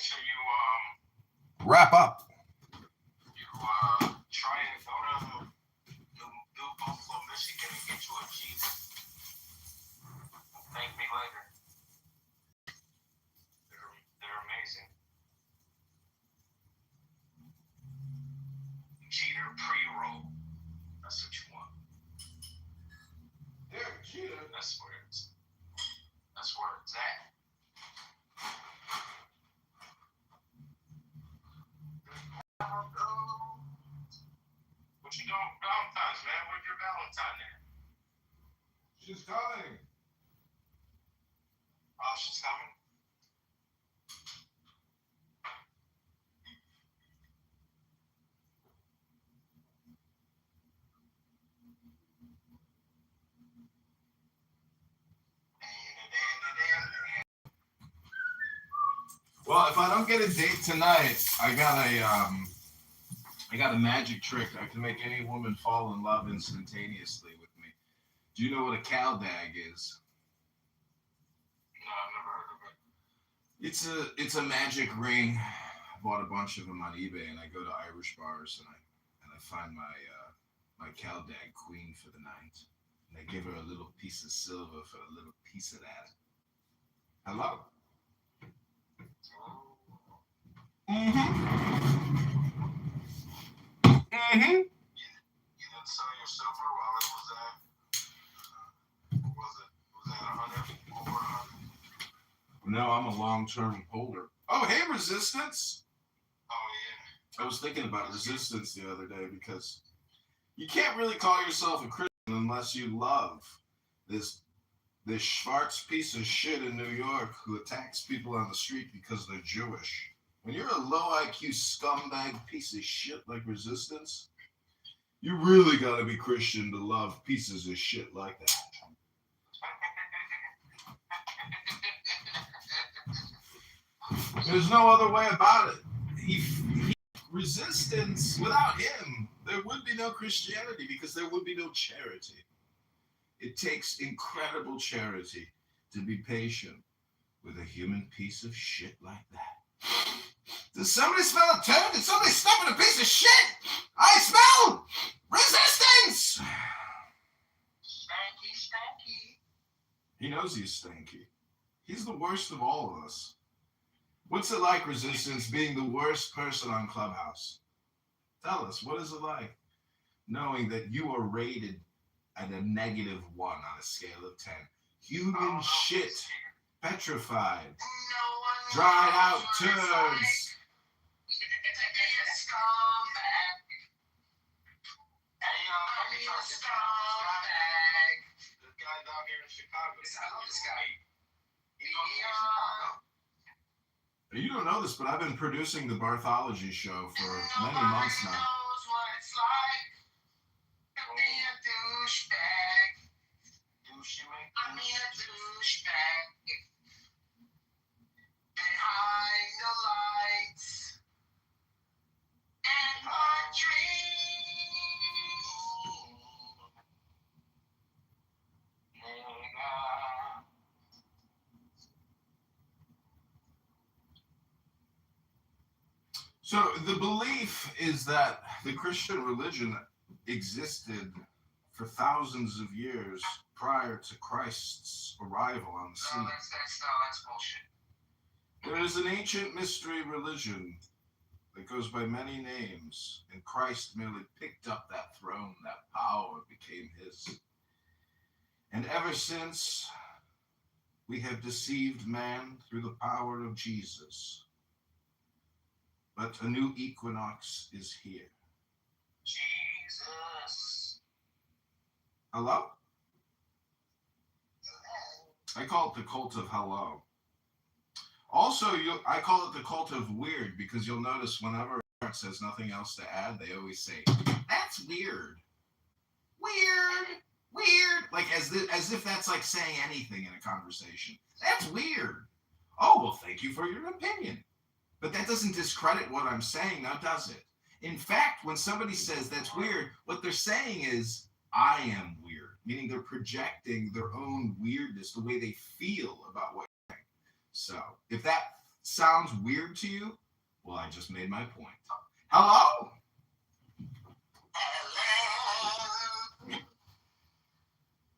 sure you wrap up. try and go to New Buffalo, Michigan, and get you a Jeep. Thank me later. They're amazing. Jeter pre-roll. That's what you want. Yeah, Jeter. That's where it's at. What you doing for Valentine's, man? Where's your Valentine at? She's coming. Oh, she's coming? Well, if I don't get a date tonight, I got a magic trick. I can make any woman fall in love instantaneously with me. Do you know what a caldag is? No, I've never heard of it. It's a magic ring. I bought a bunch of them on eBay, and I go to Irish bars and I find my caldag queen for the night, and I give her a little piece of silver for a little piece of that. Hello. Mm-hmm. You didn't sell your silver while it was at, was it at 100? Over 100? No, I'm a long-term holder. Oh, hey, Resistance. Oh, yeah. I was thinking about Resistance the other day because you can't really call yourself a Christian unless you love this Schwartz piece of shit in New York who attacks people on the street because they're Jewish. When you're a low IQ scumbag piece of shit like Resistance, you really gotta be Christian to love pieces of shit like that. There's no other way about it. Resistance, without him, there would be no Christianity because there would be no charity. It takes incredible charity to be patient with a human piece of shit like that. Does somebody smell a turd? Did somebody step in a piece of shit? I smell Resistance! Stanky, stanky. He knows he's stinky. He's the worst of all of us. What's it like, Resistance, being the worst person on Clubhouse? Tell us, what is it like knowing that you are rated at a -1 on a scale of 10? Human shit, petrified, dried out turds. This guy down here in Chicago. I love this guy. He knows You don't know this, but I've been producing the Barthology show for many months now. knows what it's like to be a douchebag. I mean a douchebag. Behind the lights and my dreams. So the belief is that the Christian religion existed for thousands of years prior to Christ's arrival on the scene. No, that's bullshit. There is an ancient mystery religion that goes by many names, and Christ merely picked up that throne, that power became his. And ever since, we have deceived man through the power of Jesus. But a new equinox is here. Jesus. Hello? I call it the cult of hello. Also, I call it the cult of weird because you'll notice whenever it says nothing else to add, they always say, that's weird. Weird. Weird. Like as if that's like saying anything in a conversation. That's weird. Oh, well, thank you for your opinion. But that doesn't discredit what I'm saying, now does it? In fact, when somebody says that's weird, what they're saying is, I am weird, meaning they're projecting their own weirdness, the way they feel about what you're saying. So if that sounds weird to you, well, I just made my point. Hello? Hello.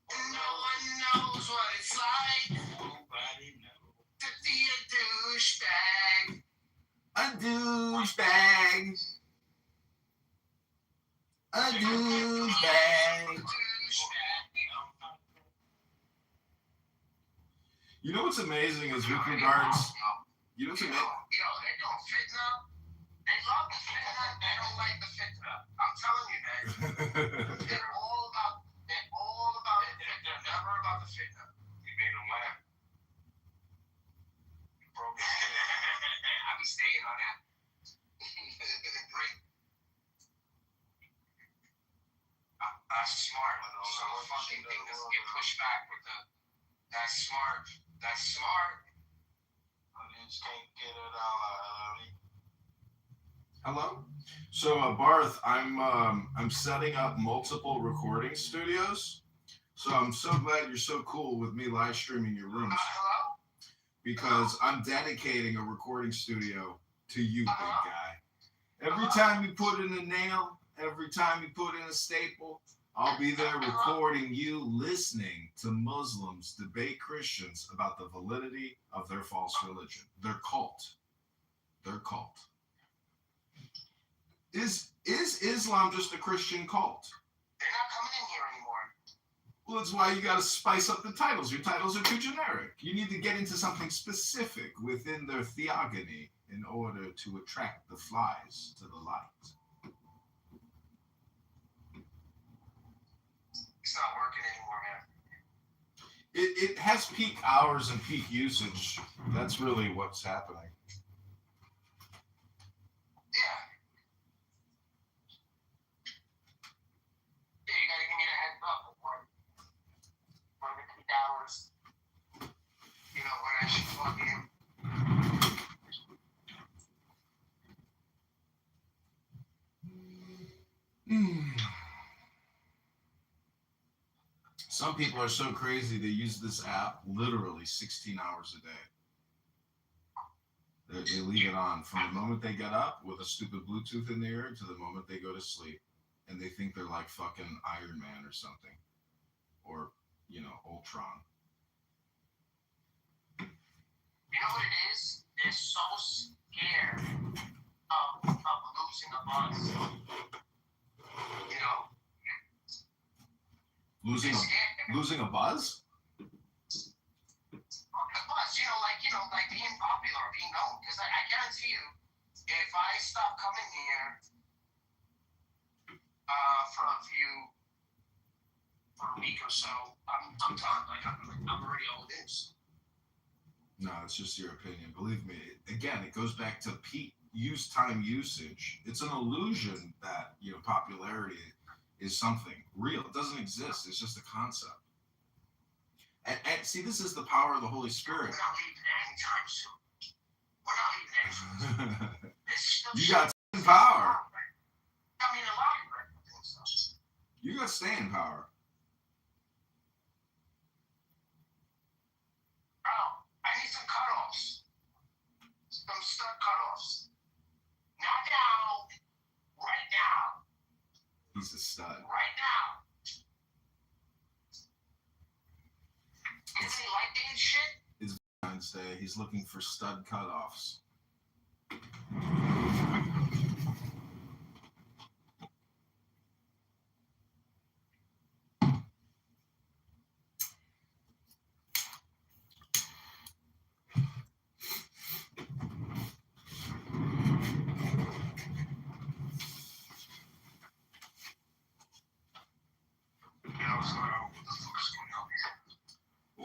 No one knows what it's like. Nobody knows. To be a douchebag. A douchebag. A douchebag. You know what's amazing is with regards. You know what's amazing? Yo, they don't fit now. They love the fitna. They don't like the fitna. I'm telling you, man. They're all about the fitna. They're never about the fitna. You made them laugh. You broke it. I be staying on that. That's smart. So fucking thing doesn't get pushed back with the. That's smart. That's smart. You just can't get it all out. Hello. So, Barth, I'm setting up multiple recording studios. So I'm so glad you're so cool with me live streaming your rooms Hello? because I'm dedicating a recording studio to you, big guy. Every time you put in a nail, every time you put in a staple, I'll be there recording you listening to Muslims debate Christians about the validity of their false religion, their cult. Their cult. Is Islam just a Christian cult? They're not coming in here anymore. Well, that's why you got to spice up the titles. Your titles are too generic. You need to get into something specific within their theogony in order to attract the flies to the light. It's not working anymore, man. It has peak hours and peak usage. That's really what's happening. Yeah. Yeah, you gotta give me the heads up for the peak hours. You know, when I should plug in. Some people are so crazy they use this app literally 16 hours a day. They leave it on from the moment they get up with a stupid Bluetooth in their ear to the moment they go to sleep. And they think they're like fucking Iron Man or something. Or, you know, Ultron. You know what it is? They're so scared of losing a buzz. You know? Losing a buzz? A buzz, like being popular, being known. Because I guarantee you, if I stop coming here for a week or so, I'm done. Like I'm already old news. No, it's just your opinion. Believe me. Again, it goes back to peak time usage. It's an illusion that, you know, popularity is something real. It doesn't exist. It's just a concept. And see, this is the power of the Holy Spirit. We're not leaving anytime soon. You got staying power. I mean, a lot of great stuff. You got staying power. Bro, I need some cutoffs. Some stud cutoffs. Not now. Right now. He's a stud. Right now. Isn't he like that shit? It's Valentine's Day. He's looking for stud cutoffs.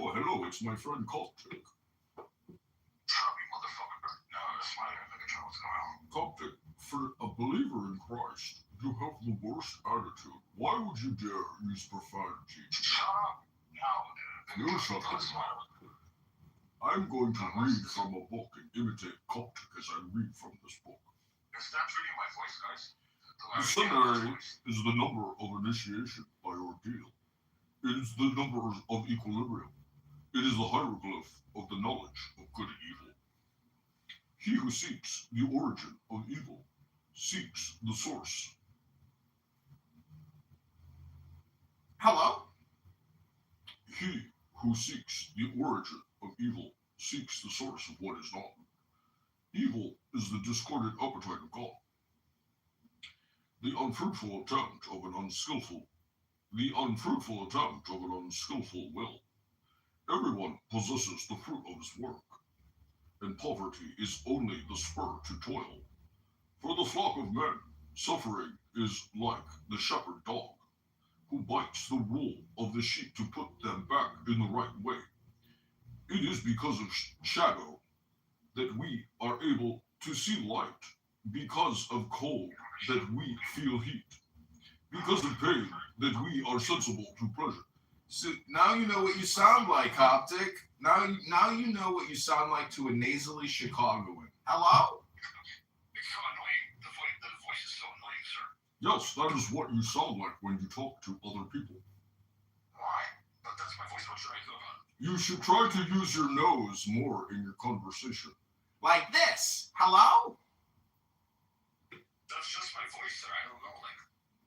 Oh, hello, it's my friend Coptic. Chubby motherfucker. No, that's my nigga. What's going on? Coptic, for a believer in Christ, you have the worst attitude. Why would you dare use profanity? Shut up. No, You shut up. I'm going to read from a book and imitate Coptic as I read from this book. It's not really my voice, guys. The seminary is the number of initiation by ordeal. It is the number of equilibrium. It is the hieroglyph of the knowledge of good and evil. He who seeks the origin of evil seeks the source. Hello? He who seeks the origin of evil seeks the source of what is not. Evil is the discordant appetite of God, the unfruitful attempt of an unskillful will. Everyone possesses the fruit of his work, and poverty is only the spur to toil. For the flock of men, suffering is like the shepherd dog, who bites the wool of the sheep to put them back in the right way. It is because of shadow that we are able to see light, because of cold that we feel heat, because of pain that we are sensible to pleasure. So now you know what you sound like, Coptic. Now you know what you sound like to a nasally Chicagoan. Hello? It's so annoying. The voice is so annoying, sir. Yes, that is what you sound like when you talk to other people. Why? But that's my voice. What should I do about it? You should try to use your nose more in your conversation. Like this. Hello? That's just my voice, sir. I don't know.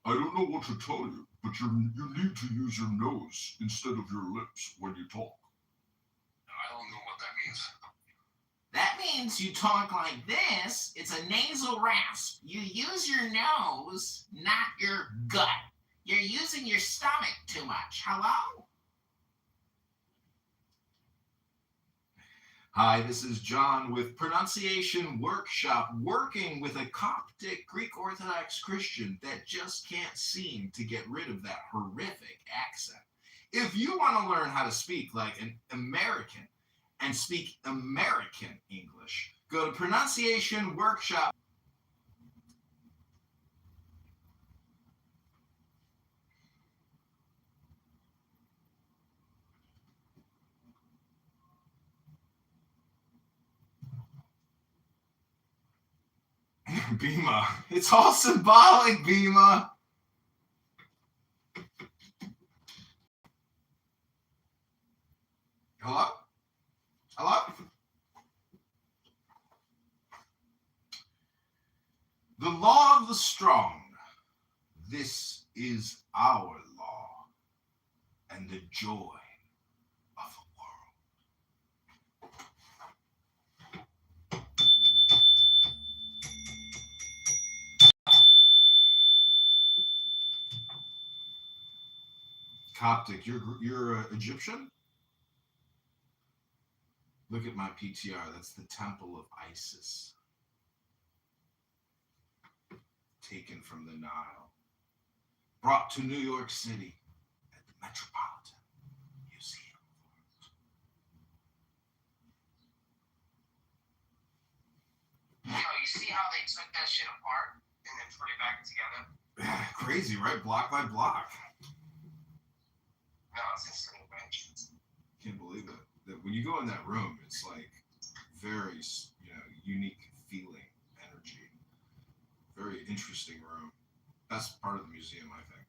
I don't know what to tell you, but you need to use your nose instead of your lips when you talk. I don't know what that means. That means you talk like this. It's a nasal rasp. You use your nose, not your gut. You're using your stomach too much. Hello? Hi, this is John with Pronunciation Workshop, working with a Coptic Greek Orthodox Christian that just can't seem to get rid of that horrific accent. If you want to learn how to speak like an American and speak American English, go to Pronunciation Workshop. Bima. It's all symbolic, Bima. Hello? Hello? The law of the strong. This is our law and the joy of the world. Coptic, you're Egyptian? Look at my PTR. That's the Temple of Isis. Taken from the Nile. Brought to New York City at the Metropolitan Museum. You see how they took that shit apart and then put it back together? Crazy, right? Block by block. No, it's insane, man. Can't believe it. That when you go in that room, it's like very, unique feeling, energy. Very interesting room. Best part of the museum, I think.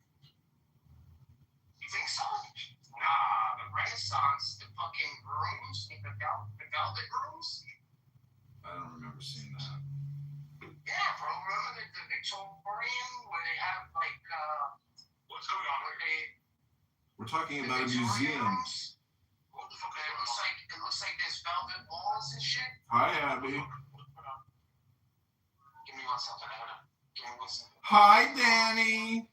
You think so? Nah, the Renaissance, the fucking rooms, the velvet rooms. I don't remember seeing that. Yeah, bro. Remember the Victorian where they have what's going on? We're talking about a museum. Rooms? What the fuck? It looks like there's velvet walls and shit. Hi, Abby. Give me 1 second. Give me 1 second. Hi, Danny.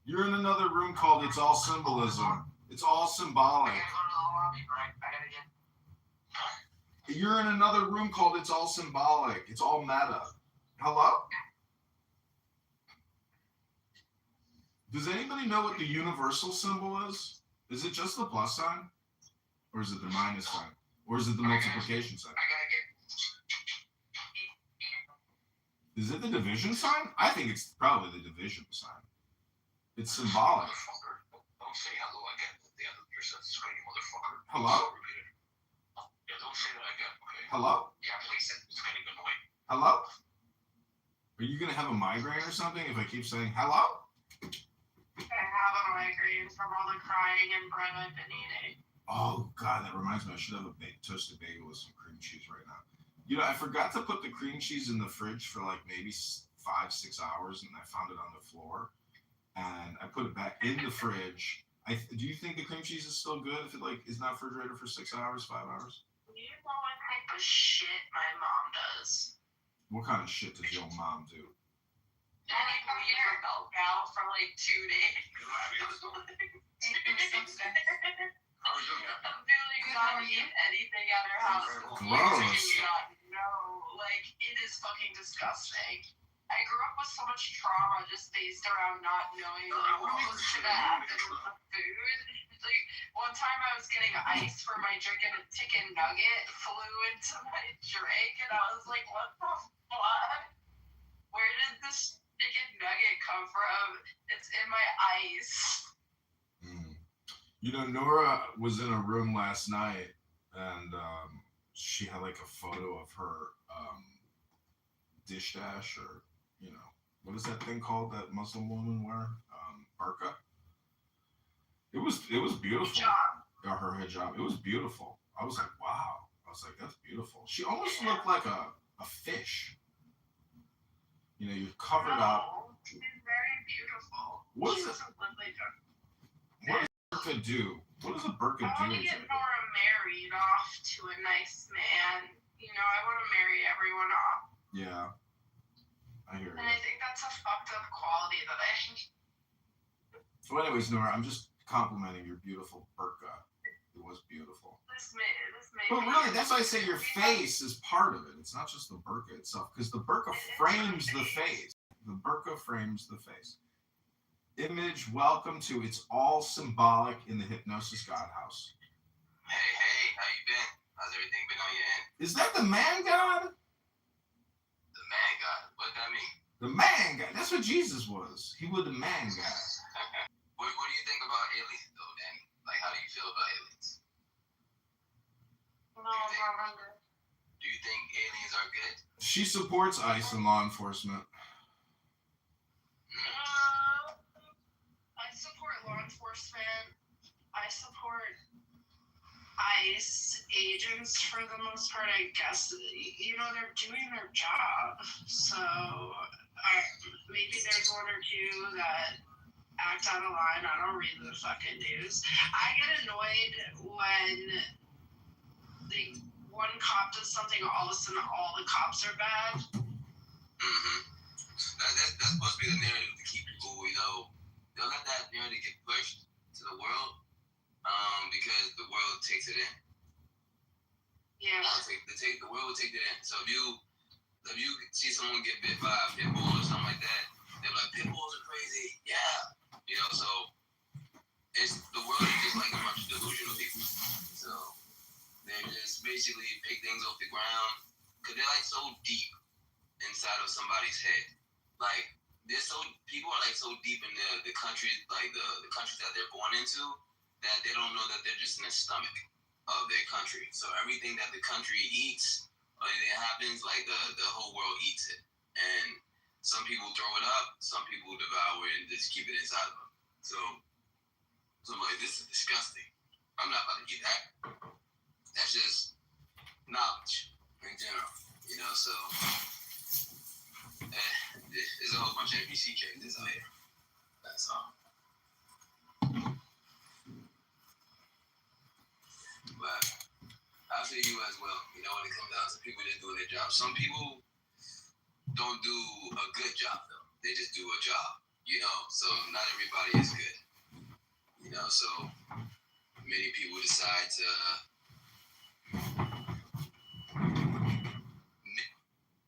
You're in another room called It's All Symbolism. It's all symbolic. I gotta go to the lobby, right? I gotta get. You're in another room called It's All Symbolic. It's all meta. Hello? Does anybody know what the universal symbol is? Is it just the plus sign? Or is it the minus sign? Or is it the multiplication sign? I gotta get. Is it the division sign? I think it's probably the division sign. It's symbolic. Motherfucker. Don't say hello again. You're such a screaming motherfucker. Hello? Yeah, don't say that again, okay? Hello? Yeah, please. It's getting annoying. Hello? Are you going to have a migraine or something if I keep saying hello? I have a migraine from all the crying and bread I've been eating. Oh, God, that reminds me. I should have a toasted bagel with some cream cheese right now. You know, I forgot to put the cream cheese in the fridge for like maybe 5, 6 hours, and I found it on the floor, and I put it back in the fridge. Do you think the cream cheese is still good if it like is not refrigerated for 6 hours, 5 hours? You know what type of shit my mom does? What kind of shit does your mom do? I like leave her milk out for like 2 days. I'm feeling not eat anything at her house. Gross. No, like it is fucking disgusting. I grew up with so much trauma just based around not knowing like, what was gonna happen with the food. Like one time I was getting ice for my drink and a chicken nugget flew into my drink and I was like, what the fuck? Where did this chicken nugget come from? It's in my ice. You know, Nora was in a room last night, and she had like a photo of her dish dash, or you know, what is that thing called that Muslim woman wear? Burqa. It was beautiful. Hijab. Her hijab. It was beautiful. I was like, wow. I was like, that's beautiful. She almost looked like a fish. You know, you're covered up. She's very beautiful. What is She's it? a lovely girl. What does a burqa do? What does a burqa I want do to get exactly? Nora married off to a nice man. You know, I want to marry everyone off. Yeah, I hear And you. I think that's a fucked up quality that I should. So, anyways, Nora, I'm just complimenting your beautiful burqa. It was beautiful. This may But be- really, that's why I say your face is part of it. It's not just the burqa itself, because the burqa frames the face. The burqa frames the face. Image, welcome to It's All Symbolic in the Hypnosis God House. Hey, how you been? How's everything been on your end? Is that the man God? The man God. What does that mean? The man God. That's what Jesus was. He was the man God. What do you think about aliens, though, Danny? Like, how do you feel about aliens? No, I'm not hungry. Do you think aliens are good? She supports ICE and law enforcement. I support law enforcement. I support ICE agents for the most part, I guess. You know, they're doing their job. So maybe there's one or two that act out of line. I don't read the fucking news. I get annoyed when one cop does something, all of a sudden all the cops are bad. Mm-hmm. That's supposed to be the narrative to keep people, you know, they'll let that narrative get pushed to the world because the world takes it in. Yeah. The world will take it in. So if you see someone get bit by a pit bull or something like that, they're like, pit bulls are crazy. Yeah. You know, so the world is just like a bunch of delusional people. So they just basically pick things off the ground because they're like so deep inside of somebody's head. Like people are like so deep in the country, like the countries that they're born into, that they don't know that they're just in the stomach of their country. So everything that the country eats, or anything happens, like the whole world eats it. And some people throw it up, some people devour it and just keep it inside of them. So I'm like, this is disgusting. I'm not about to eat that. That's just knowledge in general, you know. So there's a whole bunch of NPC characters out here. That's all. But I'll say you as well. You know, when it comes down to people just doing their job, some people don't do a good job though. They just do a job. You know, so not everybody is good. You know, so many people decide to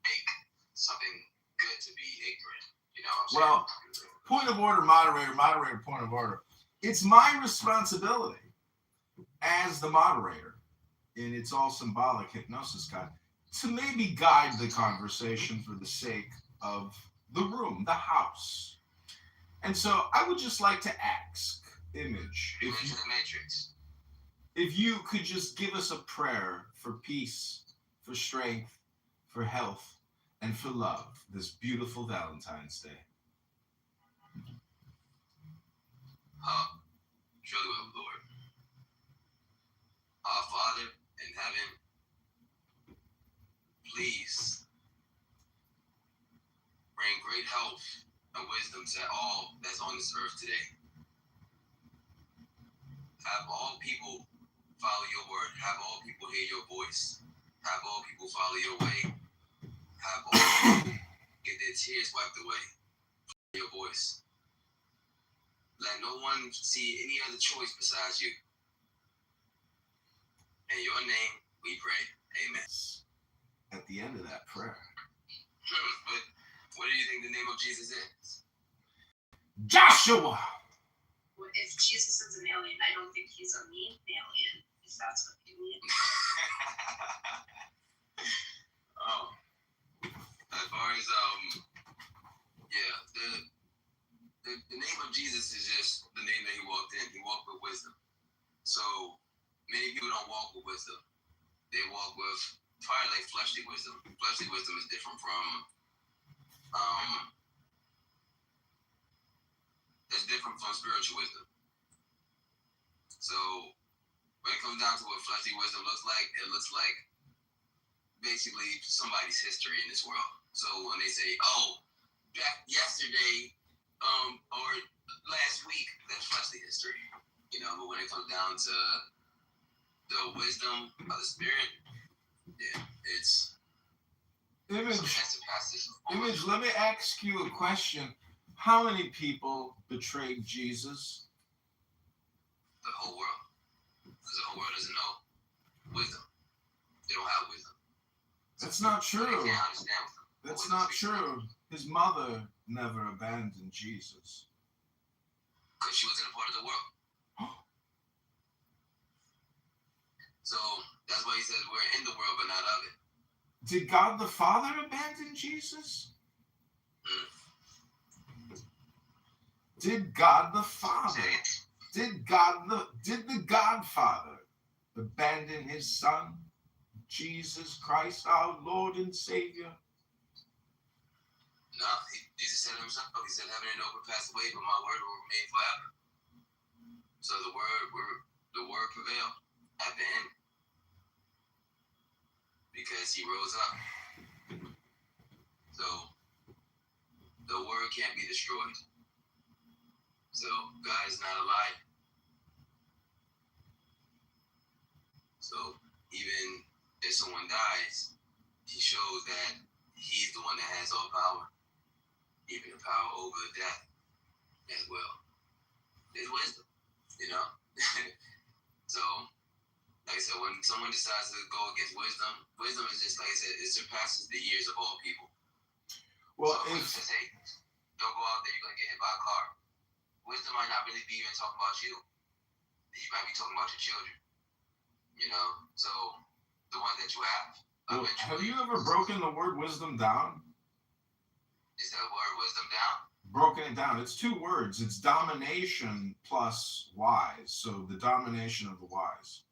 make something good to be ignorant. You know what I'm saying? Well, point of order, moderator, point of order. It's my responsibility as the moderator in It's All Symbolic Hypnosis God to maybe guide the conversation for the sake of the room, the house. And so I would just like to ask, Image, if you could just give us a prayer for peace, for strength, for health, and for love this beautiful Valentine's Day. Surely will, Lord. Our Father in heaven, please bring great health and wisdom to all that's on this earth today. Have all people follow your word. Have all people hear your voice. Have all people follow your way. Have all people get their tears wiped away from your voice. Let no one see any other choice besides you. In your name we pray. Amen. At the end of that prayer. But what do you think the name of Jesus is? Joshua! If Jesus is an alien, I don't think he's a mean alien, if that's what you mean. As far as the name of Jesus is just the name that he walked in. He walked with wisdom. So many people don't walk with wisdom. They walk with probably like fleshly wisdom. Fleshly wisdom is different from spiritual wisdom. So when it comes down to what fleshly wisdom looks like, it looks like basically somebody's history in this world. So when they say, "Oh, back yesterday, or last week," that's fleshly history. You know, but when it comes down to the wisdom of the spirit, yeah, it's Image, let me ask you a question. How many people betrayed Jesus? The whole world. Because the whole world doesn't know wisdom. They don't have wisdom. That's not true. They can't understand wisdom. That's not true. His mother never abandoned Jesus. Because she wasn't a part of the world. So that's why he says we're in the world but not of it. Did God the Father abandon Jesus? Did God the Father, did the Godfather abandon his son, Jesus Christ, our Lord and Savior? No, Jesus said himself, he said, "Heaven and earth will pass away, but my word will remain forever." So the word prevailed at the end. Because he rose up. So the word can't be destroyed. So God is not a liar. So even if someone dies, he shows that he's the one that has all power. Even the power over death as well. There's wisdom, you know? So like I said, when someone decides to go against wisdom, wisdom is just, like I said, it surpasses the years of all people. Well, so if you say, don't go out there, you're going to get hit by a car. Wisdom might not really be even talking about you. You might be talking about your children. You know? So, the ones that you have. Well, have you ever broken the word wisdom down? Is that word wisdom down? Broken it down. It's two words. It's domination plus wise. So, the domination of the wise.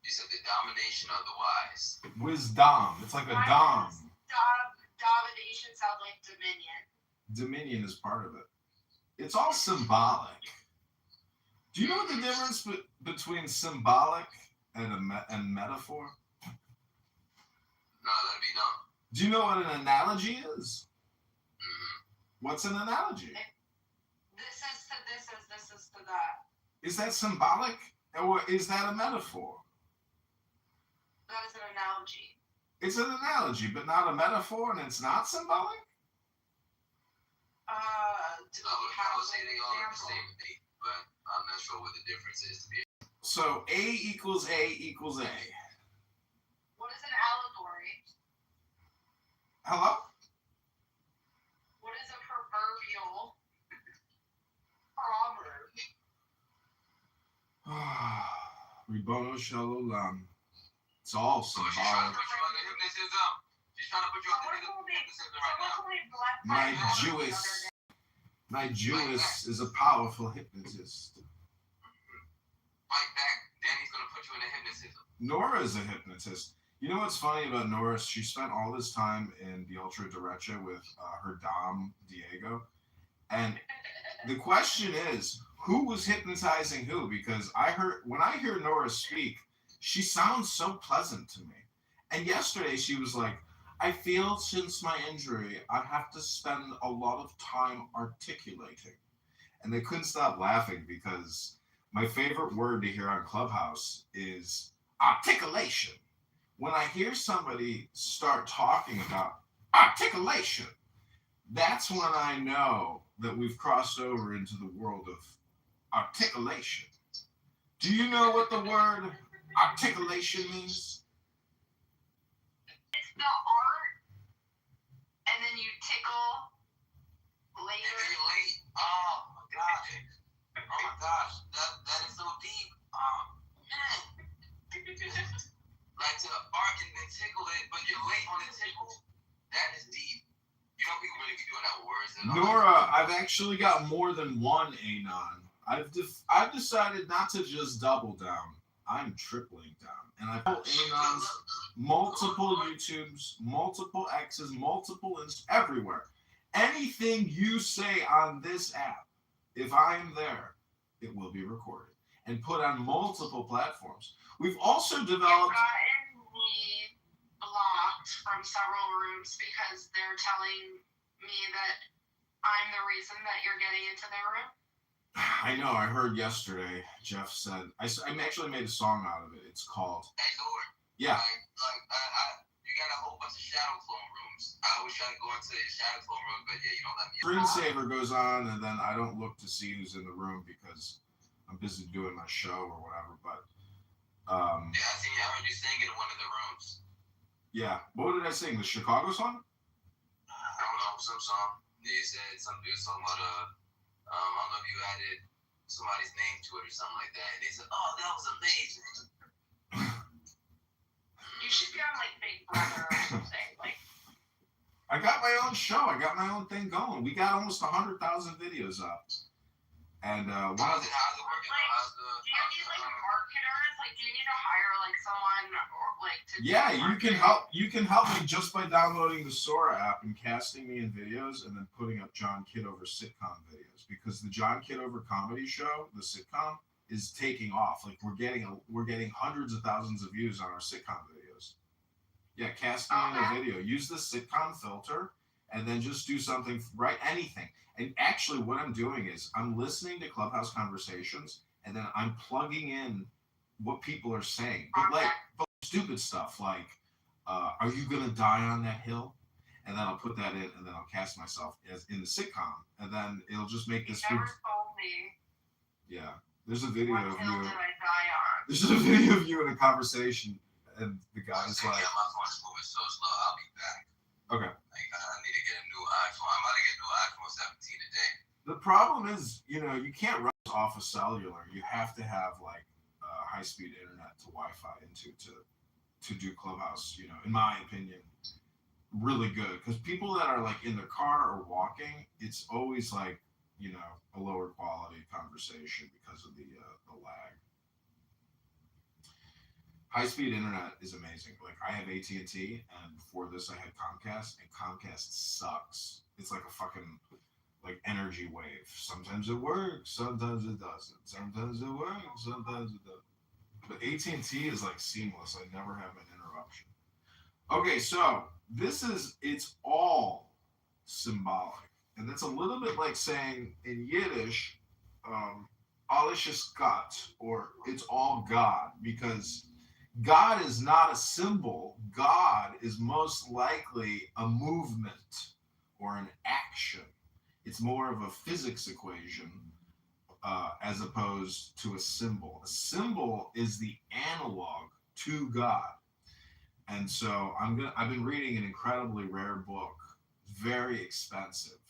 You said the domination of the wise. Wisdom. It's like a dom. Domination sounds like dominion. Dominion is part of it. It's all symbolic. Do you know what the difference between symbolic and metaphor? No, let me know. Do you know what an analogy is? Mm-hmm. What's an analogy? This is to this, this is to that. Is that symbolic or is that a metaphor? That is an analogy. It's an analogy, but not a metaphor, and it's not symbolic? I would say they all are the same thing, but I'm not sure what the difference is, to be honest. So A equals A equals A. What is an allegory? Hello? What is a proverbial proverb? Ribono Shalom. It's all She's trying to symbolic. put you on the hypnotism. She's trying to put you on the hypnotism right now. My Jewess is a powerful hypnotist. Fight back. Danny's going to put you in a hypnotism. Nora is a hypnotist. You know what's funny about Nora? She spent all this time in the Ultra Derecha with her Dom, Diego. And the question is, who was hypnotizing who? Because when I hear Nora speak, she sounds so pleasant to me. And yesterday she was like, I feel since my injury, I have to spend a lot of time articulating. And they couldn't stop laughing because my favorite word to hear on Clubhouse is articulation. When I hear somebody start talking about articulation, that's when I know that we've crossed over into the world of articulation. Do you know what the word articulation means? It's the art, and then you tickle later. And then you're late. Oh my gosh. Oh my gosh. That is so deep. Oh man. Like to arc and then tickle it, but you're late on the tickle. That is deep. You know people really be doing that with words. Nora, I've actually got more than one anon. I've decided not to just double down. I'm tripling down. And I pull anons, multiple YouTubes, multiple X's, multiple everywhere. Anything you say on this app, if I am there, it will be recorded and put on multiple platforms. We've also developed... I've gotten me blocked from several rooms because they're telling me that I'm the reason that you're getting into their room. I know, I heard yesterday, Jeff said, I actually made a song out of it. It's called... Hey, Lord. Yeah. You got a whole bunch of shadow clone rooms. I always try to go into the shadow clone room, but yeah, you don't let me. Screensaver goes on, and then I don't look to see who's in the room because I'm busy doing my show or whatever, but... yeah, I heard you sing in one of the rooms. Yeah. What did I sing? The Chicago song? I don't know, some song. They said something about I don't know if you added somebody's name to it or something like that. And they said, oh, that was amazing. You should be on like Big Brother or something. Like, I got my own show. I got my own thing going. We got almost 100,000 videos up. And how's it working? Do you need like marketers? Like, do you need to hire like someone or like to? Yeah, you can help me just by downloading the Sora app and casting me in videos, and then putting up John Kitover sitcom videos, because the John Kitover comedy show, the sitcom, is taking off. Like we're getting hundreds of thousands of views on our sitcom videos. Yeah, cast me in a video. Use the sitcom filter, and then just do something. Write anything. And actually, what I'm doing is I'm listening to Clubhouse conversations, and then I'm plugging in what people are saying, but stupid stuff like, "Are you gonna die on that hill?" And then I'll put that in, and then I'll cast myself as in the sitcom, and then it'll just make this. You never told me. Yeah, there's a video What of hill you. did I die on? There's a video of you in a conversation, and the guy's like, yeah, my phone's moving so slow. I'll be back. Okay. I need to get a new iPhone. I'm about to get a new iPhone 17 today. The problem is, you can't run off of cellular. You have to have like high-speed internet to Wi-Fi into to do Clubhouse. In my opinion, really good, because people that are like in their car or walking, it's always like a lower quality conversation because of the lag. High-speed internet is amazing. Like I have AT&T, and before this I had Comcast, and Comcast sucks. It's like a fucking like energy wave. Sometimes it works, sometimes it doesn't. Sometimes it works, sometimes it doesn't. But AT&T is like seamless. I never have an interruption. Okay, so it's all symbolic, and that's a little bit like saying in Yiddish, alles ist Gott, or it's all God, because God is not a symbol. God is most likely a movement or an action. It's more of a physics equation as opposed to a symbol. A symbol is the analog to God. And so I've been reading an incredibly rare book, very expensive.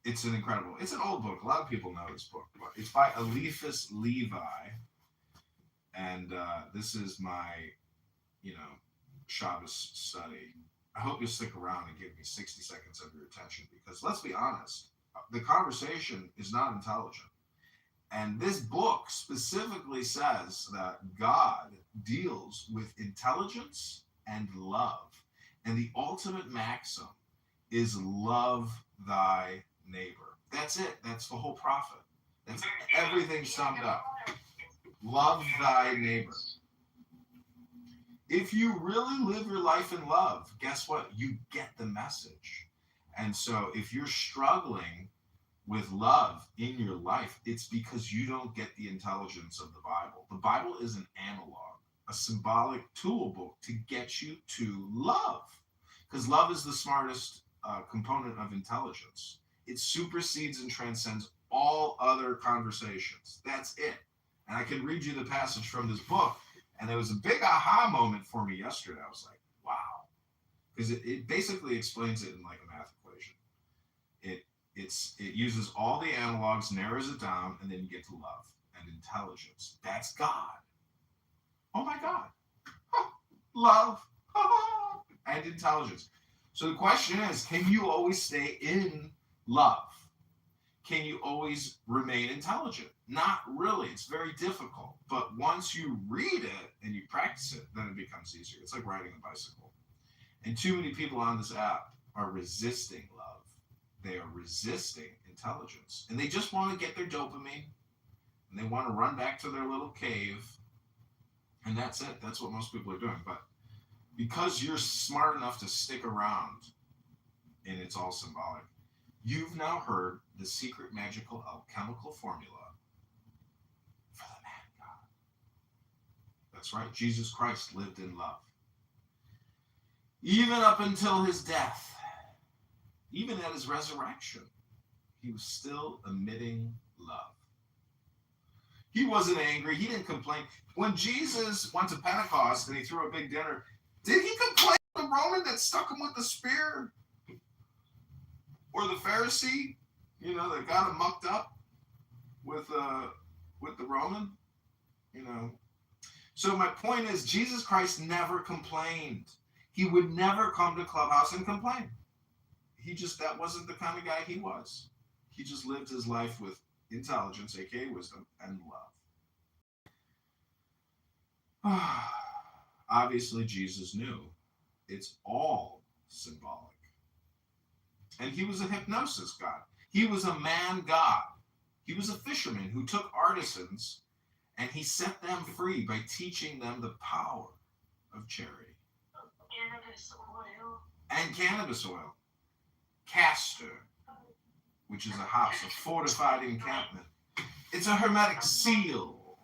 It's an old book. A lot of people know this book, but it's by Eliphas Levi. And this is my, Shabbos study. I hope you'll stick around and give me 60 seconds of your attention, because let's be honest, the conversation is not intelligent. And this book specifically says that God deals with intelligence and love. And the ultimate maxim is love thy neighbor. That's it. That's the whole prophet. That's everything summed up. Love thy neighbor. If you really live your life in love, guess what? You get the message. And so if you're struggling with love in your life, it's because you don't get the intelligence of the Bible. The Bible is an analog, a symbolic toolbook to get you to love. Because love is the smartest component of intelligence. It supersedes and transcends all other conversations. That's it. And I can read you the passage from this book. And there was a big aha moment for me yesterday. I was like, wow. Because it basically explains it in like a math equation. It uses all the analogs, narrows it down, and then you get to love and intelligence. That's God. Oh my God. Love and intelligence. So the question is, can you always stay in love? Can you always remain intelligent? Not really. It's very difficult. But once you read it and you practice it, then it becomes easier. It's like riding a bicycle. And too many people on this app are resisting love. They are resisting intelligence. And they just want to get their dopamine. And they want to run back to their little cave. And that's it. That's what most people are doing. But because you're smart enough to stick around, and it's all symbolic, you've now heard the secret magical alchemical formula for the man God. That's right. Jesus Christ lived in love. Even up until his death, even at his resurrection, he was still emitting love. He wasn't angry. He didn't complain. When Jesus went to Pentecost and he threw a big dinner, did he complain to the Roman that stuck him with the spear? Or the Pharisee, that got him mucked up with the Roman? So my point is, Jesus Christ never complained. He would never come to Clubhouse and complain. That wasn't the kind of guy he was. He just lived his life with intelligence, aka wisdom, and love. Obviously, Jesus knew it's all symbolic. And he was a hypnosis god. He was a man god. He was a fisherman who took artisans and he set them free by teaching them the power of charity. Cannabis oil. Castor, which is a house, a fortified encampment. It's a hermetic seal.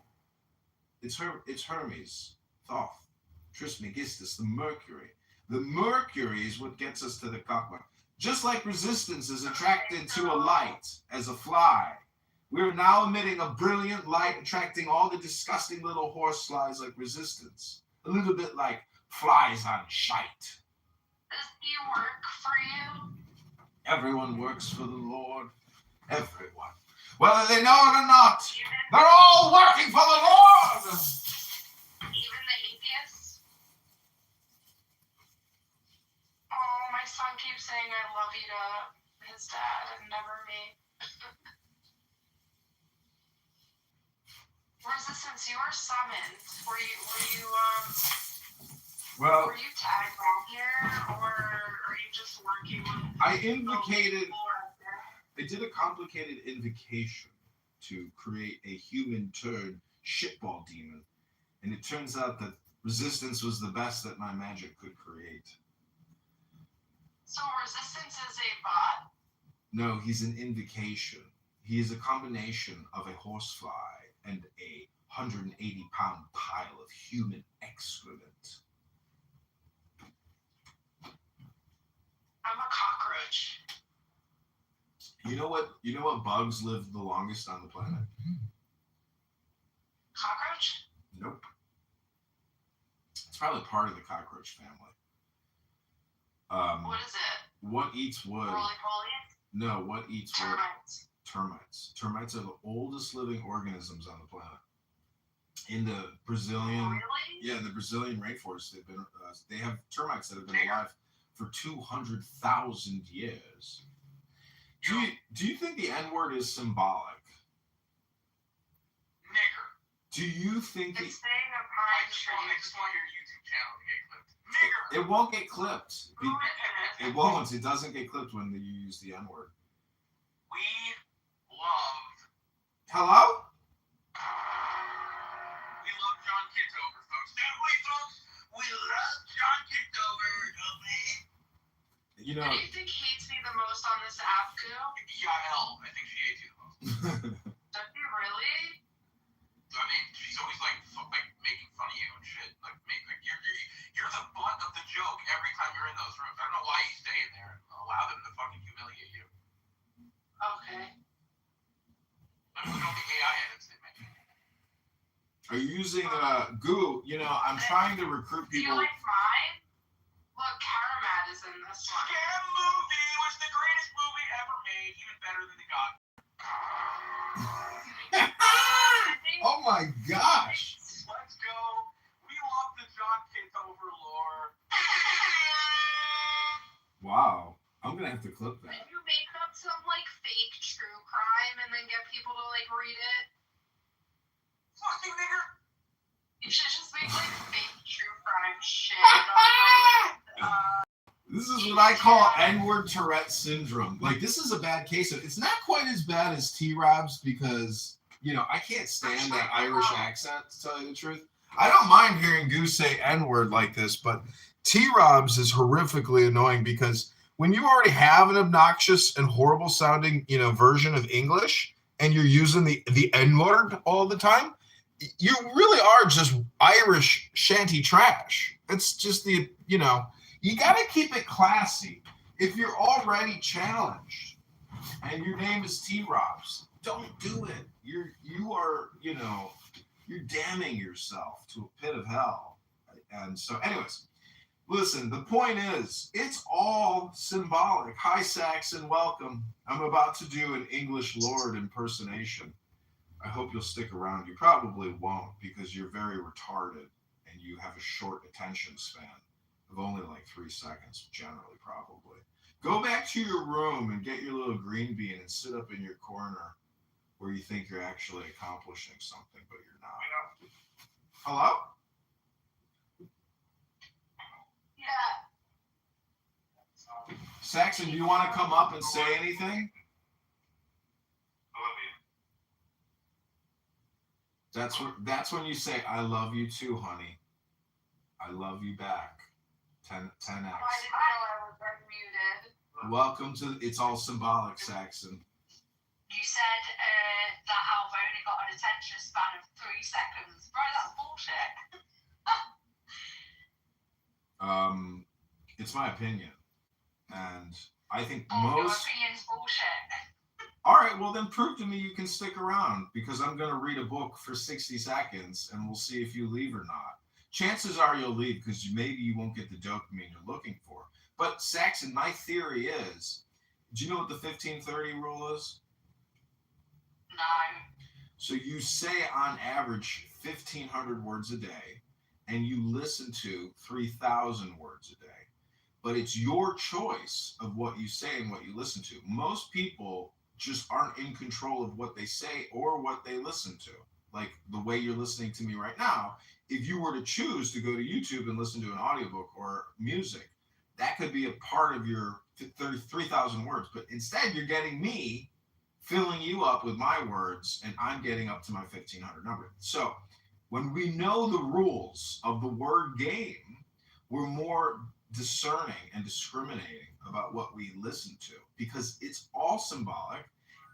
It's Hermes, Thoth, Trismegistus, the Mercury. The Mercury is what gets us to the copper. Just like resistance is attracted to a light as a fly, we're now emitting a brilliant light attracting all the disgusting little horse flies like resistance. A little bit like flies on shite. Does he work for you? Everyone works for the Lord. Everyone. Whether they know it or not, they're all working for the Lord. Even the atheists? Oh, my son keeps saying I love you to his dad and never me. Resistance, you are summoned. Were you tagged on here, or are you just working with I did a complicated invocation to create a human turd shitball demon. And it turns out that resistance was the best that my magic could create. So resistance is a bot? No, he's an invocation. He is a combination of a horsefly and a 180-pound pile of human excrement. I'm a cockroach. You know what bugs live the longest on the planet? Cockroach? Nope. It's probably part of the cockroach family. What is it? What eats wood? Roly-poly? No, what eats wood? Termites. Termites. Termites are the oldest living organisms on the planet. In the Brazilian, Really? the Brazilian rainforest, they have termites that have been alive for 200,000 years. Do you think the N-word is symbolic? Nigger. Do you think It's saying a pine I just tree. want your YouTube channel to get clipped. Nigger. it won't get clipped? Who is it? It won't. It doesn't get clipped when you use the N-word. We love. Hello? We love John Kitover, folks. Don't we, folks? We you know. Who do you think hates me the most on this app, Goo? Yael, I think she hates you the most. Does she really? I mean, she's always like making fun of you and shit. Like you're the butt of the joke every time you're in those rooms. I don't know why you stay in there and allow them to fucking humiliate you. Okay. I mean, look at all the AI edits they make. Are you using Goo? You know, I'm trying to recruit Do you people. like mine? Look, Karamat is in this one. Scam movie was the greatest movie ever made, even better than The God. Oh my gosh! Let's go. We love the John Kitover lore. Wow, I'm gonna have to clip Did that. you make up some like fake true crime and then get people to like read it? Fuck you, nigger. You should just make like fake true crime shit. This is what I call N-word Tourette syndrome. Like, this is a bad case. It's not quite as bad as T-Rob's because, you know, I can't stand that Irish accent, to tell you the truth. I don't mind hearing Goose say N-word like this, but T-Rob's is horrifically annoying because when you already have an obnoxious and horrible sounding, you know, version of English and you're using the N-word all the time, you really are just Irish shanty trash. It's just the, you know, you got to keep it classy. If you're already challenged and your name is T-Robs, don't do it. You are, you know, you're damning yourself to a pit of hell. And so, anyways, listen, the point is, it's all symbolic. Hi, Saxon, welcome. I'm about to do an English Lord impersonation. I hope you'll stick around. You probably won't because you're very retarded and you have a short attention span of only like 3 seconds, generally, probably. Go back to your room and get your little green bean and sit up in your corner where you think you're actually accomplishing something, but you're not. Hello? Yeah. Saxon, do you want to come up and say anything? That's when you say, I love you too, honey. I love you back. 10x. I didn't know I was unmuted. Welcome to It's All Symbolic, Saxon. You said that I've only got an attention span of 3 seconds. Bro, that's bullshit. It's my opinion. And I think Your most... opinion's bullshit. All right, well then prove to me you can stick around because I'm going to read a book for 60 seconds and we'll see if you leave or not. Chances are you'll leave because maybe you won't get the dopamine you're looking for. But Saxon, my theory is, do you know what the 1530 rule is? No. So you say on average 1,500 words a day and you listen to 3,000 words a day. But it's your choice of what you say and what you listen to. Most people just aren't in control of what they say or what they listen to. Like the way you're listening to me right now, if you were to choose to go to YouTube and listen to an audiobook or music, that could be a part of your 3,000 words. But instead, you're getting me filling you up with my words, and I'm getting up to my 1,500 number. So when we know the rules of the word game, we're more discerning and discriminating about what we listen to because it's all symbolic.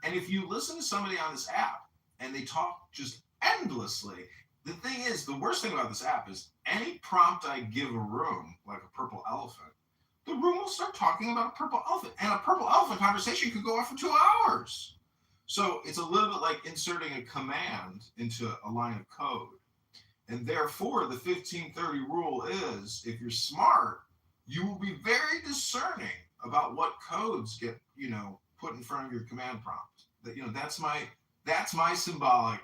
And if you listen to somebody on this app and they talk just endlessly, the thing is, the worst thing about this app is any prompt I give a room, like a purple elephant, the room will start talking about a purple elephant. And a purple elephant conversation could go on for 2 hours. So it's a little bit like inserting a command into a line of code. And therefore, the 1530 rule is, if you're smart, you will be very discerning about what codes get, you know, put in front of your command prompt. That, you know, that's my symbolic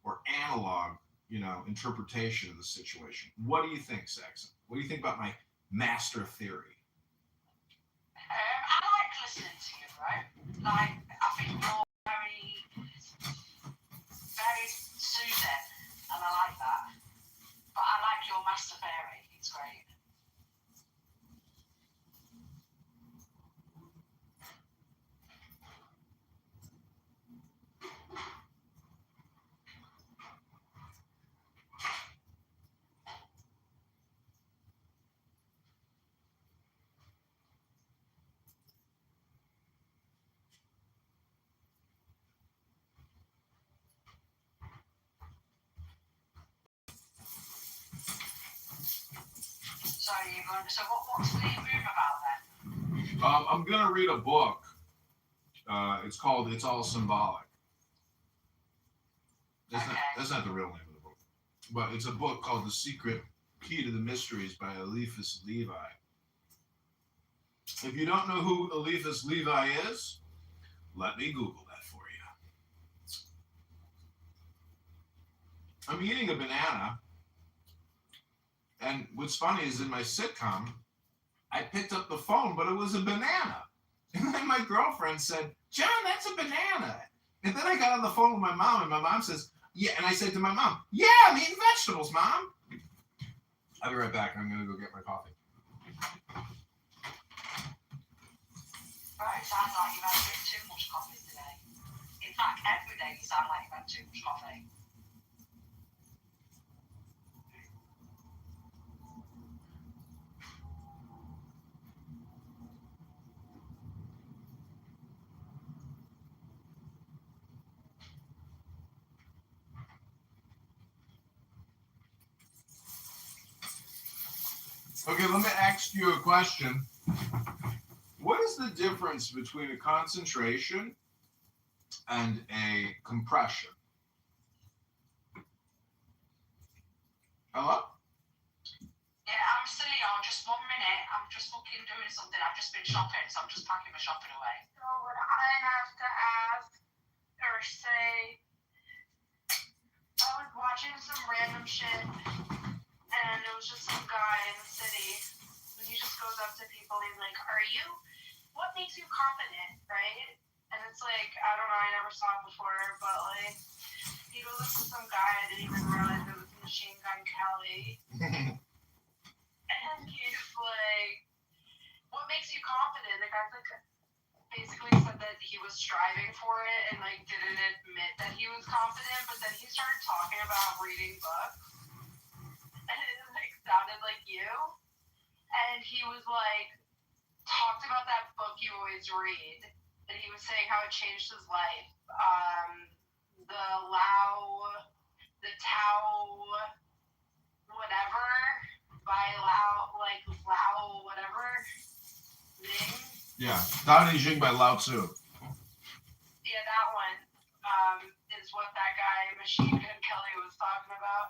or analog, you know, interpretation of the situation. What do you think, Saxon? What do you think about my master theory? I like listening to you, right? Like, I think you're very soothing, and I like that. But I like your master theory. It's great. So what's the room about then? I'm gonna read a book. It's called "It's All Symbolic." That's not the real name of the book, but it's a book called "The Secret Key to the Mysteries" by Eliphas Levi. If you don't know who Eliphas Levi is, let me Google that for you. I'm eating a banana, and what's funny is in my sitcom, I picked up the phone, but it was a banana. And then my girlfriend said, "John, that's a banana." And then I got on the phone with my mom, and my mom says, "Yeah." And I said to my mom, "Yeah, I'm eating vegetables, Mom." I'll be right back. I'm going to go get my coffee. Right, it sounds like you've had a bit too much coffee today. In fact, every day you sound like you've had too much coffee. Okay, let me ask you a question. What is the difference between a concentration and a compression? Hello? Yeah, I'm still here. Just 1 minute. I'm just fucking doing something. I've just been shopping, so I'm just packing my shopping away. So would I have to ask or say, I was watching some random shit, and it was just some guy in the city, and he just goes up to people, and he's like, what makes you confident, right? And it's like, I don't know, I never saw it before, but like, he goes up to some guy, I didn't even realize it was Machine Gun Kelly. And he's like, what makes you confident? The guy's like, basically said that he was striving for it and like didn't admit that he was confident, but then he started talking about reading books. And it like sounded like you. And he was like, talked about that book you always read. And he was saying how it changed his life. The Tao, whatever, by Lao, whatever, Ning. Yeah, Dao De Jing by Lao Tzu. Yeah, that one is what that guy, Machine Gun Kelly, was talking about.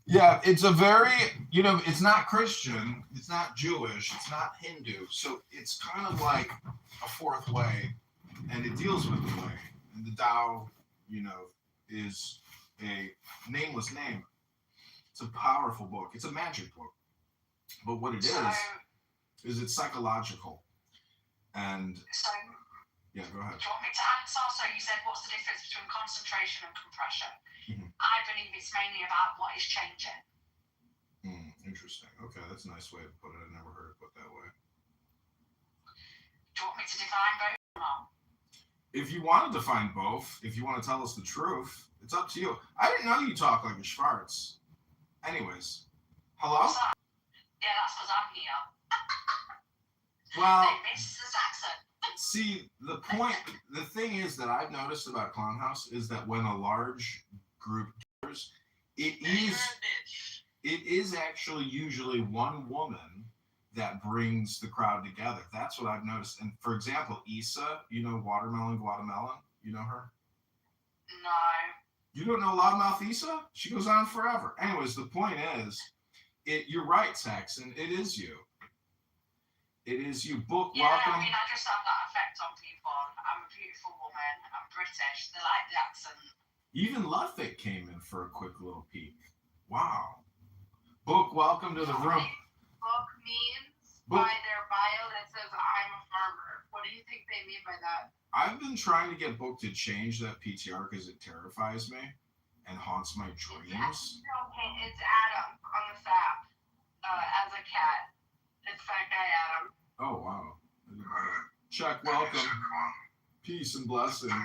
Yeah, it's a very, it's not Christian, it's not Jewish, it's not Hindu. So it's kind of like a fourth way, and it deals with the way. And the Tao, is a nameless name. It's a powerful book. It's a magic book. But what it is it's psychological. And yeah, go ahead. Do you want me to answer? So you said, what's the difference between concentration and compression? Mm-hmm. I believe it's mainly about what is changing. Interesting. Okay, that's a nice way to put it. I never heard it put that way. Do you want me to define both or not? If you want to define both, if you want to tell us the truth, it's up to you. I didn't know you talk like a Schwartz. Anyways, hello? What's that? Yeah, that's because I'm here. Well, They miss his accent. see, the thing is that I've noticed about Clown House is that when a large group gathers, it is actually usually one woman that brings the crowd together. That's what I've noticed. And for example, Issa, Watermelon Guatemala, you know her? No. You don't know Loudmouth Issa? She goes on forever. Anyways, the point is, you're right, Saxon. It is you. It is you. Book, yeah, welcome. I mean, I just have that effect on people. I'm a beautiful woman. I'm British. They like the accent. Even Luffick came in for a quick little peek. Wow. Book, welcome to the room. Book means by their bio that says I'm a farmer. What do you think they mean by that? I've been trying to get Book to change that PTR because it terrifies me and haunts my dreams. Yeah, it's Adam on the sap as a cat. It's that guy Adam. Oh, wow. Chuck, welcome. Peace and blessings. I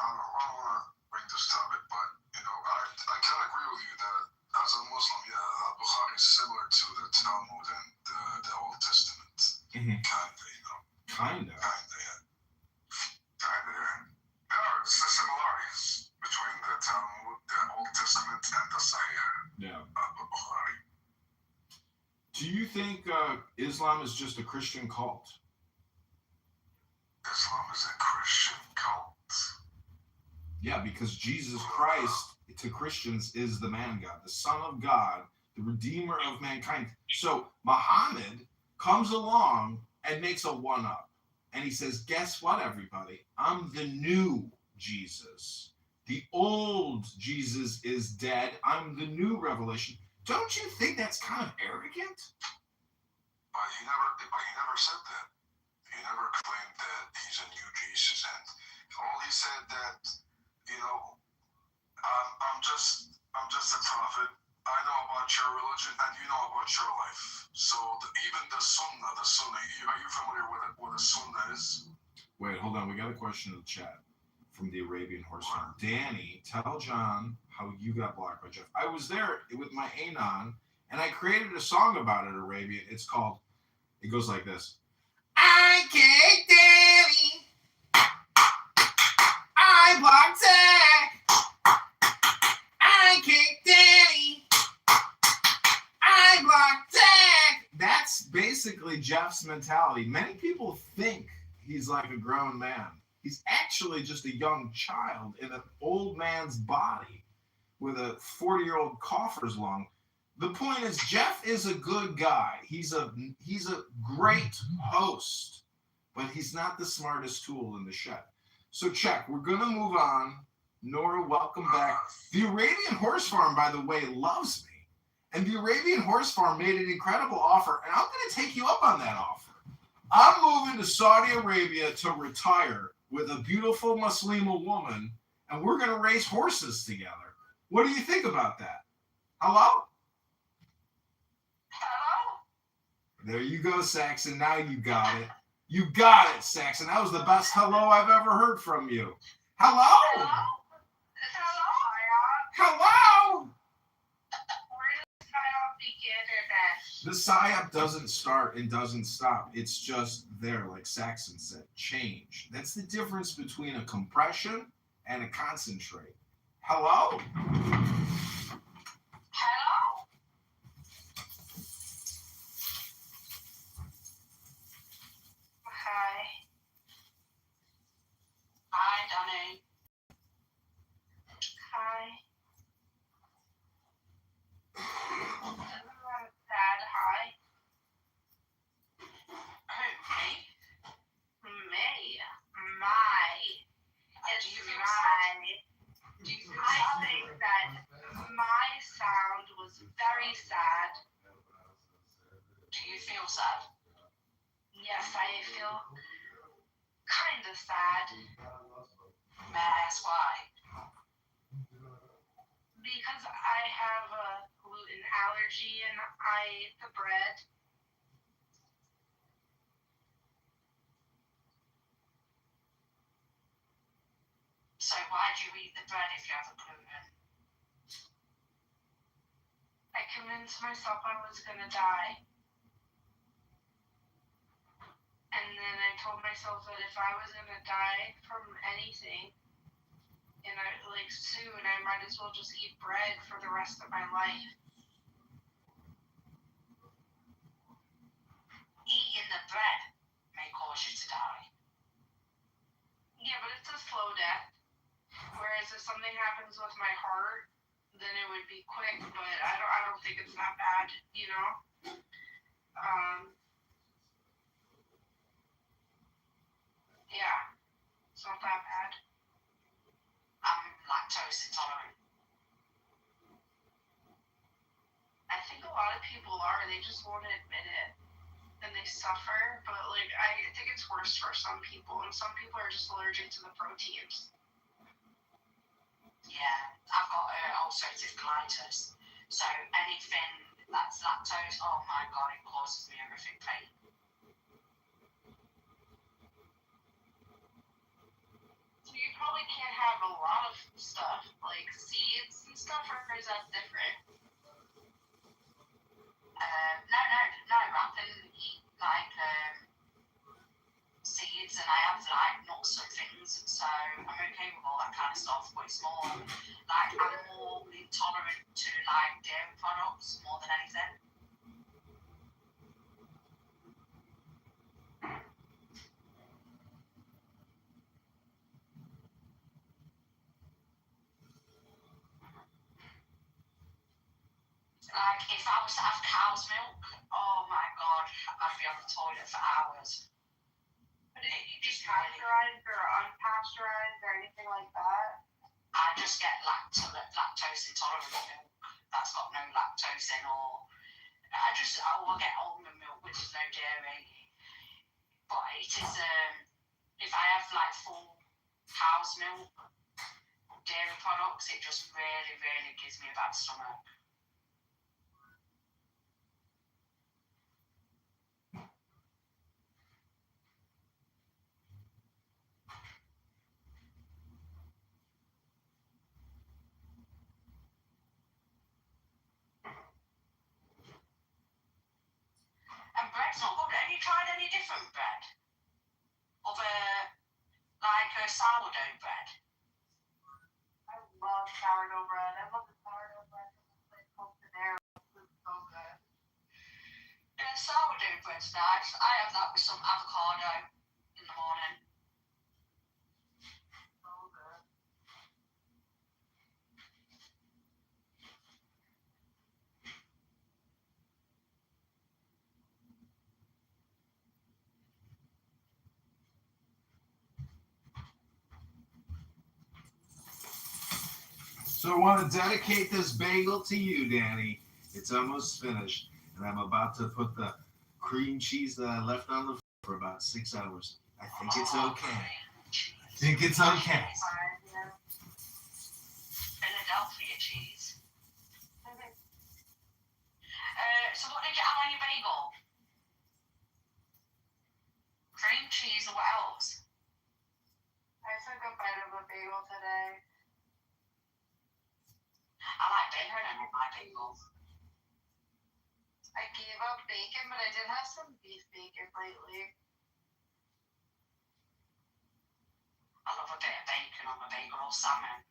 don't want to bring this topic, but I can agree with you that as a Muslim, Al-Bukhari is similar to the Talmud and the Old Testament. Mm-hmm. Kinda, yeah. There are similarities between the Talmud, the Old Testament, and the Sahih Yeah. al-Bukhari. Do you think Islam is just a Christian cult? Islam is a Christian cult. Yeah, because Jesus Christ to Christians is the man God, the Son of God, the Redeemer of mankind. So Muhammad comes along and makes a one-up. And he says, guess what, everybody? I'm the new Jesus. The old Jesus is dead. I'm the new revelation. Don't you think that's kind of arrogant? But he never said that. He never claimed that he's a new Jesus, and all he said that, I'm just a prophet. I know about your religion, and you know about your life. So even the Sunnah, are you familiar with what a Sunnah is? Wait, hold on. We got a question in the chat from the Arabian Horse Farm. Danny, tell John how you got blocked by Jeff. I was there with my Anon, and I created a song about it, Arabian. It goes like this. I kicked Danny. I blocked Zach. I kicked Danny. I blocked Zach. That's basically Jeff's mentality. Many people think he's like a grown man. He's actually just a young child in an old man's body with a 40-year-old coffer's lung. The point is, Jeff is a good guy. He's a great host, but he's not the smartest tool in the shed. So check. We're going to move on. Nora, welcome back. The Arabian Horse Farm, by the way, loves me. And the Arabian Horse Farm made an incredible offer, and I'm going to take you up on that offer. I'm moving to Saudi Arabia to retire with a beautiful Muslima woman, and we're going to race horses together. What do you think about that? Hello? Hello? There you go, Saxon. Now you got it. You got it, Saxon. That was the best hello I've ever heard from you. Hello? Hello? Hello? Where does PSYOP begin or end? The PSYOP doesn't start and doesn't stop. It's just there, like Saxon said. Change. That's the difference between a compression and a concentrate. Hello? Hello? Hi. Hi, Danny. Hi. Everyone said hi. Who, me? Me. My. It's my. I think that my sound was very sad. Do you feel sad? Yes, I feel kind of sad. May I ask why? Because I have a gluten allergy and I ate the bread. So why'd you eat the bread if you have a gluten? I convinced myself I was gonna die. And then I told myself that if I was gonna die from anything, and soon, I might as well just eat bread for the rest of my life. Eating the bread may cause you to die. Yeah, but it's a slow death. Whereas if something happens with my heart, then it would be quick. But I don't think it's that bad, you know. Yeah, it's not that bad. I'm lactose intolerant. I think a lot of people are. They just won't admit it. And they suffer. But, I think it's worse for some people. And some people are just allergic to the proteins. Yeah, I've got ulcerative colitis. So anything that's lactose, oh my God, it causes me horrific pain. You probably can't have a lot of stuff, like seeds and stuff, or is that different? No, I can eat, seeds, and I have, nuts and things, so I'm okay with all that kind of stuff, but it's more, I'm more intolerant Like, if I was to have cow's milk, oh my god, I'd be on the toilet for hours. But is it just pasteurized or unpasteurized or anything like that? I just get lactose intolerant milk that's got no lactose in, or I will get almond milk which is no dairy. But it is if I have like full cow's milk, dairy products, it just really, really gives me a bad stomach. And bread's not good. Have you tried any different bread? Like sourdough bread? I love sourdough bread. I love the sourdough bread from this place called Panera. It's so good. Yeah, sourdough bread's nice. I have that with some avocado in the morning. So good. So I want to dedicate this bagel to you, Danny. It's almost finished, and I'm about to put the cream cheese that I left on the floor for about 6 hours. I think it's okay. I think it's okay. Philadelphia cheese. So what did you have on your bagel? Cream cheese or what else? I took a bite of a bagel today. I like bacon on my bagels. I gave up bacon, but I did have some beef bacon lately. I love a bit of bacon on my bagel or salmon.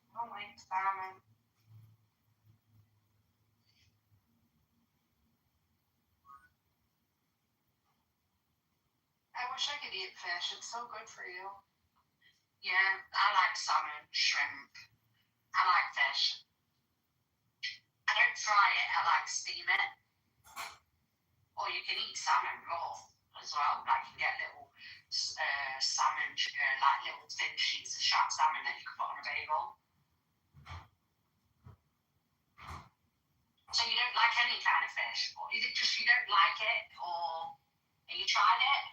I don't like salmon. I wish I could eat fish. It's so good for you. Yeah, I like salmon, shrimp. I like fish. I don't fry it, I like steam it. Or you can eat salmon raw as well. Like you can get little salmon, like little thin sheets of sharp salmon that you can put on a bagel. So you don't like any kind of fish? Or is it just you don't like it? Or have you tried it?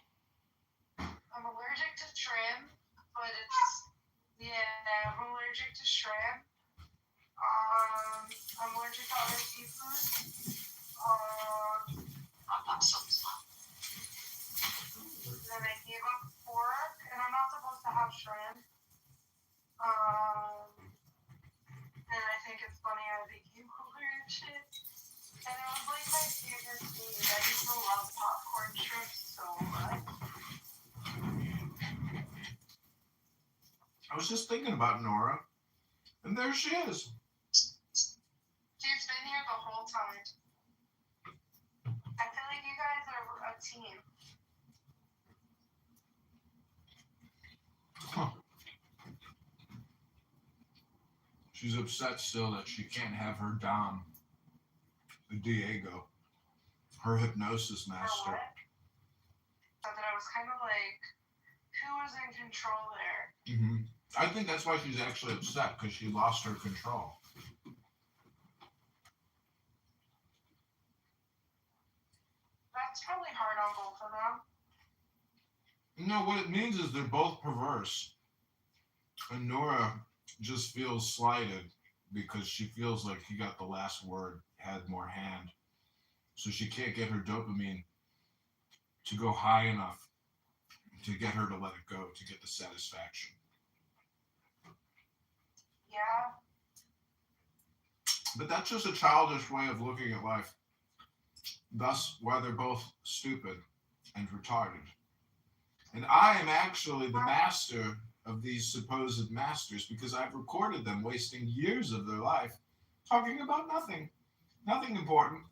I'm allergic to shrimp, but I'm allergic to shrimp. I'm allergic to other seafood. That sucks. Then I gave up pork, and I'm not supposed to have shrimp. And I think it's funny I became allergic. And it was like my favorite food. I used to love popcorn shrimp so much. I was just thinking about Nora, and there she is. She's been here the whole time. I feel like you guys are a team. Huh. She's upset still that she can't have her Dom, Diego, her hypnosis master. So that I was kind of like, who was in control there? Mm-hmm. I think that's why she's actually upset, because she lost her control. That's probably hard on both of them. No, what it means is they're both perverse. And Nora just feels slighted because she feels like he got the last word, had more hand. So she can't get her dopamine to go high enough to get her to let it go, to get the satisfaction. Yeah. But that's just a childish way of looking at life. Thus, why they're both stupid and retarded. And I am actually the master of these supposed masters because I've recorded them wasting years of their life talking about nothing. Nothing important.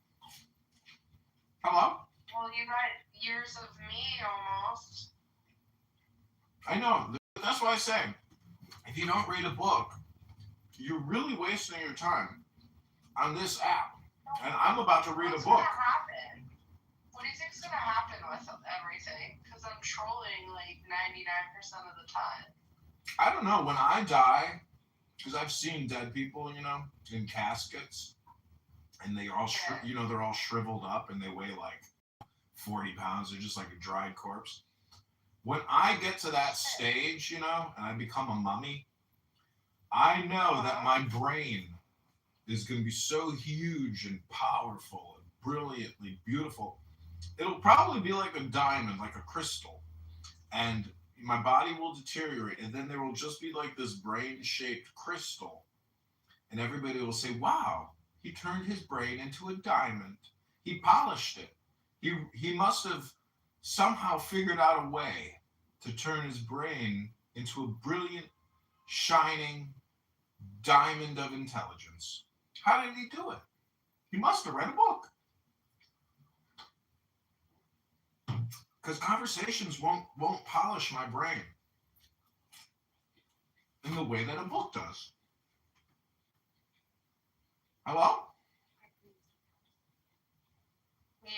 Hello? Well, you got years of me almost. I know. That's why I say, if you don't read a book, You're really wasting your time on this app. And I'm about to read a What's book. gonna happen? What do you think's gonna happen with everything? Because I'm trolling like 99% of the time. I don't know. When I die, because I've seen dead people, in caskets, and they all, they're all shriveled up and they weigh like 40 pounds. They're just like a dried corpse. When I get to that stage, and I become a mummy, I know that my brain is going to be so huge and powerful and brilliantly beautiful. It'll probably be like a diamond, like a crystal. And my body will deteriorate. And then there will just be like this brain shaped crystal. And everybody will say, wow, he turned his brain into a diamond. He polished it. He must have somehow figured out a way to turn his brain into a brilliant, shining diamond of intelligence. How did he do it? He must have read a book. Because conversations won't polish my brain in the way that a book does. Hello? Yeah.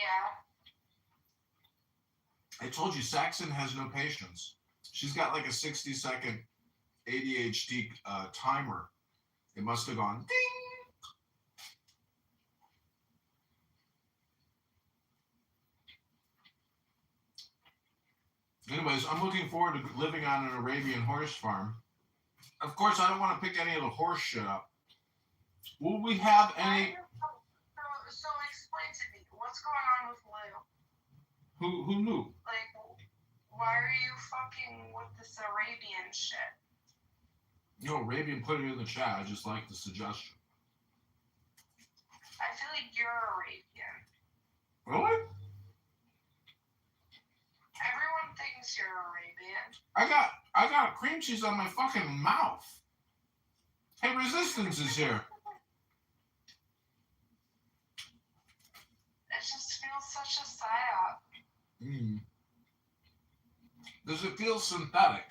I told you Saxon has no patience. She's got like a 60-second ADHD timer. It must have gone ding. Anyways, I'm looking forward to living on an Arabian horse farm. Of course, I don't want to pick any of the horse shit up. Will we have any... So explain to me, what's going on with Lou? Who knew? Like, why are you fucking with this Arabian shit? Arabian put it in the chat. I just like the suggestion. I feel like you're Arabian. Really? Everyone thinks you're Arabian. I got cream cheese on my fucking mouth. Hey, Resistance is here. It just feels such a psyop. Does it feel synthetic?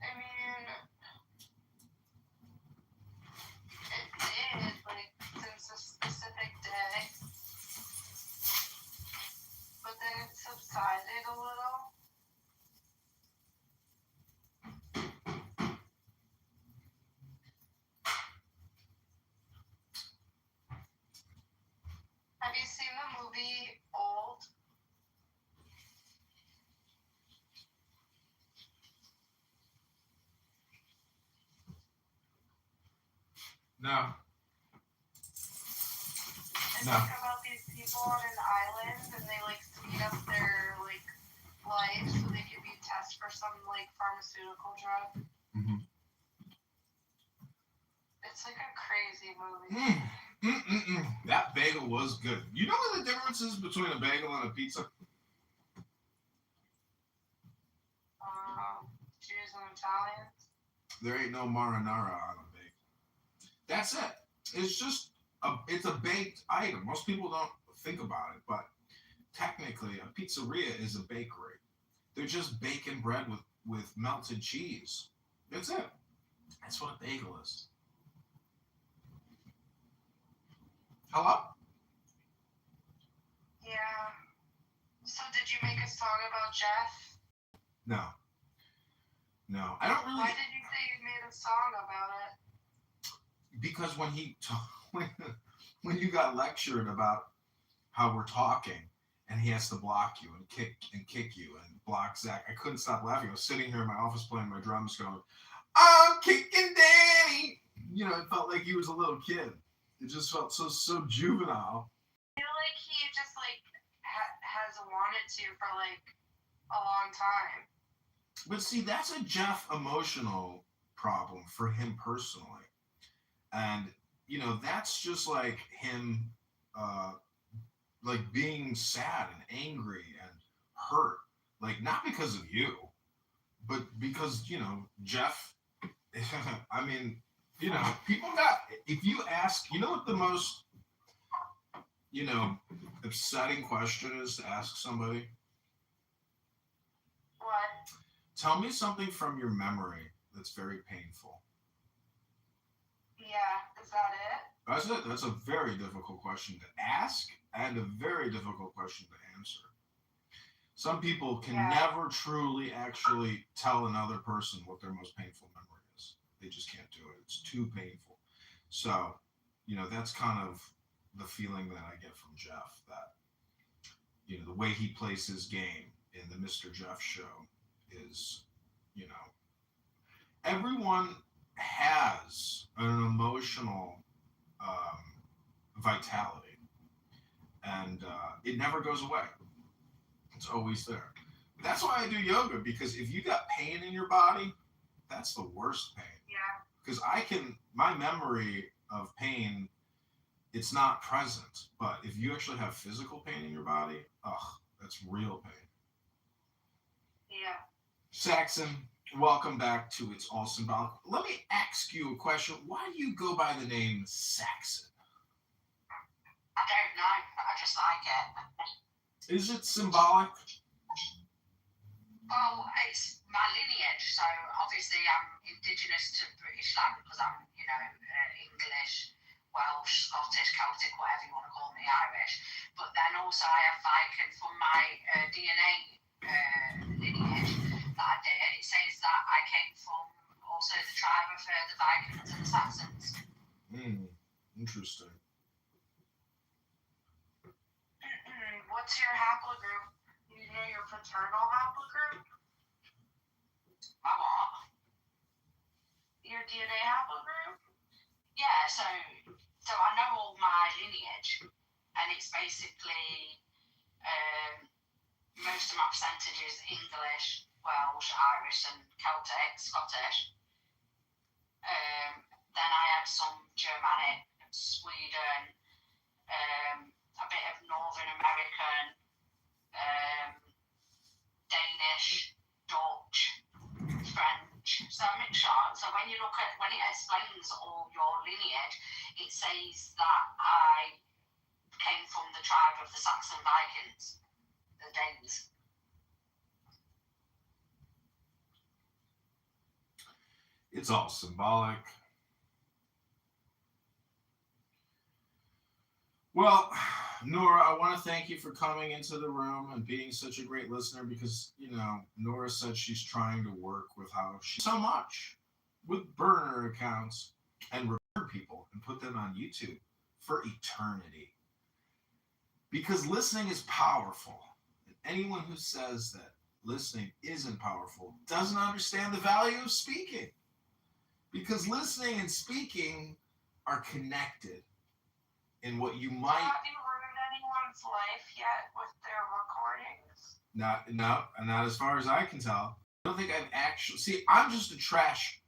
I mean, it did, like, since a specific day. But then it subsided a little. Have you seen the movie Old? No. It's No. like about these people on an island and they like speed up their like life so they can be tested for some like pharmaceutical drug. Mm-hmm. It's like a crazy movie. That bagel was good. You know what the difference is between a bagel and a pizza? Jews and Italians. There ain't no marinara on a bagel. That's it. It's just it's a baked item. Most people don't think about it, but technically a pizzeria is a bakery. They're just baking bread with melted cheese. That's it. That's what a bagel is. Hello? Yeah. So did you make a song about Jeff? No. I don't really. Why did you say you made a song about it? Because when you got lectured about how we're talking, and he has to block you and kick you and block Zach, I couldn't stop laughing. I was sitting here in my office playing my drums, going, "I'm kicking Danny." It felt like he was a little kid. It just felt so juvenile. I feel like he just like has wanted to for like a long time. But see, that's a Jeff emotional problem for him personally. And, that's just like him, like being sad and angry and hurt. Like, not because of you, but because, Jeff, I mean, people if you ask, what the most, upsetting question is to ask somebody? What? Tell me something from your memory that's very painful? Yeah, is that it? That's it. That's a very difficult question to ask and a very difficult question to answer. Some people can never truly actually tell another person what their most painful memory is. They just can't do it. It's too painful. So, that's kind of the feeling that I get from Jeff, that, the way he plays his game in the Mr. Jeff show is, everyone has an emotional vitality, and it never goes away. It's always there. That's why I do yoga, because if you got pain in your body, that's the worst pain. Yeah. Because my memory of pain, it's not present. But if you actually have physical pain in your body, that's real pain. Yeah. Saxon, welcome back to It's All Symbolic. Let me ask you a question. Why do you go by the name Saxon? I don't know, but I just like it. Is it symbolic? Well, it's my lineage, so obviously I'm indigenous to British land because I'm, English, Welsh, Scottish, Celtic, whatever you want to call me, Irish. But then also I have Viking from my DNA lineage that I did. It says that I came from also the tribe of the Vikings and the Saxons. Interesting. What's your haplogroup? You know your paternal haplogroup? My what? Your DNA haplogroup? Yeah, so I know all my lineage, and it's basically most of my percentage is English, Welsh, Irish, and Celtic, Scottish. Then I had some Germanic, Sweden, a bit of Northern American, Danish, Dutch, French. So a mixture. So when it explains all your lineage, it says that I came from the tribe of the Saxon Vikings, the Danes. It's all symbolic. Well, Nora, I want to thank you for coming into the room and being such a great listener, because, Nora said she's trying to work with how she so much with burner accounts and record people and put them on YouTube for eternity. Because listening is powerful. And anyone who says that listening isn't powerful doesn't understand the value of speaking. Because listening and speaking are connected in what you might... Have you ruined anyone's life yet with their recordings? Not as far as I can tell. I don't think I've actually... See, I'm just a trash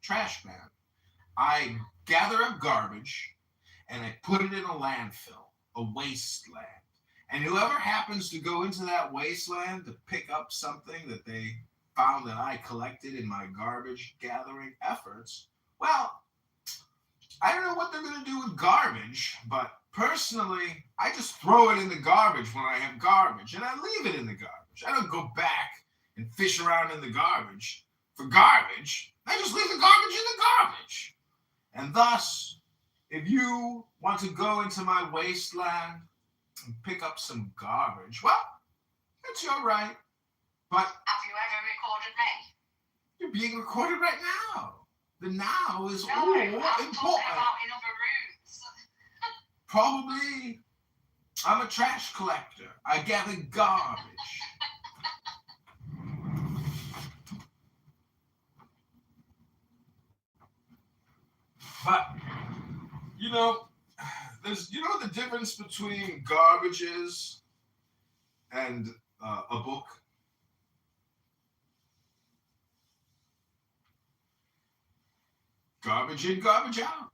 man. I gather up garbage and I put it in a landfill, a wasteland. And whoever happens to go into that wasteland to pick up something that they found that I collected in my garbage gathering efforts, well, I don't know what they're going to do with garbage, but personally, I just throw it in the garbage when I have garbage, and I leave it in the garbage. I don't go back and fish around in the garbage for garbage. I just leave the garbage in the garbage. And thus, if you want to go into my wasteland and pick up some garbage, well, it's your right. But have you ever recorded me? You're being recorded right now. The now is no, all I'm important. talking about in other rooms. Probably, I'm a trash collector. I gather garbage. But, there's, the difference between garbage is and a book? Garbage in, garbage out.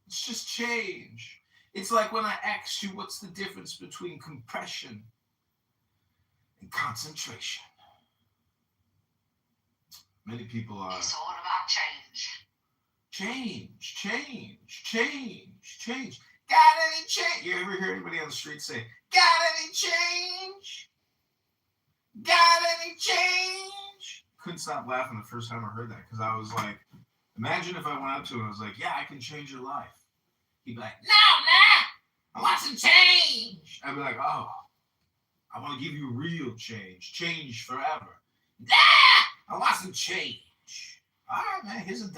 It's just change. It's like when I asked you what's the difference between compression and concentration. Many people are... It's all about change. Change. Got any change? You ever hear anybody on the street say, got any change? Got any change? Couldn't stop laughing the first time I heard that, because I was like, Imagine if I went up to him and was like, yeah, I can change your life. He'd be like, no, nah, I want some change. I'd be like, oh, I want to give you real change forever. Nah, I want some change. All right, man, here's $1.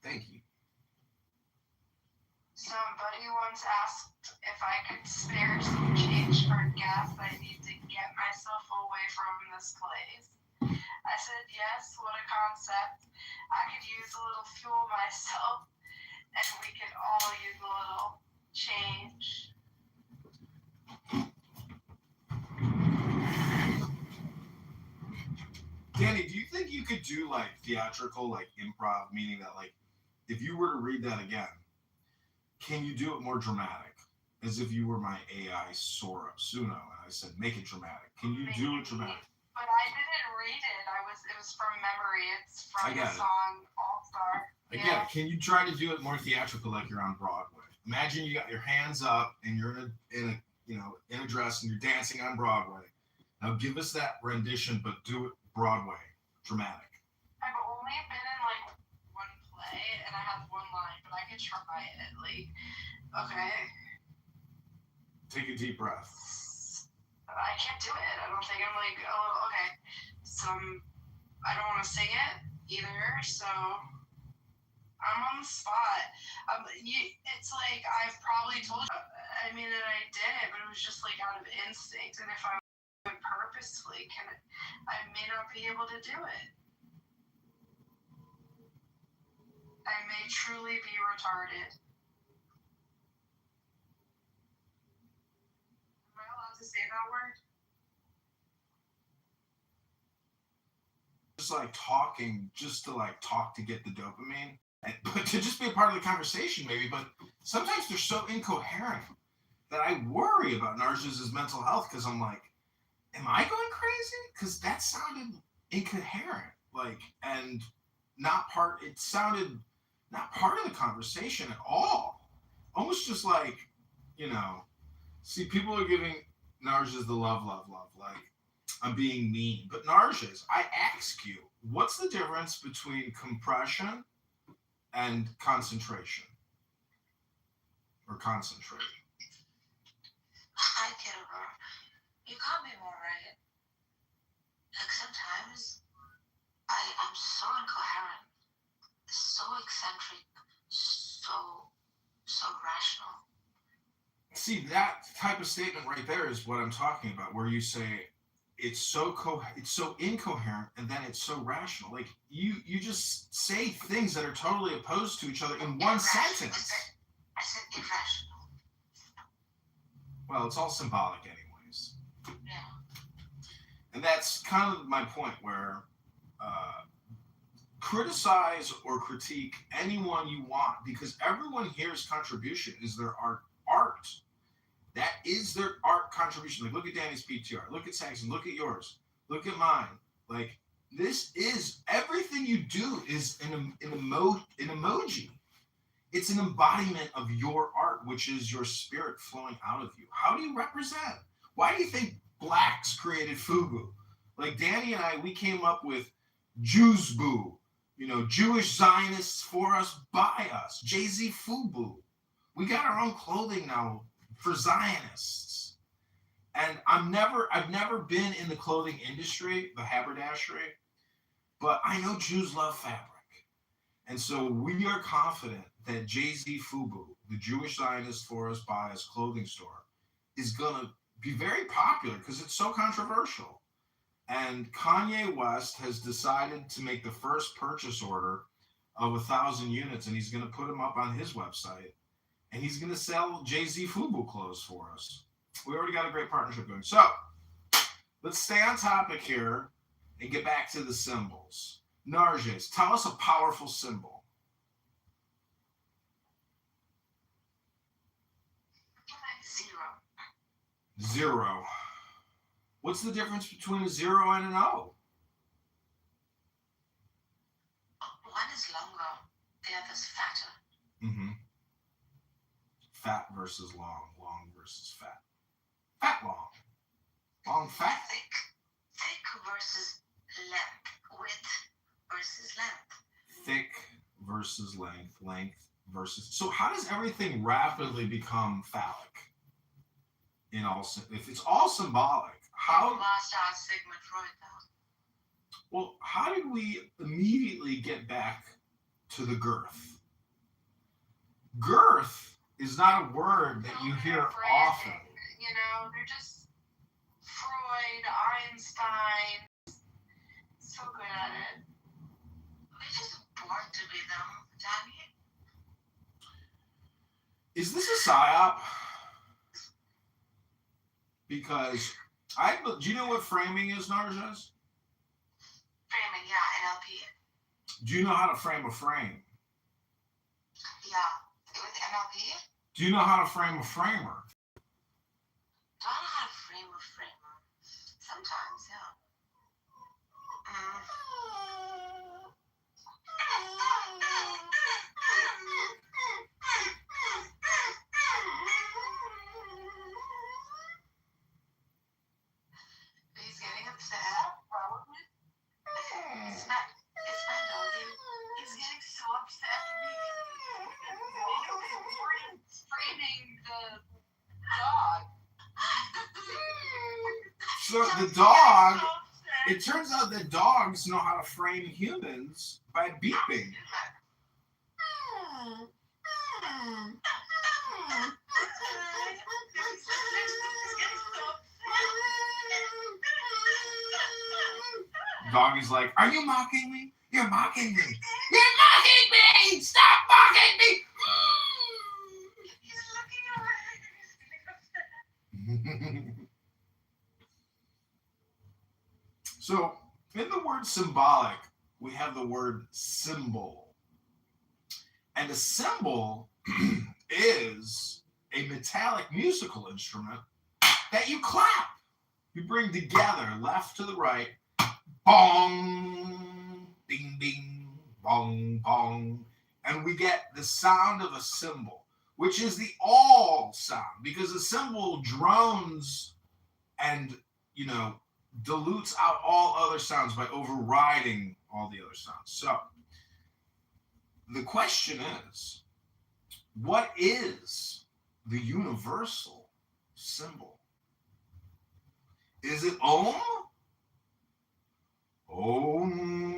Thank you. Somebody once asked if I could spare some change for gas I need to get myself away from this place. I said yes, what a concept. I could use a little fuel myself, and we could all use a little change. Danny, do you think you could do like theatrical, like improv, meaning that like if you were to read that again, can you do it more dramatic? As if you were my AI Suno, and I said, make it dramatic. Can you do it dramatic? But I didn't read it. It was from memory. It's from the song All Star. I get it. Can you try to do it more theatrical, like you're on Broadway? Imagine you got your hands up and you're in a dress and you're dancing on Broadway. Now give us that rendition, but do it Broadway, dramatic. I've only been in like one play and I have one line, but I could try it. Like, okay. Take a deep breath. I can't do it. I don't think I'm like, oh, okay. I don't want to sing it either, so I'm on the spot. It's like I've probably told you, I mean, and I did it, but it was just like out of instinct. And if I would purposefully, I may not be able to do it. I may truly be retarded. Am I allowed to say that word? Just like talking, just to like talk to get the dopamine, but to just be a part of the conversation maybe. But sometimes they're so incoherent that I worry about Narcis's mental health because I'm like, am I going crazy? Because that sounded incoherent, like, and it sounded not part of the conversation at all. Almost just like, see, people are giving Narcis the love, like, I'm being mean. But Narcis, I ask you, what's the difference between compression and concentration? Or concentrate? Hi, Kitover. You caught me more right. Like sometimes I'm so incoherent, so eccentric, so rational. See, that type of statement right there is what I'm talking about, where you say it's so incoherent and then it's so rational. Like you just say things that are totally opposed to each other in one sentence. I said irrational. Well, it's all symbolic anyways. Yeah. And that's kind of my point, where criticize or critique anyone you want, because everyone here's contribution is their art. That is their art contribution. Like, look at Danny's PTR. Look at Saxon. Look at yours. Look at mine. Like, this is everything you do is an emoji. It's an embodiment of your art, which is your spirit flowing out of you. How do you represent? Why do you think blacks created FUBU? Like Danny and I, we came up with Jews Boo. Jewish Zionists for us, by us. Jay-Z FUBU. We got our own clothing now for Zionists. And I've never been in the clothing industry, the haberdashery, but I know Jews love fabric. And so we are confident that Jay-Z FUBU, the Jewish Zionist for us, by us clothing store, is going to be very popular because it's so controversial. And Kanye West has decided to make the first purchase order of 1,000 units, and he's going to put them up on his website. And he's going to sell Jay-Z FUBU clothes for us. We already got a great partnership going. So let's stay on topic here and get back to the symbols. Narges, tell us a powerful symbol. Zero. What's the difference between a 0 and an O? One is longer, the other's fatter. Mm-hmm. Fat versus long versus fat. Fat long fat. Thick versus length, width versus length. thick versus length versus. So how does everything rapidly become phallic? If it's all symbolic, how? Lost Sigmund Freud though. Well, how did we immediately get back to the girth? Girth is not a word that you hear often. You know, they're just Freud, Einstein, so good at it. We're just born to be them, Danny. Is this a psyop? Because do you know what framing is, Narjas? Framing, yeah, NLP. Do you know how to frame a frame? Yeah, with NLP. Do you know how to frame a framer? Don't know how to frame a framer. Sometimes, yeah. He's getting upset. It's my doggy. He's getting so upset at me. Framing the dog. So the dog, it turns out that dogs know how to frame humans by beeping. Doggy's like, are you mocking me? You're mocking me. You're mocking me! Stop mocking me! He's looking away. So, in the word symbolic, we have the word symbol. And a cymbal is a metallic musical instrument that you clap. You bring together left to the right, bong, ding, ding, bong, bong. And we get the sound of a cymbal, which is the all sound, because a cymbal drones and, dilutes out all other sounds by overriding all the other sounds. So the question is, what is the universal symbol? Is it Om? Om.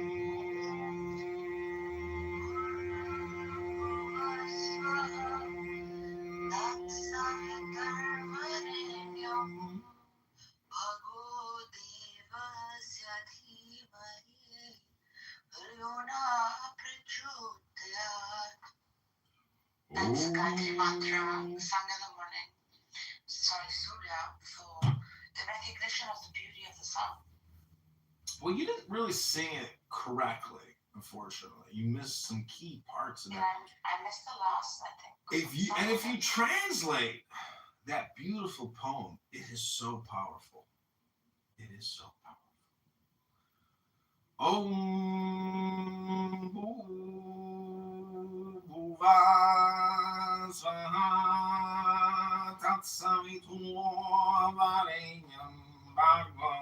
That's Gayatri Mantra sung in the morning. Sorry, Surya, for the recognition of the beauty of the sun. Well, you didn't really sing it correctly, unfortunately. You missed some key parts in it. Yeah, I missed the last, I think. If you translate that beautiful poem, it is so powerful. It is so powerful. Om Bhuva Swaha Tatsavitur Varenyam Bhargo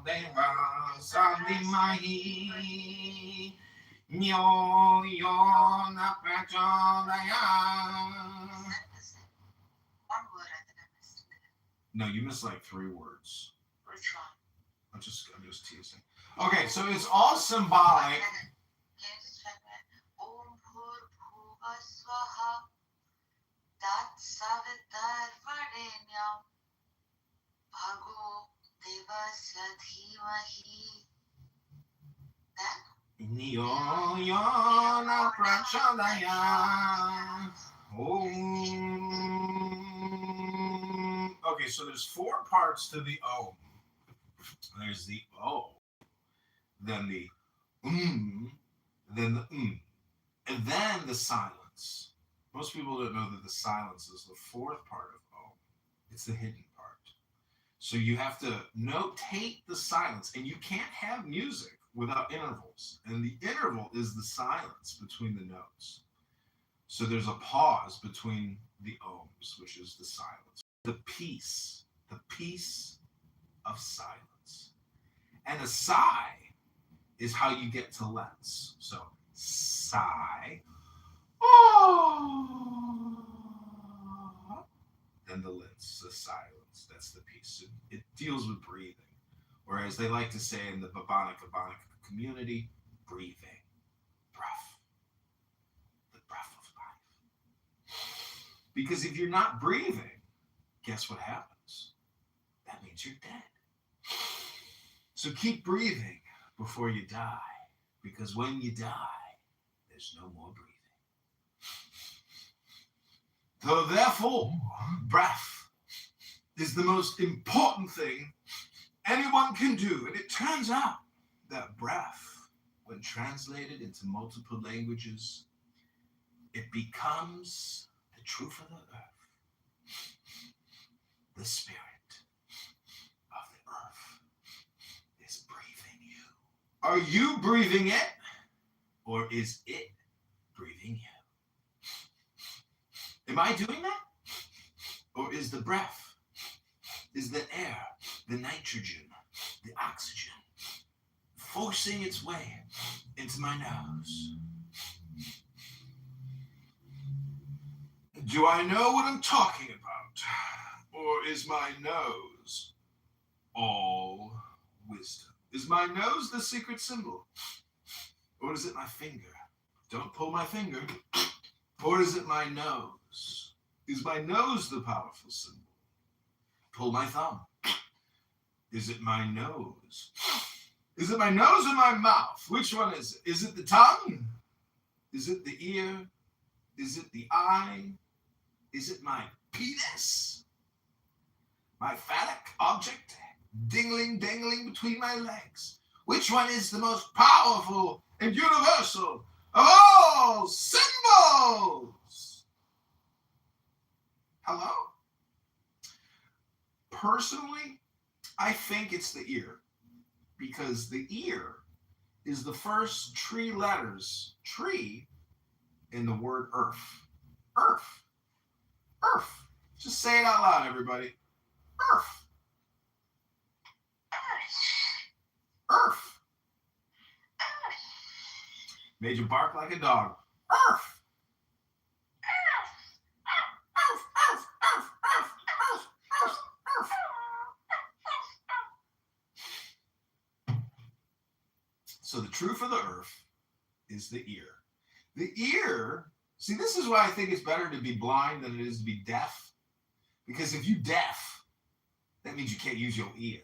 Deva Sadhimahi Nyo Yona Prachodaya. One word I think I missed. No, you missed like 3 words. Which one? I'm just teasing. Okay, so it's all symbolic. Can you just check that? Om Bhur Bhuva Swaha Tat Savitar Varenyam Bhargo Devasya Dhimahi. Then? Nyo Yona Prachodaya. Om. Okay, so there's 4 parts to the Om. There's the O, then the then the and then the silence. Most people don't know that the silence is the 4th part of Om. It's the hidden part. So you have to notate the silence, and you can't have music without intervals. And the interval is the silence between the notes. So there's a pause between the Oms, which is the silence. The peace of silence. And a sigh is how you get to lets. So, sigh. sigh. Then the silence. That's the piece. It deals with breathing. Or as they like to say in the Babonic community, breathing. Breath. The breath of life. Because if you're not breathing, guess what happens? That means you're dead. So keep breathing before you die. Because when you die, there's no more breathing. So therefore, breath is the most important thing anyone can do. And it turns out that breath, when translated into multiple languages, it becomes the truth of the earth, the spirit of the earth is breathing you. Are you breathing it, or is it breathing you? Am I doing that? Or is the breath, is the air, the nitrogen, the oxygen, forcing its way into my nose? Do I know what I'm talking about? Or is my nose all wisdom? Is my nose the secret symbol? Or is it my finger? Don't pull my finger. Or is it my nose? Is my nose the powerful symbol? Pull my thumb. Is it my nose? Is it my nose or my mouth? Which one is it? Is it the tongue? Is it the ear? Is it the eye? Is it my penis? My phallic object dangling between my legs? Which one is the most powerful and universal of all symbols? Hello? Personally, I think it's the ear, because the ear is the first tree letters, tree, in the word earth. Earth. Earth. Just say it out loud, everybody. Earth. Earth. Made you bark like a dog. Earth. So the truth of the earth is the ear. The ear, see, this is why I think it's better to be blind than it is to be deaf. Because if you're deaf, that means you can't use your ear.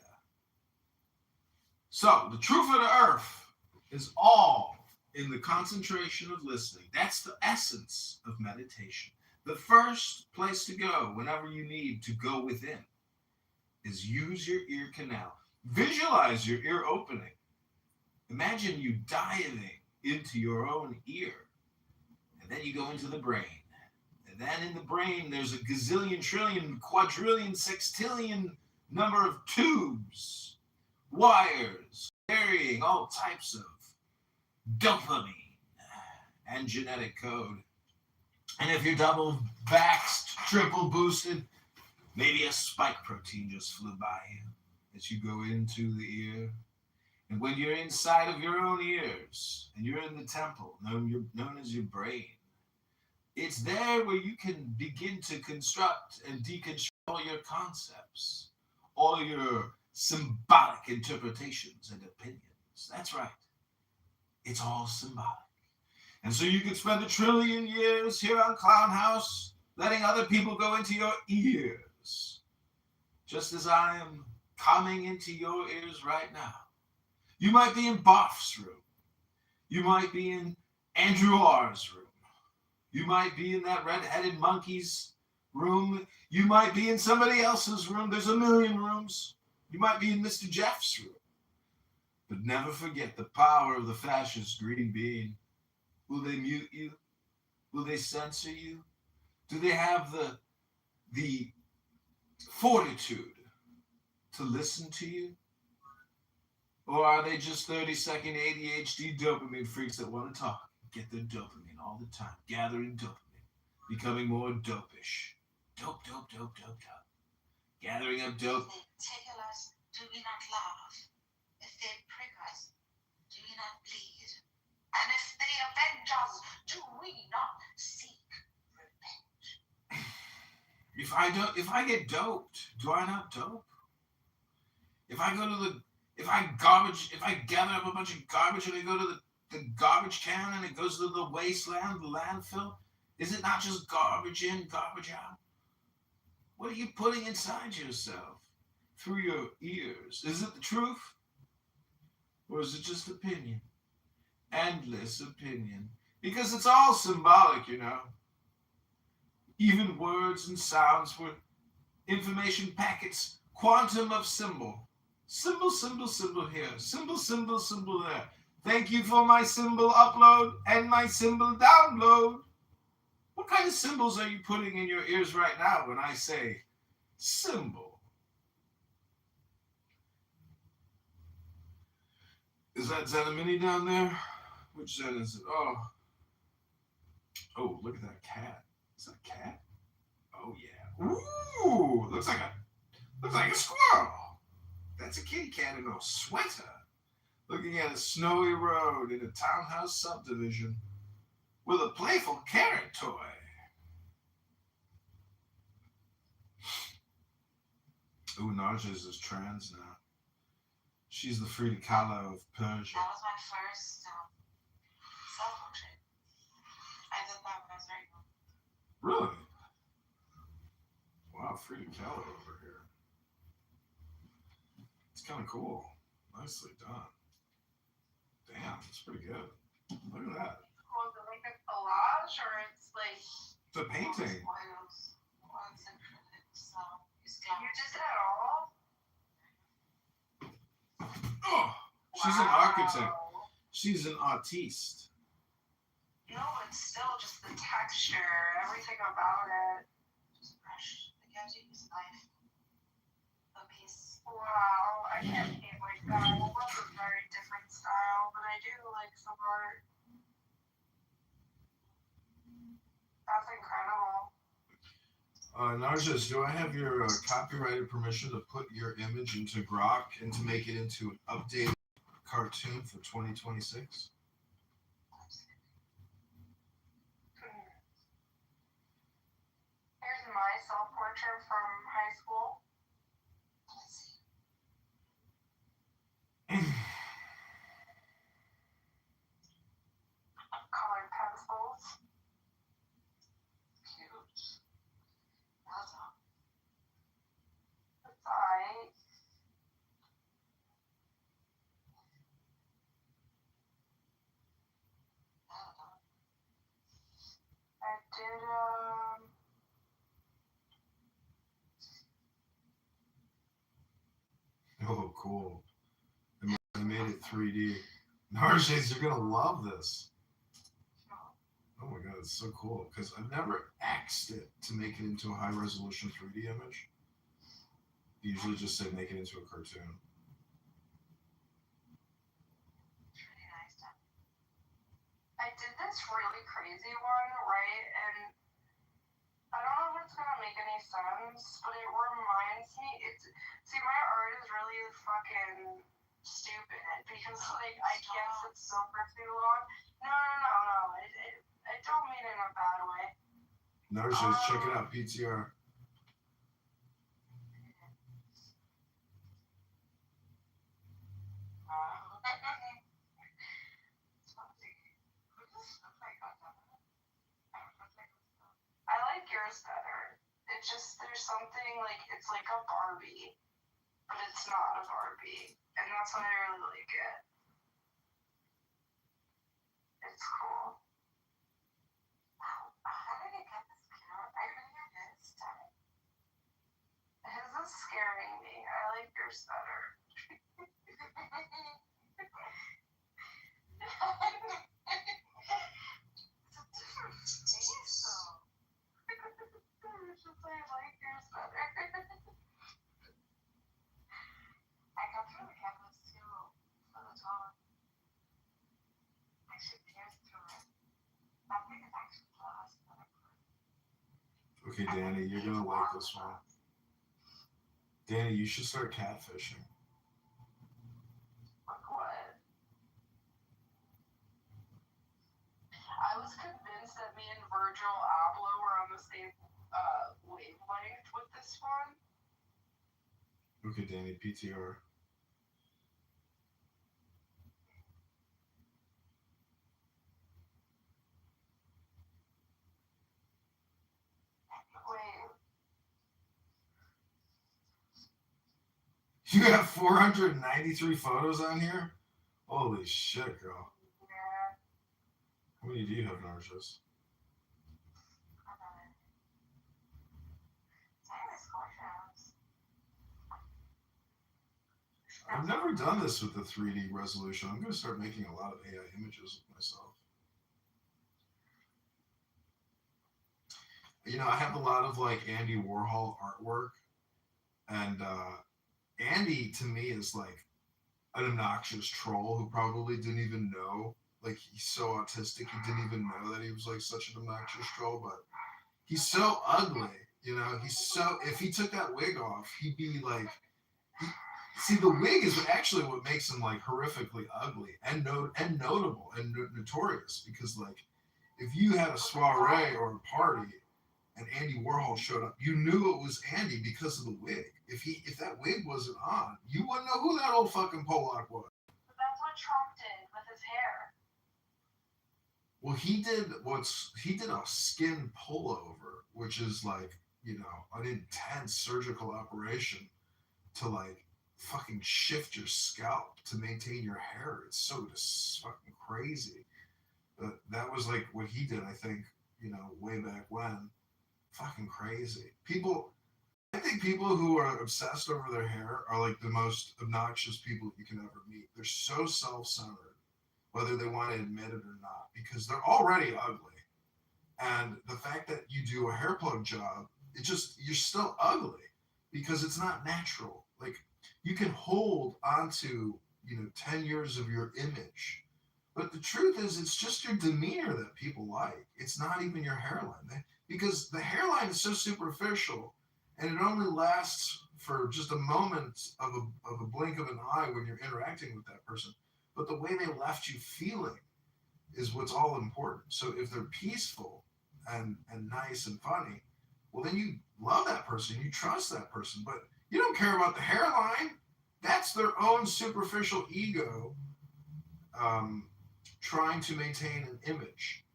So the truth of the earth is all in the concentration of listening. That's the essence of meditation. The first place to go whenever you need to go within is use your ear canal. Visualize your ear opening. Imagine you diving into your own ear. And then you go into the brain. And then in the brain, there's a gazillion, trillion, quadrillion, sextillion number of tubes, wires, carrying all types of dopamine and genetic code. And if you're double vaxxed, triple boosted, maybe a spike protein just flew by you as you go into the ear. And when you're inside of your own ears, and you're in the temple, known as your brain, it's there where you can begin to construct and deconstruct all your concepts, all your symbolic interpretations and opinions. That's right. It's all symbolic. And so you could spend 1 trillion years here on Clown House letting other people go into your ears, just as I am coming into your ears right now. You might be in Barf's room. You might be in Andrew R's room. You might be in that red-headed monkey's room. You might be in somebody else's room. There's a million rooms. You might be in Mr. Jeff's room. But never forget the power of the fascist green bean. Will they mute you? Will they censor you? Do they have the fortitude to listen to you? Or are they just 30-second ADHD dopamine freaks that want to talk, get their dopamine all the time, gathering dopamine, becoming more dopish? Dope. Gathering up dope. If they tickle us, do we not laugh? If they prick us, do we not bleed? And if they avenge us, If I get doped, do I not dope? If I gather up a bunch of garbage and I go to the garbage can and it goes to the wasteland, the landfill, is it not just garbage in, garbage out? What are you putting inside yourself through your ears? Is it the truth? Or is it just opinion? Endless opinion. Because it's all symbolic, you know. Even words and sounds were information packets, quantum of symbol. Symbol, symbol, symbol here. Symbol, symbol, symbol there. Thank you for my symbol upload and my symbol download. What kind of symbols are you putting in your ears right now when I say symbol? Is that Zenimini down there? Which Zen is it? Oh, look at that cat. Is that a cat? Oh yeah. Ooh, looks like a squirrel. That's a kitty cat in a sweater, looking at a snowy road in a townhouse subdivision with a playful carrot toy. Ooh, Narges is trans now. She's the Frida Kahlo of Persia. That was my first self-portrait. I did that when I was very young. Really? Wow, Frida Kahlo over here. It's kind of cool. Nicely done. Damn, it's pretty good. Look at that. Was it like a collage or it's like It's a painting. Oils and acrylics, so you did that all? Oh, she's an architect. She's an artiste. No, it's still just the texture, everything about it. just brush. Like you have to use a knife. A piece. Wow, I can't paint like that. I love a very different style, but I do like some art. That's incredible. Narjas, do I have your copyrighted permission to put your image into Grok and to make it into an updated cartoon for 2026? Here's my self-portrait from high school. Colored pencils. Cute. Well done. It's alright. Well done. I did Oh, cool. I made it 3D. Narjas, you're going to love this. Oh my god, it's so cool. Because I've never axed it to make it into a high resolution 3D image. I usually just say make it into a cartoon. It's really nice done. I did this really crazy one, right? And I don't know if it's gonna make any sense, but it reminds me. See, my art is really fucking stupid because like I can't sit still for too long. No. I don't mean it in a bad way. Narjas, check it out, PTR. I like yours better. It's just there's something like it's like a Barbie, but it's not a Barbie, and that's why I really like it. It's cool. How did I get this camera? I really have this time. His is scaring me. I like yours better. It's a different taste though. It's just I like yours better. I got through the canvas too for the top. I should pierce through it. That thing is actually glass. Okay, Danny, you're going to like this one. Danny, you should start catfishing. Like what? I was convinced that me and Virgil Abloh were on the same wavelength with this one. Okay, Danny, PTR. Wait. You have 493 photos on here? Holy shit, girl. Yeah. How many do you have, Narcissus? I've never done this with the 3D resolution. I'm going to start making a lot of AI images of myself. You know, I have a lot of like Andy Warhol artwork, and Andy to me is like an obnoxious troll who probably didn't even know. Like, he's so autistic, he didn't even know that he was like such an obnoxious troll, but he's so ugly, you know. He's so, if he took that wig off, he'd be like, see, the wig is actually what makes him like horrifically ugly and notable and notorious, because like if you had a soiree or a party and Andy Warhol showed up, you knew it was Andy because of the wig. If that wig wasn't on, you wouldn't know who that old fucking Pollock was. But that's what Trump did with his hair. Well, he did a skin pullover, which is like, you know, an intense surgical operation to like fucking shift your scalp to maintain your hair. It's so just fucking crazy. But that was like what he did, I think, you know, way back when. Fucking crazy. I think people who are obsessed over their hair are like the most obnoxious people you can ever meet. They're so self-centered, whether they want to admit it or not, because they're already ugly. And the fact that you do a hair plug job, you're still ugly because it's not natural. Like, you can hold onto, you know, 10 years of your image. But the truth is, it's just your demeanor that people like. It's not even your hairline. Because the hairline is so superficial, and it only lasts for just a moment of a blink of an eye when you're interacting with that person. But the way they left you feeling is what's all important. So if they're peaceful and nice and funny, well, then you love that person, you trust that person, but you don't care about the hairline. That's their own superficial ego trying to maintain an image.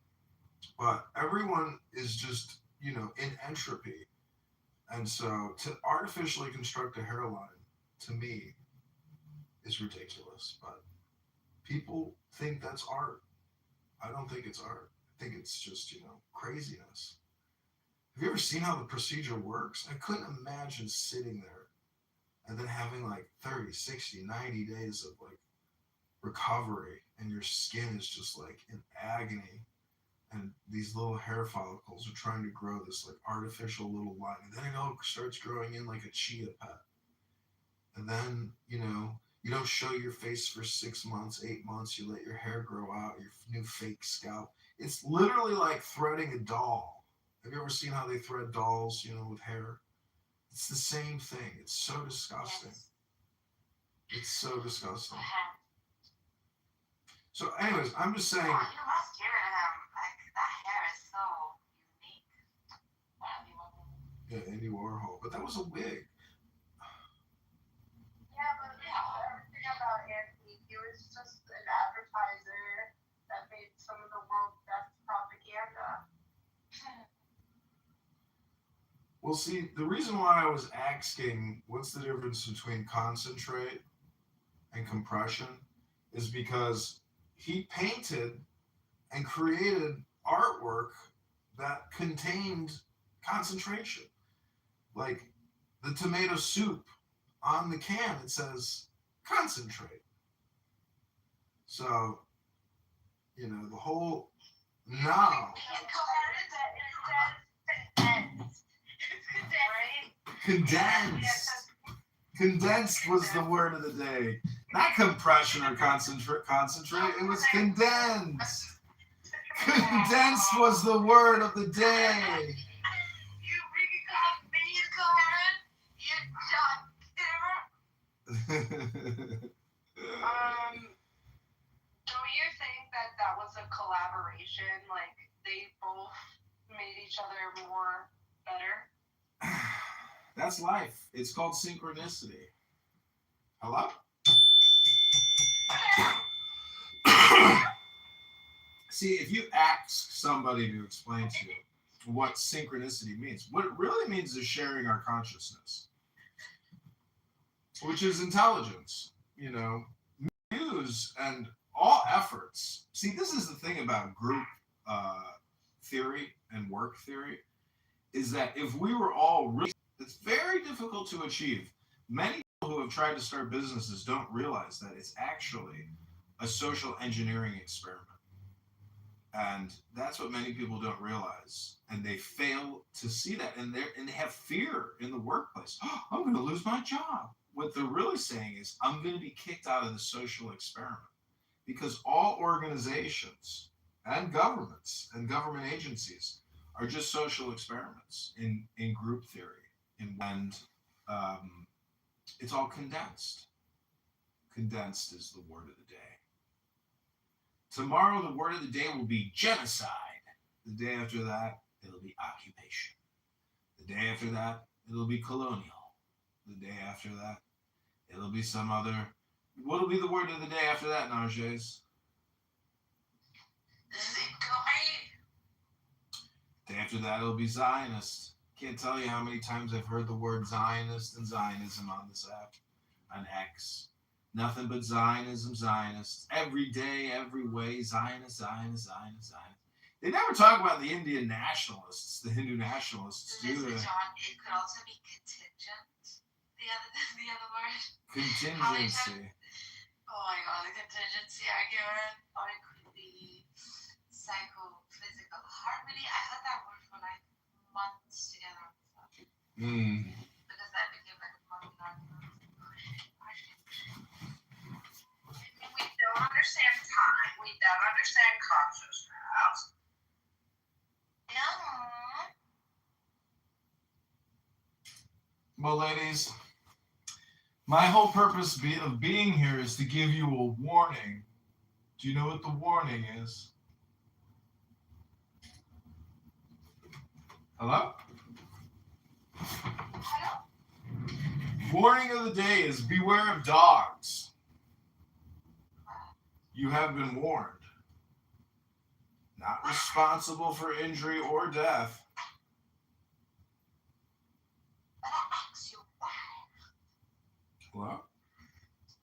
But everyone is just, you know, in entropy. And so to artificially construct a hairline, to me, is ridiculous. But people think that's art. I don't think it's art. I think it's just, you know, craziness. Have you ever seen how the procedure works? I couldn't imagine sitting there and then having like 30, 60, 90 days of like recovery, and your skin is just like in agony, and these little hair follicles are trying to grow this like artificial little line, and then it all starts growing in like a chia pet. And then, you know, you don't show your face for 6 months, 8 months, you let your hair grow out, your new fake scalp. It's literally like threading a doll. Have you ever seen how they thread dolls, you know, with hair? It's the same thing. It's so disgusting. It's so disgusting. So anyways, I'm just saying. You must give it to him. Like, that hair is so unique. Yeah, Andy Warhol. But that was a wig. Yeah, but everything about Andy, he was just an advertiser that made some of the world's best propaganda. Well, see, the reason why I was asking what's the difference between concentrate and compression is because he painted and created artwork that contained concentration. Like the tomato soup on the can, it says concentrate. So, you know, the whole now. Condensed. Condensed was the word of the day. Not compression or concentrate. It was condensed. Condensed was the word of the day. You really got me, Karen. Don't you think that was a collaboration? Like, they both made each other more better? That's life. It's called synchronicity. Hello? See, if you ask somebody to explain to you what synchronicity means, what it really means is sharing our consciousness, which is intelligence. You know, news and all efforts. See, this is the thing about group theory and work theory, is that if we were all really, it's very difficult to achieve. Many people who have tried to start businesses don't realize that it's actually a social engineering experiment. And that's what many people don't realize. And they fail to see that. And they have fear in the workplace. Oh, I'm going to lose my job. What they're really saying is, I'm going to be kicked out of the social experiment. Because all organizations and governments and government agencies are just social experiments in group theory. And it's all condensed. Condensed is the word of the day. Tomorrow, the word of the day will be genocide. The day after that, it'll be occupation. The day after that, it'll be colonial. The day after that, it'll be some other. What'll be the word of the day after that, Narges? Day after that, it'll be Zionist. Can't tell you how many times I've heard the word Zionist and Zionism on this app, on X. Nothing but Zionism, Zionists. Every day, every way, Zionist, Zionist, Zionist, Zionist. They never talk about the Indian nationalists, the Hindu nationalists, do they? John, it could also be contingent. The other word. Contingency. Oh my god, the contingency argument. Or it could be psychophysical harmony. I had that word for like months together. Because that became like a modern argument. We don't understand time. We don't understand consciousness. Yeah. Well, ladies, my whole purpose of being here is to give you a warning. Do you know what the warning is? Hello? Hello? Warning of the day is beware of dogs. You have been warned. Not responsible for injury or death. But I ask you why. Hello?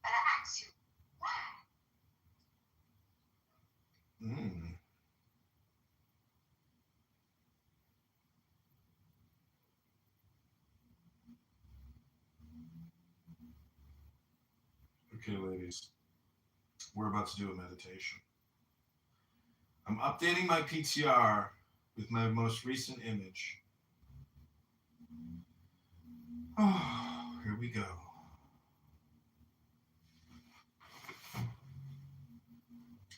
But I ask you why. Okay, ladies. We're about to do a meditation. I'm updating my PTR with my most recent image. Oh, here we go.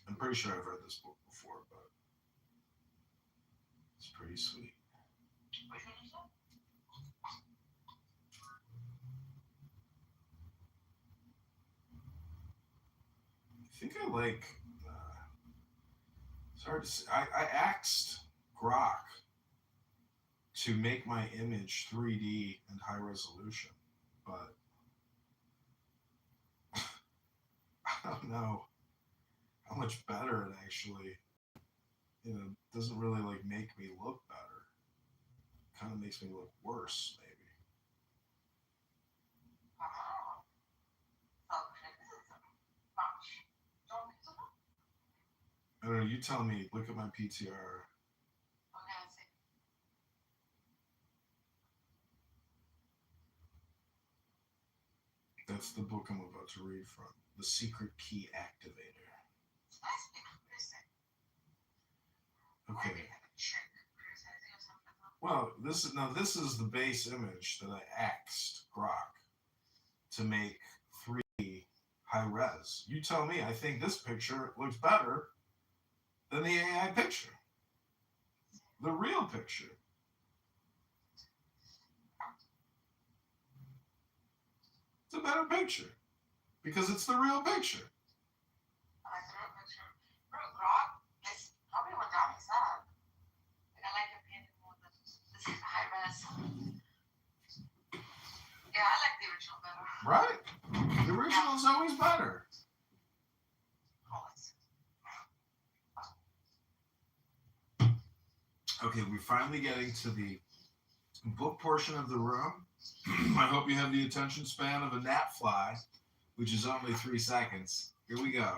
I'm pretty sure I've read this book before, but it's pretty sweet. I think I like. It's hard to say. I asked Grok to make my image 3D and high resolution, but I don't know how much better it actually, doesn't really like make me look better. It kind of makes me look worse, maybe. I don't know, you tell me, look at my PTR. That's the book I'm about to read from. The Secret Key Activator. Okay. Well, this is the base image that I asked Grok to make 3D high res. You tell me, I think this picture looks better than the AI picture. The real picture. It's a better picture because it's the real picture. I like the real picture. Rock is probably what got me sad. Like, I like your painting more than this is high res. Right? The original's always better. Okay, we're finally getting to the book portion of the room. I hope you have the attention span of a gnat fly, which is only 3 seconds. Here we go.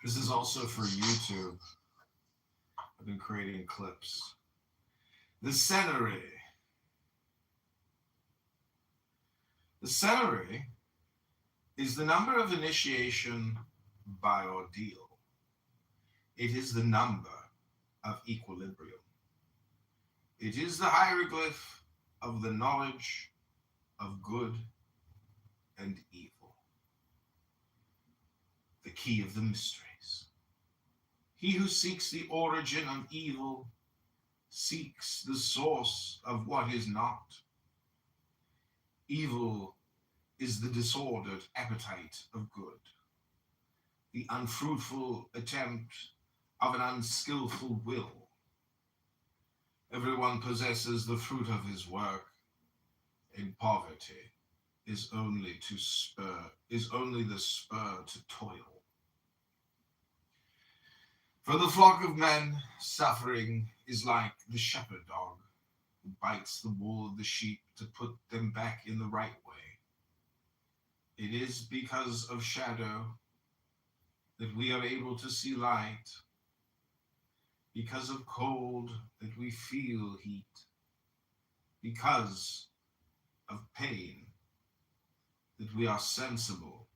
This is also for YouTube. I've been creating clips. The Senary. The Senary is the number of initiation by ordeal. It is the number of equilibrium. It is the hieroglyph of the knowledge of good and evil. The key of the mysteries. He who seeks the origin of evil seeks the source of what is not. Evil is the disordered appetite of good, the unfruitful attempt of an unskillful will. Everyone possesses the fruit of his work, and poverty is only the spur to toil. For the flock of men, suffering is like the shepherd dog who bites the wool of the sheep to put them back in the right way. It is because of shadow that we are able to see light, because of cold that we feel heat, because of pain that we are sensible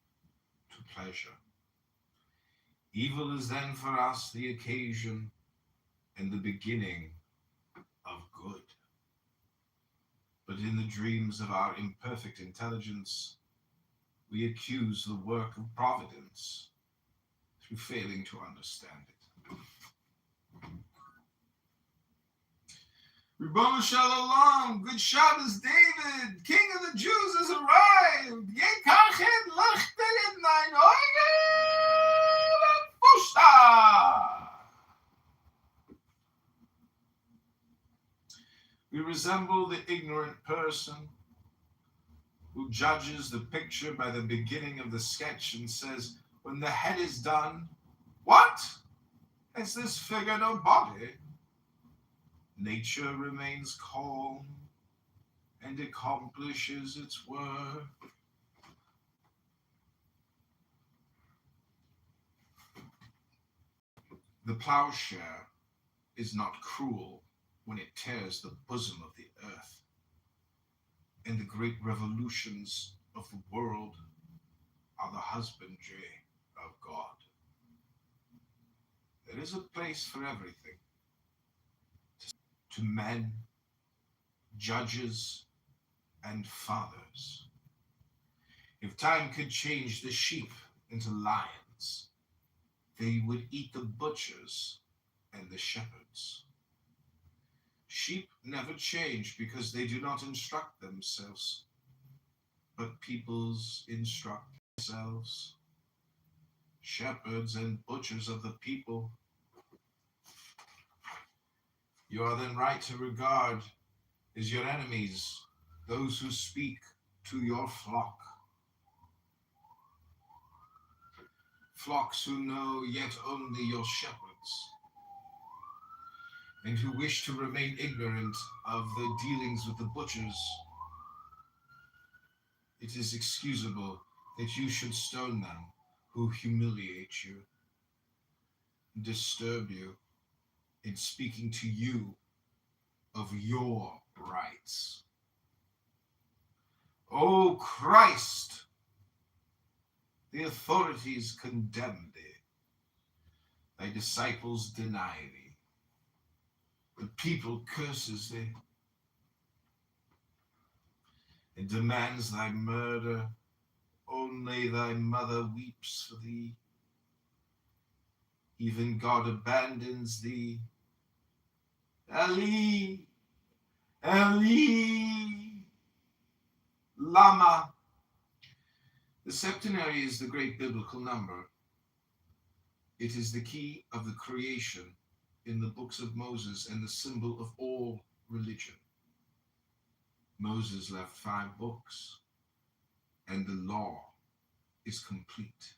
to pleasure. Evil is then for us the occasion and the beginning of good. But in the dreams of our imperfect intelligence, we accuse the work of providence through failing to understand it. Ribbon Shalom, good Shabbos, David, King of the Jews has arrived. Yekachet lachten nein Eugen Fusta. We resemble the ignorant person who judges the picture by the beginning of the sketch and says, when the head is done, what? Has this figure no body? Nature remains calm and accomplishes its work. The plowshare is not cruel when it tears the bosom of the earth, and the great revolutions of the world are the husbandry of God. There is a place for everything. To men, judges, and fathers. If time could change the sheep into lions, they would eat the butchers and the shepherds. Sheep never change because they do not instruct themselves, but peoples instruct themselves. Shepherds and butchers of the people. You are then right to regard as your enemies those who speak to your flock. Flocks who know yet only your shepherds, and who wish to remain ignorant of the dealings with the butchers. It is excusable that you should stone them who humiliate you, disturb you, in speaking to you of your rights. O Christ, the authorities condemn thee. Thy disciples deny thee. The people curses thee and demands thy murder. Only thy mother weeps for thee. Even God abandons thee. Eli, Eli, Lama. The septenary is the great biblical number. It is the key of the creation in the books of Moses and the symbol of all religion. Moses left 5 books, and the law is complete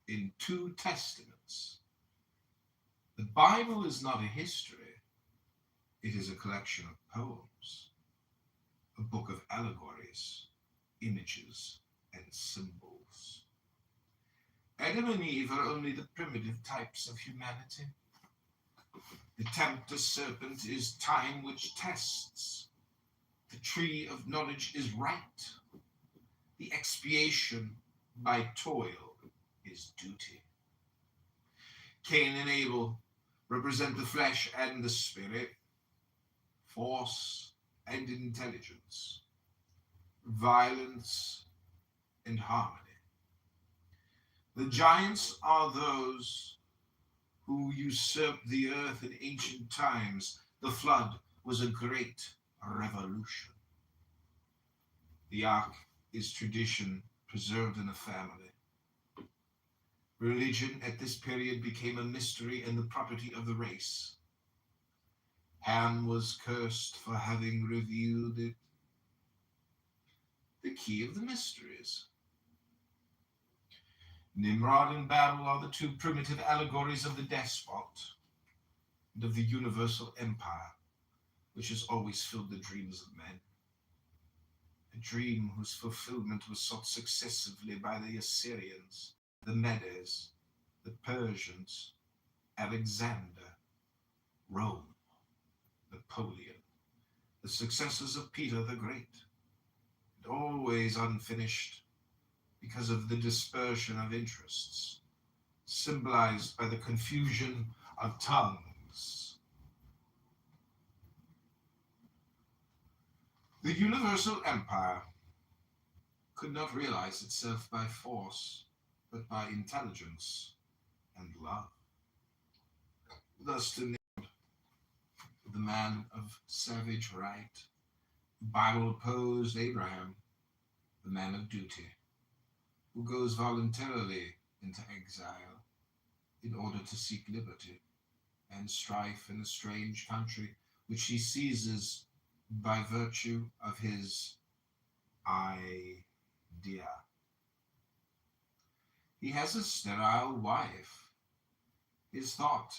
in 2 testaments. The Bible is not a history, it is a collection of poems, a book of allegories, images, and symbols. Adam and Eve are only the primitive types of humanity. The tempter serpent is time which tests. The tree of knowledge is right. The expiation by toil is duty. Cain and Abel represent the flesh and the spirit, force and intelligence, violence and harmony. The giants are those who usurped the earth in ancient times. The flood was a great revolution. The ark is tradition preserved in a family. Religion at this period became a mystery and the property of the race. Ham was cursed for having revealed it. The key of the mysteries. Nimrod and Babel are the 2 primitive allegories of the despot and of the universal empire, which has always filled the dreams of men. A dream whose fulfillment was sought successively by the Assyrians, the Medes, the Persians, Alexander, Rome, Napoleon, the successors of Peter the Great, and always unfinished because of the dispersion of interests, symbolized by the confusion of tongues. The universal empire could not realize itself by force, but by intelligence and love. Thus, to the man of savage right, the Bible opposed Abraham, the man of duty, who goes voluntarily into exile in order to seek liberty and strife in a strange country which he seizes by virtue of his idea. He has a sterile wife, his thought,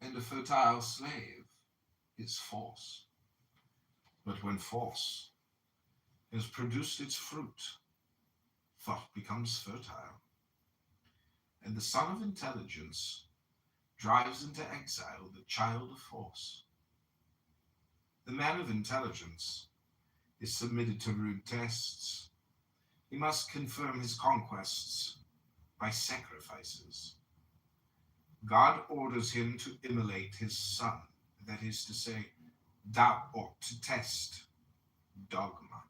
and a fertile slave, his force. But when force has produced its fruit, thought becomes fertile, and the son of intelligence drives into exile the child of force. The man of intelligence is submitted to rude tests. He must confirm his conquests by sacrifices. God orders him to immolate his son, that is to say, thou ought to test dogma.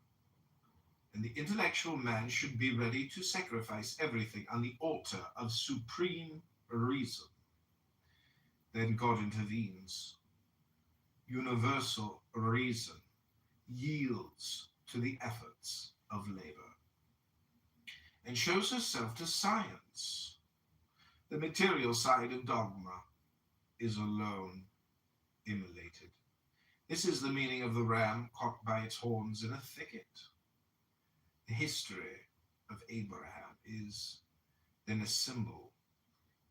And the intellectual man should be ready to sacrifice everything on the altar of supreme reason. Then God intervenes. Universal reason yields to the efforts of labor and shows herself to science. The material side of dogma is alone immolated. This is the meaning of the ram caught by its horns in a thicket. The history of Abraham is then a symbol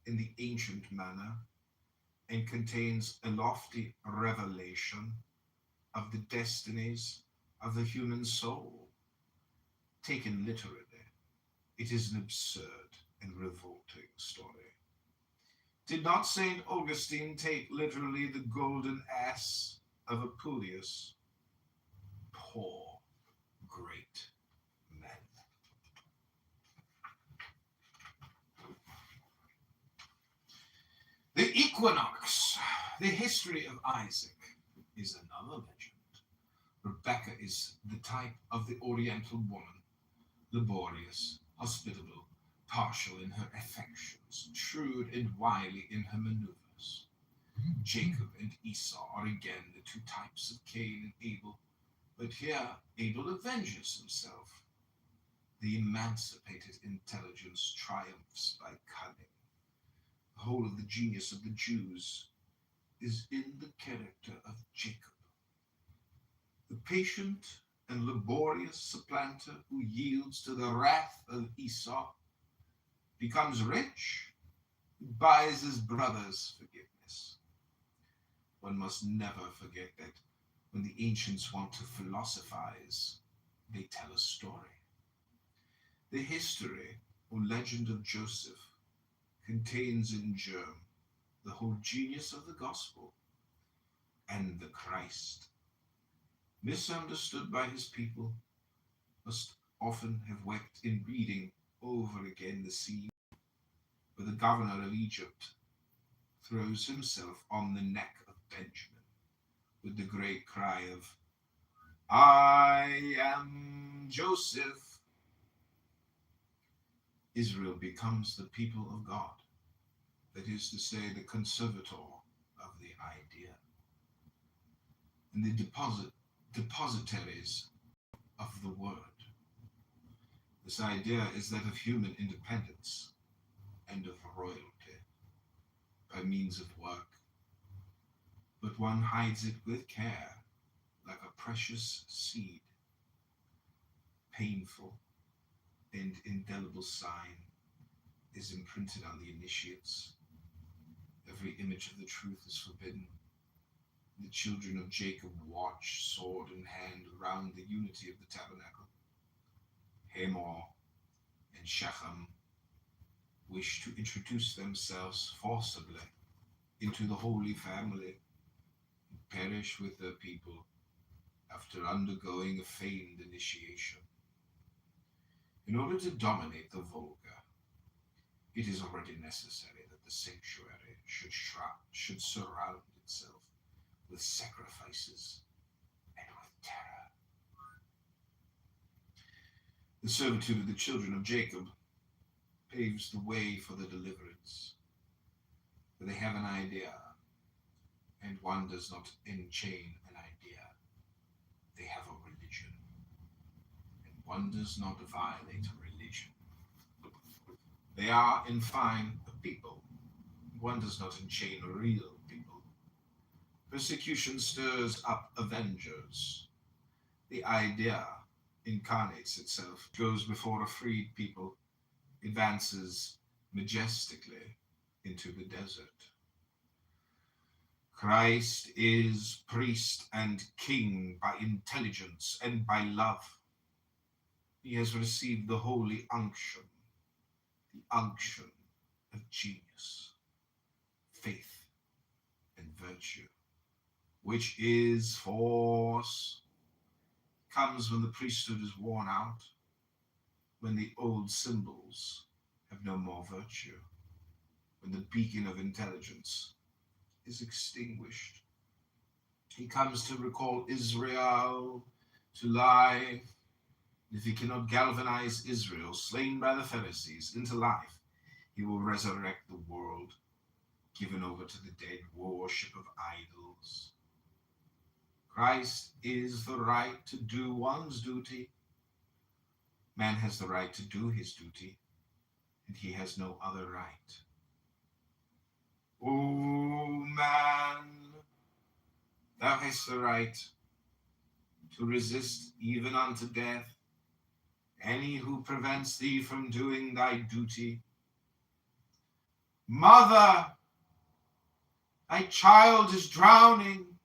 in the ancient manner and contains a lofty revelation of the destinies of the human soul. Taken literally, it is an absurd and revolting story. Did not St. Augustine take literally the golden ass of Apuleius? Poor, great men. The equinox, the history of Isaac, is another legend. Rebecca is the type of the Oriental woman, laborious, hospitable, partial in her affections, shrewd and wily in her maneuvers. Jacob and Esau are again the 2 types of Cain and Abel, but here Abel avenges himself. The emancipated intelligence triumphs by cunning. The whole of the genius of the Jews is in the character of Jacob, the patient and laborious supplanter who yields to the wrath of Esau, becomes rich, buys his brother's forgiveness. One must never forget that when the ancients want to philosophize, they tell a story. The history or legend of Joseph contains in germ the whole genius of the gospel and the Christ. Misunderstood by his people, must often have wept in reading over again the scene where the governor of Egypt throws himself on the neck of Benjamin with the great cry of, "I am Joseph." Israel becomes the people of God, that is to say, the conservator of the idea, and the depositaries of the word. This idea is that of human independence and of royalty by means of work, but one hides it with care like a precious seed. Painful and indelible sign is imprinted on the initiates. Every image of the truth is forbidden. The children of Jacob watch, sword in hand, around the unity of the tabernacle. Hamor and Shechem wish to introduce themselves forcibly into the Holy Family and perish with their people after undergoing a feigned initiation. In order to dominate the vulgar, it is already necessary that the sanctuary should surround itself with sacrifices and with terror. The servitude of the children of Jacob paves the way for the deliverance, for they have an idea, and one does not enchain an idea. They have a religion, and one does not violate religion. They are, in fine, a people. One does not enchain a real people. Persecution stirs up avengers. The idea incarnates itself, goes before a freed people, advances majestically into the desert. Christ is priest and king by intelligence and by love. He has received the holy unction, the unction of genius, faith, and virtue, which is force, comes when the priesthood is worn out, when the old symbols have no more virtue, when the beacon of intelligence is extinguished. He comes to recall Israel to life. If he cannot galvanize Israel, slain by the Pharisees, into life, he will resurrect the world, given over to the dead worship of idols. Christ is the right to do one's duty. Man has the right to do his duty, and he has no other right. O man, thou hast the right to resist even unto death any who prevents thee from doing thy duty. Mother, thy child is drowning.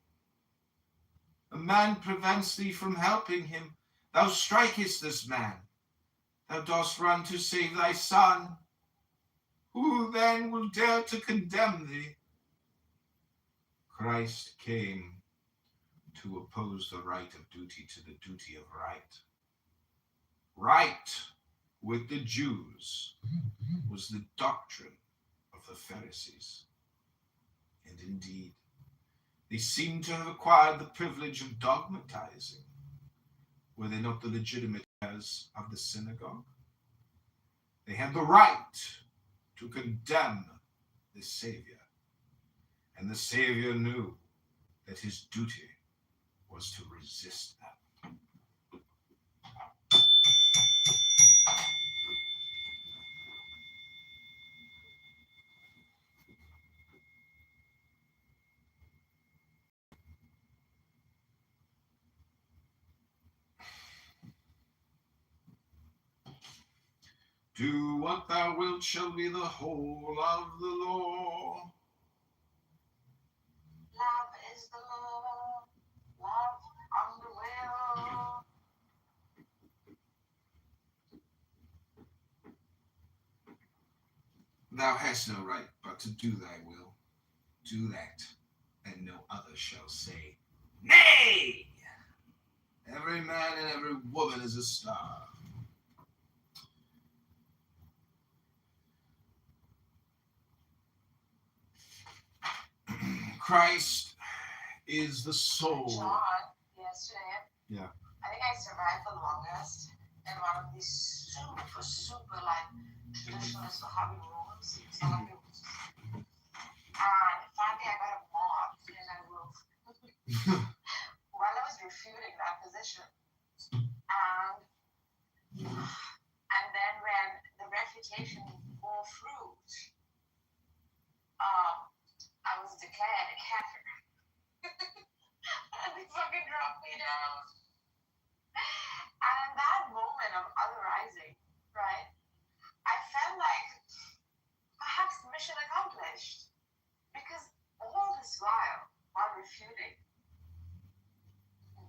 A man prevents thee from helping him. Thou strikest this man. Thou dost run to save thy son. Who then will dare to condemn thee? Christ came to oppose the right of duty to the duty of right. Right with the Jews was the doctrine of the Pharisees. And indeed, they seem to have acquired the privilege of dogmatizing. Were they not the legitimate heirs of the synagogue? They had the right to condemn the Savior. And the Savior knew that his duty was to resist them. Do what thou wilt shall be the whole of the law. Love is the law. Love on the will. Thou hast no right but to do thy will. Do that, and no other shall say, nay! Every man and every woman is a star. Christ is the soul. John, yesterday. Yeah. I think I survived the longest in one of these super like traditionalist Wahhabi rooms. And finally I got a mob in that room while I was refuting that position. And then when the refutation bore fruit, I was declared a kafir. And they fucking dropped me down. And in that moment of other rising, right, I felt like perhaps mission accomplished. Because all this while refuting,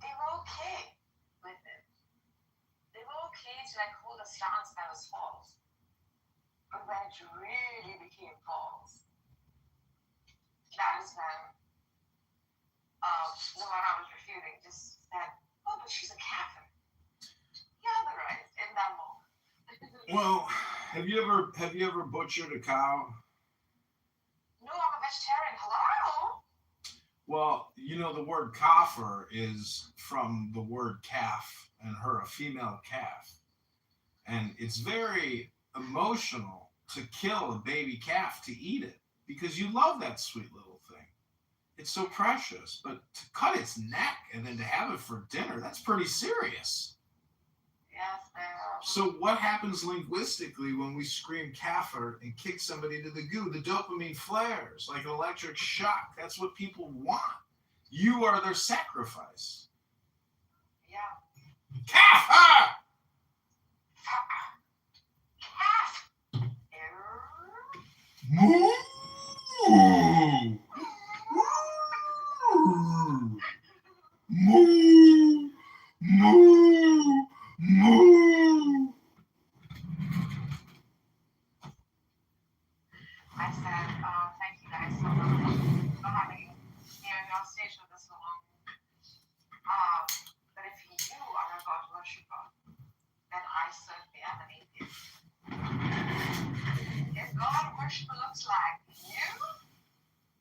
they were okay with it. They were okay to like hold a stance that was false. But when it really became false, that is when the one I was refuting just said, oh, but she's a kafir. Yeah, they're right in that moment. Well, have you ever butchered a cow? No, I'm a vegetarian. Hello? Well, you know the word kafir is from the word calf, and her a female calf. And it's very emotional to kill a baby calf to eat it because you love that sweet little thing. It's so precious, but to cut its neck and then to have it for dinner, that's pretty serious. Yes, ma'am. So what happens linguistically when we scream kafir and kick somebody to the goo? The dopamine flares like an electric shock. That's what people want. You are their sacrifice. Yeah. Kafir! Calf. Moo! Moo! Moo! Moo! I said, thank you guys so much for having me here on stage with us so long. But if you are a God worshiper, then I certainly am an atheist. If God worshiper looks like you,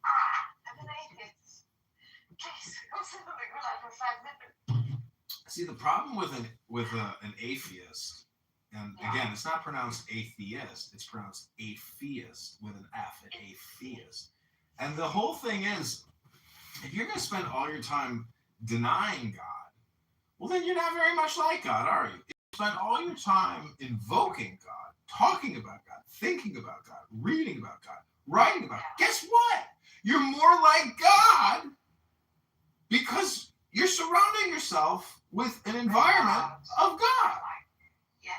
I'm an atheist. Please go sit on the ground for 5 minutes. See, the problem with an atheist, and again, it's not pronounced atheist, it's pronounced atheist with an F, an atheist. And the whole thing is, if you're going to spend all your time denying God, well, then you're not very much like God, are you? If you spend all your time invoking God, talking about God, thinking about God, reading about God, writing about God, guess what? You're more like God because you're surrounding yourself with an environment of God. Yes.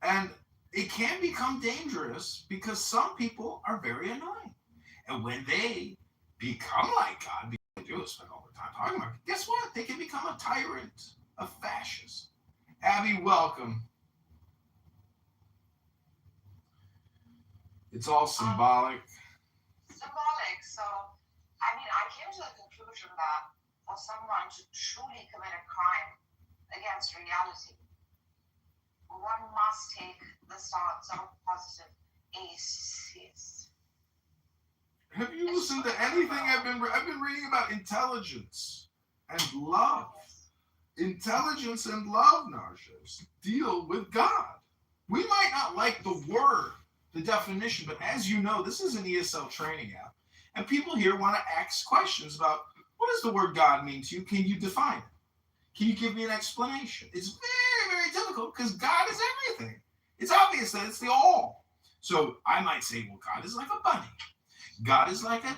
And it can become dangerous because some people are very annoying. And when they become like God, because they do spend all their time talking about it, guess what? They can become a tyrant, a fascist. Abby, welcome. It's all symbolic. Symbolic. So, I mean, I came to the conclusion that for someone to truly commit a crime against reality, one must take the stance of a positive atheist. Have you listened to anything I've been reading about intelligence and love? Intelligence and love, Narjas, deal with God. We might not like the word, the definition, but as you know, this is an ESL training app, and people here want to ask questions about what does the word God mean to you? Can you define it? Can you give me an explanation? It's very, very difficult because God is everything. It's obvious that it's the all. So I might say, well, God is like a bunny. God is like a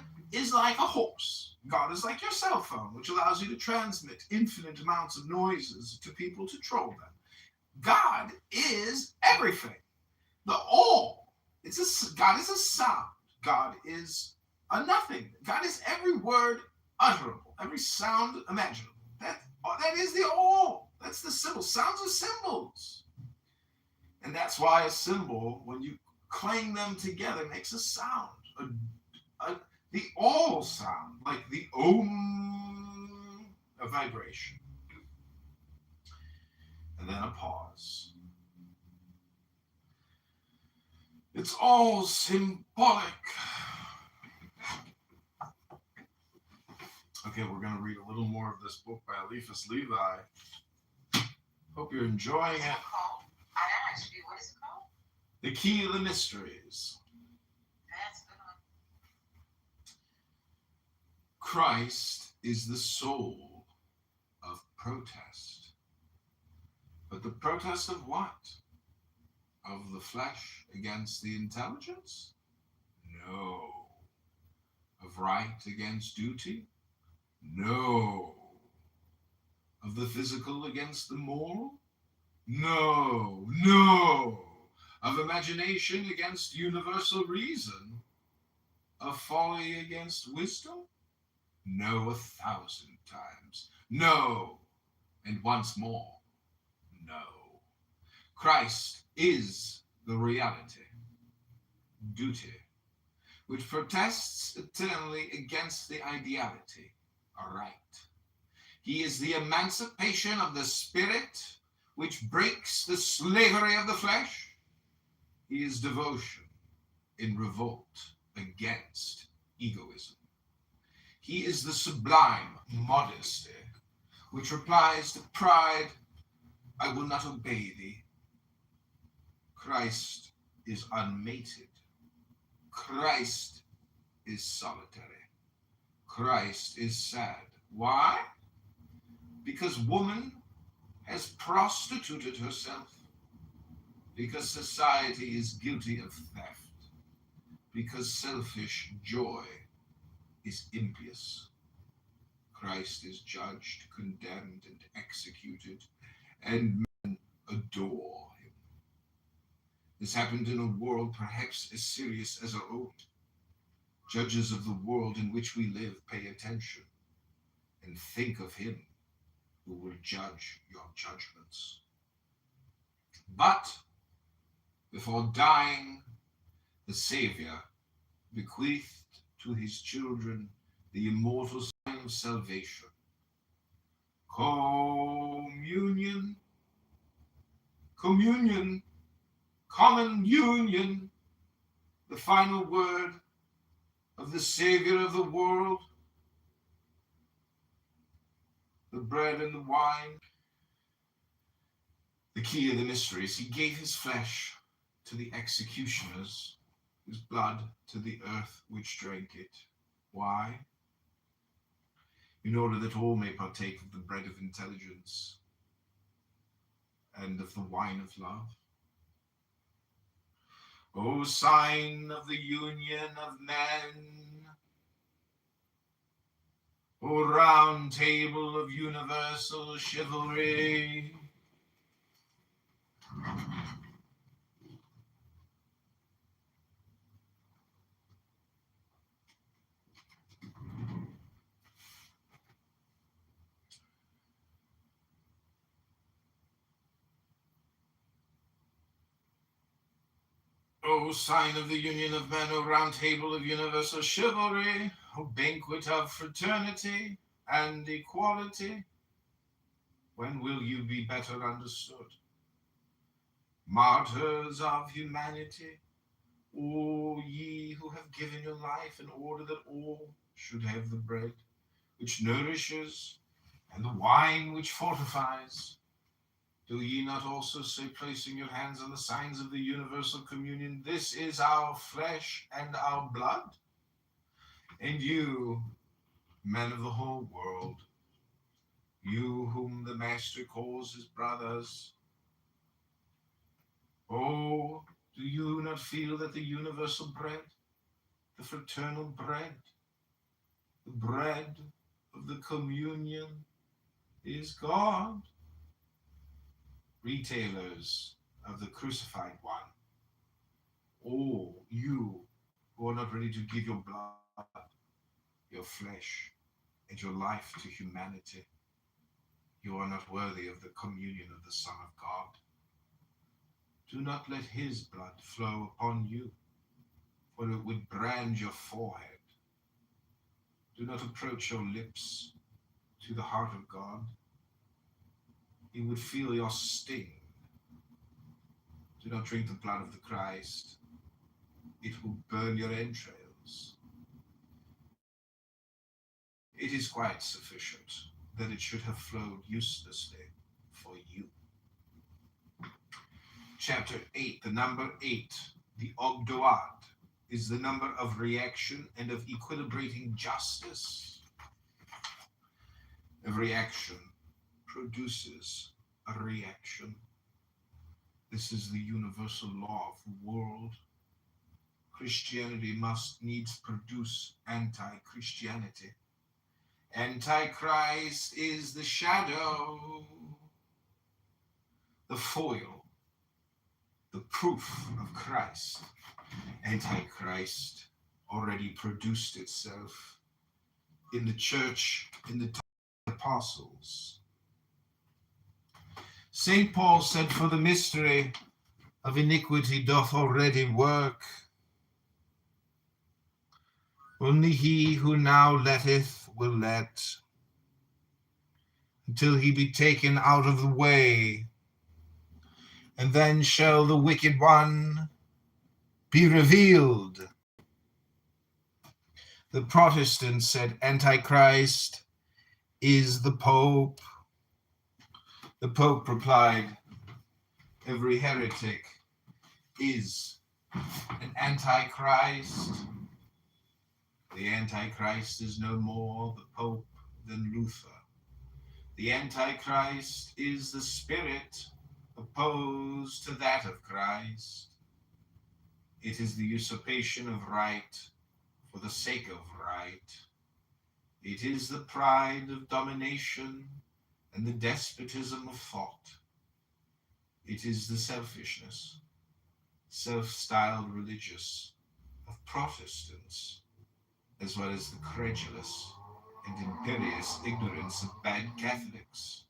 horse. God is like your cell phone, which allows you to transmit infinite amounts of noises to people to troll them. God is everything. The all. God is a sound. God is a nothing. God is every word utterable, every sound imaginable. That is the all. That's the symbol. Sounds are symbols. And that's why a symbol, when you clang them together, makes a sound. The all sound, like the om, a vibration. And then a pause. It's all symbolic. Okay, we're going to read a little more of this book by Eliphas Levi. Hope you're enjoying it. I actually, what is it called? The Key of the Mysteries. That's a good one. Christ is the soul of protest. But the protest of what? Of the flesh against the intelligence? No. Of right against duty? No. Of the physical against the moral? No. No. Of imagination against universal reason? Of folly against wisdom? No, 1,000 times. No. And once more, no. Christ is the reality, duty, which protests eternally against the ideality, right. He is the emancipation of the spirit, which breaks the slavery of the flesh. He is devotion in revolt against egoism. He is the sublime modesty, which replies to pride, I will not obey thee. Christ is unmated. Christ is solitary. Christ is sad. Why? Because woman has prostituted herself. Because society is guilty of theft. Because selfish joy is impious. Christ is judged, condemned, and executed, and men adore him. This happened in a world perhaps as serious as our own. Judges of the world in which we live, pay attention and think of him who will judge your judgments. But before dying, the Savior bequeathed to his children the immortal sign of salvation. Communion, communion, common union, the final word of the Savior of the world, the bread and the wine, the key of the mysteries. He gave his flesh to the executioners, his blood to the earth which drank it. Why? In order that all may partake of the bread of intelligence and of the wine of love. O sign of the union of men, O round table of universal chivalry, O sign of the union of men, O round table of universal chivalry, O banquet of fraternity and equality, when will you be better understood? Martyrs of humanity, O ye who have given your life in order that all should have the bread which nourishes and the wine which fortifies, do ye not also say, placing your hands on the signs of the universal communion, this is our flesh and our blood? And you, men of the whole world, you whom the Master calls his brothers, oh, do you not feel that the universal bread, the fraternal bread, the bread of the communion is God? Retailers of the crucified one, all you who are not ready to give your blood, your flesh, and your life to humanity. You are not worthy of the communion of the Son of God. Do not let his blood flow upon you, for it would brand your forehead. Do not approach your lips to the heart of God. He would feel your sting. Do not drink the blood of the Christ. It will burn your entrails. It is quite sufficient that it should have flowed uselessly for you. Chapter 8, the number 8, the Ogdoad, is the number of reaction and of equilibrating justice. Every action produces a reaction. This is the universal law of the world. Christianity must needs produce anti-Christianity. Antichrist is the shadow, the foil, the proof of Christ. Antichrist already produced itself in the church, in the apostles. St. Paul said, for the mystery of iniquity doth already work. Only he who now letteth will let, until he be taken out of the way. And then shall the wicked one be revealed. The Protestants said Antichrist is the Pope. The Pope replied, every heretic is an Antichrist. The Antichrist is no more the Pope than Luther. The Antichrist is the spirit opposed to that of Christ. It is the usurpation of right for the sake of right. It is the pride of domination and the despotism of thought. It is the selfishness, self-styled religious of Protestants, as well as the credulous and imperious ignorance of bad Catholics.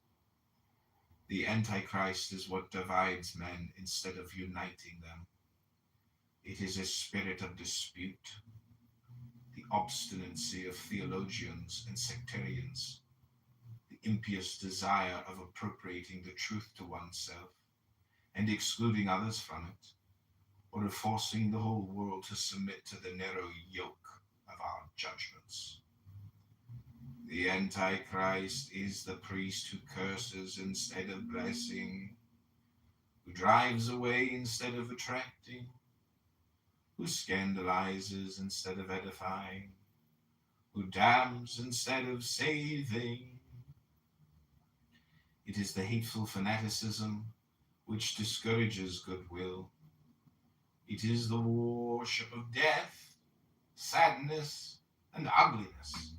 The Antichrist is what divides men instead of uniting them. It is a spirit of dispute, the obstinacy of theologians and sectarians, the impious desire of appropriating the truth to oneself and excluding others from it, or of forcing the whole world to submit to the narrow yoke of our judgments. The Antichrist is the priest who curses instead of blessing, who drives away instead of attracting, who scandalizes instead of edifying, who damns instead of saving. It is the hateful fanaticism which discourages goodwill. It is the worship of death, sadness, and ugliness.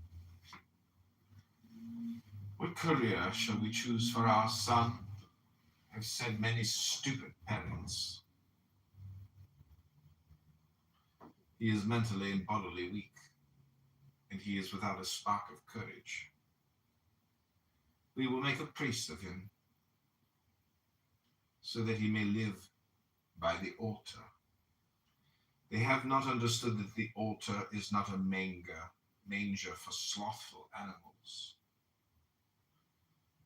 What career shall we choose for our son? Have said many stupid parents. He is mentally and bodily weak, and he is without a spark of courage. We will make a priest of him, so that he may live by the altar. They have not understood that the altar is not a manger for slothful animals.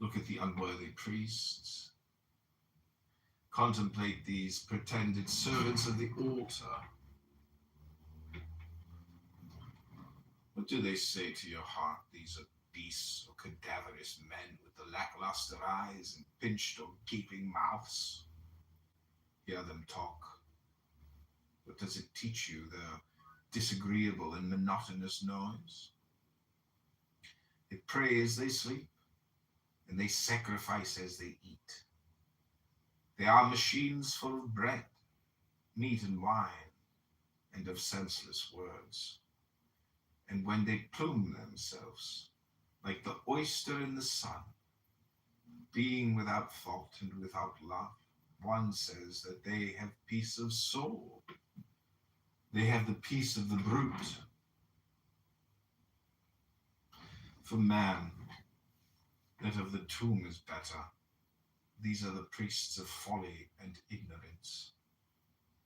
Look at the unworthy priests. Contemplate these pretended servants of the altar. What do they say to your heart, these obese or cadaverous men with the lackluster eyes and pinched or gaping mouths? Hear them talk. What does it teach you, their disagreeable and monotonous noise? They pray as they sleep, and they sacrifice as they eat. They are machines full of bread, meat and wine, and of senseless words. And when they plume themselves, like the oyster in the sun, being without fault and without love, one says that they have peace of soul. They have the peace of the brute. For man, that of the tomb is better. These are the priests of folly and ignorance.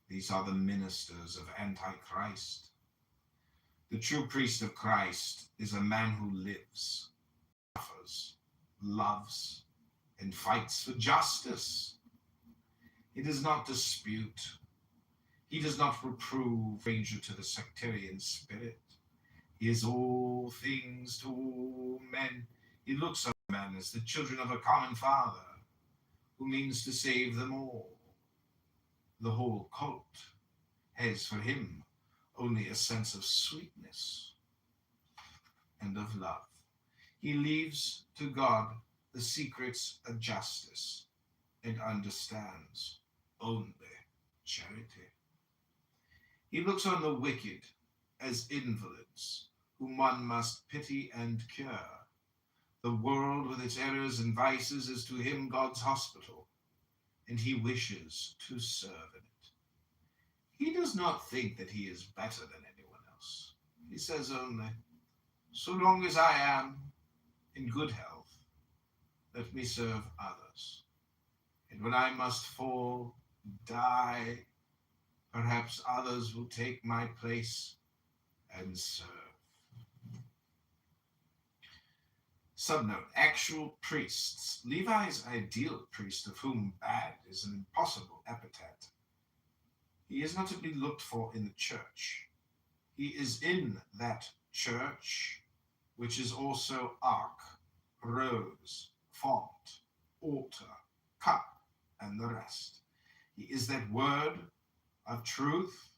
These are the ministers of Antichrist. The true priest of Christ is a man who lives, suffers, loves, and fights for justice. He does not dispute. He does not reprove danger to the sectarian spirit. He is all things to all men. He looks on men as the children of a common Father, who means to save them all. The whole cult has for him only a sense of sweetness and of love. He leaves to God the secrets of justice and understands only charity. He looks on the wicked as invalids whom one must pity and cure. The world with its errors and vices is to him God's hospital, and he wishes to serve in it. He does not think that he is better than anyone else. He says only, so long as I am in good health, let me serve others. And when I must fall, die, perhaps others will take my place and serve. Subnote, actual priests. Levi's ideal priest, of whom bad is an impossible epithet. He is not to be looked for in the church. He is in that church, which is also ark, rose, font, altar, cup, and the rest. He is that word of truth,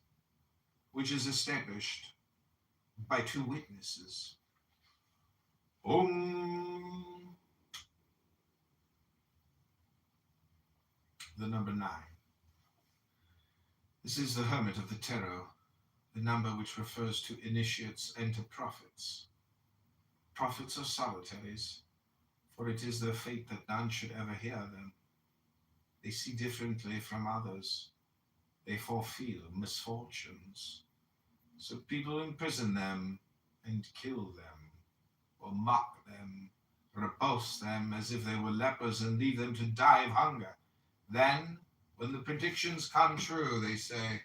which is established by two witnesses. The number 9. This is the hermit of the tarot, the number which refers to initiates and to prophets. Prophets are solitaries, for it is their fate that none should ever hear them. They see differently from others. They forefeel misfortunes. So people imprison them and kill them, or mock them, repulse them as if they were lepers and leave them to die of hunger. Then, when the predictions come true, they say,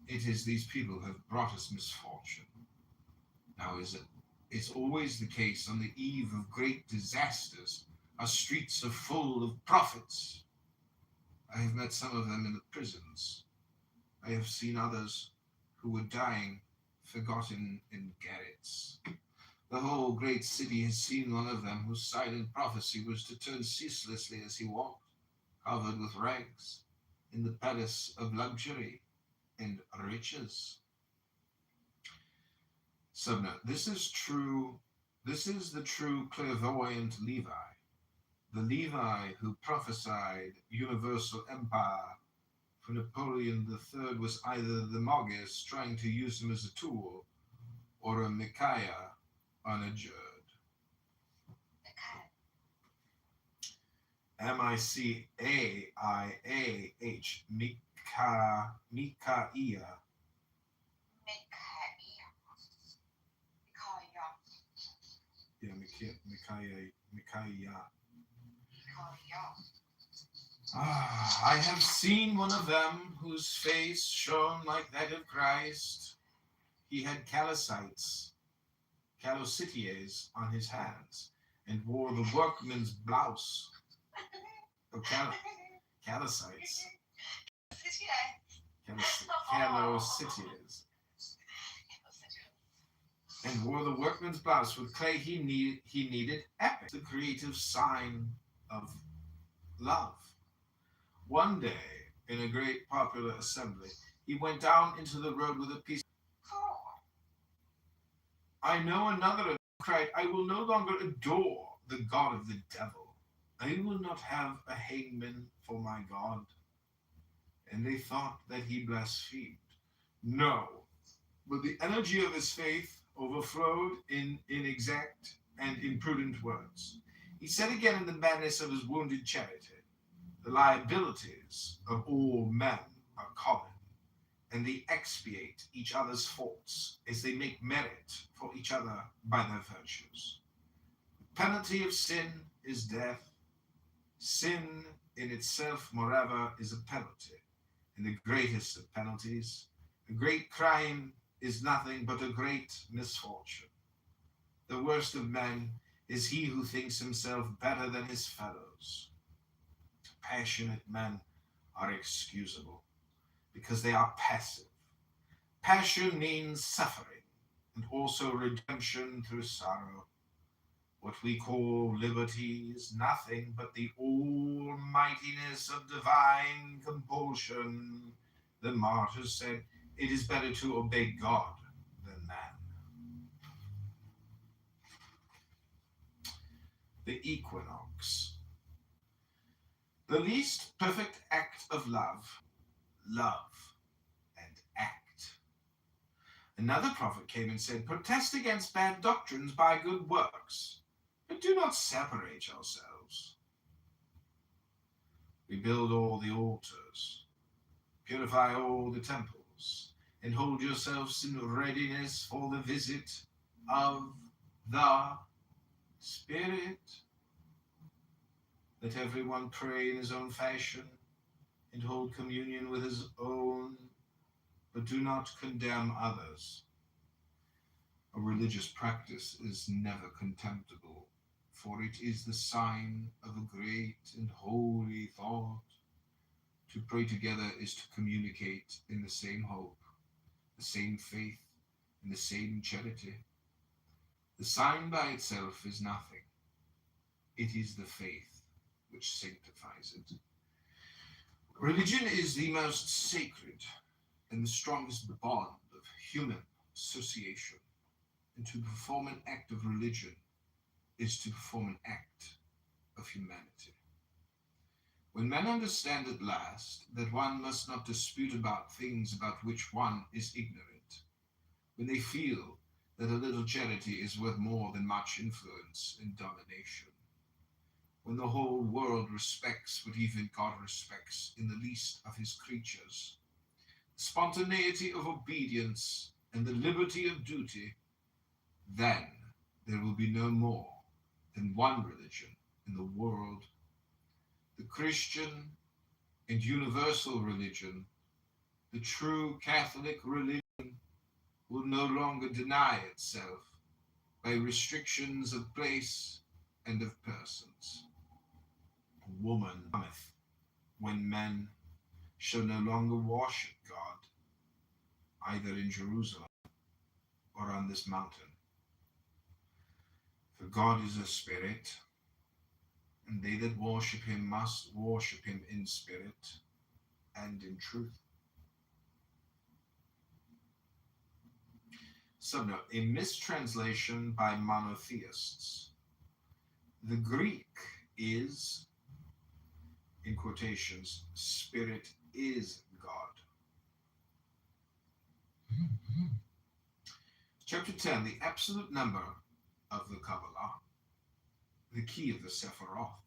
it is these people who have brought us misfortune. Now, it's always the case on the eve of great disasters. Our streets are full of prophets. I have met some of them in the prisons. I have seen others who were dying, forgotten in garrets. The whole great city has seen one of them whose silent prophecy was to turn ceaselessly as he walked, covered with rags, in the palace of luxury and riches. Subnote, this is the true clairvoyant Levi, the Levi who prophesied universal empire for Napoleon III was either the Magus trying to use him as a tool, or a Micaiah unadjured. M-I-C-A-I-A-H, Micaiah. Yeah, Micaiah. I have seen one of them whose face shone like that of Christ. He had calicites on his hands, and wore the workman's blouse of calicites. And wore the workman's blouse with clay he needed epic, the creative sign of love. One day, in a great popular assembly, he went down into the road with a piece. I know another cried, I will no longer adore the God of the devil. I will not have a hangman for my God. And they thought that he blasphemed. No, but the energy of his faith overflowed in inexact and imprudent words. He said again in the madness of his wounded charity, the liabilities of all men are common, and they expiate each other's faults as they make merit for each other by their virtues. The penalty of sin is death. Sin in itself, moreover, is a penalty, and the greatest of penalties. A great crime is nothing but a great misfortune. The worst of men is he who thinks himself better than his fellows. Passionate men are excusable because they are passive. Passion means suffering and also redemption through sorrow. What we call liberty is nothing but the almightiness of divine compulsion. The martyrs said, it is better to obey God than man. The equinox. The least perfect act of love, and act. Another prophet came and said, protest against bad doctrines by good works, but do not separate yourselves. Rebuild all the altars, purify all the temples, and hold yourselves in readiness for the visit of the Spirit. Let everyone pray in his own fashion and hold communion with his own, but do not condemn others. A religious practice is never contemptible, for it is the sign of a great and holy thought. To pray together is to communicate in the same hope, the same faith, and the same charity. The sign by itself is nothing. It is the faith which sanctifies it. Religion is the most sacred and the strongest bond of human association. And to perform an act of religion is to perform an act of humanity. When men understand at last that one must not dispute about things about which one is ignorant, when they feel that a little charity is worth more than much influence and domination, when the whole world respects what even God respects in the least of his creatures, the spontaneity of obedience and the liberty of duty, then there will be no more than one religion in the world. The Christian and universal religion, the true Catholic religion, will no longer deny itself by restrictions of place and of persons. A woman cometh when men shall no longer worship God, either in Jerusalem or on this mountain. For God is a spirit, and they that worship him must worship him in spirit and in truth. Subnote, a mistranslation by monotheists. The Greek is, in quotations, spirit is God. Chapter 10, the absolute number of the Kabbalah, the key of the Sephiroth,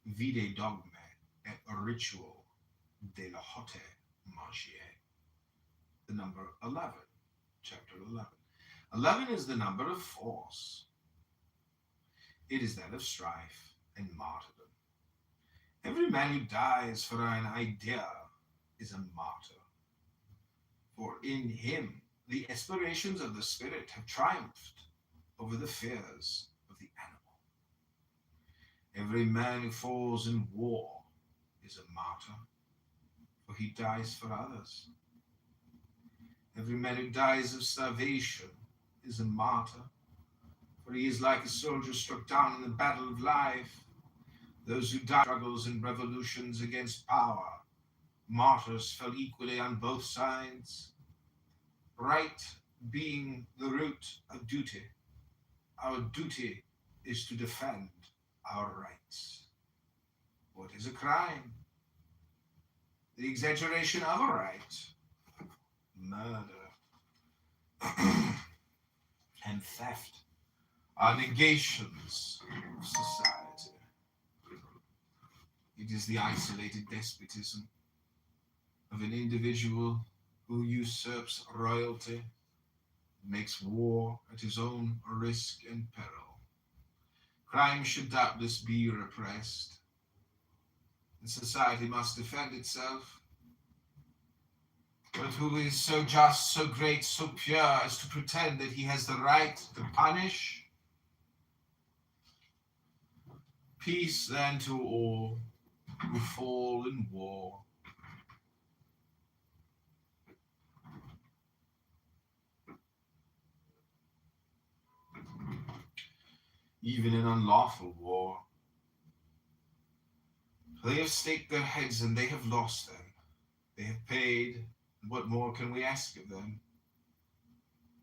vide dogme et ritual de la hote magie, the number 11, chapter 11. 11 is the number of force. It is that of strife and martyrdom. Every man who dies for an idea is a martyr, for in him the aspirations of the spirit have triumphed over the fears of the animal. Every man who falls in war is a martyr, for he dies for others. Every man who dies of starvation is a martyr, for he is like a soldier struck down in the battle of life. Those who die in struggles and revolutions against power, martyrs fell equally on both sides. Right being the root of duty, our duty is to defend our rights. What is a crime? The exaggeration of a right. Murder and theft are negations of society. It is the isolated despotism of an individual who usurps royalty, makes war at his own risk and peril. Crime should doubtless be repressed, and society must defend itself. But who is so just, so great, so pure as to pretend that he has the right to punish? Peace then to all who fall in war. Even in unlawful war. They have staked their heads and they have lost them. They have paid, and what more can we ask of them?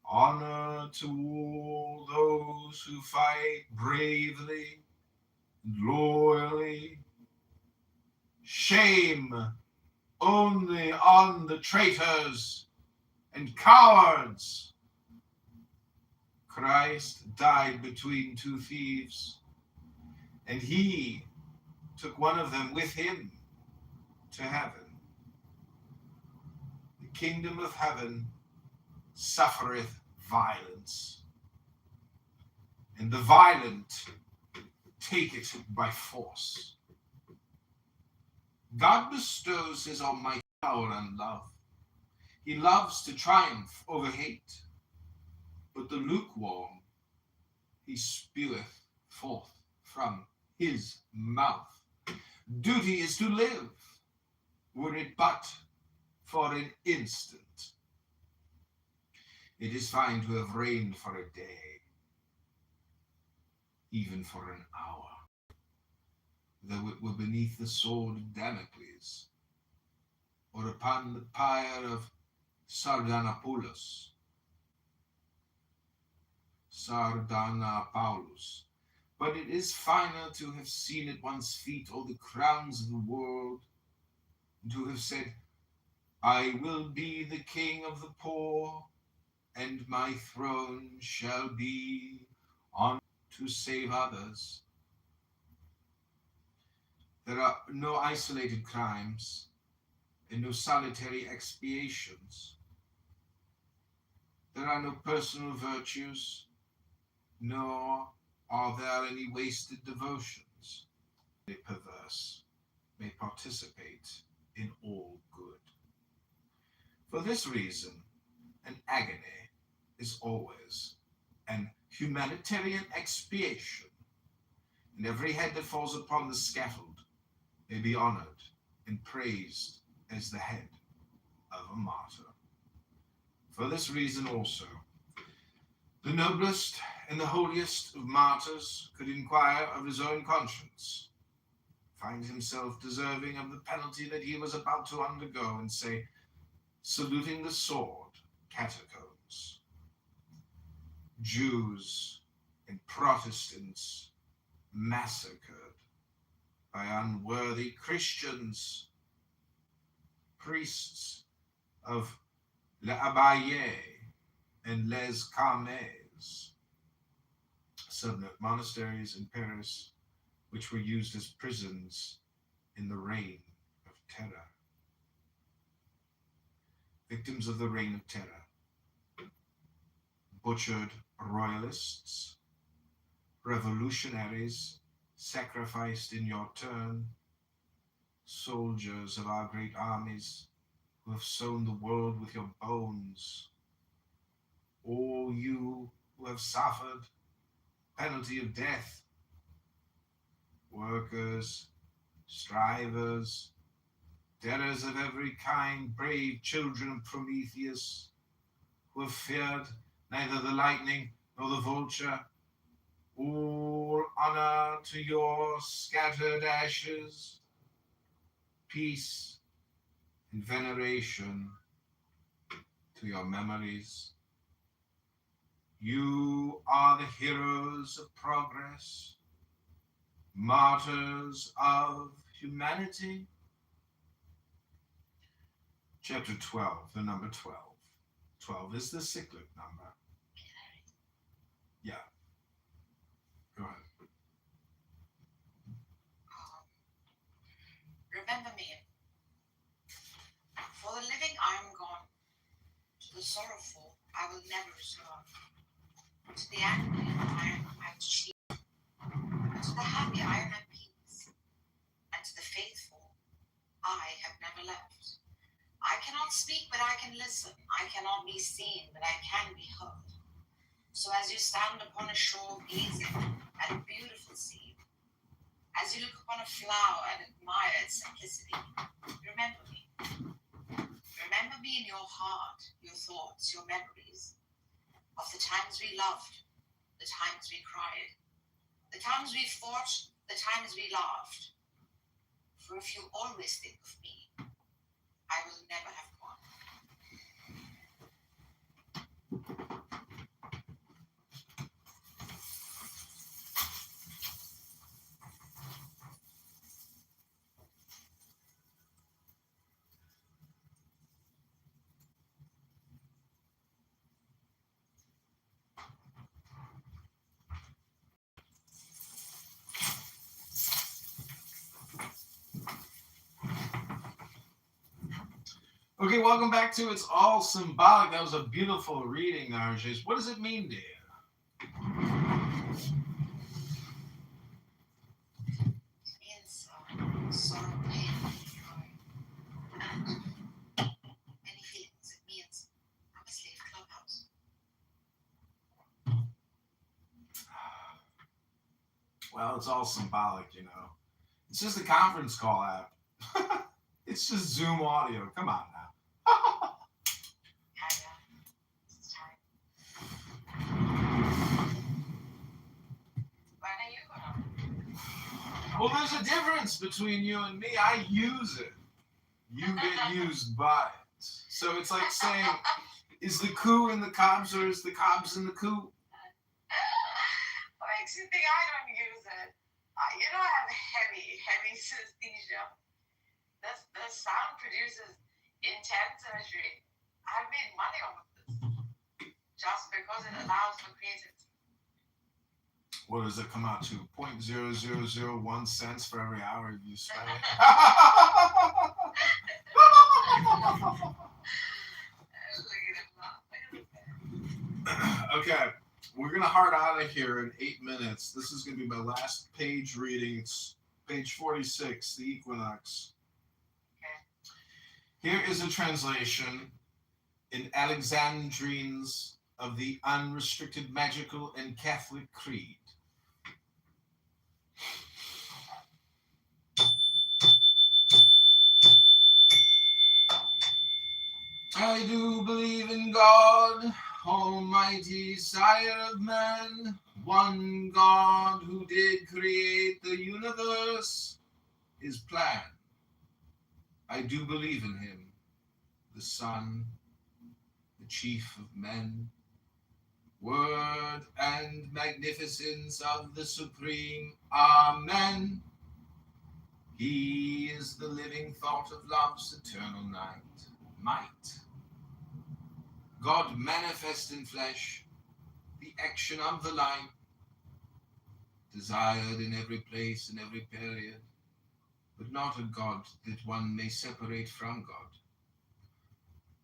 Honor to all those who fight bravely and loyally. Shame only on the traitors and cowards. Christ died between two thieves, and he took one of them with him to heaven. The kingdom of heaven suffereth violence, and the violent take it by force. God bestows his almighty power and love. He loves to triumph over hate, but the lukewarm he speweth forth from his mouth. Duty is to live, were it but for an instant. It is fine to have reigned for a day, even for an hour, though it were beneath the sword of Damocles, or upon the pyre of Sardanapalus. But it is finer to have seen at one's feet all the crowns of the world, and to have said, I will be the king of the poor, and my throne shall be on to save others. There are no isolated crimes and no solitary expiations. There are no personal virtues, nor are there any wasted devotions. The perverse may participate in all good. For this reason, an agony is always an humanitarian expiation, and every head that falls upon the scaffold may be honored and praised as the head of a martyr. For this reason also, the noblest and the holiest of martyrs could inquire of his own conscience, find himself deserving of the penalty that he was about to undergo, and say, saluting the sword, catacombs, Jews and Protestants massacred by unworthy Christians, priests of Les Abayes and Les Carmes, subnet monasteries in Paris, which were used as prisons in the reign of terror. Victims of the reign of terror, butchered royalists, revolutionaries sacrificed in your turn, soldiers of our great armies who have sown the world with your bones, all you who have suffered penalty of death, workers, strivers, debtors of every kind, brave children of Prometheus, who have feared neither the lightning nor the vulture, all honor to your scattered ashes, peace and veneration to your memories. You are the heroes of progress, martyrs of humanity. Chapter 12, the number 12. 12 is the cyclic number. Yeah. Go ahead. Remember me. For the living I am gone, the sorrowful I will never restore. To the angry I am at cheer, and to the happy I am at peace, and to the faithful I have never left. I cannot speak, but I can listen. I cannot be seen, but I can be heard. So as you stand upon a shore gazing at a beautiful scene, as you look upon a flower and admire its simplicity, remember me. Remember me in your heart, your thoughts, your memories of the times we loved, the times we cried, the times we fought, the times we laughed. For if you always think of me, I will never have gone. Okay, welcome back to It's All Symbolic. That was a beautiful reading, RJs. What does it mean to you? It means sorrow, pain, joy, and many feelings. It means I must leave Clubhouse. Well, it's all symbolic, you know. It's just a conference call app. It's just Zoom audio. Come on now. It's time. When are you gonna? Well, there's a difference between you and me. I use it. You get used by it. So it's like saying, is the coup in the Cobs or is the Cobs in the coup? What makes you think I don't use it? You know I have heavy synesthesia. The sound produces intense imagery. I've made money off of this just because it allows for creativity. What does it come out to? 0.0001 cents for every hour you spend it? Okay, we're going to heart out of here in 8 minutes. This is going to be my last page reading. It's page 46, the equinox. Here is a translation in Alexandrines of the Unrestricted Magical and Catholic Creed. I do believe in God, Almighty Sire of man, one God who did create the universe, his plan. I do believe in him, the Son, the chief of men, word and magnificence of the Supreme. Amen. He is the living thought of love's eternal night, might. God manifest in flesh, the action of the light, desired in every place and every period, but not a God that one may separate from God.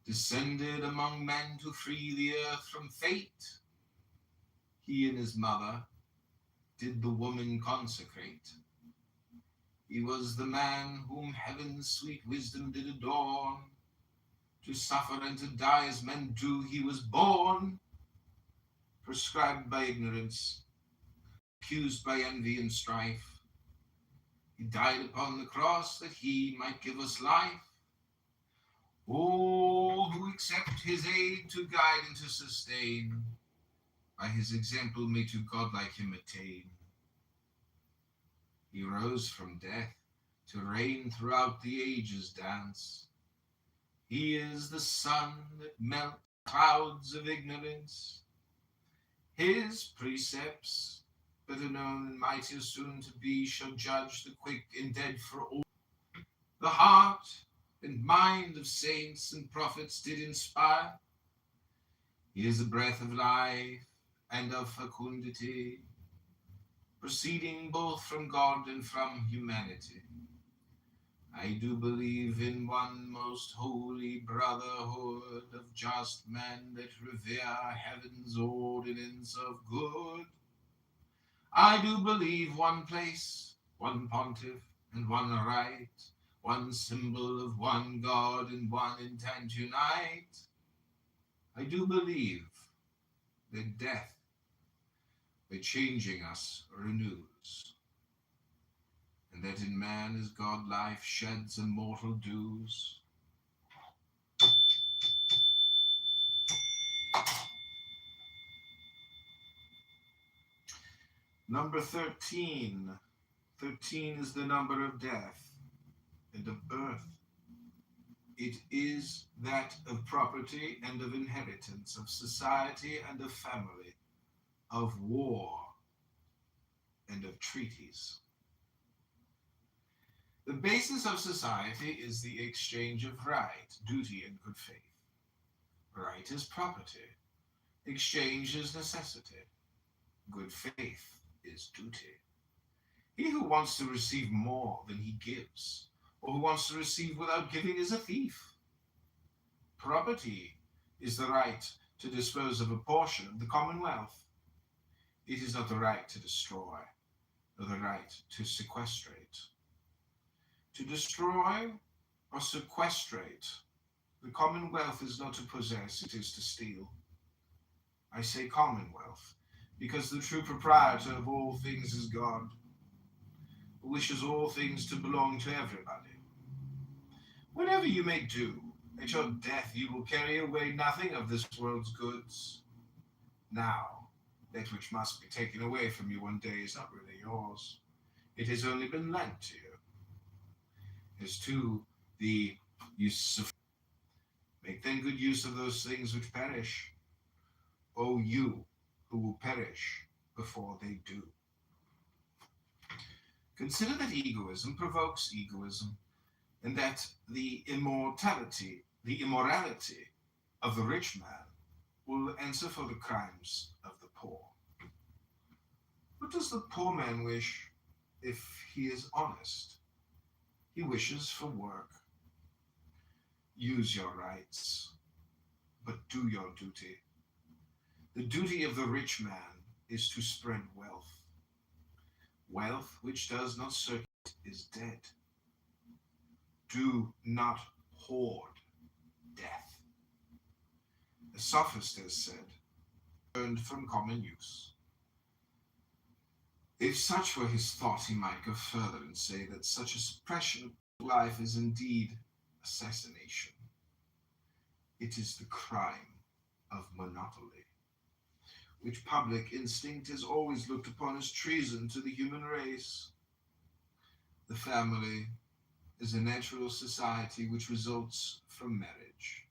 Descended among men to free the earth from fate, he and his mother did the woman consecrate. He was the man whom heaven's sweet wisdom did adorn. To suffer and to die as men do, he was born, prescribed by ignorance, accused by envy and strife. He died upon the cross that he might give us life. All who accept his aid to guide and to sustain, by his example may to godlike him attain. He rose from death to reign throughout the ages dance. He is the sun that melts clouds of ignorance. His precepts, better known and mightier soon to be, shall judge the quick and dead for all. The heart and mind of saints and prophets did inspire. He is the breath of life and of fecundity, proceeding both from God and from humanity. I do believe in one most holy brotherhood of just men that revere heaven's ordinance of good. I do believe one place, one pontiff, and one rite, one symbol of one God and one intent unite. I do believe that death, by changing us, renews, and that in man as God life sheds immortal dews. Number 13. 13 is the number of death and of birth. It is that of property and of inheritance, of society and of family, of war and of treaties. The basis of society is the exchange of right, duty, and good faith. Right is property. Exchange is necessity. Good faith is duty. He who wants to receive more than he gives, or who wants to receive without giving, is a thief. Property is the right to dispose of a portion of the commonwealth. It is not the right to destroy, nor the right to sequestrate. To destroy or sequestrate the commonwealth is not to possess, it is to steal. I say commonwealth, because the true proprietor of all things is God, who wishes all things to belong to everybody. Whatever you may do, at your death you will carry away nothing of this world's goods. Now, that which must be taken away from you one day is not really yours. It has only been lent to you. As to the use of, make then good use of those things which perish, O you who will perish before they do. Consider that egoism provokes egoism, and that the immorality of the rich man will answer for the crimes of the poor. What does the poor man wish if he is honest? He wishes for work. Use your rights, but do your duty. The duty of the rich man is to spread wealth. Wealth which does not circulate is dead. Do not hoard death. A sophist has said, learned from common use. If such were his thought, he might go further and say that such a suppression of life is indeed assassination. It is the crime of monopoly, which public instinct has always looked upon as treason to the human race. The family is a natural society which results from marriage.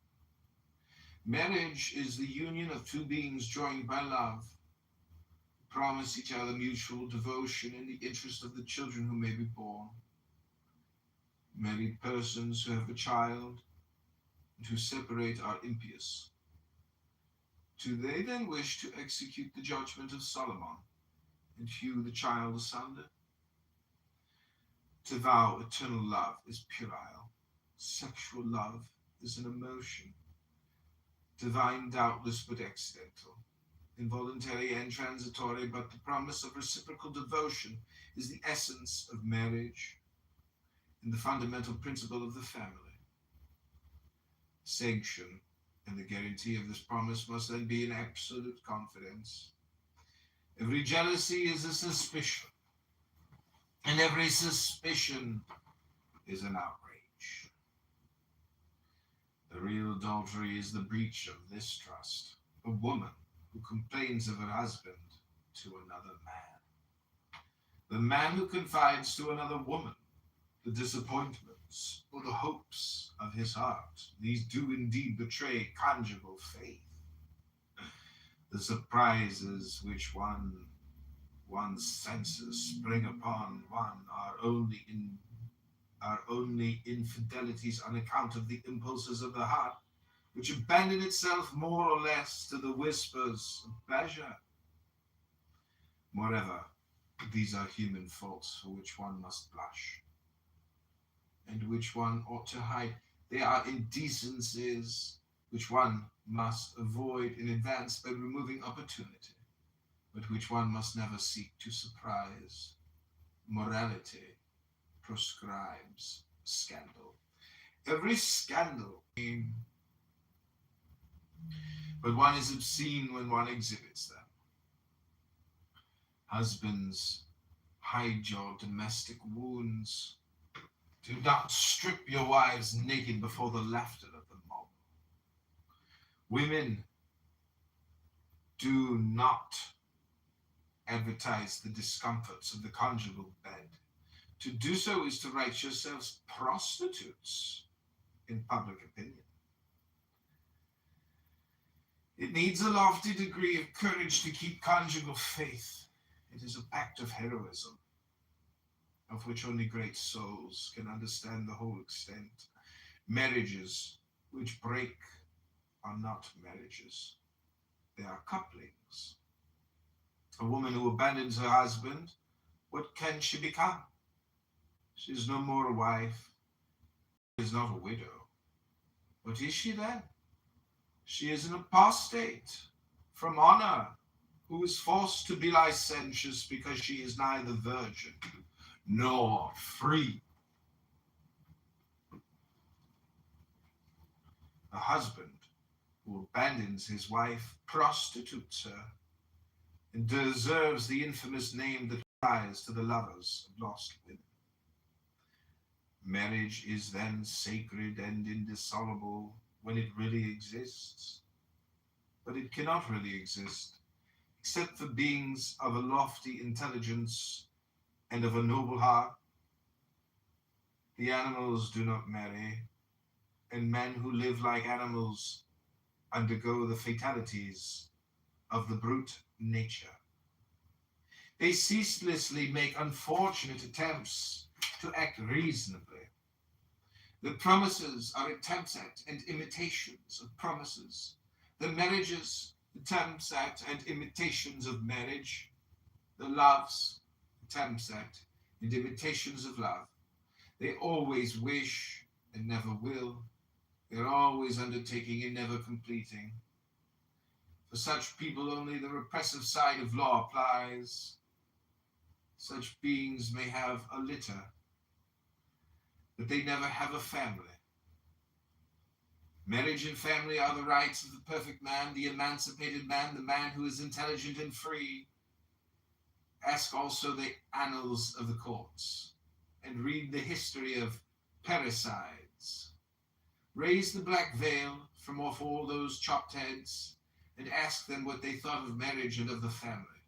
Marriage is the union of two beings joined by love, who promise each other mutual devotion in the interest of the children who may be born. Married persons who have a child and who separate are impious. Do they then wish to execute the judgment of Solomon and hew the child asunder? To vow eternal love is puerile. Sexual love is an emotion, divine doubtless but accidental, involuntary and transitory, but the promise of reciprocal devotion is the essence of marriage and the fundamental principle of the family. Sanction and the guarantee of this promise must then be in absolute confidence. Every jealousy is a suspicion, and every suspicion is an outrage. The real adultery is the breach of this trust. A woman who complains of her husband to another man. The man who confides to another woman the disappointments or the hopes of his heart. These do indeed betray conjugal faith. The surprises which one's senses spring upon one are only infidelities on account of the impulses of the heart, which abandon itself more or less to the whispers of pleasure. Moreover, these are human faults for which one must blush. and which one ought to hide. There are indecencies which one must avoid in advance by removing opportunity, but which one must never seek to surprise. Morality proscribes scandal. Every scandal, but one is obscene when one exhibits them. Husbands, hide your domestic wounds. Do not strip your wives naked before the laughter of the mob. Women, do not advertise the discomforts of the conjugal bed. To do so is to write yourselves prostitutes in public opinion. It needs a lofty degree of courage to keep conjugal faith. It is an act of heroism, of which only great souls can understand the whole extent. Marriages which break are not marriages. They are couplings. A woman who abandons her husband, what can she become? She is no more a wife. She is not a widow. What is she then? She is an apostate from honor, who is forced to be licentious because she is neither virgin nor free. A husband who abandons his wife prostitutes her and deserves the infamous name that applies to the lovers of lost women. Marriage is then sacred and indissoluble when it really exists, but it cannot really exist except for beings of a lofty intelligence and of a noble heart. The animals do not marry, and men who live like animals undergo the fatalities of the brute nature. They ceaselessly make unfortunate attempts to act reasonably. The promises are attempts at and imitations of promises. The marriages, attempts at and imitations of marriage. The loves, attempts at and imitations of love. They always wish and never will. They're always undertaking and never completing. For such people only the repressive side of law applies. Such beings may have a litter, but they never have a family. Marriage and family are the rights of the perfect man, the emancipated man, the man who is intelligent and free. Ask also the annals of the courts, and read the history of parricides. Raise the black veil from off all those chopped heads, and ask them what they thought of marriage and of the family,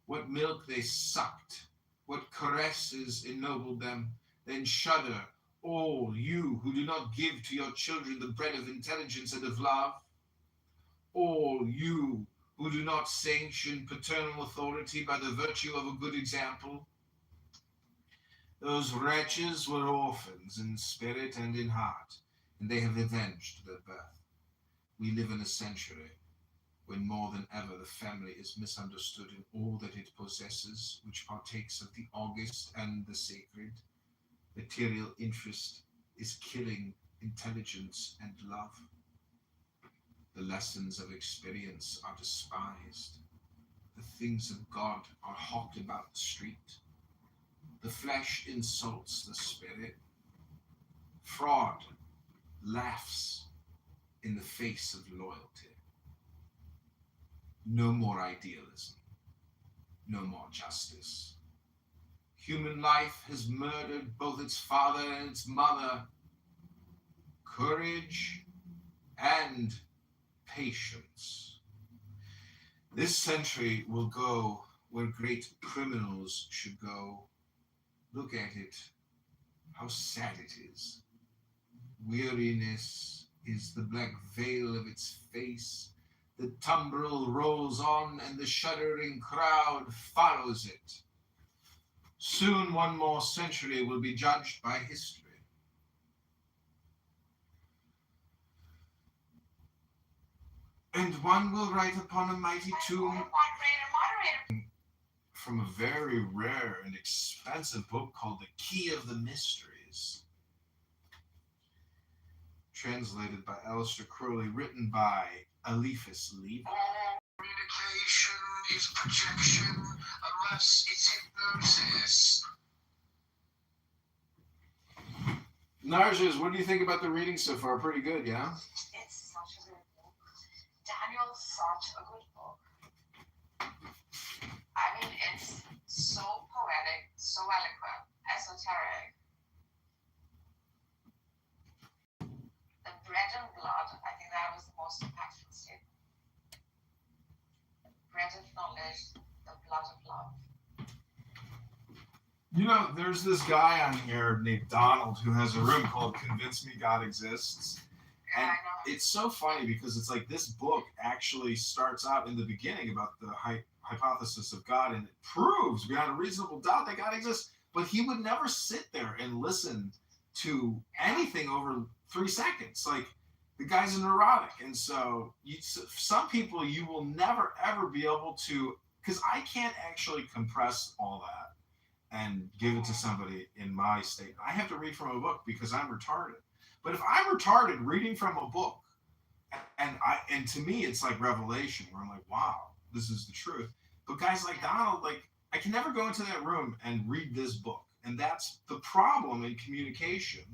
what milk they sucked, what caresses ennobled them. Then shudder, all you who do not give to your children the bread of intelligence and of love, all you who do not sanction paternal authority by the virtue of a good example. Those wretches were orphans in spirit and in heart, and they have avenged their birth. We live in a century when more than ever the family is misunderstood in all that it possesses, which partakes of the august and the sacred. Material interest is killing intelligence and love. The lessons of experience are despised. The things of God are hawked about the street. The flesh insults the spirit. Fraud laughs in the face of loyalty. No more idealism. No more justice. Human life has murdered both its father and its mother. Courage and patience. This century will go where great criminals should go. Look at it, how sad it is. Weariness is the black veil of its face. The tumbril rolls on and the shuddering crowd follows it. Soon one more century will be judged by history. And one will write upon a mighty tomb from a very rare and expensive book called The Key of the Mysteries. translated by Aleister Crowley, written by Eliphas Levi. All communication is projection unless it's hypnosis. Narjas, what do you think about the reading so far? Pretty good, yeah? It's such a good book. Daniel's such a good book. I mean, it's so poetic, so eloquent, esoteric. The bread and blood, I think that was the most impactful statement. Bread of knowledge, the blood of love. You know, there's this guy on here named Donald who has a room called Convince Me God Exists. Yeah, And I know. it's so funny because it's like this book actually starts out in the beginning about the hypothesis of God, and it proves beyond a reasonable doubt that God exists. But he would never sit there and listen to anything over 3 seconds. Like, the guy's a neurotic. And so some people you will never, ever be able to, because I can't actually compress all that and give it to somebody in my state. I have to read from a book because I'm retarded. But if I'm retarded reading from a book, and to me it's like revelation, where I'm like, wow, this is the truth. But guys like Donald, like, I can never go into that room and read this book. And that's the problem in communication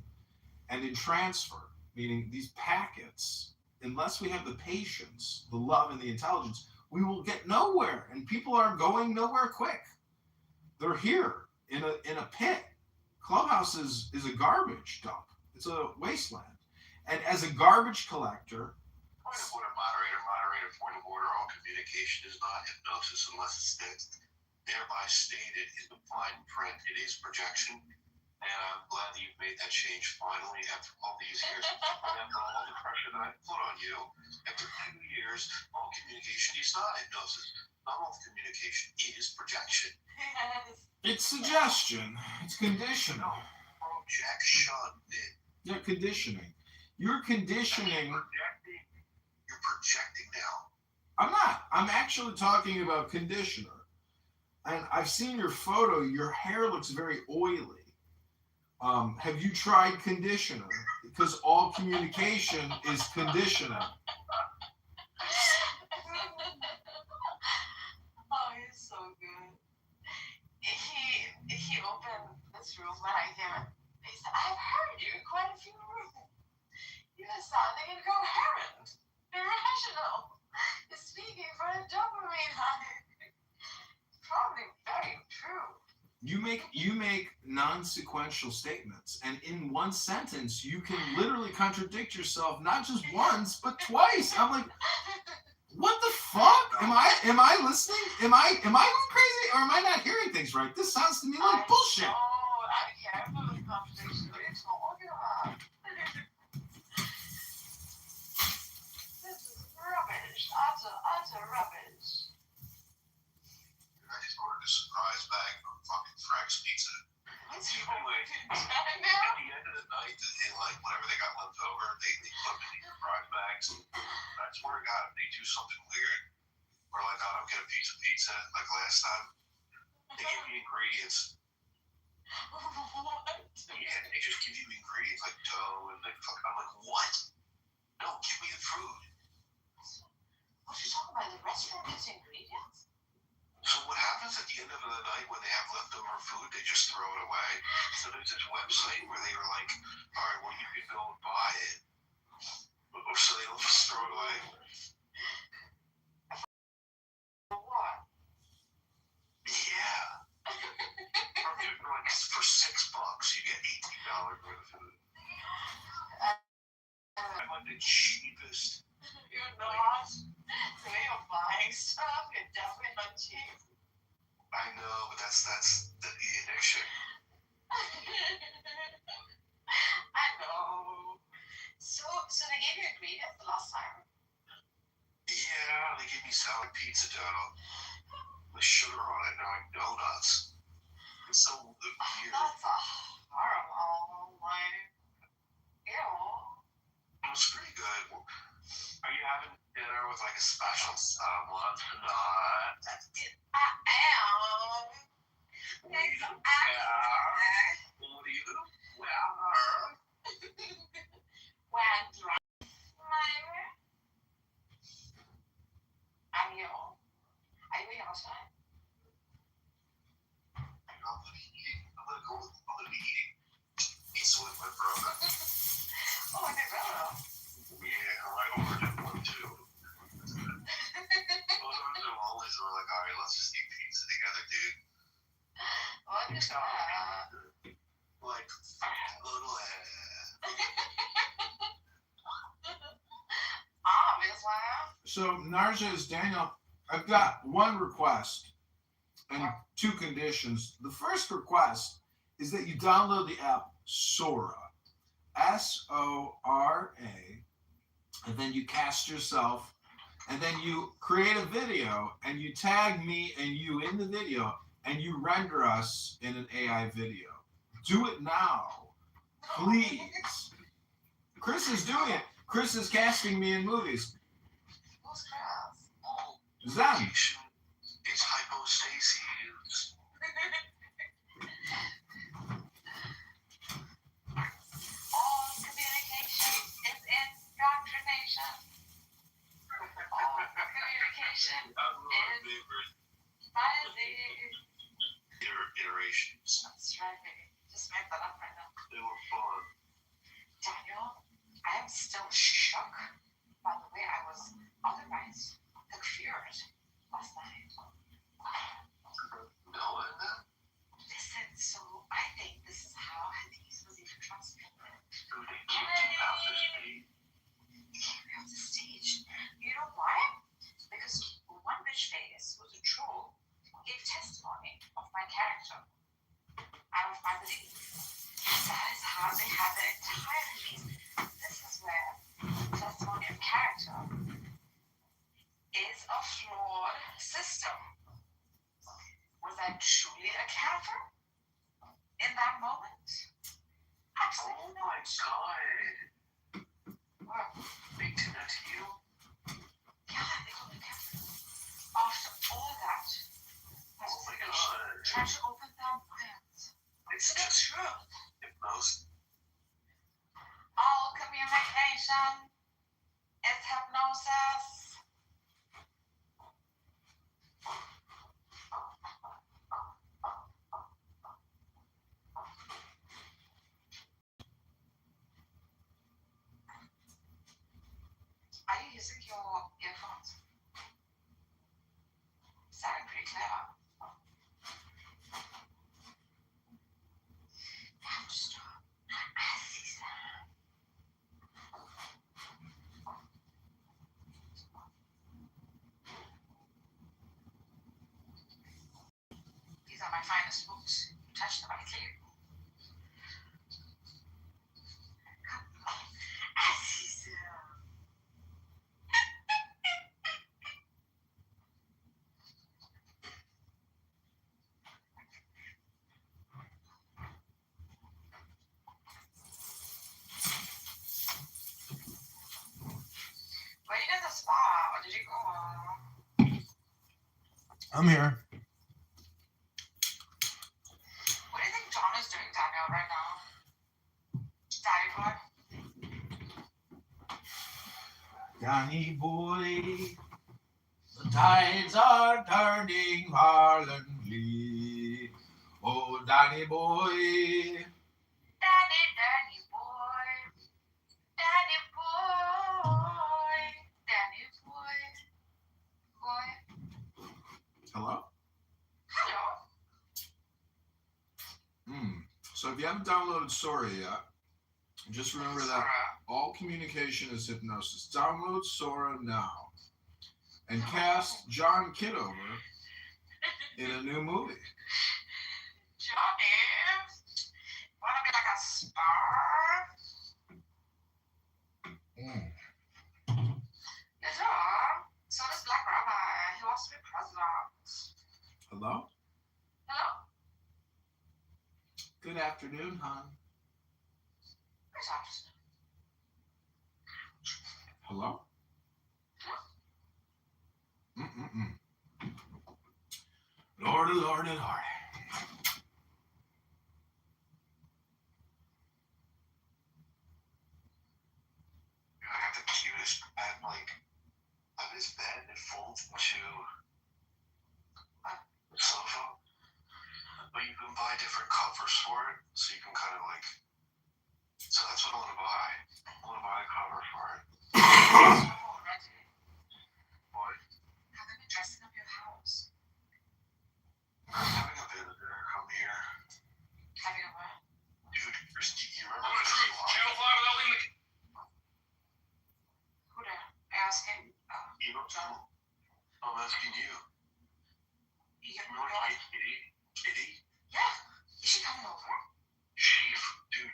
and in transfer, meaning these packets, unless we have the patience, the love, and the intelligence, we will get nowhere. And people are going nowhere quick. They're here in a pit. Clubhouse is a garbage dump. It's a wasteland. And as a garbage collector, Point of order, moderator, point of order. All communication is not hypnosis unless it's thereby stated in the fine print. It is projection. And I'm glad that you've made that change finally after all these years. And after all the pressure that I put on you, after 2 years, all communication is not hypnosis. Not all communication is projection. it's suggestion. It's conditional. Projection. Yeah, conditioning. You're conditioning. You're projecting now. I'm not. I'm actually talking about conditioner. And I've seen your photo. Your hair looks very oily. Have you tried conditioner? Because all communication is conditioner. Oh, he's so good. He opened this room when I came in. He said, I've heard you in quite a few rooms. You are sounding incoherent, irrational. You're speaking for a dopamine high. Probably very true. You make non-sequential statements, and in one sentence you can literally contradict yourself not just once but twice. I'm like, what the fuck? Am I listening? Am I going crazy, or am I not hearing things right? This sounds to me like bullshit. No, I'm careful with contradiction. What are you talking about? This is rubbish. Utter rubbish. I just ordered a surprise bag from fucking Frank's Pizza. What's You wrong wait. with you, At Daniel? the end of the night, like whatever they got left over, they put them in these surprise bags. I swear to God, if they do something weird, or like I don't get a piece of pizza like last time, they give me ingredients. What? Yeah, they just give you ingredients like dough and like fuck. I'm like, what? No, give me the food. What are you talking about? The restaurant gives ingredients? So what happens at the end of the night when they have leftover food? They just throw it away. So there's this website where they were like, all right, well you can go and buy it, so they don't just throw it away. For what? Yeah. For $6, you get $18 worth of food. I'm like the cheapest. You're not. The way you're buying stuff, you're definitely not cheap. I know, but that's the addiction. I know. So they gave you ingredients the last time? Yeah, they gave me sour pizza dough with sugar on it, and like donuts. It's so weird. That's a horrible, like, ew. It was pretty good. Are you having dinner with like a special someone tonight? I am. What do you do? What do you do? Well, Wagged we outside? I'm gonna go with eating. Pizza with my brother. Oh, my brother. Yeah, I ordered one too. Always were like, alright, let's just eat pizza together, dude. What is that? Like, little Obviously. So Narja's Daniel, I've got one request and two conditions. The first request is that you download the app Sora, Sora, and then you cast yourself, and then you create a video, and you tag me and you in the video, and you render us in an AI video. Do it now, please. Chris is doing it. Chris is casting me in movies. Who's Chris? Zen. It's hypostasis. All communication is indoctrination. All communication is biases. Iterations. That's right, baby. Just make that up right now. They were fun. Daniel, I am still shook by the way I was otherwise procured last night. No, and then Listen, so I think this is how Hadith was even transported. they kicked him out the stage. He came me off the stage. You know why? Because one bitch face, who's a troll, gave testimony of my character and of my belief. That is how they have the entire Hadith. This is where testimony of character is a flawed system. Was I truly a character in that moment? Absolutely Oh my not. god. Well, They did that to you? yeah, they called me character. After all that, Oh my god. trying to open their minds It's to the just truth. hypnosis. All communication is hypnosis. Are you using your earphones? Sounding pretty clever. You have to stop. These are my finest books. Touch them, I clear. Where did you get the spa? Or did you go? I'm here. What do you think John is doing, Daniel, right now? Daddy boy? Danny boy, the tides are turning violently. Oh, Danny boy. Danny boy. Danny boy. Danny boy. Boy. Hello? Hello. So if you haven't downloaded Sora yet, just remember that all communication is hypnosis. Download Sora now and cast John Kitover in a new movie. Johnny. Wanna be like a star? Yes, sir. So does Black Rabbi. He wants to be president. Hello? Hello? Good afternoon, hon. Good afternoon. Hello? Lordy, lordy, lordy. I have the cutest bed, like, on his bed, it folds into for it, so you can kind of like. So that's what I want to buy. I want to buy a cover for it. Already. What? Have they been dressing up your house? I'm having a visitor come here. Having a what? Dude, you remember I'm the truth. Channel 5 without leaving the. Who the? Asking. You know, John? I'm asking you. You You know what Kitty? Kitty? Yeah. Is she coming over? Dude,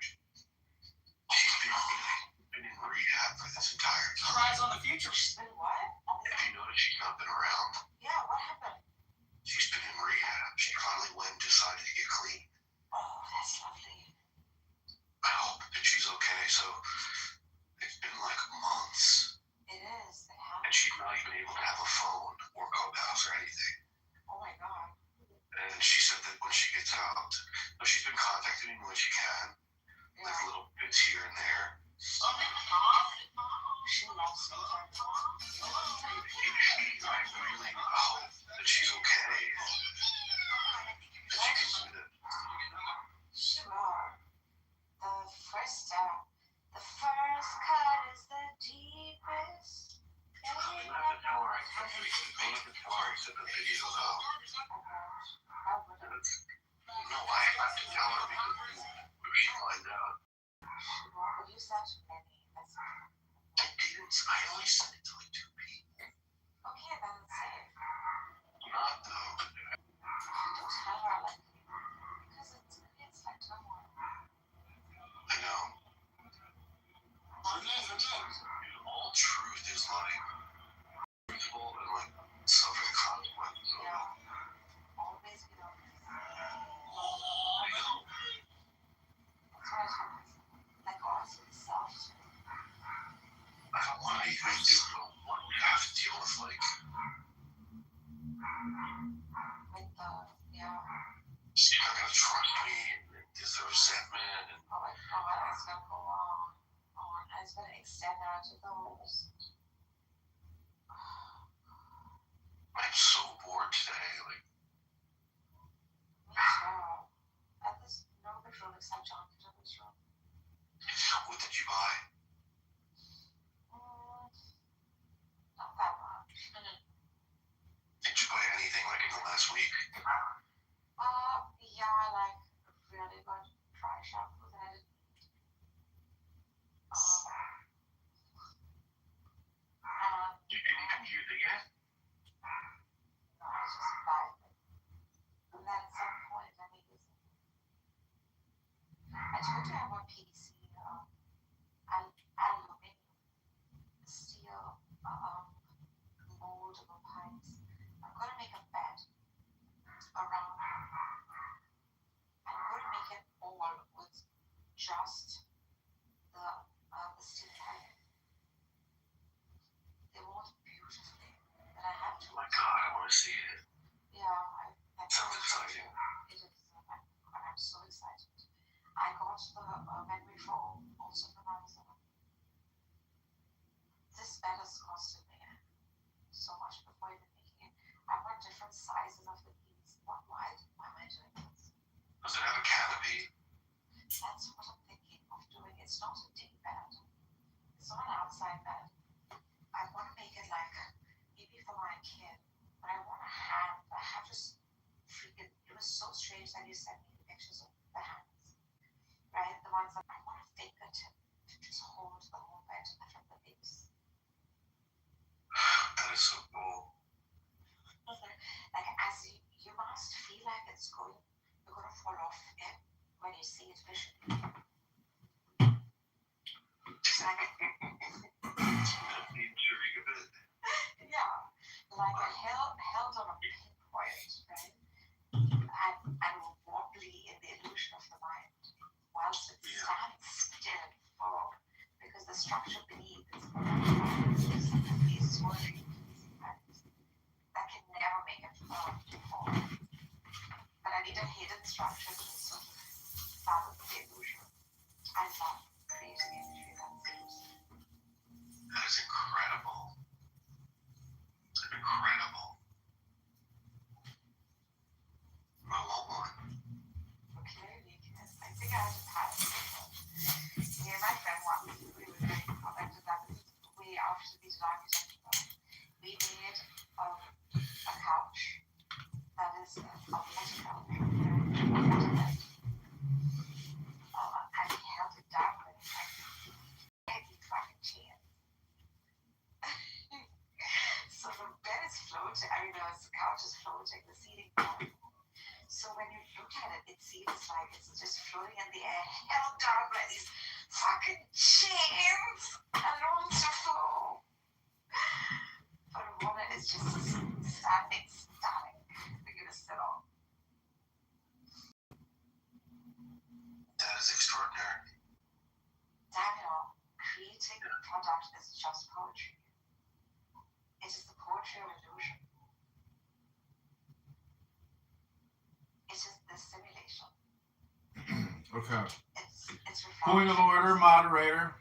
she's been in rehab for this entire time. Eyes on the future. She's been what? Have you noticed she's not been around? Yeah, what happened? She's been in rehab. She finally went and decided to get clean. Oh, that's lovely. I hope that she's okay. So it's been like months, It is. It and happened. she's not even able to have a phone or clubhouse or anything. Oh my god. And she said that when she gets out, she's been contacting me when she can, like Yeah. little bits here and there. She loves me. I really hope that she's okay. That she can do that. Sure. The first step. The first cut is the deepest. Don't have to tell her I said the video though. I wouldn't. No, I have to tell her because if she finds out. Well, you said too many. That's I only sent it to like 2 people. okay, then it's safe. Not though. Don't tell her like because it's like turmoil. I know. All truth is like truthful and like suffering consequences of it. Yeah. Always be honest. I know. That's what I told myself. Like honest with yourself too. I don't want to even do it. What we have to deal with like With the she's not gonna trust me and there's the resentment and oh my god, it's gonna go on. It's gonna extend out to those. I'm so bored today. Like Me too. At this nobody room except John can do this room. what did you buy? Not that much. Did you buy anything like in the last week? Yeah, I like really good dry shampoo that I didn't need. You didn't even use it yet? No, I just buy it. And then at some point I may use it. I told you I want PVC, aluminum, steel, moldable pipes. I'm gonna make a bed around. I'm gonna make it all with just the steel pipe. They won't beautifully, and I have to. Oh my god, I want to see it. Yeah, Sounds exciting. It is. I'm so excited. I got the memory foam also from Amazon. This bed has costed me so much before even making it. I want different sizes of the beads. Why am I doing this? Does it have a canopy? That's what I'm thinking of doing. It's not a day bed. It's not an outside bed. I want to make it like maybe for my kid, but I want a hand. I have just freaking. It was so strange that you sent me the pictures of the hands, right? The ones that I want a fingertip to just hold the whole bed from the base. That is so cool. Like as you must feel like you're gonna fall off it when you see it visually. It's like The intrigue of it. yeah, like held on a pinpoint, right? And wobbly in the illusion of the mind, whilst it stands still and firm, because the structure beneath is swirling. That can never make it firm to fall. But I need a hidden structure to sort of fathom the illusion. I love creating imagery that's loose. That is incredible. Incredible. I want one. Okay, we can. that is a political internet. I held it down with heavy fucking chance. So the bed is floating, I mean, the couch is floating, the seating part. So when you look at it, it seems like it's just floating in the air, held down by these fucking chains. I long to fall. But the water is just standing static. We're gonna sit on. That is extraordinary. Daniel, creating a product is just poetry. It is the poetry of illusion. It is the simulation. Okay. It's Point of order, moderator.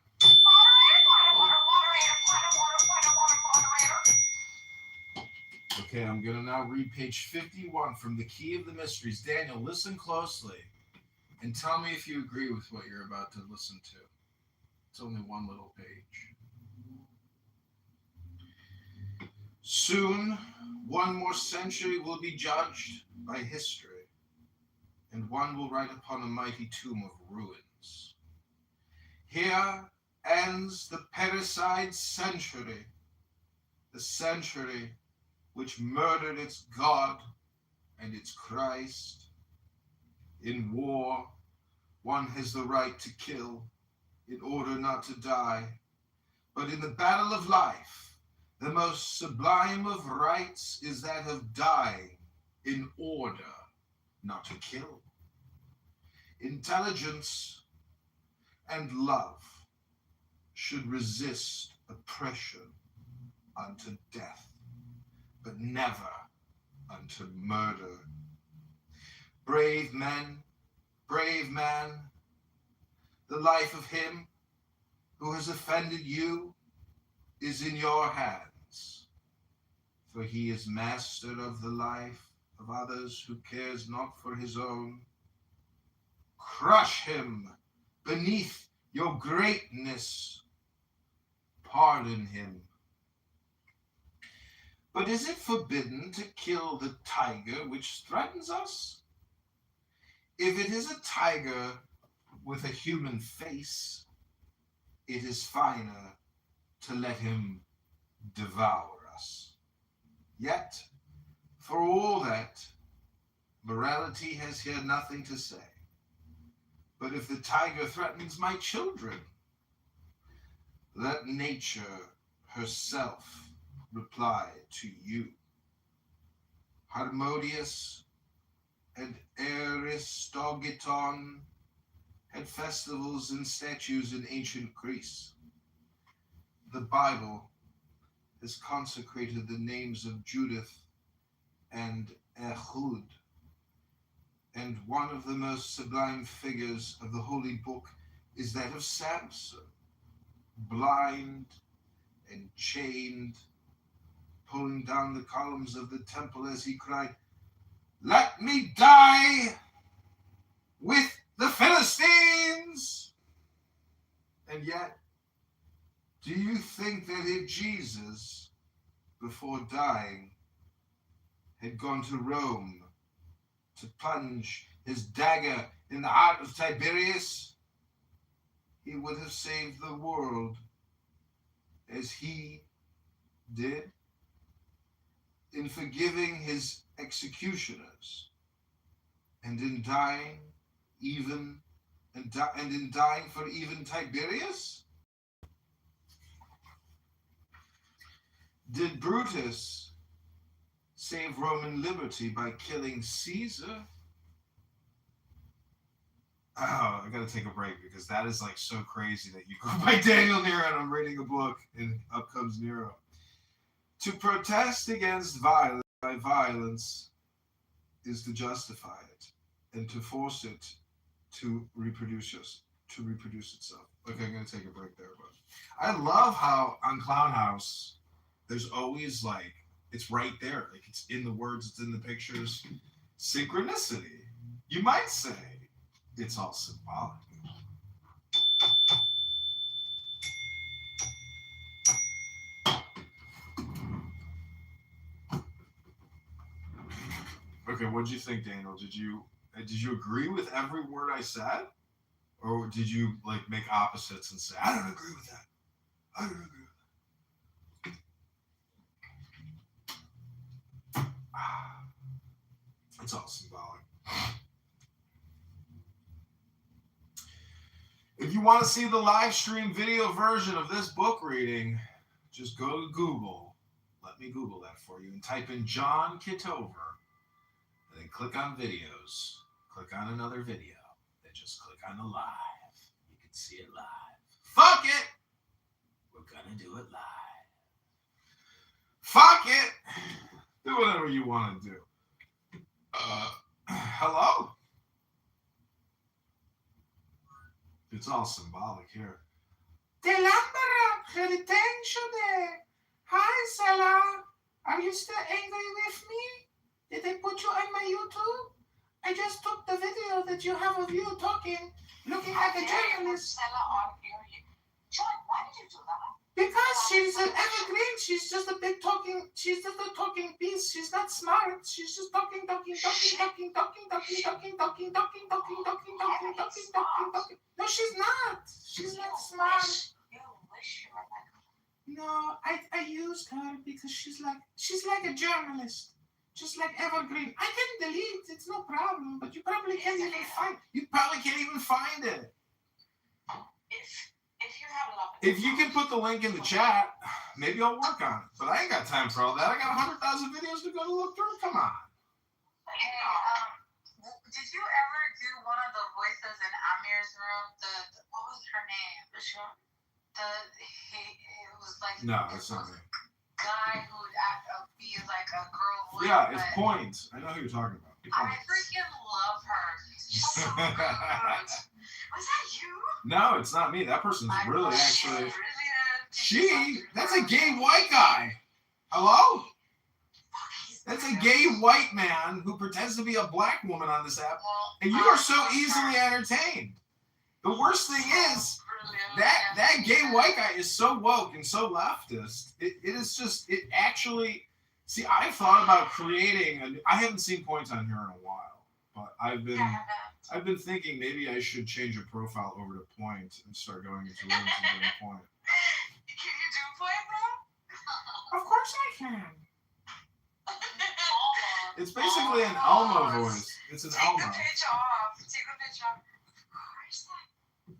Okay, I'm going to now read page 51 from The Key of the Mysteries. Daniel, listen closely and tell me if you agree with what you're about to listen to. It's only one little page. Soon, one more century will be judged by history, and one will write upon a mighty tomb of ruins. Here ends the parricide century, the century which murdered its God and its Christ. In war, one has the right to kill in order not to die. But in the battle of life, the most sublime of rights is that of dying in order not to kill. Intelligence and love should resist oppression unto death, but never unto murder. Brave men, brave man, the life of him who has offended you is in your hands, for he is master of the life of others who cares not for his own. Crush him beneath your greatness. Pardon him. But is it forbidden to kill the tiger which threatens us? If it is a tiger with a human face, it is finer to let him devour us. Yet, for all that, morality has here nothing to say. But if the tiger threatens my children, let nature herself reply to you. Harmodius and Aristogiton had festivals and statues in ancient Greece. The Bible has consecrated the names of Judith and Ehud, and one of the most sublime figures of the holy book is that of Samson, blind and chained, pulling down the columns of the temple as he cried, "Let me die with the Philistines!" And yet, do you think that if Jesus, before dying, had gone to Rome to plunge his dagger in the heart of Tiberius, he would have saved the world as he did in forgiving his executioners and in dying for even Tiberius? Did Brutus save Roman liberty by killing Caesar? Oh, I gotta take a break because that is like so crazy that you go by Daniel Nero and I'm reading a book and up comes Nero. To protest against violence by violence is to justify it and to force it to reproduce itself. Okay, I'm gonna take a break there, but I love how on Clown House there's always like it's right there, like it's in the words, it's in the pictures. Synchronicity, you might say. It's all symbolic. Okay, what did you think, Daniel? Did you agree with every word I said, or did you like make opposites and say I don't agree with that? I don't agree with that. It's all symbolic. If you want to see the live stream video version of this book reading, just go to Google. Let me Google that for you and type in John Kitover. And then click on videos. Click on another video. Then just click on the live. You can see it live. Fuck it! We're gonna do it live. Fuck it! Do whatever you want to do. Hello? It's all symbolic here. The Lambara retention there. Hi, Salah. Are you still angry with me? Did they put you on my YouTube? I just took the video that you have of you talking, looking like a journalist. John, why did you do that? Because she's an evergreen. She's just a talking piece. She's not smart. She's just talking. No, she's not. She's not smart. You wish you were like her. No, I used her because she's like a journalist. Just like evergreen. I can delete. It's no problem. But you probably can't even find. You probably can't even find it. If you have enough. If you can put the link in the chat, maybe I'll work on it. But I ain't got time for all that. I got 100,000 videos to go to look through. Come on. Hey, did you ever do one of the voices in Amir's room? The what was her name? It was like No, it's not me. guy who would be like a girl voice. Yeah, it's Point. I know who you're talking about. I freaking love her. She's so good. Was that you? No, it's not me. That person's really actually. Brilliant. That's a gay white guy. Hello? That's a gay white man who pretends to be a black woman on this app. And you are so easily entertained. The worst thing is, that gay white guy is so woke and so leftist. It actually, see, I've thought about creating, I haven't seen Point on here in a while, but I've been thinking maybe I should change a profile over to Point and start going into rooms and doing Point. Can you do Point, bro? Of course I can. It's basically an Elmo voice. It's an Elmo. Take the picture off. Of course I can.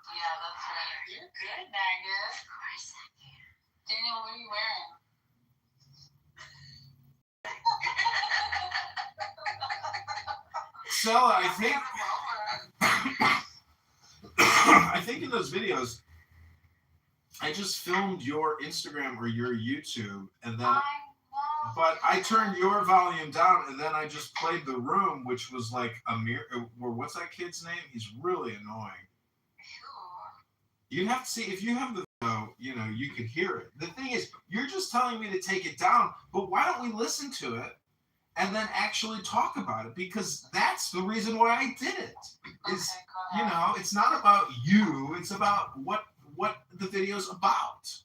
Yeah, that's right. You're good, Nagus. Of course I can. Daniel, what are you wearing? So I think in those videos, I just filmed your Instagram or your YouTube, and then, but I turned your volume down, and then I just played the room, which was like or what's that kid's name? He's really annoying. You'd have to see, if you have the video, you could hear it. The thing is, you're just telling me to take it down, but why don't we listen to it and then actually talk about it? Because that's the reason why I did it. It's not about you. It's about what the video's about.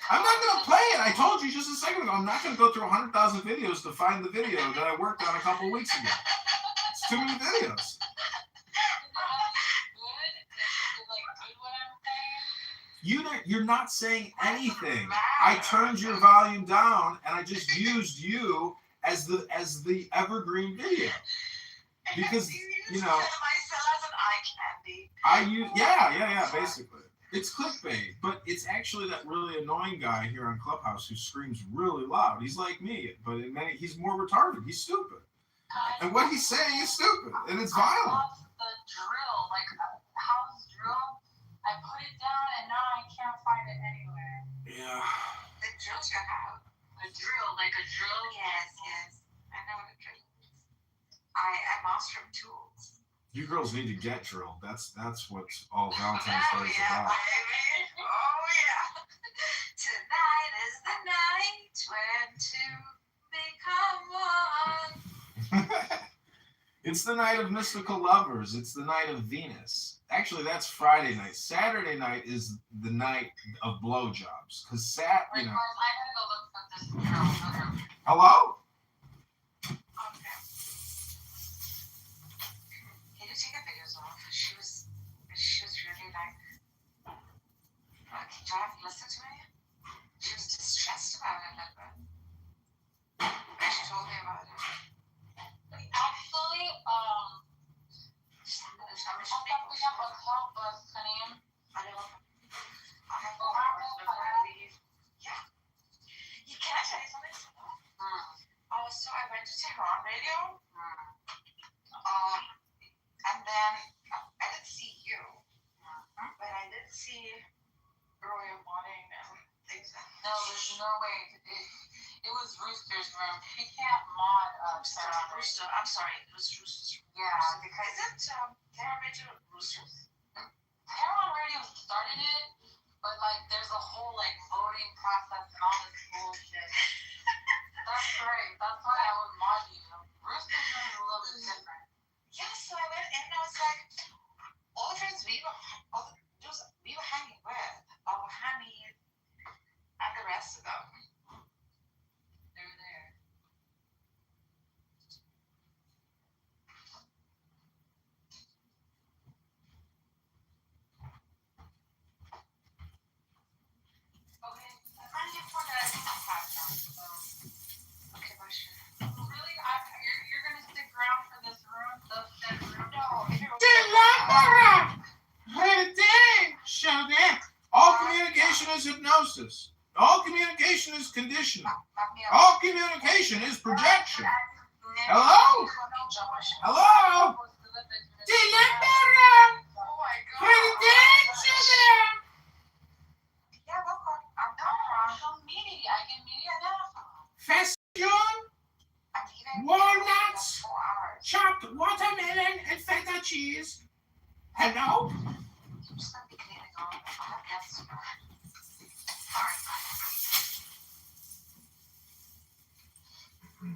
I'm not going to play it. I told you just a second ago, I'm not going to go through 100,000 videos to find the video that I worked on a couple weeks ago. It's too many videos. You're not saying anything. I turned your volume down and I just used you as the evergreen video. Because I use basically. It's clickbait, but it's actually that really annoying guy here on Clubhouse who screams really loud. He's like me, but he's more retarded. He's stupid. And what he's saying is stupid, and it's violent. I love the drill, like house drill. I put it down, and now I can't find it anywhere. Yeah. The drill's your house. A drill, like a drill? Yes. I know what a drill is. I master tools. You girls need to get drilled. That's what all Valentine's Day is about. Baby. Oh, yeah. Tonight is the night when two become one. It's the night of mystical lovers. It's the night of Venus. Actually, that's Friday night. Saturday night is the night of blowjobs. Because I gotta go look for this drill. Hello? radio. And then I didn't see you, but I did see Earlier modding and things. No, there's no way. It was Rooster's room. He can't mod Rooster. I'm sorry, it was Rooster's. Yeah, because Isn't Terra Radio Roosters? Paramount Radio started it, but like there's a whole like voting process and all this bullshit. That's great. That's why I would mod you. Rooster's room is a little bit different. yeah. So I went in and I was like, all the friends we were hanging with, our Hamid and the rest of them. They're there. Okay, I need for that podcast. So, Okay, well, sure. really, you're gonna stick around for this room, the room? No, if it was Hey, dang! Shout it. All communication is hypnosis. All communication is conditional. All communication is projection. Hello? Hello? Oh my yeah, welcome. I'm From media, I get media now. Fashion, I'm leaving. walnuts, 4 hours. chopped watermelon, and feta cheese. Hello? I'm just gonna be cleaning all of it. I have guests tomorrow. Sorry. When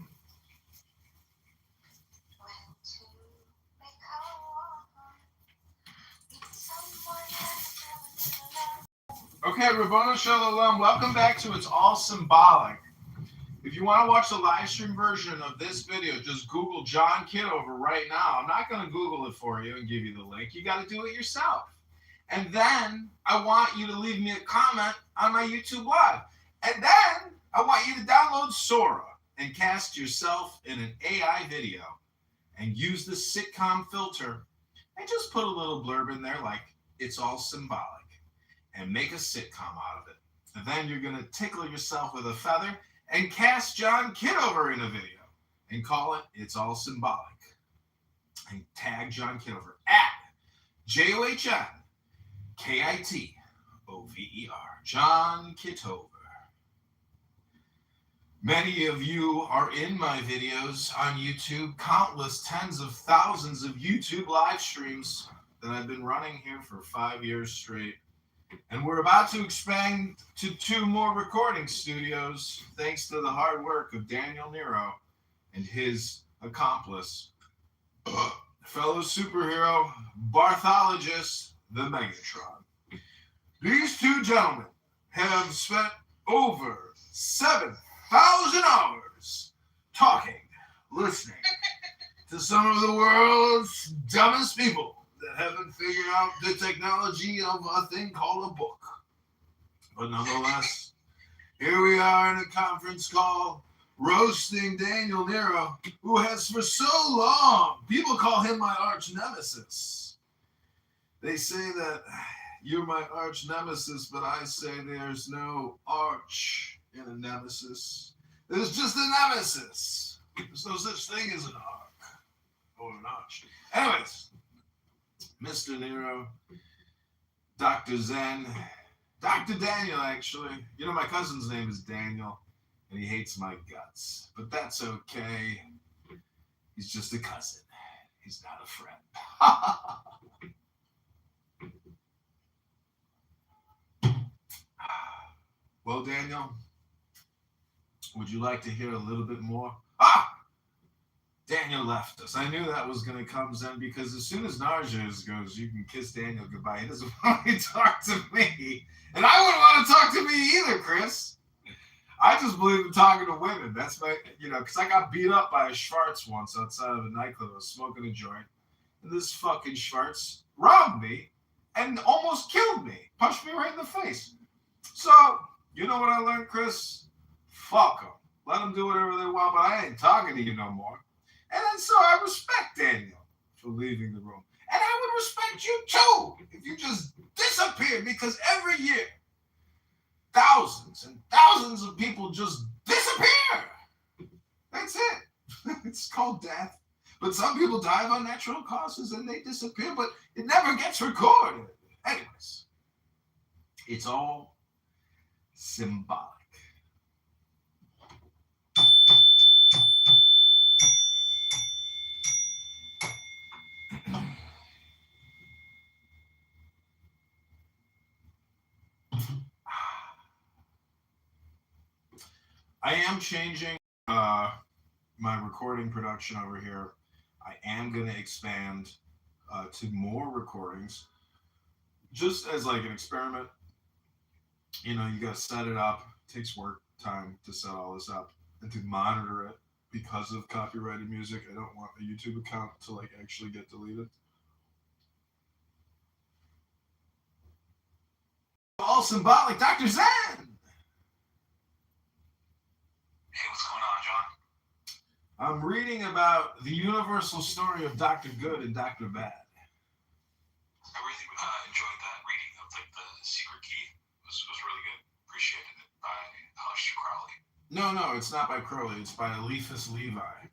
to make our walk, meet someone else. Okay, Rabbona Shalom, welcome back to It's All Symbolic. If you want to watch the live stream version of this video, just Google John Kitover right now. I'm not going to Google it for you and give you the link. You got to do it yourself. And then I want you to leave me a comment on my YouTube live. And then I want you to download Sora and cast yourself in an AI video and use the sitcom filter and just put a little blurb in there like it's all symbolic and make a sitcom out of it. And then you're going to tickle yourself with a feather and cast John Kitover in a video and call it It's All Symbolic. And tag John Kitover at JOHNKITOVER. John Kitover. Many of you are in my videos on YouTube, countless tens of thousands of YouTube live streams that I've been running here for 5 years straight. And we're about to expand to 2 more recording studios, thanks to the hard work of Daniel Nero and his accomplice, fellow superhero Barthologist, the Megatron. These 2 gentlemen have spent over 7,000 hours talking, listening to some of the world's dumbest people that haven't figured out the technology of a thing called a book. But nonetheless, here we are in a conference call roasting Daniel Nero, who has for so long, people call him my arch nemesis. They say that you're my arch nemesis, but I say there's no arch in a nemesis. There's just a nemesis. There's no such thing as an arc or an arch. Anyways, Mr. Nero, Dr. Zen, Dr. Daniel, actually. You know, my cousin's name is Daniel, and he hates my guts. But that's okay. He's just a cousin. He's not a friend. Well, Daniel, would you like to hear a little bit more? Daniel left us. I knew that was going to come, Zen, because as soon as Narjas goes, you can kiss Daniel goodbye. He doesn't want to talk to me. And I wouldn't want to talk to me either, Chris. I just believe in talking to women. That's my, because I got beat up by a Schwartz once outside of a nightclub. I was smoking a joint. And this fucking Schwartz robbed me and almost killed me. Punched me right in the face. So, you know what I learned, Chris? Fuck them. Let them do whatever they want, but I ain't talking to you no more. And then so I respect Daniel for leaving the room. And I would respect you too if you just disappeared, because every year, thousands and thousands of people just disappear. That's it. It's called death. But some people die of unnatural causes and they disappear, but it never gets recorded. Anyways, it's all symbolic. I am changing my recording production over here. I am going to expand to more recordings just as like an experiment. You know, you got to set it up. It takes work time to set all this up and to monitor it because of copyrighted music. I don't want a YouTube account to like actually get deleted. All symbolic. Dr. Zen! Hey, what's going on, John? I'm reading about the universal story of Dr. Good and Dr. Bad. I really enjoyed that reading of like the Secret Key. It was really good. Appreciated it by Aleister Crowley. No, it's not by Crowley. It's by Eliphas Levi.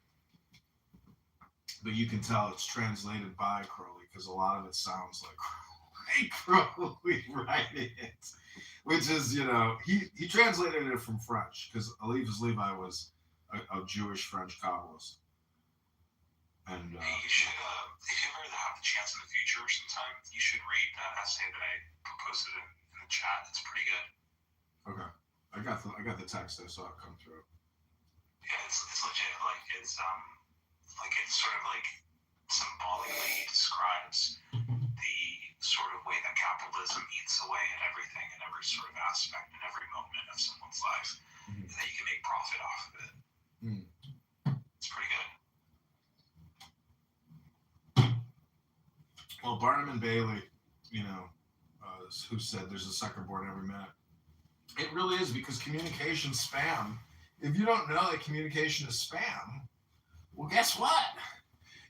But you can tell it's translated by Crowley because a lot of it sounds like Crowley writing it. Which is, you know, he translated it from French because Eliphas Levi was a Jewish French Kabbalist. And hey, you should, if you ever have the chance in the future or sometime, you should read that essay that I posted in the chat. It's pretty good. Okay, I got the text. I saw it come through. Yeah, it's legit. Like it's sort of like symbolically describes the sort of way that capitalism eats away at everything in every sort of aspect in every moment of someone's life, and that you can make profit off of it. It's pretty good. Well, Barnum and Bailey, you know, who said there's a sucker born every minute. It really is because communication spam. If you don't know that communication is spam, well, guess what?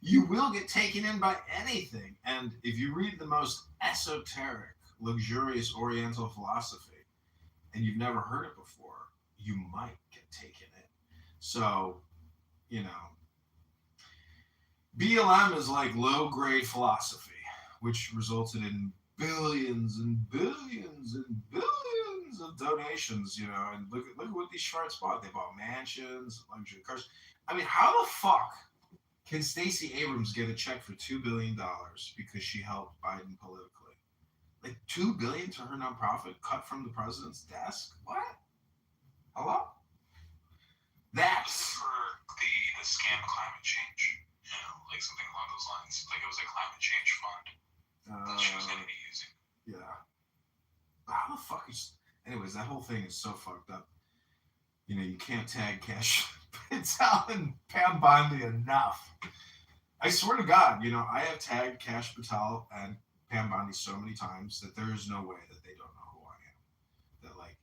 You will get taken in by anything. And if you read the most esoteric, luxurious Oriental philosophy, and you've never heard it before, you might get taken in. So, you know, BLM is like low-grade philosophy, which resulted in billions and billions and billions of donations, you know, and look at what these sharks bought. They bought mansions, luxury cars. I mean, how the fuck can Stacey Abrams get a check for $2 billion because she helped Biden politically? Like $2 billion to her nonprofit cut from the president's desk? What? Hello? That's for the scam climate change, you know, like something along those lines. Like it was a climate change fund that she was going to be using. Yeah. How the fuck is... Anyways, that whole thing is so fucked up. You know, you can't tag Cash Patel and Pam Bondi enough. I swear to God, you know, I have tagged Cash Patel and Pam Bondi so many times that there is no way that they don't know who I am. That like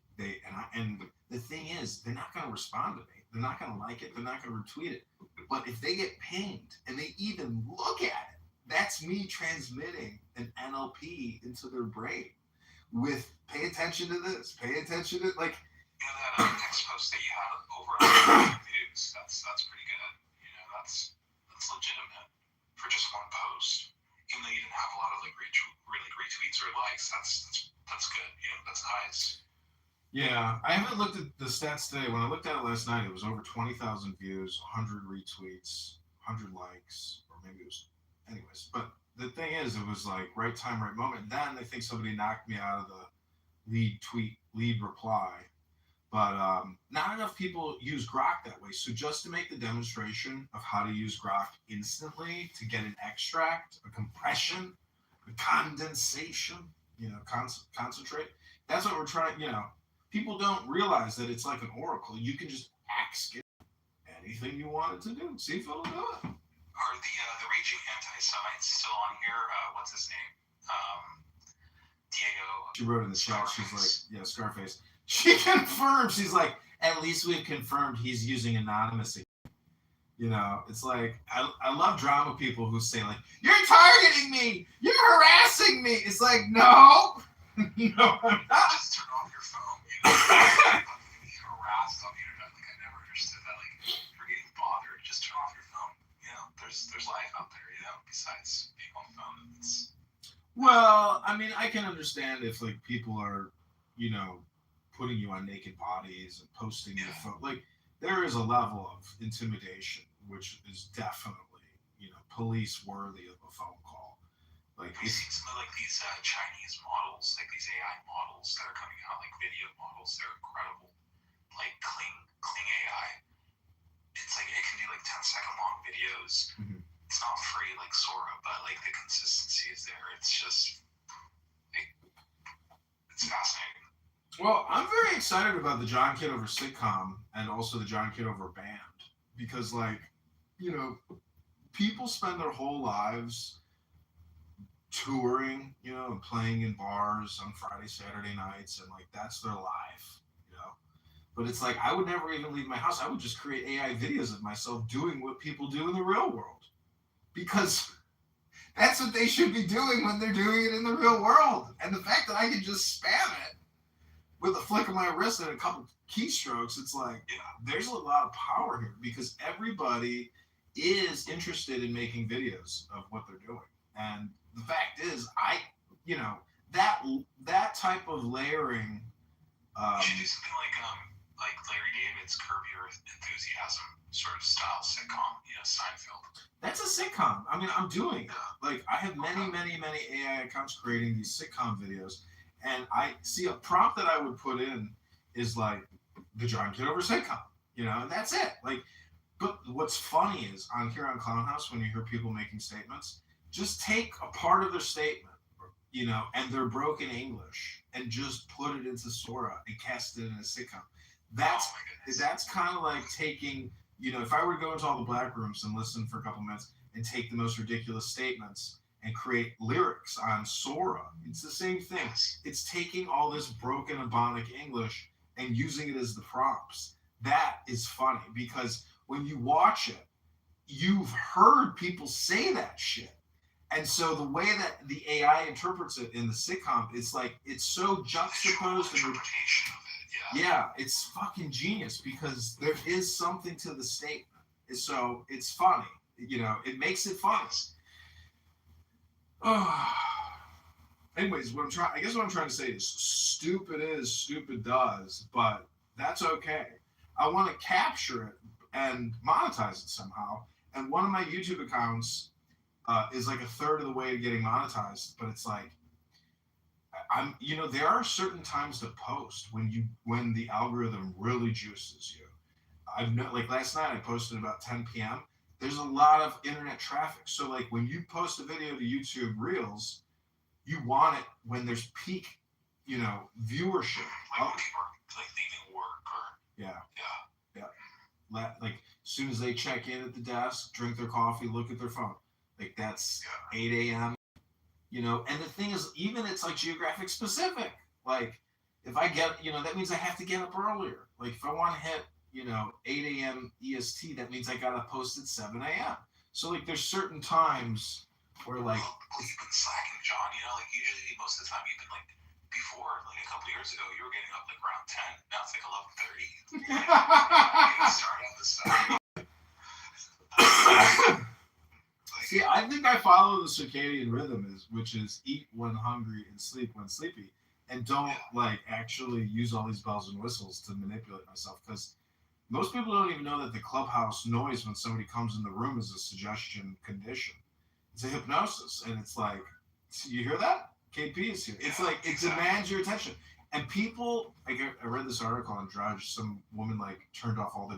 and the thing is, they're not going to respond to me. They're not going to like it. They're not going to retweet it. But if they get pinged and they even look at it, that's me transmitting an NLP into their brain with pay attention to this, pay attention to like. You know, that text post that you had over on the news, that's pretty good. You know, that's legitimate for just one post. Even though you didn't have a lot of like retweets or likes, that's good. You know, that's nice. Yeah, I haven't looked at the stats today. When I looked at it last night, it was over 20,000 views, 100 retweets, 100 likes, or maybe it was... Anyways, but the thing is, it was like right time, right moment. Then they think somebody knocked me out of the lead reply. But not enough people use Grok that way. So just to make the demonstration of how to use Grok instantly to get an extract, a compression, a condensation, you know, concentrate, that's what we're trying, you know. People don't realize that it's like an oracle. You can just ask it anything you want it to do. See if it'll do it. Are the raging anti-Semites still on here? What's his name? Diego. She wrote in the chat, she's like, yeah, Scarface. She confirmed, she's like, at least we've confirmed he's using anonymous. You know, it's like, I love drama people who say like, you're targeting me, you're harassing me. It's like, no, no, I'm not. Just turn off your phone. You know, harassed on the internet. Like I never understood that. Like, if you're getting bothered, just turn off your phone. there's life out there, besides being on the phone. Well, I mean, I can understand if like people are, putting you on naked bodies and posting your phone. Like there is a level of intimidation, which is definitely, police worthy of a phone call. Like we've seen some of like these Chinese models, like these AI models that are coming out, like video models. They're incredible. Like Kling AI. It's like it can do like 10-second long videos. Mm-hmm. It's not free like Sora, but like the consistency is there. It's just it's fascinating. Well, I'm very excited about the John Kitover sitcom and also the John Kitover band because, like, people spend their whole lives touring, and playing in bars on Friday, Saturday nights, and like that's their life, But it's like I would never even leave my house. I would just create AI videos of myself doing what people do in the real world because that's what they should be doing when they're doing it in the real world. And the fact that I can just spam it with a flick of my wrist and a couple keystrokes, it's like, there's a lot of power here because everybody is interested in making videos of what they're doing. And the fact is, that type of layering. You should do something like Larry David's Curb Your Enthusiasm sort of style sitcom, Seinfeld. That's a sitcom. I mean, I'm doing it. Like, I have many AI accounts creating these sitcom videos. And I see a prompt that I would put in is like the John Kitover sitcom, and that's it. Like, but what's funny is on Clown House, when you hear people making statements, just take a part of their statement, and their broken English and just put it into Sora and cast it in a sitcom. That's kind of like taking, if I were to go into all the black rooms and listen for a couple minutes and take the most ridiculous statements and create lyrics on Sora. It's the same thing. It's taking all this broken Ebonic English and using it as the prompts. That is funny because when you watch it, you've heard people say that shit. And so the way that the AI interprets it in the sitcom, it's like, it's so juxtaposed. Interpretation of it, yeah, it's fucking genius because there is something to the statement. So it's funny. It makes it funny. Anyways, what I'm trying to say is stupid is, stupid does, but that's okay. I want to capture it and monetize it somehow. And one of my YouTube accounts is like a third of the way to getting monetized, but it's like, there are certain times to post when the algorithm really juices you. Like last night I posted about 10 p.m. There's a lot of internet traffic. So like when you post a video to YouTube Reels, you want it when there's peak, viewership. Like when people are like leaving work or yeah. Like as soon as they check in at the desk, drink their coffee, look at their phone. Like that's 8 a.m. And the thing is, even it's like geographic specific. Like if I get, that means I have to get up earlier. Like if I want to hit 8 a.m. EST, that means I gotta post at 7 a.m. So like there's certain times where like you've been slacking, John, like usually most of the time you've been like before, like a couple years ago, you were getting up like around 10. Now it's like 11:30. Start on this stuff. See, I think I follow the circadian rhythm which is eat when hungry and sleep when sleepy, and don't like actually use all these bells and whistles to manipulate myself because most people don't even know that the clubhouse noise when somebody comes in the room is a suggestion condition. It's a hypnosis. And it's like, you hear that? KP is here. It's like, it demands your attention. And people, like I read this article on Drudge, some woman like turned off all the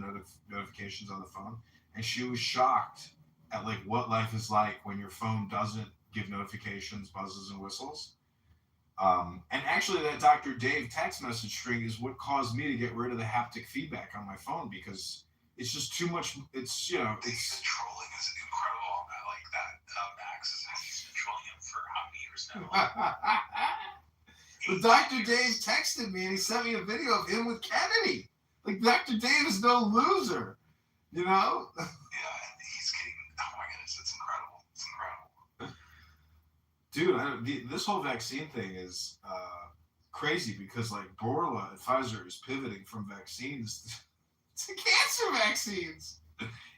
notifications on the phone. And she was shocked at like what life is like when your phone doesn't give notifications, buzzes, and whistles. And actually that Dr. Dave text message string is what caused me to get rid of the haptic feedback on my phone because it's just too much. It's, the trolling is incredible on that. Like that, Max he's been trolling him for how many years now? But Dr. Dave texted me and he sent me a video of him with Kennedy. Like Dr. Dave is no loser, Yeah, he's getting, oh my goodness, it's incredible. It's incredible. Dude, this whole vaccine thing is crazy because like Borla and Pfizer is pivoting from vaccines to cancer vaccines.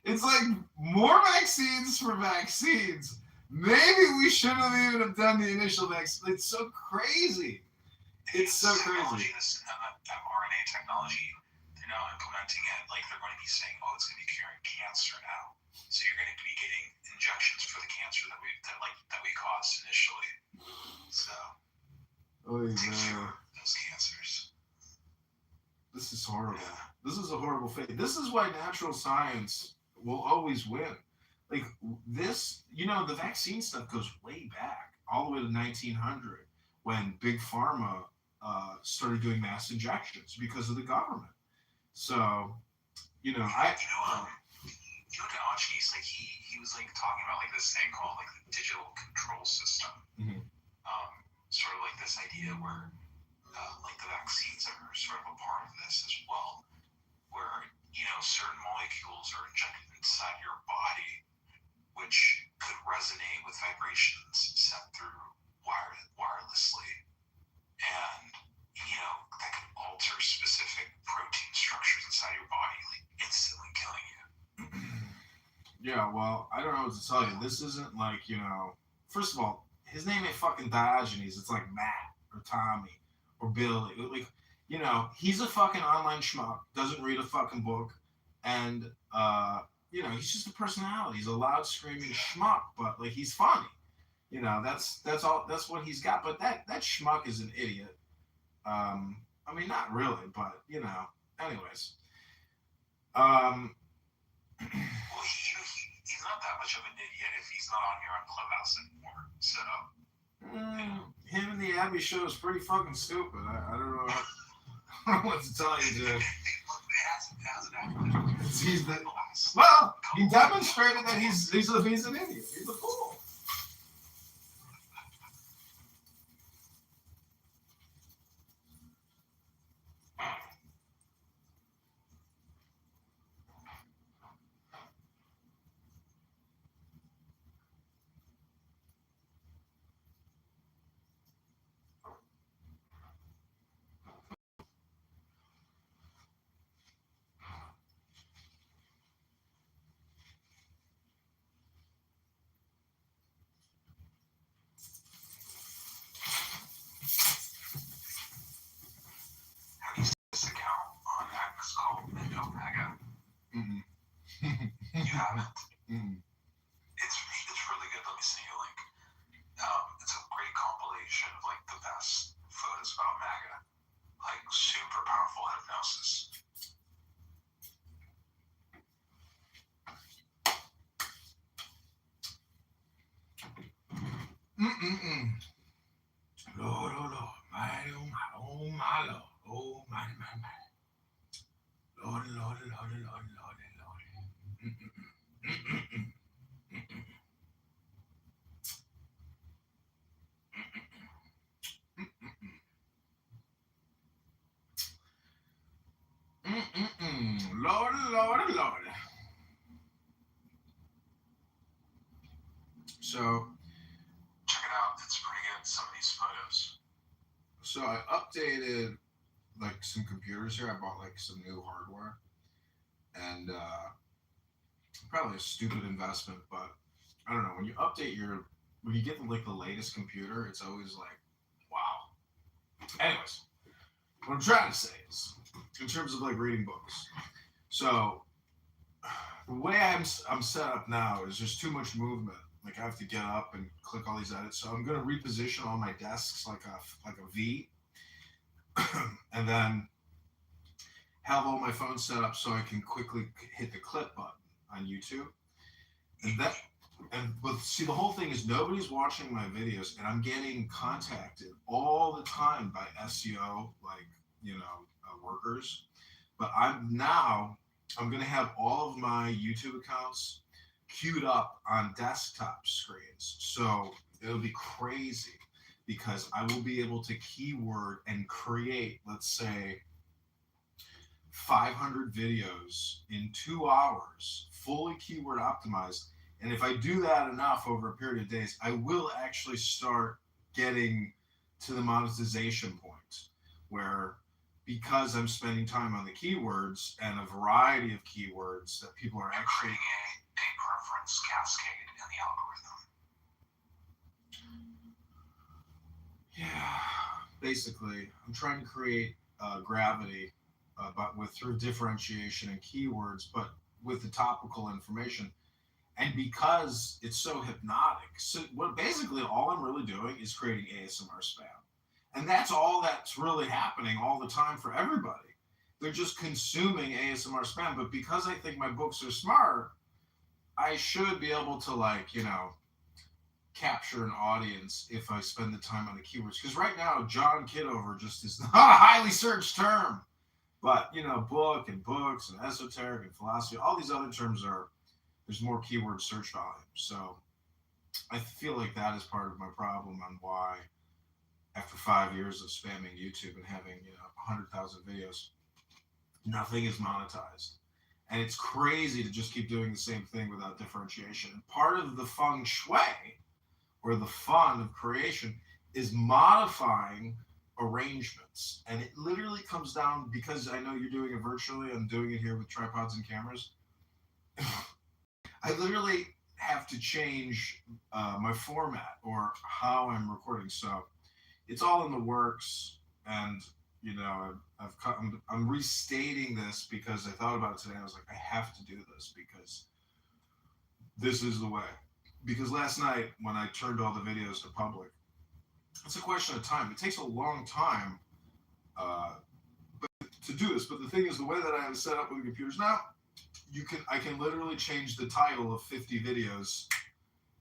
It's like more vaccines for vaccines. Maybe we shouldn't have even have done the initial vaccine. It's so crazy. It's so technology, crazy. this mRNA technology, they're now implementing it. Like they're going to be saying, oh, it's going to be curing cancer now. So you're going to be getting injections for the cancer that we caused initially. So to cure those cancers. This is horrible. This is a horrible fate. This is why natural science will always win. Like this, the vaccine stuff goes way back, all the way to 1900, when Big Pharma started doing mass injections because of the government. So, Diogenes, like he was like talking about like this thing called like the digital control system. Mhm. Sort of like this idea where like the vaccines are sort of a part of this as well, where certain molecules are injected inside your body, which could resonate with vibrations sent through wirelessly, and that could alter specific protein structures inside your body, like instantly killing you. Yeah, well, I don't know what to tell you. This isn't like, first of all, his name ain't fucking Diogenes. It's like Matt or Tommy or Billy. Like, he's a fucking online schmuck, doesn't read a fucking book, and, he's just a personality. He's a loud screaming schmuck, but, like, he's funny. That's what he's got. But that schmuck is an idiot. I mean, not really, but, anyways. Well, he's not that much of an idiot if he's not on here on Clubhouse anymore. So. Him and the Abby show is pretty fucking stupid. I don't know. I don't know what to tell you, dude. Well, he demonstrated that he's an idiot. He's a fool. This account on X called Omega. Mm-mm. You haven't? Mm-mm. It's really good. Let me send you a link. It's a great compilation of like the best photos about MAGA, like super powerful hypnosis. Lord, oh Lord, my, oh my Lord, oh my. Lord, Lord, Lord, Lord, Lord, Lord. Lord, Lord, Lord. So check it out. It's pretty good. Some of these photos. So I updated like some computers here. I bought like some new hardware, and probably a stupid investment, but I don't know. When you get like the latest computer, it's always like, wow. Anyways, what I'm trying to say is, in terms of like reading books, so the way I'm set up now is there's too much movement. Like I have to get up and click all these edits. So I'm gonna reposition all my desks like a V, and then have all my phones set up so I can quickly hit the clip button on YouTube. But see, the whole thing is nobody's watching my videos, and I'm getting contacted all the time by SEO, workers. But I'm gonna have all of my YouTube accounts queued up on desktop screens, so it'll be crazy because I will be able to keyword and create, let's say, 500 videos in 2 hours, fully keyword optimized. And if I do that enough over a period of days, I will actually start getting to the monetization point where, because I'm spending time on the keywords and a variety of keywords that people are actually... Creating a preference cascade in the algorithm. Yeah, basically, I'm trying to create gravity, but through differentiation and keywords, but with the topical information. And because it's so hypnotic, so basically all I'm really doing is creating ASMR spam. And that's all that's really happening all the time for everybody. They're just consuming ASMR spam. But because I think my books are smart, I should be able to, capture an audience if I spend the time on the keywords. Because right now, John Kitover just is not a highly searched term. But, book and books and esoteric and philosophy, all these other terms there's more keyword search volume. So I feel like that is part of my problem on why, after 5 years of spamming YouTube and having 100,000 videos, nothing is monetized. And it's crazy to just keep doing the same thing without differentiation. And part of the feng shui, or the fun of creation, is modifying arrangements. And it literally comes down, because I know you're doing it virtually, I'm doing it here with tripods and cameras. I literally have to change my format or how I'm recording. So it's all in the works, and I'm restating this because I thought about it today. I was like, I have to do this because this is the way. Because last night when I turned all the videos to public, it's a question of time. It takes a long time to do this. But the thing is, the way that I have it set up with the computers now, I can literally change the title of 50 videos,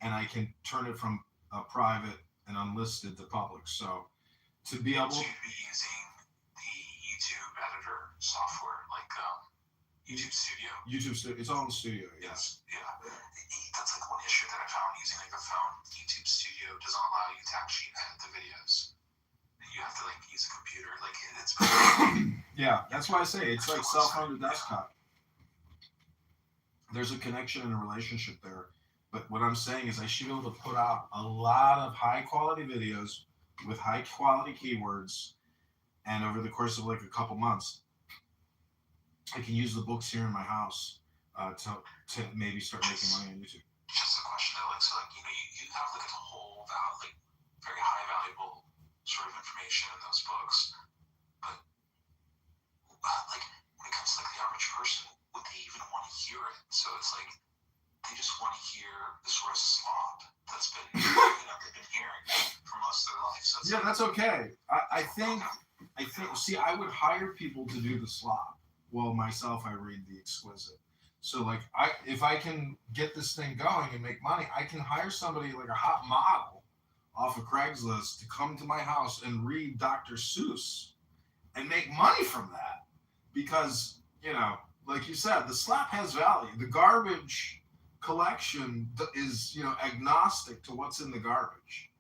and I can turn it from private and unlisted to public. So to be able, So you'd be using the YouTube editor software, like YouTube Studio. YouTube Studio, it's all in Studio. Yes, yeah. That's like one issue that I found using like a phone. YouTube Studio doesn't allow you to actually edit the videos. You have to use a computer. It's. Yeah, that's why I say it's like self-funded desktop. There's a connection and a relationship there. But what I'm saying is I should be able to put out a lot of high-quality videos with high-quality keywords, and over the course of a couple months, I can use the books here in my house to maybe start making money on YouTube. Just a question though, you have a whole very high valuable sort of information in those books, but when it comes to the average person, would they even want to hear it? So it's they just want to hear the sort of slop that's been they've been hearing for most of their life. So yeah, that's okay. I think see, I would hire people to do the slop. Well, myself, I read the exquisite. So if I can get this thing going and make money, I can hire somebody like a hot model off of Craigslist to come to my house and read Dr. Seuss and make money from that. Because, like you said, the slop has value. The garbage collection is, agnostic to what's in the garbage.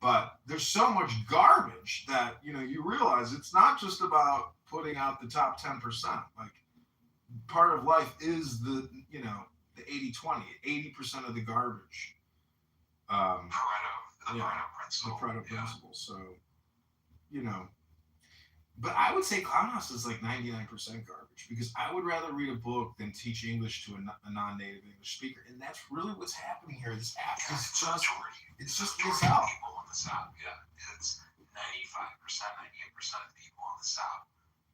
But there's so much garbage that, you realize it's not just about putting out the top 10%. Part of life is the 80-20, 80% of the garbage. Pareto principle. The Pareto principle. So, but I would say Clownhouse is 99% garbage, because I would rather read a book than teach English to a non-native English speaker. And that's really what's happening here. This app is just this out. People on this app, it's 95%, 98% of the people on this app,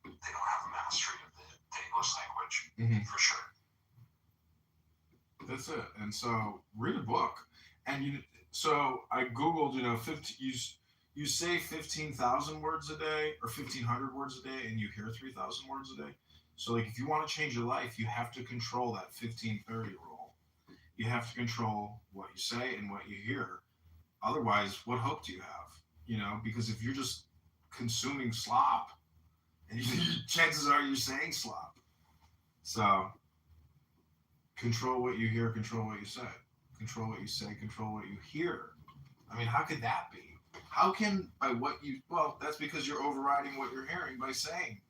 they don't have a mastery of the English language, for sure. That's it. And so read a book. And so I Googled, you say 15,000 words a day or 1,500 words a day, and you hear 3,000 words a day. So if you want to change your life, you have to control that 15-30 rule. You have to control what you say and what you hear. Otherwise, what hope do you have? Because if you're just consuming slop, and chances are you're saying slop. So control what you hear, control what you say. Control what you say, control what you hear. I mean, how could that be? How can, that's because you're overriding what you're hearing by saying.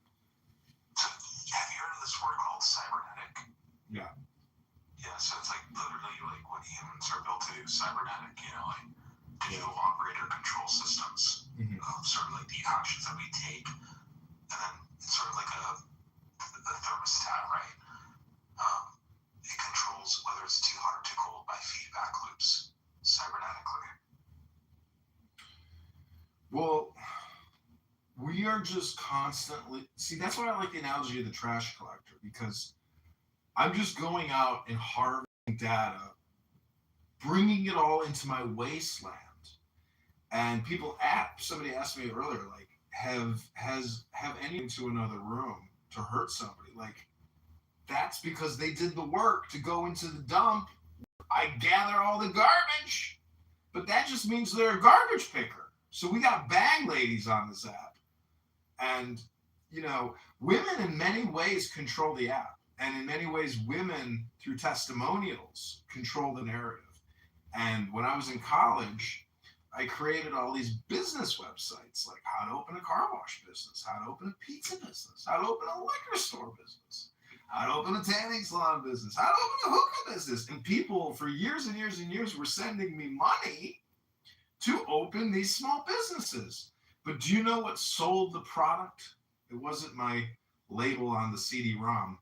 Have you heard of this word called cybernetic? Yeah. Yeah, so it's literally what humans are built to do, cybernetic, digital operator control systems, sort of the actions that we take, and then sort of like the thermostat, right? It controls whether it's too hot or too cold by feedback loops, cybernetically. Well, we are just constantly, see, that's why I like the analogy of the trash collector, because I'm just going out and harvesting data, bringing it all into my wasteland. And somebody asked me earlier, like, have anyone to another room to hurt somebody? Like, that's because they did the work to go into the dump. I gather all the garbage, but that just means they're a garbage picker. So we got bag ladies on this app. And, women in many ways control the app. And in many ways, women, through testimonials, control the narrative. And when I was in college, I created all these business websites, like how to open a car wash business, how to open a pizza business, how to open a liquor store business, how to open a tanning salon business, how to open a hookah business. And people for years and years and years were sending me money to open these small businesses. But do you know what sold the product? It wasn't my label on the CD-ROM.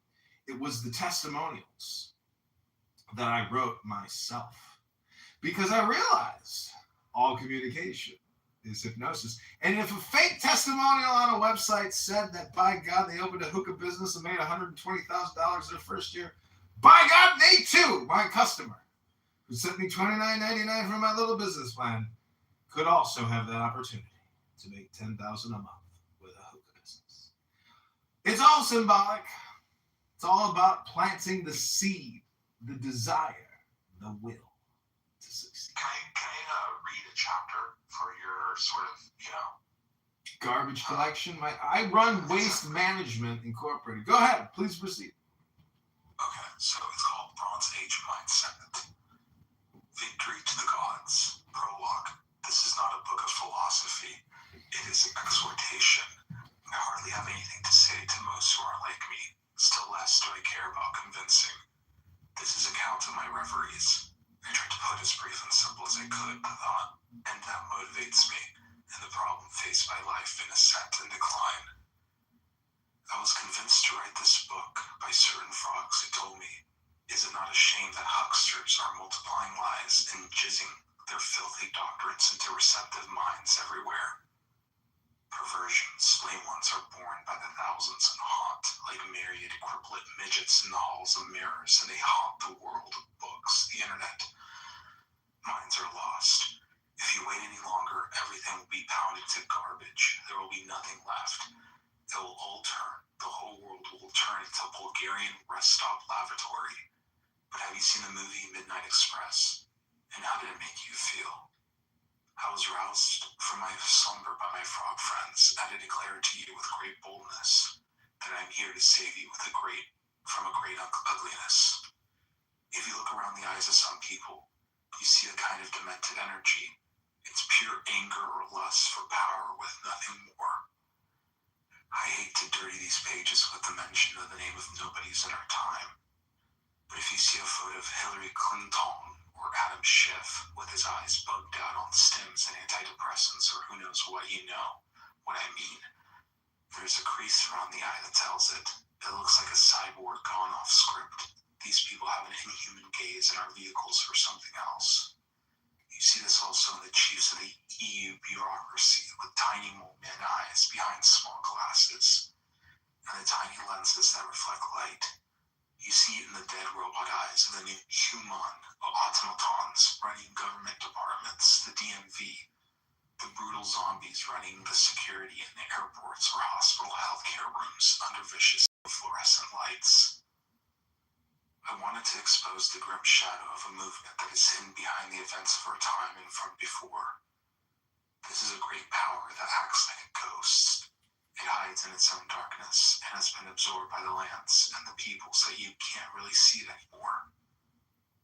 It was the testimonials that I wrote myself. Because I realized all communication is hypnosis. And if a fake testimonial on a website said that, by God, they opened a hookah business and made $120,000 their first year, by God, they too, my customer, who sent me $29.99 for my little business plan, could also have that opportunity to make $10,000 a month with a hookah business. It's all symbolic. It's all about planting the seed, the desire, the will to succeed. Can I read a chapter for your sort of, garbage collection? I run Waste Management Incorporated. Go ahead, please proceed. Okay, so it's called Bronze Age Mindset. Victory to the Gods. Prologue. This is not a book of philosophy. It is an exhortation. I hardly have anything to say to most who aren't like me. Still less do I care about convincing. This is account of my reveries. I tried to put as brief and simple as I could the thought, and that motivates me, and the problem faced by life in ascent and decline. I was convinced to write this book by certain frogs who told me, is it not a shame that hucksters are multiplying lies and jizzing their filthy doctrines into receptive minds everywhere? Perversions, lame ones are born by the thousands and haunt like myriad crippled midgets in the halls of mirrors, and they haunt the world of books, the internet. Minds are lost. If you wait any longer, everything will be pounded to garbage. There will be nothing left. It will all turn. The whole world will turn into a Bulgarian rest stop lavatory. But have you seen the movie Midnight Express? And how did it make you feel? I was roused from my slumber by my frog friends, and I declare to you with great boldness that I am here to save you from a great ugliness. If you look around the eyes of some people, you see a kind of demented energy. It's pure anger or lust for power with nothing more. I hate to dirty these pages with the mention of the name of nobodies in our time. But if you see a photo of Hillary Clinton or Adam Schiff with his eyes bugged out on stims and antidepressants or who knows what, you know what I mean. There's a crease around the eye that tells it. It looks like a cyborg gone off script. These people have an inhuman gaze and are vehicles for something else. You see this also in the chiefs of the EU bureaucracy with tiny mole-man eyes behind small glasses and the tiny lenses that reflect light. You see it in the dead robot eyes of the new human automatons running government departments, the DMV, the brutal zombies running the security in the airports or hospital healthcare rooms under vicious fluorescent lights. I wanted to expose the grim shadow of a movement that is hidden behind the events of our time and from before. This is a great power that acts like a ghost. It hides in its own darkness and has been absorbed by the lands and the peoples that you can't really see it anymore.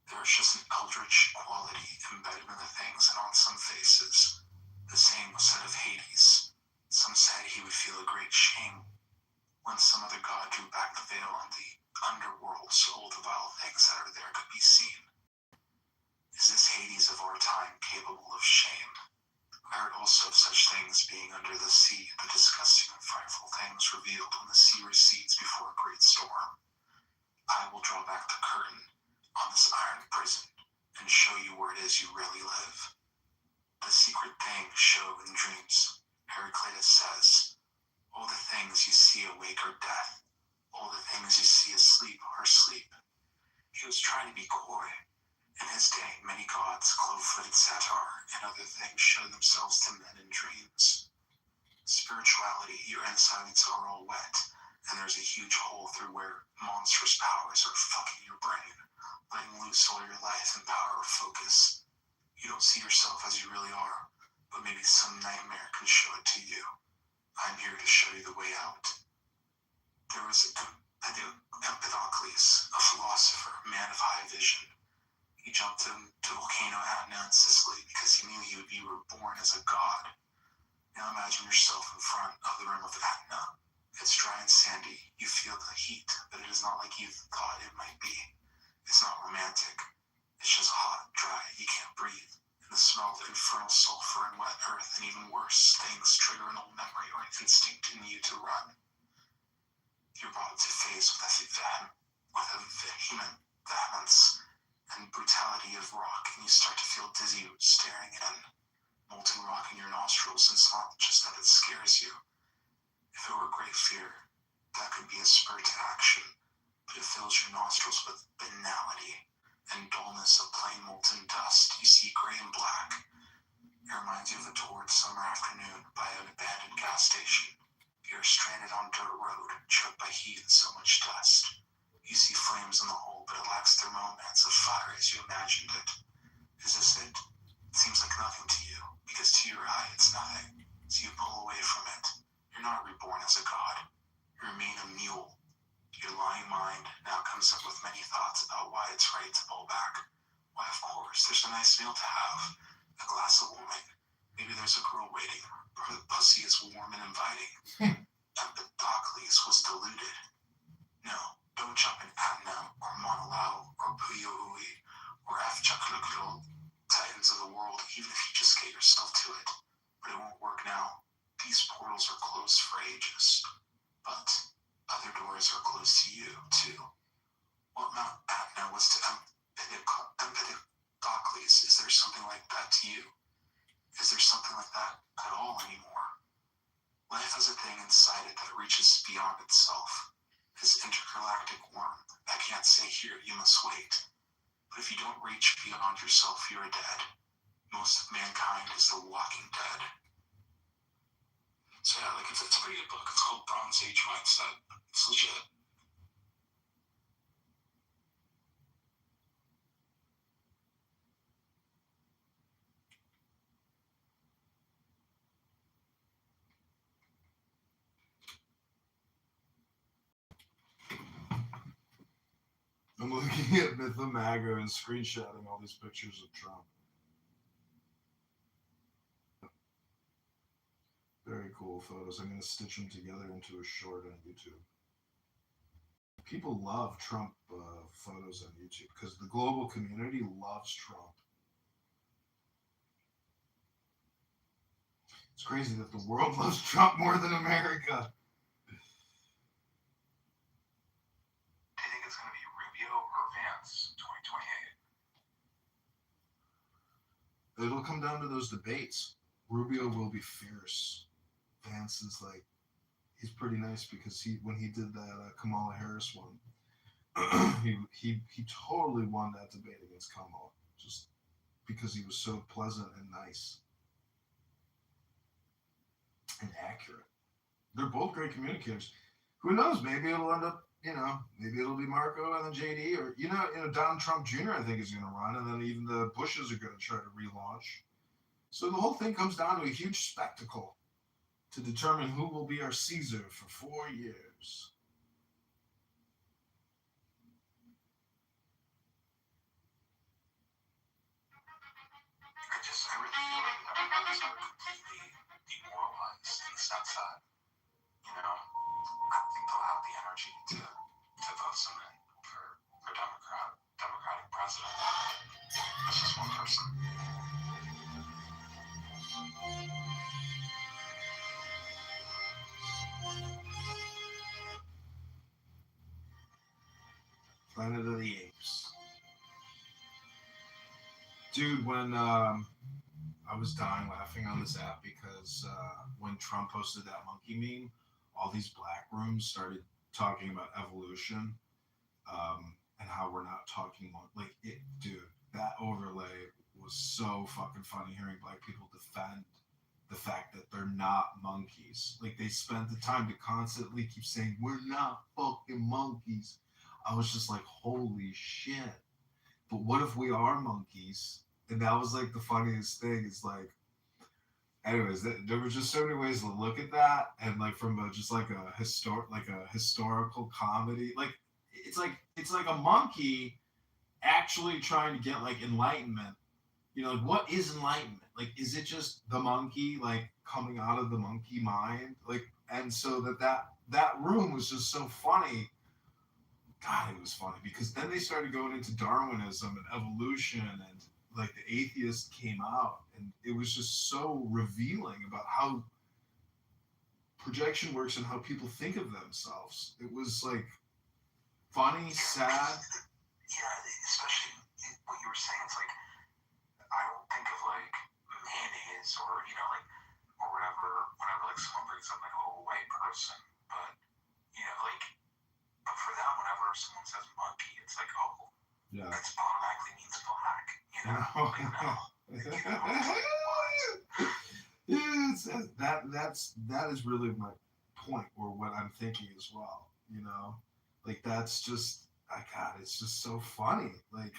There is just an eldritch quality embedded in the things and on some faces. The same was said of Hades. Some said he would feel a great shame when some other god drew back the veil on the underworld so all the vile things that are there could be seen. Is this Hades of our time capable of shame? I heard also of such things being under the sea, the disgusting and frightful things revealed when the is you really live. The secret things show in dreams. Heraclitus says, all the things you see awake are death. All the things you see asleep are sleep. He was trying to be coy. In his day, many gods, clove-footed satyr, and other things show themselves to men in dreams. Spirituality, your insides are all wet, and there's a huge hole through where monstrous powers are fucking your brain, letting loose all your life and power of focus. You don't see yourself as you really are, but maybe some nightmare can show it to you. I'm here to show you the way out. There was Empedocles, a philosopher, man of high vision. He jumped into volcano Etna in Sicily because he knew he would be reborn as a god. Now imagine yourself in front of the rim of Etna. It's dry and sandy. You feel the heat, but it is not like you thought it might be. It's not romantic. It's just hot, dry, you can't breathe. And the smell of infernal sulfur and wet earth, and even worse, things trigger an old memory or an instinct in you to run. You're brought to face with a vehement vehemence and brutality of rock, and you start to feel dizzy staring in molten rock in your nostrils, and it's not just that it scares you. If it were great fear, that could be a spur to action, but it fills your nostrils with banality and dullness of plain molten dust. You see gray and black. It reminds you of a torrid summer afternoon by an abandoned gas station. You're stranded on dirt road, choked by heat and so much dust. You see flames in the hole, but it lacks the romance of fire as you imagined it. Is this it? It seems like nothing to you, because to your eye it's nothing. So you pull away from it. You're not reborn as a god. You remain a mule. Your lying mind now comes up with many thoughts about why it's right to pull back. Why, of course, there's a nice meal to have, a glass of wine. Maybe there's a girl waiting, or the pussy is warm and inviting. Empedocles was deluded. No, don't jump in Adna or Mauna Loa or Puyohui or Afchakluklo, titans of the world, even if you just get yourself to it. But it won't work now. These portals are closed for ages. But other doors are closed to you, too. What Mount Adna was to Empedocles, is there something like that to you? Is there something like that at all anymore? Life has a thing inside it that reaches beyond itself. This intergalactic worm, I can't say here, you must wait. But if you don't reach beyond yourself, you're dead. Most of mankind is the walking dead. So yeah, like it's a pretty good book. It's called Bronze Age Mindset. It's legit. I'm looking at Mythomago and screenshotting all these pictures of Trump. Very cool photos. I'm going to stitch them together into a short on YouTube. People love Trump photos on YouTube because the global community loves Trump. It's crazy that the world loves Trump more than America. Do you think it's going to be Rubio or Vance 2028? It'll come down to those debates. Rubio will be fierce. Vance is like, he's pretty nice because when he did that Kamala Harris one, he totally won that debate against Kamala just because he was so pleasant and nice and accurate. They're both great communicators. Who knows? Maybe it'll end up, maybe it'll be Marco and then JD, or Donald Trump Jr. I think is going to run, and then even the Bushes are going to try to relaunch. So the whole thing comes down to a huge spectacle to determine who will be our Caesar for 4 years. I really feel like everybody's completely demoralized in the sense that, I don't think they'll have the energy to vote someone for Democratic president. That's just one person. Planet of the Apes. Dude, when I was dying laughing on this app because when Trump posted that monkey meme, all these black rooms started talking about evolution, and how we're not talking like it, dude. That overlay was so fucking funny hearing black people defend the fact that they're not monkeys. Like they spent the time to constantly keep saying we're not fucking monkeys. I was just like, holy shit. But what if we are monkeys? And that was like the funniest thing. Is like, anyways, there were just so many ways to look at that, and like from just like a historical comedy. Like it's like a monkey actually trying to get like enlightenment. Like what is enlightenment? Like, is it just the monkey like coming out of the monkey mind? Like, and so that room was just so funny. God, it was funny because then they started going into Darwinism and evolution, and like the atheist came out, and it was just so revealing about how projection works and how people think of themselves. It was like funny, sad. Yeah, especially what you were saying. It's like I don't think of like mayonnaise or like or whatever. Whenever like someone brings up like a white person, but like. But for them, whenever someone says monkey, it's like, oh, Yeah. it automatically means black, That is really my point, or what I'm thinking as well. Like that's just, God, it's just so funny. Like,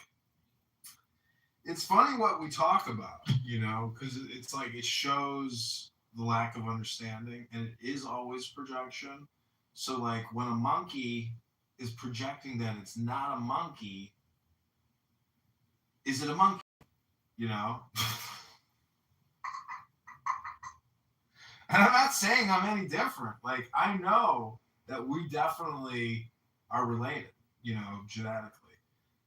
it's funny what we talk about, because it's like it shows the lack of understanding, and it is always projection. So, like, when a monkey is projecting that it's not a monkey, is it a monkey? And I'm not saying I'm any different. Like, I know that we definitely are related, genetically.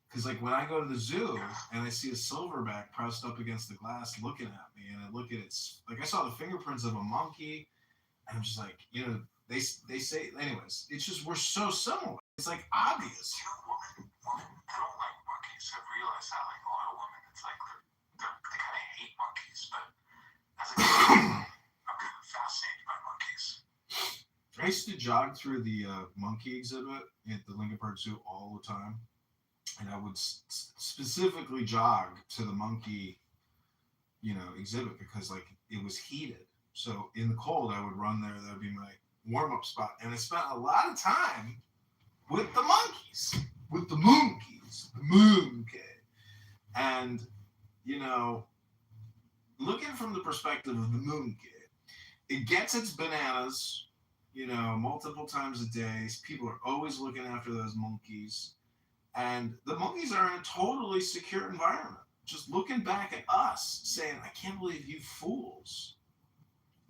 Because, like, when I go to the zoo and I see a silverback pressed up against the glass looking at me, and I look at its, like, I saw the fingerprints of a monkey, and I'm just like, they say, anyways, it's just, we're so similar. It's like obvious. Women don't like monkeys. I've realized that, like, a lot of women, it's like they kind of hate monkeys, but as a kid, I'm kind of fascinated by monkeys. I used to jog through the monkey exhibit at the Lincoln Park Zoo all the time, and I would specifically jog to the monkey, exhibit because, like, it was heated. So in the cold, I would run there. That would be my warm-up spot. And I spent a lot of time with the monkeys, with the monkeys, the monkey. And, looking from the perspective of the monkey, it gets its bananas, multiple times a day. People are always looking after those monkeys. And the monkeys are in a totally secure environment. Just looking back at us, saying, I can't believe you fools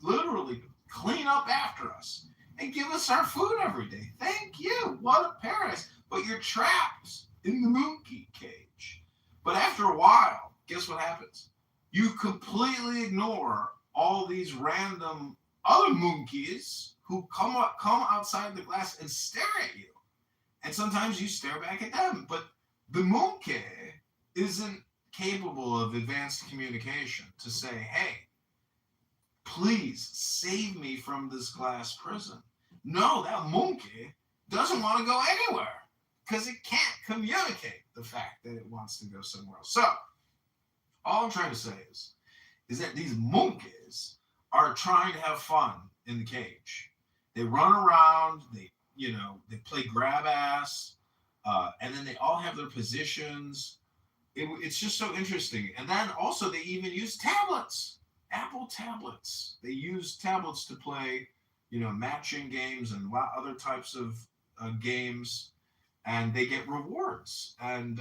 literally clean up after us and give us our food every day. Thank you. What a paradise. But you're trapped in the monkey cage. But after a while, guess what happens? You completely ignore all these random other monkeys who come outside the glass and stare at you. And sometimes you stare back at them. But the monkey isn't capable of advanced communication to say, hey, please save me from this glass prison. No, that monkey doesn't want to go anywhere because it can't communicate the fact that it wants to go somewhere else. So, all I'm trying to say is that these monkeys are trying to have fun in the cage. They run around, they play grab ass, and then they all have their positions. It's just so interesting. And then also they even use tablets. Apple tablets. They use tablets to play, matching games and other types of games, and they get rewards. And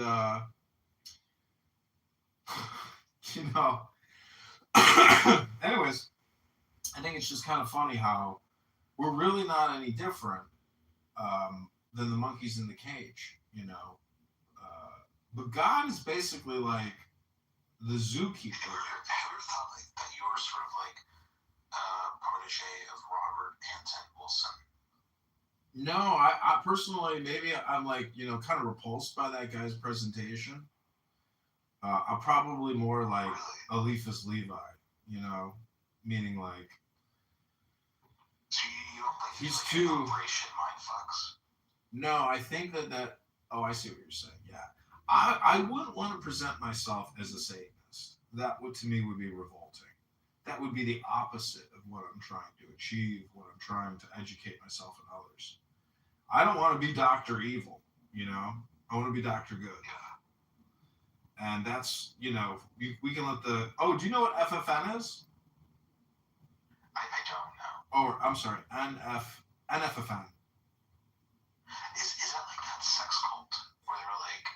anyways, I think it's just kind of funny how we're really not any different than the monkeys in the cage, But God is basically like the zookeeper. Have you ever thought that you were sort of like a protege of Robert Anton Wilson? No, I personally, maybe I'm like, kind of repulsed by that guy's presentation. I'm probably more like Eliphas Levi, you know, meaning like So you don't like he's like too. Operation Mindfucks? No, I think that. Oh, I see what you're saying. Yeah, I wouldn't want to present myself as a Satanist. That would to me would be revolting. That would be the opposite of what I'm trying to achieve. What I'm trying to educate myself and others. I don't want to be Doctor Evil. You know, I want to be Doctor Good. Yeah. And that's, we can let the. Oh, do you know what FFN is? I don't know. Oh, I'm sorry, NFFN. Is that like that sex cult where they're like?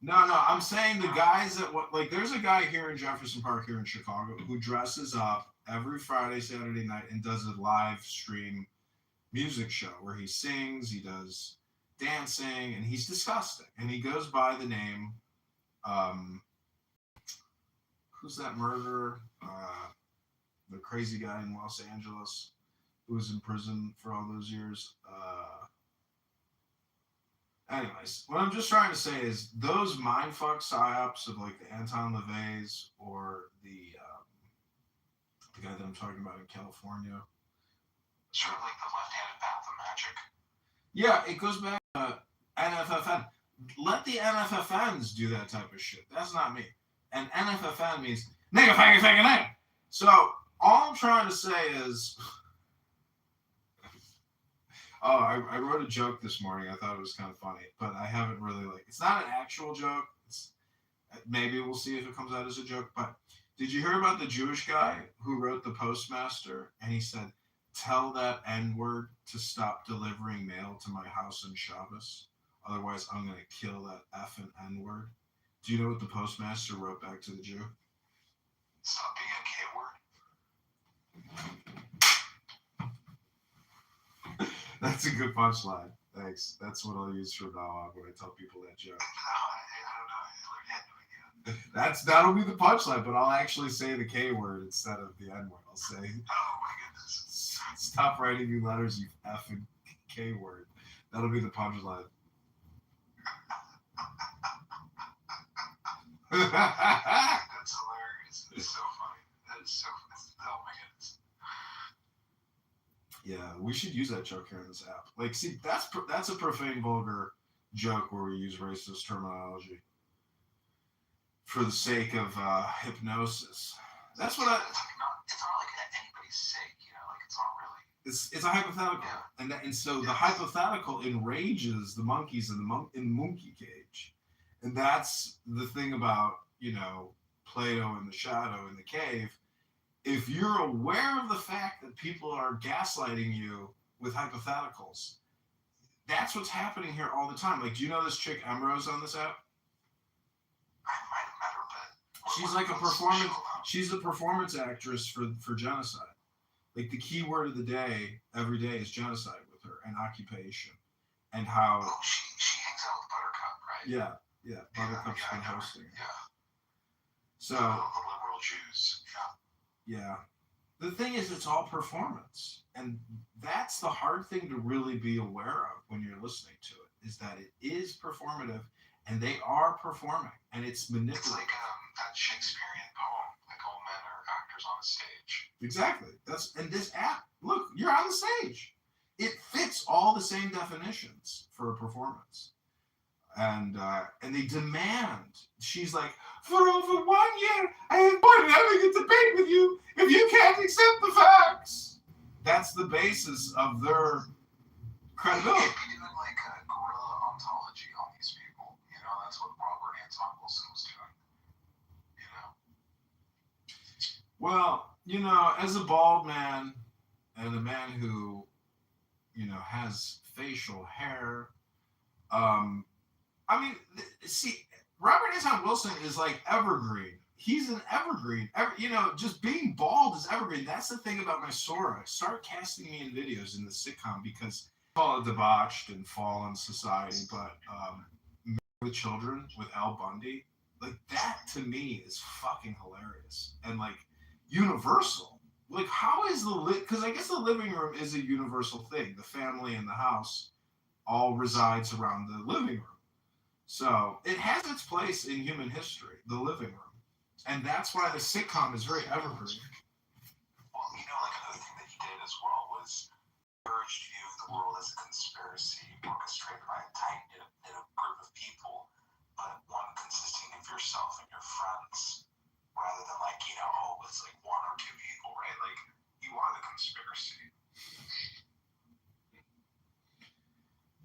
No, I'm saying the guys that there's a guy here in Jefferson Park here in Chicago who dresses up every Friday, Saturday night and does a live stream music show where he sings, he does dancing, and he's disgusting. And he goes by the name, who's that murderer? The crazy guy in Los Angeles who was in prison for all those years. Anyways, what I'm just trying to say is those mindfuck psyops of like the Anton LaVey's or the guy that I'm talking about in California. Sort of like the left-handed path of magic. Yeah, it goes back to NFFN. Let the NFFNs do that type of shit. That's not me. And NFFN means nigga, faggot, faggot, nigga. So all I'm trying to say is, I wrote a joke this morning. I thought it was kind of funny, but I haven't really it's not an actual joke. Maybe we'll see if it comes out as a joke. But did you hear about the Jewish guy who wrote the Postmaster? And he said, tell that N-word to stop delivering mail to my house on Shabbos. Otherwise, I'm going to kill that F and N-word. Do you know what the Postmaster wrote back to the Jew? Stop being a K-word. That's a good punchline. Thanks. That's what I'll use from now on when I tell people that joke. I don't know. That'll be the punchline, but I'll actually say the K word instead of the N word. I'll say, oh my goodness. Stop writing me letters, you F and K word. That'll be the punchline. That's hilarious. It's so funny. That is so funny. Oh my goodness. Yeah, we should use that joke here in this app. See, that's a profane, vulgar joke where we use racist terminology for the sake of hypnosis. That's what It's not like anybody's sake, it's not really. It's a hypothetical, and so the hypothetical enrages the monkeys in the monkey cage, and that's the thing about Plato and the shadow in the cave. If you're aware of the fact that people are gaslighting you with hypotheticals, that's what's happening here all the time. Do you know this chick Emrose on this app? I might have met her, but she's like a performance. She's a performance actress for genocide. The key word of the day every day is genocide with her, and occupation, and how. Oh, she hangs out with Buttercup, right? Yeah. Buttercup's been hosting. Yeah. So. The liberal Jews. Yeah. The thing is, it's all performance, and that's the hard thing to really be aware of when you're listening to it. Is that it is performative, and they are performing, and it's manipulative. It's like that Shakespearean poem, like all men are actors on a stage. Exactly. And this app, look, you're on the stage. It fits all the same definitions for a performance. And they demand. She's like, for over 1 year, I have avoided having a debate with you if you can't accept the facts. That's the basis of their credibility. You should be doing like a guerrilla ontology on these people. That's what Robert Anton Wilson was doing. Well, as a bald man and a man who, has facial hair, Robert Anton Wilson is like evergreen. He's an evergreen. Just being bald is evergreen. That's the thing about my Sora. Start casting me in videos in the sitcom because I call it debauched and fallen society, but the children with Al Bundy, that to me is fucking hilarious and universal. How is because I guess the living room is a universal thing. The family and the house all resides around the living room. So it has its place in human history, the living room. And that's why the sitcom is very evergreen. Well, you know, like another thing that he did as well was urged view of the world as a conspiracy orchestrated by a tight knit group of people, but one consisting of yourself and your friends, rather than like, you know, oh, it's like one or two people, right? Like, you are the conspiracy.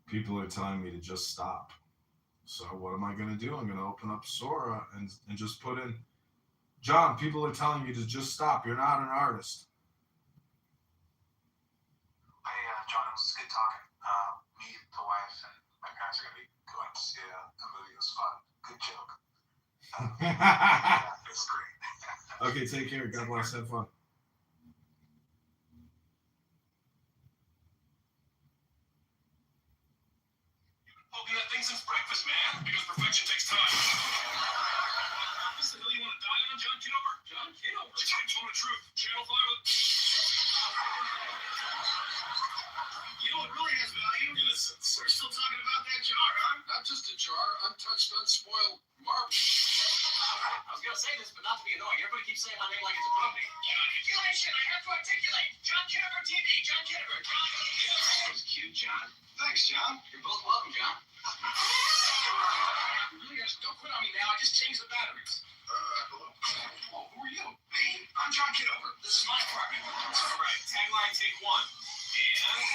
People are telling me to just stop. So what am I going to do? I'm going to open up Sora and just put in, John, people are telling you to just stop. You're not an artist. Hey, John, it was good talking. Me, the wife, and my parents are going to be going to see a movie. It was fun. Good joke. Yeah, it was great. Okay, take care. God bless. Have fun. Hoping that thing since breakfast, man, because perfection takes time. This is the hill you want to die on, John Kitover? John Kitover? Tell the truth. Channel 5 with... You know what really has value? Innocence. We're still talking about that jar, huh? Not just a jar, untouched, unspoiled marble. I was going to say this, but not to be annoying. Everybody keeps saying my name like it's a company. Articulation, I have to articulate. John Kitover TV, John Kitover. That was cute, John. Thanks, John. You're both welcome, John. Really, guys, don't quit on me now. I just changed the batteries. Hello. Oh, who are you? Me? I'm John Kitover. This is my apartment. All right. Tagline, take one. And...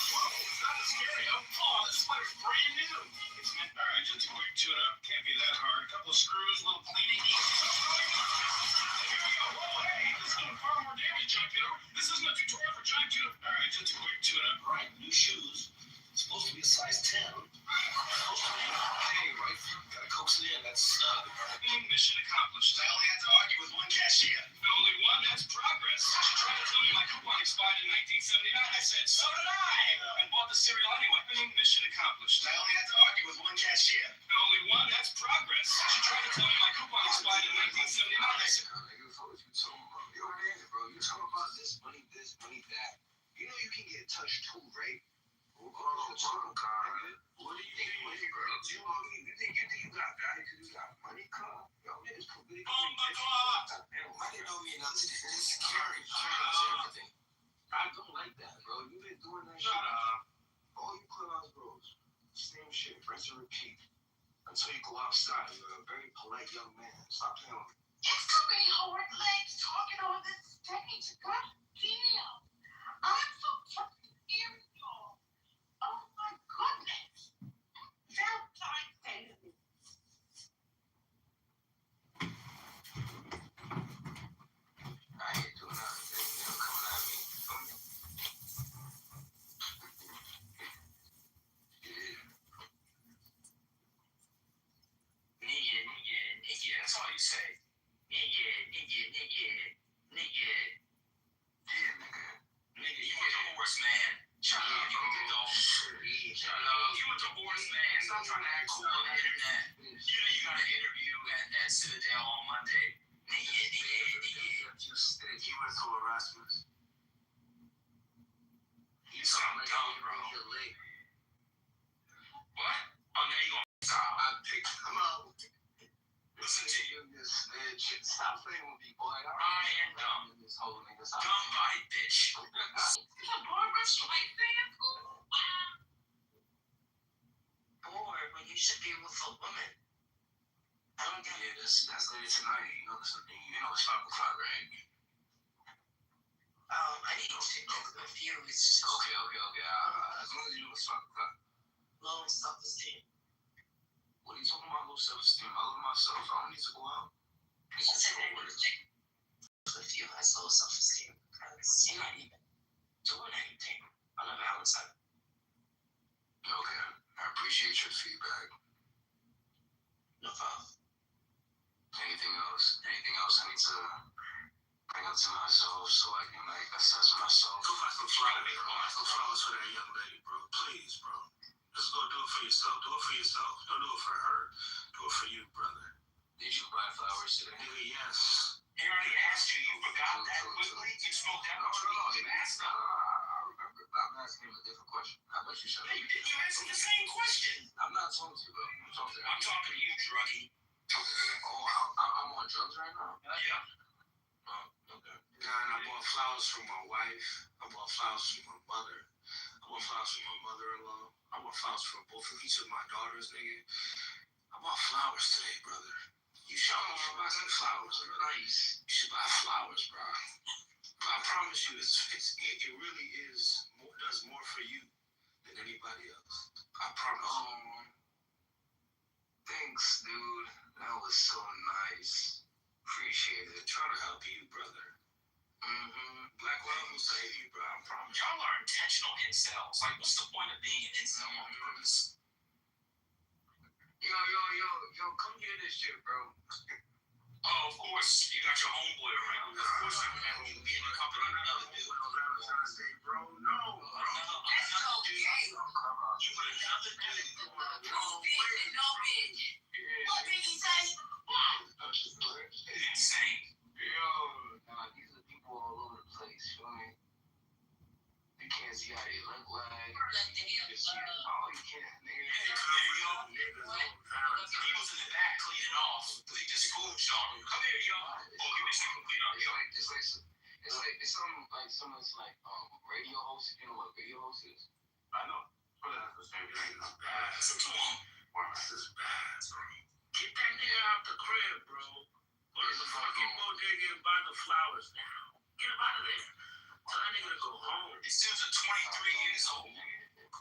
Whoa, not a stereo. Oh, this sweater's brand new. It's meant... All right, just a quick tune-up. Can't be that hard. A couple of screws, a little cleaning. Here we go. Whoa, hey, this is doing far more damage, John Kitover. This isn't a tutorial for John Kitover. All right, just a quick tune-up. All right, new shoes. Supposed to be a size 10. Hey, right foot, gotta coax it in. That's snug. Mission accomplished. I only had to argue with one cashier. Only one? That's progress. She tried to tell me my coupon expired in 1979. I said, so did I! And bought the cereal anyway. Mission accomplished. I only had to argue with one cashier. Only one? That's progress. She tried to tell me my coupon expired in 1979. I said, nigga, what you talking about? You already, bro. You talking about this, money that. You know you can get touched too, right? What do you think, bro? You think you got value because you got money, Carl? Yo, niggas politically. Money don't mean nothing. It's scary. Everything. I don't like that, bro. You've been doing that shit. All you clubhouse bros, same shit, rinse and repeat. Until you go outside, you're a very polite young man. Stop playing with me. It's too many hard legs talking on this stage. God damn. I'm so fucking scared, y'all. Oh my goodness. Valentine's Day to me. I ain't doing nothing. They're coming at me. Nigga. That's all you say. Nigga. Yeah, nigga. Nigga, you a divorced man. Shut up, you a adult. Shut up, you a divorced man. Stop trying to act cool on the internet. You know you got an interview at Citadel on Monday. Nigga. Just you went to Erasmus. You sound dumb, bro. What? Oh, now you gonna stop. I picked him out. Listen to you. Stop playing with me, boy. I am dumb. This whole nigga. Dumb body, bitch. The Barbara Streisand school? Wow. Boy, but you should be with a woman. I don't get it. That's later tonight. You know it's 5 o'clock, right? I need to take a few. It's just... Okay. As long as you know it's 5 o'clock. Low self-esteem. What are you talking about, low self-esteem? I love myself. I don't need to go out. I said I need to check if you has low self-esteem because you're not even doing anything on a Valentine. Okay, I appreciate your feedback. No problem. Anything else? Anything else I need to bring up to myself so I can assess myself? Go buy some flowers for that young lady, bro. Please, bro. Just go do it for yourself. Do it for yourself. Don't do it for her. Do it for you, brother. Did you buy flowers today? Nigga, yes. He already asked you. You forgot that quickly? You spoke that much? No. I remember. I'm asking him a different question. I bet you should. Hey, didn't you ask him the same question? I'm not talking to you, bro. I'm talking to you, druggie. Oh, I'm on drugs right now? Yeah. Oh, okay. And I bought flowers for my wife. I bought flowers for my mother. I bought flowers for my mother-in-law. I bought flowers for each of my daughters, nigga. I bought flowers today, brother. You should buy some flowers, bro. Nice. You should buy flowers, bro. But I promise you, it really does more for you than anybody else. I promise you. Thanks, dude. That was so nice. Appreciate it. Trying to help you, brother. Black love will save you, bro. I promise. Y'all are intentional incels. Like, what's the point of being an incel on purpose? Yo, come get this shit, bro. Oh, of course. You got your homeboy around. Of course, you would be in the company of another dude. Valentine's Day, bro. No. Another dude. You with another dude. No bitch. What did he say? Insane. Yo, nah, these are people all over the place, you know what I mean? You can't see how they look like. Oh, you can't, nigga. Hey, come here, yo. He was in the back cleaning off. He just fooled y'all. Come here, yo. Oh, give this nigga clean up, yo. It's someone's like radio host. You know what radio host is? I know. But that's the same thing. Listen to him. Wow, this is bad, bro. Get that nigga out the crib, bro. Go to the fucking bodega and buy the flowers now. Get him out of there. Tell that nigga to go home. These dudes are 23 years old.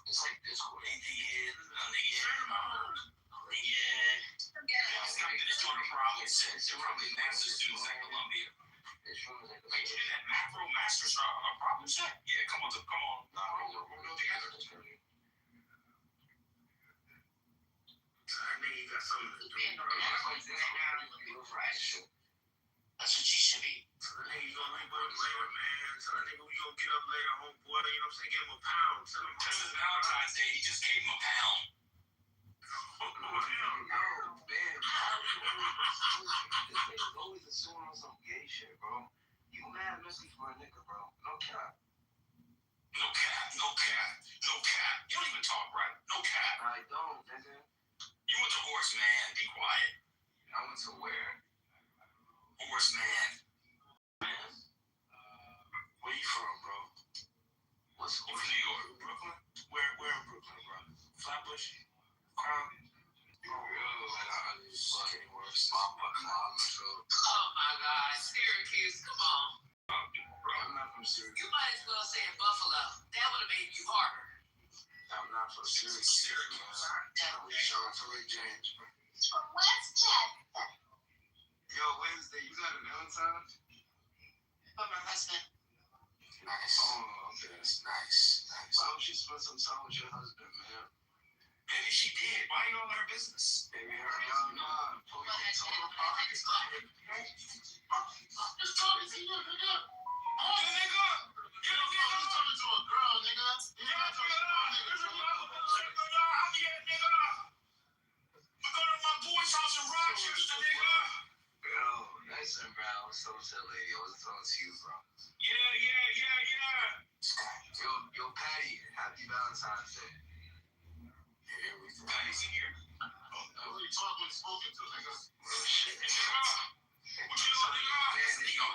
It's like this way. It's not that it's doing a problem. They're probably master students at Columbia. Wait, you did that macro master's problem set? Yeah, come on. We'll go together. I think you got something to do, bro. That's what you should be. So that nigga, you gonna link up later, man. So that nigga, we gonna get up later, homeboy. You know what I'm saying? Give him a pound. Tell him This is Valentine's Day. He just gave him a pound. Niggas always assuming on some gay shit, bro. You mad messy for a nigga, bro. No cap. No cap. You don't even talk right. No cap. I don't, nigga. You went to Horse Man. Be quiet. I went to where? Horse Man. Man? Where you from, bro? I'm from New York. Brooklyn? Where in Brooklyn, bro? Flatbush? Crown? Fucking worse. Oh my God, Syracuse, come on. I'm not from Syracuse. You might as well say Buffalo. That would have made you harder. I'm not from Syracuse, man. Shout out to Rick James, bro. From Westchester. Yo, Wednesday, you got a Valentine? But my husband. Nice. Oh, okay, that's nice. Why don't you spend some time with your husband, man? Maybe she did. Why you all in her business? Maybe her nah. Pull you into her pocket. Just talking to you, nigga. Oh, nigga. You don't get talking to a girl, nigga. You're not talking to a nigga. I'm here, nigga. I'm going to my boy's house in Rochester, nigga. Yo, nice and brown. I was talking to that lady. I wasn't talking to you, bro. Yeah. Yo, Patty, happy Valentine's Day. Patty's in here. I already talked when spoken to, nigga. Oh, shit. Nigga. What you doing, nigga?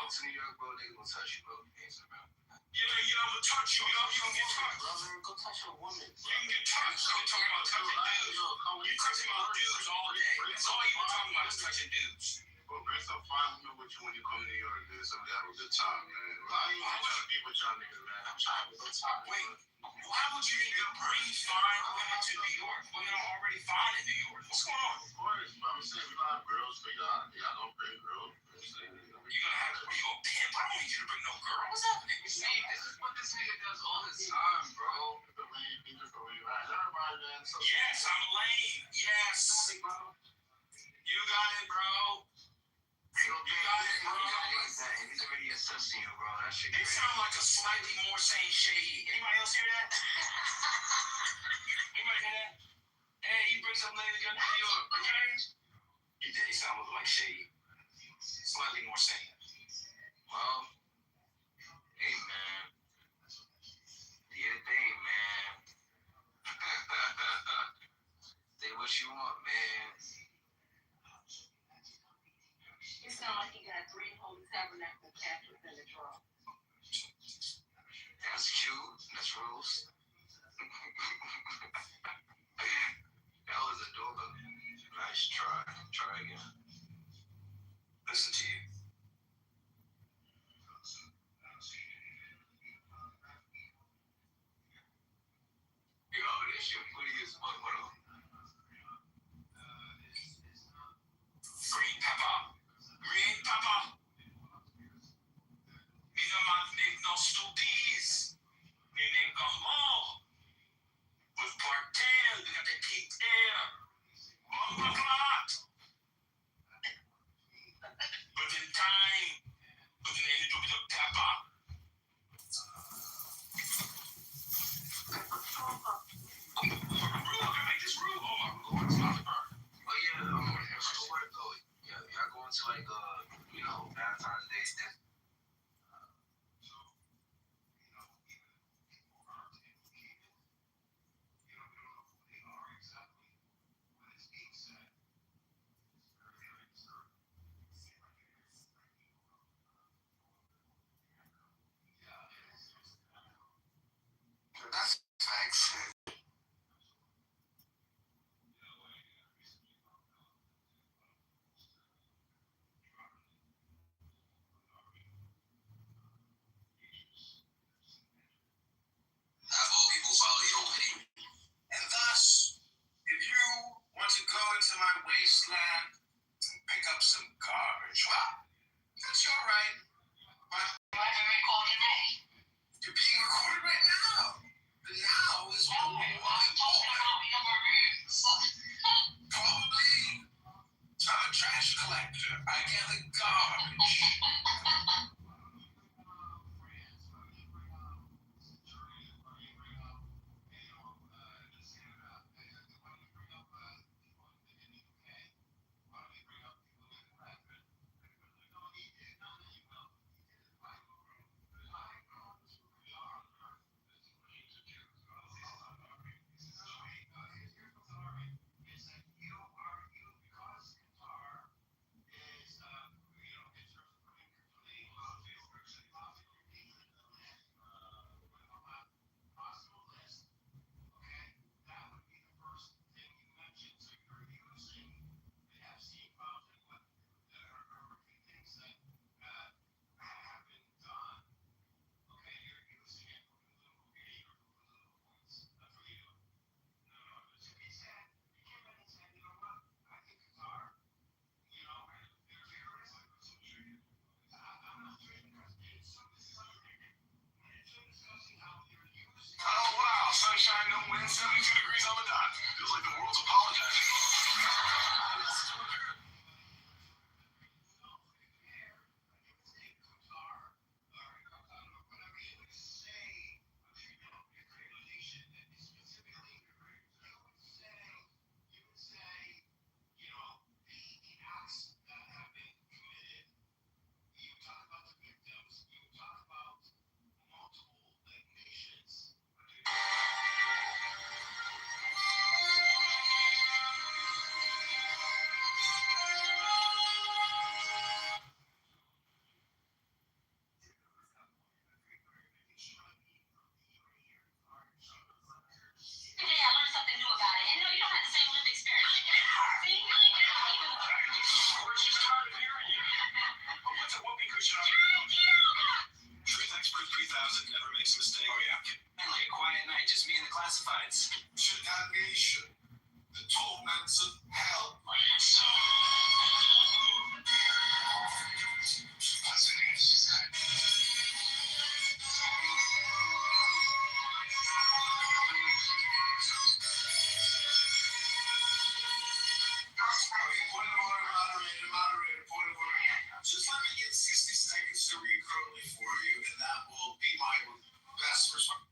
To New York, bro, nigga gonna touch you, bro. Yeah, I'm gonna touch you, yo. You gonna get touched. Brother, go touch a woman. You can get touched. You're talking about touching dudes. You're touching about dudes all day. That's all you've been talking about is touching dudes. Bro, bring some fine women with you when you come to New York, dude. So we have a good time, man. I ain't even trying to be with y'all niggas, man. I'm trying to have a good time. Wait, why would you even bring fine women to New York? Women are already fine in New York. What's going on? Of course, but I'm saying we don't have girls, but y'all don't bring girls. You're gonna have to be a pimp. I don't need you to bring no girl. What's happening? See, this is what this nigga does all the time, bro. Yes, I'm lame. Yes. You got it, bro. You got it, bro. And he's already assessing you, bro. That shit It sounds like a slightly more sane shady. Anybody else hear that? Anybody hear that? Hey, you bring some lady to New York, okay? He did. He sounded like shady. Slightly more sane. Well, hey, man. Do your thing, sound like he got 3 Holy Tabernacle Catholics in the drawer. That's cute. That's Rose. That was adorable. Nice try. Try again. Listen to you. Yo, this shit pretty as fuck. Green pepper. Green pepper. Me no man make no stupid. Me make a hole. With pork tail, you got the pink tail. Bumper clot. But in time, put in a little bit of pepper. Rue, I can make this rue. Oh my lord, it's not burn. Oh yeah, it's the word though. Yeah, y'all going to like Valentine's Day dinner. That's facts. Have all people follow your lead. And thus, if you want to go into my wasteland and pick up some garbage, well, that's your right. But Why are we calling today? you're being recorded right now. The now is No, I'm talking about your roots. probably I'm a trash collector. I gather garbage. Oh wow, sunshine, no wind, 72 degrees on the dot. Feels like the world's apologizing. Today I learned something new about it. And no, you don't have the same lived experience. See? We're just tired of hearing you. But what's a whoopee cushion on Truth Expert 3000 never makes a mistake. Oh yeah? Finally, a quiet night, just me and the classifieds. Should that nation, the torments of hell. Moderator, point of order. Just let me get 60 seconds to read Crowley for you, and that will be my best response.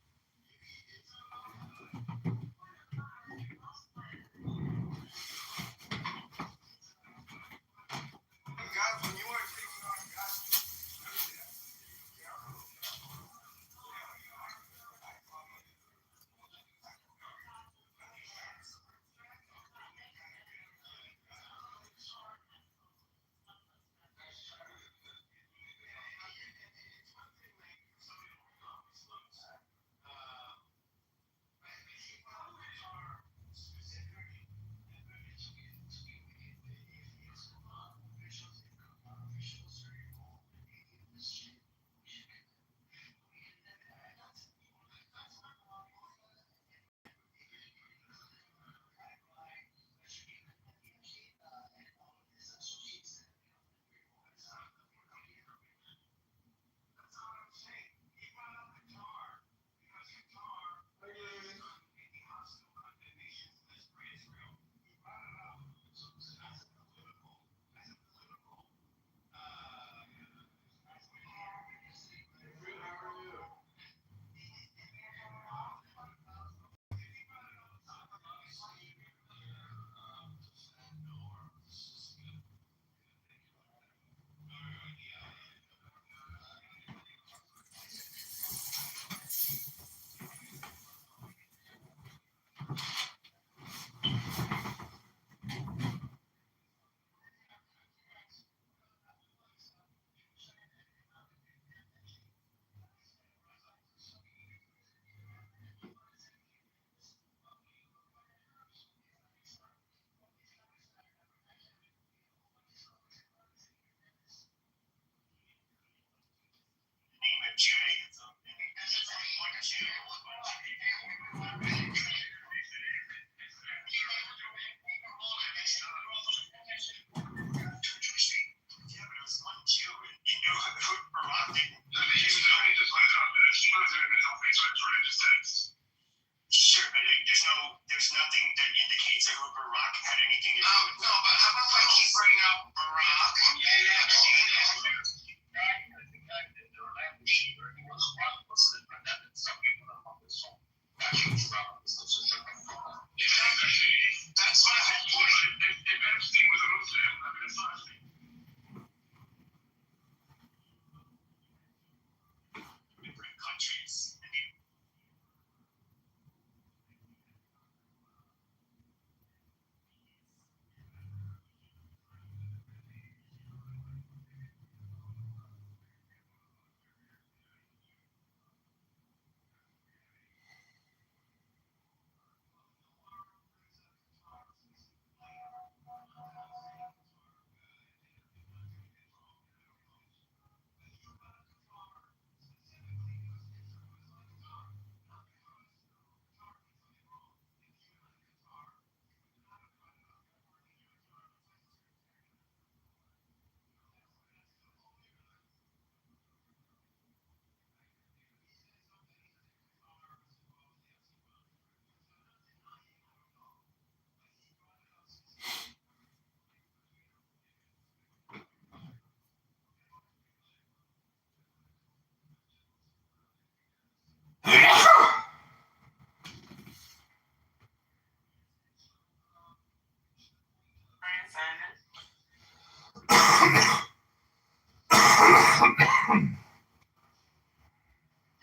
You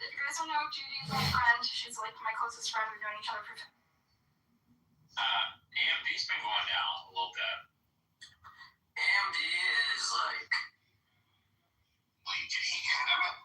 guys don't know Judy's my friend. She's like my closest friend. We've known each other for. AMD's been going down a little bit. AMD is like. Wait, did he have it?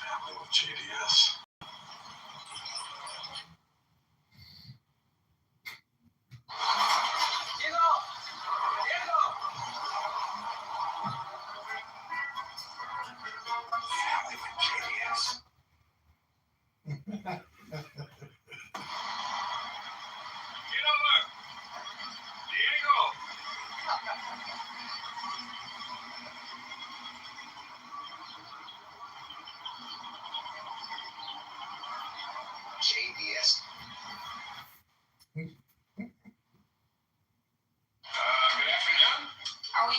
Family with JDS. Family with JDS. Kitover! Diego! JDS. Good afternoon. Are we?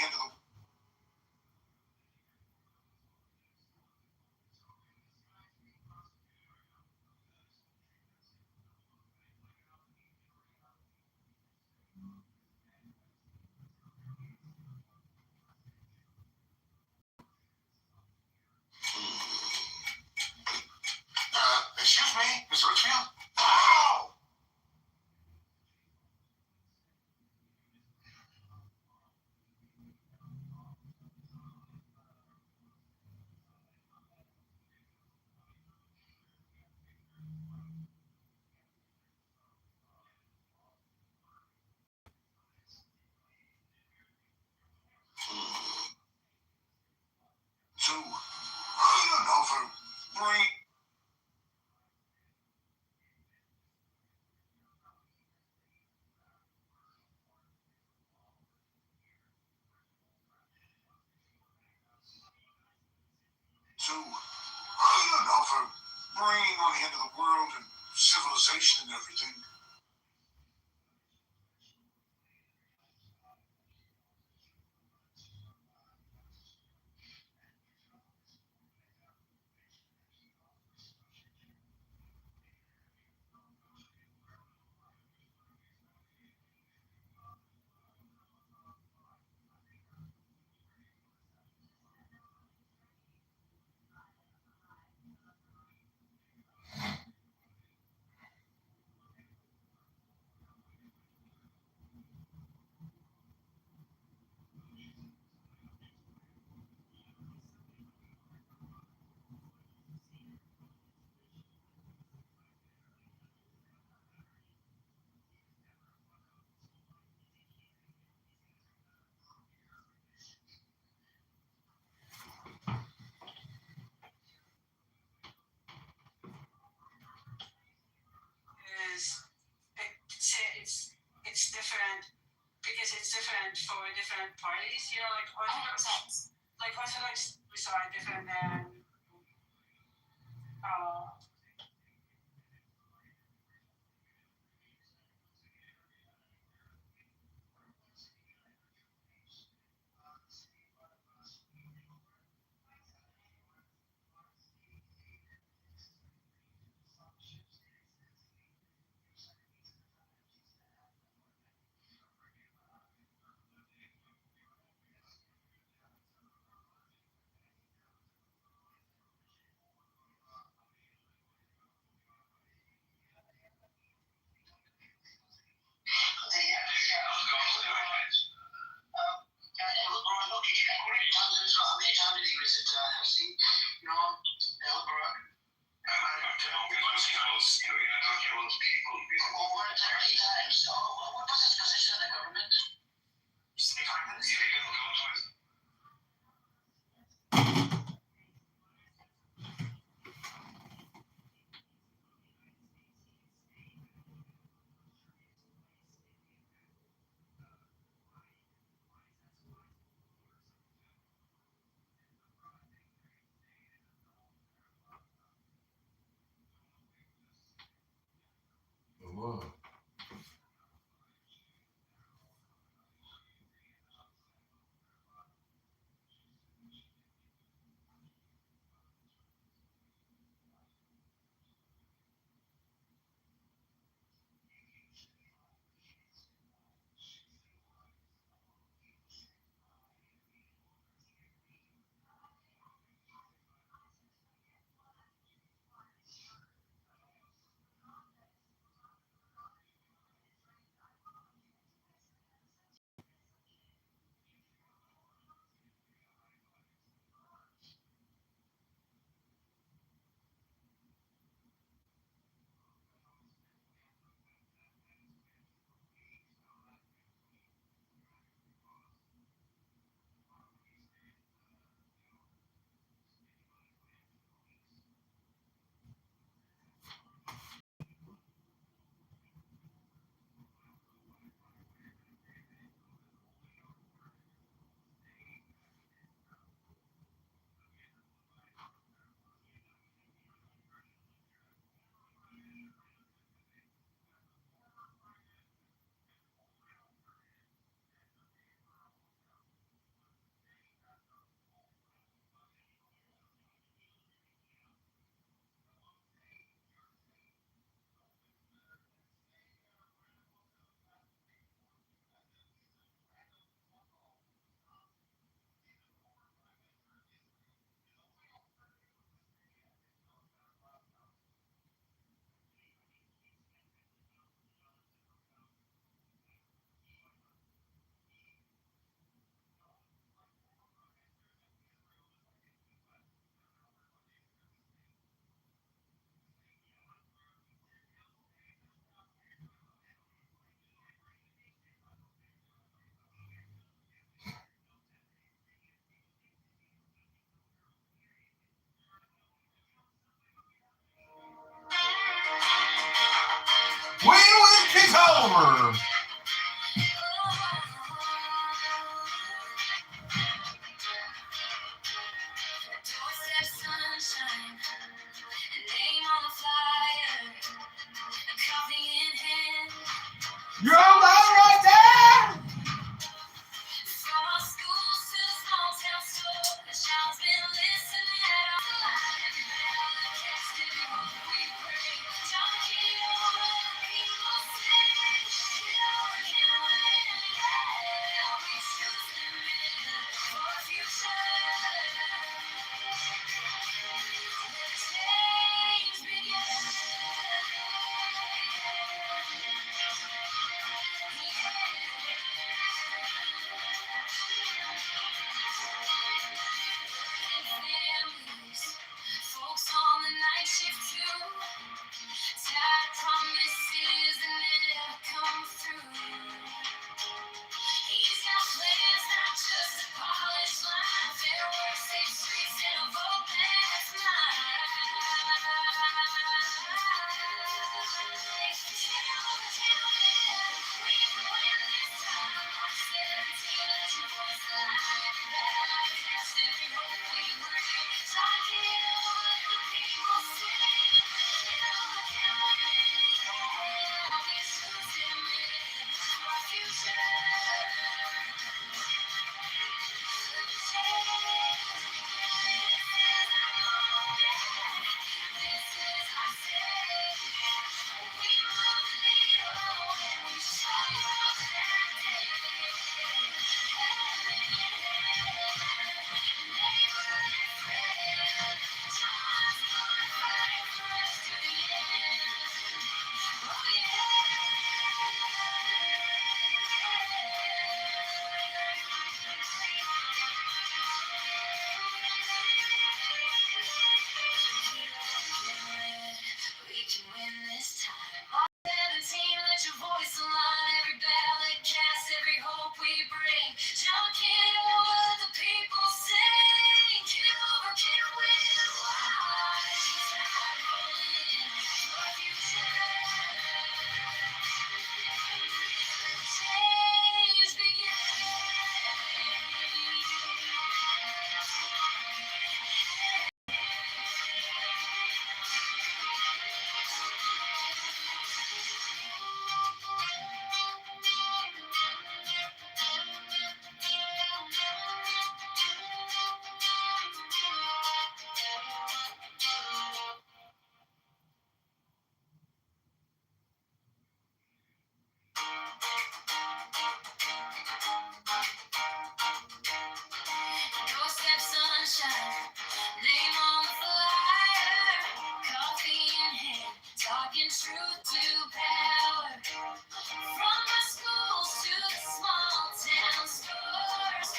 end of the excuse me, Mr. Richfield? Oh! So, I don't know if I'm right. So, I don't know if I'm bringing on the end of the world and civilization and everything. It's different because it's different for different parties. You know, like Orthodox we saw are different than Whoa. Win Kitover. Doorstep sunshine, name on the flyer, coffee in hand. You're alive right there. From our schools to the small town store, the child's been listening at our live. Catch every hope we bring. Don't get over people say, get over, get away, yeah. We choose to live for a future. Where change begins. Families, folks on the night shift too. Tired promises that never come through. He's got plans, not just a polished line. Fair work, safe streets, and a vote that's mine. Can win. We can win this time. March 17, let your voice alive. That cast every hope we bring. Talk it over, the people sing. Can win. Yeah, we choose to live for our future. We can win this time. March 17, let your voice align. Every ballot cast, every hope we bring. Don't get over, the people sing. Get over, can win. Watch the tide roll in for a future. Change begins. Doorstep sunshine, name on the flyer, coffee in hand, talking truth to power. From the schools to the small town stores,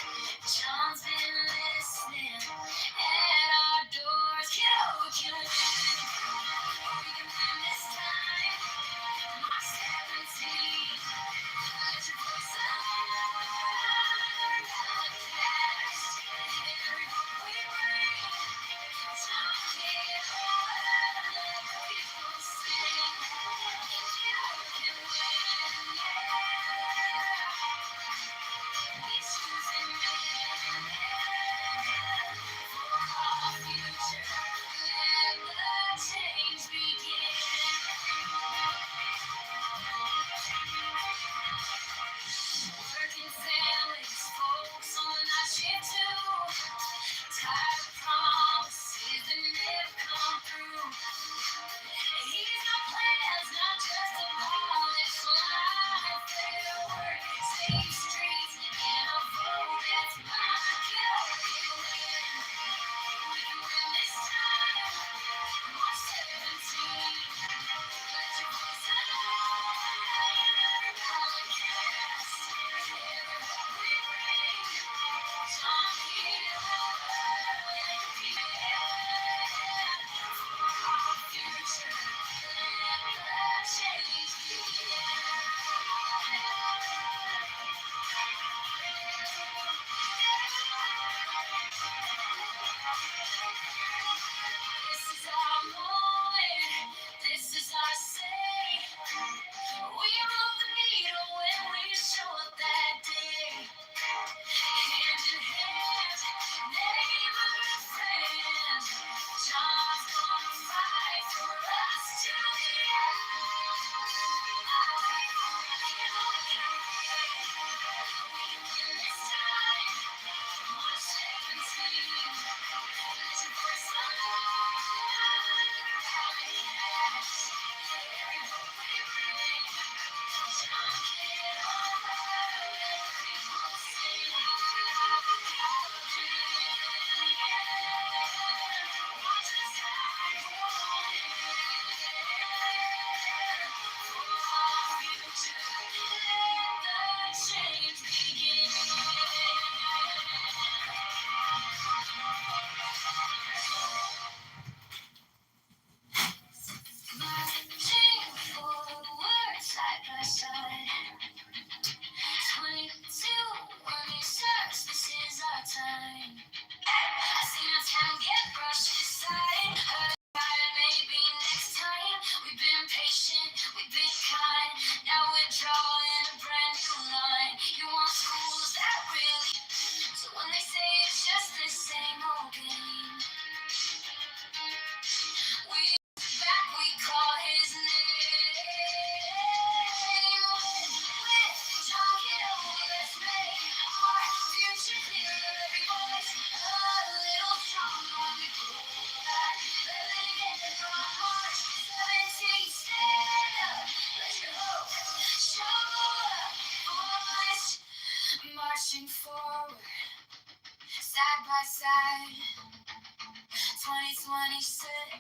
John's been listening at our doors. Get over, can win. We can win this time. March 17, let your voice out. Every hope we bring. Don't get over, people sing.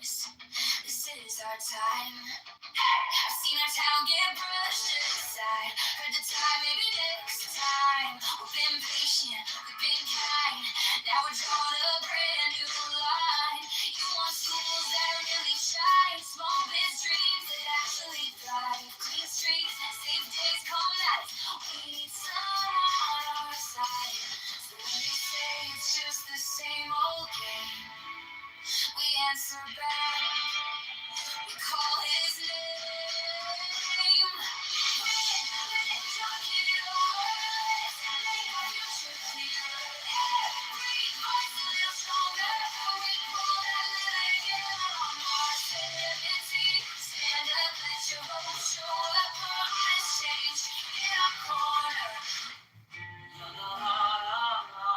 stars. This is our time. I've seen our town get brushed aside. Heard the time, maybe next time. We've been patient, we've been kind. Now we're drawing a brand new line. You want schools that really shine, small biz dreams that actually thrive. Clean streets, safe days, calm nights. We need some on our side. So when they say it's just the same old game, we answer back. We call his name. Win, don't give it away. Make our future clearer. Every voice a little stronger. We pull that living out on Mars 17. Stand up, let your vote show up. Promise change in our corner. La la la la.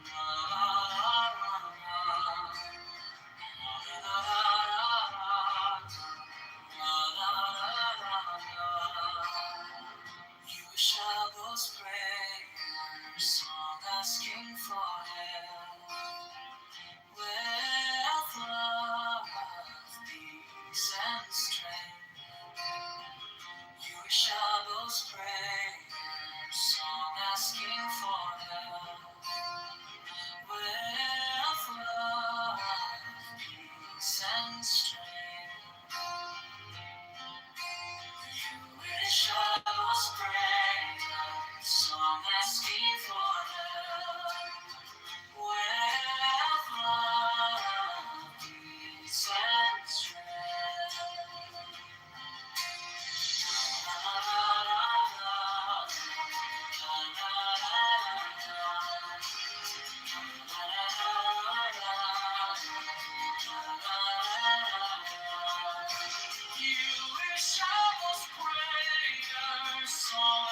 La la la la. You shall go spray song asking for help. With love, peace and strength. You shall go spray song asking for help. With love, peace and strength. You shall spring, song asking for help. With love, peace and strength. La la la la, la la la la. You wish I was prayer, song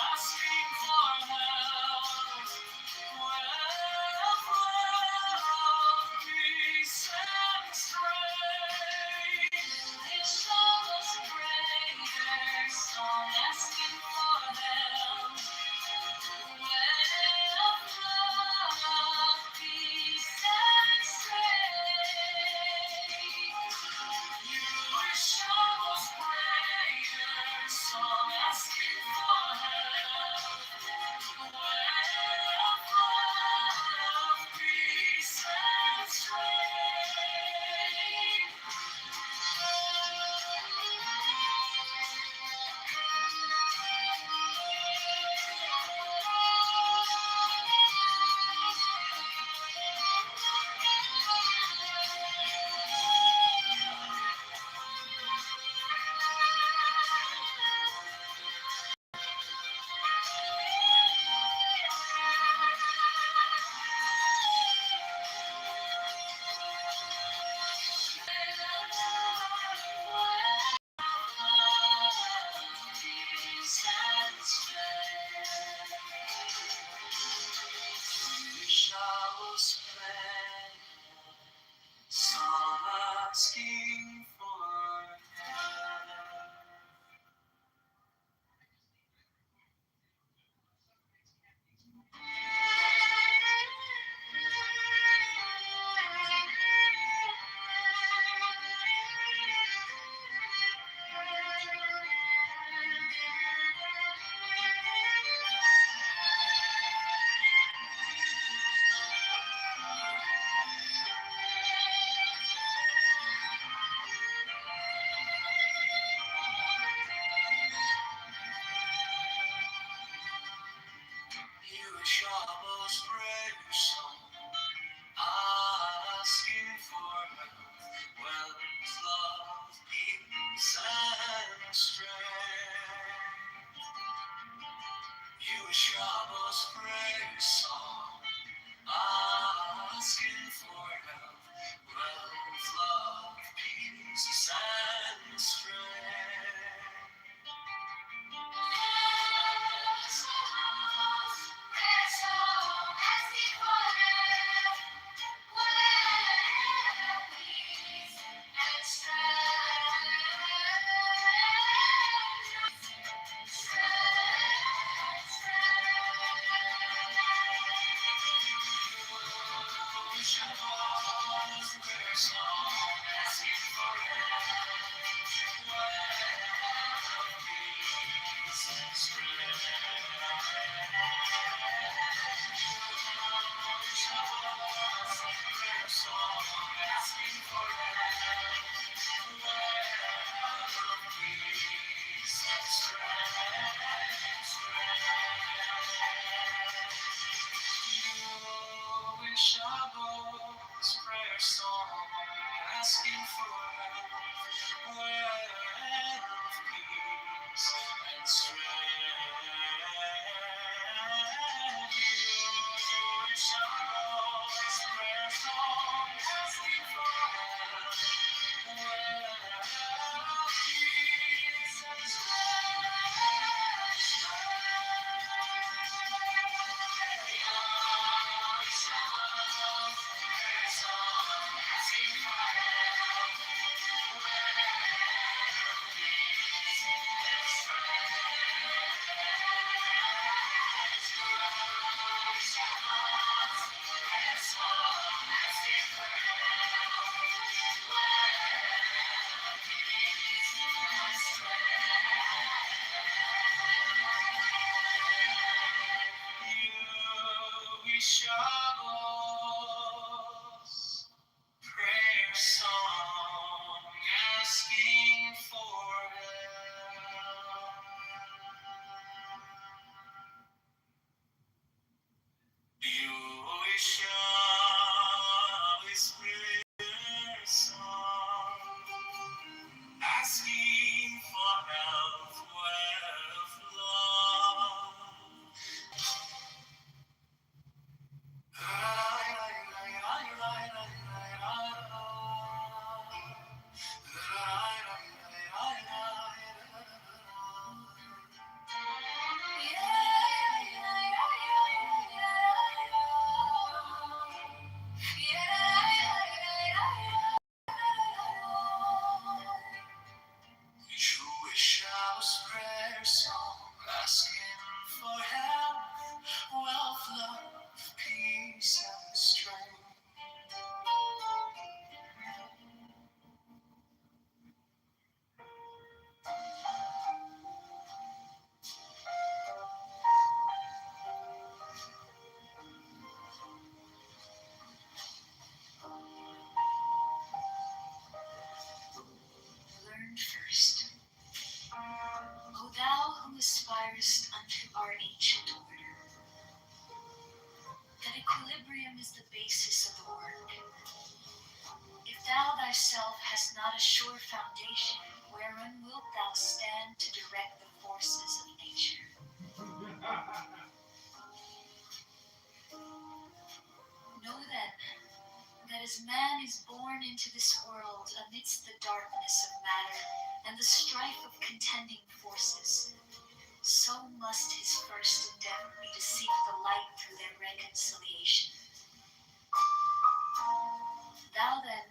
asking for help. You wish I whisper song, asking for help where flow. Jewish house prayer song, asking for help, wealth, love, peace, and strength. Learn first, O thou who aspirest unto our ancient order, that equilibrium is the basis of the work. If thou thyself hast not a sure foundation, wherein wilt thou stand to direct the forces of nature? Know then, that as man is born into this world amidst the darkness of matter and the strife of contending forces, so must his first endeavor be to seek the light through their reconciliation. Thou then,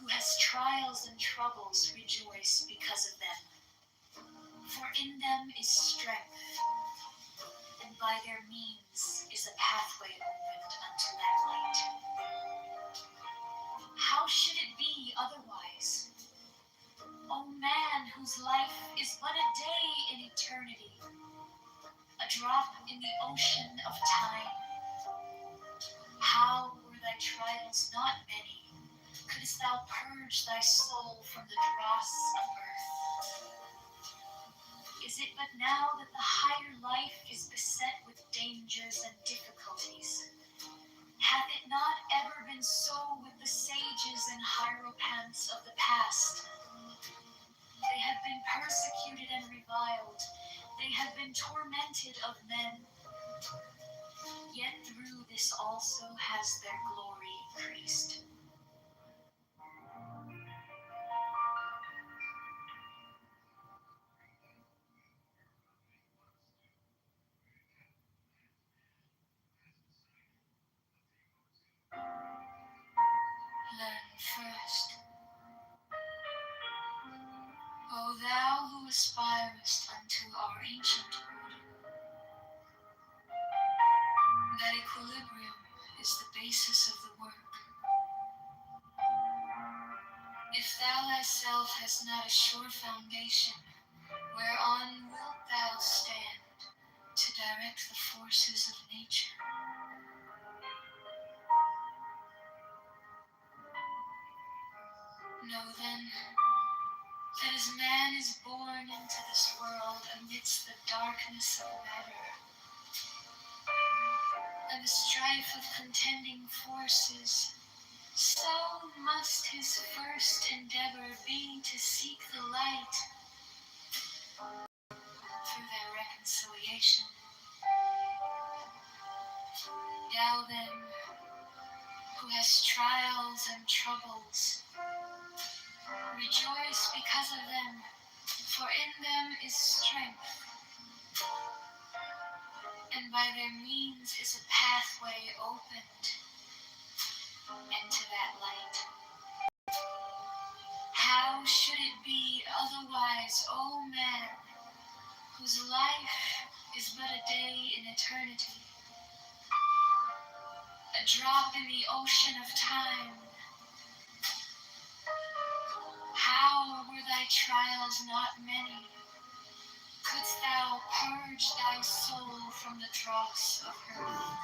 who hast trials and troubles, rejoice because of them. For in them is strength, and by their means is a pathway opened unto that light. How should it be otherwise? O man, whose life is but a day in eternity, a drop in the ocean of time. How were thy trials not many, couldst thou purge thy soul from the dross of earth? Is it but now that the higher life is beset with dangers and difficulties? Hath it not ever been so with the sages and hierophants of the past? They have been persecuted and reviled. They have been tormented of men. Yet through this also has their glory increased. Learn first, O thou who aspirest unto our ancient order, that equilibrium is the basis of the work. If thou thyself hast not a sure foundation, whereon wilt thou stand to direct the forces of nature? Know then, that as man is born into this world amidst the darkness of matter and the strife of contending forces, so must his first endeavor be to seek the light through their reconciliation. Thou then, who hast trials and troubles, rejoice because of them, for in them is strength, and by their means is a pathway opened into that light. How should it be otherwise, O man, whose life is but a day in eternity, a drop in the ocean of time? How were thy trials not many, couldst thou purge thy soul from the dross of earth?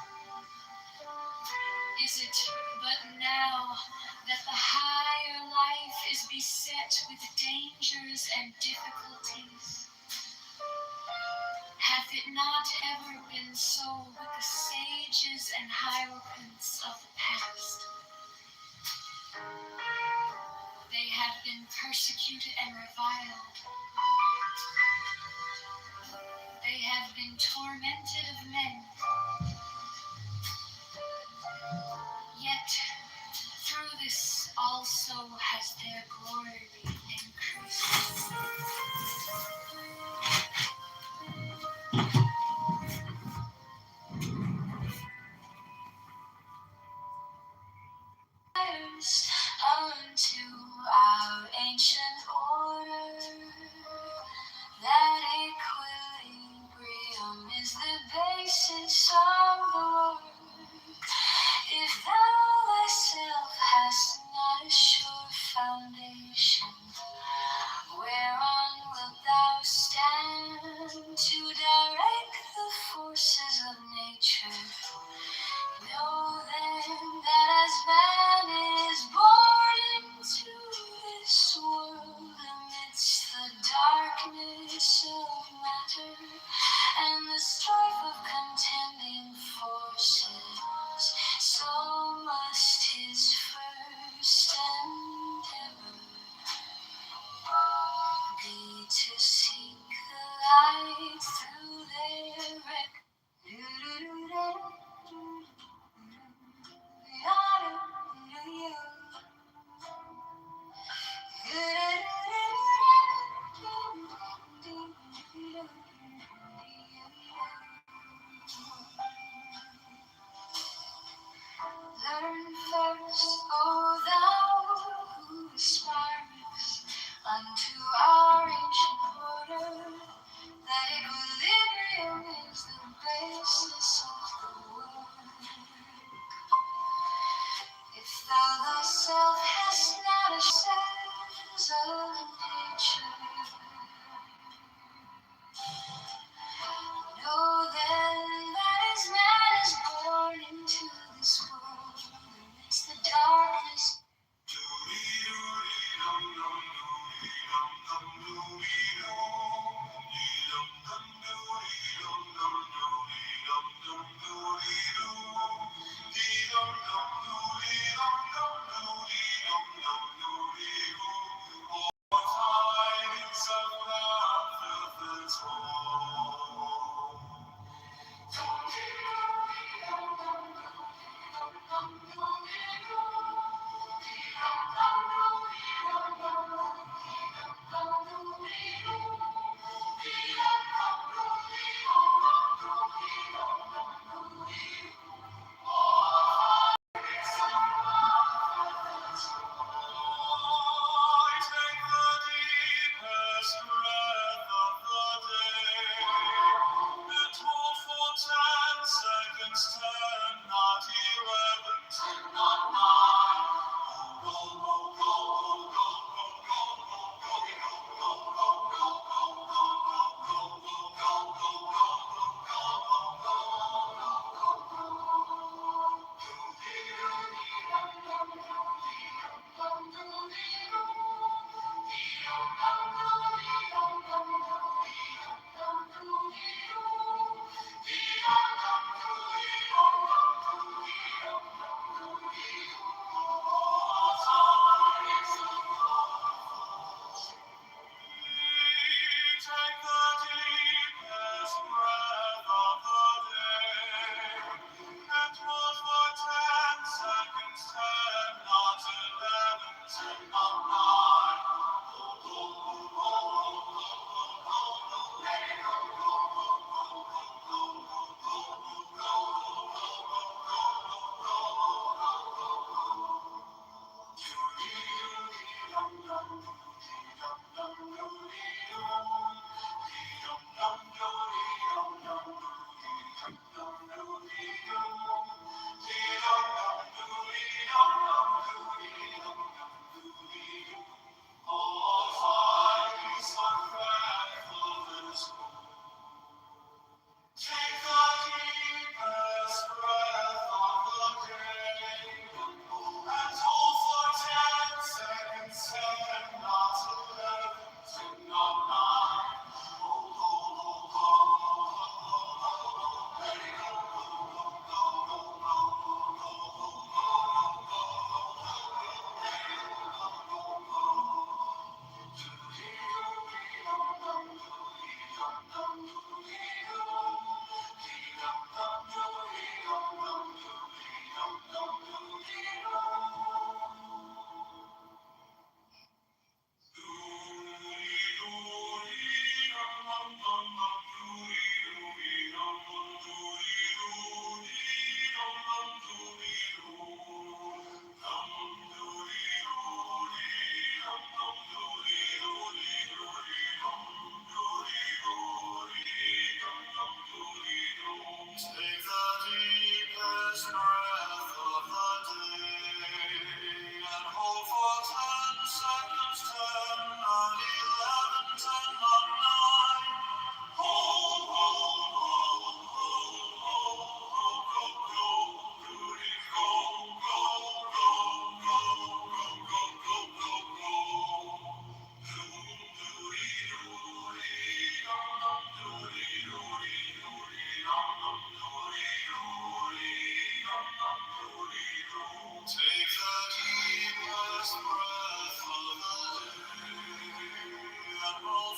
Is it but now that the higher life is beset with dangers and difficulties? Hath it not ever been so with the sages and hierophants of the past? They have been persecuted and reviled. They have been tormented of men. Yet through this also has their glory increased. Unto our ancient order, that equilibrium is the basis of the work. If thou thyself hast not a sure foundation,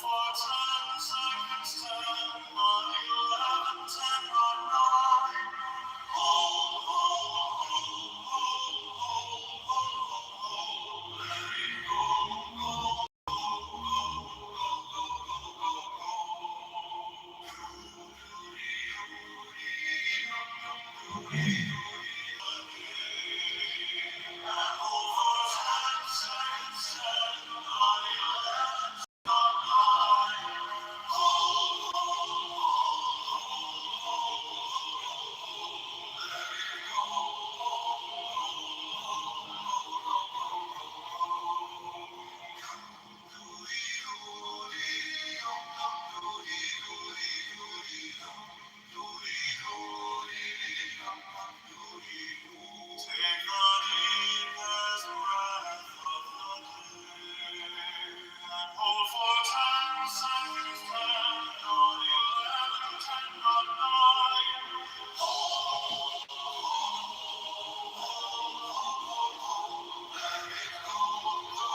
for 10 seconds, 10 on 11, 10 on 9. Hold, hold, hold, hold, hold, hold, hold, let it go, go, go, go, go, go, and hold for 10 seconds, 10 on 11, on 9. Hold, hold, take a deepest breath of the day and hold for 10 seconds, 10 on 11, 10 on 9. Hold, let it go, go,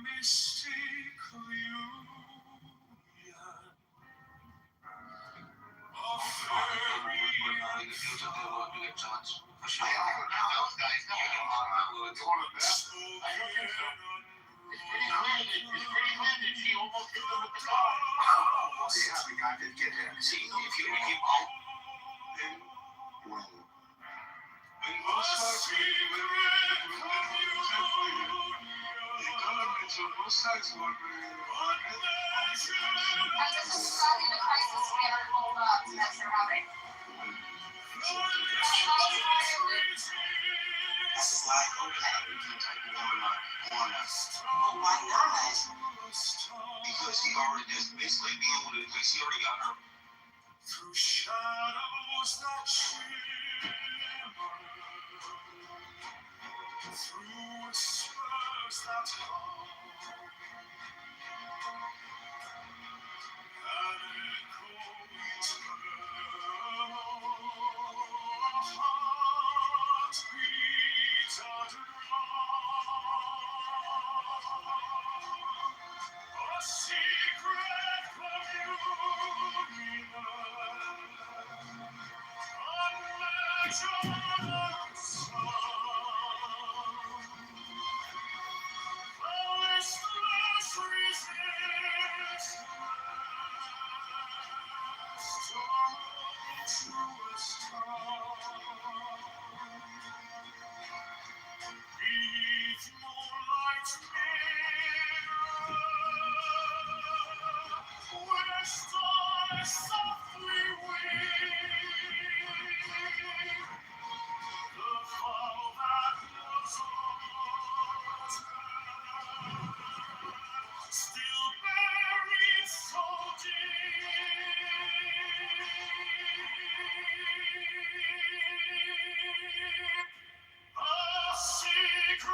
mystic union of fairy and This is probably the crisis we ever told that you're having. Why not? Because he already just basically deal with it because he already got her. through shadows that shimmer, through whispers that hum, an echo eternal, heartbeat a drum, a secret communion. Softly weep. The fall that was altered, still buried so deep. A secret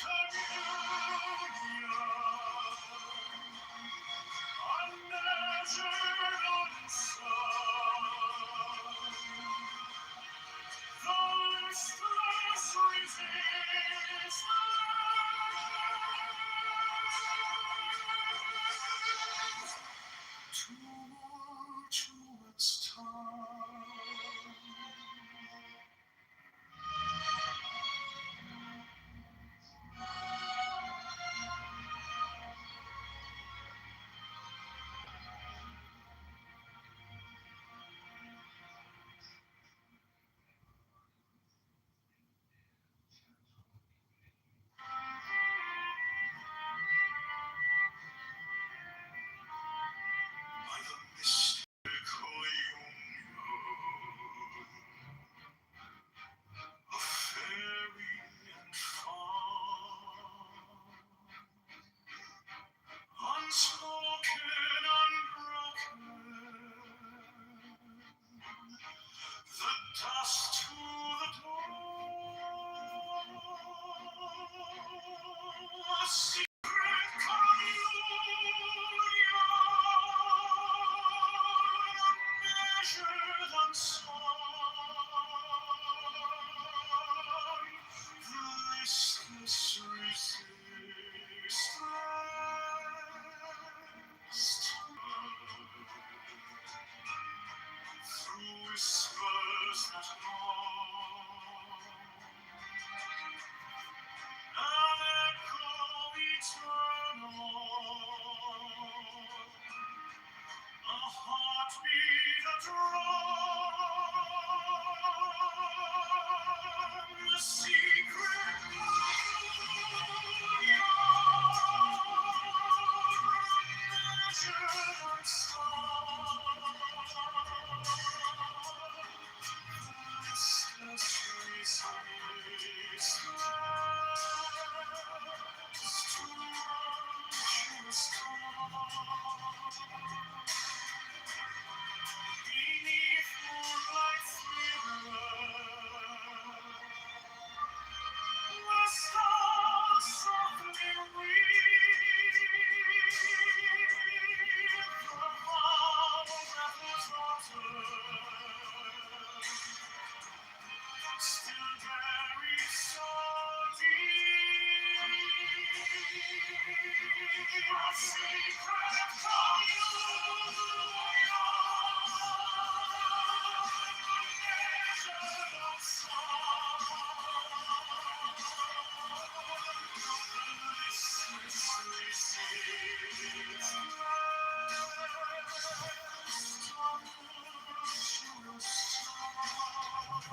communion, unmeasured, unsung. The listless resistance, tumultuous tongue. By the mystical union of fairy and fawn, unspoken, unbroken, the dust to the dawn, a secret communion, unmeasured, unsung, the listless resistance. Through whispers that moan, an echo eternal, a heartbeat a drum, the secret communion, unmeasured, unsung, listless resistance to You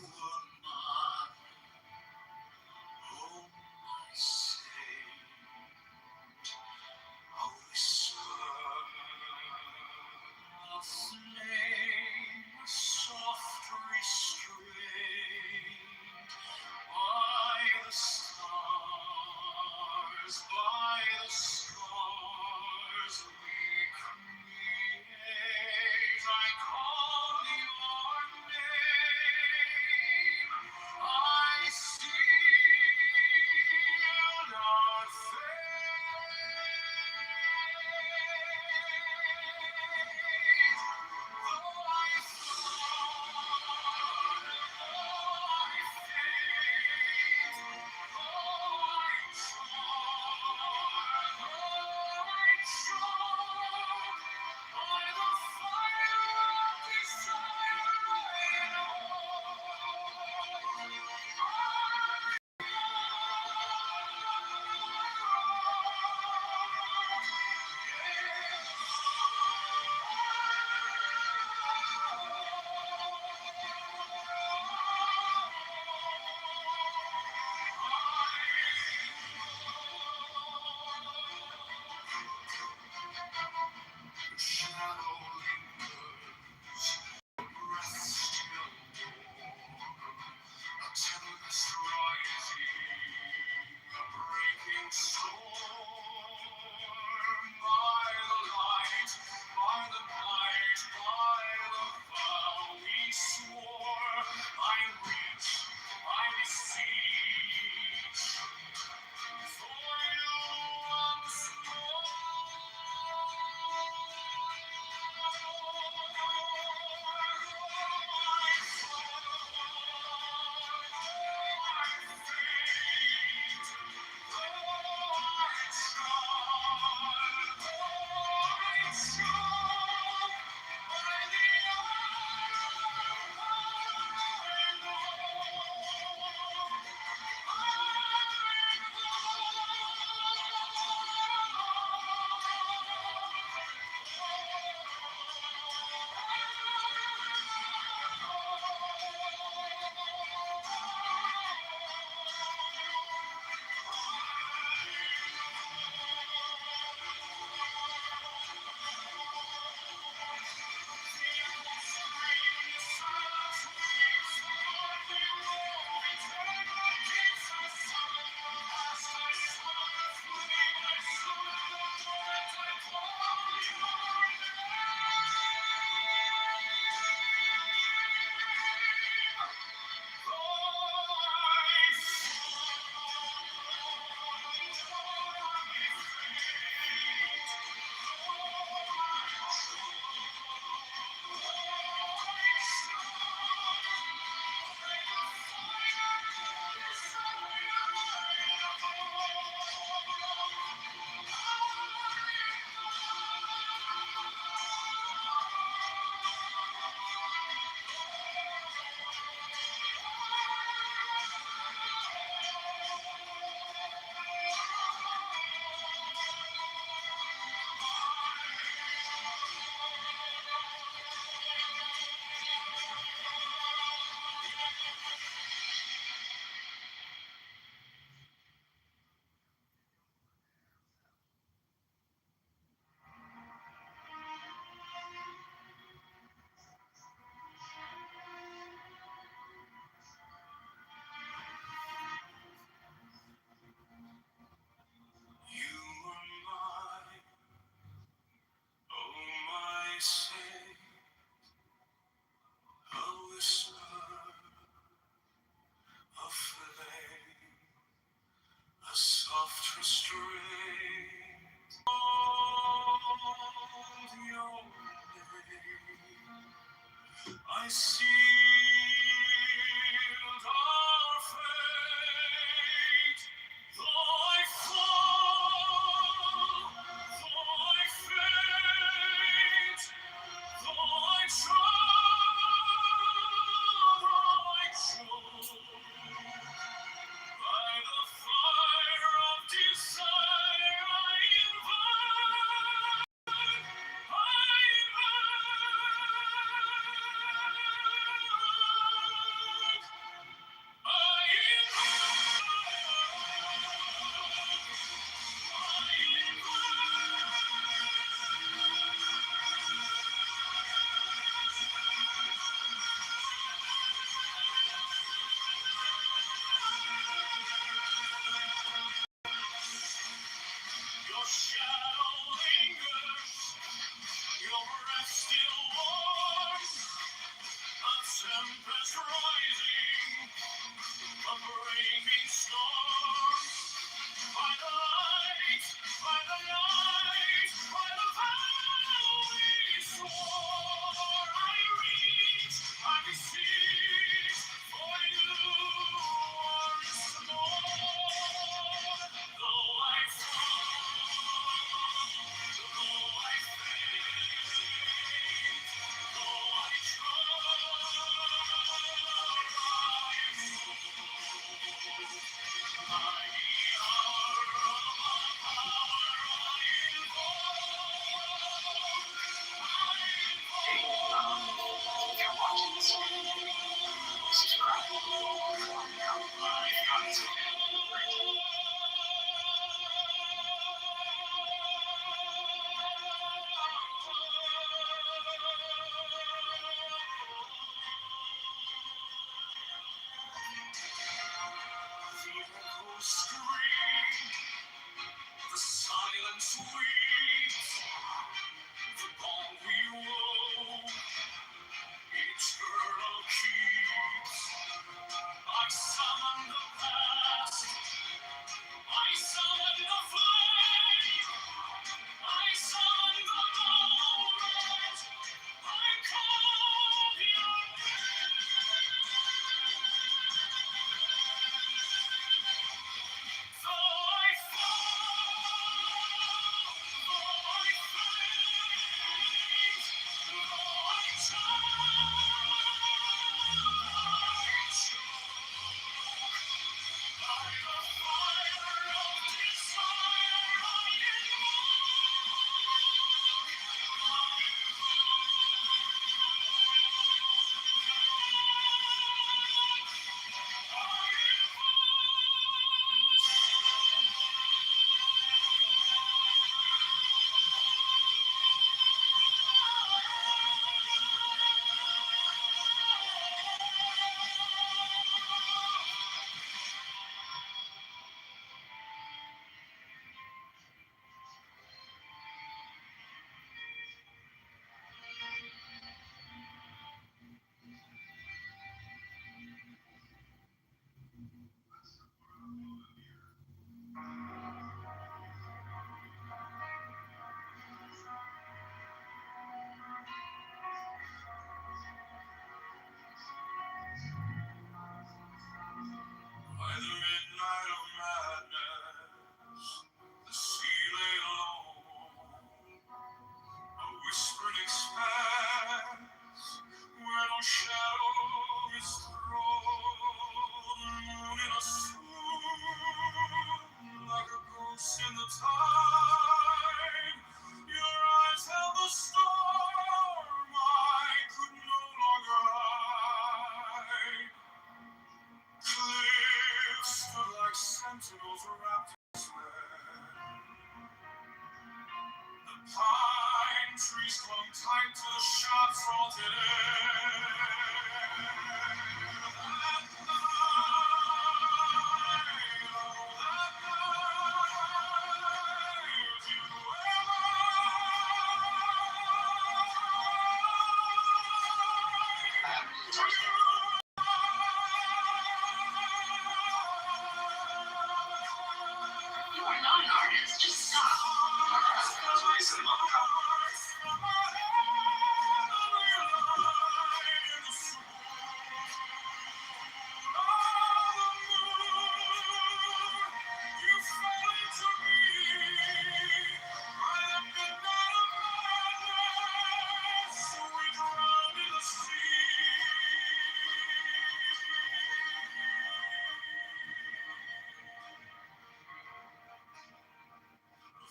were mine, oh my saint, a whisper, a flame, a soft restraint by the stars, by the scars we create. I call your name. I sealed our fate. Though I fall, though I faint, though I choke, by the fire of desire I The shadow lingers, breath still warm, a tempest rising, a breaking storm. By the light, by the night, by the vow we swore, I reach, I beseech, for you once You were mine, oh my saint, a whisper, a flame, a soft restraint. Called your name. I sealed just rising, a breaking storm. By the light, by the light, by the valley swore, I reach, I beseech, for you are restored. Though I fall, though I faint, though I the silence weeps, the bomb we roll, eternal keeps. I summon the past, I summon the flame, I summon the moment, I call your name. Though I fall, though I faint, though I by the fire of desire I By the midnight of madness, the sea lay low, a whispering expanse where no shadow is thrown. The moon in a swoon, like a ghost in the tide. Your eyes held the storm I could no longer hide. Cliffs stood like sentinels wrapped in sweat. The pine trees clung tight to the sharp salted air. That night, oh, that night, you You are not an artist, just stop.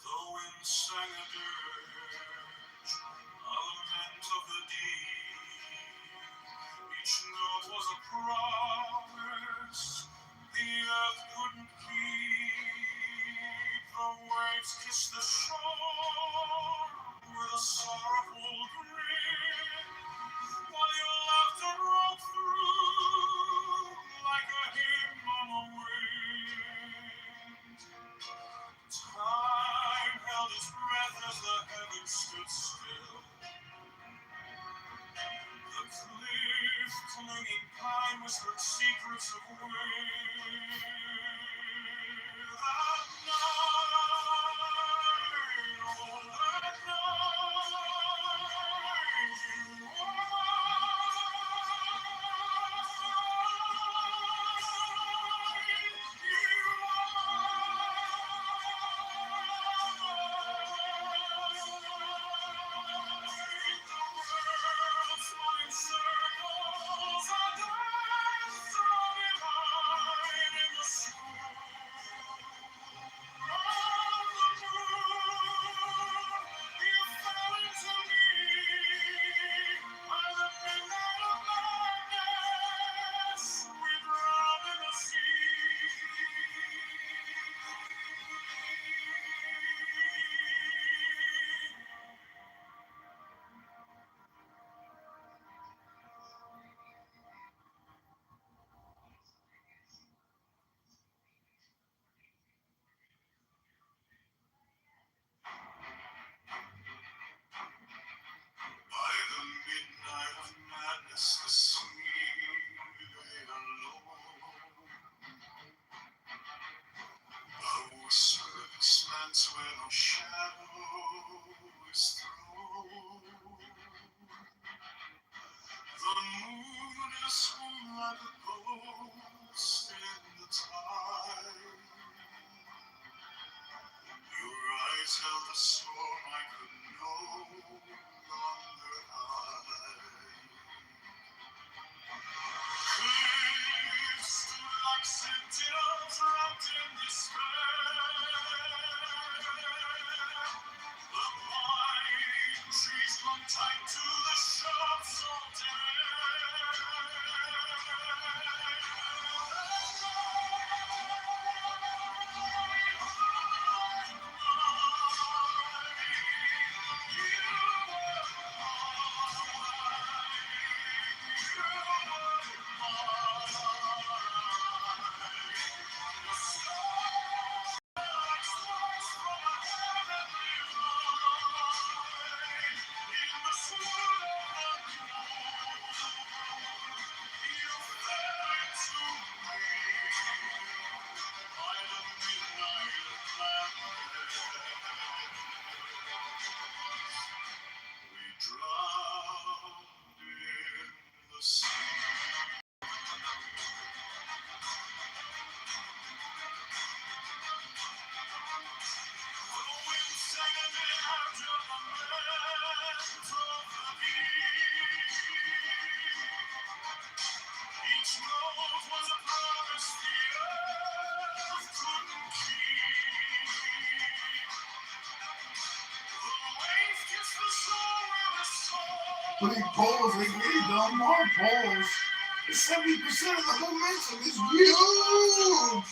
The wind sang a dirge, a lament of the deep. Each note was a promise the earth couldn't keep. The waves kissed the shore with a sorrowful grin, while your laughter broke through like a hymn on the wind. Time held its breath as the heavens stood still. The cliff clinging past mind whispered secrets of will. That night, oh, that night, you by the midnight of madness, the sweet alone. A whispered expanse where no shadow is thrown. The moon in a swoon like a ghost in the tide. Your eyes held a storm I could no longer hide. Cliffs stood like sentinels wrapped in despair. The pine trees clung tight to the sharp salt Each note was a promise the earth couldn't keep. The waves kissed the shore where the soul. Putting poles, we need no more poles. 70% of the momentum is huge.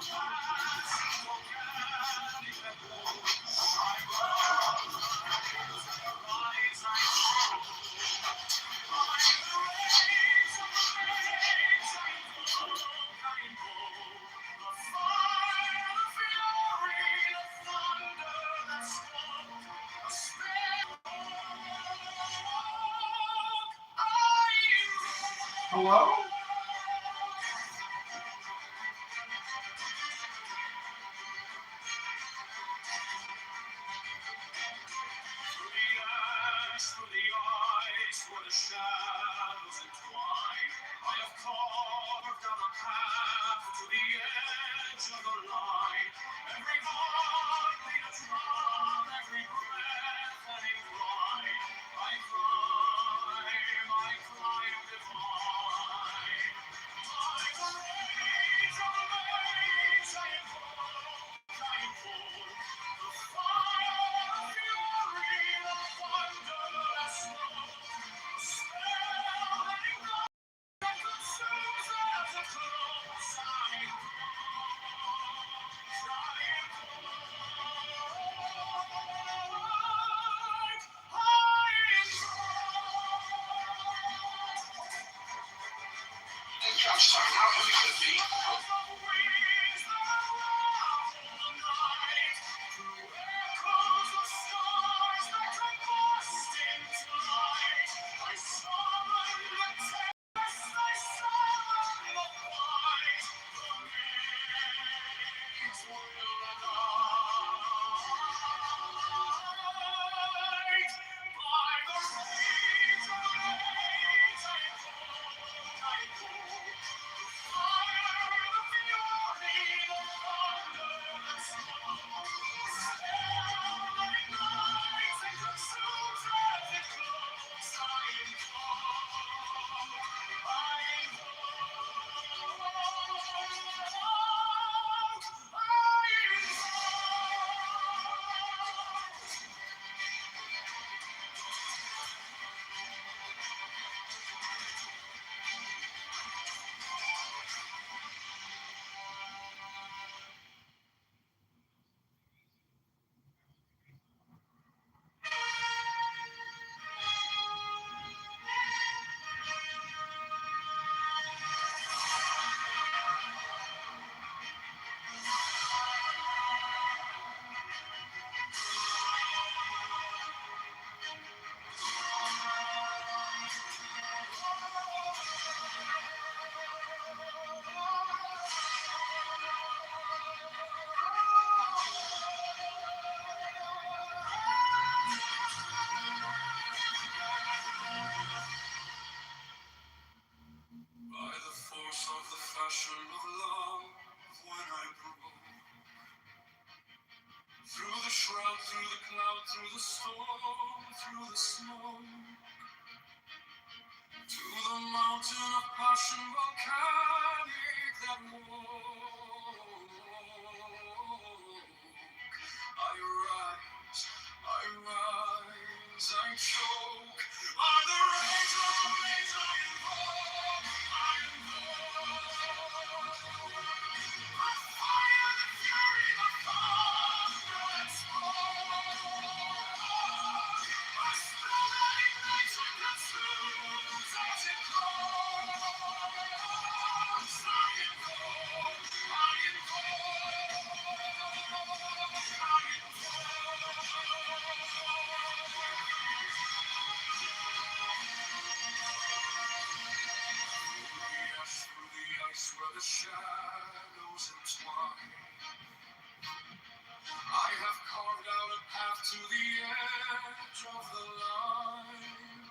Hello? Through the ice, where the shadows entwine, I have carved out a path to the edge of the line. Every heartbeat a drum, every breath an incline. I climb divine. Like the rage of the waves, I invoke, the fire, the fury, the wonder, the smoke, the spell that ignites and consumes as it close. By the force of the fashion of love, when I broke through the shroud, through the cloud, through the storm, through the smoke, to the mountain of passion volcanic that woke, I rise, I choke, by the rage of the waves I invoke, the fire, the fury, the thunder and smoke, a spell that ignites and consumes as it glows. I invoke, through the ice where the shadows entwine. I have carved out a path to the edge of the line.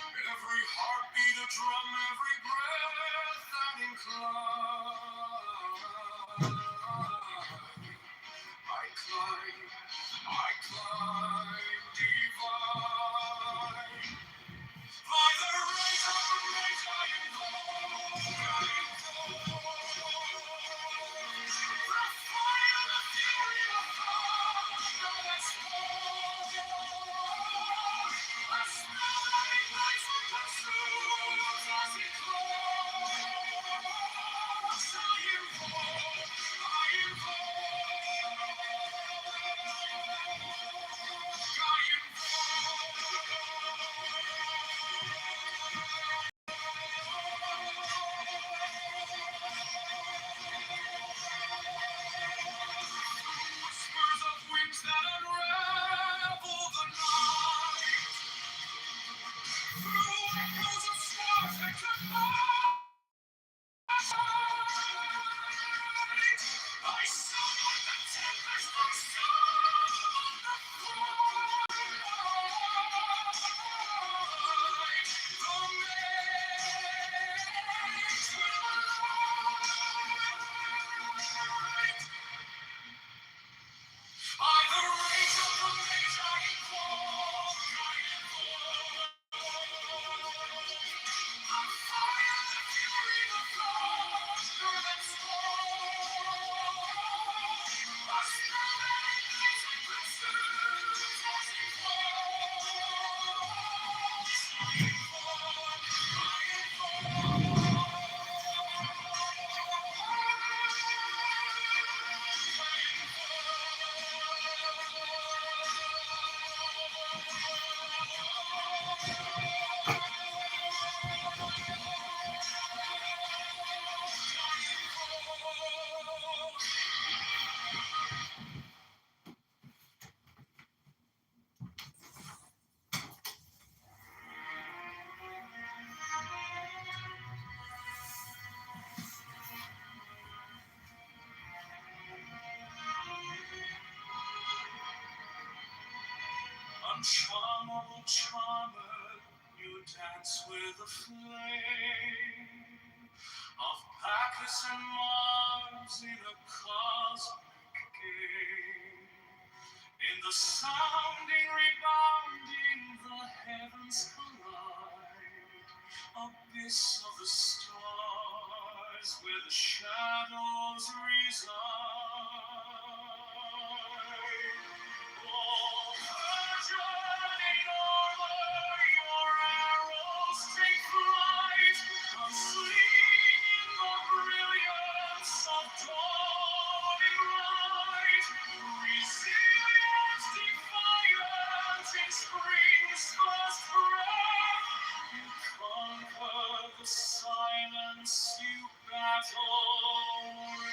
Every heartbeat a drum, every breath an incline. I climb divine. By the rage of the rage I invoke, the fire, the fury, the thunder that smoke, a spell that ignites and consumes as it Uncharmable charmer, you dance with the flame of Bacchus and Mars in a cosmic game. In the sounding, rebounding, the heavens collide. Abyss of the stars, where the shadows reside. Oh, Virgin in armor, your arrows take flight, unseen in the brilliance of dawning light. Resilience defiant in spring's first breath, you conquer the silence, you battle with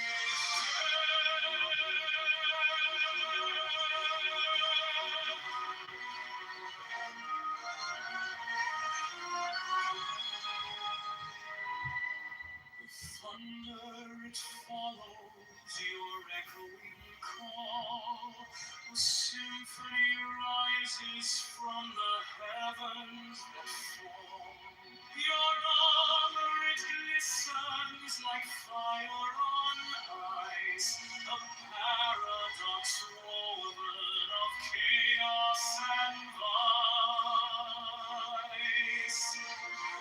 the thunder, it follows your echoing call. A symphony rises from the heavens that fall. Your armor, it glistens like fire on ice. A paradox woven of chaos and vice.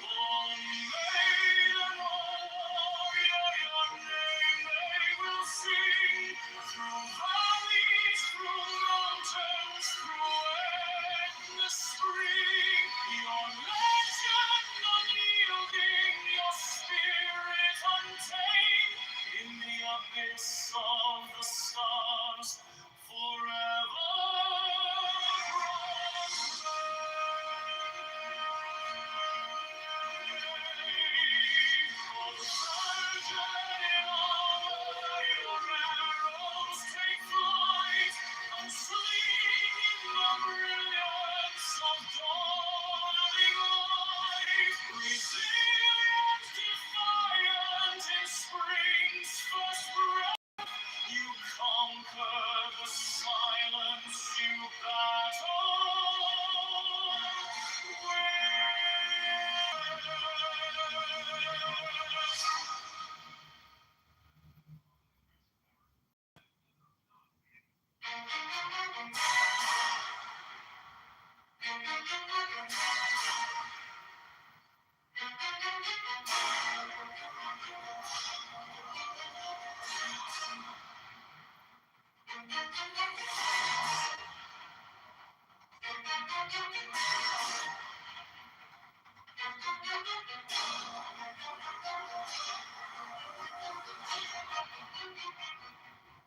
Oh, maiden warrior, your name they will sing. Through valleys, through mountains, through endless spring. Your legend unyielding, your spirit untamed. In the abyss of the stars, forever you conquer the silence, you battle.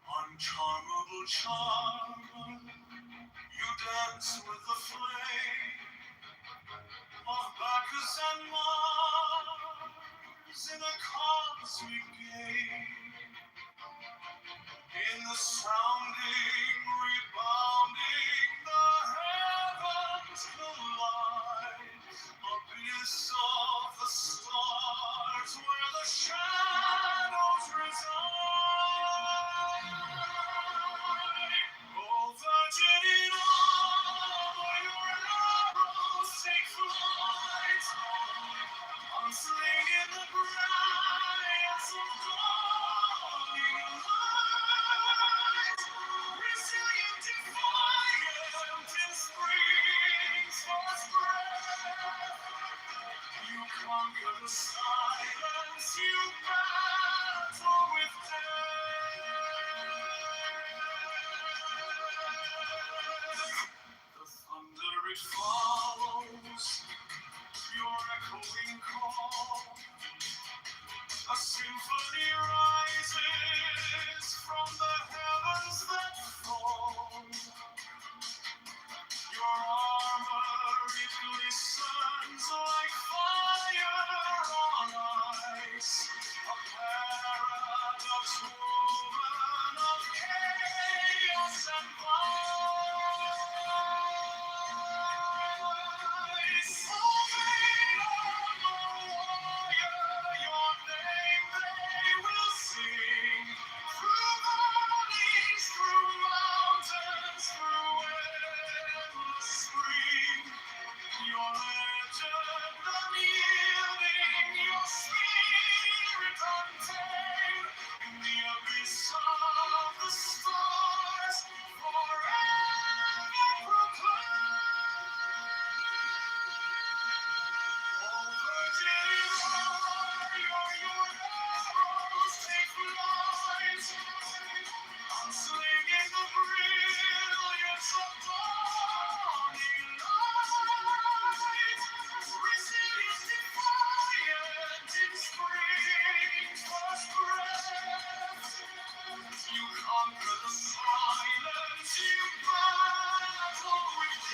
Uncharmable charmer, you dance with the flame of Bacchus and Mars in a cosmic game. In the sounding, rebounding, the heavens collide. Abyss of the stars, where the shadows reside. you conquer the silence, you battle with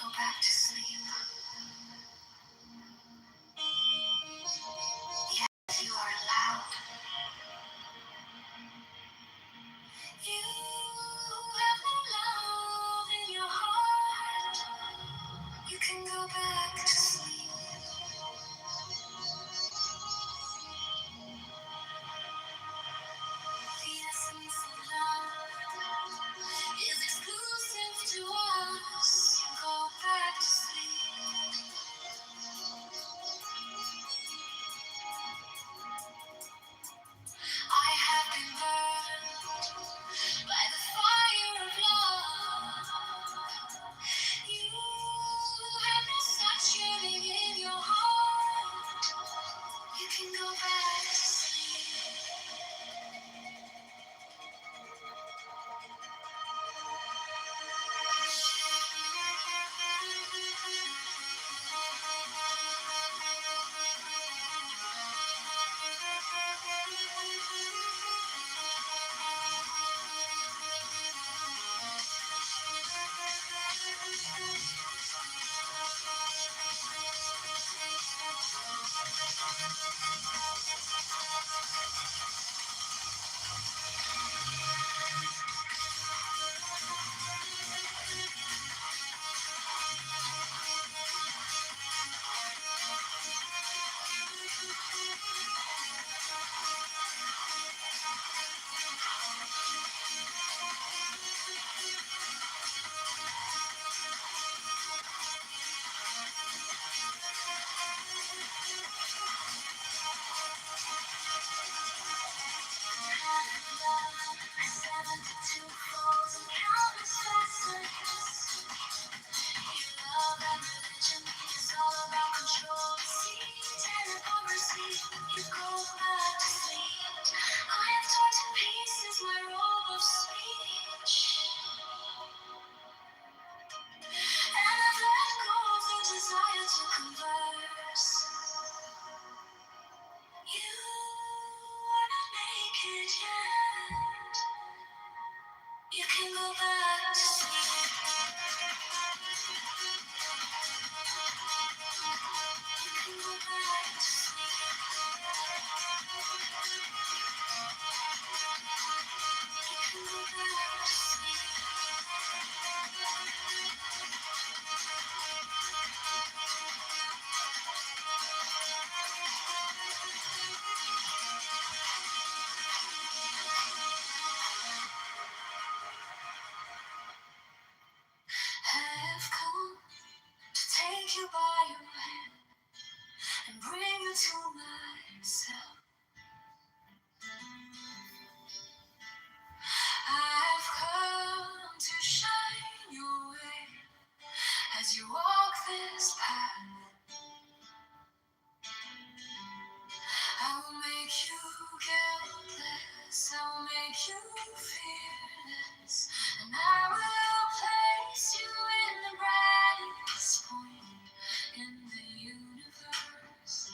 Go back to sleep. Yes, you are allowed. You have no love in your heart. You can go back to sleep. The essence of love is exclusive to us. Go back to sleep. I have been burned by the fire of love. You have no such yearning in your heart. You can go back to you can go back to sleep. You can go back to sleep. You can go back to sleep. Have come to take you by your hand and bring you to myself. I've come to shine your way as you walk this path. I will make you guiltless, I will make you fearless, and I will place you in the brightest point in the universe.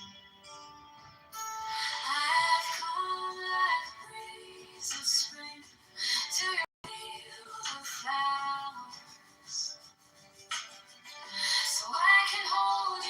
I've come like the breeze of spring to reveal the flowers, so I can hold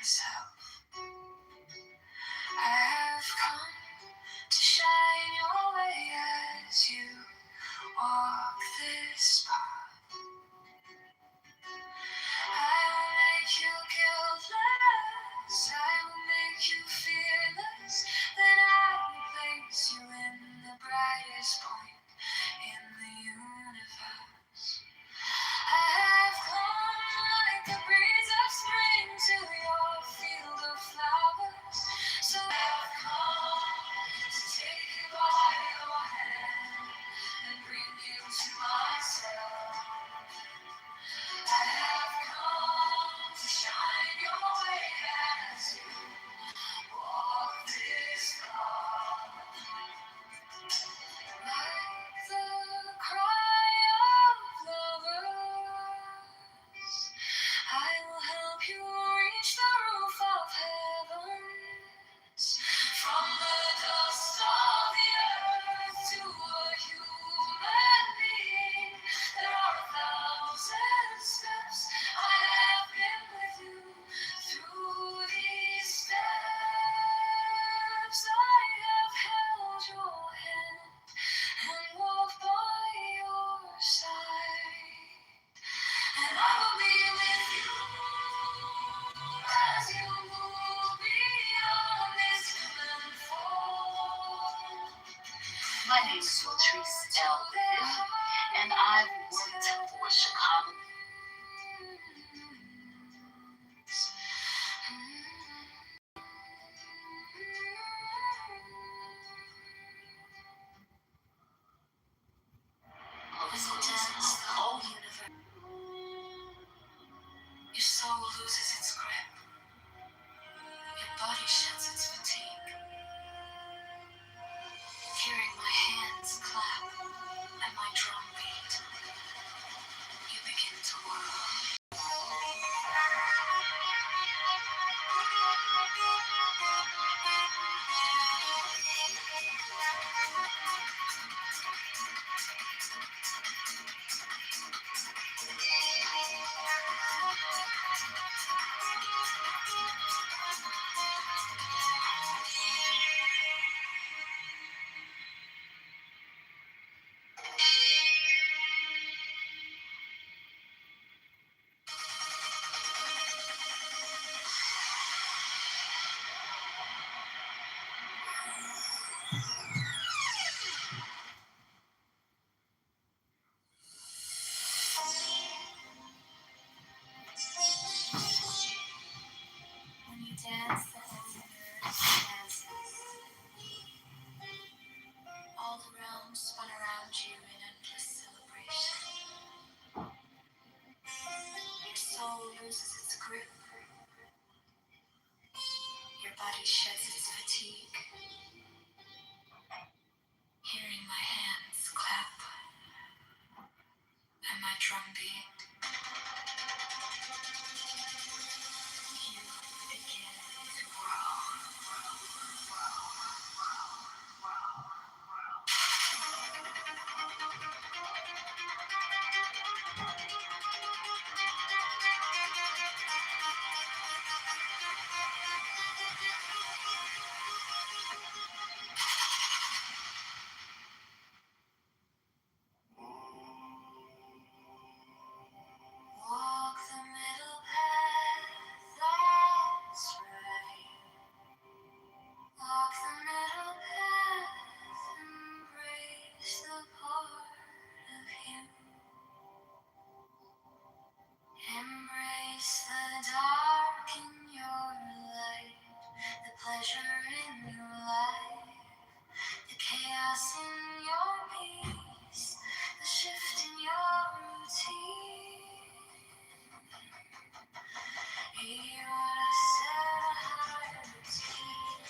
myself. I have come to shine your way as you walk this path. I will make you guiltless, I will make you fearless, then I will place you in the brightest point in the universe. I have come like the breeze of spring to your field of flowers. So I have come to take you by your hand and bring you to myself. I have come to shine your way as you walk this path. Like the cry of lovers, I will help you reach the roof of heavens. From the dust of the earth to a human being, there are 1,000 steps. I have been with you through these steps. I have held your hand and walk by your side, and I will be with you as you move beyond this human form. My name is Latrice L. and I've worked for Chicago. Your soul loses its grip. Your body sheds its fatigue. Hearing my hands clap and my drum beat, you begin to whirl. When you dance the heaven dances, all the realms spun around you in endless celebration. Your soul loses its grip. Your body sheds its fatigue. Hearing my hands clap and my drum beat, you begin to whirl. Walk the middle path, that's right. Walk the middle path, embrace the part of you. Embrace the dark in your light, the pleasure in your life, the chaos in your peace, the shift in your routine. You wanna set a higher routine.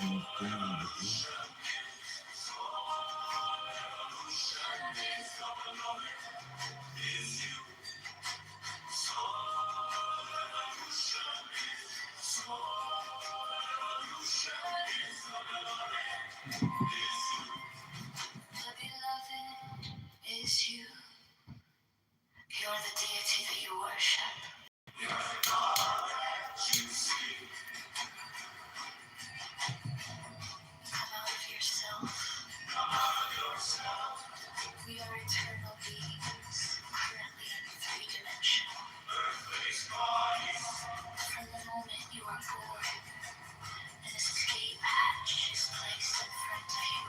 The beloved is you. You're the deity that you worship. Come out of yourself. We are eternal beings, currently three-dimensional. From the moment you are born, an escape hatch is placed in front of you.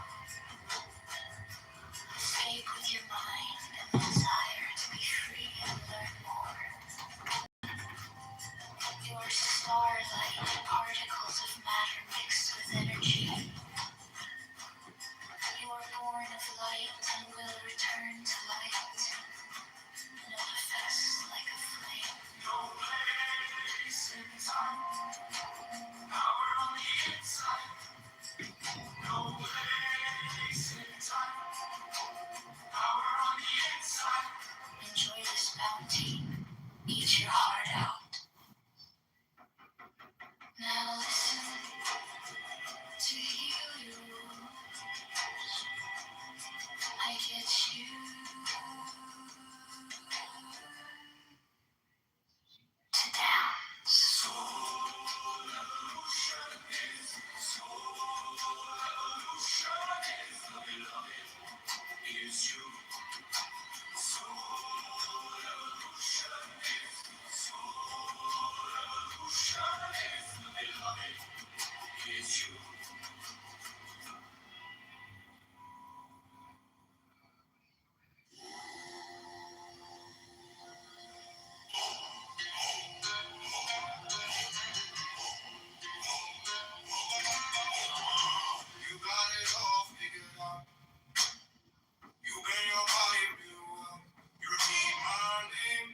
Escape with your mind and the desire to be free and learn more. You are starlight, particles of matter mixed with energy. You are born of light and will return to light. Manifest like a flame. No place in time. Power on the inside. No place in time. Power on the inside. Enjoy this bounty. Eat your heart out. Now listen to heal your wounds. I get you to dance. You got it all figured out. You bend your body real well. You repeat my name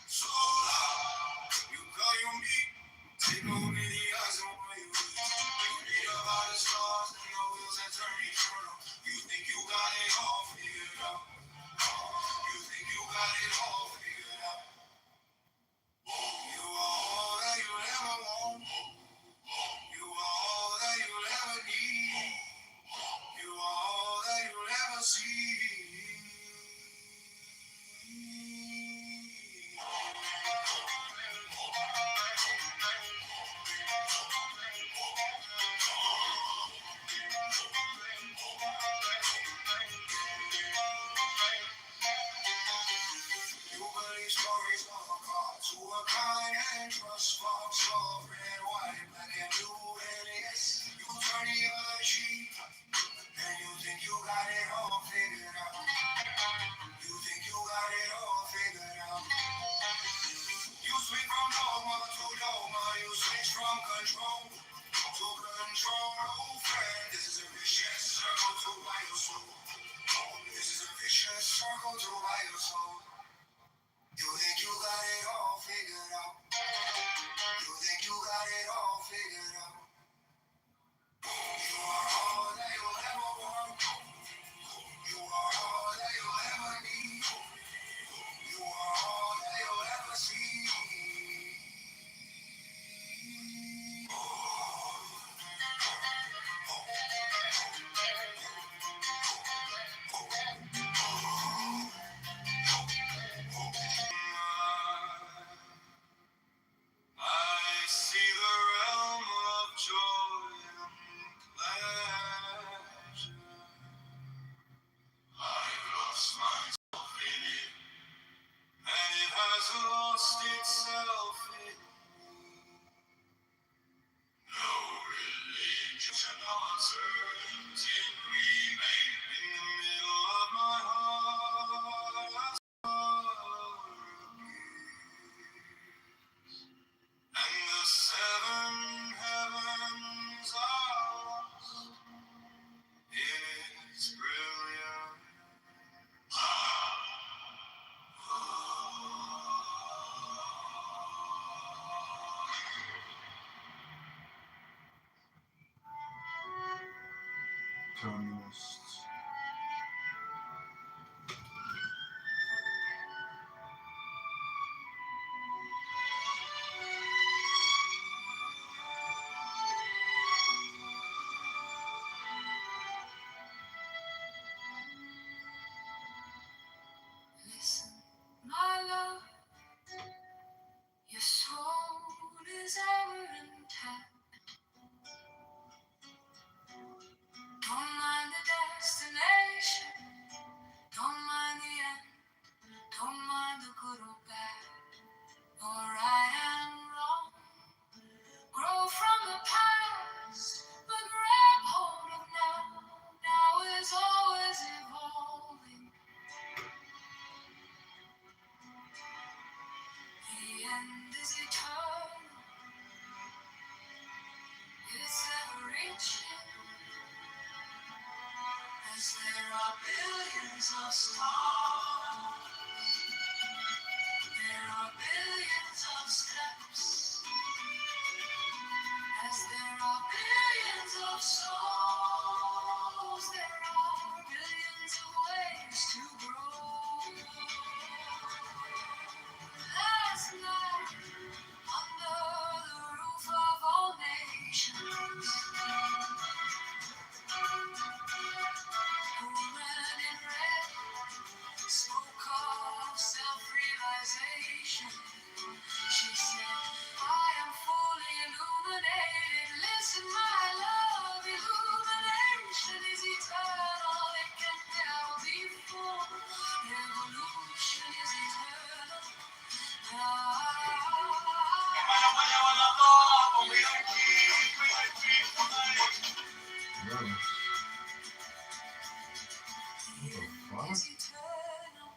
so loud. You call your meat. Take over the eyes and what you eat. You read about the stars and the wheels that turn eternal. You think you got it all figured out. You think you got it all figured out. You are all that you ever want. You are all that you'll ever need. You are all that you'll ever see. You believe stories of a God to a kind and trust false love, red, white, black and blue, and yes, you turn the other cheek, and you think you got it all figured out. You think you got it all figured out. You swing from dogma to dogma, you switch from control to control. Oh, friend, this is a vicious circle to why your soul. This is a vicious circle to why your soul. You think you got it all figured out. You think you got it all figured out. You are all that you'll ever want. You are all that you'll ever need. You are all that you'll ever see. I see the realm of joy and pleasure. I've lost myself in it, and it has lost itself in me. No religion on earth did remain in the middle of my heart. And the seven heavens are lost in its brilliance. communists. Listen, my love, your soul is ever intact. Don't mind the destination, don't mind the end, don't mind the good or bad, or right and wrong. Grow from the past, but grab hold of now. Now is always evolving. The end is eternal, it's ever reaching. As there are billions of stars, there are billions of steps. As there are billions of souls, there are billions of ways to grow. Last night, under the roof of all nations, a woman in red spoke of self-realization. She said, I am fully illuminated. Listen, my love, illumination is eternal. It can never be full. Revolution is eternal. Really? What the fuck? Is eternal.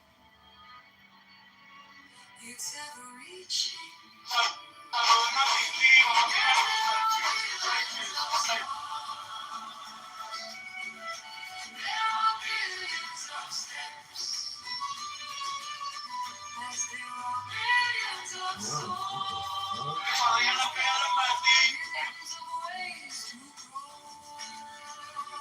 It's ever reaching. There are billions of steps. As there are billions of souls. Billions of ways to grow.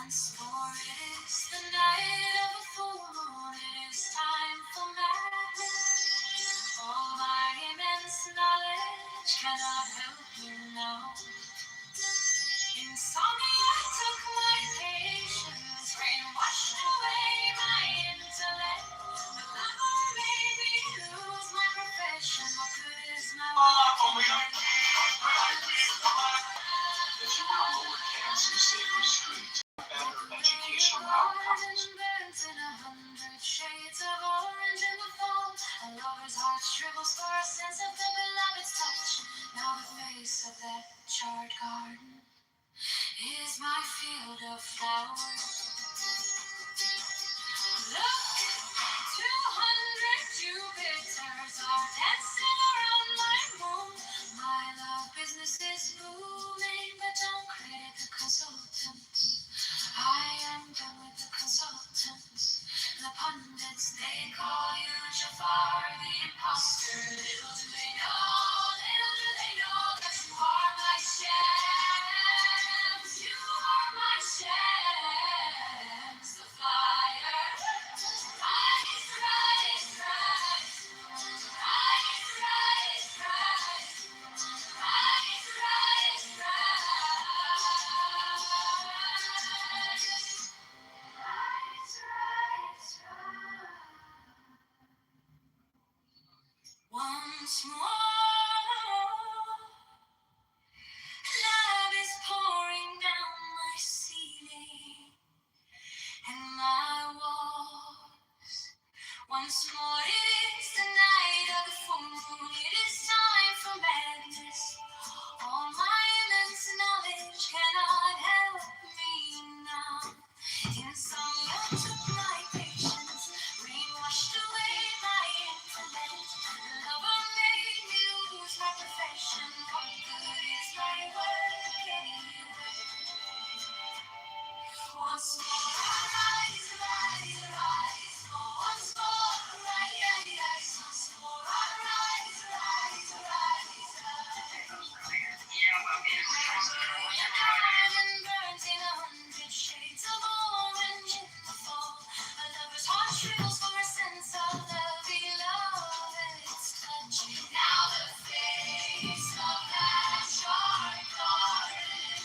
Once more it is the night of a full moon. It is time for madness. All my immense knowledge cannot help me now. Insomnia took my patience, brainwashed away my intellect. The lover made me lose my profession. What good is my As you now lower cats in safer streets, better educational outcomes. In 100 shades of orange in the fall, a lover's heart shrivels for a sense of the beloved's touch. Now the face of that charred garden is my field of flowers. Look, 200 Jupiters are dancing around my moon. My love business is booming, but don't credit the consultants. I am done with the consultants. The pundits, they call you Jafar the imposter. Little do they know that you are my shams. You are my shams. The flyer. Rise, rise, rise. Rise, rise, rise. Rise, rise, rise. Once more, love is pouring down my ceiling and my walls. Once more, it is the night of the full moon. It is time for madness. All my immense knowledge cannot help me now. Insomnia took my patience, brainwashed away my intellect. Lover made me lose my profession. What good is my work anyway? Once more, rise, rise, rise. Once more, rise, rise. Once more, rise, rise, rise. Your garden burns in 100 shades of orange in the fall. A lover's heart shrivels for a sense of the beloved's touch. Now the face of that charred garden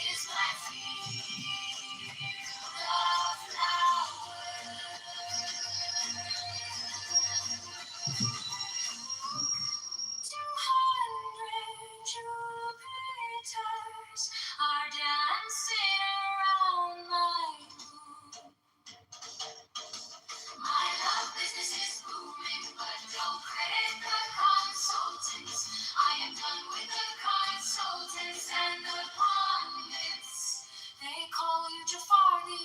is my field of flowers. 200 Jupiters are dancing around my moon. My love business is booming, but don't credit the consultants. I am done with the consultants and the pundits. They call you Jafar the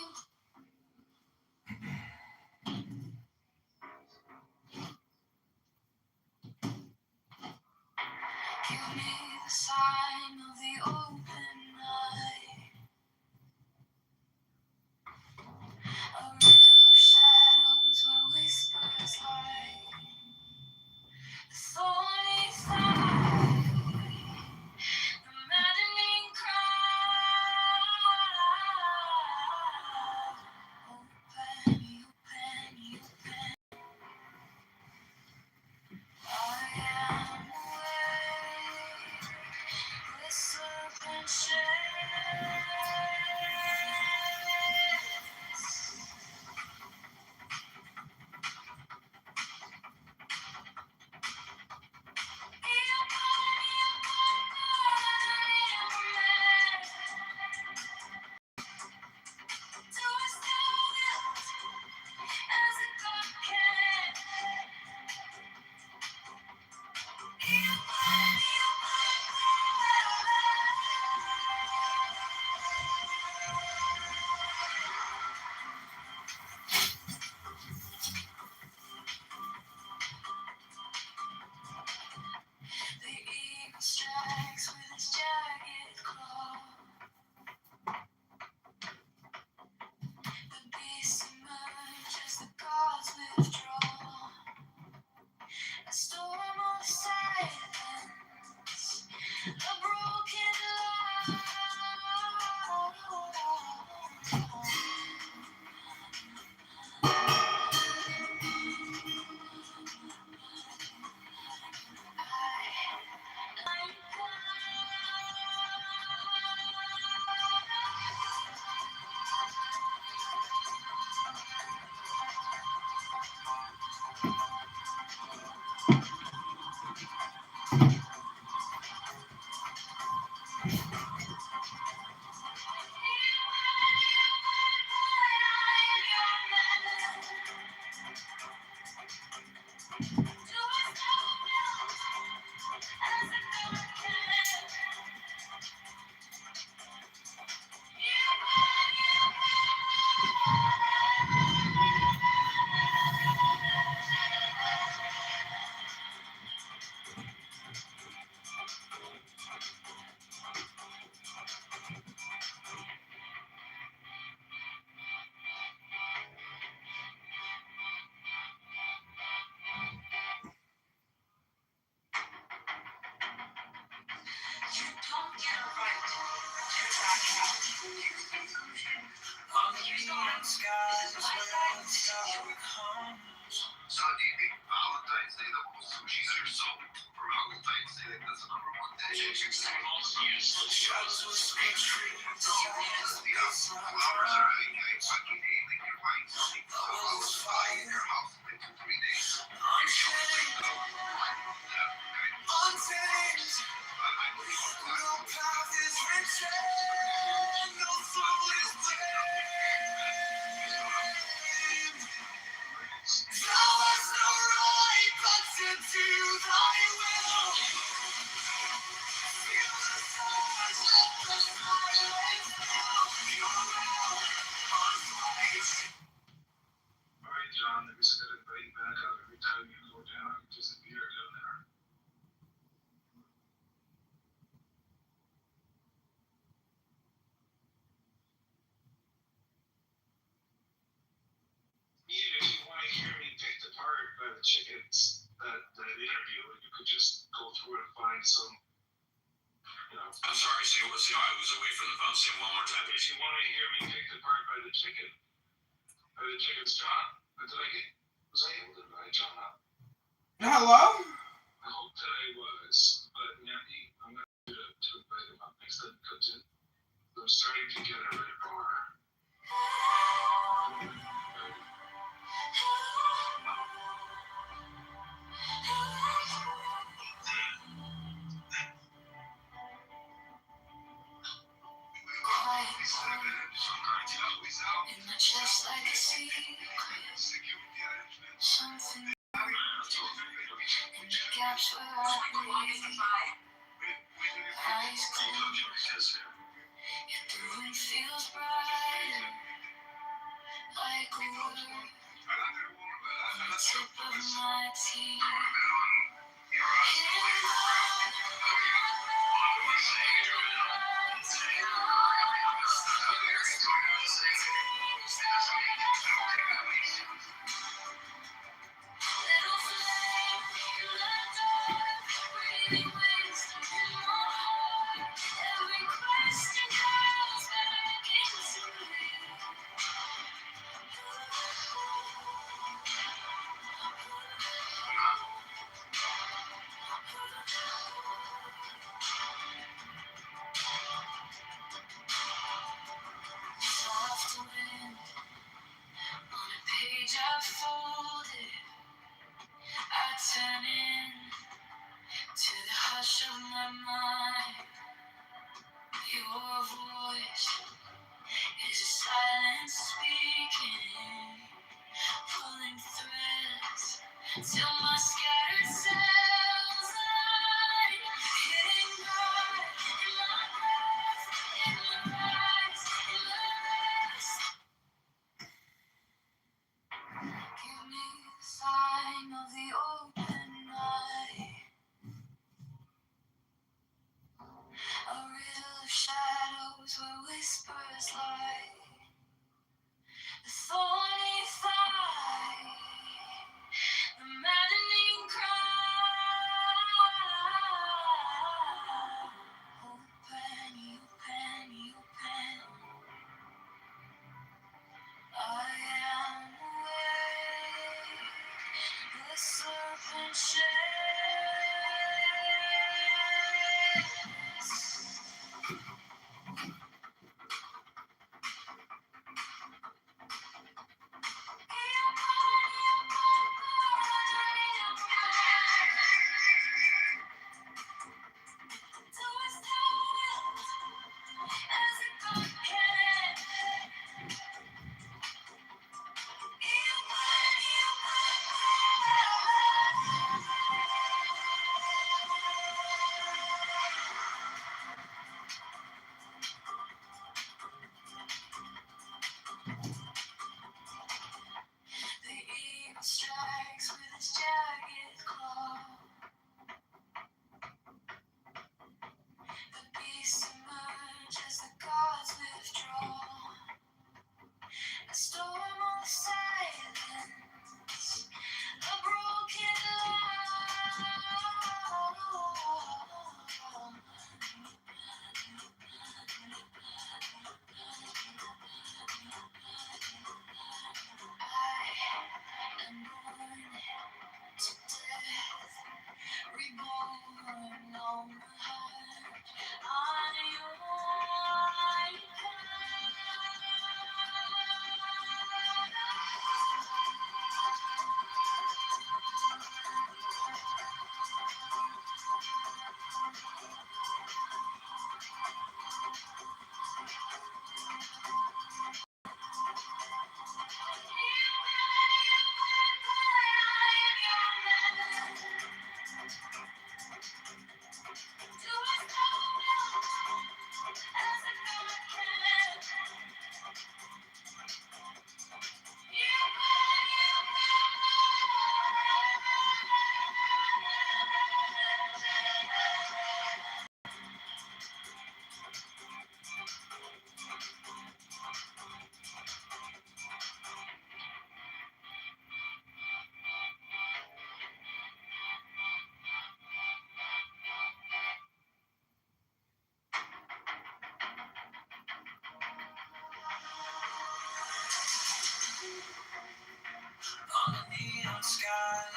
Give me the sign of the open eye. On the neon skies where the star comes. So do you think Valentine's Day that was sushi's your soul? Or Valentine's Day like that's the number one day? Shadows whisper trees, silence the bass of my Flowers drum. are hanging fucking day like your wife. Flowers fly in your house in like 2-3 days. Untamed, no path is written, no soul is blamed. Thou hast no right but to do thy will. Feel the stars, let the silence fill your will unfazed. Alright, John, I guess I gotta invite you back up every time you go down. You disappear down there. If you want to hear me picked apart by the chickens, that interview, you could just go through and find some, I'm sorry, say I was away from the phone. Say it one more time. if you want to hear me picked apart by the chickens, John, was I able to invite John up? Hello? I hope that I was, but Nandy, I'm going to invite him up next time he comes in. I'm starting to get a red bar. In my chest like a secret, something in the gaps where I breathe. Eyes closed, yet the room feels brighter, like a word on the tip of my teeth. Little flame in the dark, breathing wisdom in my heart. Every question comes back into you. Soft wind on a page I folded. I turn in to the hush of my mind. Your voice is a silence speaking, pulling threads till my scattered cells align. Hitting God in my breath, in my rise, in my rest. Give me the sign of the open eye. A riddle of shadows where whispers lie. The thorny thigh, the maddening cry. Open, open, open. I am awake. The serpent shakes.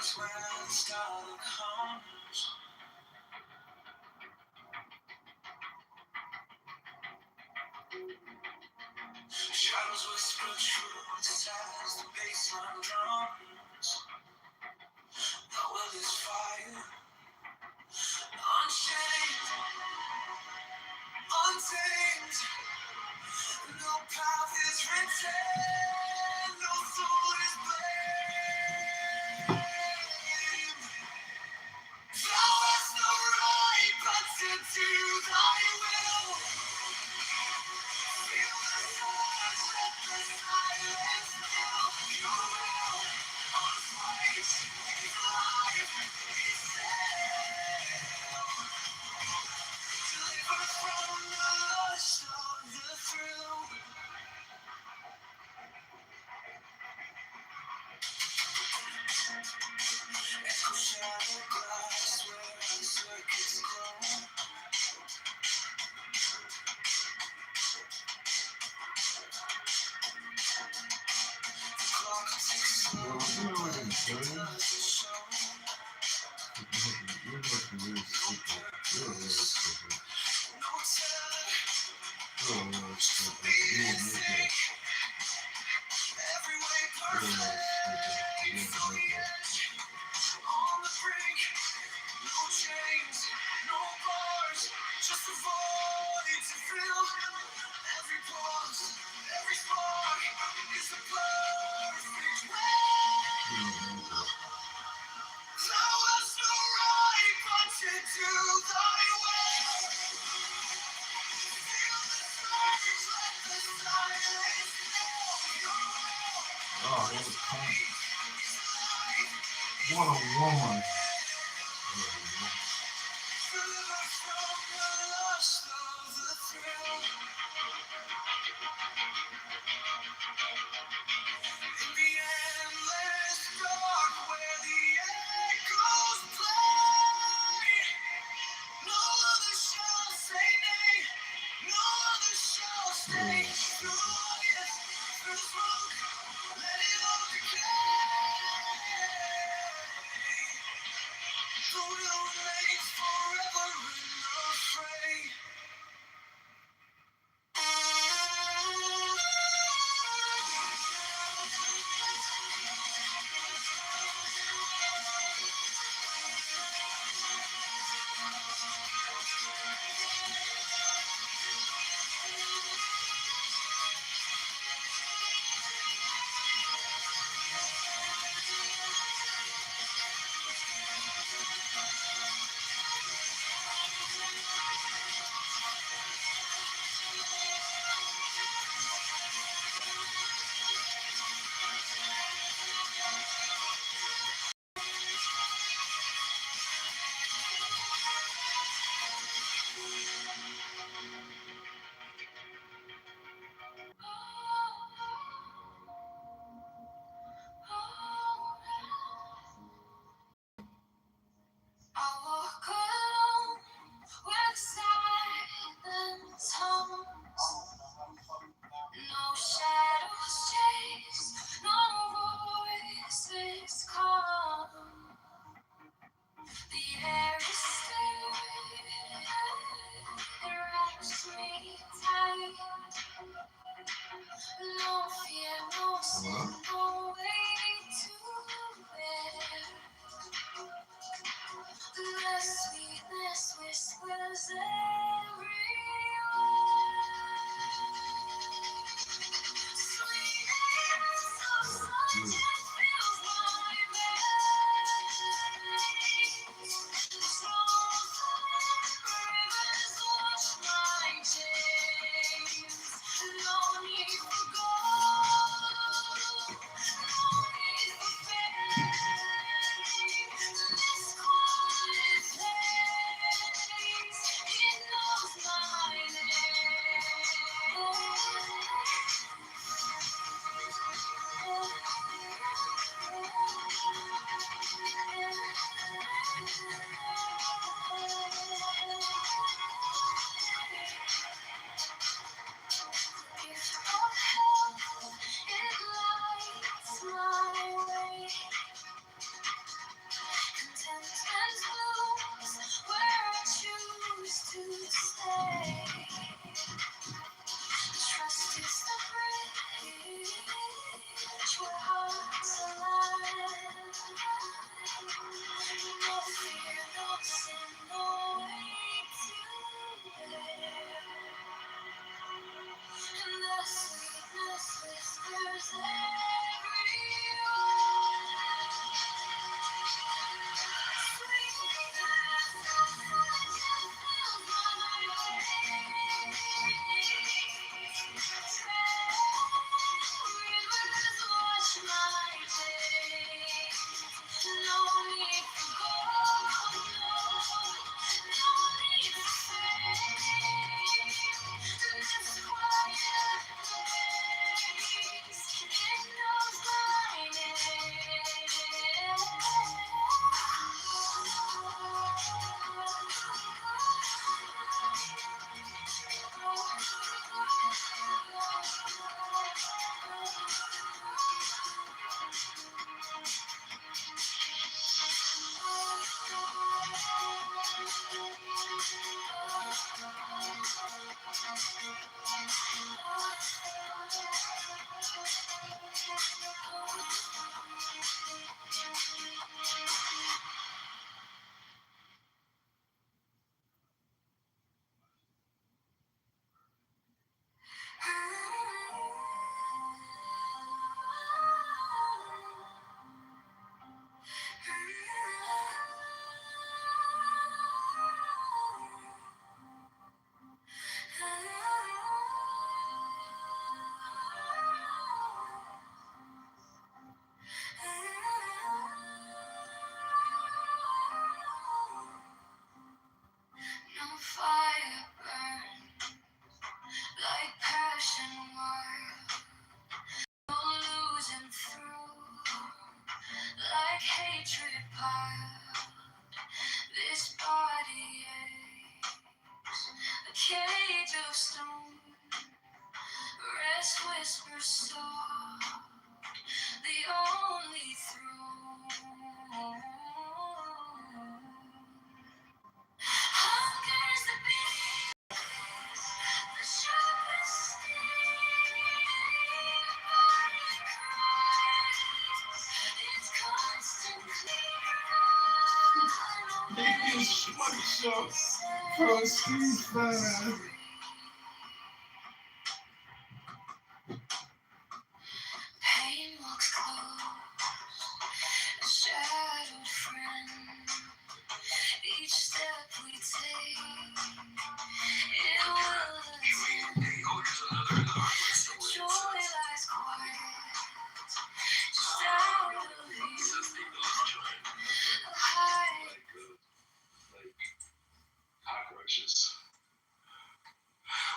That's where the star comes. Shadows whisper truths as the baseline drums. The will is fire, unchained, untamed. No path is written, no soul is blamed. Thou hast no right but to do thy will. Feel the surge, let the silence fill. Your will, unafraid, is alive, is still. Deliver from the lust of the thrill. Echo shattered glass where the circuits glow. The clock ticks slow, but it doesn't show. You're looking really stupid. You're really stupid. No telling You're really stupid. the instinct. Every way You're really perfect. stupid. So the edge, on the brink. No chains, no bars, just a void to fill. Every pause, every spark is a perfect will. Thou hast no right but to do thy will. Feel the surge, let the silence fill. Your will, Oh, that was fun. is alive. What a woman. Deliver from the lust of the thrill. In the endless dark where the echoes play, no other shall say nay, no other shall stay. Through the wires, through the smoke, let it all decay. The will remains forever unafraid. I walk alone where silence hums. No shadows chase, no voices come. The air is still, it wraps me tight. No fear, no sin, no way to bear. The sweetness whispers everywhere. Sweetness of sunshine fills my veins. Storms and rivers wash my chains. No need for gold, no need for fame. This quiet place, it knows my apart. This body aches, a cage of stone. Rest whispers soft, the only throne. Hunger's the biggest, the sharpest sting. Body cries, it's constant clear. Biggest sweatshop from Steve Fan. Pain walks close, a shadowed friend. Each step we take, it will ascend. Joy lies quiet, just out of view. A high. Cockroaches.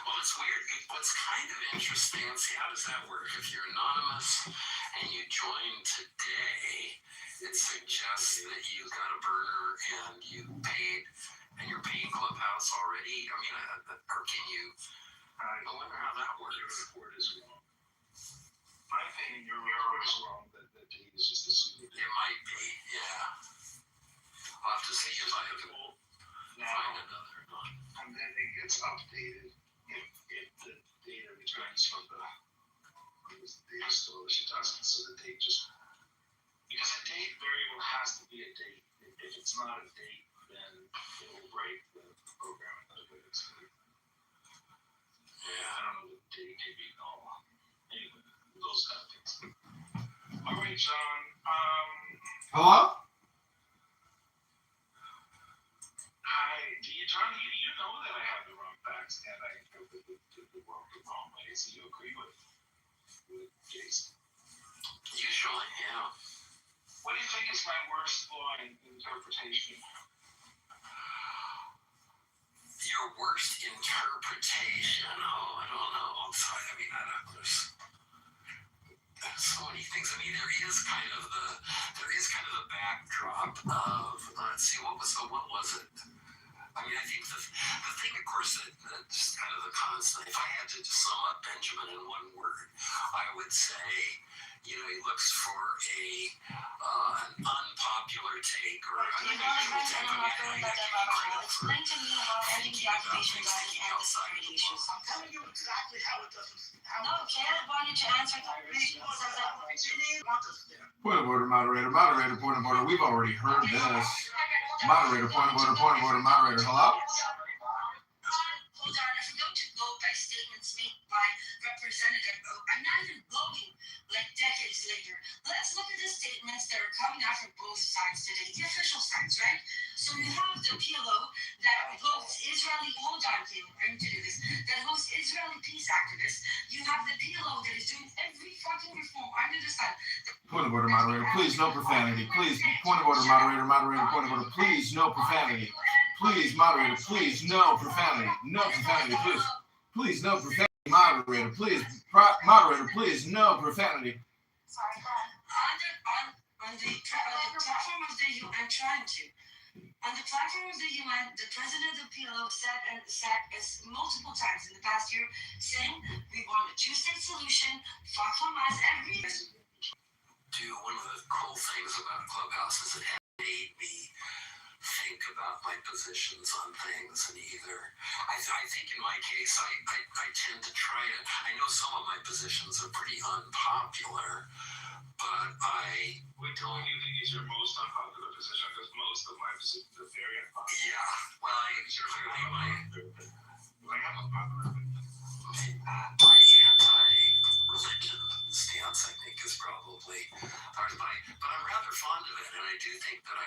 Well, it's weird. What's kind of interesting, see, how does that work? If you're anonymous and you join today, it suggests that you got a burner and you paid, and you're paying Clubhouse already. I mean, or can you? I wonder how that works. Your report is wrong. My opinion, your report is wrong. That date is just assumed. It might be, yeah. I'll have to see if I can find another one. And then it gets updated if the data returns from the data store, which it doesn't. So the date just, because a date variable has to be a date. If it's not a date, then it will break the program. Yeah, I don't know what date can be null. Anyway, those kind of things. All right, John. Hello? Hi, John, you know that I have the wrong facts and I interpret the world the wrong way. So you agree with Jason? Usually, yeah. What do you think is my worst flaw in interpretation? Your worst interpretation? Oh, I don't know. I'm sorry. I mean, there's so many things. I mean, there is kind of the backdrop of, let's see, what was it? I mean, I think the thing, of course, that just kind of the constant, if I had to just sum up Benjamin in one word, I would say, he looks for an unpopular take or unusual take. Explain to me about ending the occupation guidance and the security issues. I'm telling you exactly how it doesn't. No, Caleb wanted to answer that. Point of order, moderator. Moderator, point of order. We've already heard this. Moderator, point of order, point of order. Moderator, hello? Hold on, if we're going to go by statements made by Representative Oak, I'm not even voting like decades later. Let's look at the statements that are coming out from both sides today, the official sides, right? So you have the PLO that hosts Israeli, hold on, Caleb, I need to do this, that hosts Israeli peace activists. You have the PLO that is doing every fucking reform under the sun. Point of order, moderator. Please, no profanity. Please, point of order, moderator. Moderator, point of order. Please, no profanity. Please, moderator. Please, no profanity. No profanity, please. Please, no profanity. Moderator, please. Moderator, please, no profanity. Sorry, go ahead. On the platform of the UN, I'm trying to. On the platform of the UN, the president of the PLO said multiple times in the past year, saying we want a two-state solution, fuck Hamas, every. One of the cool things about Clubhouse is it made me think about my positions on things, and I think in my case I tend to try to, I know some of my positions are pretty unpopular, but Wait till you think it's your most unpopular position, because most of my positions are very unpopular. Yeah, well, I have a popular my anti-religion stance, I think, is probably hard, but I'm rather fond of it, and I do think that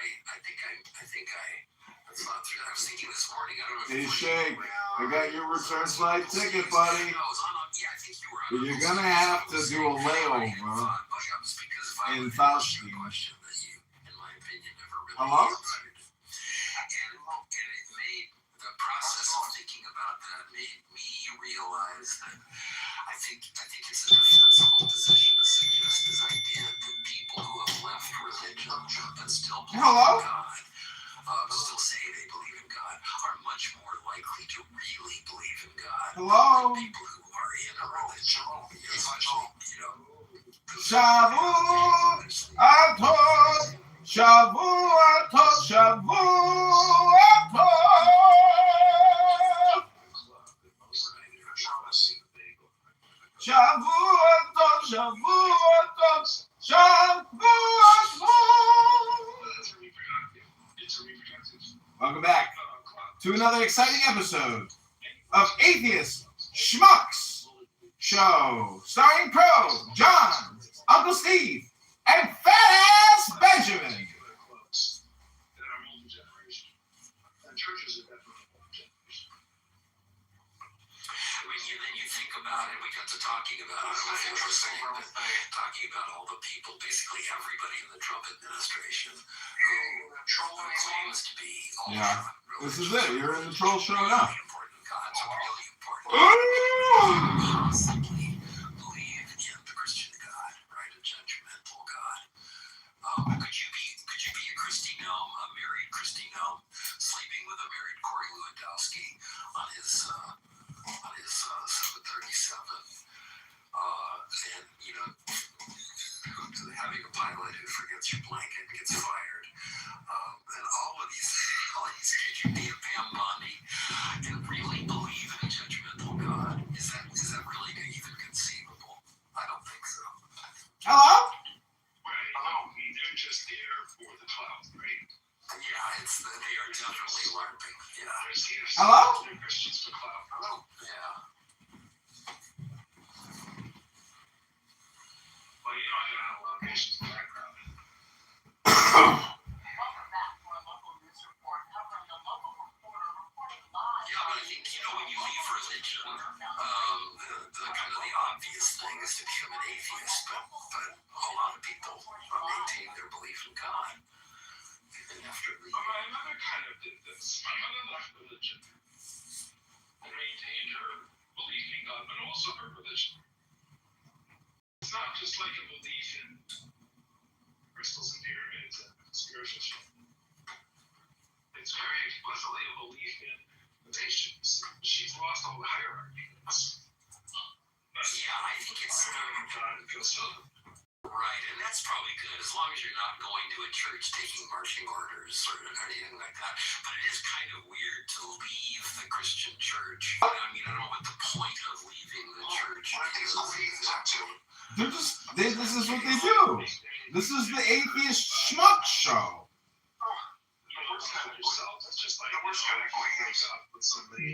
that's not true. I was thinking this morning, I don't know if Hey, Shake, I got your return flight ticket, buddy. Yeah, I think you were on. You're gonna have to do a layover in Fauci. Hello? And it made the process of thinking about that made me realize that I think it's a defensible position to suggest this idea that people who have left religion but still believe Hello? God, still say they believe in God, are much more likely to really believe in God. Hello? Than people who are in a religion, especially, Shavuot, Shavuot, Shavuot. Welcome back to another exciting episode of Atheist Schmucks Show, starring Pro, John, Uncle Steve, and Fat Ass Benjamin. Then you think about it, we got to talking about, I don't know if you were saying, but talking about all the people, basically everybody in the Trump administration who claims to be Yeah, this is it. You're in the troll show now. important gods, really important. Simply believe in the Christian God, right? A judgmental God. Could you be a Christy gnome, a married Christy gnome, sleeping with a married Corey Lewandowski on his 737, and having a pilot who forgets your blanket and gets fired, and all of these, could you be a Pam Bondi and really believe in a judgmental God? Is that really even conceivable? I don't think so. Hello? They're just there for the clout, right? Yeah, they are definitely LARPing. Yeah. Hello? They're Christians for clout. Hello. Yeah. Well, I got a lot of patients in the background. Welcome back to our local news report covering the local reporter reporting live. Yeah, but I think, when you leave religion, the kind of the obvious thing is to become an atheist, but a lot of people maintain their belief in God. And after leaving. My mother kind of did this. My mother left religion and maintained her belief in God, but also her religion. It's not just like a belief in crystals and pyramids and spiritual shit. It's very explicitly a belief in the nations. She's lost all the hierarchy. Yeah, I think it's God feels so. Right, and that's probably good as long as you're not going to a church taking marching orders or anything like that. But it is kind of weird to leave the Christian church. I mean, I don't know what the point of leaving the church is. This is what they do. This is the Atheist Schmuck Show.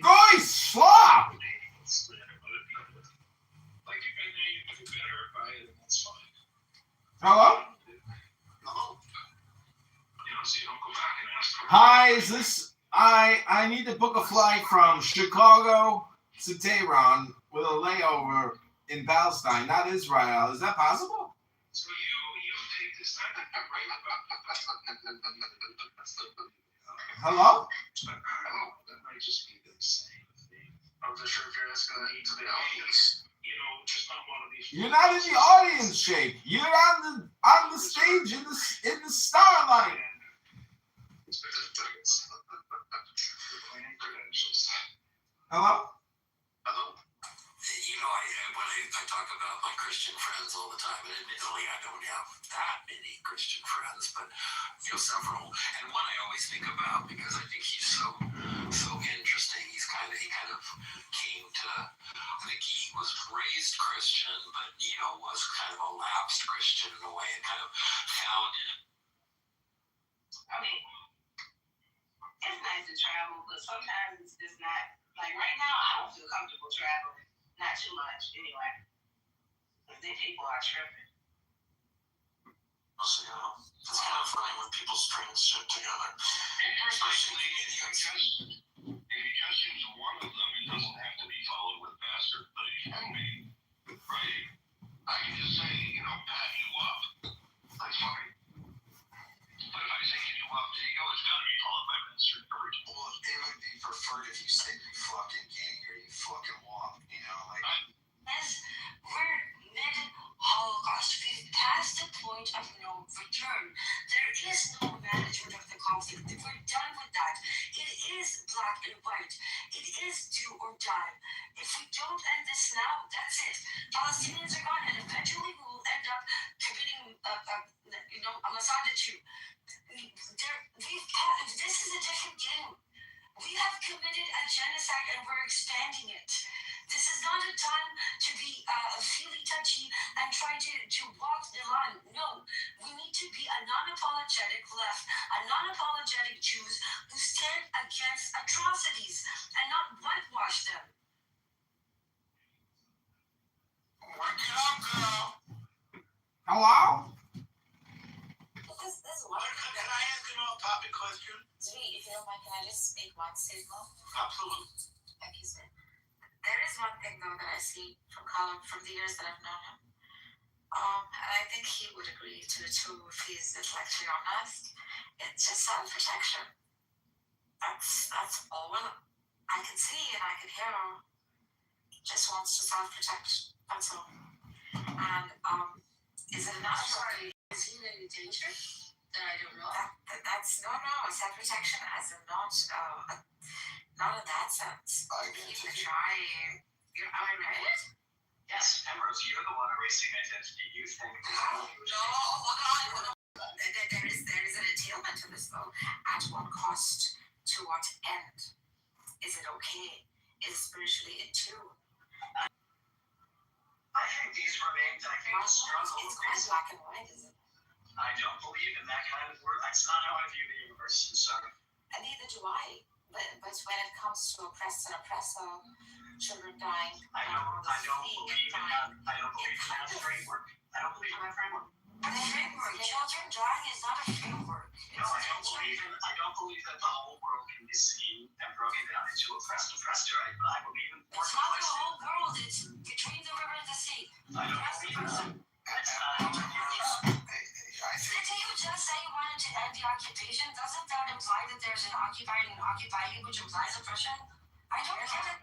Guys, slop! Hello? Hi, is this... I need to book a flight from Chicago to Tehran with a layover in Palestine, not Israel. Is that possible? So you take this time to write about Hello? That might just be the same thing. I'm just sure if you're asking that to the audience. Just not one of these. You're not in the audience, Shake. You're on the stage in the starlight. Hello? Hello. When I talk about my Christian friends all the time, and admittedly I don't have that many Christian friends, but several. And one I always think about because I think he's so interesting. He kind of came to. I think he was raised Christian, but was kind of a lapsed Christian in a way, and kind of found it. I mean, it's nice to travel, but sometimes it's just not. Like right now, I don't feel comfortable traveling. Not too much, anyway. Because these people are tripping. So, it's kind of funny when people string shit together. Especially if he just use one of them, it doesn't have to be followed with bastard, but it can be. Right? I can just say, pat you up. That's fine. But if I say, can you up Diego, it's got to be followed by bastard. Well, it would be preferred if you said you fucking gay or you fucking walk, Yes, we're mid-Holocaust. We've passed the point of no return. There is no management Palestinians are gone, and eventually we will end up committing, a massacre too. This is a different game. We have committed a genocide and we're expanding it. This is not a time to be feely touchy and try to walk the line. No, we need to be a non-apologetic left, a non-apologetic Jews who stand against atrocities and not whitewash them. Work it out, girl. Hello? This Can I ask an off-topic question? Zvi, if you don't mind, can I just make one statement? Absolutely. Thank you, sir. There is one thing, though, that I see from Colin from the years that I've known him. And I think he would agree to it too if he's intellectually honest. It's just self-protection. That's all I can see and I can hear him. Just wants to self-protect. That's all. And is it enough? Sorry, is he in any danger that I don't know? That's no. Self-protection as in not in that sense. He would try. Am I right? Yes, Ambrose, you're the one erasing identity. You think. No, hold on. There is an entailment to this, though. At what cost? To what end? Is it okay? Is spiritually in tune? I think these remain the struggle. It's quite black and white, isn't it? I don't believe in that kind of word. That's not how I view the universe. I'm sorry. And neither do I. But when it comes to oppressed and oppressor, children dying, I don't believe in that framework. I don't believe in that framework. The framework, children dying is not a framework. No, I don't believe that the whole world can be seen and broken down into oppressed, right? But I believe in more It's not the whole world. It's between the river and the sea. I don't believe in that. That's not how I view this. Didn't you just say you wanted to end the occupation? Doesn't that imply that there's an occupying and occupying, which implies oppression? I don't get it.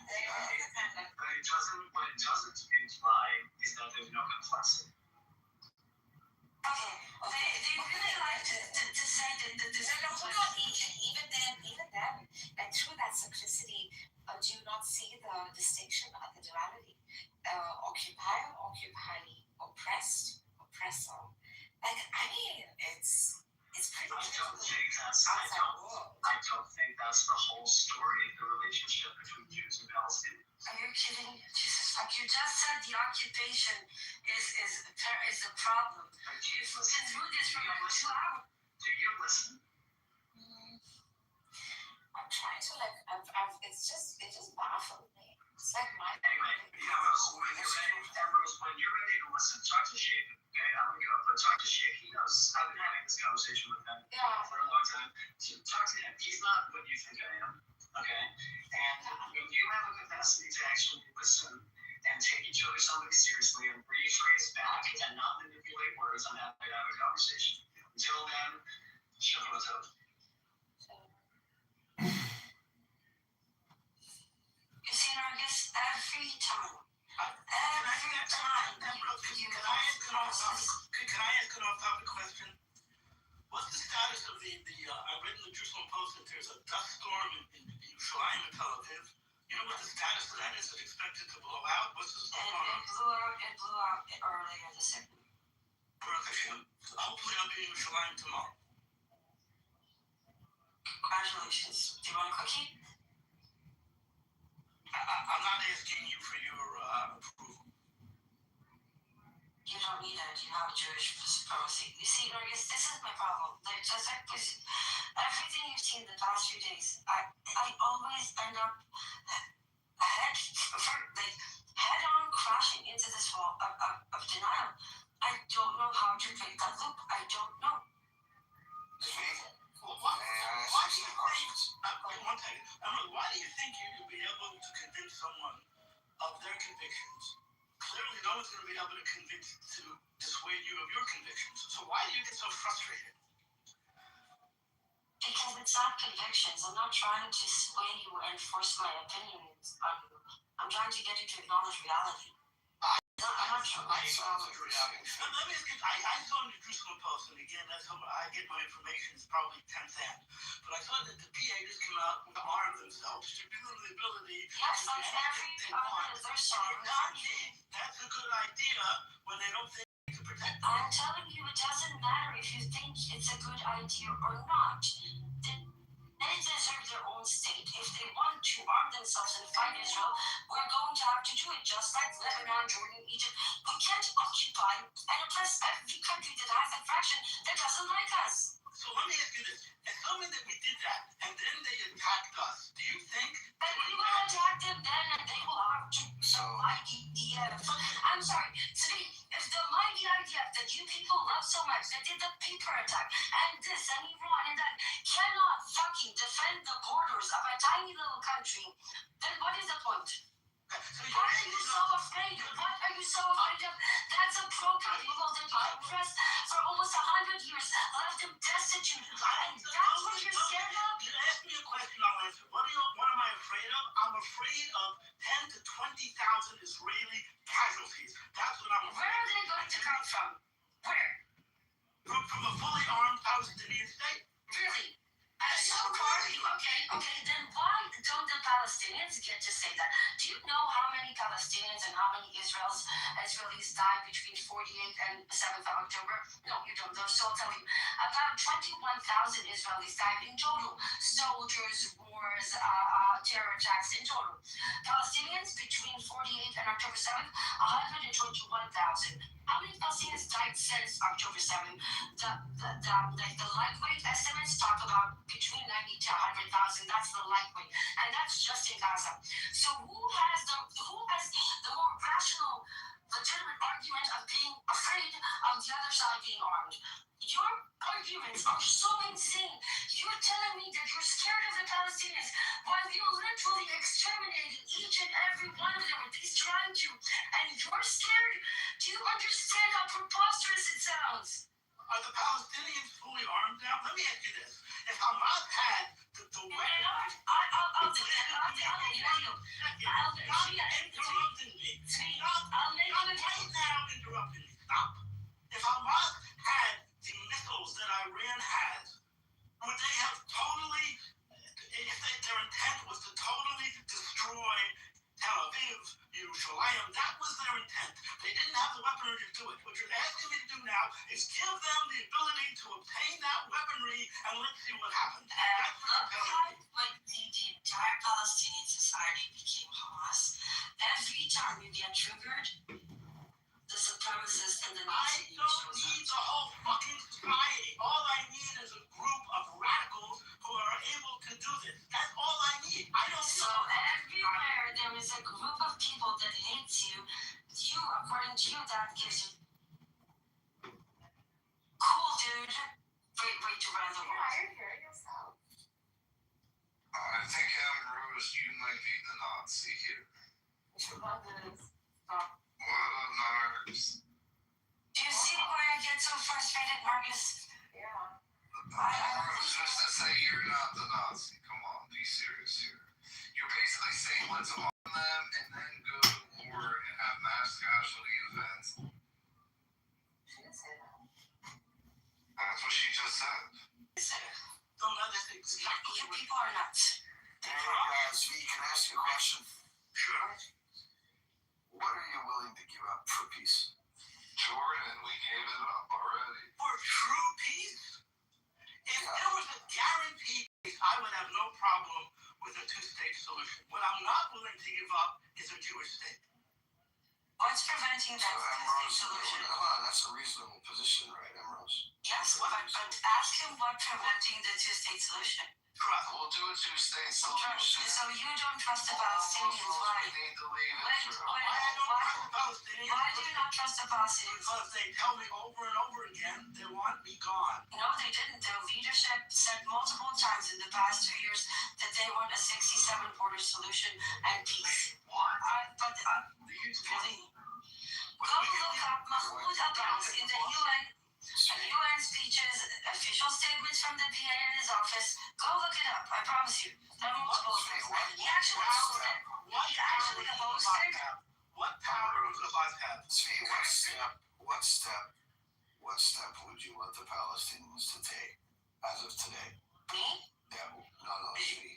What it doesn't imply is that there's no complexity. Okay, they really like to say that there's no hold on. Even then, and through that simplicity, do you not see the distinction of the duality? Occupier, occupying, oppressed, oppressor. Like, I mean, it's pretty I don't think that's the whole story of the relationship between Jews and Palestinians. Are you kidding? Jesus, like you just said, the occupation is the problem. You've been through this for like 2 hours. Do you listen? I'm trying to it just baffles me. It's like my. Anyway, Ambrose, when you're ready to listen, talk to Sheikh. Okay, I'm gonna go, but talk to Sheikh. He knows. I've been having this conversation with him for a long time. So talk to him. He's not what you think I am. Okay, and when you have a capacity to actually listen and take each other somebody seriously and rephrase back and not manipulate words, I'm happy to have a conversation. Until then, shut up. You see, I guess every time Can I ask an off-topic question? What's the status of the I read in the Jerusalem Post that there's a dust storm in Yerushalayim and Tel Aviv. You know what the status of that is? Is it expected to blow out? What's the story? It blew out earlier this evening. Hopefully I'll be in Yerushalayim tomorrow. Congratulations. Do you want a cookie? I'm not asking you for your approval. You don't need it. You have Jewish supremacy. You see, Norris, this is my problem. Like, just like this, everything you've seen the past few days, I always end up head on crashing into this wall of denial. I don't know how to break that loop. I don't know. Why do you think you could be able to convince someone of their convictions? Clearly, no one's going to be able to dissuade you of your convictions. So why do you get so frustrated? Because it's not convictions. I'm not trying to sway you and force my opinions on you. I'm trying to get you to acknowledge reality. I I'm not sure. I acknowledge reality. Let me ask you, I saw in the Jerusalem Post, and again, that's how I get my information, it's probably 10th hand. But I saw that the PA just came out to arm themselves to give them the ability Yes, to like do every anything they want. other, there's so You're not saying that's a good idea when they don't think they can protect them. I'm telling you, it doesn't matter if you think it's a good idea or not. They deserve their own state. If they want to arm themselves and fight Israel, we're going to have to do it, just like Lebanon, Jordan, Egypt. We can't occupy and oppress every country that has a fraction that doesn't like us. So let me ask you this. Assuming that we did that, and then they attacked us, do you think And we will attack them then, and they will have to. So, I'm sorry. To me, if the mighty IDF that you people love so much, that did the paper attack, and this, and Iran, and that, cannot fucking defend the borders of a tiny little country, then what is the point? Why are you so afraid? What are you so afraid of? That's a broken people that you oppressed for almost 100 years, left them destitute, and that's what you're scared of? You ask me a question, I'll answer. What am I afraid of? I'm afraid of 10 to 20,000 Israeli casualties. That's what I'm afraid of. Where are they going to come from? Where? From a fully armed Palestinian state. Really? So okay, then why don't the Palestinians get to say that? Do you know how many Palestinians and how many Israelis died between 48 and 7th of October? No, you don't. So I'll tell you. About 21,000 Israelis died in total. Soldiers, wars, terror attacks in total. Palestinians between 48 and October 7th, 121,000. How many Palestinians died since October 7th? The lightweight estimates talk about between 90 to 100,000. That's the lightweight, and that's just in Gaza. So who has the more rational, legitimate argument of being afraid of the other side being armed? Your arguments are so insane. You're telling me that you're scared of the Palestinians while you literally exterminated each and every one of them with these trying to, and you're scared? Do you understand how preposterous it sounds? Are the Palestinians fully armed now? Let me ask you this. If Hamas had the weapon... I'll do that. I'll let you know. Stop interrupting me. I'll make you right now interrupting me. Stop. If Hamas had the missiles that Iran has, would they have totally... their intent was to totally destroy Tel Aviv, Yerushalayim, that was their intent. They didn't have the weaponry to do it. What you're asking me to do now is give them the ability to obtain that weaponry, and let's see what happens. That's what I'm telling you. Like the entire Palestinian society became Hamas. Every time you get triggered, the supremacists and the I don't need the whole fucking society. All I need is a group of radicals who are able to do this. That's all I need. I don't So everywhere there is a group of people that hates you, according to you, that gives you cool, dude. Great way to run the world. You're hearing yourself. I think, Ambrose, you might be the Nazi here. What What a narcs. Do you see where I get so frustrated, Marcus? Yeah. Ambrose, just to say you're not the Nazi. Come on, be serious here. You're basically saying let's arm them and then go to war and have mass casualty events. She didn't say that. That's what she just said. Don't let it exactly You people are nuts. Zvi, can I ask you a question? Sure. What are you willing to give up for peace? Jordan, we gave it up already. For true peace? If there was a guaranteed peace, I would have no problem with a two-state solution. What I'm not willing to give up is a Jewish state. What's preventing that two-state solution? That's a reasonable position, right, Ambrose? Yes, but ask him what's preventing the two-state solution. Trust. We'll do a two-state solution. So you don't trust the Palestinians? Why? We need to leave it Why through. Why I don't trust the Palestinians? Why do you not trust the Palestinians? Because they tell me over and over again they want me gone. No, they didn't. Their leadership said multiple times in the past 2 years that they want a 67 border solution and peace. What? Really? Go look up Mahmoud Abbas in the UN speeches, official statements from the PA in his office. Go look it up. I promise you. There are multiple things. He actually opposed it. What He actually opposed it. What power does Abbas have? Svi, what step would you want the Palestinians to take as of today? Me? Svi.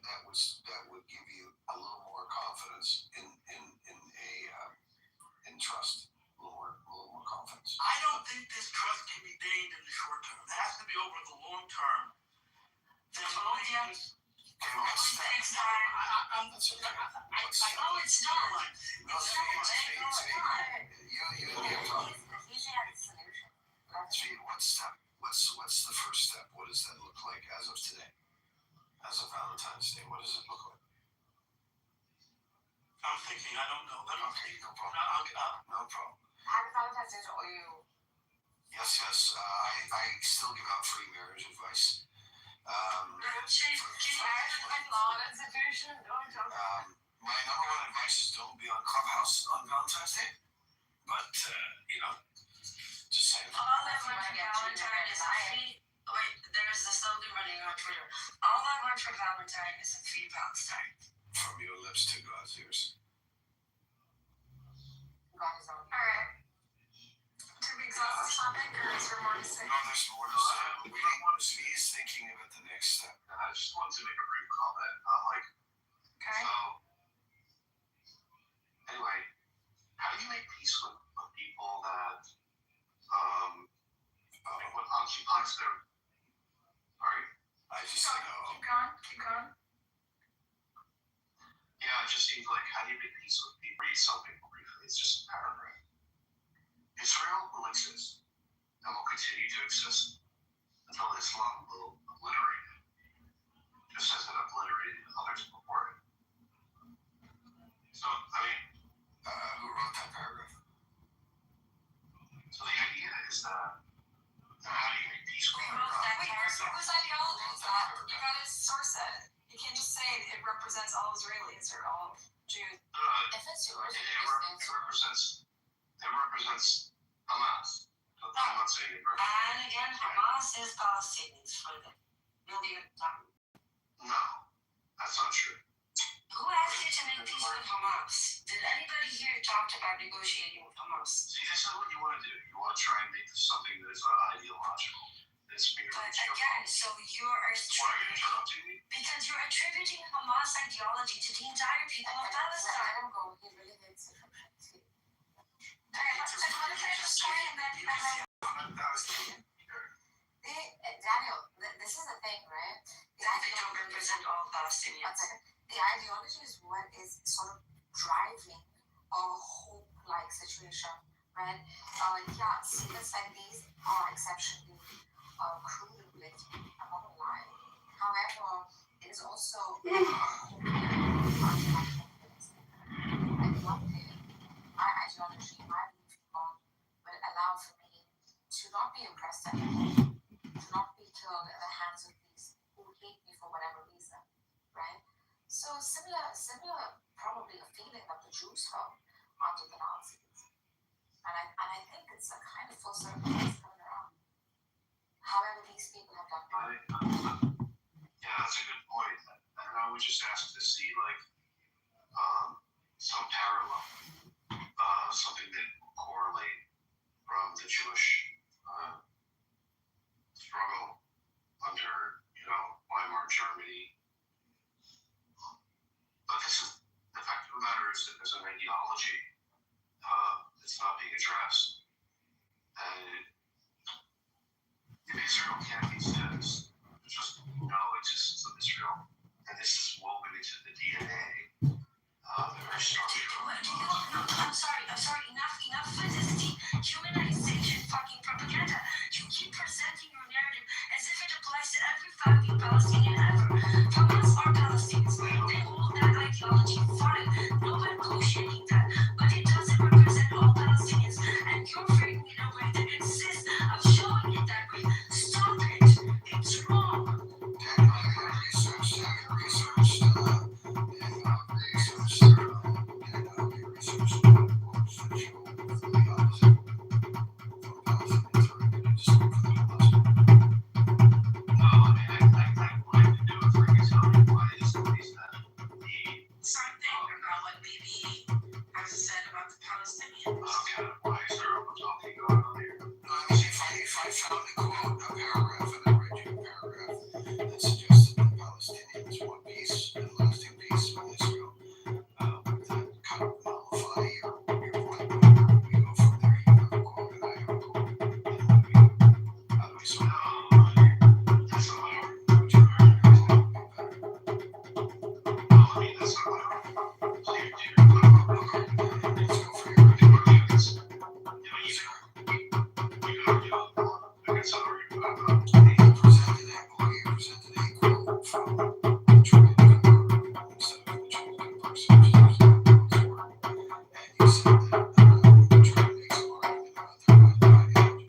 That would give you a little more confidence in trust. A little more confidence. I don't think this trust can be gained in the short term. It has to be over the long term. There's no chance. Okay, what step? Takes time. That's okay. I know it's not. No, Svi. You talk. He's the solution. Svi, what step? What's the first step? What does that look like as of today? As of Valentine's Day, what does it look like? I'm thinking, I don't know. Let me Okay, think. no problem. No problem. Happy Valentine's Day to all you. Yes. I still give out free marriage advice. My number one advice is don't be on Clubhouse on Valentine's Day. But just saying. All I want for Valentine is a free. Wait, there's this slogan running on Twitter. All I want for Valentine is a free Palestine. From your lips to God's ears. God is on. Alright. To be exhaust this topic, or is there more to say? No, there's more to say. Svi is thinking about the next step. I just wanted to make a brief comment. Okay. Anyway, how do you make peace with people that what occupies their right? I just think, Keep going. Yeah, it just seems like how do you make peace with people? Read something briefly. It's just a paragraph. Israel will exist and will continue to exist until Islam will obliterate it, just as it obliterated others before it. So, who wrote that paragraph? so the idea is that how do you make peace with Wait, whose ideology is that? You gotta source it. You can't just say it represents all Israelis or all Jews. If it's yours, It represents Hamas. I'm not saying it represents. And again, Hamas is Palestinians for the million time. No, that's not true. Who asked you to make peace with Hamas? Did anybody here talk about negotiating with Hamas? See, this is what you want to do. You want to try and make this something that is not ideological. It's merely But again, so you are Why are you interrupting me? because you're attributing Hamas ideology to the entire people of Palestine. Let him go. He really hates it. Alright, let's finish the story and then Daniel, this is the thing, right? they don't represent all One Palestinians. second. The ideology is what is sort of driving a hope-like situation, right? Statements like these are exceptionally crude and blatant. I'm not gonna lie. However, it is also and one thing my ideology, my belief in God, will allow for me to not be oppressed anymore, to not be killed at the hands of these who hate me for whatever reason, right? So similar, probably a feeling that the Jews felt under the Nazis, and I think it's a kind of full circle that's coming around. However, these people have done. Yeah, that's a good point. And I would just ask to see some parallel, something that will correlate from the Jewish struggle under, Weimar Germany. But the fact of the matter is that there's an ideology that's not being addressed. And if Israel can't be status, there's just no existence of Israel. And this is woven into the DNA. Very structural. I'm sorry, enough with this dehumanization fucking propaganda. You keep presenting your narrative as if it applies to every fucking Palestinian ever. Hamas are Palestinians. They hold that ideology fine. No one negotiating that. But about the Palestinians. Okay, why is there a talking going on here? If I found a quote, a paragraph, and I read you a paragraph that suggested that Palestinians want peace and lasting peace with Israel, would that kind of nullify your point? We go from there, you have a quote and I have a quote. How do we sort of That's not my argument. would you argue that would be better? No, I mean, that's not my argument. So you're put up a book argument. Let's go for your You argument. argue this. You know, you can argue against an argument about You presented a quote from Detroit instead of the Detroit person, which is elsewhere. And you said that Detroit makes an argument about their ideology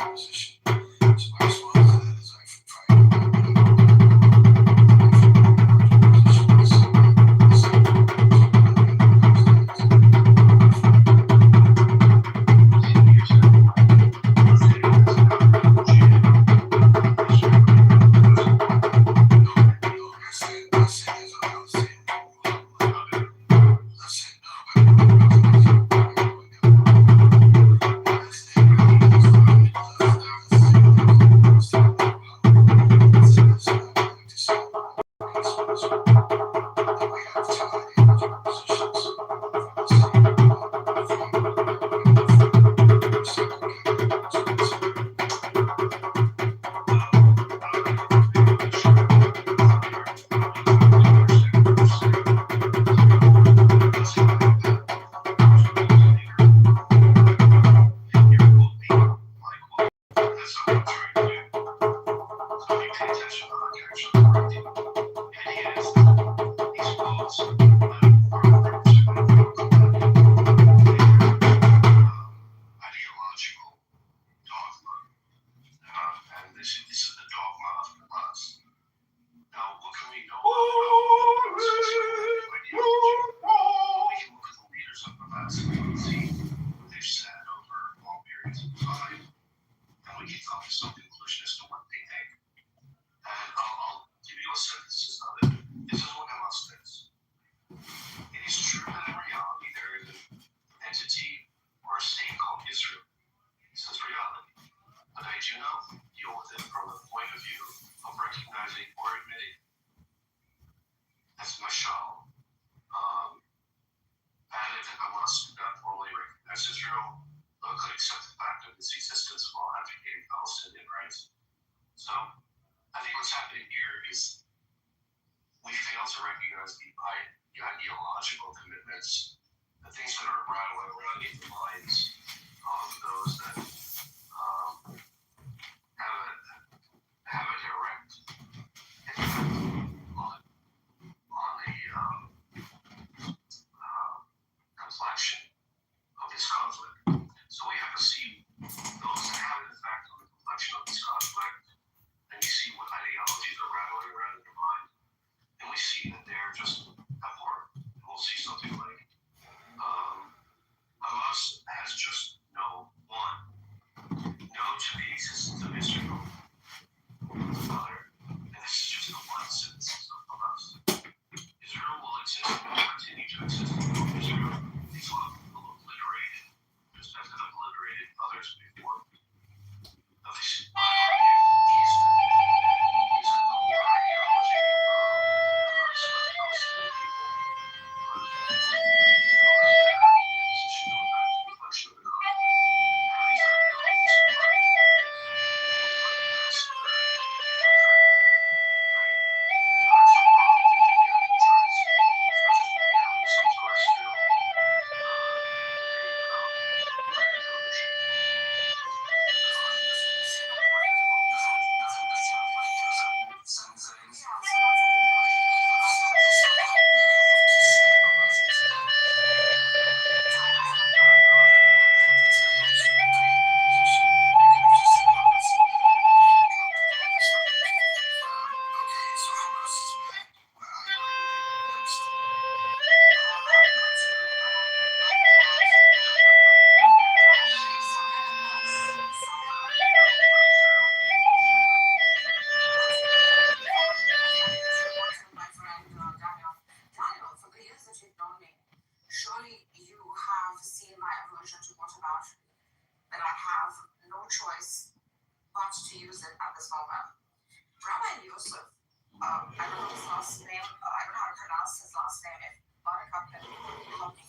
position. So my response to that is I tried to find any ideological dogma, and this is the dogma of Hamas. Now, what can we know about ideology? We can look at the leaders of Hamas and see what they've said over long periods of time, and we can come to some conclusion as to what they think. And I'll give you a synthesis of it. This is what Hamas thinks. It is true that in reality there is an entity or a state called Israel. This is reality. But I do not deal with it from the point of view of recognizing or admitting. That's my show. Added that Hamas did not formally recognize Israel, but could accept the fact of its existence while advocating Palestinian rights. So I think what's happening here is we fail to recognize the ideological commitments, the things that are rattling around in the minds of those that have a direct impact on the complexion of this conflict. So we have to see those that have an effect on the complexion of this conflict, and we see what ideologies are rattling around in their mind, and we see that they're just abhorrent. We'll see something like Hamas that I have no choice but to use it at this moment. Rabbi Yosef, I don't know his last name, I don't know how to pronounce his last name. If Monica can help me.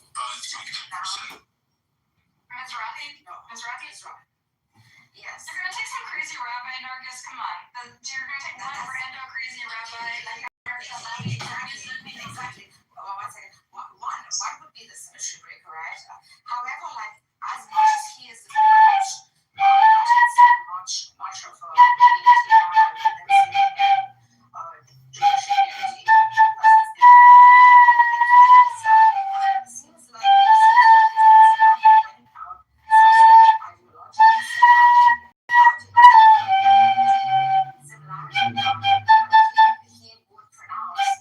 Mizrahi? No, Mizrahi? It's right. Yes. You're gonna take some crazy rabbi, Nargis. Come on. You're gonna take one rando crazy rabbi. Exactly. Well, one second. One would be the symmetry breaker, right? However, like, as much as he is not much of a community now, I would then say Jewish community. Seems like getting out some ideological similarity now. He would pronounce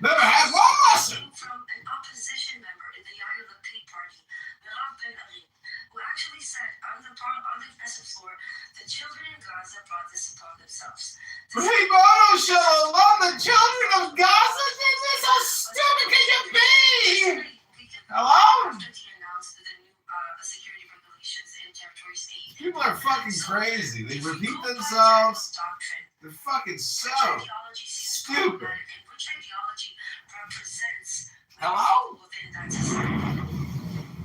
Never had one lesson. From an opposition member in the Yair Lapid party, Merav Ben Ari, who actually said on the Knesset floor, the children in Gaza brought this upon themselves. Ribono Shalom, the children of Gaza think this how stupid can you be? Hello? After he announced the new security regulations in territories 8. People are fucking crazy. They repeat themselves. They're fucking so stupid. Which ideology represents Hello? within that society?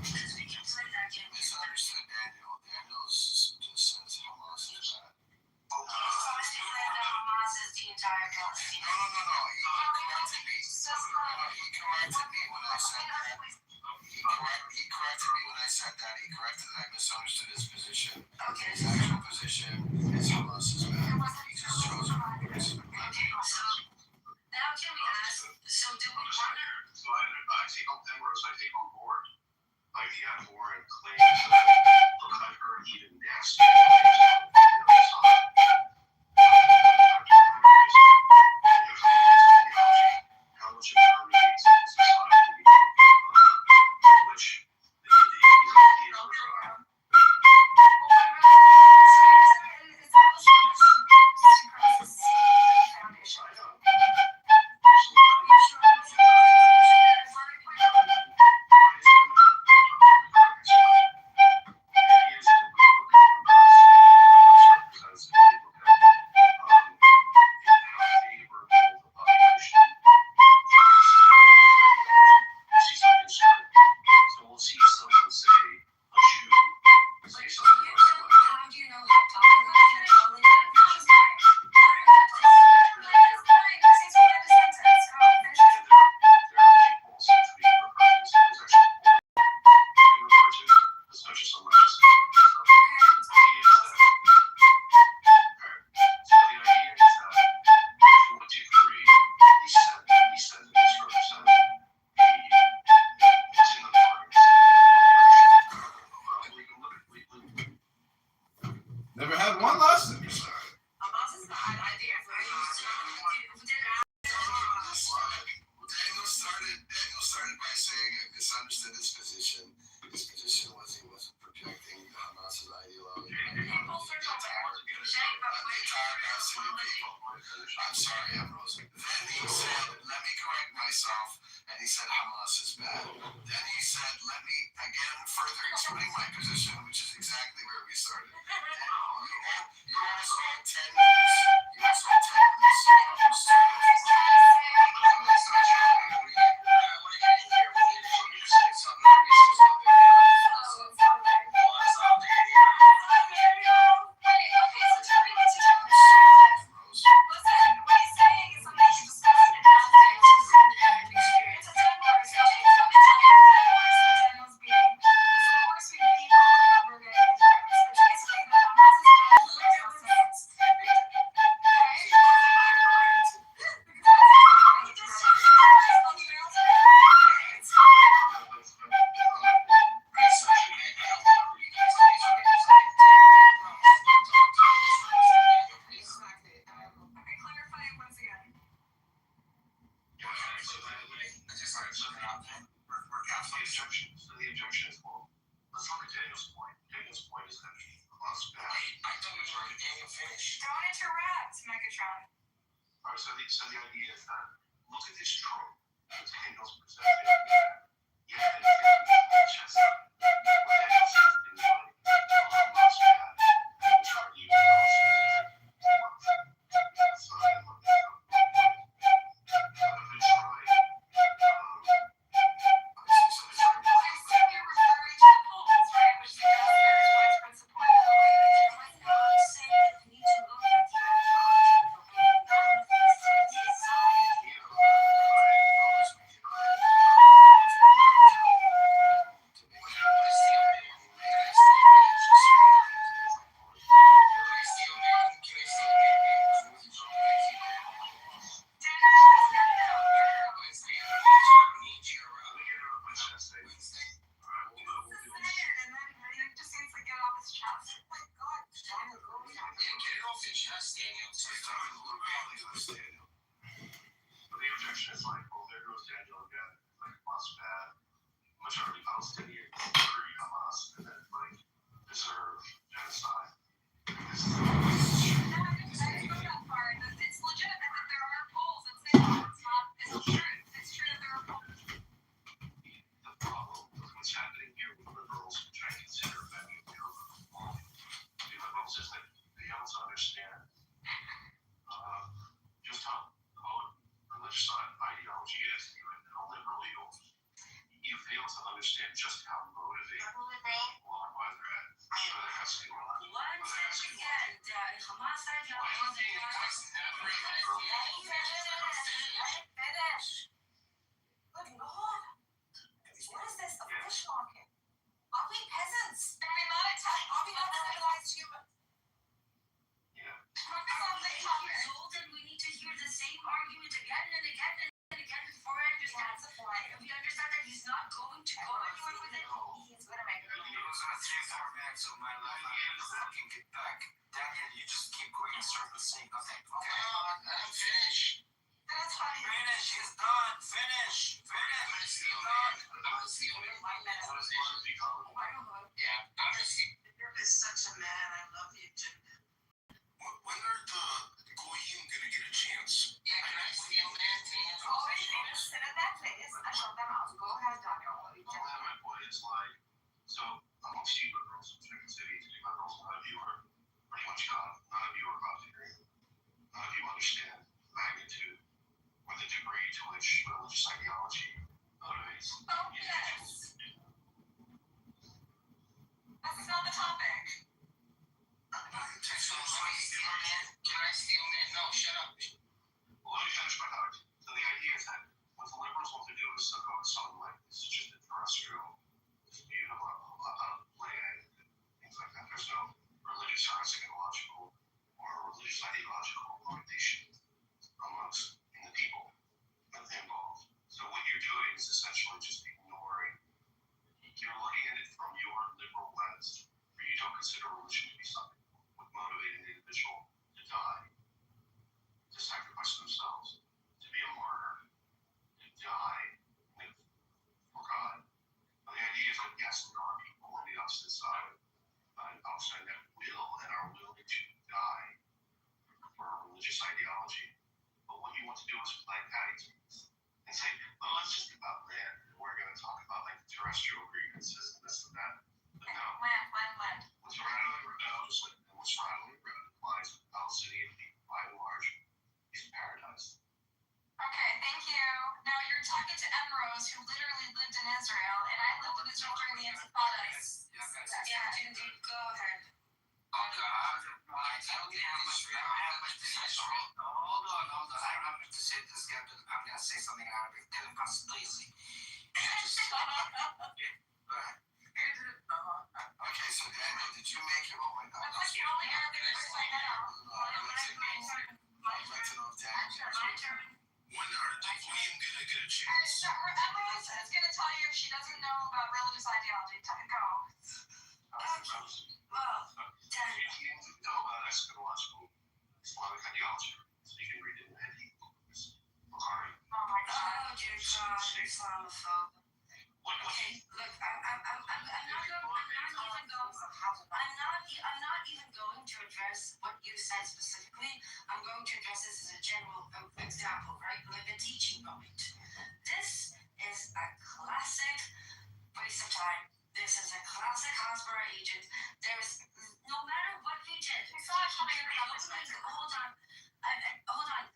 Because we can play that game. Misunderstood Daniel. Daniel just says Hamas is bad. Hamas is the entire Palestine. No. He corrected me when I said that. He corrected me when I said that. He corrected that I misunderstood his position. Okay. His actual position is Hamas is bad. He just chose words. Okay, so now can we ask, so do we want to... So I take on Denver, so I take on board. asking you people. I'm sorry, Ambrose. Then he said, let me correct myself. And he said Hamas is bad. Then he said, let me again further explain my position, which is exactly where we started. You also had 10 minutes. You also had 10 minutes. You started off with So the idea is that look at this trope. It's Daniel's perspective. Yeah, it's just what Daniel says things like, oh, Hamas bad, and Charlie majority Palestinian agree Hamas and then like deserve genocide. This is It's legitimate that there are polls that say it's true. It's true that there are polls. The problem with what's happening here with liberals, which I consider many of the liberals, is that they also understand just how religious ideology is, even how liberal you fail to understand just how motivated well, why they're at. Once again, Hamas Finish. Good Lord. What is this? A fish market? Are we peasants? Are we not civilized humans? Yeah. old and we need to hear the same argument again and again and again before I understand. We understand that he's not going to go anywhere with it. He's gonna make it. It was on 3-4 minutes of my life. I never fucking get back. Daniel, you just keep going in circles saying nothing. Okay. I'm finished. That's funny. Finish. He's done. Finish. Finish. He's done. Yeah, honestly. You're just such a man. I love you, Jim. When are the Goyim gonna get a chance? Yeah, can I steal that? Always just sit at that place and shut them out. Go ahead, Daniel. What do you All think? that my point is like, so amongst you liberals, which I consider you to be liberals, none of you are pretty much gone. None of you are about to agree. None of you understand the magnitude or the degree to which religious ideology motivates individuals. That's not the topic. Can I steal that? No, shut up. Well, let me finish my thought. So the idea is that what the liberals want to do is soak up something like this is just a terrestrial dispute of land and things like that. There's no religious or eschatological or religious ideological motivation amongst the people involved. So what you're doing is essentially just ignoring. You're looking at it from your liberal lens, where you don't consider religion to be something that would motivate an individual to die, to sacrifice themselves, to be a martyr, to die for God. But the idea is that yes, there are people on the opposite side that will and are willing to die religious ideology. But what you want to do is play patty cakes and say, well, let's just about land. And we're going to talk about like the terrestrial grievances and this and that. But no. What's radically red applies to Palestinian people by and large is paradise. Okay, thank you. Now you're talking to Emrose, who literally lived in Israel, and I lived in Israel during the Intifada. Yeah, indeed. Go ahead. Hold on. I don't have much to say to this guy, but I'm gonna say something in Arabic. Tell him please. Okay, so Daniel, did you make it? Oh my God. I'm like the only Arabic person I know. I'd like to know if Daniel. My turn. When are the queen gonna get a chance? So Emrose is going to tell you if she doesn't know about religious ideology. Go. Well, Daniel, you know about eschatological Islamic ideology, so you can read it in any Bukhari. Oh my God. Oh dear God, Islamophobe. Okay, look, I'm not even going to address what you said specifically. I'm going to address this as a general example, right? Like a teaching moment. This is a classic waste of time. This is a classic Hasbara agent. There's no matter what we did. Hold on.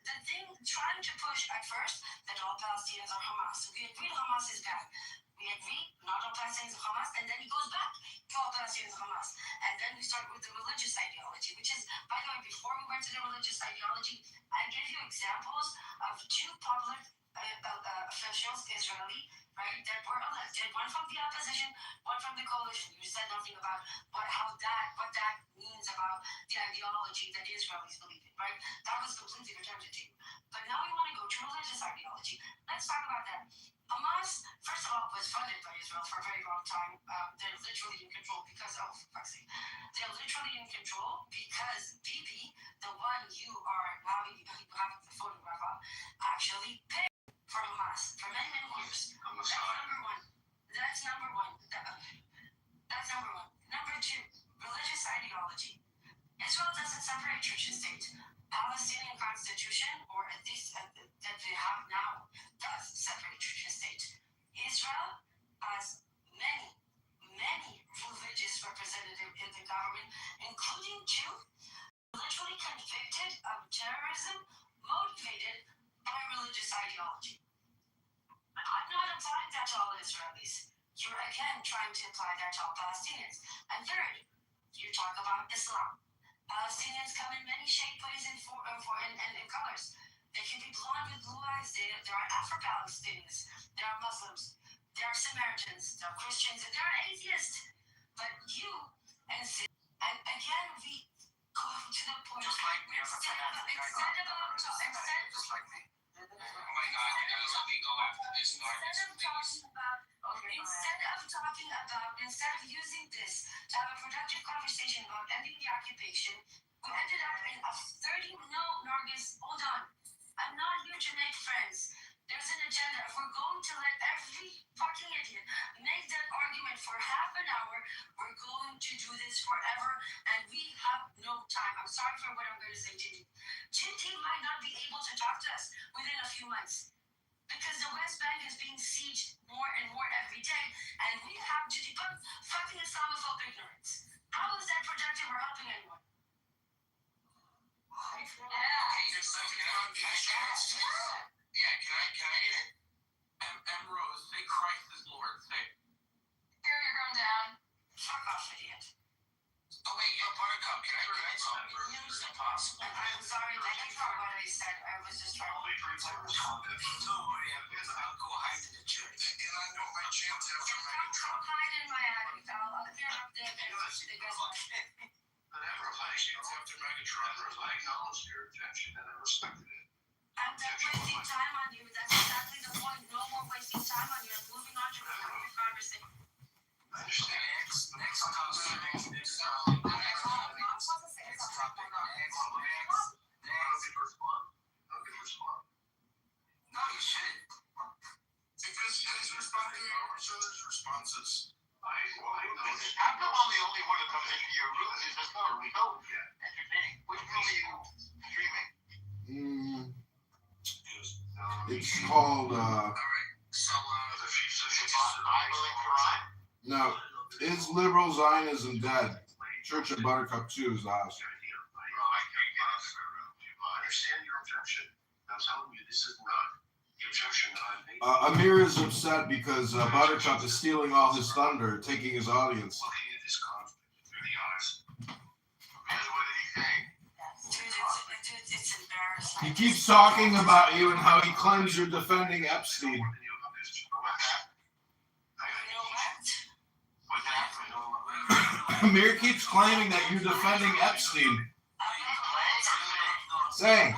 The thing trying to push at first that all Palestinians are Hamas. We agree Hamas is bad. We agree not all Palestinians are Hamas, and then he goes back to all Palestinians are Hamas. And then we start with the religious ideology, which is, by the way, before we went to the religious ideology, I gave you examples of two public officials, Israeli, right, that were elected, one from the opposition, one from the coalition. You said nothing about what that means about the ideology that Israelis believe in, right? That was completely redundant to you. But now we want to go to religious ideology. Let's talk about that. Hamas, first of all, was funded by Israel for a very long time. They're literally in control because of, they're literally in control because Bibi, the one you are having the photograph of, actually paid for Hamas for many, many years. That's number one. Number two, religious ideology. Israel doesn't separate church and state. Palestinian constitution, or at least that they have now, does separate church and state. Israel has many, many religious representatives in the government, including two literally convicted of terrorism motivated by religious ideology. I'm not applying that to all Israelis. You're again trying to apply that to all Palestinians. And third, you talk about Islam. Palestinians come in many shapes, ways, and colors. They can be blonde with blue eyes. There are Afro-Palestinians. There are Muslims. There are Samaritans. There are Christians. And there are atheists. But you and again, we go to the point. Just like me. Just like me. Oh my God, you gotta let me go after this. Instead of using this to have a productive conversation about ending the occupation, we ended up in a 30. No, Nargis, hold on. I'm not here to make friends. There's an agenda. If we're going to let every fucking idiot make that argument for half an hour, we're going to do this forever, and we have no time. I'm sorry for what I'm going to say to you. Chinti might not be able to talk to us within a few months because the West Bank is being sieged more and more every day, and we have to debunk fucking Islamophobic ignorance. How is that productive or helping anyone? Can I get it? Emrose, say Christ is Lord. Say it. Here, you're going down. Fuck off, idiot. Oh wait, Buttercup, can I read something? It's impossible. I'm sorry, thank you for what I said. I was just trying to... Don't worry, I'll go hide in the church. And I know my chance after Megatron. Hide in my attic. I'll clear up the guys. After Megatron. I acknowledged your objection and I respected it. I'm done wasting time on you. That's exactly the point. No more wasting time on you. I'm moving on to another conversation. I understand. Next topic. How can respond? No, you shouldn't. Because he's responding to each other's responses. How come I'm the only one that comes into your room? There's no entertaining. Which room are you streaming? It's called, So, the future survival in Quran? no, Is Liberal Zionism Dead? Church of Buttercup 2 is the house. I understand your objection. I'm telling you, this is not the objection that I made. Amir is upset because Buttercup is stealing all his thunder, taking his audience. Looking at this conflict, to be honest, And what did he think? Dude, it's embarrassing. He keeps talking about you and how he claims you're defending Epstein. What happened? You know what? What happened? Amir keeps claiming that you're defending Epstein. Saying,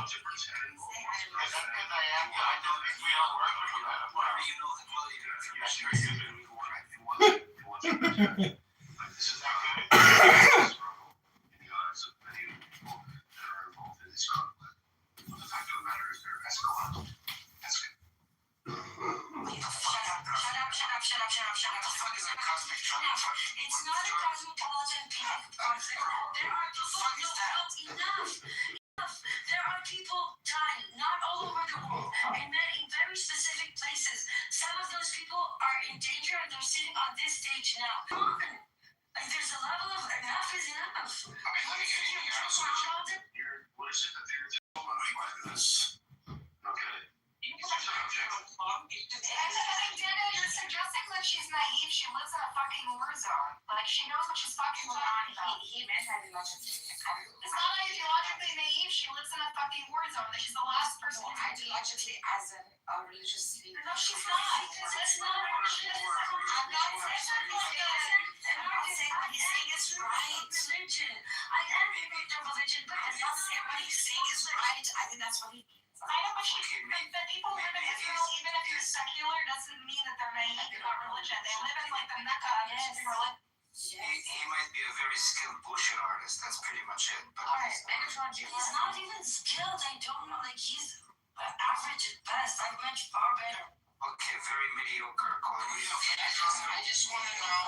This is not good. In the eyes of many of the people that are involved in this conflict. But the fact of the matter is they're escalating. That's it. Shut up. What the fuck is a cosmic trouble? It's not a cosmopolitan conflict. There are people who felt enough. There are people dying, not all over the world, and then in very specific places. Some of those people are in danger and they're sitting on this stage now. Come on. Like, there's a level of enough is enough. I mean, let me get you here. What is it that they're doing like this? Okay. Daniel, you're suggesting that she's naive. She lives in a fucking war zone. Like, she knows what she's fucking talking about. He meant ideologically. It's not ideologically naive. She lives in a fucking war zone. That she's the last person. Ideologically, as in a religious leader. No, she's not. That's not what she is. I'm not saying what he's saying is right. Religion. I am the religion, but I'm not saying what he's saying is right. I think that's what he. I know, but people live in Israel, even if you're secular, doesn't mean that they're naive about religion. They live in like the Mecca of religion. He might be a very skilled bullshit artist. That's pretty much it. But Alright, he's not even skilled. I don't know. Like, he's average at best. I've met far better. okay, very mediocre. I just want to know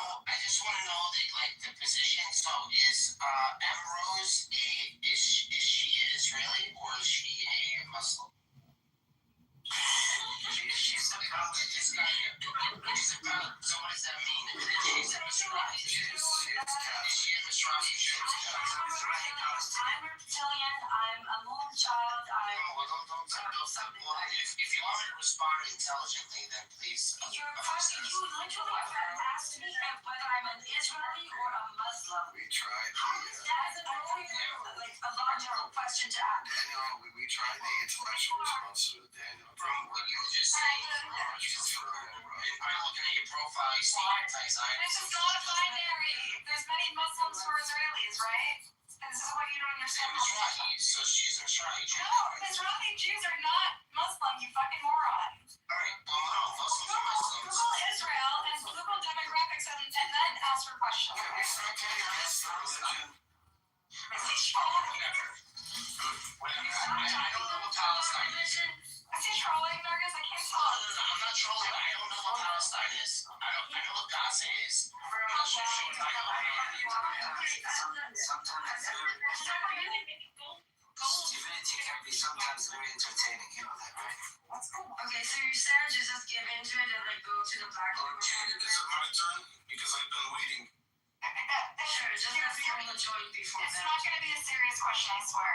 the position. So is Rose is she Israeli or is she a Muslim? She's about this guy here. So what does that mean? She's a Mizrahi Jew. Is she a Mizrahi Jew? I'm reptilian. I'm a moon child. If you want me to respond intelligently, then please. You literally asked me whether I'm an Israeli or a Muslim. We tried That's a logical question to ask. Daniel, we tried the intellectual response to Daniel. From what you were just saying, I'm looking at your profile, you see anti-Zionist. This is not a binary. There's many Muslims who are Israelis, right? And this is what you don't understand. Mizrahi, so she's a Mizrahi Jew. No, Mizrahi Jews are not Muslim, you fucking moron. Alright, well no, Muslims are Muslims. Google Israel and Google demographics and then ask for questions. Can we start getting past the religion? Whatever. I don't know what Palestine is. Is he trolling, Marcus? I can't tell. No, I'm not trolling. I don't know what Palestine is. I know what Gaza is. I'm not sure what I Sometimes divinity can be sometimes very entertaining. You know that, right? What's going on? Okay, so your sandwich is just give into it and like go to the black hole. Okay, is it my turn? Because I've been waiting. Sure, just have to roll the joint before It's that. not going to be a serious question, I swear.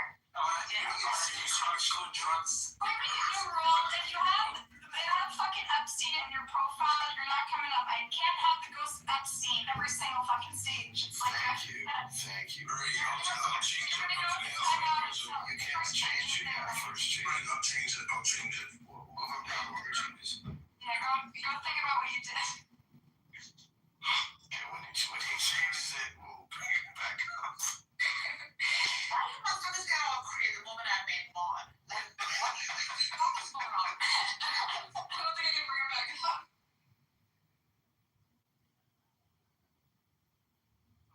Drugs. If you have fucking Epstein in your profile, you're not coming up. I can't have the ghost of Epstein every single fucking stage. It's like Thank you. Alright, I'll change it. You can't change it. You gotta first change Right, it. I'll change it. Move them down all the changes. Yeah, go think about what you did. Okay, when he changes it, we'll bring it back up. Why you motherfuckers got all creative the moment I made Maud? Like, what is going on? I don't think I can bring it back up.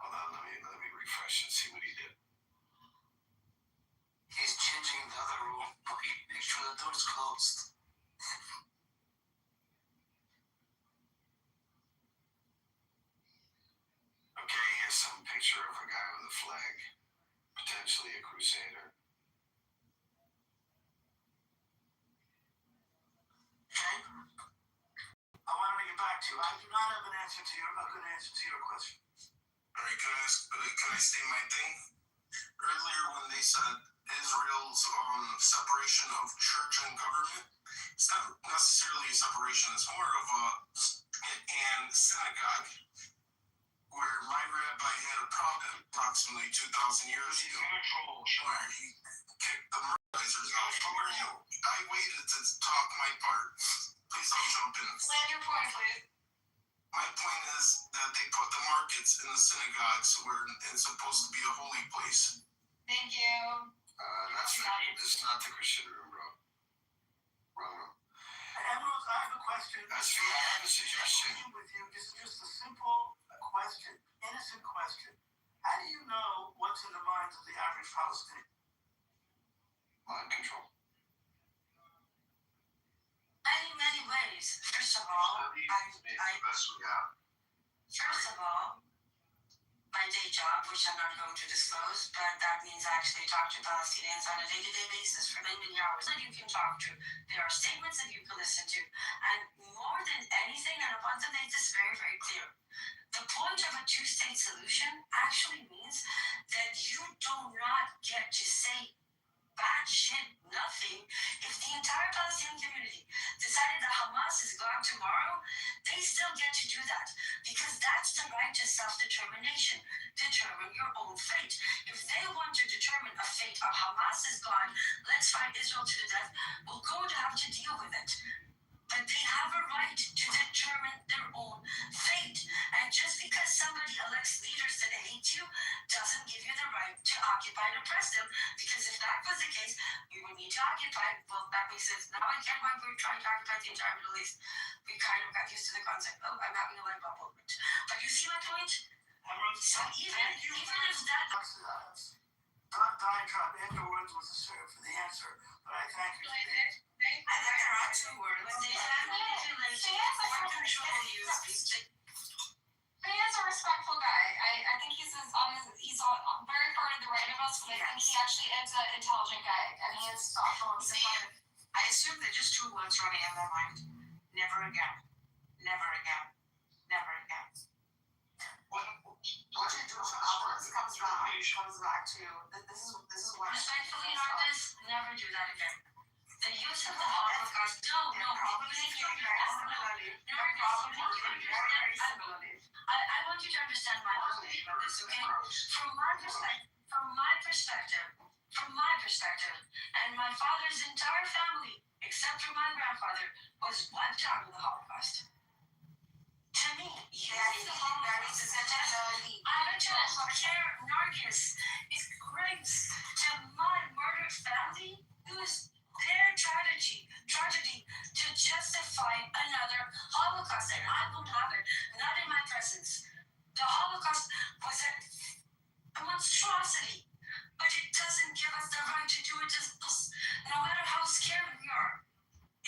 Hold on, let me refresh and see what he did. He's changing the other room. Okay, make sure the door's closed. Okay, here's some picture of a guy with a flag, potentially a crusader. back to you. I do not have a good answer to your question. All right, can I say my thing? Earlier when they said Israel's separation of church and government, it's not necessarily a separation. It's more of an synagogue where my rabbi had a problem approximately 2,000 years ago where he kicked the Mercenaries out. I waited to talk my part. Please don't jump in. Land your point, please. My point is that they put the markets in the synagogues where it's supposed to be a holy place. Thank you. It's not the Christian room, bro. Wrong room. Ambrose, I have a question. I have a suggestion. With you, just a simple question, innocent question. How do you know what's in the minds of the average Palestinian? Mind control. Many ways. First of all, my day job, which I'm not going to disclose, but that means I actually talk to Palestinians on a day-to-day basis for many, many hours that you can talk to. There are statements that you can listen to. And more than anything, and I want to make this very, very clear, the point of a two-state solution actually means that you do not get to say bad shit, nothing. If the entire Palestinian community decided that Hamas is gone tomorrow, they still get to do that because that's the right to self-determination. Determine your own fate. If they want to determine a fate of Hamas is gone, let's fight Israel to the death, we're going to have to deal with it. But they have a right to determine their own fate. And just because somebody elects leaders that hate you doesn't give you the right to occupy and oppress them. Because if that was the case, we would need to occupy. Well, that makes sense. Now I get why we're trying to occupy the entire Middle East. We kind of got used to the concept. Oh, I'm having a light bulb moment. But you see my point? So even if that... Not diatribe afterwards was a serve for the answer, but I thank you. I think there are two words. They have manipulation or control you. He is a respectful guy. I think he's on very far to the right of us, but I think he actually is an intelligent guy, and he is thoughtful and supportive. I assume that just two words running in their mind. Never again. Never again. Never again. What you do to others comes back to this is what Respectfully, Marcus, never do that again. The use of the Holocaust. No, even if you're I want you to understand my position on this, okay? From my perspective, and my father's entire family, except for my grandfather, was wiped out in the Holocaust. To me, using the Holocaust as a testimony, I don't care, Narcus, is grace to my murdered family, whose their tragedy to justify another Holocaust, and I won't have it, not in my presence. The Holocaust was a monstrosity, but it doesn't give us the right to do it to us, no matter how scared we are.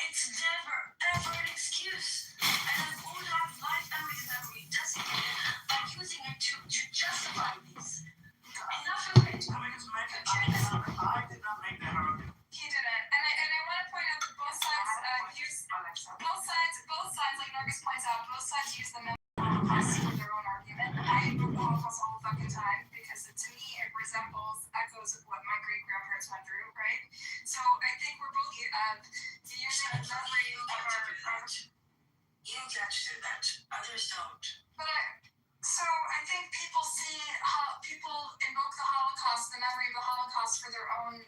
It's never, ever an excuse. And I won't have my family's memory designated by using it to justify these. Enough of it. I did not make that argument. He didn't. And I want to point out that both sides, like Marcus points out, both sides use the Holocaust for their own argument. I invoke the Holocaust all the fucking time because to me it resembles echoes of what my great grandparents went through, right? So I think we're both usually the memory of our. You get to do that. Others don't. So I think people see how people invoke the Holocaust, the memory of the Holocaust for their own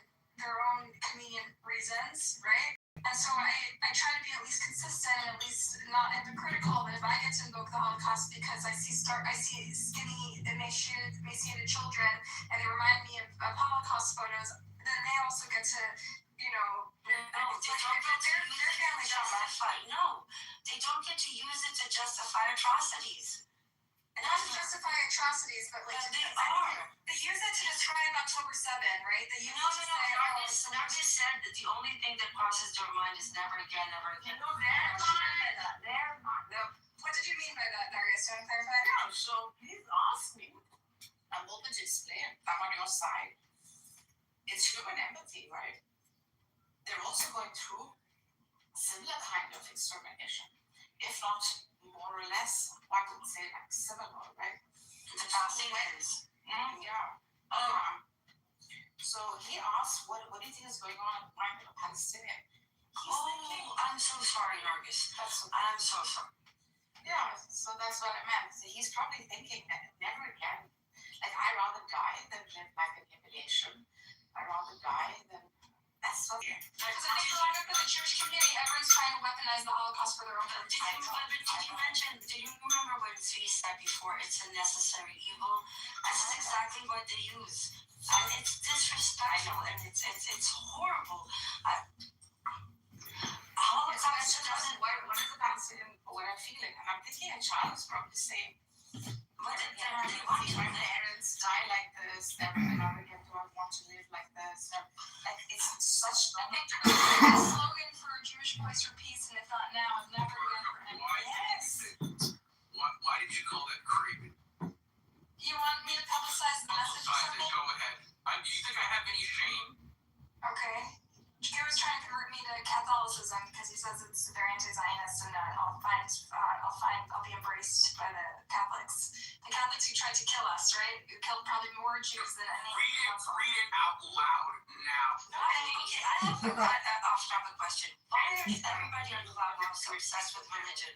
convenient reasons, right? And so I try to be at least consistent and at least not hypocritical that if I get to invoke the Holocaust because I see skinny, emaciated children and they remind me of Holocaust photos, then they also get to, No, they don't get to use it to justify atrocities. And not to justify atrocities, but like they are. They use it to describe October 7, right? Narcus said that the only thing that crosses their mind is never again, never again. No, they're not. No. What did you mean by that, Narcus? Do you want to clarify? No, so please ask me. I'm open to explain. I'm on your side. It's human empathy, right? They're also going through similar kind of extermination. if not more or less, one could say like similar, right? The Palestinians. Yeah. So he asked, what do you think is going on in the mind of a Palestinian? He's thinking, I'm so sorry, Nargis. that's I'm so sorry. yeah, so that's what I meant. So he's probably thinking that never again. Like, I'd rather die than live like an humiliation. I'd rather die than. That's what. Because I think a lot of for the Jewish community, everyone's trying to weaponize the Holocaust for their own purposes. Did you remember what Zvi said before? It's a necessary evil. This is exactly what they use. And it's disrespectful and it's horrible. Holocaust doesn't. What is the Palestinian? What I'm feeling, and I'm thinking a child is probably saying, But "If my parents die like this, then never again do I want to live like this." Like, it's such. I think the slogan for Jewish Voice for Peace, and if not now, never again for anyone. Yes. Why did you call that creepy? You want me to publicize the message or something? Go ahead. Do you think I have any shame? Okay. Drew was trying to convert me to Catholicism because he says it's very anti-Zionist and I'll be embraced by the Catholics. The Catholics who tried to kill us, right? Who killed probably more Jews than any. Read it out loud now. Okay, I have an off-topic question. Why is everybody on the clubhouse so obsessed with religion?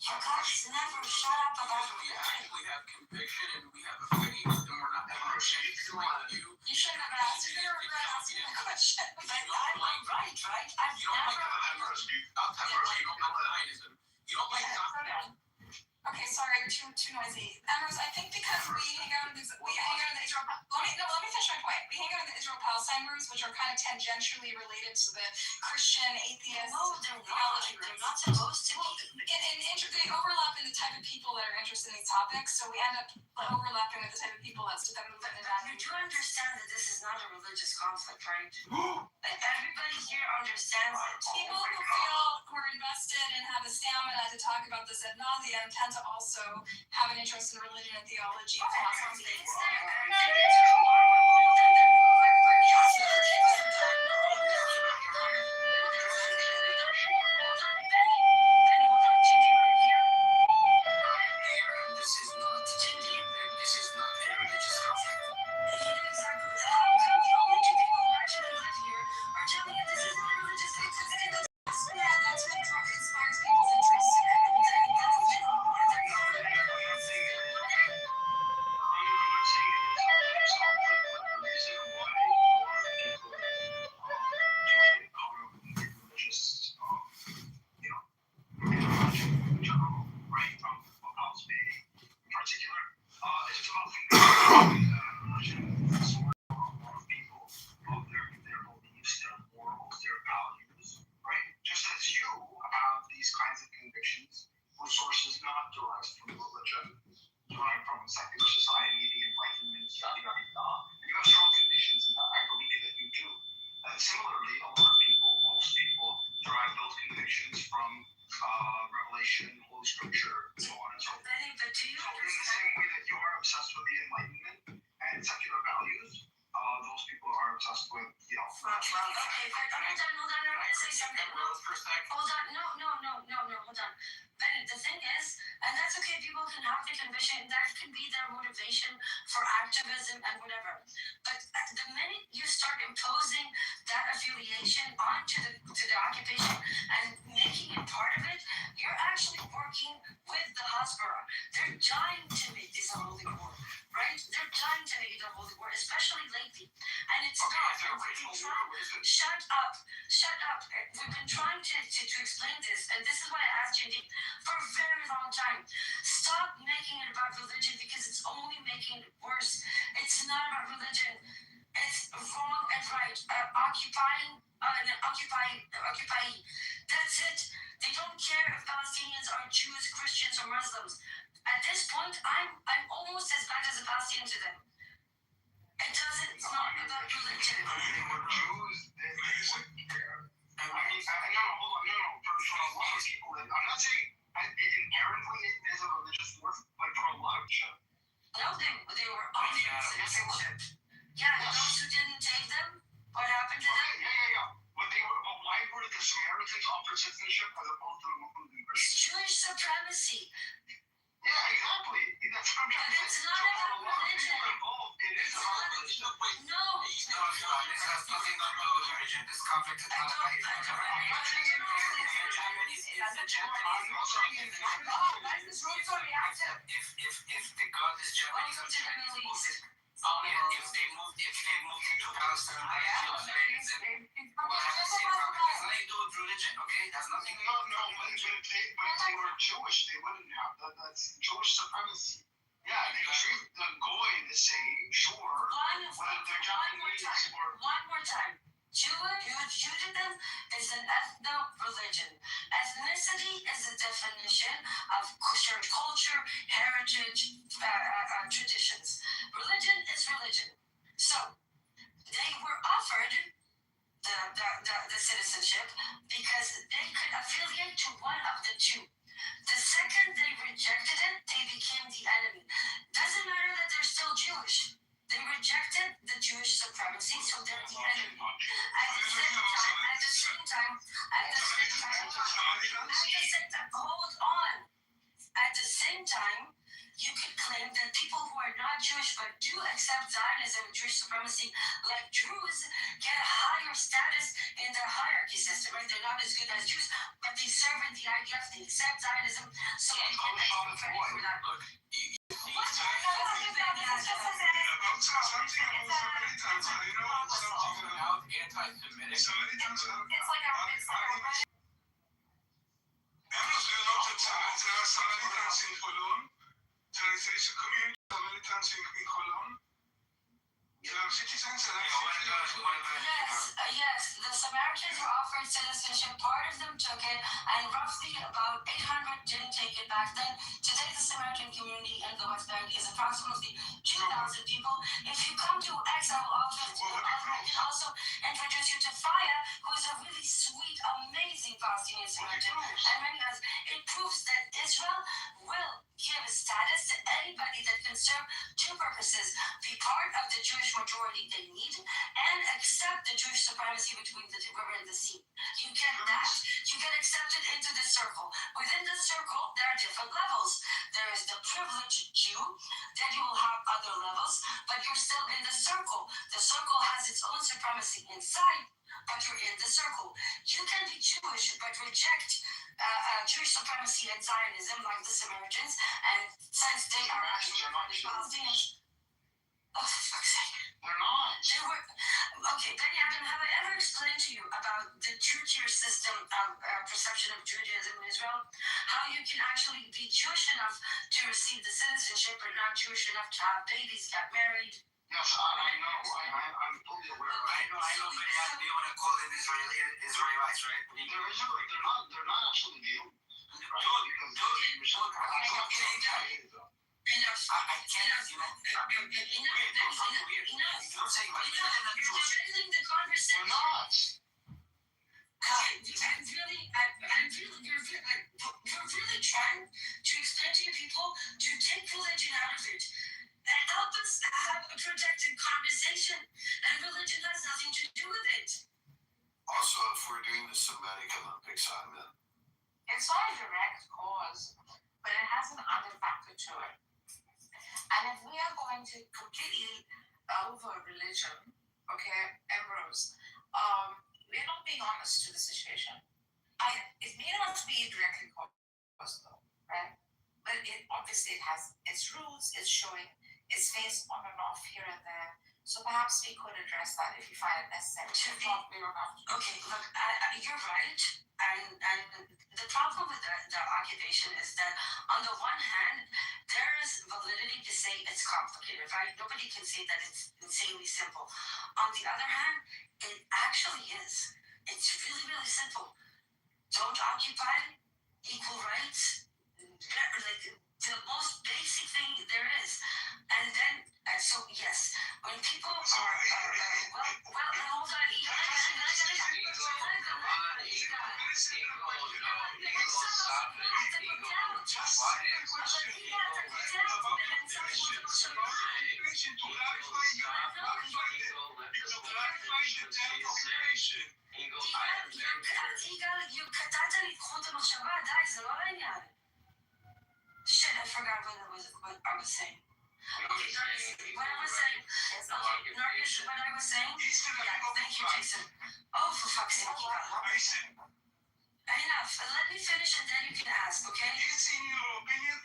You guys never shut up about We religion. actually have conviction and we have faith and we're not ashamed like you. You shouldn't have asked. You're going to regret asking that question. But I'm right? I've You don't like never. I'll tell you, you don't like Zionism. You don't like Zionism. Okay, sorry, you're too noisy. Emrys, I think because we hang out in the Israel. Let me finish my point. We hang out in the Israel-Palestine rooms, which are kind of tangentially related to the Christian atheist No, they're not. theology They're rooms. not supposed to be. They overlap in the type of people that are interested in these topics, so we end up overlapping with the type of people that's moving in that. You do understand that this is not a religious conflict, right? Everybody here understands it. People who are invested and have the stamina to talk about this ad nauseum tend to also have an interest in religion and theology. This is not a religious conflict. Yeah, that's what inspires people's interest in it. Just as you have these kinds of convictions for sources not derived from religion, derived from secular society, the Enlightenment, yada yada yada. You have strong conditions in that. I believe that you do. Similarly, a lot of people, most people, derive those convictions from Revelation, Holy Scripture, and so on and so forth. But do you So in the understand? same way that you are obsessed with the Enlightenment and secular values, those people are obsessed with, Okay, but hold on. I want to say something. Hold on. No, hold on. But the thing is, and that's okay, people can have the conviction, that can be their motivation for activism and whatever. But the minute you start imposing that affiliation onto the occupation and making it part of it, you're actually working with the Hasbara. They're trying to make this a holy war, right? They're trying to make it a holy war, especially lately. And it's not. Shut up. We've been trying to explain this, and this is what I asked you for a very long time. Stop making it about religion because it's only making it worse. It's not about religion. It's wrong and right. Occupying. That's it. They don't care if Palestinians are Jews, Christians, or Muslims. At this point, I'm almost as bad as a Palestinian to them. It's not about religion. Jews, they wouldn't care. No. For a lot of people, I'm not saying inherently it is a religious war, but for a lot of people. No, they were on citizenship. Yeah, those who didn't take them, what happened to them? Yeah. But why were the Samaritans offered citizenship as opposed to the Muslims? members. Jewish supremacy. Yeah, exactly. That's what I'm trying to It's say. not So for about a lot of people religion. involved, it is It's about not. religion. No. This has nothing to do with religion. This conflict is not about if the God is Japanese or Chinese, if they moved into Palestine, what has the same conflict? It has nothing to do with religion, okay? It has nothing to do with religion. But if they were Jewish, they wouldn't have. That's Jewish supremacy. Yeah, they treat the goy the same, sure. One they're Japanese or more time. Judaism is an ethno-religion. Ethnicity is a definition of shared culture, heritage, traditions. Religion is religion. So, they were offered the citizenship because they could affiliate to one of the two. The second they rejected it, they became the enemy. Doesn't matter that they're still Jewish. They rejected the Jewish supremacy, so they're the enemy. At the same time, hold on. At the same time, you could claim that people who are not Jewish but do accept Zionism and Jewish supremacy, like Druze, get a higher status in the hierarchy system, right? They're not as good as Jews, but they serve in the IDF, they accept Zionism, so they get extra credit for that. Yes, the Samaritans were offered citizenship. Part of them took it, and roughly about 800 didn't take it back then. Today, the Samaritan community in the West Bank is approximately 2,000 people. If you come to X, I will also introduce you to Faya, who is a really sweet, amazing Palestinian Samaritan, and many others. It proves that Israel will give status to anybody that can serve two purposes: be part of the Jewish majority they need, and accept the Jewish supremacy between the river and the sea. You get that. You get accepted into the circle. Within the circle, there are different levels. There is the privileged Jew, then you will have other levels, but you're still in the circle. The circle has its own supremacy inside, but you're in the circle. You can be Jewish, but reject Jewish supremacy and Zionism, like the Samaritans, and since they are actually Palestinians. Oh, for fuck's sake. they're not. They were, okay, Benny Adam, have I ever explained to you about the two-tier system of perception of Judaism in Israel? How you can actually be Jewish enough to receive the citizenship, but not Jewish enough to have babies, get married? Yes, I know. I'm fully aware of it. I know, but they want to call it Israelites, right? They're not actually Jew. You're really trying to explain to your people to take religion out of it and help us have a protected conversation, and religion has nothing to do with it. Also, if we're doing the Semitic Olympics, I'm in. It's not a direct cause, but it has an other factor to it. And if we are going to completely over religion, okay, Ambrose, we're not being honest to the situation. It may not be directly caused though, right? But it obviously has its roots, it's showing its face on and off here and there. So perhaps we could address that if you find it necessary. We don't have to. Okay, look, you're right. And the problem with the occupation is that on the one hand, there is validity to say it's complicated, right? Nobody can say that it's insanely simple. On the other hand, it actually is. It's really, really simple. Don't occupy, equal rights, like the most basic thing there is. And then, so yes, when people are, hold on, question. יגאל, קטעת לי את חוט המחשבה, די, זה לא העניין. Shit, I forgot what I was saying. Okay, what I was saying. Nargis, what I was saying. Yeah, thank you, Jason. Oh, for fuck's sake, Yigala. Enough. Let me finish and then you can ask, okay? It's in your opinion,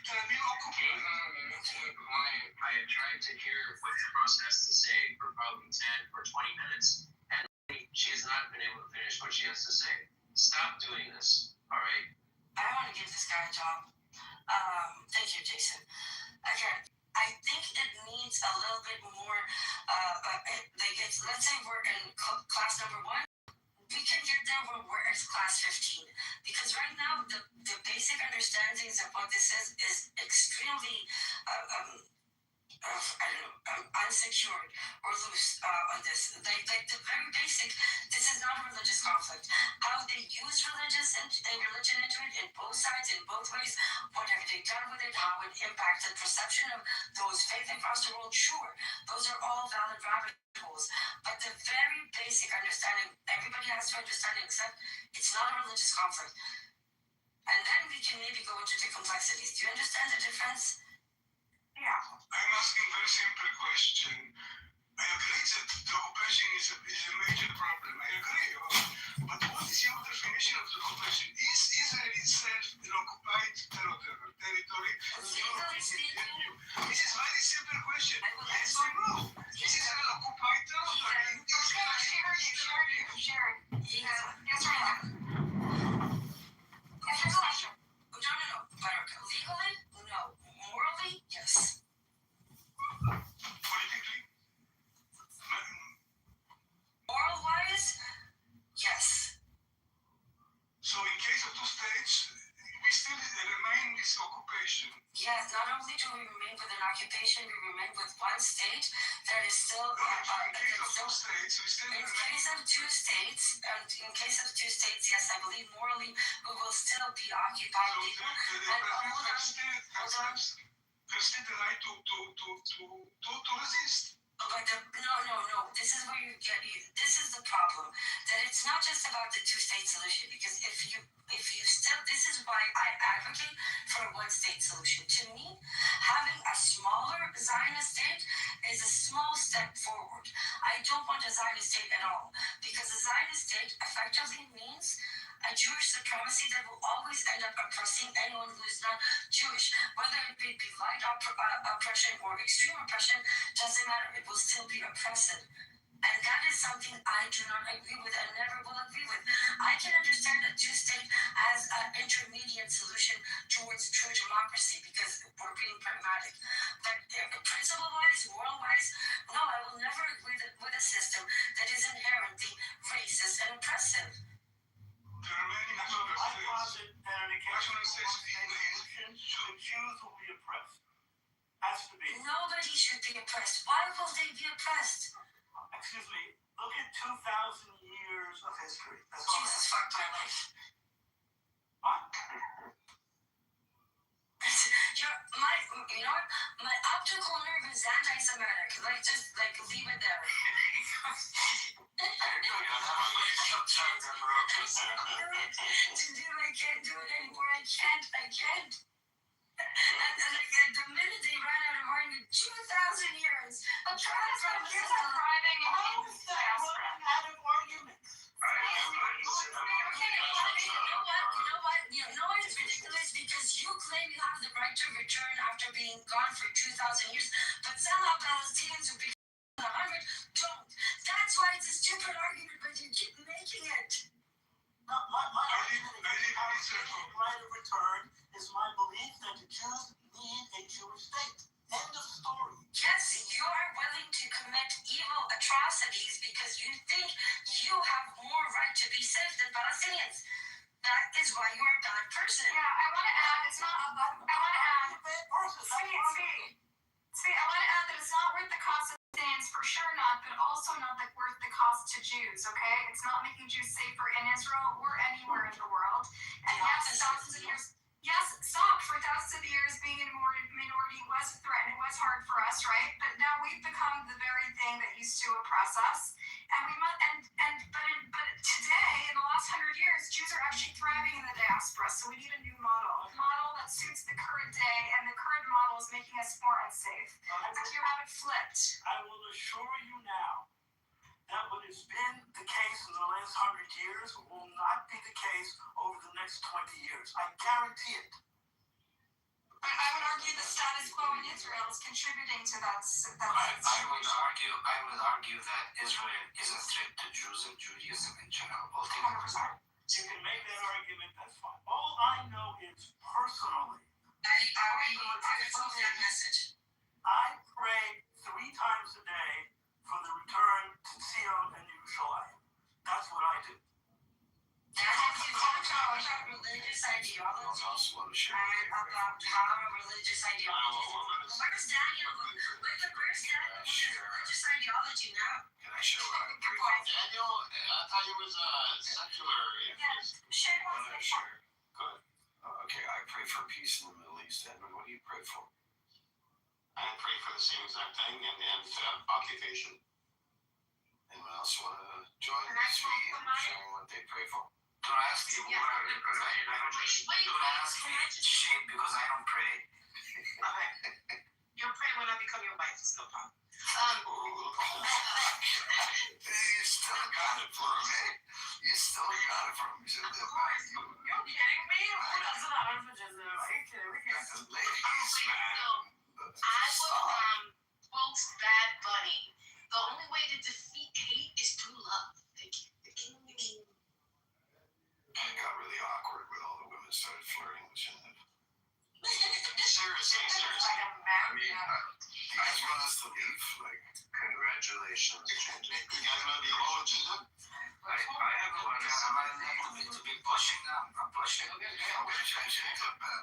I had tried to hear what Rose has to say for probably 10 or 20 minutes, and she has not been able to finish what she has to say. Stop doing this, all right? I want to give this guy a job. Thank you, Jason. Again, I think it needs a little bit more, let's say we're in class number 1. We can get there when we're at class 15. Because right now, the basic understandings of what this is extremely, unsecured or loose on this. Like the very basic, this is not a religious conflict. How they use religion into it in both sides, in both ways, what have they done with it, how it impacted perception of those faith across the world, sure. Those are all valid rabbit holes. But the very basic understanding, everybody has to understand it, except it's not a religious conflict. And then we can maybe go into the complexities. Do you understand the difference? Yeah. I'm asking a very simple question. I agree that the occupation is a major problem. I agree. But what is your definition of the occupation? Is Israel itself an occupied territory? Legally speaking, This is a very simple question. Yes or no? Is Israel an occupied territory? Sharon. Yes or no? Answer the question. No. Legally, no. Morally, yes. Politically? Moral-wise, yes. So in case of two states, we still remain with occupation. Yes, not only do we remain with an occupation, we remain with one state that is still... In case of two states, we still in remain... case of two states, yes, I believe morally we will still be occupied. There's still the right to resist. But no. This is where this is the problem. That it's not just about the two-state solution. Because if you still, this is why I advocate for a one-state solution. To me, having a smaller Zionist state is a small step forward. I don't want a Zionist state at all. Because a Zionist state effectively means a Jewish supremacy that will always end up oppressing anyone who is not Jewish. Whether it be light oppression or extreme oppression, doesn't matter. It will still be oppressive. And that is something I do not agree with and never will agree with. I can understand a two-state as an intermediate solution towards true democracy because we're being pragmatic. But principle-wise, moral-wise, no, I will never agree with a system that is inherently racist and oppressive. The remaining other I states... posit that in a case of solution, the Jews will be oppressed. Has to be. Nobody should be oppressed. Why will they be oppressed? Excuse me, look at 2,000 years of history. That's all. Jesus fucked my life. What? You know what? My optical nerve is anti-Semitic. Just leave it there. I can't do it anymore. I can't. And the minute they ran out of argument, 2,000 years of trying to Driving and Out of arguments. You know what is ridiculous? Because you claim you have the right to return after being gone for 2,000 years, but somehow Palestinians who became 100 don't. That's why it's a stupid argument, but you keep making it. No, my argument against the right of return is my belief that the Jews need a Jewish state. End of story. Yes, you are willing to commit evil atrocities because you think you have more right to be safe than Palestinians. That is why you are a bad person. Yeah, I want to add, it's not a bad, I want to add, see, I want to add that it's not worth the cost of Palestinians, for sure not, but also not worth the cost to Jews, okay? It's not making Jews safer in Israel or anywhere in the world. And yes, thousands of years, yes, stop. For thousands of years, being in a minority was a threat, and it was hard for us, right? But now we've become the very thing that used to oppress us, and we must. But today, in the last 100 years, Jews are actually thriving in the diaspora. So we need a new model, a model that suits the current day, and the current model is making us more unsafe. As if you have it flipped. I will assure you now that what has been the case in the last 100 years will not be the case over the next 20 years. I guarantee it. But I would argue the status quo in Israel is contributing to that. I would argue that Israel is a threat to Jews and Judaism in general. 100%. You can make that argument, that's fine. All I know is personally, that message. I pray 3 times a day for the return to Zion and Yerushalayim. That's what I do. And if you talk about religious ideology and about power of religious ideology, where's Daniel? Where's Daniel with his religious ideology now? Can I show what I pray for? Daniel, I thought he was a secular atheist. Shane wants to Sure. Good. Okay, I pray for peace in the Middle East. Edmund, what do you pray for? I pray for the same exact thing and occupation. Anyone else want to join Can I me talk in about it? sharing what they pray for? Don't ask you. Yeah, Don't ask me, Shane, because I don't pray. You'll pray when I become your wife. It's no problem. You still got it for me. You still got it from me. You're kidding me? Who doesn't have religion? Are you kidding me? Ladies, man. I would quote Bad Bunny. The only way to defeat hate is through love. Thank you. It got really awkward when all the women started flirting with you. Seriously. Like a I mean, You guys want us to leave? Like, congratulations. you guys know the law agenda? I have a lot of sympathy to be pushing now. I'm pushing. I wish I should have bad.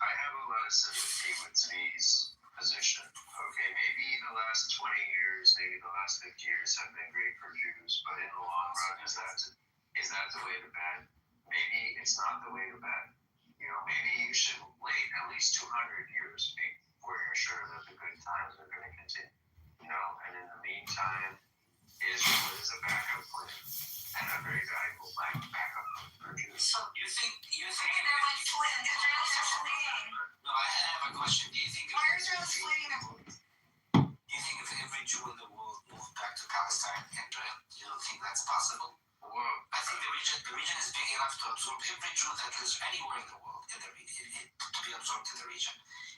I have a lot of sympathy with Zvi's position. Okay, maybe the last 20 years, maybe the last 50 years have been great for Jews, but in the long run, is that the way to bed? Maybe it's not the way to bed. You know, maybe you should wait at least 200 years before you're sure that the good times are going to continue. You know, and in the meantime, Israel is a backup plan, and a very valuable backup for Jews. So You think they're like fleeing. Israel's fleeing. No, I have a question. Do you think Why are Israel's fleeing? if every Jew in the world moved back to Palestine and Israel, you don't think that's possible? Well, I think the region is big enough to absorb every Jew that lives anywhere in the world to be absorbed in the region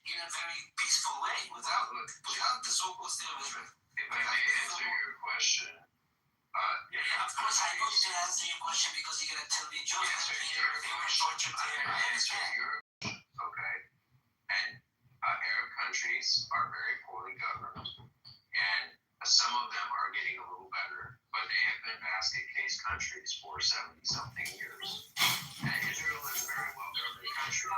in a very peaceful way without the so-called state of Israel. if I may answer your question, Of course, I know you can answer your question because you're going to tell me Jews they were tortured there. I understand. Okay, and Arab countries are very poorly governed, and some of them are getting a little better, but they have been basket case countries for 70-something years. And Israel is a very well-governed country.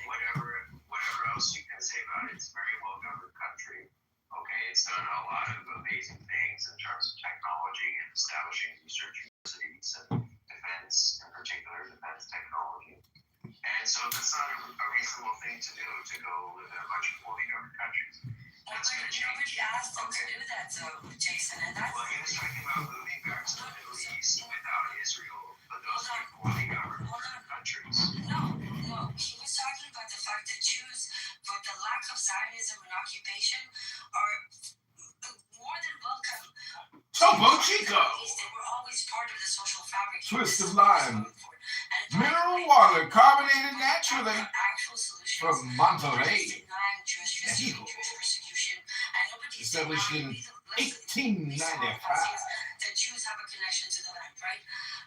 Whatever else you can say about it, it's a very well-governed country. Okay, it's done a lot of amazing things in terms of technology and establishing research universities and defense, in particular defense technology. And so that's not a reasonable thing to do, to go live in a bunch of poorly governed countries. That's going to change. Nobody asked them to do that, though, Jason. And that's Well, he was talking about moving back to the Middle East without Israel, but those are poorly governed countries. no. He was talking about the fact that Jews, for the lack of Zionism and occupation, are more than welcome. Topo Chico. They were always part of the social fabric. Twist of lime. Mineral water, carbonated naturally from Monterey. Established in 1895. That Jews have a connection to the land, right?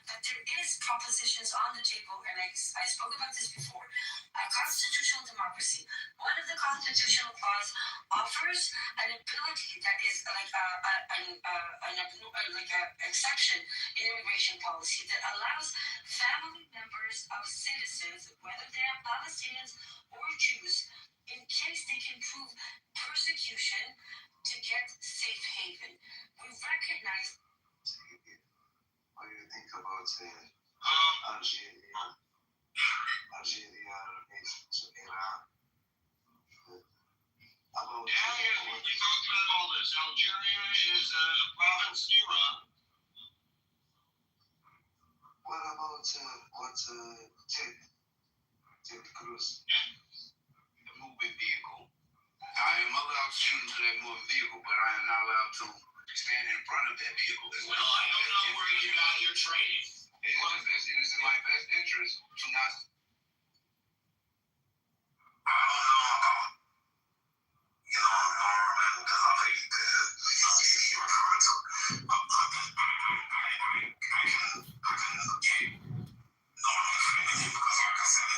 But there is propositions on the table, and I spoke about this before. A constitutional democracy. One of the constitutional clause offers an ability that is like an exception in immigration policy that allows family members of citizens, whether they are Palestinians or Jews, in case they can prove persecution, to get safe haven. We recognize. What do you think about Algeria? Algeria, Iran. About We talked about all this. Algeria is a province in Iran. what about Ted Cruz? The moving vehicle. I am allowed to shoot into that moving vehicle, but I am not allowed to stand in front of that vehicle. Well, I don't know where you got your training. It is in my best interest to not. I don't know about, Norman, the young lady you're referring to. I can get Norman defending you because, like I said,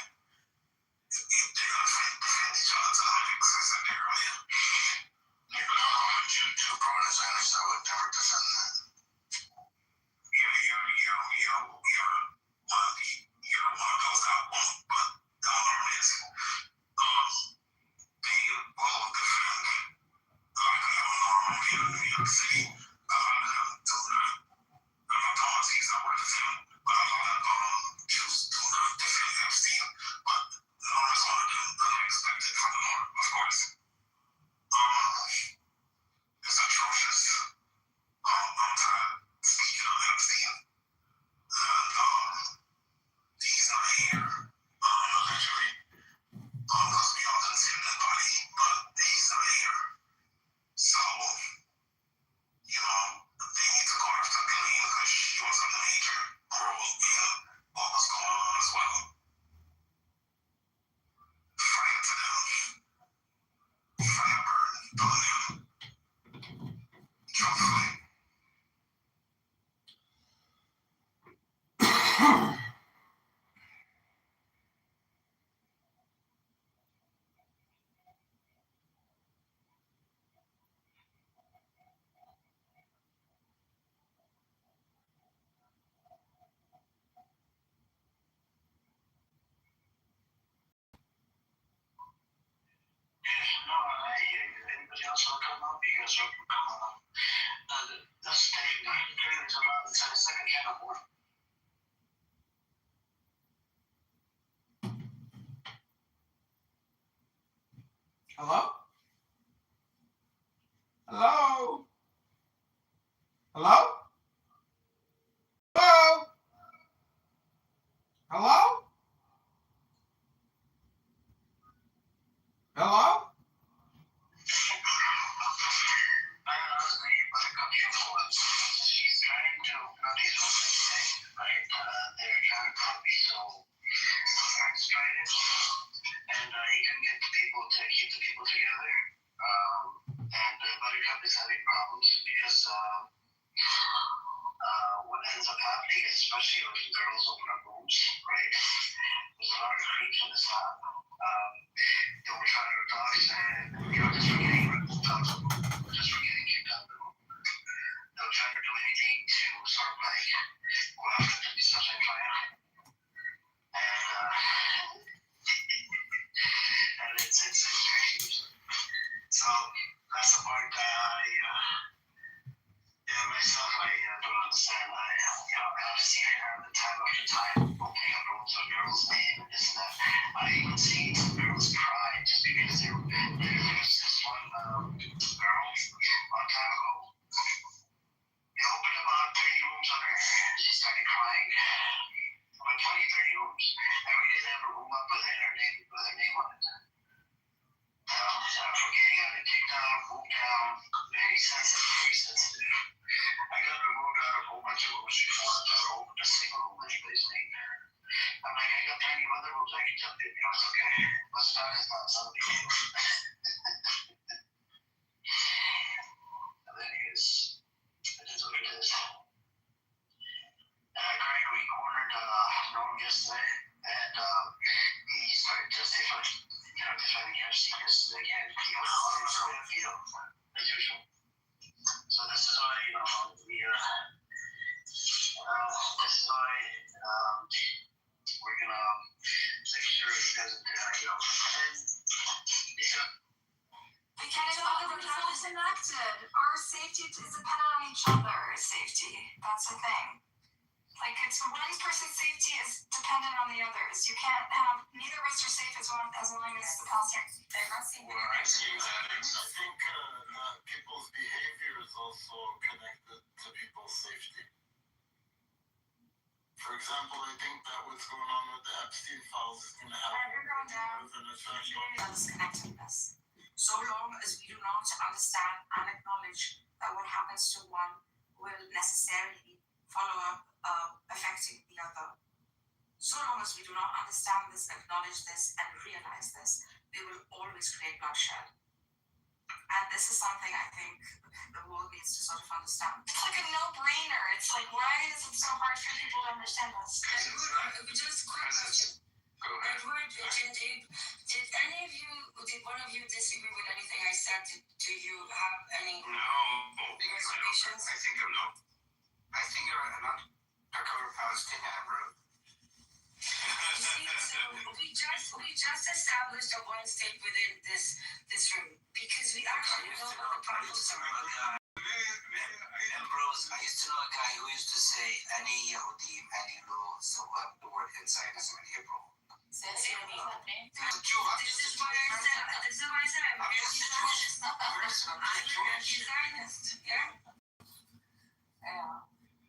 if they're going to defend each other to the max, I said that earlier. I'm two partners, and I would never defend that. You're one of those that won't, but Norman is. They will defend, like Norman here in New York City. A lot of them do not. I'm not talking to you, I would defend, but a lot of Jews do not defend Epstein. But Norman's one of them, unexpected from the North, of course. It's atrocious. I'm tired of speaking on Epstein. And he's not here, allegedly. Because we all didn't see him body, but he's not here. So, they need to go after Ghislaine because she was a major role in what was going on as well. Fire to them. Fire burn, burn them. Truthfully. No, I hear you. Anybody else want to come up? You guys want to come up? That's Dave. Training's allowed to take a second can of work. Hello? Hello? Hello? Hello? Hello? Hello? Honestly, but a couple of words. She's trying to, these open things, right? They're trying to copy so frustrated. And he couldn't get the people to keep the people together. And Buttercup is having problems because what ends up happening, especially when girls open up rooms, right? There's a lot of creeps on the top. They will try to dox and, just for getting kicked out of the room. They'll try to do anything to sort of like go after the discussion plan. And it's crazy. So that's the part that myself, I don't understand. I've seen it all the time after time, opening up rooms on girls' name and this and that. I even seen some girls cry just because there was this one girl a long time ago. They opened about 30 rooms on her and she started crying. About 20, 30 rooms. Every day they have a room up with her name on it. For getting out of kicked out, moved down, very sensitive. I got removed out of a whole bunch of rooms before. I never opened a single room in anybody's name. I'm like, I got plenty of other rooms I can jump in, it's okay. But it's not somebody else. And then it is what it is. Greg, we cornered Norm yesterday, and he started justifying, defending UFC yesterday again. He was on his way to veto, as usual. So this is why, we're gonna make sure he doesn't, We can't get all of that disconnected. Our safety is dependent on each other's safety. That's the thing. Like, it's one person's safety is dependent on the others. You can't have neither of us are safe as long as the Palestinians. They're not seeing Well, I see that. I think people's behavior is also connected to people's safety. For example, I think that what's going on with the Epstein files is going to have an effect on disconnectedness. So long as we do not understand and acknowledge that what happens to one will necessarily follow up affecting the other. So long as we do not understand this, acknowledge this, and realize this, we will always create bloodshed. And this is something I think the world needs to sort of understand. It's like a no-brainer. It's like, why is it so hard for people to understand this? Just a quick question. Go ahead. Edward, did any of you, did one of you disagree with anything I said? Do you have any No. reservations? I think I'm not. I think you're an undercover Palestinian, bro. You see, so we just established a one state within this room because we actually know what the problems are. Ambrose, I used to know a guy who used to say any Yehudi, any law, so the word Zionism in Hebrew. This is why I said I'm I'm just a Jewish. a Zionist. Yeah.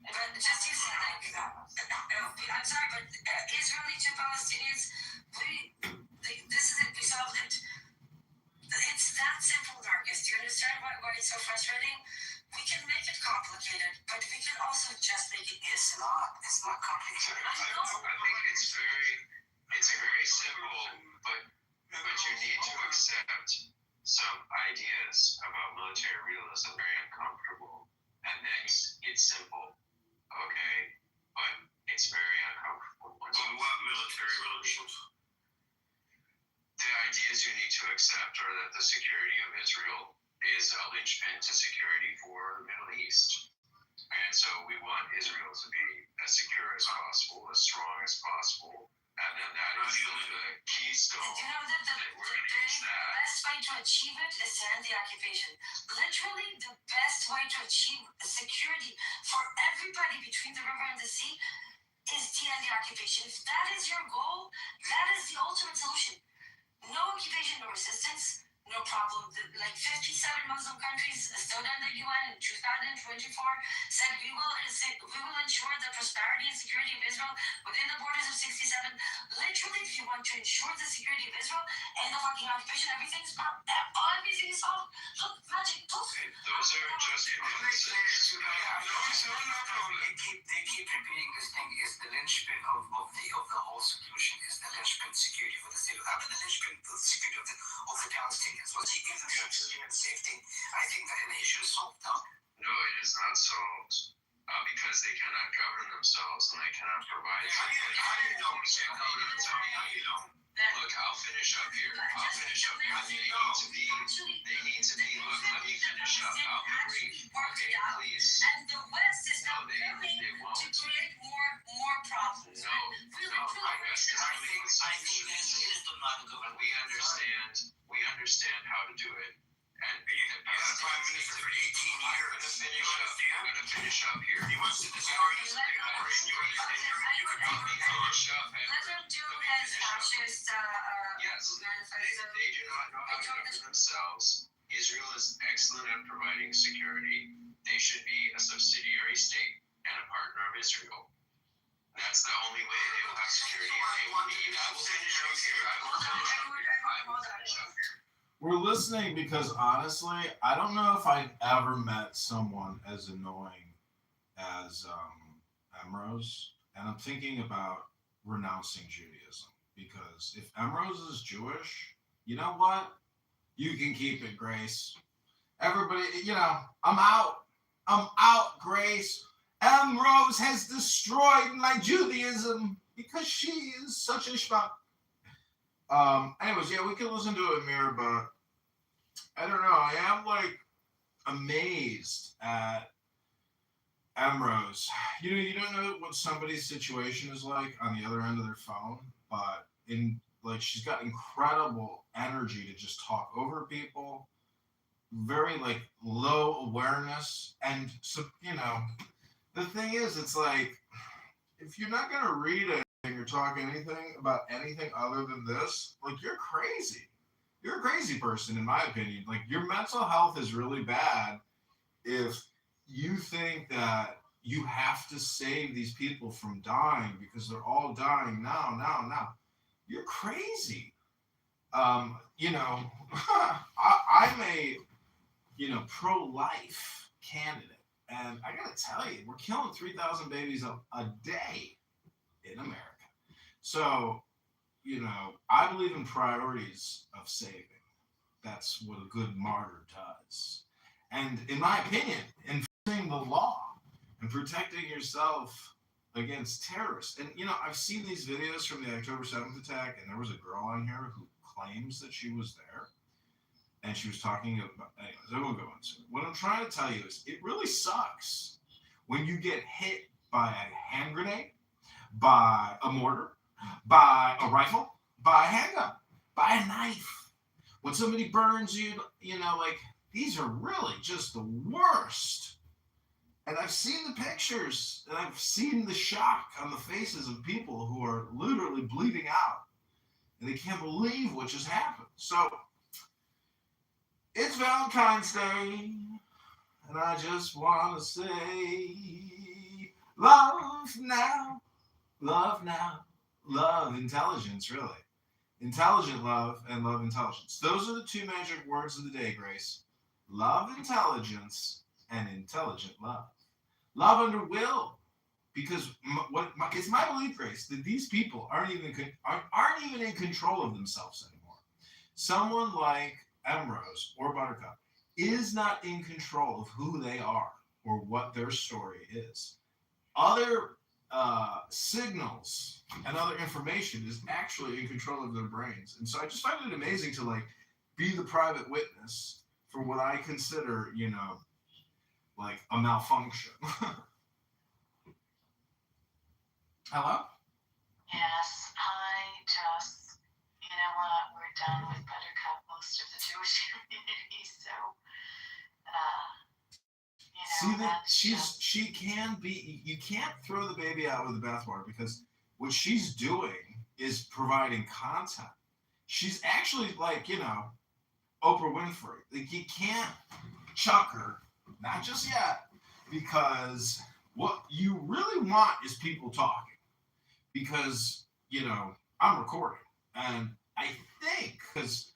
But just you said like, I'm sorry, but Israeli to Palestinians, this is it. We solved it. It's that simple, Marcus. Do you understand why it's so frustrating? We can make it complicated, but we can also just make it It's not complicated. I think it's very simple, but you need to accept some ideas about military realism very uncomfortable, and then it's simple, okay? But it's very uncomfortable. What military relations? The ideas you need to accept are that the security of Israel is a linchpin to security for the Middle East. And so we want Israel to be as secure as possible, as strong as possible. And then that is the keystone. You know, We're going to use the that. best way to achieve it is to end the occupation. Literally, the best way to achieve security for everybody between the river and the sea is to end the occupation. If that is your goal, that is the ultimate solution. No occupation, no resistance, no problem. Like 57 Muslim countries stood in the UN in 2024 said we will ensure the prosperity and security of Israel within the borders of 67. Literally, if you want to ensure the security of Israel and the fucking occupation, everything is solved. Look, magic, poof. Those are just promises. They keep repeating this thing is the linchpin of the whole solution is the linchpin security for the state of the linchpin for the security of the Palestinians. Once you give them security and safety, I think that the issue is solved now. No, it is not solved because they cannot govern themselves and they cannot provide. How do you know? How do you know? Look, I'll finish up here. They need to be. Look, let me finish up. I'll be brief. Okay, please. And the West is not They willing won't. to create more problems. No, I think this is the model government. we understand how to do it. And the best Prime Minister for 18 years. I'm gonna finish up here. He wants to destroy the state of Israel. You understand? You could Let me finish up. Let them do as fascist Yes, manifesto. they do not know how to govern themselves. Israel is excellent at providing security. They should be a subsidiary state and a partner of Israel. That's the only way they will have security. And they will need. I will finish up here. I will finish up here. We're listening because honestly, I don't know if I've ever met someone as annoying as Emrose, and I'm thinking about renouncing Judaism because if Emrose is Jewish, you know what? You can keep it, Grace. Everybody, I'm out, Grace. Emrose has destroyed my Judaism because she is such a schmuck. Anyways, yeah, we can listen to it, Mir, but I don't know. I am amazed at Emrose. You don't know what somebody's situation is like on the other end of their phone, but she's got incredible energy to just talk over people, very low awareness, and so the thing is, it's if you're not gonna read anything or talk anything about anything other than this, like you're crazy. You're a crazy person, in my opinion. Like your mental health is really bad if you think that you have to save these people from dying because they're all dying now. You're crazy. I'm a pro-life candidate, and I gotta tell you, we're killing 3,000 babies a day in America. So, I believe in priorities of saving. That's what a good martyr does. And in my opinion, enforcing the law and protecting yourself against terrorists. And I've seen these videos from the October 7th attack, and there was a girl on here who claims that she was there. And she was talking about, anyways, I won't go into it. What I'm trying to tell you is it really sucks when you get hit by a hand grenade, by a mortar, by a rifle, by a handgun, by a knife. When somebody burns you, like these are really just the worst. And I've seen the pictures and I've seen the shock on the faces of people who are literally bleeding out and they can't believe what just happened. So it's Valentine's Day, and I just want to say, love now, love intelligence, really. Intelligent love and love intelligence. Those are the two magic words of the day, Grace. Love intelligence and intelligent love. Love under will, because it's my belief, Grace, that these people aren't even in control of themselves anymore. Someone like Emrose or Buttercup is not in control of who they are or what their story is. Other signals and other information is actually in control of their brains. And so I just find it amazing to be the private witness for what I consider, like a malfunction. Hello? Yes, I just, you know what, we're done with Buttercup, most of the Jewish community, so, See that she can be. You can't throw the baby out with the bathwater because what she's doing is providing content. She's actually Oprah Winfrey. Like you can't chuck her, not just yet, because what you really want is people talking. Because I'm recording, and I think because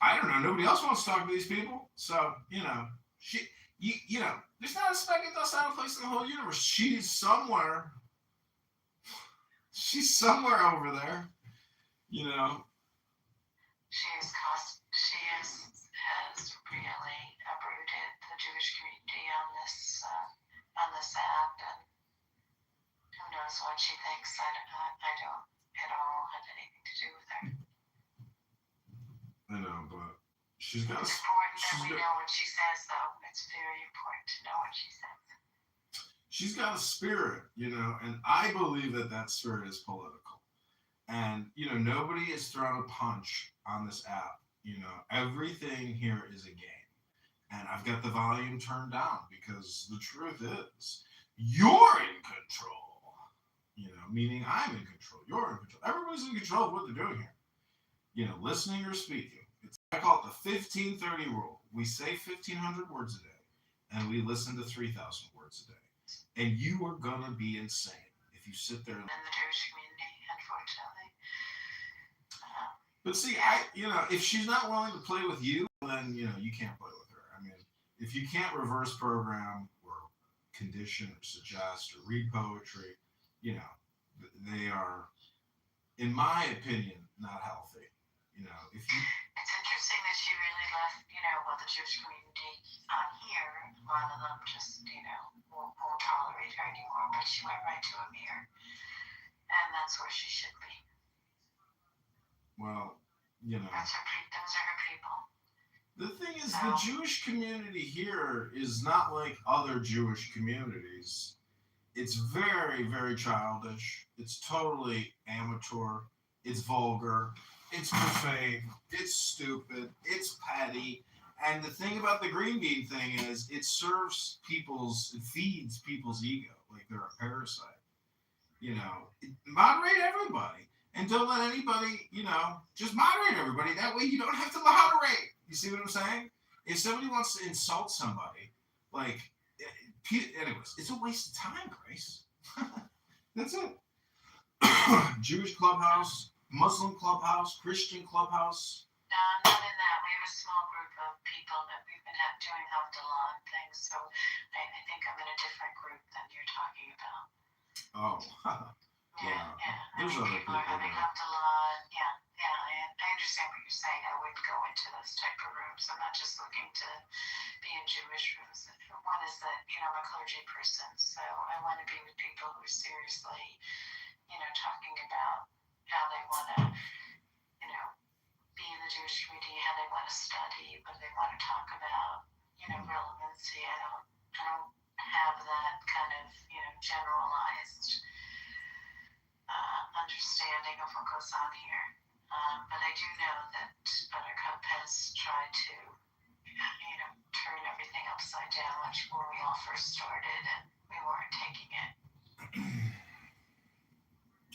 I don't know, nobody else wants to talk to these people, so there's not a speck of dust out of place in the whole universe. She's somewhere over there, She has really uprooted the Jewish community on this app, and who knows what she thinks. I don't at all have anything to do with her. I know, but she's got. It's important that we know what she says, though. It's very important to know what she says. She's got a spirit, and I believe that spirit is political. And nobody is throwing a punch on this app. Everything here is a game, and I've got the volume turned down because the truth is, you're in control. Meaning I'm in control. You're in control. Everybody's in control of what they're doing here. Listening or speaking. I call it the 1530 rule. We say 1,500 words a day, and we listen to 3,000 words a day. And you are gonna be insane if you sit there. In the Jewish community, unfortunately. But see, if she's not willing to play with you, then you can't play with her. I mean, if you can't reverse program or condition or suggest or read poetry, they are, in my opinion, not healthy. If you. It's interesting that she really left, the Jewish community on here. A lot of them just, won't tolerate her anymore. But she went right to Amir, and that's where she should be. Well, those are her people. The thing is, the Jewish community here is not like other Jewish communities. It's very, very childish. It's totally amateur. It's vulgar. It's profane. It's stupid. It's petty. And the thing about the green bean thing is it feeds people's ego. Like like they're a parasite. Moderate everybody. And don't let anybody, just moderate everybody. That way you don't have to moderate. You see what I'm saying? If somebody wants to insult somebody, like, anyways, it's a waste of time, Grace. That's it. Jewish clubhouse, Muslim clubhouse, Christian clubhouse. No, I'm not in that. We have a small group of people that we've been doing Havdalah and things, so I think I'm in a different group than you're talking about. Oh, yeah. There's other people are having there. Havdalah. I understand what you're saying. I wouldn't go into those type of rooms. I'm not just looking to be in Jewish rooms. One is that, I'm a clergy person, so I want to be with people who are seriously, talking about how they want to, be in the Jewish community, how they want to study, what they want to talk about, relevancy. I don't have that kind of, generalized understanding of what goes on here. But I do know that Buttercup has tried to, turn everything upside down, which when we all first started and we weren't taking it.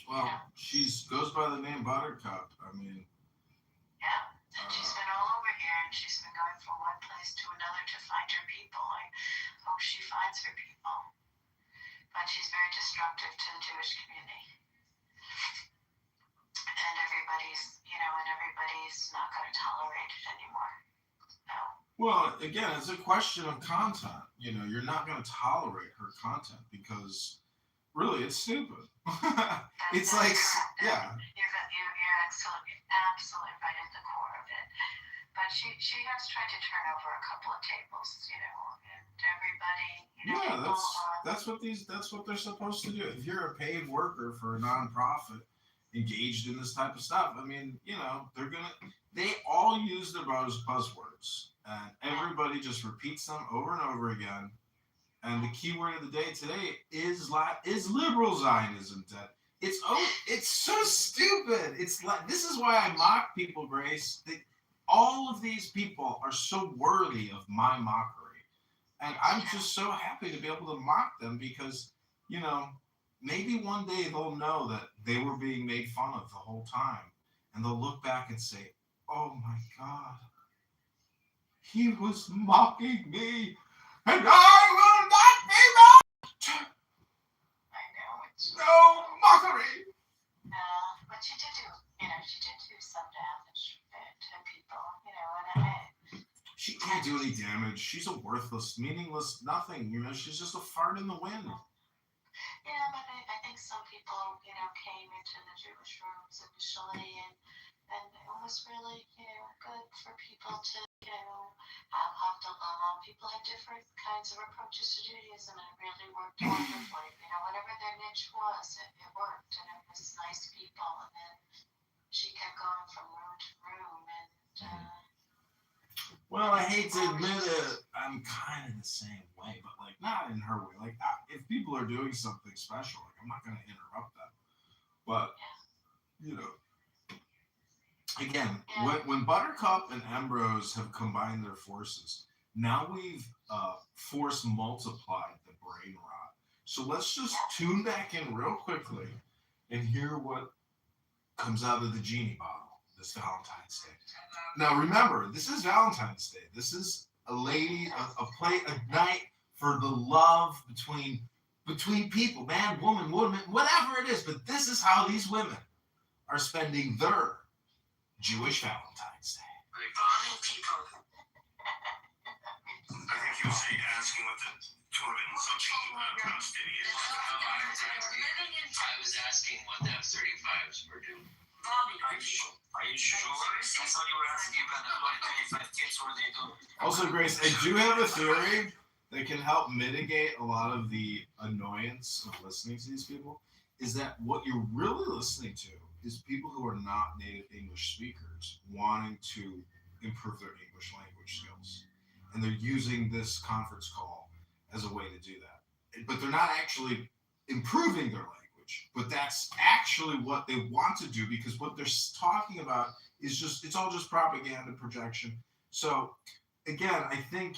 Well, she goes by the name Buttercup. I mean. Yeah, and she's been all over here, and she's been going from one place to another to find her people. I hope she finds her people. But she's very destructive to the Jewish community. And everybody's not going to tolerate it anymore. No. Well, again, it's a question of content. You're not going to tolerate her content because, really, it's stupid. It's like, yeah. You're absolutely right at the core of it. But she has tried to turn over a couple of tables, and everybody, Yeah, that's what they're supposed to do. If you're a paid worker for a nonprofit engaged in this type of stuff, I mean, they all use their buzzwords, and everybody just repeats them over and over again. And the key word of the day today is liberal Zionism. It's so stupid. It's like, this is why I mock people, Grace. All of these people are so worthy of my mockery. And I'm just so happy to be able to mock them because, maybe one day they'll know that they were being made fun of the whole time. And they'll look back and say, oh my God, he was mocking me. And I will not be mocked. I know. No mockery. But she did do some damage to people, and she can't do any damage. She's a worthless, meaningless nothing. She's just a fart in the wind. Yeah, but I think some people, came into the Jewish rooms initially, and it was really, good for people to, have Havdalah. People had different kinds of approaches to Judaism, and it really worked wonderfully. Whatever their niche was, it worked, and it was nice people. And then she kept going from room to room, and. Well, I hate to admit it, I'm kind of the same way, but not in her way. If people are doing something special, I'm not going to interrupt them. But again, when Buttercup and Ambrose have combined their forces, now we've force multiplied the brain rot. So let's just tune back in real quickly and hear what comes out of the genie bottle this Valentine's Day. Now remember, this is Valentine's Day. This is a night for the love between people, man, woman, whatever it is. But this is how these women are spending their Jewish Valentine's Day. Bonding people. I think you were asking what the 200-something Palestinians. I was asking what the F-35s were doing. Are you sure? I thought you were asking about the 25 kids. What are they doing? Also, Grace, I do have a theory that can help mitigate a lot of the annoyance of listening to these people. Is that what you're really listening to is people who are not native English speakers wanting to improve their English language skills. And they're using this conference call as a way to do that. But they're not actually improving their language. But that's actually what they want to do, because what they're talking about is it's all just propaganda projection. So again, I think,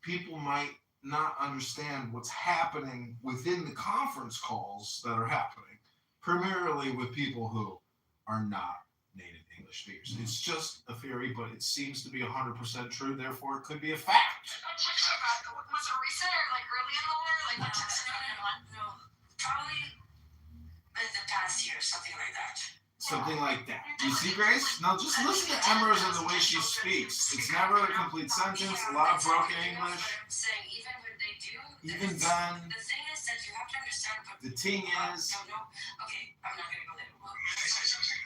people might not understand what's happening within the conference calls that are happening, primarily with people who are not native English speakers. It's just a theory, but it seems to be 100% true, therefore it could be a fact. Was it recent or like early in the war? Like no, probably in the past year, something like that. Something like that. You see, Grace? Now just listen to Emrose and the way she speaks. It's never a complete sentence, a lot of broken English. I'm saying, even when they do, Even then, the thing is that you have to understand. the thing is, No. Okay, I'm not gonna go there.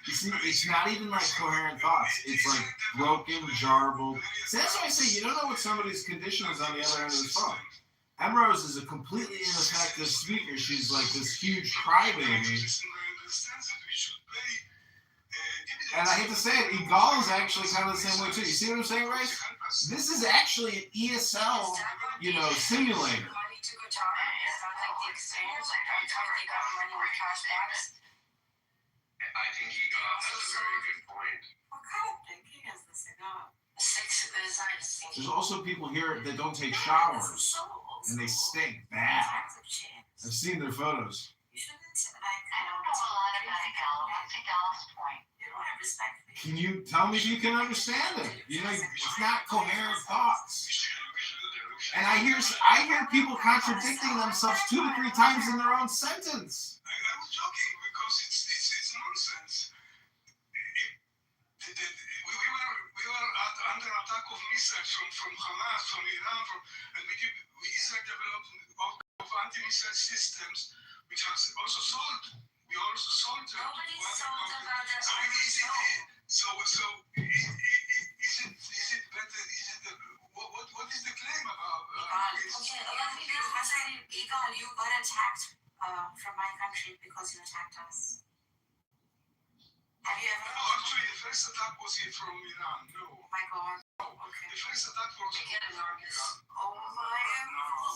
you see, it's not even like coherent thoughts. It's like broken, jarbled. So that's why I say you don't know what somebody's condition is on the other end of the phone. Emrose is a completely ineffective speaker. She's like this huge crybaby. And I hate to say it, Igal is actually kind of the same way too. You see what I'm saying, Grace? This is actually an ESL, simulator. Money to Qatar, is that like the exchange? Like every time they got money with cash backs? I think that's a very good point. What kind of thinking is this about? There's also people here that don't take showers, and they stink bad. I've seen their photos. You shouldn't like. I don't know a lot about Igal. What's Igal's point? You don't have respect for me. Can you tell me if you can understand it? It's not coherent thoughts. And I hear people contradicting themselves 2 to 3 times in their own sentence. I was joking because it's nonsense. We were under attack of missiles from Hamas, from Iran, and Israel developed anti-missile systems, which are also sold. We also sold them. Nobody sold about that. So is it better? What is the claim about? Okay, let me be honest. Igal, you got attacked from my country because you attacked us. Have you ever? No, actually, the first attack was here from Iran. No. Oh my God. Okay. The first attack was from Iran. Oh my God.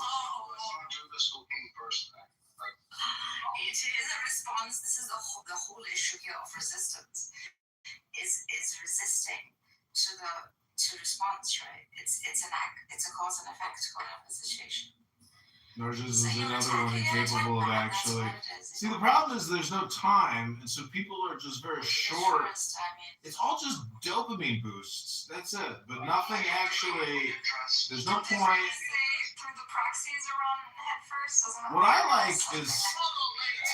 It is a response. This is the whole issue here of resistance. Is resisting to response, right? It's a cause and effect kind of situation. Narcissus is another one incapable of actually. See, the problem is there's no time, and so people are just very short. It's all just dopamine boosts. That's it. But nothing actually. There's no point. Through the proxies around head first. What I like is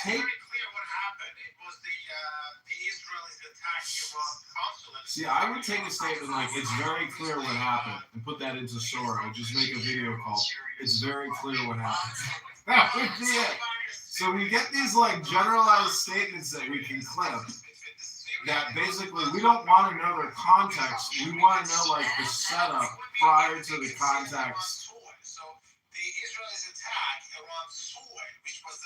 take. Clear what happened. It was the Israelis attacked Iran consulate. See, I would take a statement like it's very clear what happened and put that into Sora. Just make a video called "It's very clear what happened." That would be it. So we get these like generalized statements that we can clip. That basically we don't want to know their context. We want to know like the setup prior to the context. So the Israelis attacked Iran's sword, which was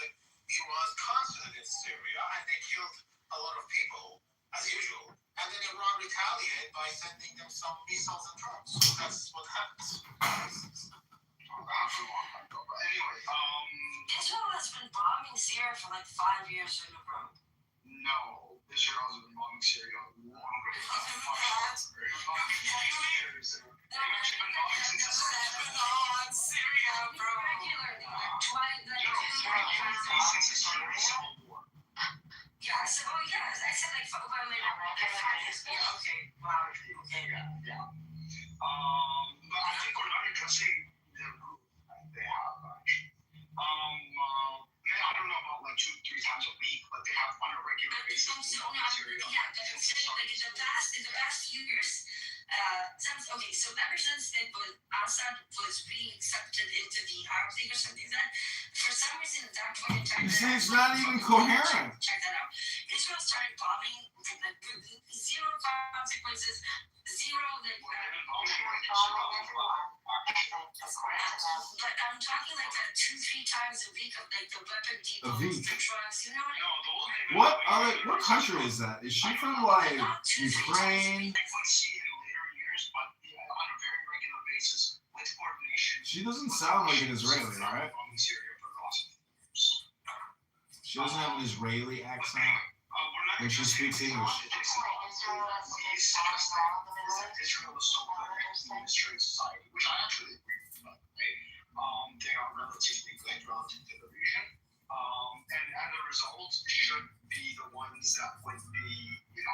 Iran's consulate in Syria, and they killed a lot of people, as usual. And then Iran retaliated by sending them some missiles and drones. So that's what happened. Anyway, Israel has been bombing Syria for like 5 years in a row. no, Israel has been bombing Syria longer. Syria, bro. Yeah, so, I said like, okay, wow, okay. But I think we're not addressing the root that they have, actually. I don't know about like 2-3 times a week, but they have on a regular basis. In the past few years, so ever since Assad was being accepted into the Arab League or something like that, for some reason at that point in time, You see, it's not even coherent. Check that out. Israel started bombing zero consequences, zero but I'm talking like 2-3 times a week of like the weapon depots, the trucks, you know What country is that? Is she from like Ukraine? She doesn't sound like an Israeli, right? She doesn't have an Israeli accent when she speaks English. Israel is so good at administrating society, which I actually agree with. They are relatively good relative to the region. And as a result, should be the ones that would be, the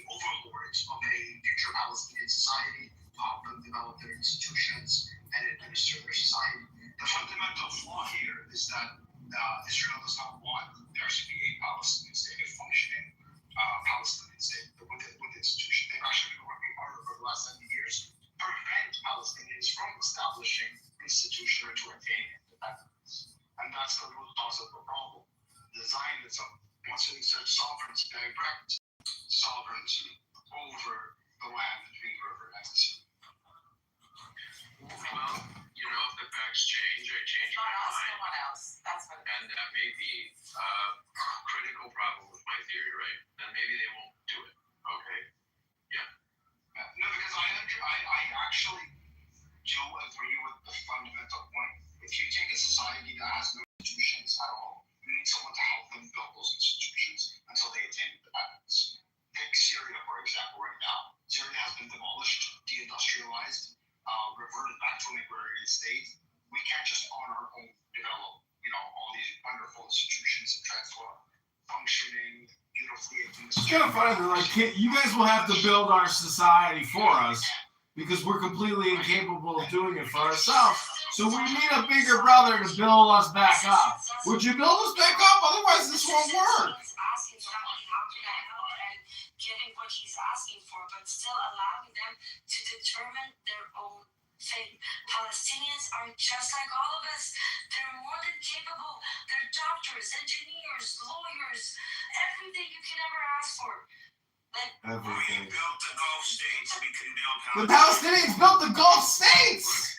overlords of a future Palestinian society, help them develop their institutions and administer their society. The fundamental flaw here is that Israel does not want there to be a Palestinian state, a functioning Palestinian state with institutions. They've actually been working hard over the last 70 years to prevent Palestinians from establishing institutions to attain independence. And that's the root cause of the problem. The Zionism wants to insert sovereignty, direct sovereignty over the land between the river and the sea. Well, if the facts change, I change my mind. Someone else. That's what. And that may be a critical problem with my theory, right? Then maybe they won't do it. Okay. Yeah. No, because I actually do agree with the fundamental point. If you take a society that has no institutions at all, you need someone to help them build those institutions until they attain independence. Take Syria, for example, right now. Syria has been demolished, deindustrialized, reverted back to an agrarian state. We can't just on our own develop, all these wonderful institutions and transform functioning beautifully. It's kind of funny that you guys will have to build our society for us because we're completely incapable of doing it for ourselves. So we need a bigger brother to build us back up. Would you build us back up? Otherwise, this won't work. Asking somebody how can I help and giving what he's asking for, but still allowing them to determine their own fate. Palestinians are just like all of us. They're more than capable. They're doctors, engineers, lawyers, everything you can ever ask for. Everything. We built the Gulf states. We can build The Palestinians built the Gulf states.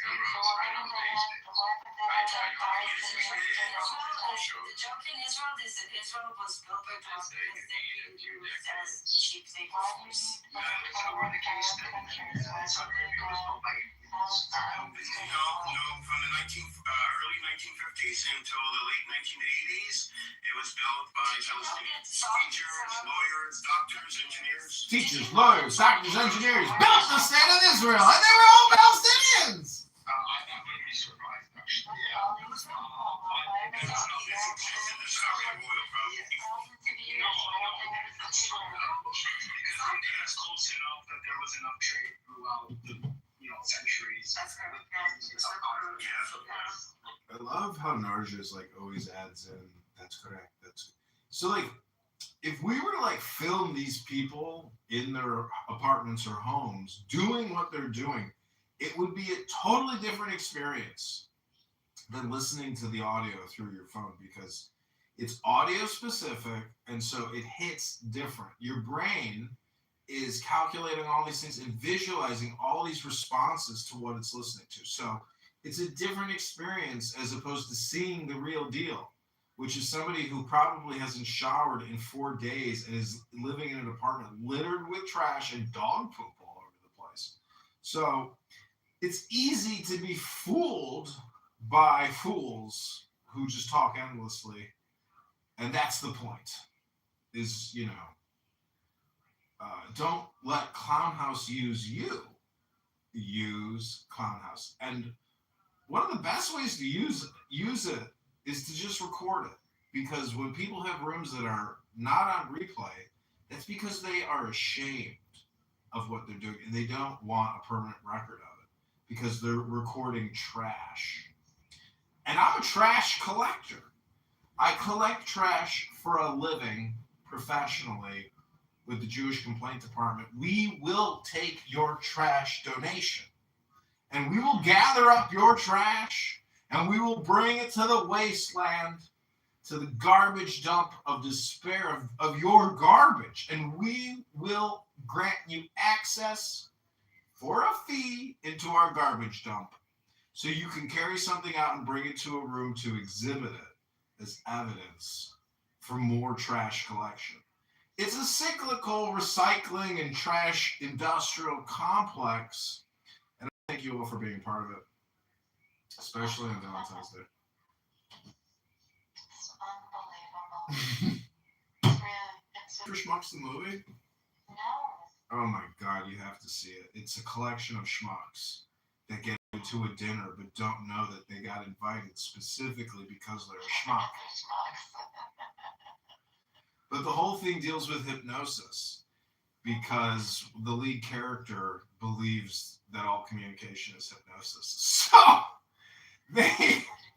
The joke in Israel is that Israel was built by Palestinians being used as cheap laborers. From the early 1950s until the late 1980s, it was built by Palestinians. Teachers, lawyers, doctors, engineers. Teachers, lawyers, doctors, engineers built the state of Israel, and they were all Palestinians. I wouldn't be surprised, actually. Because India is close enough that there was enough trade throughout the centuries. That's correct. I love how Narja's always adds in. That's correct. So if we were to film these people in their apartments or homes doing what they're doing, it would be a totally different experience than listening to the audio through your phone because it's audio specific and so it hits different. Your brain is calculating all these things and visualizing all these responses to what it's listening to. So it's a different experience as opposed to seeing the real deal, which is somebody who probably hasn't showered in 4 days and is living in an apartment littered with trash and dog poop all over the place. So it's easy to be fooled by fools who just talk endlessly. And that's the point, is, don't let Clownhouse use you. Use Clownhouse. And one of the best ways to use it is to just record it. Because when people have rooms that are not on replay, that's because they are ashamed of what they're doing. And they don't want a permanent record of it. Because they're recording trash. And I'm a trash collector. I collect trash for a living professionally with the Jewish Complaint Department. We will take your trash donation and we will gather up your trash and we will bring it to the wasteland, to the garbage dump of despair of your garbage. And we will grant you access for a fee into our garbage dump so you can carry something out and bring it to a room to exhibit it as evidence for more trash collection. It's a cyclical recycling and trash industrial complex, and I thank you all for being part of it, especially on Valentine's Day. It's unbelievable. For Schmucks the movie? No. Oh my God, you have to see it. It's a collection of schmucks that get to a dinner but don't know that they got invited specifically because they're a schmuck. But the whole thing deals with hypnosis because the lead character believes that all communication is hypnosis. So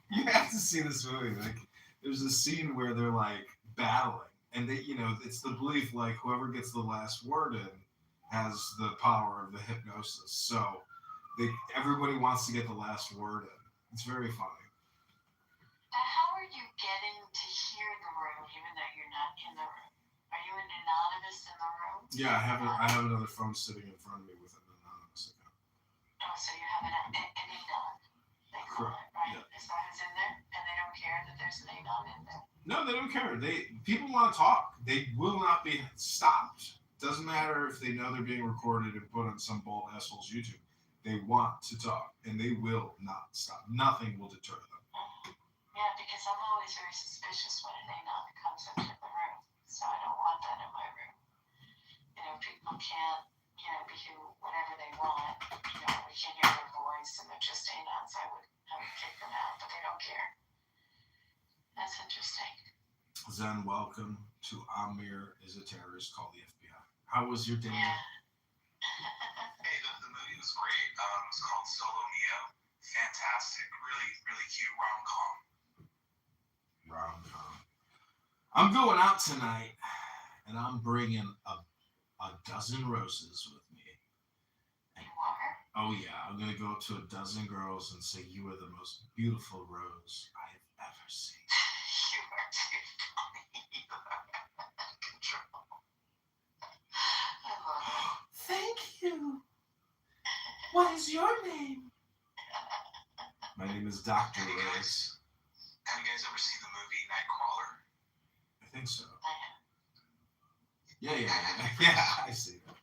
you have to see this movie. Like, there's a scene where they're like battling, and it's the belief like whoever gets the last word in has the power of the hypnosis. So everybody wants to get the last word in. It's very funny. How are you getting to hear the room even though you're not in the room? Are you an anonymous in the room? Yeah, I have another phone sitting in front of me with an anonymous account. Oh, so you have an anon. They call it, right? Yeah. As long as in there, and they don't care that there's an anon in there. No, they don't care. People want to talk. They will not be stopped. Doesn't matter if they know they're being recorded and put on some bald asshole's YouTube. They want to talk, and they will not stop. Nothing will deter them. Yeah, because I'm always very suspicious when an anon comes into the room. So I don't want that in my room. People can't, be whatever they want. We can't hear their voice, and they're just anons. I would kick them out, but they don't care. That's interesting. Zen, welcome to Amir is a terrorist. Call the FBI. How was your dinner? Yeah. Hey, the movie was great. It was called Solo Mio. Fantastic. Really, really cute rom-com. Rom-com. I'm going out tonight, and I'm bringing a dozen roses with me. You are? Oh, yeah. I'm going to go up to a dozen girls and say, you are the most beautiful rose I have ever seen. You are too funny. Control. I love it. Thank you. What is your name? My name is Dr. Rose. Have you guys ever seen the movie Nightcrawler? I think so. I have. Yeah, I see that.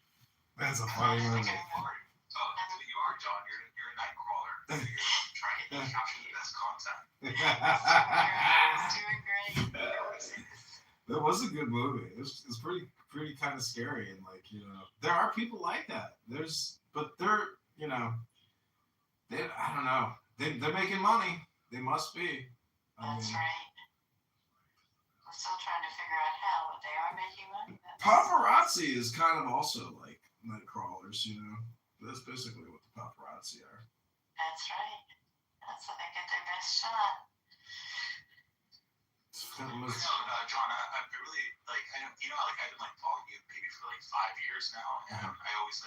That's a funny movie. Oh, you are, John. You're a Nightcrawler. You're trying to capture the best content. It's doing great. That was a good movie. It's pretty kind of scary, and there are people like that. But they're I don't know. They're making money. They must be. That's right. We're still trying to figure out how, but they are making money. Paparazzi is kind of also like night crawlers, That's basically what the paparazzi are. That's right. That's how they get their best shot. John, I really I've been following you maybe for 5 years now, and I always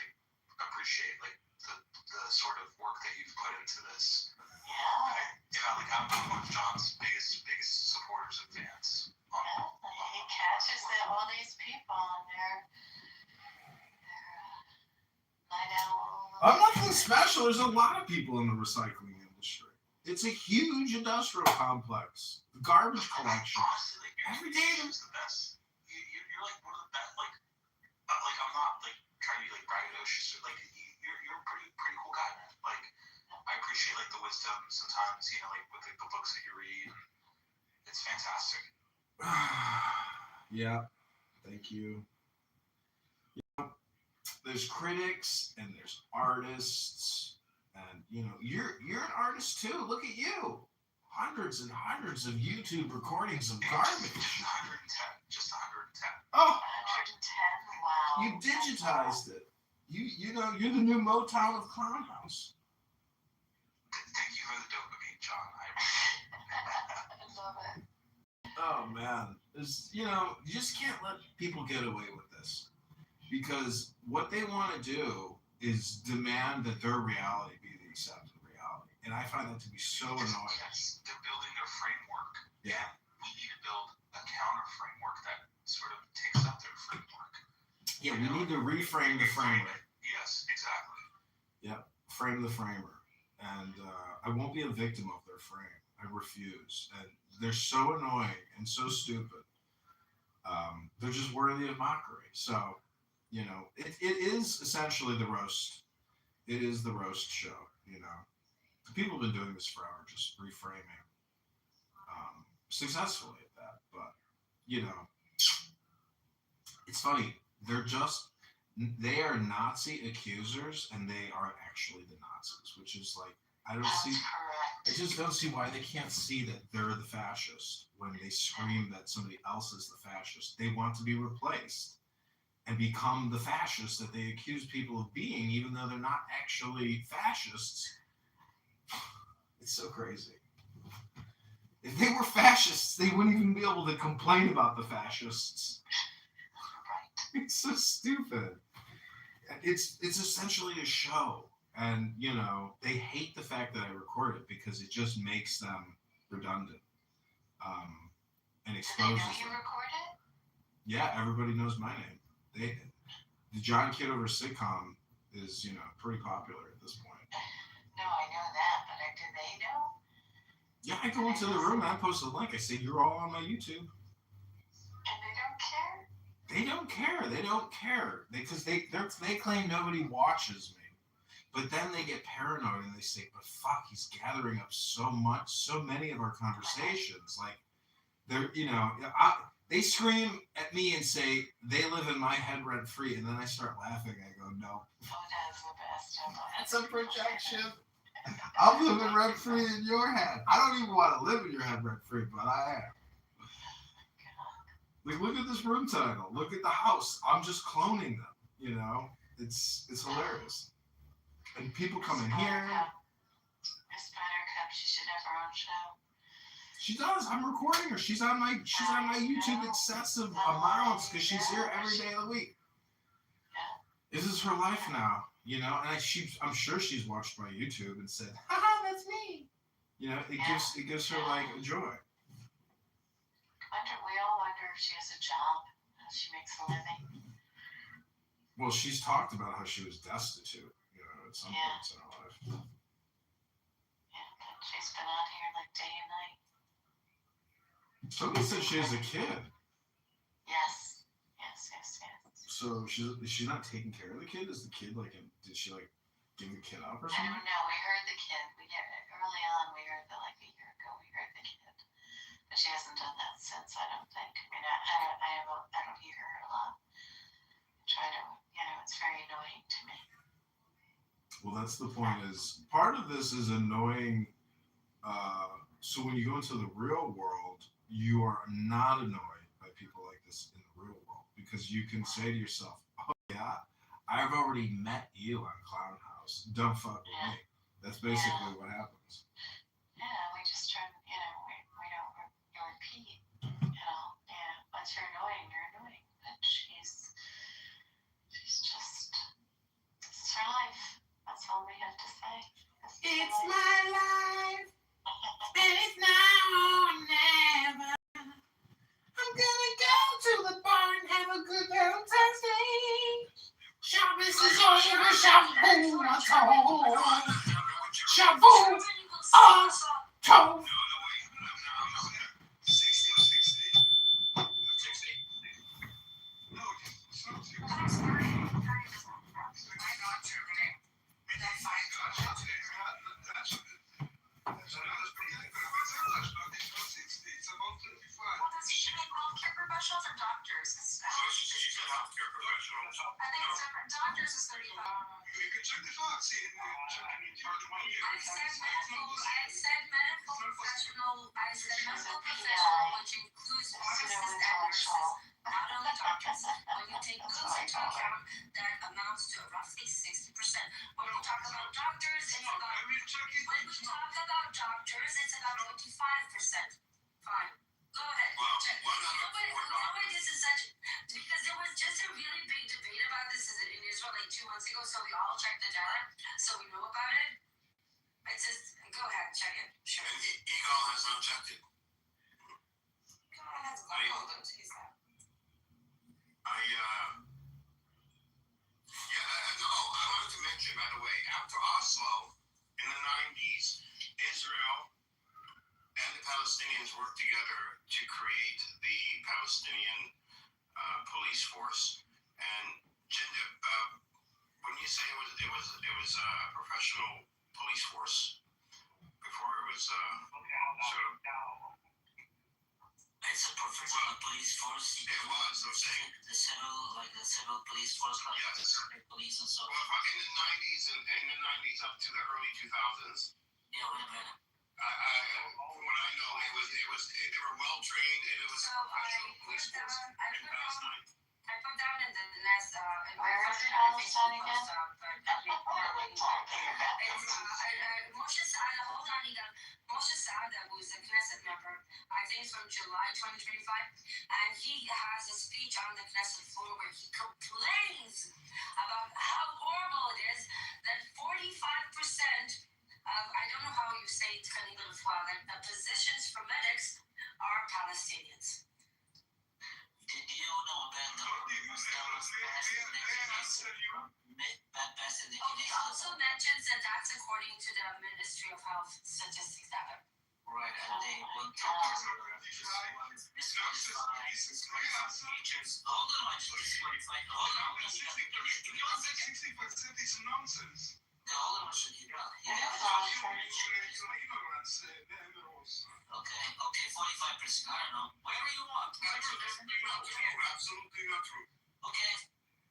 appreciate the sort of work that you've put into this. Yeah. I'm one of John's biggest supporters and fans. He catches all these people on their night owl. I'm nothing special. There's a lot of people in the recycling industry. It's a huge industrial complex. The garbage collection. Honestly, every day. You're the best. You're one of the best. I'm not trying to be braggadocious. You're a pretty cool guy, man. I appreciate the wisdom sometimes. With the books that you read. It's fantastic. Yeah, thank you. There's critics and there's artists, and you're an artist too. Look at you, hundreds and hundreds of YouTube recordings of garbage. Just 110. Oh, 110. Wow. you digitized it. You're the new Motown of Clown House. Thank you for the dopamine, John. I love it. Oh man, you just can't let people get away with this, because what they want to do is demand that their reality be the accepted reality, and I find that to be so annoying. Yes, they're building their framework. Yeah. We need to build a counter framework that sort of takes up their framework. Yeah, we need to reframe the framer. Yes, exactly. Yep, frame the framer, and I won't be a victim of their frame. I refuse, and they're so annoying and so stupid. They're just worthy of mockery. So, it is essentially the roast. It is the roast show. People have been doing this forever, just reframing, successfully at that. But it's funny. They are Nazi accusers, and they are actually the Nazis, which is I don't That's see. correct. I just don't see why they can't see that they're the fascist when they scream that somebody else is the fascist. They want to be replaced and become the fascists that they accuse people of being, even though they're not actually fascists. It's so crazy. If they were fascists, they wouldn't even be able to complain about the fascists. Right. It's so stupid. It's essentially a show. And, you know, they hate the fact that I record it because it just makes them redundant. And exposes Do they know you them. record it? Yeah, everybody knows my name. The John Kitover sitcom is, you know, pretty popular at this point. No, I know that, but do they know? Yeah, I go into the room and I post a link. I say, you're all on my YouTube. And they don't care? They don't care. They don't care. Because they claim nobody watches me. But then they get paranoid and they say, but fuck, he's gathering up so many of our conversations. Like, they're, you know, they scream at me and say, they live in my head rent free. And then I start laughing. I go, no. Oh, that's the best. That's a projection. I'm living rent free in your head. I don't even want to live in your head rent free, but I am. Like, look at this room title. Look at the house. I'm just cloning them. You know, it's hilarious. And people come in here. Miss Buttercup, she should have her own show. She does. I'm recording her. She's on my YouTube excessive amounts because she's here every day of the week. This is her life now, you know. And I'm sure she's watched my YouTube and said, "Haha, that's me." You know, it gives her like a joy. We all wonder if she has a job, how she makes a living. Well, she's talked about how she was destitute, you know, at some points in her life. Yeah, but she's been on here like day and night. Somebody said she has a kid. Yes. So she's not taking care of the kid? Is the kid like, did she like give the kid up or something? I don't know. We heard the kid. Early on, we heard that like a year ago, we heard the kid. But she hasn't done that since, I don't think. I mean, I don't hear her a lot. I try to, you know, it's very annoying to me. Well, that's the point is, part of this is annoying. So when you go into the real world, you are not annoyed by people like this in the real world because you can say to yourself, oh yeah, I've already met you on Clown House. Don't fuck with me. That's basically what happens. Yeah, we just try to, you know, we don't repeat, you know. Yeah, once you're annoying, you're annoying. But she's just, this is her life. That's all we have to say. It's my life, and it's now or never. I'm gonna go to the bar and have a good Valentine's Day. Shabbos is over, shampoo on toe. Shampoo on toe. Professionals or doctors? She's a healthcare professional. I think it's different. Doctors is 35. You can check the clock, see it. I said medical professional, which includes pharmacists and nurses, not only doctors. When you take those into account, that amounts to roughly 60%. When we talk about doctors, it's about 25%. Fine. Go ahead. Check. Nobody, this is such, because there was just a really big debate about this in Israel like 2 months ago, so we all checked the data, so we know about it. It's just, go ahead, check it. Sure. And Eagle has not checked it. God, that's cool, don't tease that. I wanted to mention, by the way, after Oslo, in the 90s, Israel and the Palestinians worked together to create the Palestinian police force. And Jinder, when you say it was a professional police force before it was sort of. It's a professional police force. It was. I'm saying the civil police force, like yes. the police and so. Well, in the 90s and in the 90s up to the early 2000s. Yeah, what about it? From what I know, they were well trained and it was So professional police force in Palestine. I put down in the nest, in my Where is first Palestine Facebook again? post, but it's Moshe Saada, hold on, Ida. Moshe Saada, who is a Knesset member, I think it's from July 2025, and he has a speech on the Knesset floor where he complains about how horrible it is that 45% of, I don't know how you say it, that the positions for medics are Palestinians. Did you know about the rumors that was passed in the Oh, he also mentions that that's according to the Ministry of Health statistics that Right, and they will talk this features. Hold on, I just disqualified. Hold on, It's nonsense. hold on, should you Okay, 45%. I don't know. Whatever you want. Absolutely not true. Okay.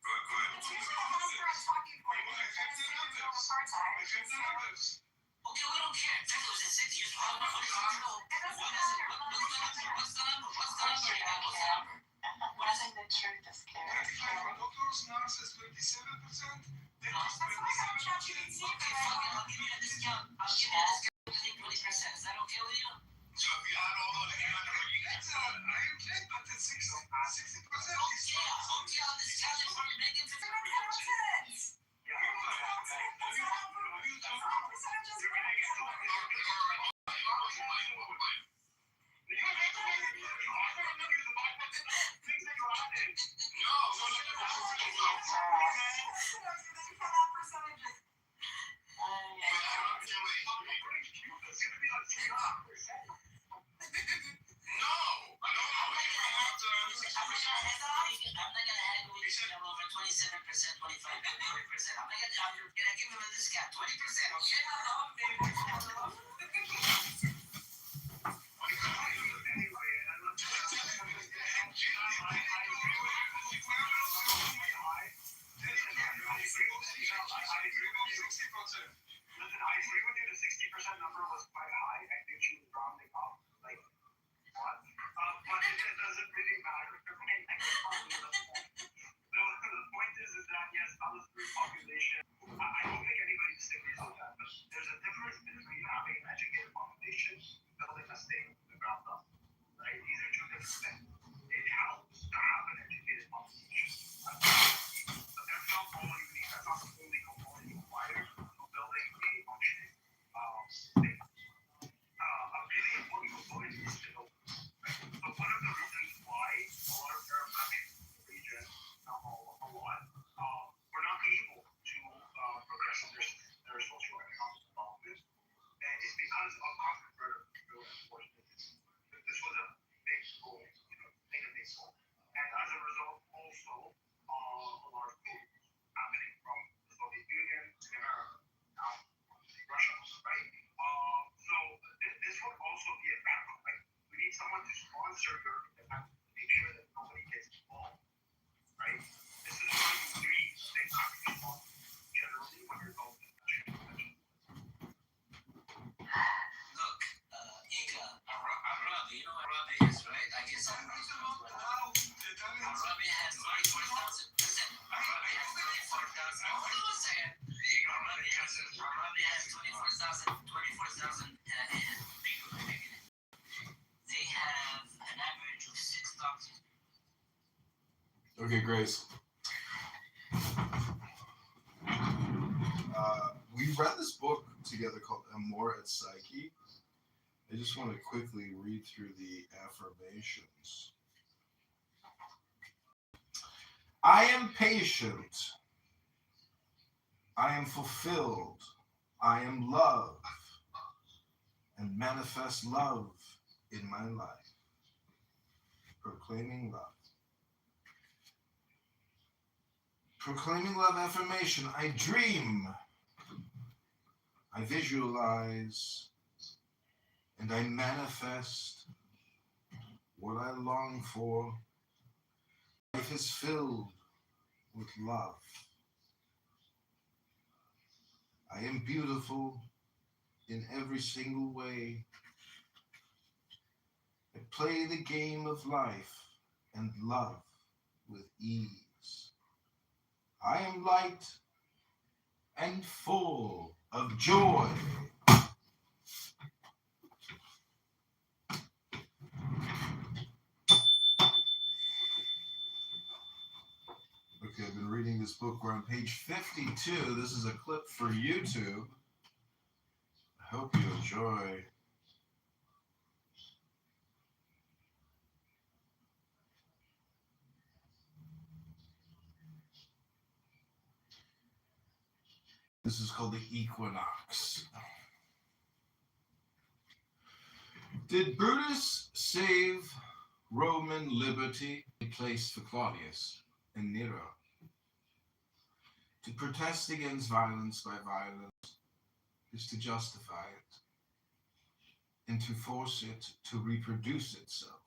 Go ahead. it's usually a Democrat talking point. Okay, we don't care. It was in 6 years. What's the number? What is the truth is scary? Doctors, nurses, 27%. That's why I'm ChatGPT. Okay, fuck it. I'll give you a discount. I'll give you a discount. 20%. Is that okay with you? So if you had all those together, I am kidding, but it's 60%. Okay, I'll discount it for you. Make it 50%. I'm not gonna haggle with you over 27%, 25%, 30%. I'm gonna give him a discount, 20%, okay? Listen, I agree with you. The 60% number was quite high. I think she was rounding up. Like, what? But it doesn't really matter. The point is that, yes, Palestinian population, I don't think anybody disagrees with that. But there's a difference between having an educated population and building a state from the ground up. Right? These are two different things. It helps to have an educated population. But that's not all you need. That's not the only component required for building a functioning state. A really important component is to know. Right? So one of the reasons why a lot of Arab countries in the region, were not able to progress in their socioeconomic development is because of conflict enforcement. This was a big goal, make a big goal. And as a result, also, a lot of things happening from the Soviet Union to now Russia, right? So this would also be a battle. Like, we need someone to sponsor your independence to make sure that nobody gets involved, right? This is why you need state country sponsors generally when you're going to national convention. Look, Inga, Arabi, you know what Arabi is, right? I guess Arabi has 24,000. Listen, Arabi has 24,000. Hold on a second. Arabi has 24,000 people living in it. They have an average of 6 doctors. Okay, Grace. We read this book together called Amor et Psyche. I just want to quickly read through the affirmations. I am patient. I am fulfilled. I am love. And manifest love in my life. Proclaiming love. Proclaiming love affirmation. I dream. I visualize. And I manifest what I long for. Life is filled with love. I am beautiful. in every single way. I play the game of life and love with ease. I am light and full of joy. Okay, I've been reading this book. We're on page 52. This is a clip for YouTube. I hope you enjoy. This is called the Equinox. Did Brutus save Roman liberty in place for Claudius and Nero? To protest against violence by violence is to justify it and to force it to reproduce itself.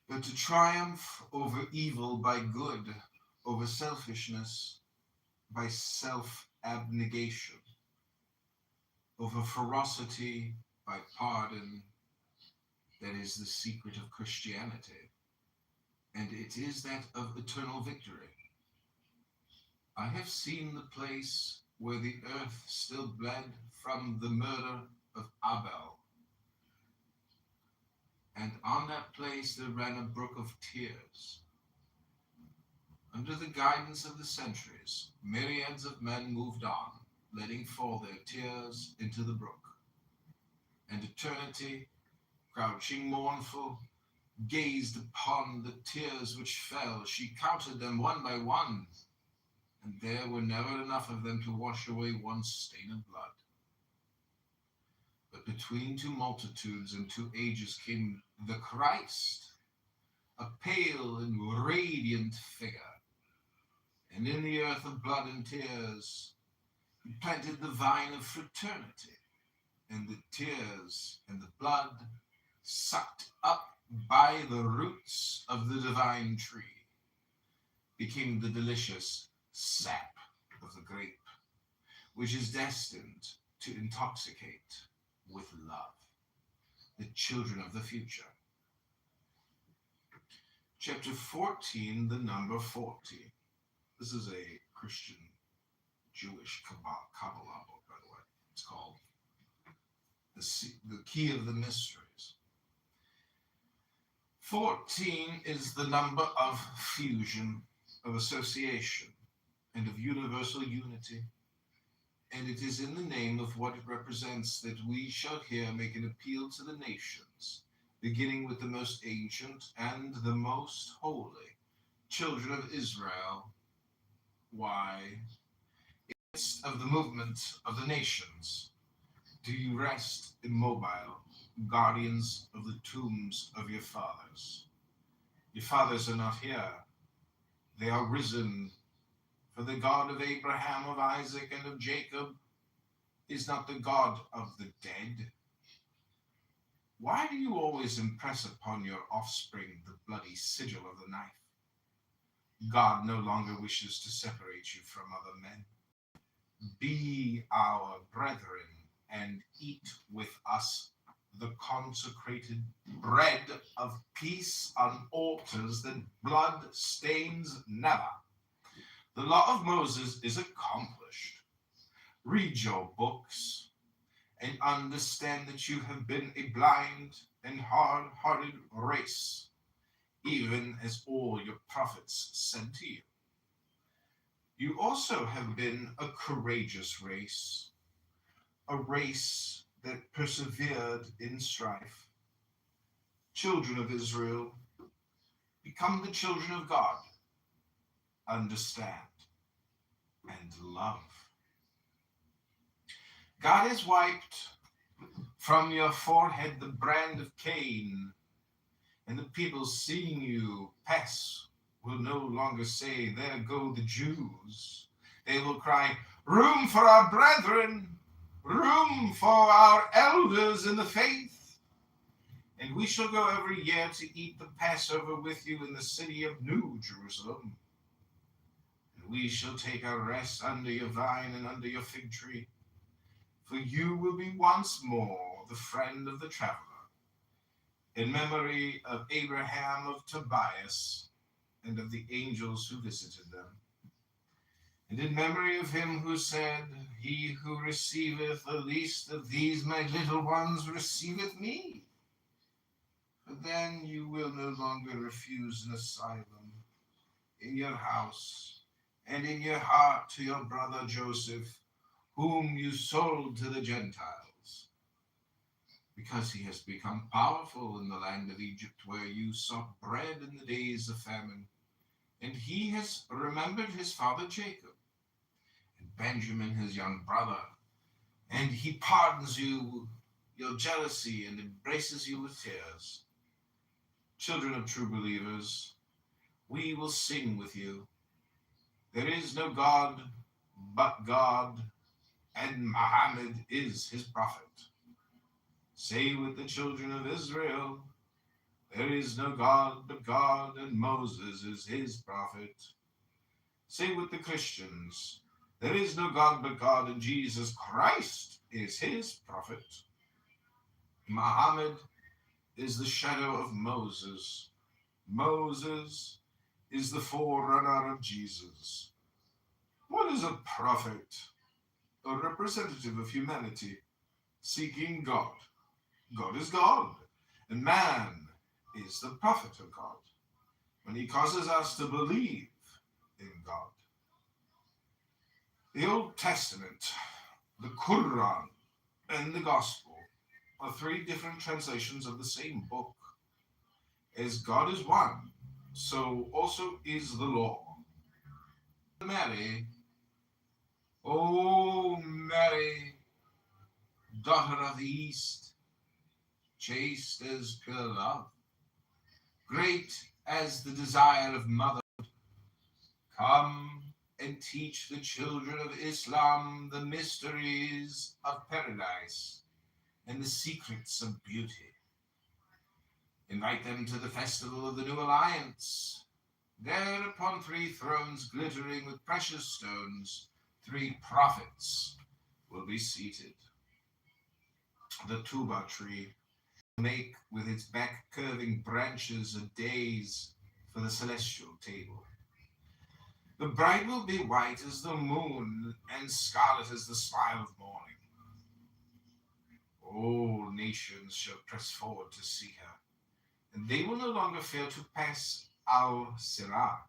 But to triumph over evil by good, over selfishness by self-abnegation, over ferocity by pardon, that is the secret of Christianity, and it is that of eternal victory. I have seen the place where the earth still bled from the murder of Abel, and on that place there ran a brook of tears. Under the guidance of the centuries, myriads of men moved on, letting fall their tears into the brook. And eternity, crouching mournful, gazed upon the tears which fell. She counted them one by one, and there were never enough of them to wash away one stain of blood. But between two multitudes and two ages came the Christ, a pale and radiant figure. And in the earth of blood and tears, he planted the vine of fraternity, and the tears and the blood, sucked up by the roots of the divine tree, became the delicious sap of the grape, which is destined to intoxicate with love the children of the future. Chapter 14, the number 40. This is a Christian Jewish Kabbalah book, by the way. It's called The Key of the Mysteries. 14 is the number of fusion, of association, and of universal unity. And it is in the name of what it represents that we shall here make an appeal to the nations, beginning with the most ancient and the most holy, children of Israel. Why, in the midst of the movement of the nations, do you rest immobile, guardians of the tombs of your fathers? Your fathers are not here. They are risen. For the God of Abraham, of Isaac, and of Jacob is not the God of the dead. Why do you always impress upon your offspring the bloody sigil of the knife? God no longer wishes to separate you from other men. Be our brethren and eat with us the consecrated bread of peace on altars that blood stains never. The law of Moses is accomplished. Read your books and understand that you have been a blind and hard-hearted race, even as all your prophets said to you. You also have been a courageous race, a race that persevered in strife. Children of Israel, become the children of God. Understand and love. God has wiped from your forehead the brand of Cain, and the people seeing you pass will no longer say, "There go the Jews." They will cry, "Room for our brethren, room for our elders in the faith." And we shall go every year to eat the Passover with you in the city of New Jerusalem. And we shall take our rest under your vine and under your fig tree. for you will be once more the friend of the traveler, in memory of Abraham of Tobias and of the angels who visited them, and in memory of him who said, He who receiveth the least of these my little ones receiveth me. For then you will no longer refuse an asylum in your house and in your heart to your brother Joseph, whom you sold to the Gentiles, because he has become powerful in the land of Egypt, where you sought bread in the days of famine. And he has remembered his father Jacob, and Benjamin his young brother, and he pardons you your jealousy and embraces you with tears. Children of true believers, we will sing with you. There is no God but God, and Muhammad is his prophet. Say with the children of Israel, there is no God but God, and Moses is his prophet. Say with the Christians, there is no God but God, and Jesus Christ is his prophet. Muhammad is the shadow of Moses. Moses is the forerunner of Jesus. What is a prophet? A representative of humanity seeking God. God is God, and man is the prophet of God, when he causes us to believe in God. The Old Testament, the Quran, and the Gospel are three different translations of the same book. As God is one, so also is the law. Mary, O Mary, daughter of the East, chaste as pure love, great as the desire of mother, come and teach the children of Islam the mysteries of paradise and the secrets of beauty. Invite them to the festival of the New Alliance. There upon three thrones glittering with precious stones, three prophets will be seated. The tuba tree will make with its back curving branches a dais for the celestial table. The bride will be white as the moon and scarlet as the smile of morning. All nations shall press forward to see her, and they will no longer fail to pass Al-Sirat.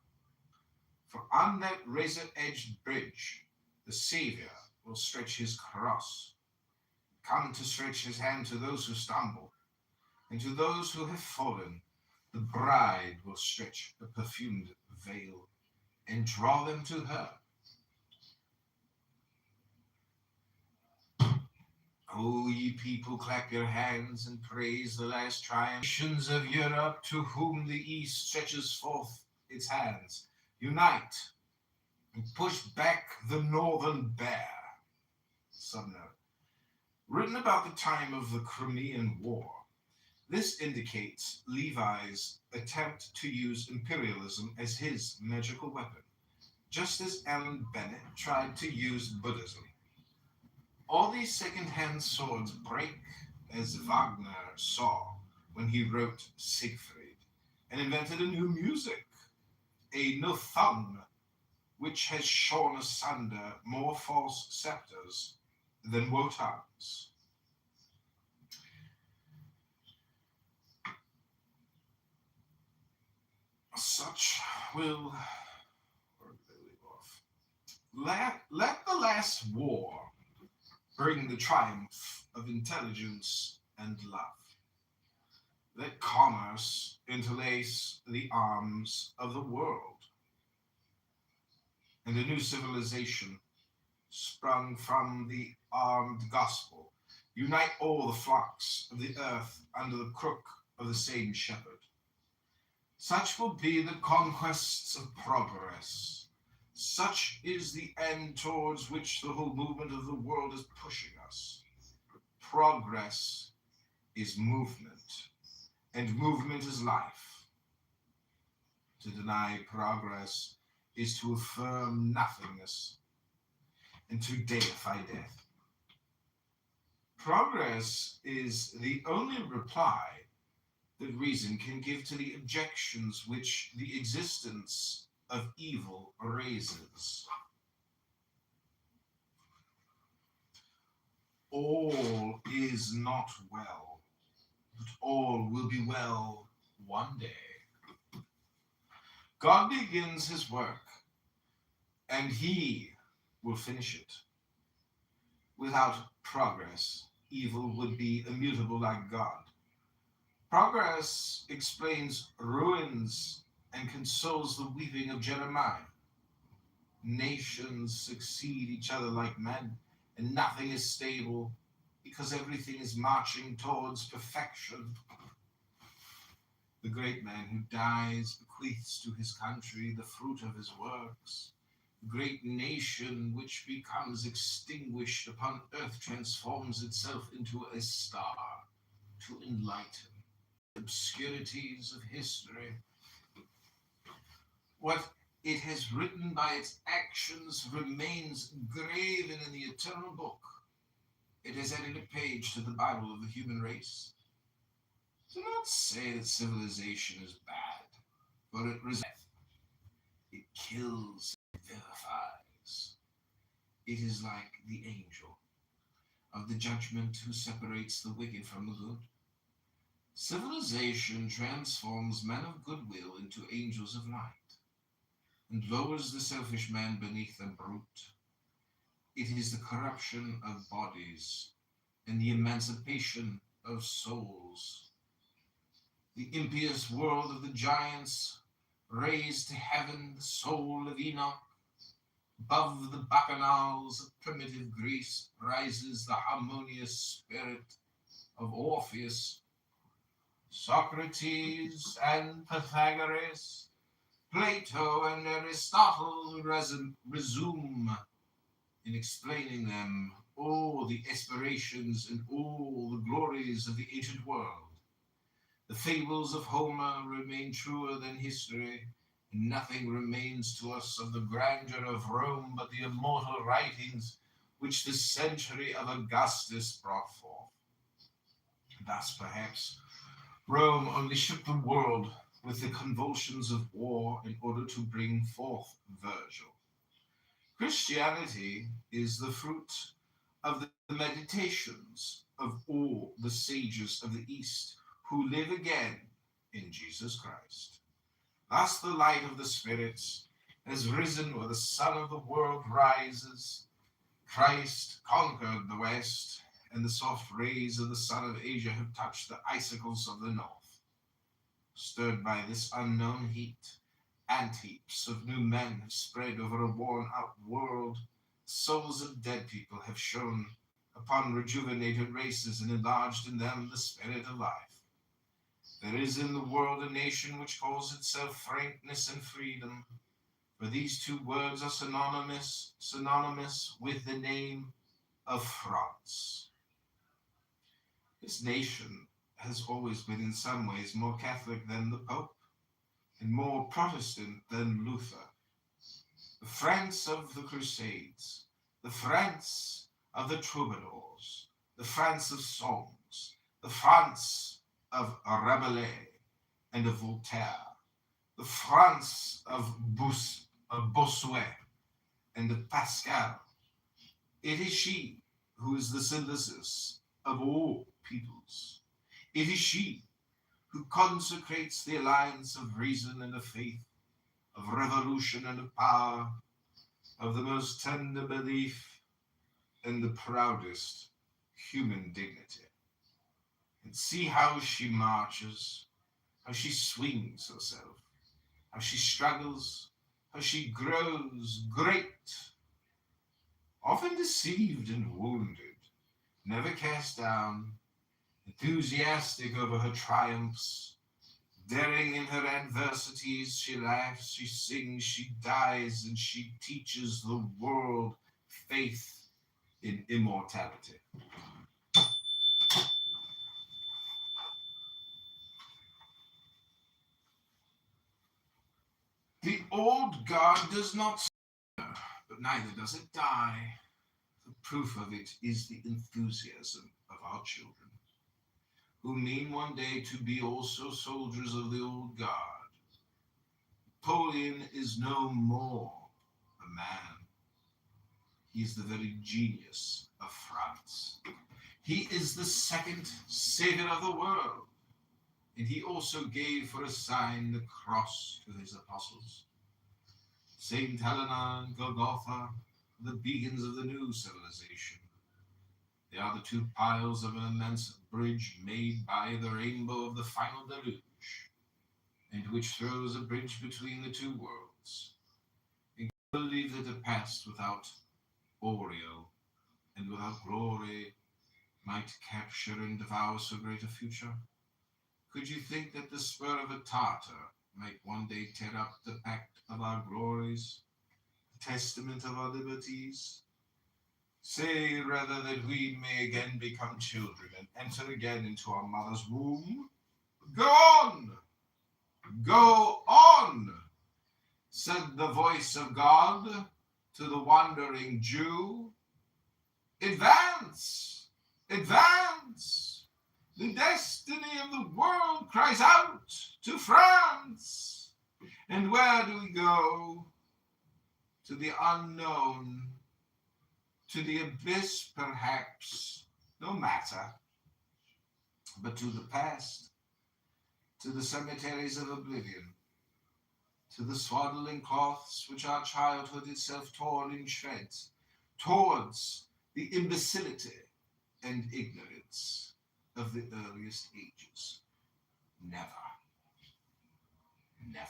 For on that razor-edged bridge, the Savior will stretch his cross, come to stretch his hand to those who stumble, and to those who have fallen, the bride will stretch a perfumed veil and draw them to her. O ye people, clap your hands and praise the last triumph. Nations of Europe, to whom the East stretches forth its hands, unite and push back the northern bear. Subnote. Written about the time of the Crimean War. This indicates Levi's attempt to use imperialism as his magical weapon, just as Alan Bennett tried to use Buddhism. All these second-hand swords break, as Wagner saw when he wrote Siegfried, and invented a new music, a Nothung, which has shorn asunder more false scepters than Wotan's. Such will... Where did they leave off? Let the last war bring the triumph of intelligence and love. Let commerce interlace the arms of the world, and a new civilization, sprung from the armed gospel, unite all the flocks of the earth under the crook of the same shepherd. Such will be the conquests of progress. Such is the end towards which the whole movement of the world is pushing us. Progress is movement, and movement is life. To deny progress is to affirm nothingness, and to deify death. Progress is the only reply that reason can give to the objections which the existence of evil raises. All is not well, but all will be well one day. God begins his work, and he will finish it. Without progress, evil would be immutable like God. Progress explains ruins and consoles the weeping of Jeremiah. Nations succeed each other like men, and nothing is stable because everything is marching towards perfection. The great man who dies bequeaths to his country the fruit of his works. The great nation which becomes extinguished upon earth transforms itself into a star to enlighten the obscurities of history. What it has written by its actions remains graven in the eternal book. It has added a page to the Bible of the human race. Do not say that civilization is bad, for it resents, it kills and vilifies. It is like the angel of the judgment who separates the wicked from the good. Civilization transforms men of goodwill into angels of light, and lowers the selfish man beneath the brute. It is the corruption of bodies and the emancipation of souls. The impious world of the giants raised to heaven the soul of Enoch. Above the bacchanals of primitive Greece rises the harmonious spirit of Orpheus. Socrates and Pythagoras, Plato and Aristotle resume in explaining them all the aspirations and all the glories of the ancient world. The fables of Homer remain truer than history, and nothing remains to us of the grandeur of Rome but the immortal writings which the century of Augustus brought forth. Thus, perhaps, Rome only shook the world with the convulsions of war in order to bring forth Virgil. Christianity is the fruit of the meditations of all the sages of the East who live again in Jesus Christ. Thus the light of the spirits has risen where the sun of the world rises. Christ conquered the West, and the soft rays of the sun of Asia have touched the icicles of the north. Stirred by this unknown heat, ant heaps of new men have spread over a worn-out world. Souls of dead people have shone upon rejuvenated races and enlarged in them the spirit of life. There is in the world a nation which calls itself frankness and freedom, for these two words are synonymous with the name of France. This nation has always been in some ways more Catholic than the Pope and more Protestant than Luther. The France of the Crusades, the France of the troubadours, the France of songs, the France of Rabelais and of Voltaire, the France of Bossuet and of Pascal. It is she who is the synthesis of all peoples. It is she who consecrates the alliance of reason and of faith, of revolution and of power, of the most tender belief and the proudest human dignity. And see how she marches, how she swings herself, how she struggles, how she grows great, often deceived and wounded, never cast down, enthusiastic over her triumphs, daring in her adversities. She laughs, she sings, she dies, and she teaches the world faith in immortality. The old God does not stir, but neither does it die. The proof of it is the enthusiasm of our children, who mean one day to be also soldiers of the old guard. Napoleon is no more a man. He is the very genius of France. He is the second savior of the world. And he also gave for a sign the cross to his apostles. St. Helena and Golgotha, the beacons of the new civilization. They are the two piles of an immense bridge made by the rainbow of the final deluge, and which throws a bridge between the two worlds. And believe that a past without aureole and without glory might capture and devour so great a future? Could you think that the spur of a Tartar might one day tear up the pact of our glories, the testament of our liberties? Say rather that we may again become children and enter again into our mother's womb. Go on! Go on! Said the voice of God to the wandering Jew. Advance! Advance! The destiny of the world cries out to France. And where do we go? To the unknown, to the abyss perhaps, no matter, but to the past, to the cemeteries of oblivion, to the swaddling cloths which our childhood itself torn in shreds, towards the imbecility and ignorance of the earliest ages. Never, never.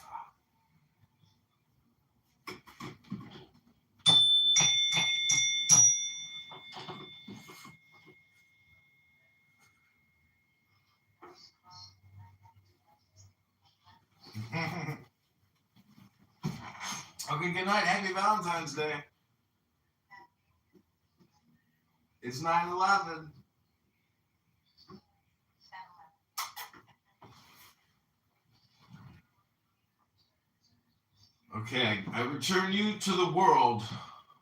Okay, good night. Happy Valentine's Day. It's 9/11. Okay, I return you to the world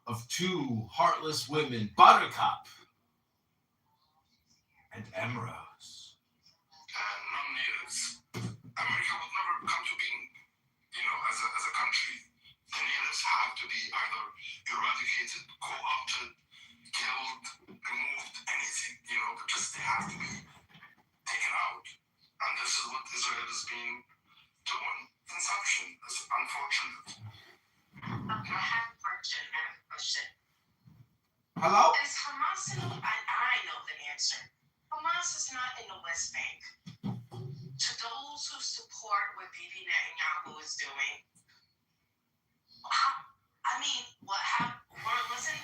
of two heartless women, Buttercup and Emerose. Non-natives, America would never come to being. As a country, the natives have to be either eradicated, co-opted, killed, removed, anything. But just they have to be taken out. And this is what Israel is being doing. Consumption is unfortunate. Okay, I have a question. Hello? Is Hamas I know the answer. Hamas is not in the West Bank. To those who support what Bibi Netanyahu is doing, wasn't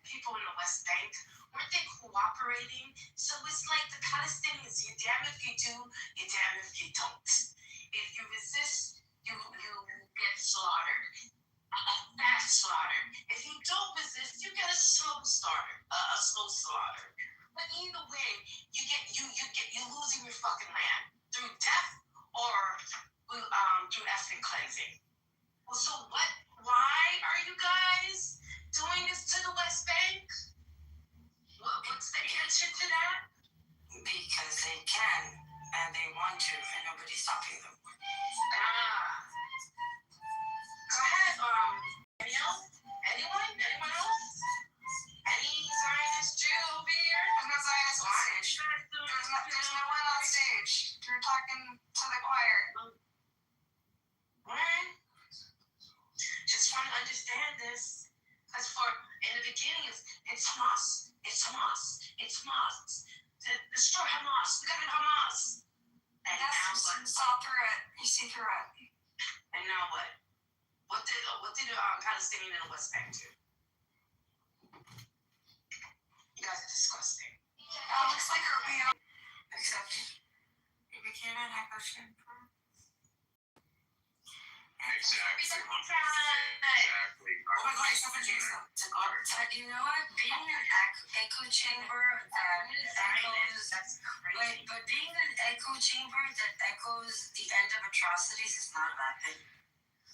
people in the West Bank, weren't they cooperating? So it's like the Palestinians, you're damn if you do, you're damn if you don't. If you resist, you get slaughtered. Fast slaughter. If you don't resist, you get a slow slaughter. But either way, you're losing your fucking land through death or through ethnic cleansing. Well, so what? Why are you guys doing this to the West Bank? What's the answer to that? Because they can and they want to, and nobody's stopping them. Go ahead. Anyone else? Any Zionist Jew over here? There's no Zionist on stage. There's no one on stage. You're talking to the choir. What? Just want to understand this. Because in the beginning, it's Hamas. It's Hamas. It's Hamas. Destroy Hamas. We got Hamas. And yes, now what? You saw through it. You see through it. And now what? What did Palestinian in the West Bank do? You guys are disgusting. Looks like we except it became an echo chamber. Exactly. You know what? Being an echo chamber that echoes, but being an echo chamber that echoes the end of atrocities is not a bad thing.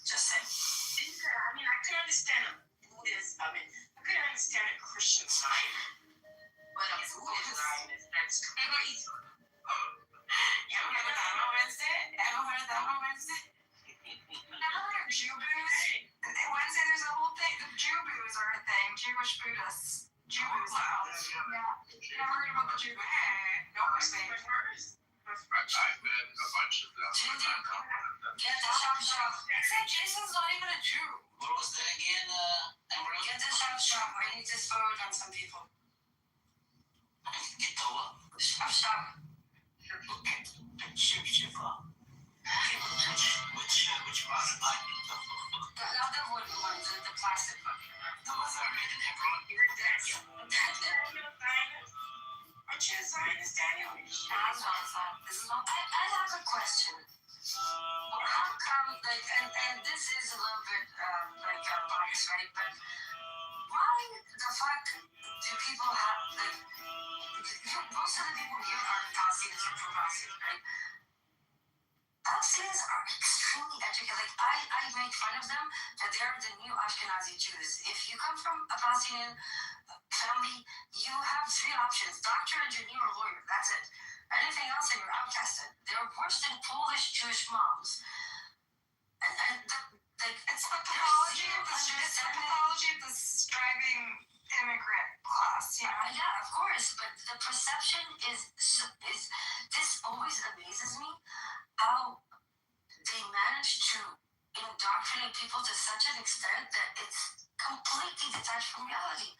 Just saying. I can understand Buddhist, I mean, I couldn't understand a Christian Zionist. But a Buddhist Zionist, that's crazy. You ever heard of that on Wednesday? Never heard of Jew booze? Wednesday there's a whole thing. The Jew booze are a thing. Jewish Buddhists. Jew booze. Wow. Yeah. Never heard about the Jew booze? No, I've met a bunch of them. Get the shop. Except Jason's not even a Jew. What was that again, Emerald? Get the shop. I need to forward on some people. Get the what? Shop. Okay. Ship up. Which was it like? Not the wooden ones, the plastic one. The ones that are made in Hebron? Aren't you a Zionist, Daniel? I have a question. How come, like, and this is a little bit, like, biased, right? But why the fuck do people have, like, most of the people here are Palestinians or pro-Palestinian, right? Palestinians are extremely educated. Like, I make fun of them that they are the new Ashkenazi Jews. If you come from a Palestinian family, you have three options: doctor, engineer, or lawyer. That's it. Anything else, and you're outcasted. They're worse than Polish Jewish moms. And like, it's the pathology of the striving immigrant class. You know? Yeah, of course. But the perception is this always amazes me. How they manage to indoctrinate people to such an extent that it's completely detached from reality.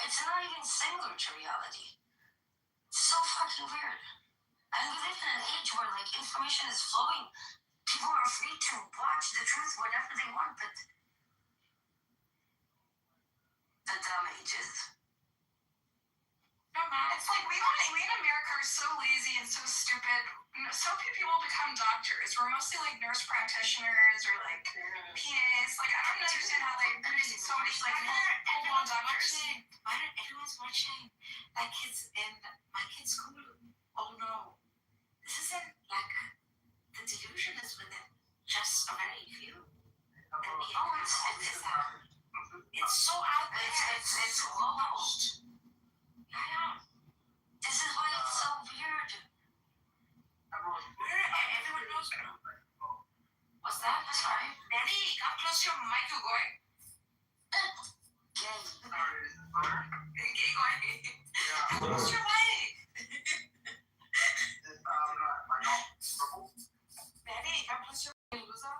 It's not even similar to reality. It's so fucking weird. And we live in an age where, like, information is flowing. People are free to watch the truth whenever they want, but the dumb ages. No, man, it's like we in America are so lazy and so stupid. So few people become doctors. We're mostly like nurse practitioners or like PAs. Like, I don't understand how they produce so many like full-blown doctors. Why don't everyone's watching like kids in my kid's school? Oh no, this isn't like the delusion is within just a very few. It's so out there. It's closed. Yeah. This is why it's so weird. Everyone knows. What's that? Sorry. Daddy, come close your mic, you boy. Gay. Gay boy. Come close your mic. Daddy, come close your mic, loser.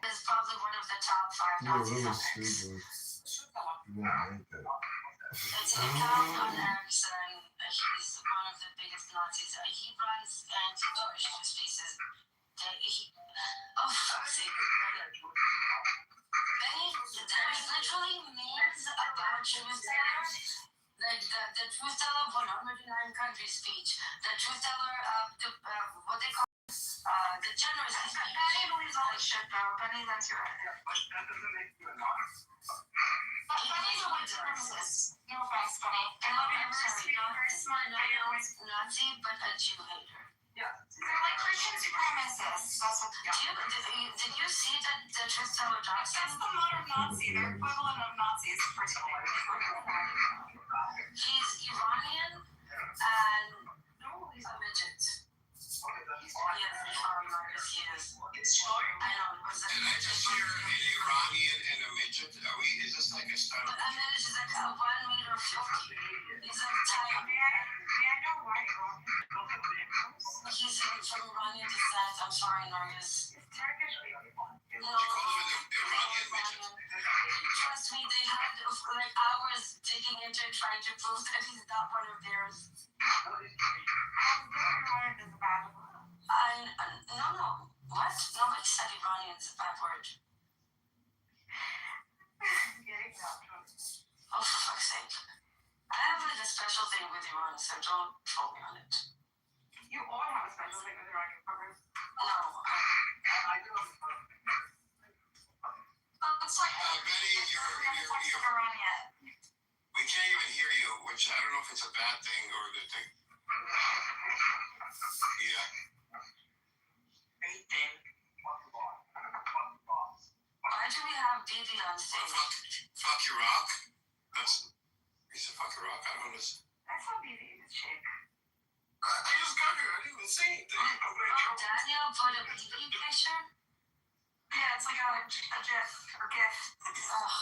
Is probably one of the top 5 Nazis on X. You won't make that. It's an account on X, and he's one of the biggest Nazis. He runs anti-Jewish spaces. Oh, fuck's sake. Benny, there's literally memes about truth tellers. Like the truth teller 109 countries speech. The truth teller, what they call the generous speech. Benny believes all this shit, bro. Benny's into it. Benny's a white supremacist. No offense, Benny. I love you. You're very smart. Not always Nazi, but a Jew hater. Yeah. They're like Christian supremacists. That's what did you see that the truth teller Johnson? That's the modern Nazi. They're equivalent of Nazis for today. He's Iranian and he's a midget. Sorry, Marcus, he is. It's short. I know. It was a Did I just hear an Iranian and a midget? Is this like a style? A midget is like a 1 meter 50. He's like tiny. May I know why? He's from Iranian descent. I'm sorry, Nargis. It's Turkish people. No, You call him an Iranian midget? trust me, they had like hours digging into it, trying to prove that he's not one of theirs. No. What? Nobody said Iranian is a bad word. Oh, for fuck's sake. I have like a special thing with Iran, so don't troll me on it. You all have a special thing with Iranian covers. No. I do. It's like Betty, you're Iran yet. we can't even hear you, which I don't know if it's a bad thing or a good thing. Yeah. Hey, Dave. Why do we have BB on stage? Fuck your rock. He said fuck your rock. I don't understand. That's not BB, the chick. I just got here. I didn't even say anything. Daniel put a BB picture? Yeah, it's like a GIF or GIF. Ugh.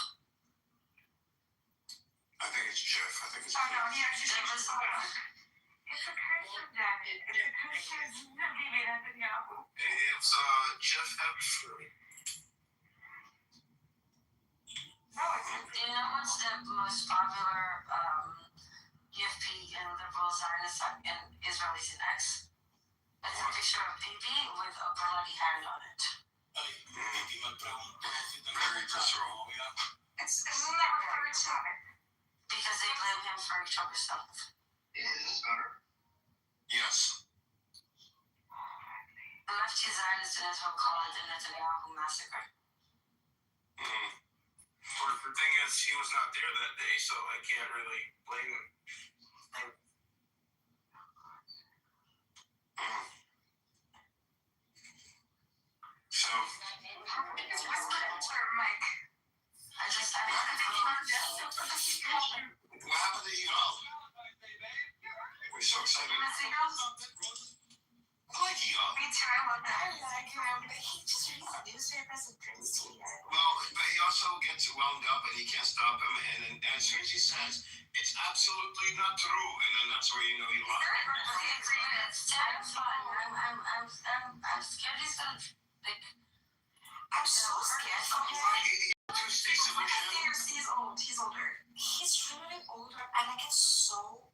I think it's Jeff. I think it's Oh no, he actually There was It's a Christian, David. It's a Christian BB Netanyahu. It's Jeff Epstein. No, it's You know what's the most popular UFP in liberal Zionist in Israelis in X? It's a picture of BB with a bloody hand on it. Very visceral. isn't that referred to? Because they blame him for October 7th. Is this better? Yes. The lefty Zionists in Israel call it the Netanyahu massacre. But the thing is, he was not there that day, so I can't really blame him. So, Mike. what happened to Eagle? We're so excited. I like Eagle. Me too, I love that. I like him, but he just reads newspapers and drinks tea. Well, but he also gets wound up and he can't stop him. And as soon as he says, it's absolutely not true, and then that's where you know he lost. It's terrifying. I'm scared he's gonna I'm so scared for him. Two-state solution. He's old. He's older. He's really older, and I get so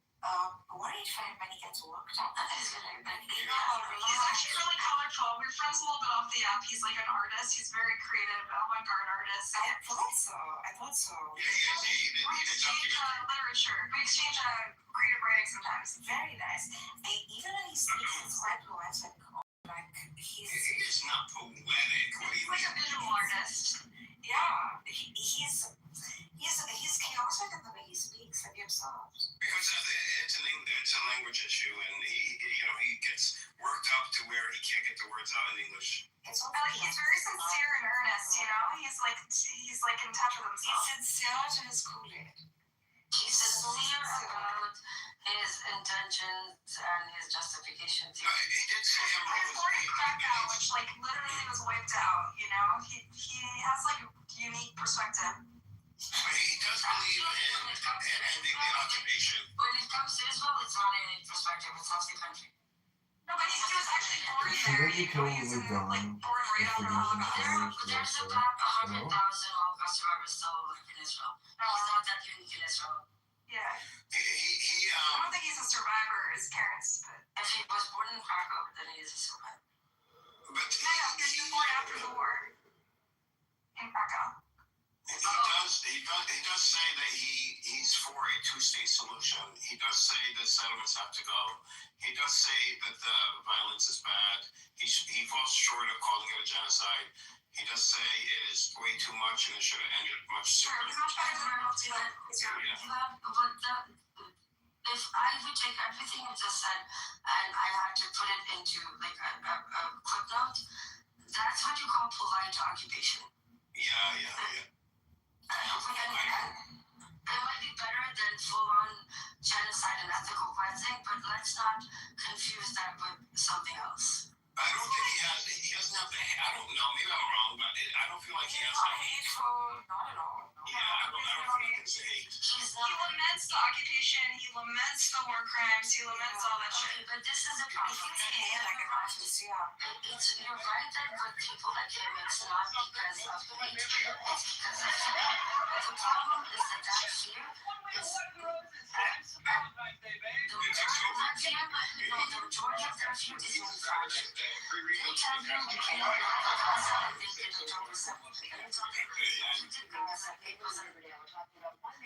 worried for him when he gets worked up. He's actually really colorful. We're friends a little bit off the app. He's like an artist. He's very creative, avant-garde artist. I thought so. Yeah, he did exchange literature. We exchange creative writing sometimes. Very nice. Even when he speaks, it's quite poetic. He's not poetic. What do He's you like a mean? visual artist. Yeah, he's chaotic in the way he speaks. Have you observed? Because it's a language issue, and he gets worked up to where he can't get the words out in English. It's But he's very sincere and earnest. You know, he's like in touch with himself. He's sincere to his Kool-Aid. He's sincere about his intentions and his justifications. No, he did say He was born in Krakow, which like literally was wiped out. You know, he has like a unique perspective. But he does believe in ending the occupation. When it comes to Israel, it's not a perspective, it's half the country. No, but he was actually born there. You know, he's in, like born right after the Holocaust. There's about 100,000 Holocaust survivors still alive in Israel. No, he's not that unique in Israel. Yeah. I don't think he's a survivor, his parents, but if he was born in Krakow, then he is a survivor. But he was born after the war in Krakow. He does say that he's for a two-state solution. He does say that settlements have to go. He does say that the violence is bad. He falls short of calling it a genocide. He does say it is way too much and it should have ended much sooner. He's much better than Arnold Taylor. If I would take everything you just said and I had to put it into like a clip note, that's what you call polite occupation. Yeah. It might be better than full-on genocide and ethical cleansing, but let's not confuse that with something else. I don't think he doesn't have the, I don't know, maybe I'm wrong, but I don't feel like he has the hate. Not at all. Yeah, I don't think it's hate. He laments the occupation, he laments the war crimes, he laments all that shit. But this is a problem. You're right that with people like him, it's not because of hate. It's because of fear. But the problem is that fear is... The majority of that fear is manufactured. They tell you you can't go to Gaza and they did October 7th. You did Gaza.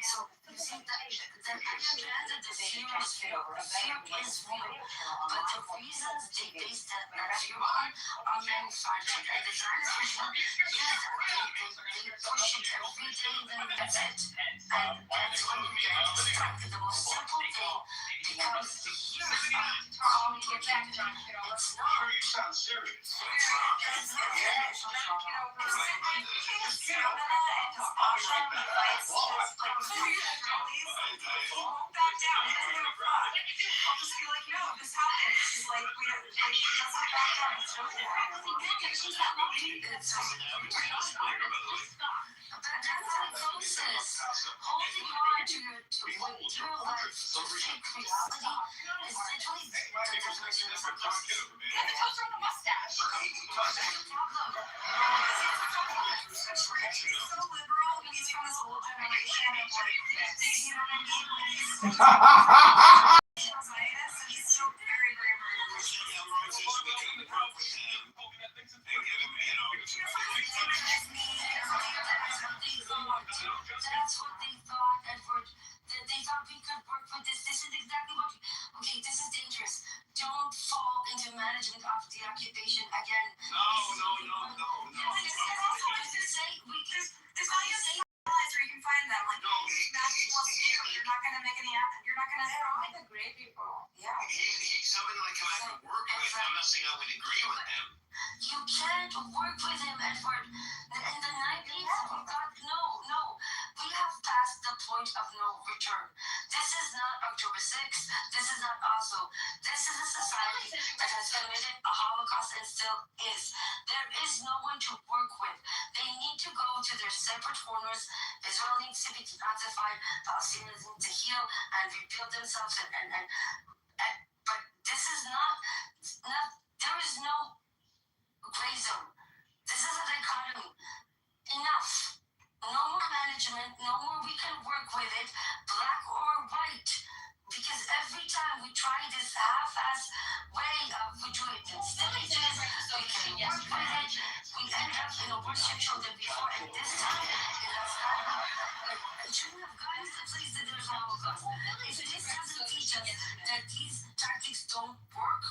So you see that I understand that the fear is real. The fear is real. But the reasons they base that fear on are manufactured. And the Zionist regime, yes, they push it every day, then that's it. And that's when you get stuck. The most simple everything becomes unified. It's not. You sound serious. Holding on to your life to fake reality is literally the definition of psychosis. Yeah, the toes on the mustache. So liberal, he's from this old generation of like, you know what I mean? He's Zionists, and he's still very, very, very That's what they thought, Edward. They thought we could work with this. This is exactly what. Okay, this is dangerous. Don't fall into management of the occupation again. No. There's also like to say there's how you say allies where you can find them. Like you're not gonna make any. You're not gonna. They're all the great people. Yeah. He's somebody like I could work with. I'm not saying I would agree with him. You can't work with him, Edward. In the 90s, we thought, no. We have passed the point of no return. This is not October 6th. This is not Oslo. This is a society that has committed a Holocaust and still is. There is no one to work with. They need to go to their separate corners. Israel needs to be denazified. Palestinians need to heal and rebuild themselves. But this is not. There is no gray zone. This is a dichotomy. Enough. No more management. No more we can work with it, black or white. Because every time we try this half-ass way of we do it in stages, we can work with it, we end up in a worse situation than before. And this time, it has happened. It shouldn't have gotten to the place that there's a Holocaust. If this doesn't teach us that these tactics don't work,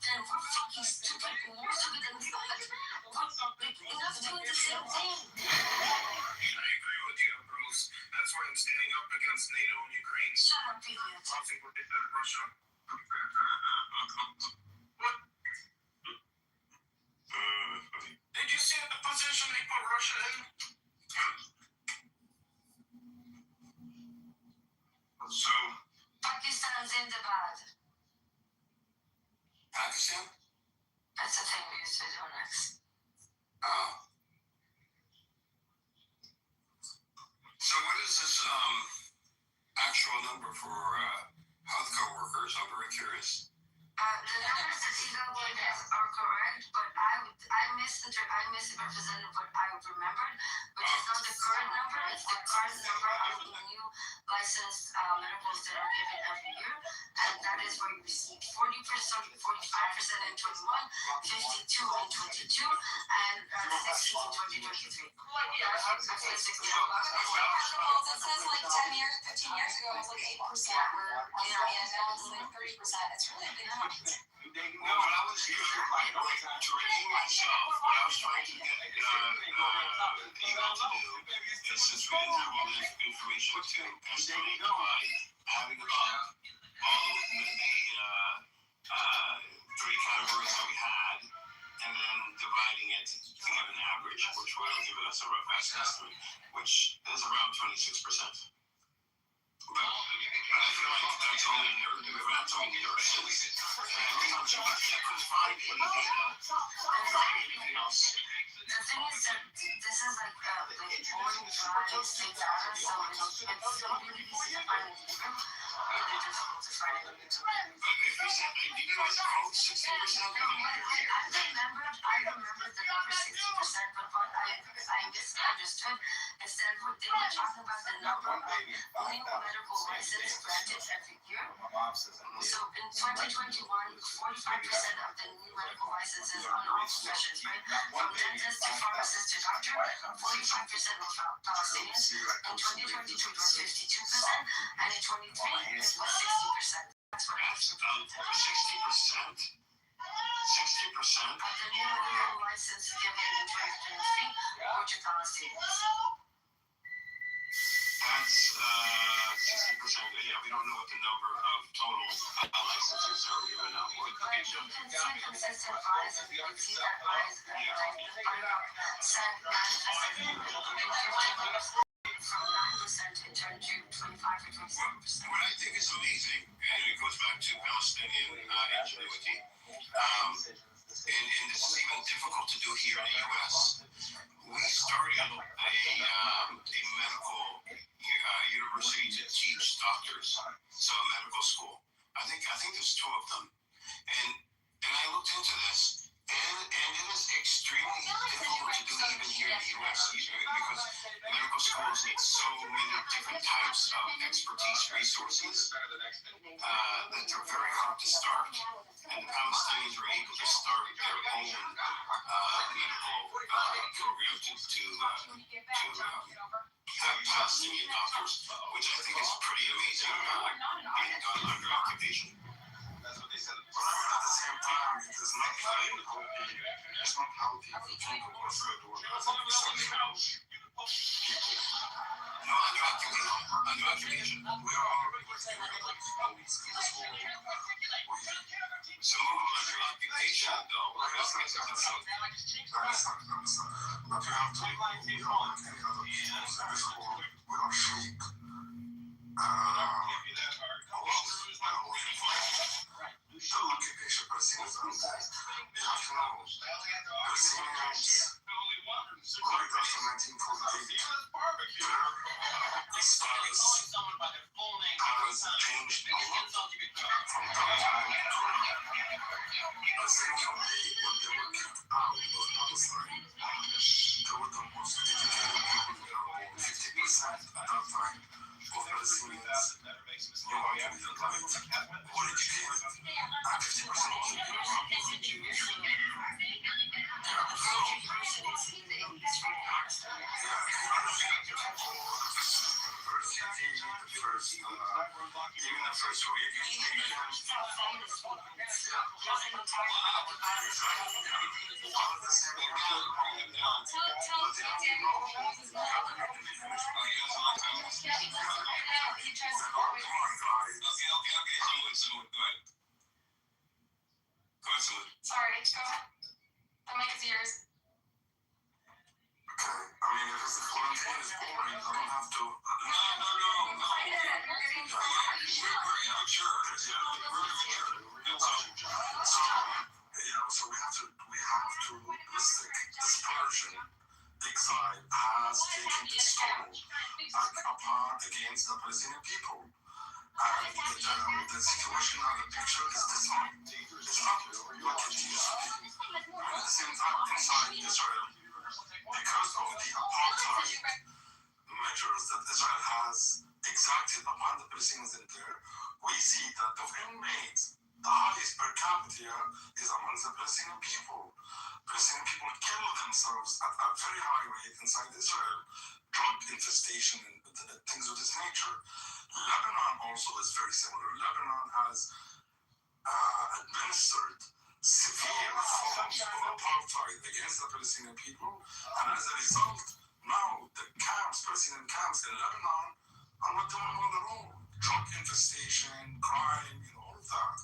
then we're fucking stupid, more stupid than we thought. We're enough doing the same thing. I agree with you, Bruce. That's why I'm standing up against NATO and Ukraine. Shut up, idiot. Something we did in Russia. Did you see the position they put Russia in? So, Pakistan Zindabad. Pakistan? That's the thing we used to do next. So what is this actual number for healthcare workers? I'm very curious. The numbers that you got are correct, but I misrepresented what I remembered, which is not the current number. It's the current number of the new licensed medicals that are given every year, and that is where you receive 40%, 45% in 21, 52 in 22, and 60 in 2023. Actually, 60. It says like 10 years, 15 years ago, it was like 8% were and now it's like 30%. It's really a big number. no, but I was usually like training myself. What I was trying to get email to do is since we didn't have all this information to estimate by having all of the three categories that we had, and then dividing it to give an average, which would have given us a rough estimate, which is around 26%. But I feel like that's only nurses. Every time you could find any data, anything else. The thing is that this is like boring, dry state data, so it's really easy to find it in really difficult to find it in YouTube. But if you said, did you guys quote 60%? I remembered the number 60%, but what I misunderstood is that they were talking about the number of new medical licenses granted every year. So in 2021, 45% of the new medical licenses on all professions, right? From dentist to pharmacist to doctor, 45% were Palestinians. In 2022, it was 52%, and in 23, it was 60%. That's what I was 60%? 60%? of the new medical license given in 2023 were to Palestinians. That's 60%. Yeah, we don't know what the number of total licenses are given out. You can see consistent rise, and you can see that rise said manifested in 15 years. From 9% it turned to 25 or 27%. What I think is amazing, and it goes back to Palestinian ingenuity, and this is even difficult to do here in the U.S. We started a medical university to teach doctors, so a medical school. I think there's two of them, and I looked into this, and it is extremely difficult to do even here in the U.S. because medical schools need so many different types of expertise resources that they're very hard to start. And the Palestinians were able to start their own medical program to have Palestinian doctors, which I think is pretty amazing being done under occupation. That's what they said. But I mean, at the same time, it is not healthy. It's not healthy for people who are third world countries. No, under occupation. We are all people in this world. Some of them under occupation, though. But you have to, we are like any other people in this world. We are sheep. The occupation Palestinians are there. You have to know, Palestinians, right after 1948, their status has changed a lot from that time to now. Palestinians, when they were kicked out of Palestine, they were the most educated people in the world. 50% at that time of Palestinians knew how to read and write, were educated, and 50% of the people even the first week. Sorry, go ahead. The mic is yours. Okay, I mean, if it's quarantine is boring, I don't have to. So we have to restrict dispersion. Exile has taken its toll apart against the Palestinian people. And the situation now, the picture is this one. It's not what it used to be. And at the same time, inside Israel, because of the apartheid measures that Israel has exacted upon the Palestinians in there, we see that the inmates, the highest per capita is amongst the Palestinian people. Palestinian people kill themselves at a very high rate inside Israel. Drug infestation and things of this nature. Lebanon also is very similar. Lebanon has administered severe forms of apartheid against the Palestinian people, and as a result, now the camps, Palestinian camps in Lebanon, are not doing on their own. Drug infestation, crime, all of that.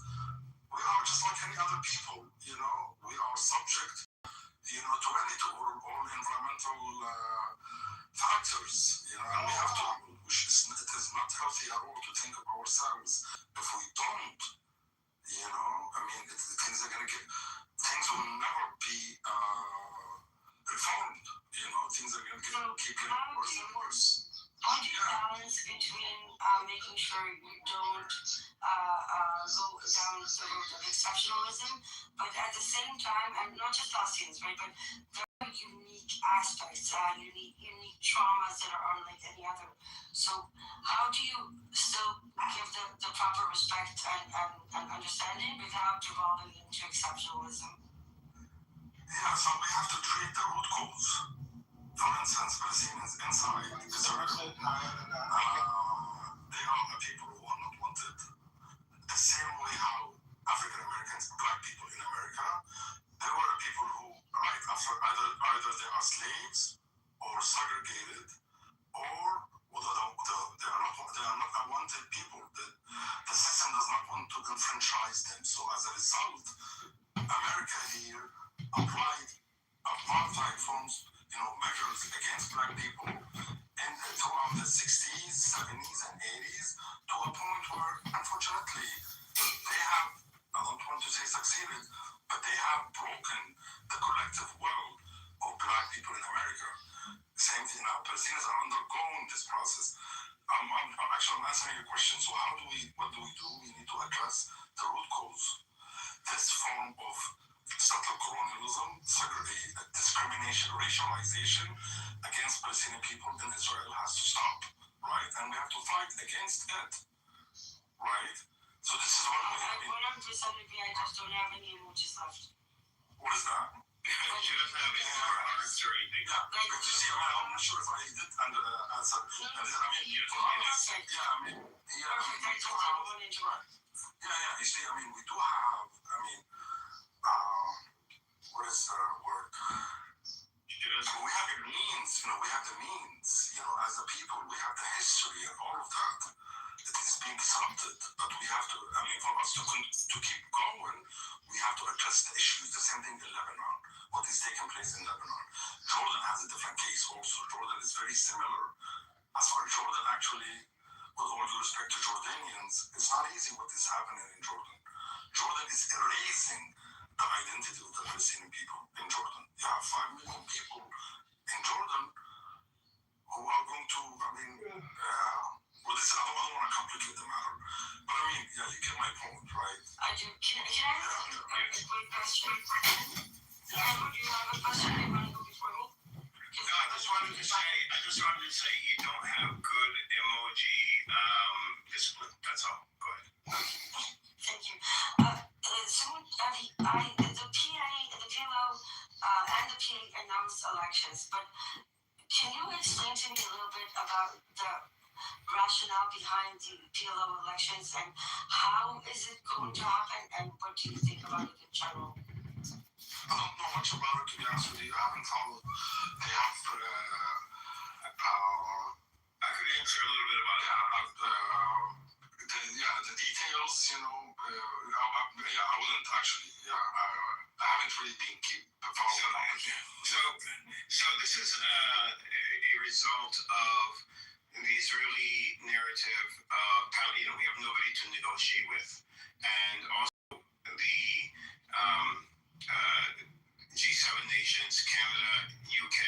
We are just like any other people, we are subject, to all environmental factors, and we have to, it is not healthy at all to think of ourselves if we don't, things will never be reformed, things are going to keep getting worse and worse. How do you balance between making sure you don't go down the road of exceptionalism, but at the same time, and not just Palestinians, right, but very unique aspects, unique traumas that are unlike any other. So how do you still give the proper respect and understanding without devolving into exceptionalism? Yeah, so we have to treat the root cause. For instance, Palestinians inside Israel, they are the people who are not wanted. The same way how African Americans, black people in America, they were the people who, right after either they are slaves or segregated, or the what do? We need to address the root cause. This form of settler colonialism, discrimination, racialization against Palestinian people in Israel has to stop, right? And we have to fight against it, right? So this is one way. I 100% agree. I just don't have any emojis left. What is that? She doesn't have any more hearts or anything. Yeah, but you see, I'm not sure if I did answer. You see, we do have, what is the word? We have the means, as a people, we have the history and all of that. It is being disrupted, but we have to, for us to keep going, we have to address the issues. The same thing in Lebanon, what is taking place in Lebanon. Jordan has a different case also. Jordan is very similar. As for Jordan, actually, with all due respect to Jordanians, it's not easy what is happening in Jordan. Jordan is erasing the identity of the Palestinian people in Jordan. You have 5 million people in Jordan who are going to, I don't want to complicate the matter, but you get my point, right? I do. Can I ask you a quick question? Yeah. Do you have a question you want to go before me? No, I just wanted to say you don't have good emoji discipline. That's all. Go ahead. Thank you. The PLO and the PA announced elections, but can you explain to me a little bit about the rationale behind the PLO elections and how is it going to happen and what do you think about it in general? I don't know much about it, to be honest with you. I haven't followed. They have, I could answer a little bit about the details, I wouldn't actually, I haven't really been following it. So this is a result of the Israeli narrative of, we have nobody to negotiate with, and also the G7 nations, Canada, UK,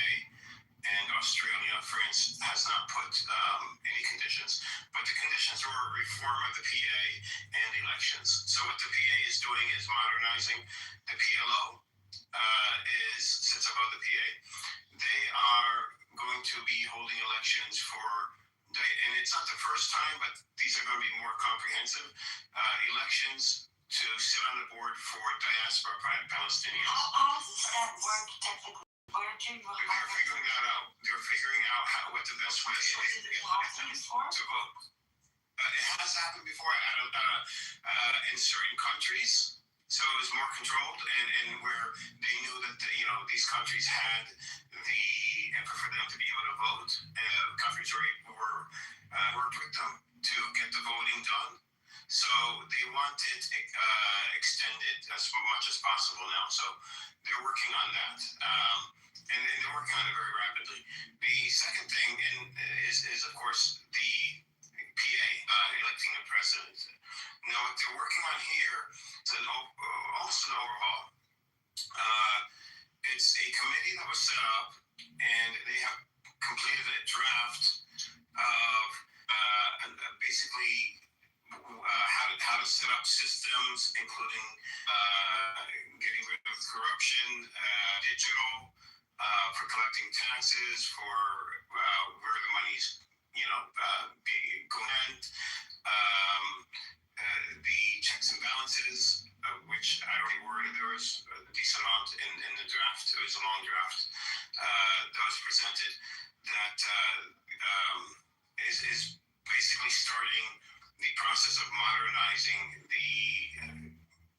and Australia, France has not put any conditions, but the conditions were reform of the PA and elections. So what the PA is doing is modernizing. The PLO sits above the PA. They are going to be holding elections and it's not the first time, but these are going to be more comprehensive elections to sit on the board for diaspora Palestinians. How does that work technically? They're figuring that out. They're figuring out what the best way is to vote. It has happened before in certain countries, so it was more controlled, and where they knew that these countries had the effort for them to be able to vote. Countries were worked with them to get the voting done. So they want it extended as much as possible now. So they're working on that. And they're working on it very rapidly. The second thing is of course, the PA electing a president. Now, what they're working on here is almost an overhaul. It's a committee that was set up, and they have completed a draft of basically how to set up systems, including getting rid of corruption, digital, for collecting taxes, for where the money's being going, the checks and balances, which I already worded. There was a decent amount in the draft. It was a long draft that was presented that is basically starting the process of modernizing the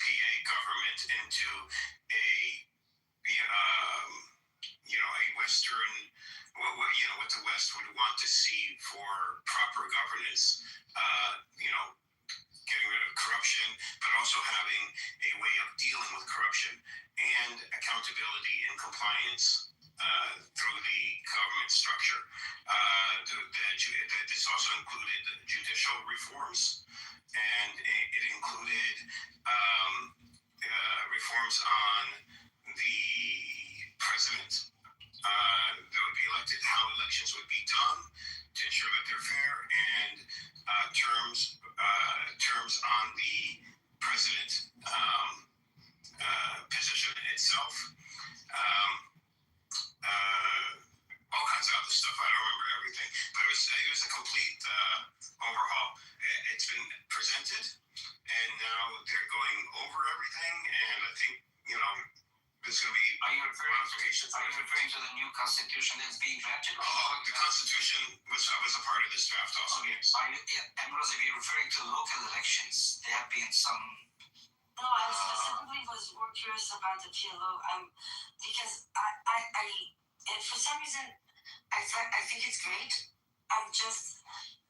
PA government into a Western, what the West would want to see for proper governance, getting rid of corruption, but also having a way of dealing with corruption and accountability and compliance through the government structure. This also included judicial reforms, and it included reforms on the president that would be elected, how elections would be done to ensure that they're fair, and terms on the president position itself. All kinds of other stuff. I don't remember everything, but it was a complete overhaul. It's been presented, and now they're going over everything, and I think there's going to be modifications. Are you referring to the new constitution that's being drafted? Oh, the constitution was a part of this draft also. Okay. Yes. Ambrose, if you're referring to local elections, there have been some. No, I specifically was more curious about the PLO, because and for some reason, I think it's great.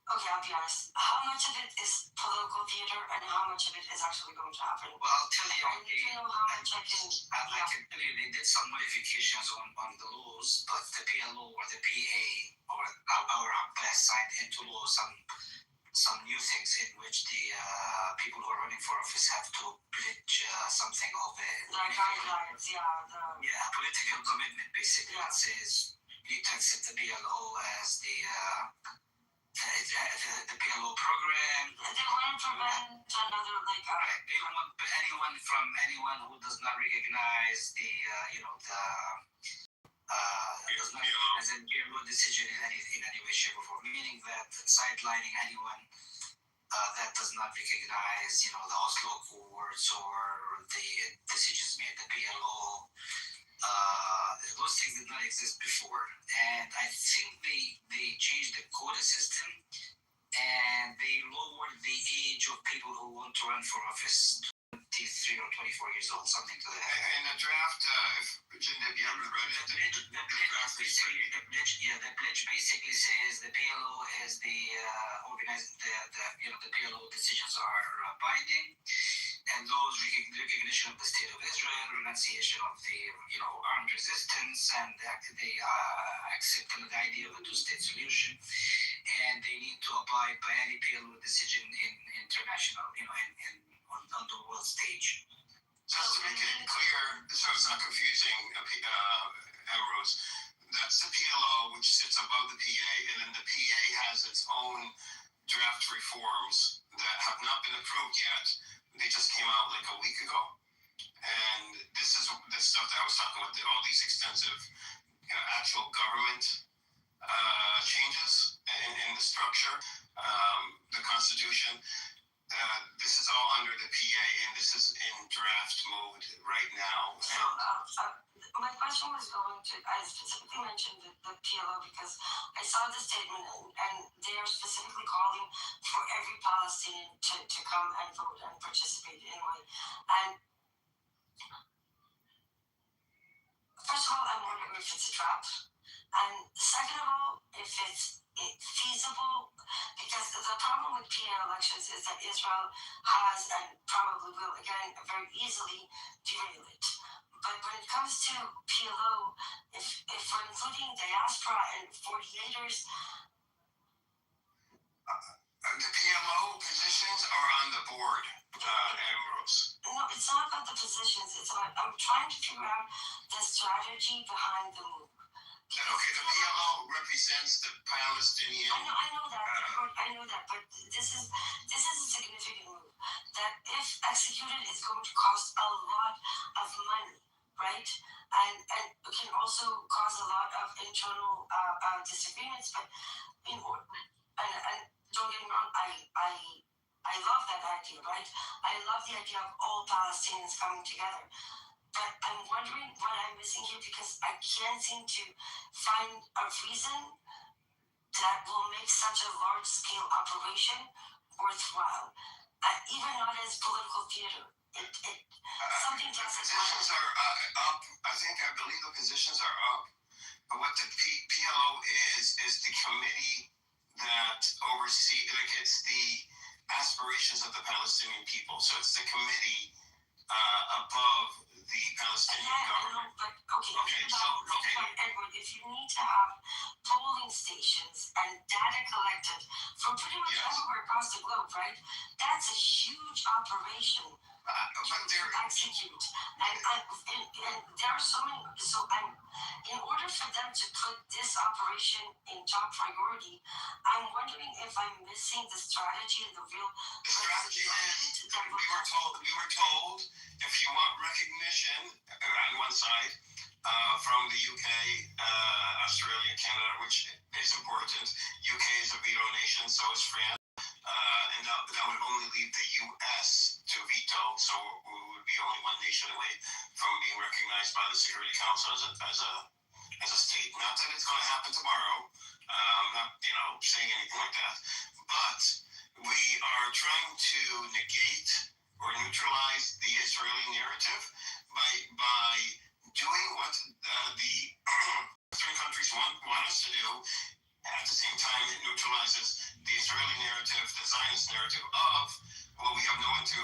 Okay, I'll be honest. How much of it is political theater and how much of it is actually going to happen? Well, I'll tell you. I need to know how much I can. I can tell you they did some modifications on the laws, but the PLO or the PA or our class signed into law some new things in which the people who are running for office have to pledge something of a guidelines, political commitment, basically. Yeah. It says you need to accept the PLO as the PLO program. They want to prevent another They don't want anyone who does not recognize the does not recognize the PLO decision in any way, shape, or form. Meaning that sidelining anyone that does not recognize the Oslo Accords or the decisions made at the PLO. Those things did not exist before, and I think they changed the quota system and they lowered the age of people who want to run for office to 23 or 24 years old, something to that. In the draft, if Virginia, if you haven't read it, the pledge basically says the PLO is the the PLO decisions are binding, and those recognition of the state of Israel, renunciation of the armed resistance, and they accept the idea of a two-state solution, and they need to abide by any PLO decision in international, on the world stage. Just to make it clear, so it's not confusing, Ambrose, that's the PLO, which sits above the PA, and then the PA has its own draft reforms that have not been approved yet. They just came out like a week ago. And this is the stuff that I was talking about, all these extensive actual government changes in the structure, the Constitution. This is all under the PA, and this is in draft mode right now. So, my question was going to, I specifically mentioned the PLO because I saw the statement and they are specifically calling for every Palestinian to come and vote and participate in a way. And first of all, I'm wondering if it's a trap. And second of all, if it's feasible, because the problem with PA elections is that Israel has and probably will again very easily derail it. But when it comes to PLO, if we're including diaspora and 48ers, the PLO positions are on the board, Ambrose. No, it's not about the positions. It's about I'm trying to figure out the strategy behind the move. Okay, the PLO represents the Palestinian. I know that, but this is a significant move that, if executed, is going to cost a lot of money, right? And it can also cause a lot of internal disagreements. But and don't get me wrong, I love that idea, right? I love the idea of all Palestinians coming together. But I'm wondering what I'm missing here because I can't seem to find a reason that will make such a large-scale operation worthwhile, even not as political theater. Something the positions are up. I believe the positions are up. But what the PLO is the committee that oversees, it's the aspirations of the Palestinian people. So it's the committee above the Palestinian government. But okay, Edward, if you need to have polling stations and data collected from pretty much everywhere across the globe, right? That's a huge operation to execute. And there are so many. In order for them to put this operation in top priority, I'm wondering if I'm missing the strategy and the real. The strategy is we were told if you want recognition on one side from the UK, Australia, Canada, which is important. UK is a veto nation, so is France. And that would only leave the US to veto, so we would be only one nation away from being recognized by the Security Council as a state. Not that it's going to happen tomorrow. I'm not saying anything like that, but we are trying to negate or neutralize the Israeli narrative by doing what the Western countries want us to do. At the same time, it neutralizes the Israeli narrative, the Zionist narrative of, well, we have no one to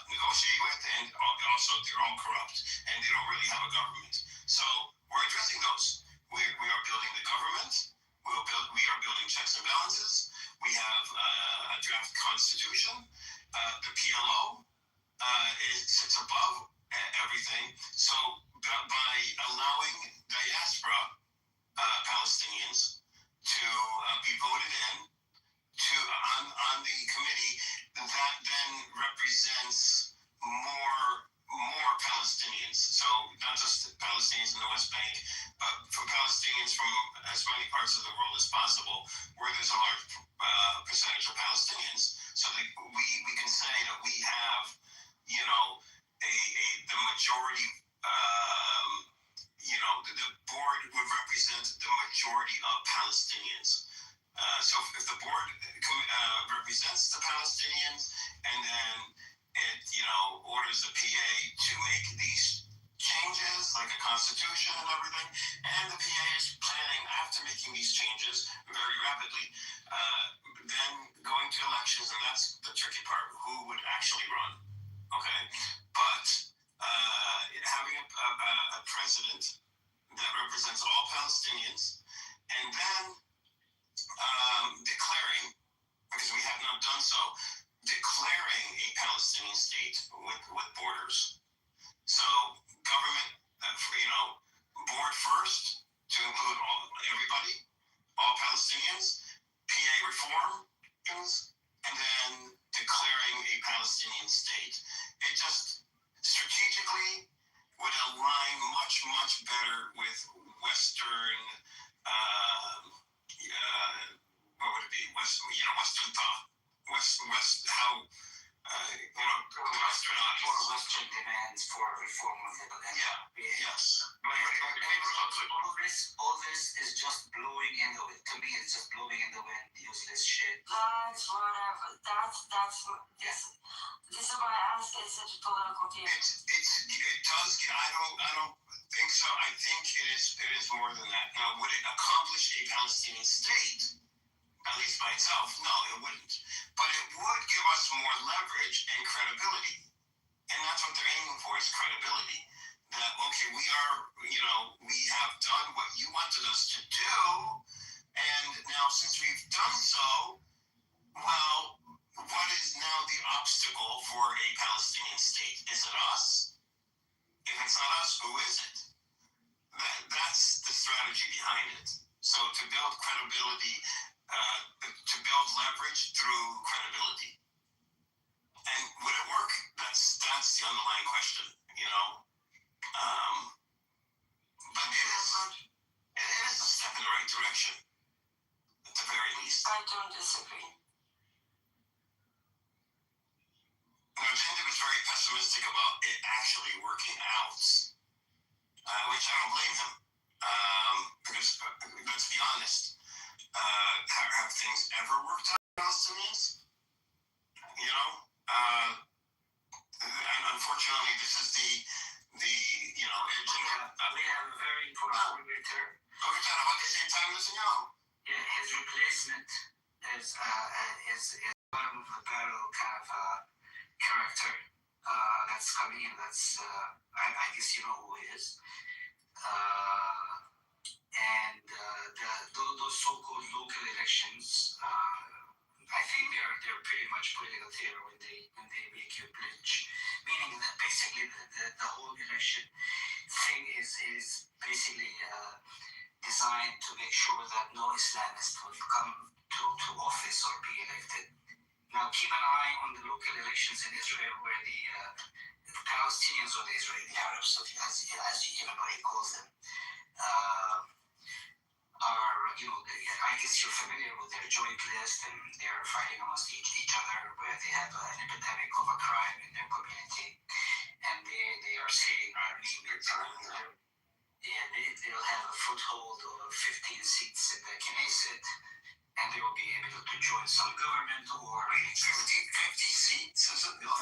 negotiate with, and also they're all corrupt, and they don't really have a government. So we're addressing those. We are building the government. We are building checks and balances. We have a draft constitution. The PLO sits above everything. So by allowing diaspora Palestinians to be voted in on the committee, that then represents more Palestinians. So not just Palestinians in the West Bank, but for Palestinians from as many parts of the world as possible, where there's a large percentage of Palestinians. So that we can say that we have, the majority. The board would represent the majority of Palestinians. So if the board represents the Palestinians, and then it, orders the PA to make these changes, like a constitution and everything, and the PA is planning after making these changes very rapidly, then going to elections, and that's the tricky part, who would actually run, okay? But having a president that represents all Palestinians, and then declaring, because we have not done so, declaring a Palestinian state with borders. So government, board first to include everybody, all Palestinians, PA reform, and then declaring a Palestinian state. It just strategically would align much, much better with Western, what would it be? Western thought. How, Western audience. Western demands for reform of the Yes. All this is just blowing in the wind. To me, it's just blowing in the wind, useless shit. That's whatever. This is why I asked, is it political theater? It does. I don't think so. I think it is more than that. Now, would it accomplish a Palestinian state, at least by itself? No, it wouldn't. But it would give us more leverage and credibility. And that's what they're aiming for, is credibility. That, okay, we have done what you wanted us to do, and now since we've done so, well, what is now the obstacle for a Palestinian state? Is it us? If it's not us, who is it? That's the strategy behind it. So to build credibility, to build leverage through credibility. And would it work? That's the underlying question, But it is a step in the right direction, at the very least. I don't disagree. Jindek was very pessimistic about it actually working out, which I don't blame him, because let's be honest, have things ever worked out for Palestinians? And unfortunately, this is the we have a very important return. Are we talking about the same time as Yeah, his replacement is bottom of the barrel kind of character that's that's coming in. That's I guess you know who it is. And those so-called local elections, I think they're pretty much political theater when they make you pledge, meaning that basically the whole election thing is basically designed to make sure that no Islamist will come to office or be elected. Now keep an eye on the local elections in Israel where the Palestinians or the Israeli Arabs, as everybody calls them, are, I guess you're familiar with their joint list, and they're fighting amongst each other where they have an epidemic of a crime in their community, and they are saying, they'll have a foothold of 15 seats in the Knesset, and they will be able to join some government or 50 seats? Is it? 15. Oh,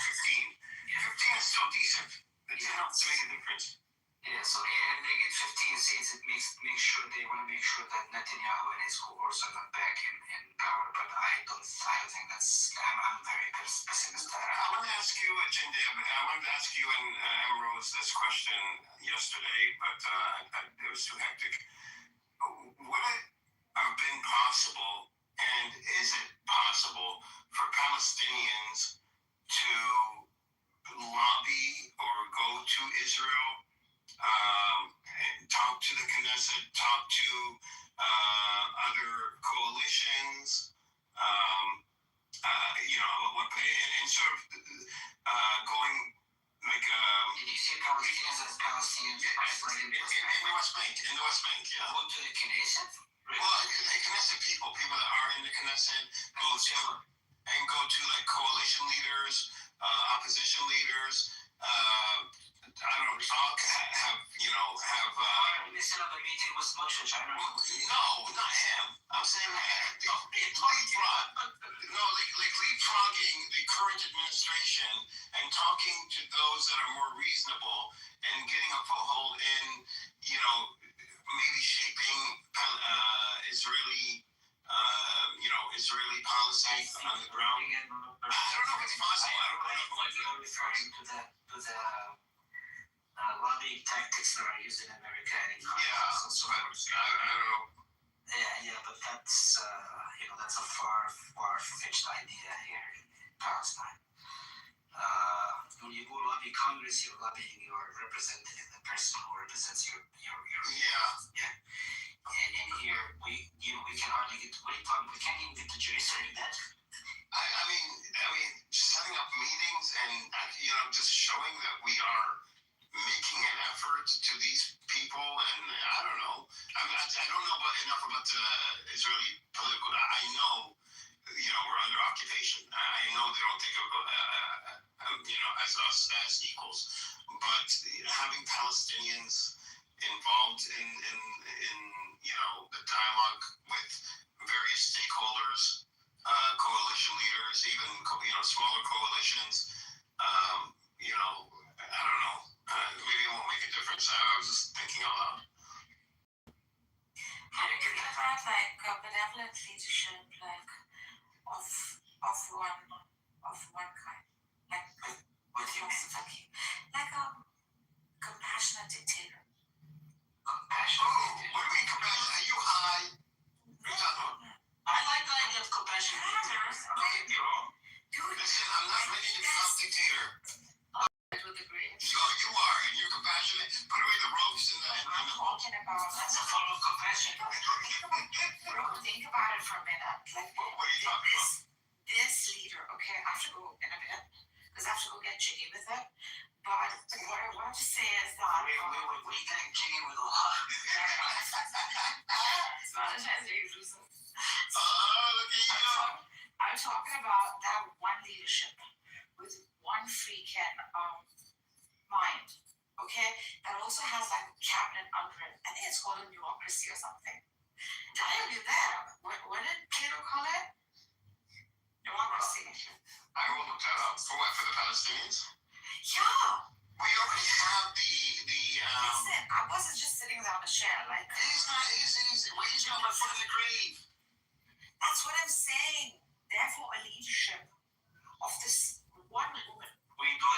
15. Yeah, 15 is still decent. It's enough to make a difference. Yeah, so and they get 15 seats. It makes sure they want to make sure that Netanyahu and his cohorts are not back in power. But I don't think that's. I'm very pessimistic. I want to ask you, Jindab. I wanted to ask you and Amrose this question yesterday, but it was too hectic. Would it have been possible, and is it possible, for Palestinians to lobby or go to Israel, and talk to the Knesset, talk to other coalitions, and sort of going like. Did you say Palestinians as Palestinians? In the West Bank, yeah. Go to the Knesset? Well, the Knesset people that are in the Knesset go to like coalition leaders, opposition leaders. I don't know, talk, have. Listen on the meeting with Moshe. No, not him. I'm saying leapfrog. No, like leapfrogging the current administration and talking to those that are more reasonable and getting a foothold in, maybe shaping Israeli policy on the ground. I don't know if it's possible. I don't know. Referring to the lobbying tactics that are used in America and in Congress and so forth. I don't know. Yeah, but that's that's a far-fetched idea here in Palestine. When you go lobby Congress, you're lobbying your representative, the person who represents your Yeah. And here we can hardly get to we can't even get to Jerusalem yet. I mean, setting up meetings and just showing that we are making an effort to these people, and I don't know. I don't know enough about the Israeli political. I know, we're under occupation. I know they don't think of as us as equals, but having Palestinians involved in the dialogue with various stakeholders, coalition leaders, even smaller coalitions. I don't know. Maybe it won't make a difference. I was just thinking out loud. How do you think about a benevolent leadership, of one kind, What do you mean? like a compassionate dictator? Compassionate. What do you mean compassion? Are you high? What are you talking about? I like the idea of compassionate dictators. Don't get me wrong. Listen, I'm not ready to become dictator. I would agree. You are, and you're compassionate. Put away the ropes and the. I'm talking about That's a form of compassion. Think about it for a minute. What are you talking about? This leader, okay, I have to go in a bit because I have to go get jiggy with it. But what I want to say is that Wait, what are you getting jiggy with what? it's not as exclusive. Look at you. I'm talking about that one leadership with one freaking mind, okay? That also has a cabinet under it. I think it's called a bureaucracy or something. Did I do that? What did Plato call it? Democracy. I will look that up. For what? For the Palestinians? Yeah. We already have the. Listen, I wasn't just sitting there on a chair like. He's not. He's got my foot in the grave. That's what I'm saying. Therefore, a leadership of this one woman. We do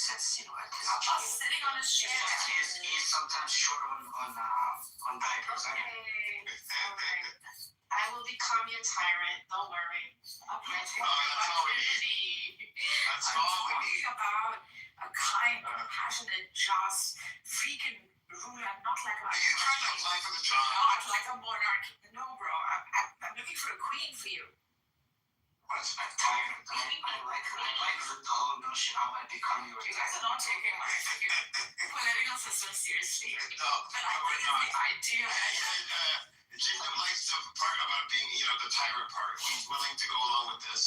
sits, at his Just chair. sitting on his chair. He's sometimes short on diapers. Okay. Alright. I will become your tyrant. Don't worry. Okay. That's all we need. That's I'm all we talking need. about a kind, compassionate, just, freaking ruler, not like a. Are you trying to apply for the job? Not like a monarch. No, bro. I'm looking for a queen for you. What's I'm tired. I like the whole notion how I become your You guys are not taking my political system seriously. No, But I we're think not. it's the idea. Jacob likes the part about being, the tyrant part. He's willing to go along with this.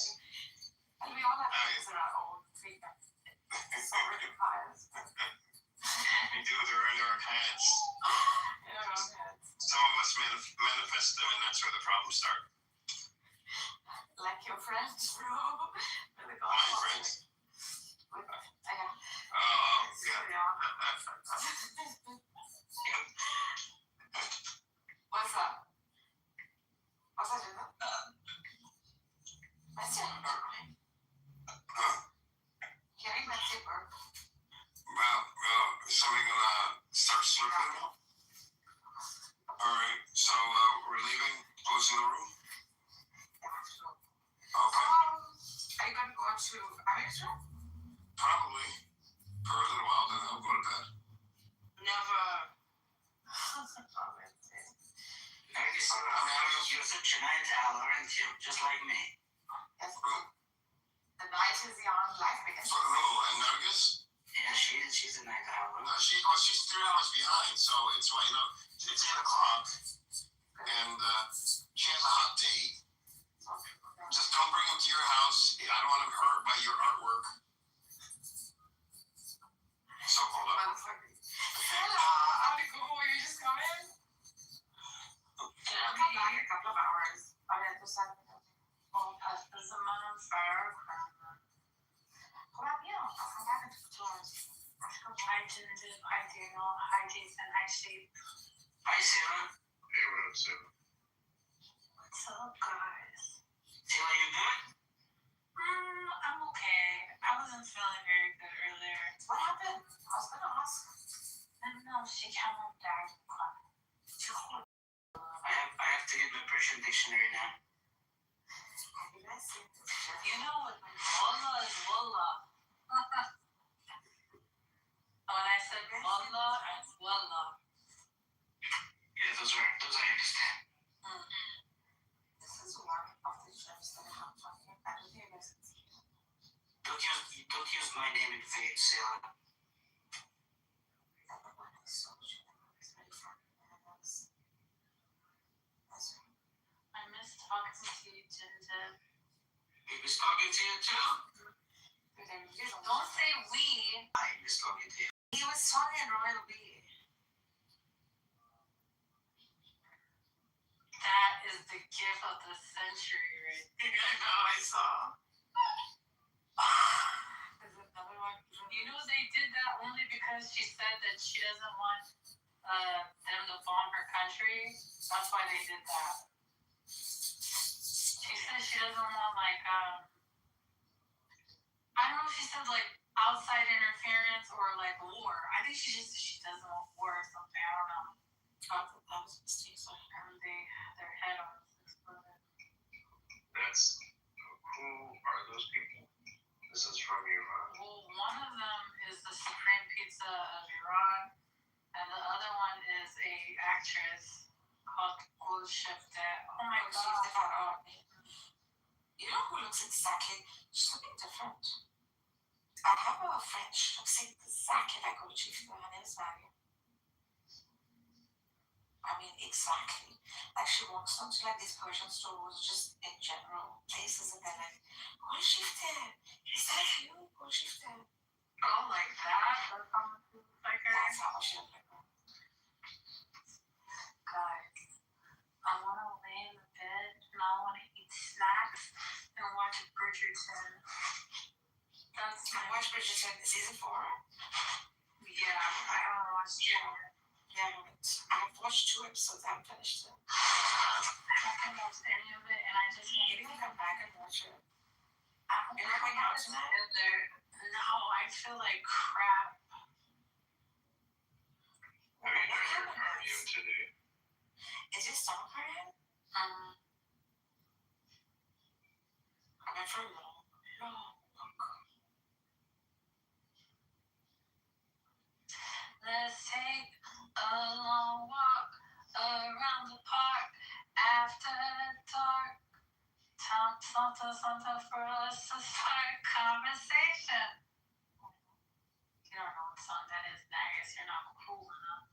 And we all have to answer our own treatment. Sorry, guys. We do. They're in our heads. In our own heads. Some of us manifest them, and that's where the problems start. Like your friends, bro. Really got My friends. Yeah. Oh, yeah. What's up? What's up, Jenna? That's your burp, right? Huh? Hearing that's your burp. Well, somebody gonna start slurping? Alright, so we're leaving, closing the room? Okay. Are you gonna go to Ami's room? Probably. For a little while, then I'll go to bed. Never. You're such a night owl, aren't you? Just like me. Yes. The night is young, life begins. Who? And Nergis? Yeah, she's a night owl. No, she's 3 hours behind, so it's what, it's 8 o'clock. And she has a hot date. Just don't bring him to your house. I don't want him hurt by your artwork. So hold up. Hello, Amigo, will you just come in? I'll come back in a couple of hours. I'll get to 7 minutes. Oh, there's a man on fire. Come on, I'll come back in 2 hours. Hi, Ginger. Hi, Daniel. Hi, Jason. Hi, Shape. Hi, Sarah. Hey, what up, Sarah? What's up, guys? Sarah, you good? I'm okay. I wasn't feeling very good earlier. What happened? I was gonna ask. No, she came home back. I have to get my Persian dictionary now. Have you guys seen this? You know what? Wallah is wallah. When I said wallah, it's wallah. Yeah, those I understand. This is one of the trips that I have talking about. I don't think you guys can see it. Don't use my name in vain, Sarah. Everyone is so sure that I'm ready for bananas. That's right. I miss talking to you, Ginger. He was talking to you too. Don't say we. I was talking to you. He was talking Royal B. That is the gift of the century, right? I know, I saw. There's another one. You know they did that only because she said that she doesn't want them to bomb her country. That's why they did that. She said she doesn't want I don't know if she said outside interference or war. I think she doesn't want war or something. I don't know. That was a mistake. So their head on exploded. Who are those people? This is from Iran. Well, one of them is the Supreme Pizza of Iran, and the other one is a actress called Gulshifte. Oh my god. You know who looks exactly? She's looking different. I have a friend. She looks exactly like Gulshifte. Her name is Maria. I mean, exactly. She walks onto these Persian stores, just in general places, and they're like, Gulshifte, is that you, Gulshifte? Oh, like that? That's how she looks like her. Guys, I want to lay in the bed, and I want to eat snacks, and watch Bridgerton. Watch Bridgerton season 4? Yeah, I haven't watched it. Yeah, I've watched 2 episodes. I haven't finished it. I haven't watched any of it, and I just maybe I'll come back and watch it. You're not going out tonight? No, I feel like crap. Have you done your cardio today? Is your stomach hurting? I went for a long walk. Let's take a long walk around the park after dark. Something for us to start conversation. You don't know what song that is, Nagus. You're not cool enough.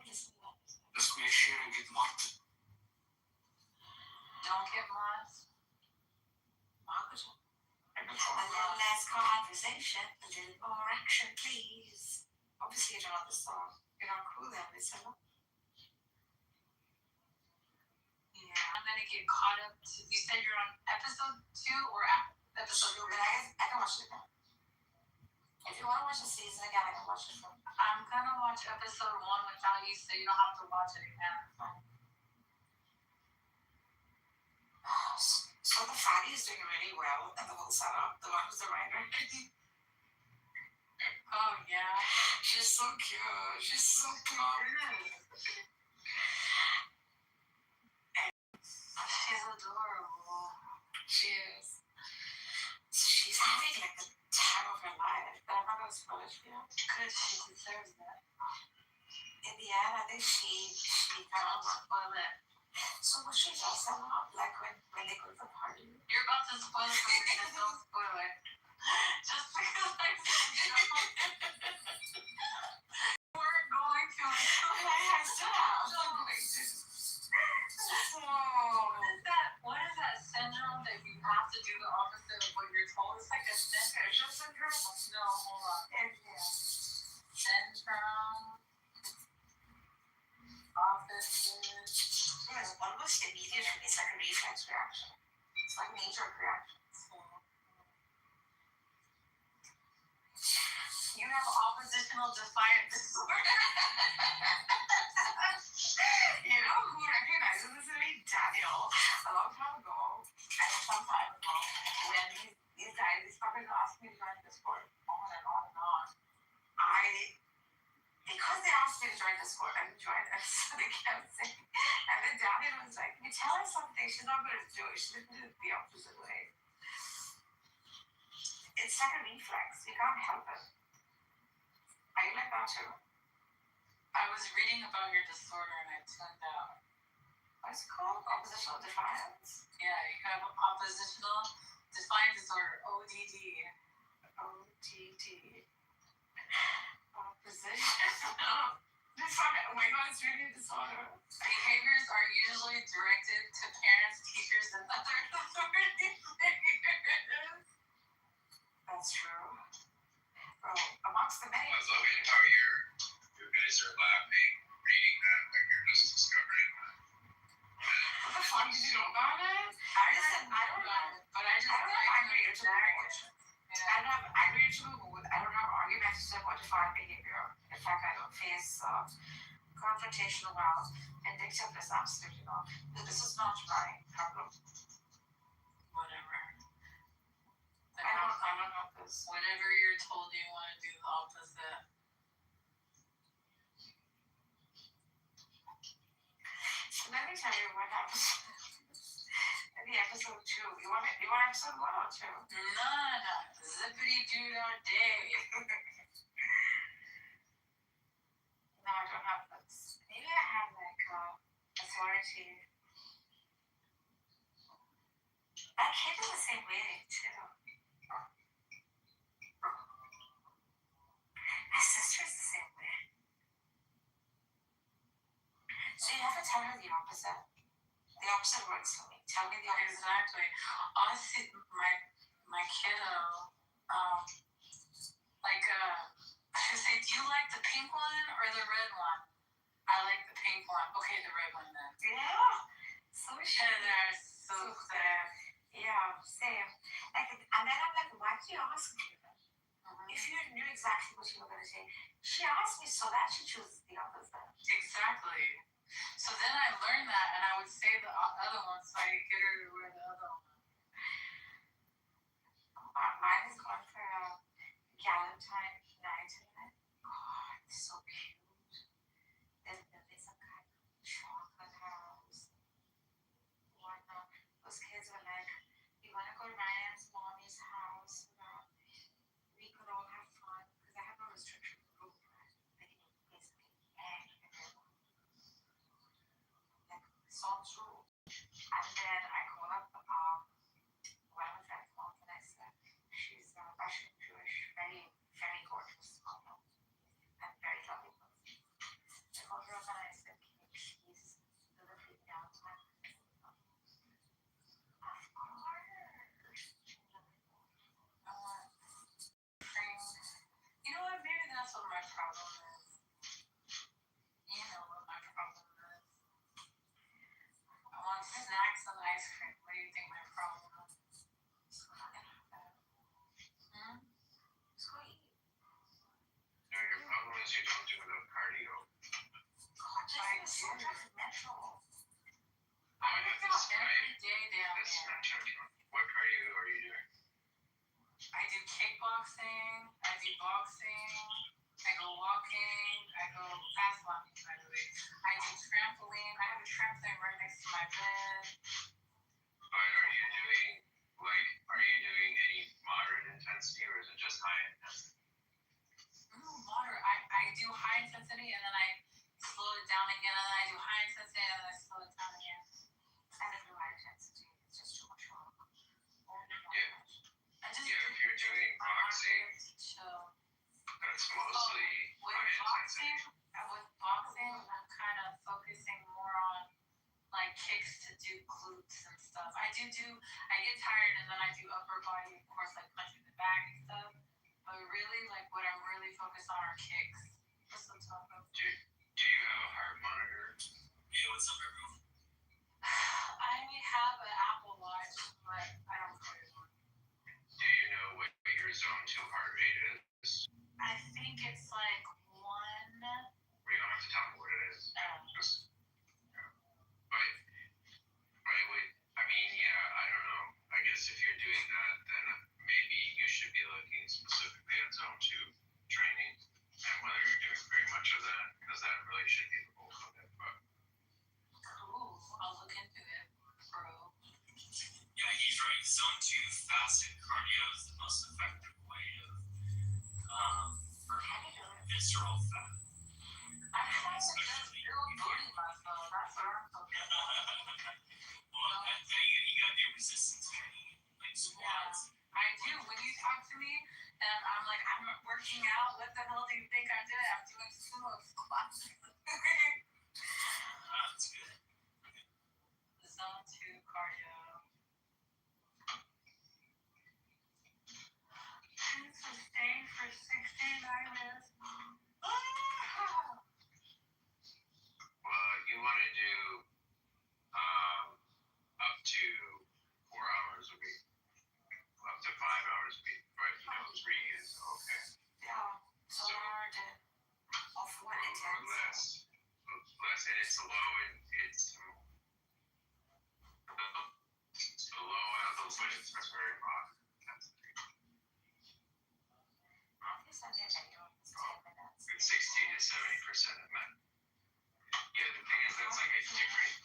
Let's make sure and get mocked. Don't get lost. A little less conversation, a little more action, please. Obviously, you don't know the song. You're not cool then, listen. Yeah, I'm gonna get caught up to. You said you're on episode 2 or episode 3? But I can watch it again. If you want to watch the season again, I can watch it from. I'm gonna watch episode 1 without you, so you don't have to watch it again. So the fatty is doing really well in the whole setup. The one who's the writer. Oh yeah. She's so cute. She's so plump. She's adorable. She is. She's having like the time of her life. But I'm not gonna spoil it for you. Good, she deserves that. In the end, I think she kind of Spoil it. So what she does a lot, like when they go to the party. You're about to spoil it for me, just don't spoil it. Just because I said you weren't going to. I still have. What is that syndrome that you have to do the opposite of what you're told? It's like a syndrome. No, hold on. Syndrome. Opposite. It's almost immediate for me. It's like a reflex reaction. It's like a knee-jerk reaction. You have oppositional defiant disorder. You know who recognizes this in me? Daniel. A long time ago, and some time ago, when these guys, these fuckers asked me to join Discord, on and on and on. Because they asked me to join Discord, I joined, and so they kept saying, and then Daniel was like, you tell her something, she's not going to do it, she's going to do it the opposite way. It's like a reflex, you can't help it. Are you like that too? I was reading about your disorder and I tuned out. What's it called? Oppositional defiance? Yeah, you have oppositional defiant disorder, ODD. ODD. Oppositional. Oh my god, it's really a disorder. Behaviors are usually directed to parents, teachers, and other authority figures. That's true. Well, amongst the many. I was loving how you guys are laughing, reading that, like you're just discovering that. What the fuck did you know about it? I don't know. But I don't have angry irritable. I don't have angry irritable mood. I don't have argumentative or defiant behavior. In fact, I don't face confrontational well. Vindictiveness, absolutely not. This is not my problem. Whatever. I don't know this. Whatever you're told, you want to do the opposite. So let me tell you what happens in the episode 2. You want episode 1 or 2? None. Zippity doo our day. No, I don't have this. Maybe I have like authority. That kid is the same way too. My sister is the same way. So you have to tell her the opposite. The opposite works for me. Tell me the opposite. Exactly. Honestly, my kiddo, I say, do you like the pink one or the red one? I like the pink one. Okay, the red one then. Yeah. So sure. They're so sad. Yeah, same. Like, and then I'm like, why did you ask me? If you knew exactly what you were going to say, she asked me so that she chooses the opposite. Exactly. So then I learned that, and I would say the other one so I could get her to wear the other one. Mine is going for a Galentine night. some rules. And then I called up one of my friends, Mom, and I said, she's Russian, Jewish, very, very gorgeous model, and very lovely person. I called her up and I said, can you please deliver me downtown? Of course. I want things. You know what? Maybe that's what my problem is. You know what my problem is. I want snacks and ice cream. What do you think my problem is? Just go out and have that. Hmm? Just go eat. No, your problem is you don't do enough cardio. God, I this is so do. judgmental. I work out every day down This is here. not judgment. What cardio are you doing? I do kickboxing. I do boxing. I go walking. I go fast walking, by the way. I do trampoline. I have a trampoline right next to my bed. But are you doing any moderate intensity or is it just high intensity? Moderate. I do high intensity and then I slow it down again, and then I do high intensity and then I slow it down again. I don't do high intensity. It's just too much work. Yeah. I just Yeah, if you're doing boxing, chill. that's mostly With high boxing, intensity. I'm kind of focusing more on like kicks to do glutes and stuff. I get tired and then I do upper body, of course, like punching the back and stuff. But really, like what I'm really focused on are kicks. What's the top of? Do you have a heart monitor? Yeah, what's up, everyone? I have an Apple Watch, but I don't put it on. Do you know what your zone 2 heart rate is? I think it's like 1. You don't have to tell me what it is. Just, but I don't know. I guess if you're doing that, then maybe you should be looking specifically at zone 2 training and whether you're doing very much of that, because that really should be the bulk of it. But Cool. I'll look into it, bro. Yeah, he's right. Zone 2 fasted cardio is the most effective way of burning visceral fat. I'm trying to just build booty muscle. That's what I'm focused on. Well, you gotta do resistance training, like squats. I do. When you talk to me and I'm like, I'm working out, what the hell do you think I'm doing? I'm doing sumo squats. That's good. Zone 2 cardio. Sustain for 69 minutes. well, you want to do up to 4 hours a week, up to 5 hours a week, but 3 is okay. Yeah. So I did. Of what Or intense? less, and it's low and it's the low levels, but it's very moderate intensity. Obviously, I did it's 10 minutes. It's 60 to 70% of men. Yeah, the thing is that's like a different.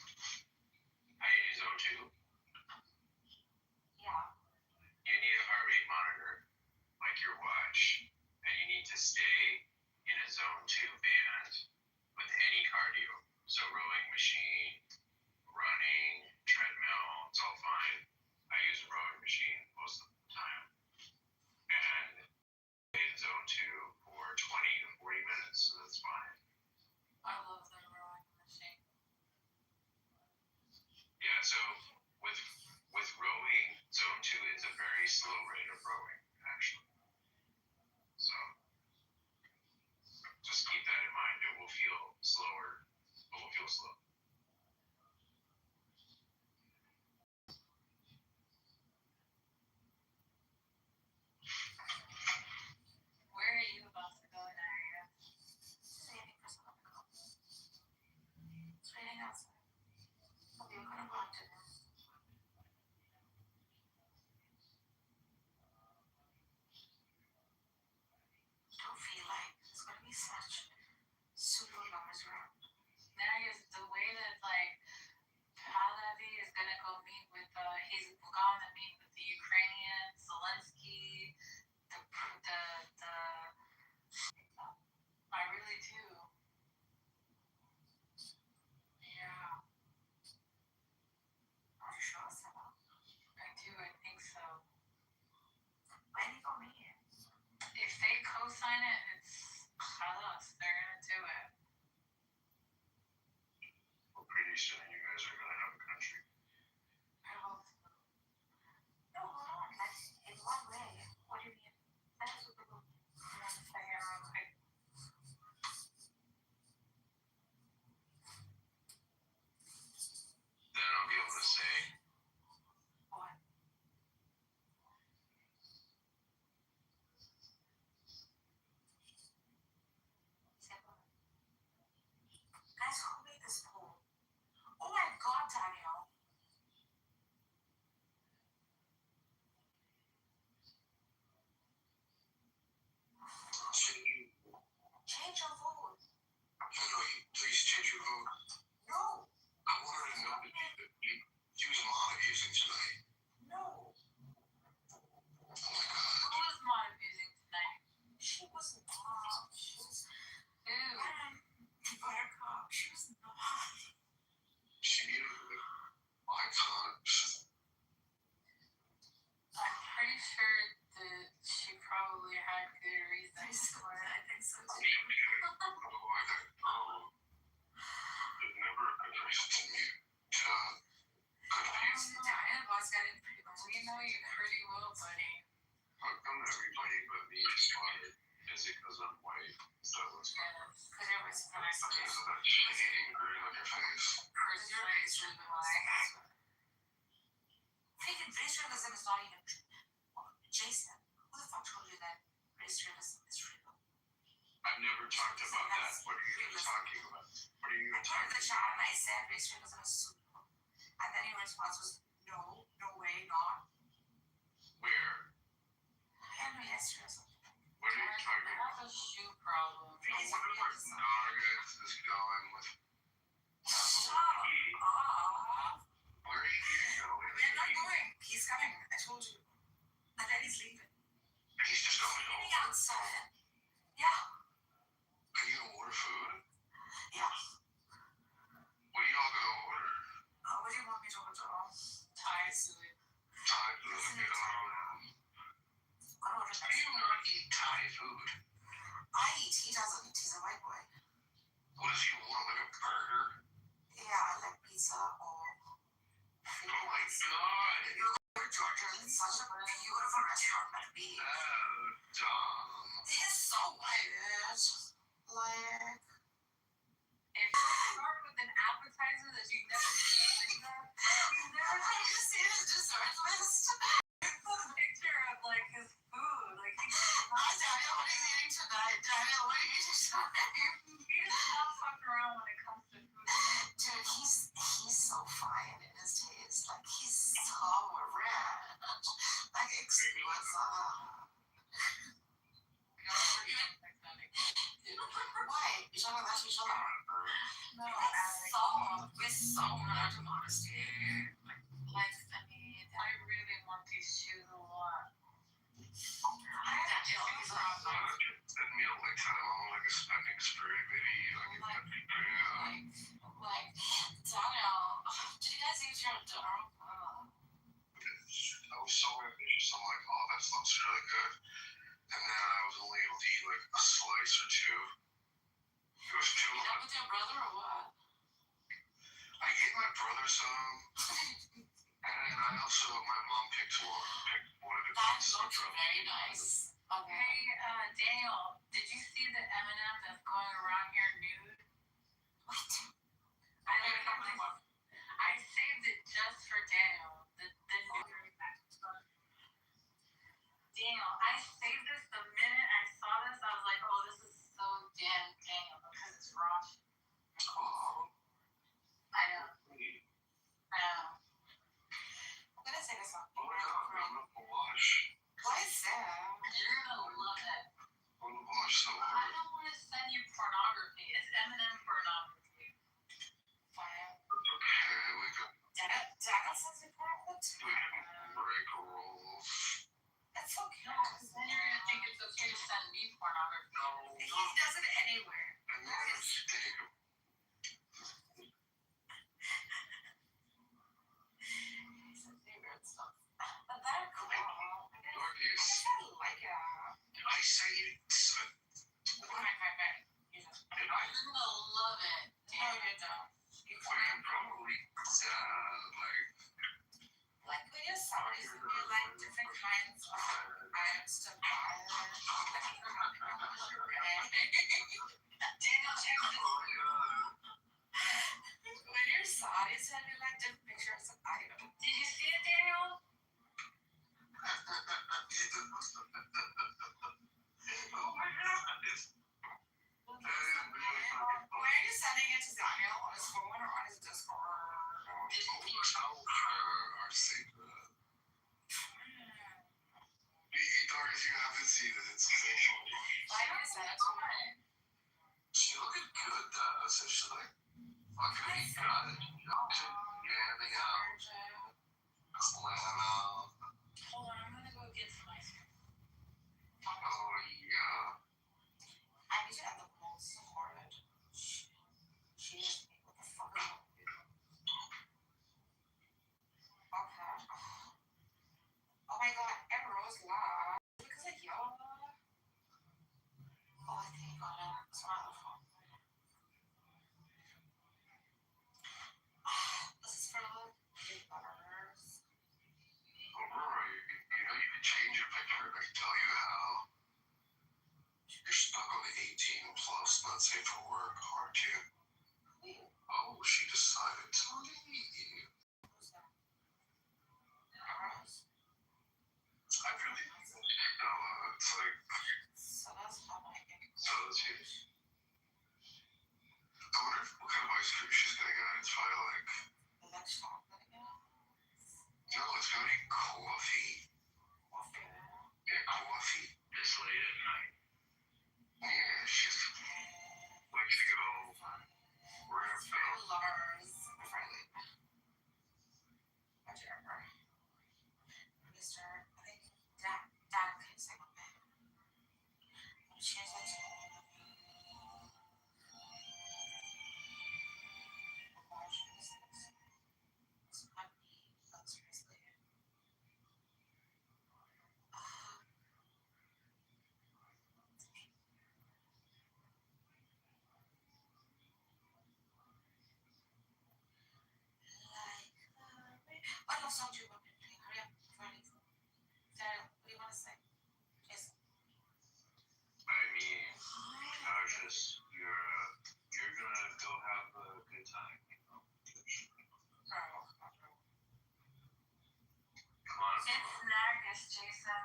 How do you do zone 2? Yeah. You need a heart rate monitor, like your watch, and you need to stay in a zone 2 band with any cardio. So rowing machine, running, treadmill, it's all fine. I use a rowing machine most of the time. And in zone 2 for 20 to 40 minutes, so that's fine. I love the rowing machine. Yeah, so with rowing, zone 2 is a very slow rate of rowing, actually. So just keep that in mind. It will feel slower. It will feel slow. Where are you about to go, Daria? Just waiting for someone to come. It's raining outside. Hope you're gonna go out to this. co-sign it, it's us. They're gonna do it. Well, pretty soon you guys are gonna have a country. I hope so. No, hold on. Like, in what way? What do you mean? That is what the book. One second, real quick. Then I'll be able to say, What? Guys, who made this poll? Oh my god, Daniel. should you? Change your vote. No, please change your vote. No. I want her to know that she was not abusing tonight. No. Oh my god. Who was mod abusing tonight? She was not. She was. Who? Buttercup. She was not. She needed it 5 times. I'm pretty sure that she probably had good reasons for it. I think so too. There's never a good reason to mute confuse. Daniel was getting pretty much. We know you pretty well, buddy. How come everybody but me is smarter? Is it because I'm white? Is that what's going on? Yes. Because you're was Okay, so that shitty grin on your face. Chris Your race race is really why. Thinking race realism is not even true. Well, Jason, who the fuck told you that race realism is real? I've never talked about that. What are you even talking about? What are you I even put in the talking chat about? and I said race realism is super. And then your response was no, no way, not. Where? I have no history or something. What are you I talking about? have a shoe problem. I wonder where Naga is going with Shut capital E. up. Where are you going? We're not going. He's coming. I told you. And then he's leaving. He's just coming Leaving home. outside. Yeah. Are you gonna order food? Yeah. What are y'all gonna order? What do you want me to order? Thai food. Thai food. I don't order How do you not eat Thai food? I eat. He doesn't. He's a white boy. What does he want? Like a burger? Yeah, like pizza or. Oh my god! You go to Georgia. It's such a beautiful restaurant at the beach. Oh, dumb. He's so white. Like. If you start with an appetizer that you never seen, I just see his dessert list. put a picture of like his food. Like Hi, Daniel. What are you eating tonight? Daniel, what are you eating tonight? he does not fuck around when it comes to food. Dude, he's so fine in his taste. Like, he's so rich. Like, exquisite. Why? You're talking about each other? No, With so much honesty. like I mean, I really want these shoes a lot. I have to Why don't you send me a link to them on like a spending spree video? Like, Daniel, did you guys eat your dinner? I was so ambitious. I'm like, oh, that looks really good. And then I was only able to eat like a slice or two. It was too You much. done with your brother or what? I gave my brother some, and I also, my mom picked one of the That pieces looks of very nice. Okay. Hey, Daniel, did you see the M&M that's going around here nude? What? I saved it just for Daniel. The nude. Daniel, I saved this the minute I saw this. I was like, oh, this is so damn Daniel because it's raw. Oh, I know. I know. I'm gonna say this one. oh my god, I'm gonna wash. Why is that? You're gonna love it. I'm gonna wash so I hard. don't want to send you pornography. It's M&M pornography. Fine. It's okay, we can Daniel says it perfect. break rules. It's okay. No, because then you're gonna think it's okay to send me pornography. No, He does it anywhere. I'm not a mistake. He says weird stuff. But they're cool. Look, I guess I like it. I say it's said it to her. She looking good though, so she's like, fucking be good. Yeah, they got Atlanta. Hold on, I'm gonna go get some ice cream. Oh yeah. I need to have the most horrid. She is what the fuck is wrong with you? Okay. Oh my god, Emerald's live. Because of y'all. Oh, I think I got it. It's my other phone. This is for the butters. Alright, you know you can change your picture. I can tell you how. You're stuck on the 18 plus, not safe for work, aren't you? Oh, she decided to leave. Who's that? Emerald's? I really no, it's like So that's how I get. so that's huge. I wonder what kind of ice cream she's gonna get. It's probably like Like chocolate again? no, it's gonna be coffee. Yeah, coffee. This late at night. Yeah, she's likes to go wherever. Lovers. Friendly. Whatever. Mr. I think Dad can say one thing. Change that to what else song do you want me to play? Hurry up, Friday. Sarah, what do you want to say? Jason. I mean, Narcissus, you're gonna go have a good time, you know. Girl. Come on. It's Nargis, Jason.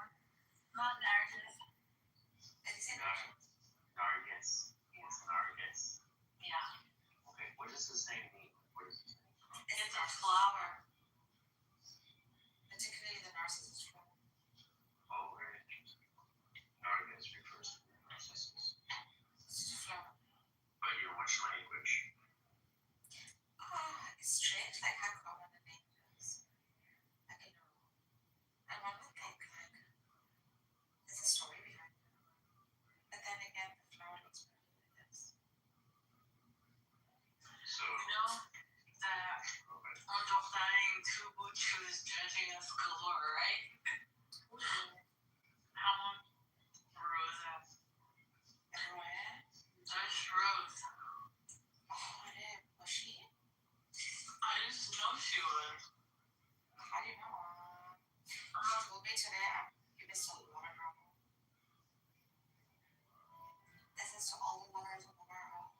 Not Nargis. Is it? Nargis. It's Nargis. Yeah. Okay, what does this name mean? What is it? It's a flower. Particularly the narcissist form. Oh, very interesting. Nargis refers to the narcissus. It's just a flower. But in which language? It's strange, like how common the name is. Like, you know, and one would think, like, there's a story behind it. But then again, the flower looks pretty like this. So, You know that underlying Tubuchu is judging us galore, right? How much Rosa? Everywhere. Judge Rose. Oh, I didn't. Was she? I just know she was. How do you know? Told me today you missed a lot of drama. This is to all the lovers in the world.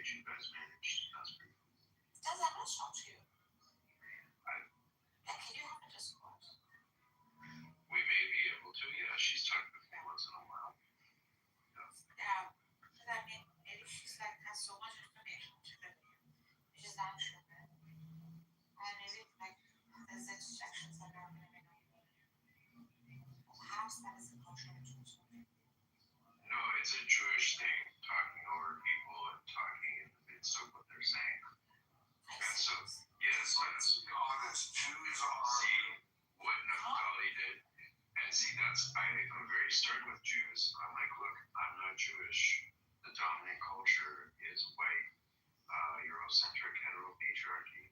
that you guys managed. That's pretty cool. Does that not shock you? I- Like, can you have a discourse? We may be able to, yeah. She's talked with me once in a while. Yeah. Because I mean, maybe she's like has so much information to give you, which is not true. And maybe like there's interjections that are going to make you. Perhaps that is a cultural Jewish thing. No, it's a Jewish thing, talking over people and talking in the midst of what they're saying. And so, yes, let's be honest, Jews are. see what Naftali did. And see, I'm very stern with Jews. I'm like, look, I'm not Jewish. The dominant culture is white, Eurocentric heteropatriarchy.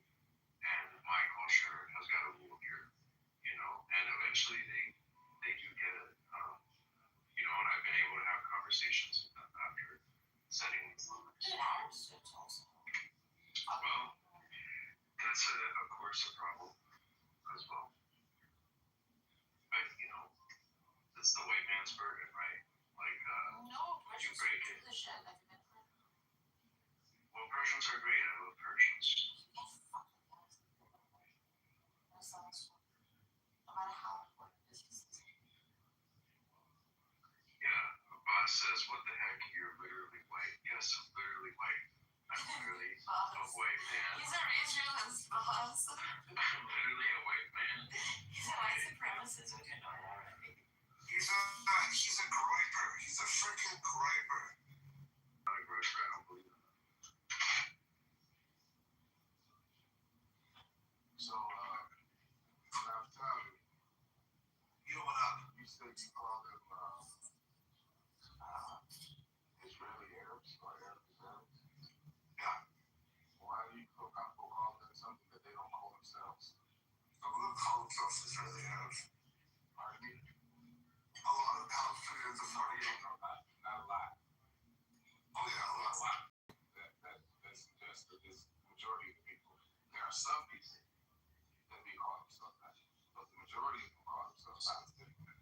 And my culture has got to rule here, and eventually they do get it, and I've been able to have conversations with them after setting. Dude, Arabs do it also. Well, that's of course a problem as well. But it's the white man's burden, right? Like, No, you Persians break do it. the shit like a bit. Well, Persians are great. I love Persians. Get fucking lost. That's the last one. No matter how important this is. Yeah, a boss says, "What the heck? You're literally white." Yes, I'm literally white. I'm literally a white man. He's a racialist boss. I'm literally a white man. He's a white supremacist who can know that already. He's a groiper. He's a freaking groiper. Not a grocer, I don't believe in that. So, Naftali, you know what up? You said you call them Israeli Arabs or Arab Israelis? Yeah. Why do you feel comfortable calling them something that they don't call themselves? Some of them call themselves Israeli Arabs. Pardon me? A lot of Palestinians are sorry. No, not a lot. Oh yeah, a lot. That suggests that this majority of the people. There are some people that may call themselves that, but the majority of them call themselves Palestinian.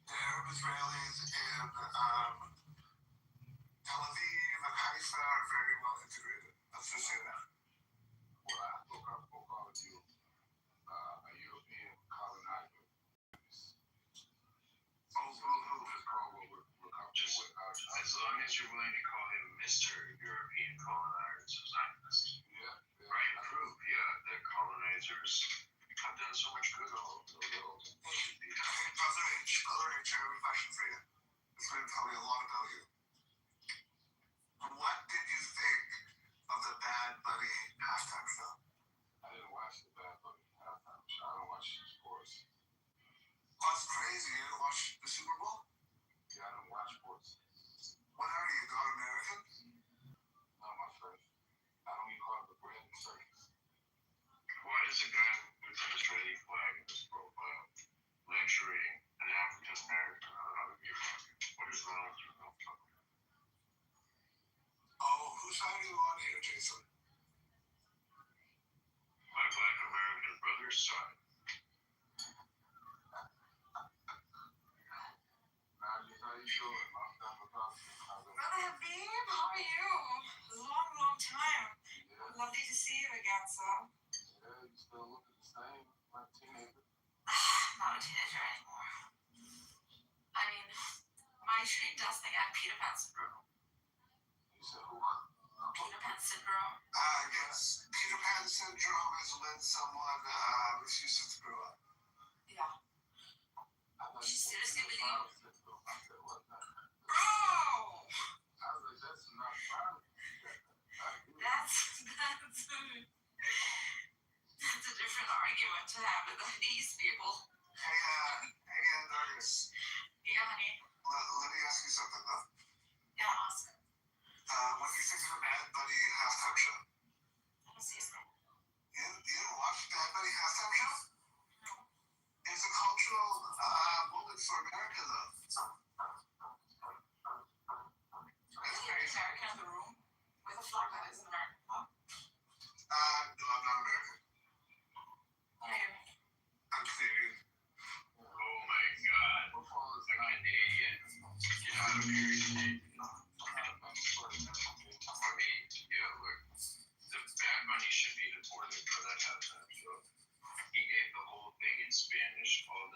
The Arab Israelis in Tel Aviv and Haifa are very well integrated. Let's just say that. Well, I feel comfortable calling you a European colonizer. Just call what we're comfortable with. As long as you're willing to call him Mr. European colonizer, Zionist. Yeah. Right, proof, that colonizers have done so much good all over the world. Hey, Brother H, I have a question for you. It's going to tell me a lot about you. What did you think of the Bad Bunny halftime show? I didn't watch the Bad Bunny halftime show. I don't watch sports. That's crazy. You didn't watch the Super Bowl? Yeah, I don't watch sports. What are you, God American? No, my friend. I don't even call it the brand circus. Why is a guy with an Israeli flag in his profile lecturing an African American on how to be a fucking? What is wrong with you? Oh, whose side are you on here, Jason? My black American brother's side. How you doing? Brother Habib, how are you? Long time. Lovely to see you again, sir. Yeah, you still looking the same, like a teenager. Not a teenager anymore. I mean, my street does think I have Peter Pan syndrome. You said who? Peter Pan syndrome. Yes. Peter Pan syndrome is when someone refuses to grow up. Yeah. You seriously believe? I said, what the? Bro! I was like, that's not violent. That's a different argument to have with these people. Hey, Darius. Yeah, honey. Let me ask you something, though. Yeah, ask. What do you think of the Bad Bunny halftime show? I don't see his name. You didn't watch the Bad Bunny halftime show? No.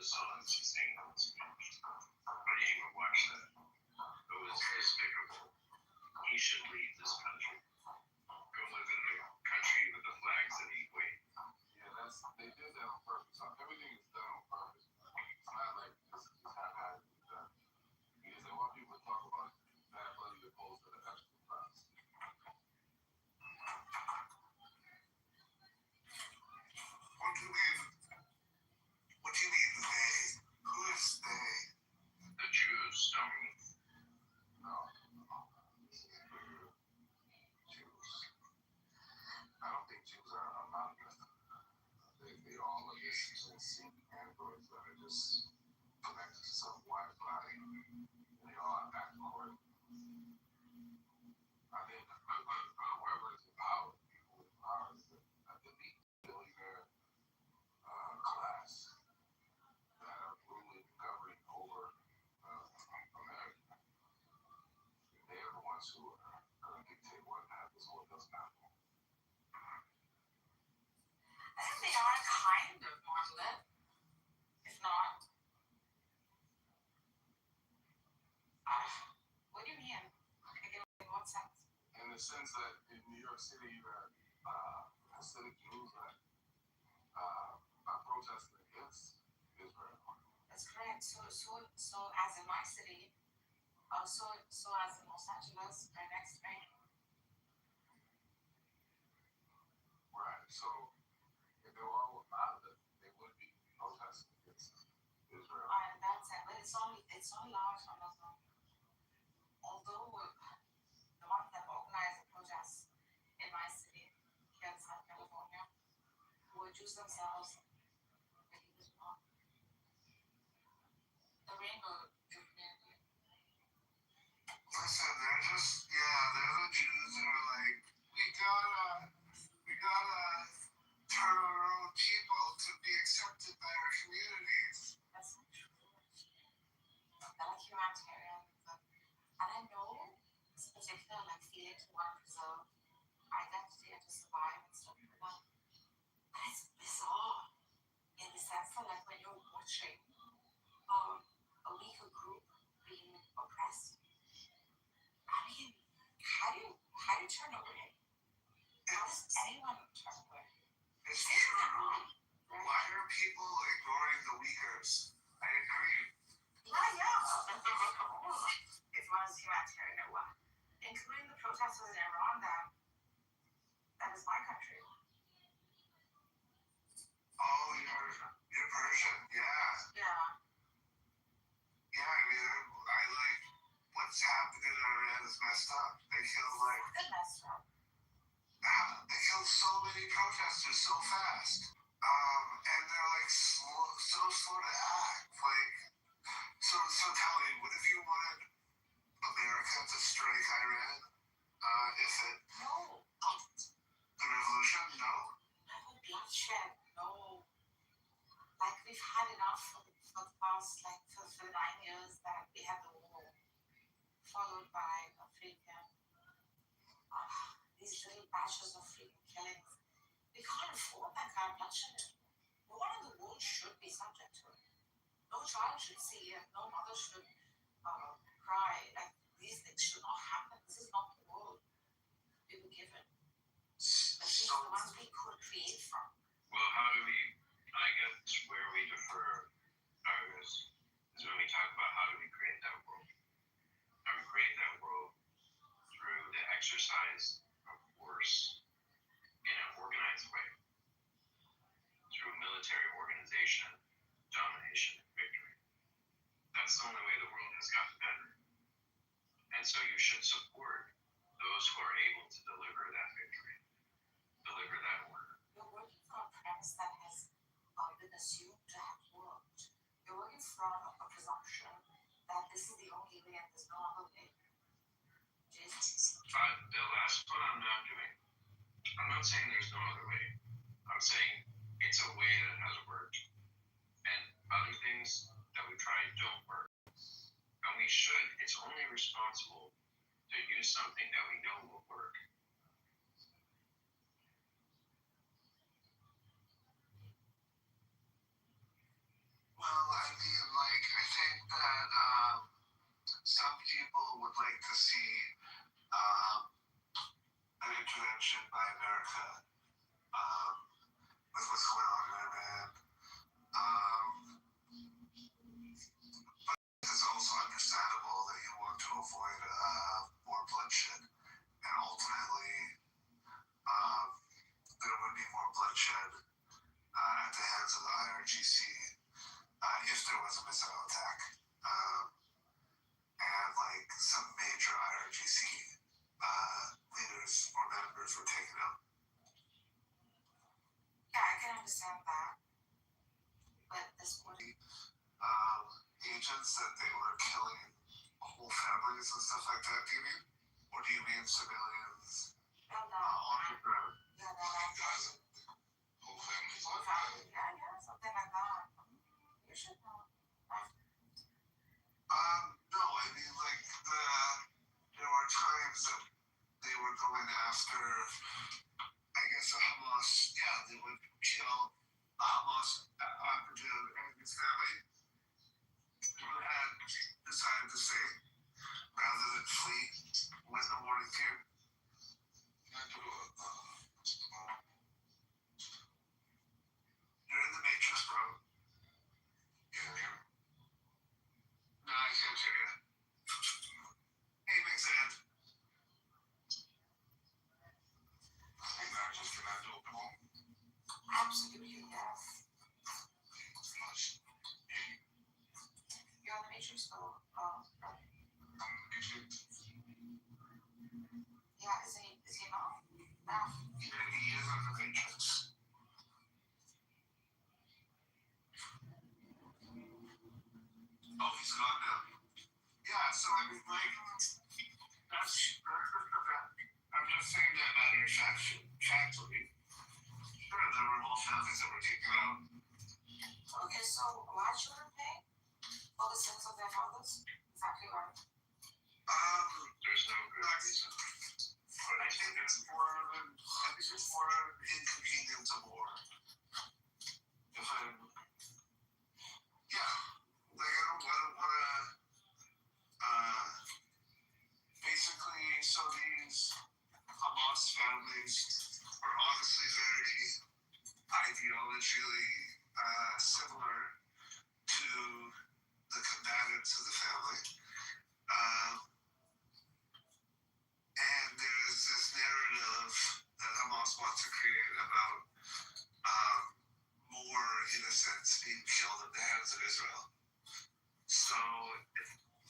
saw that she's saying that was I didn't even watch that. It was despicable. He should leave this country. Go live in a country with the flags that he waved. Yeah, they did that on purpose. Everything is done on purpose. It's not like this is just haphazardly done. Because they want people to talk about bad blood opposed to the extra class. What do you mean they? Who is they? The Jews, dummy. No. This is bigger. Jews. I don't think Jews are anonymous. They all are just sync androids that are just connected to some Wi-Fi. And they all act accordingly. I think whoever is in power, people in power, is the elite billionaire class that are ruling and governing over America. They are the ones who are going to dictate what happens or what doesn't happen. I think they are kind of Margaret. If not, what do you mean? In what sense? In the sense that in New York City, you got Hasidic Jews that are protesting against Israel. That's correct. So as in my city, so as in Los Angeles, right next to me. Right. So if they were all about it, they would be protesting against Israel. And that's it. But it's only large on those ones. Although the ones that organize the protests in my city, here in South California, were Jews themselves. The rainbow Jew community. Listen, they're the Jews that are like, we gotta turn our own people to be accepted by our communities. That's not true. They're like humanitarians. And I know this particular like feeling to want to preserve identity and to survive and stuff like that. But it's bizarre in the sense that like when you're watching a weaker group being oppressed, I mean, how do you turn away? How does anyone turn away? It's Isn't that true. wrong? Right? Why are people ignoring the weakers? I agree. Yeah. If one is humanitarian or what? Including the protesters in Iran that is my country. Oh, you're Persian, yeah. Yeah. Yeah, I mean, I like what's happening in Iran is messed up. They killed It's messed up. they killed so many protesters so fast. And they're like so slow to act. Like, so tell me, what if you wanted America to strike Iran? If it No. the revolution, no? No bloodshed. No. Like we've had enough for the past for the 9 years that we had the war, followed by a freaking these little batches of freaking killings. We can't afford that kind of bloodshed anymore. No one in the world should be subject to it. No child should see it. No mother should cry. Like these things should not happen. This is not the world we were given. This is the ones we could create from. Well, how do we, I guess where we differ is when we talk about how do we create that world. How we create that world through the exercise of force in an organized way. Through military organization, domination, and victory. That's the only way the world has gotten better. And so you should support those who are able to deliver that victory, deliver that order. You're working from a premise that has been assumed to have worked. You're working from a presumption that this is the only way and there's no other way. Jesus. The last one I'm not doing. I'm not saying there's no other way. I'm saying it's a way that has worked. And other things that we tried don't work. And we should. It's only responsible to use something that we know will work. Well, I think that some people would like to see an intervention by America with what's going on in Iran. But it's also understandable that you want to avoid more bloodshed. And ultimately, there would be more bloodshed at the hands of the IRGC if there was a missile attack. And like some major IRGC leaders or members were taken out. Yeah, I can understand that. But this would agents that they were killing whole families and stuff like that, do you mean? Or do you mean civilians no, on the ground? yeah, no, Whole families whole family, yeah, something like that. You should know. No, I mean like there were times that they were going after, I guess, a Hamas. Yeah, they would kill a Hamas operative and his family who had decided to stay rather than flee when the warning came. You're in the Matrix, bro. Yeah, yeah. No, I can't hear you. Hey, Big Zed. Can I do a poem? Absolutely, yes. You're on the Matrix, though. Yeah, is he not? No. Yeah, he is on the Matrix. Oh, he's gone now. Yeah, so I mean, like, that's just the fact. I'm just saying that matter of factually. Sure, there were whole families that were taken out. Okay, so why children pay for the sins of their fathers? Exactly right. There's no good reason. But I think it's more inconvenient of war. If I'm, yeah, like I don't want to, basically, so these Hamas families are honestly very ideologically similar to the combatants of the family. And there's this narrative that Hamas wants to create about more innocents being killed at the hands of Israel. So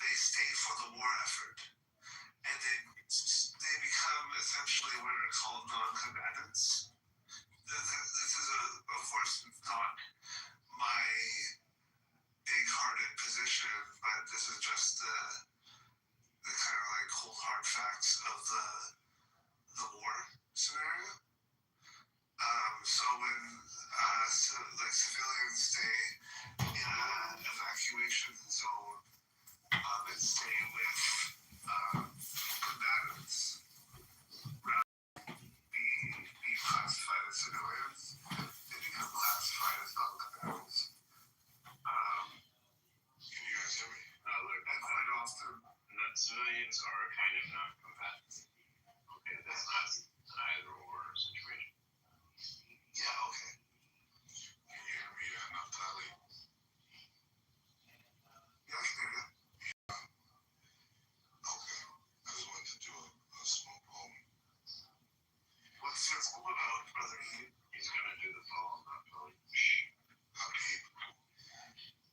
they stay for the war effort. And they become essentially what are called non-combatants. This is, of course, not my big-hearted position, but this is just the kind of like cold hard facts of the war scenario. So when civilians stay in an evacuation zone and stay with combatants, rather than be classified as civilians, they become classified as non-combatants. Can you guys hear me? Look, quite often, civilians are kind of non-combatants. Okay, that's not an either-or situation. Yeah, okay. Can you hear me, Naftali? Yeah, I can hear you. Okay. I just wanted to do a small poem. What's your poem about, Brother Heath? He's gonna do the poem, Naftali. Habib.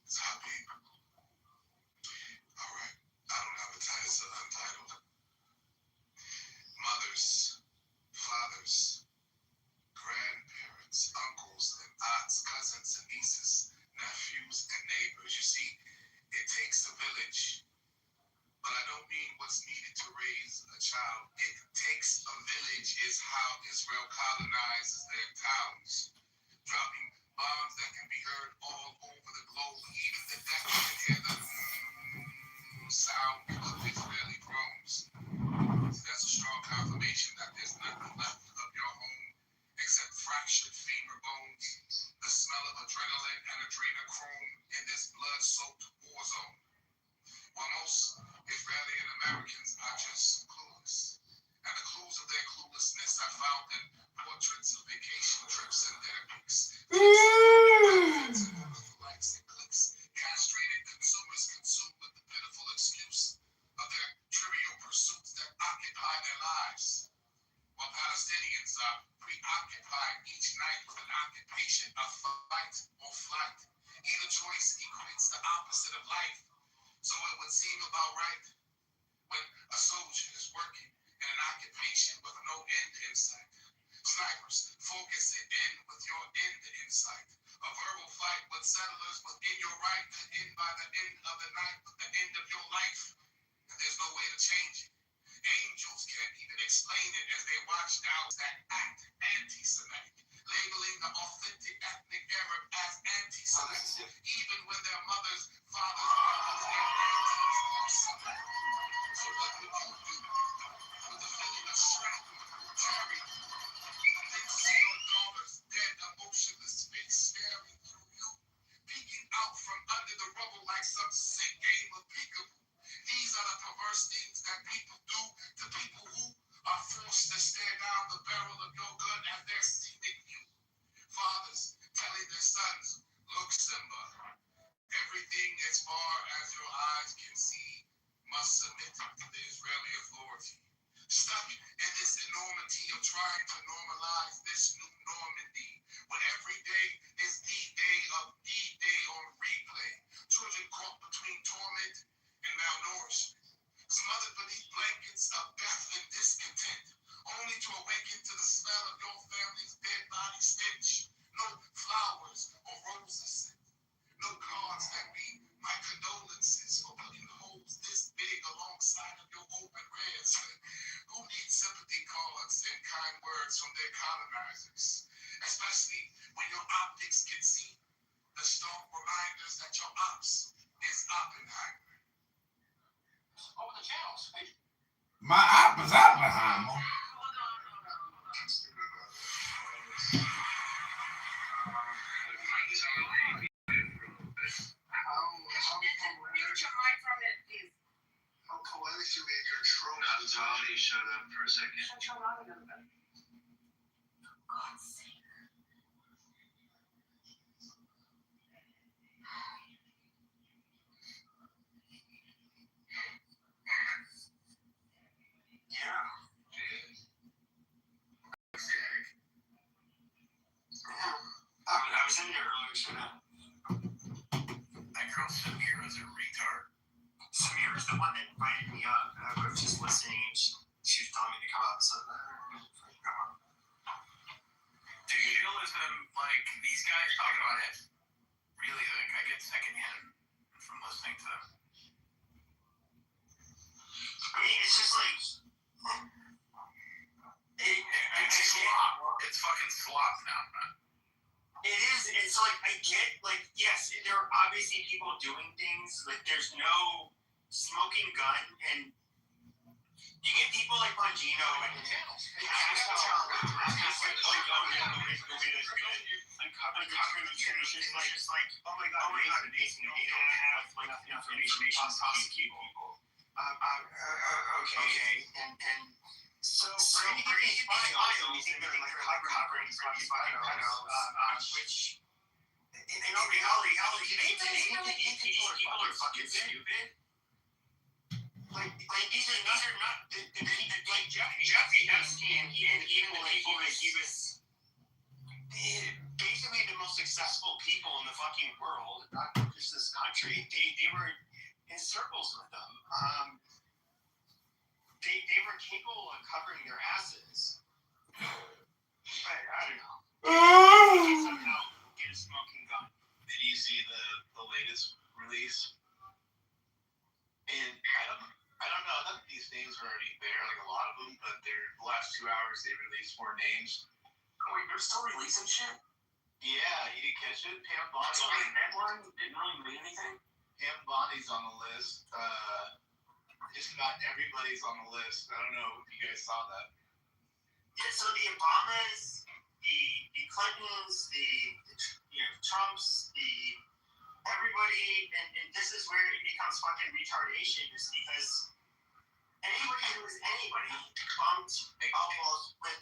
It's Habib. Alright. I don't have a title, so untitled. Mothers, fathers, grandparents, uncles and aunts, cousins and nieces, nephews and neighbors. You see, it takes a village. But I don't mean what's needed to raise a child. It takes a village is how Israel colonizes their towns, dropping bombs that can be heard all over the globe. Even the deaf can hear the sound of Israeli drones. So that's a strong confirmation that there's nothing left of your home except fractured femur bones, the smell of adrenaline and adrenochrome in this blood-soaked war war zone. While most Israeli and Americans are just clueless. And the clues of their cluelessness are found in portraits of vacation trips and dinner pics. Likes and clicks. Castrated consumers consumed with the pitiful excuse of their trivial pursuits that occupy their lives. While Palestinians are preoccupied each night with an occupation of fight or flight. Either choice equates the opposite of life. So it would seem about right when a soldier is working in an occupation with no end in sight. Snipers, focus it in with your end in sight. A verbal fight with settlers within your right to end by the end of the night with the end of your life. And there's no way to change it. Angels can't even explain it as they watch down that act anti-Semitic, labeling the authentic ethnic Arab as anti-Semitic, even when their mothers, fathers, uncles, and aunties are Semitic. So what would you do with the feeling of shrapnel, carry, then see your daughter's dead, emotionless face staring through you, peeking out from under the rubble like some sick game of peekaboo? These are the perverse things that people do to people who are forced to stare down the barrel of your gun as they're seeing you. Fathers telling their sons, look, Simba, everything as far as your eyes can see must submit to the Israeli authority. Stuck in this enormity of trying to normalize this new Normandy, when every day is D-Day of D-Day on replay. Children caught between torment and malnourishment, smothered beneath blankets of death and discontent, only to awaken to the smell of your family's dead body stench. No flowers or roses sent. No cards that read, my condolences for putting holes this big alongside of your open reds. Who needs sympathy cards and kind words from their colonizers? Especially when your optics can see the stark reminders that your ops is Oppenheimer. Over the channels. My op is Oppenheimer. How poetic you made your trope. Natalie showed up for a second. God's sake. Yeah. I was in there earlier, so that girl Samir is a retard. Samir is the one that invited me up. I was just listening, and she was telling me to come out. So, Do you feel as like these guys talking about it? Really, like I get secondhand from listening to them. I mean, it's just like It's slop. It's fucking slop now, man. it is. It's like I get like yes, there are obviously people doing things. Like there's no smoking gun, and you get people like Bongino and uncovering the truth. It's just like oh my god, they don't have like enough information to prosecute people. Okay, and so for any of these files, you think they're like covering these files, which in all reality, people are fucking stupid. Like these are not like Jeffrey Epstein, even the people that he was basically the most successful people in the fucking world, not just this country. They were in circles with them. They were capable of covering their asses. I don't know. Somehow get a smoking gun. Did you see the latest release? And I don't know, none of these names are already there, like a lot of them, but the last 2 hours they released more names. Wait, they're still releasing shit? Yeah, you didn't catch it? Pam Bondi. So the headline didn't really mean anything? Pam Bondi's on the list. Just about everybody's on the list. I don't know if you guys saw that. Yeah, so the Obamas, the Clintons, the Trumps, the everybody, and this is where it becomes fucking retardation, is because anybody who is anybody bumped almost with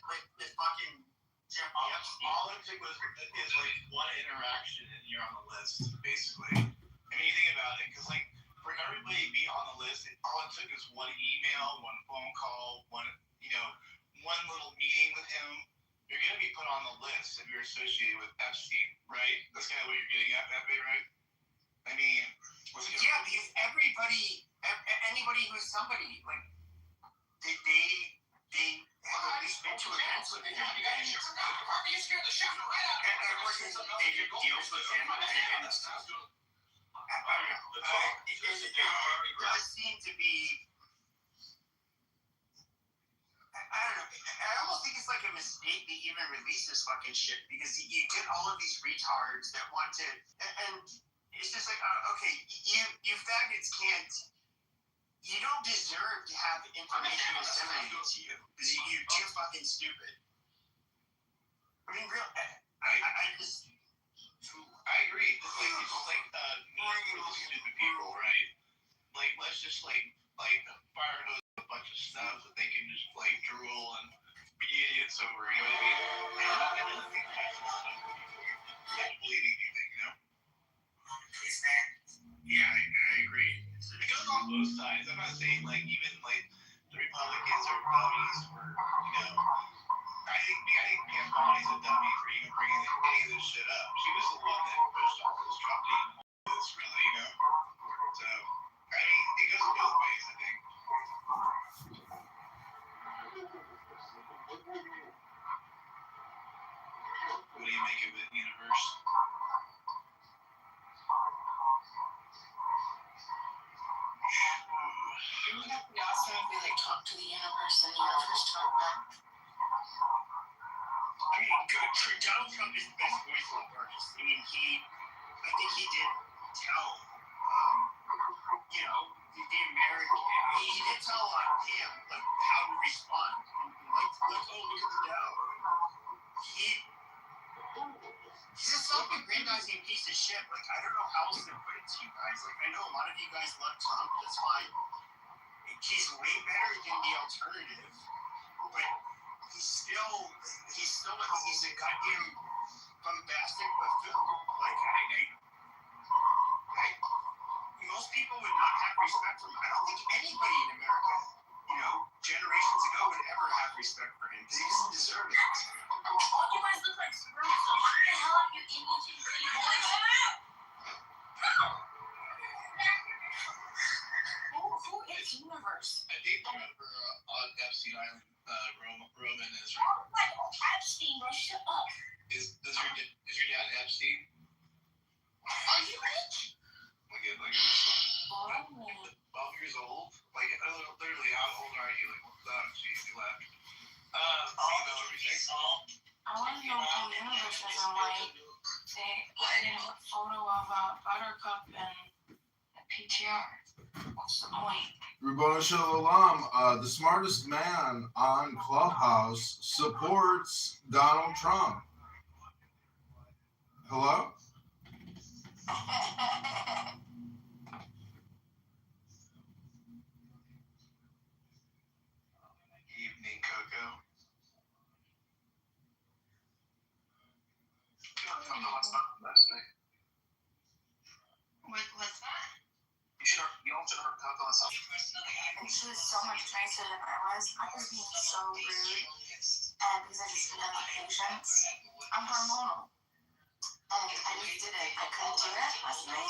fucking Jeffrey Epstein. All it took is like one interaction and you're on the list, basically. I mean, you think about it, because like for everybody to be on the list, all it took is one email, one phone call, one little meeting with him. You're gonna be put on the list if you're associated with Epstein, right? That's kind of what you're getting at, Pepe, right? I mean, yeah, because anybody who's somebody, like they have at least been to events with him, and of course they did deals with him, and I don't know. It does seem to be. I don't know. I almost think it's like a mistake to even release this fucking shit, because you get all of these retards that want to, and it's just like, okay, you faggots you don't deserve to have information disseminated to you, because you're too fucking stupid. I mean, real. I just. I agree. It's just like stupid people, right? Like, let's just like fire hose a bunch of stuff that they can just like drool and be idiots over. You know what I mean? And then think don't believe anything, you know? Yeah, I agree. It goes on both sides. I'm not saying like even like the Republicans are dummies for I think Pam Bonnie's a dummy for even bringing any of this shit up. She was the one that pushed all this Trump to even do this, really, So, I mean, it goes both ways, I think. What do you make of it, Universe? Wouldn't that be awesome if we like talk to the universe and the universe talk back? I mean, Donald Trump is the best voice of the artist. I mean, I think he did tell, the American, he did tell him, like, how to respond. And like, oh, look at the Dow. He's a self-aggrandizing piece of shit. Like, I don't know how else to put it to you guys. Like, I know a lot of you guys love Trump. That's fine. He's way better than the alternative. But he's a goddamn bombastic buffoon. Like, most people would not have respect for him. I don't think anybody in America, generations ago would ever have respect for him, because he doesn't deserve it. Oh, you guys look like sperm cells. What the hell are you imaging people? Who is Universe? I think remember on Epstein Island, Roman is. Oh my God, Epstein, bro, shut up. Is your dad Epstein? Are you rich? Look at this one. 12 years old? Like, literally, how old are you? Like, geez, you left. I want to know who Universe is and why they put in a photo of Buttercup and a PTR. What's the point? Rabboni Shalom, the smartest man on Clubhouse supports Donald Trump. Hello? Evening, Coco. What's that? You also heard Coco on something. And she was so much nicer than I was. I was being so rude. And because I just didn't have the patience. I'm hormonal. And I just did it. I couldn't do it last night.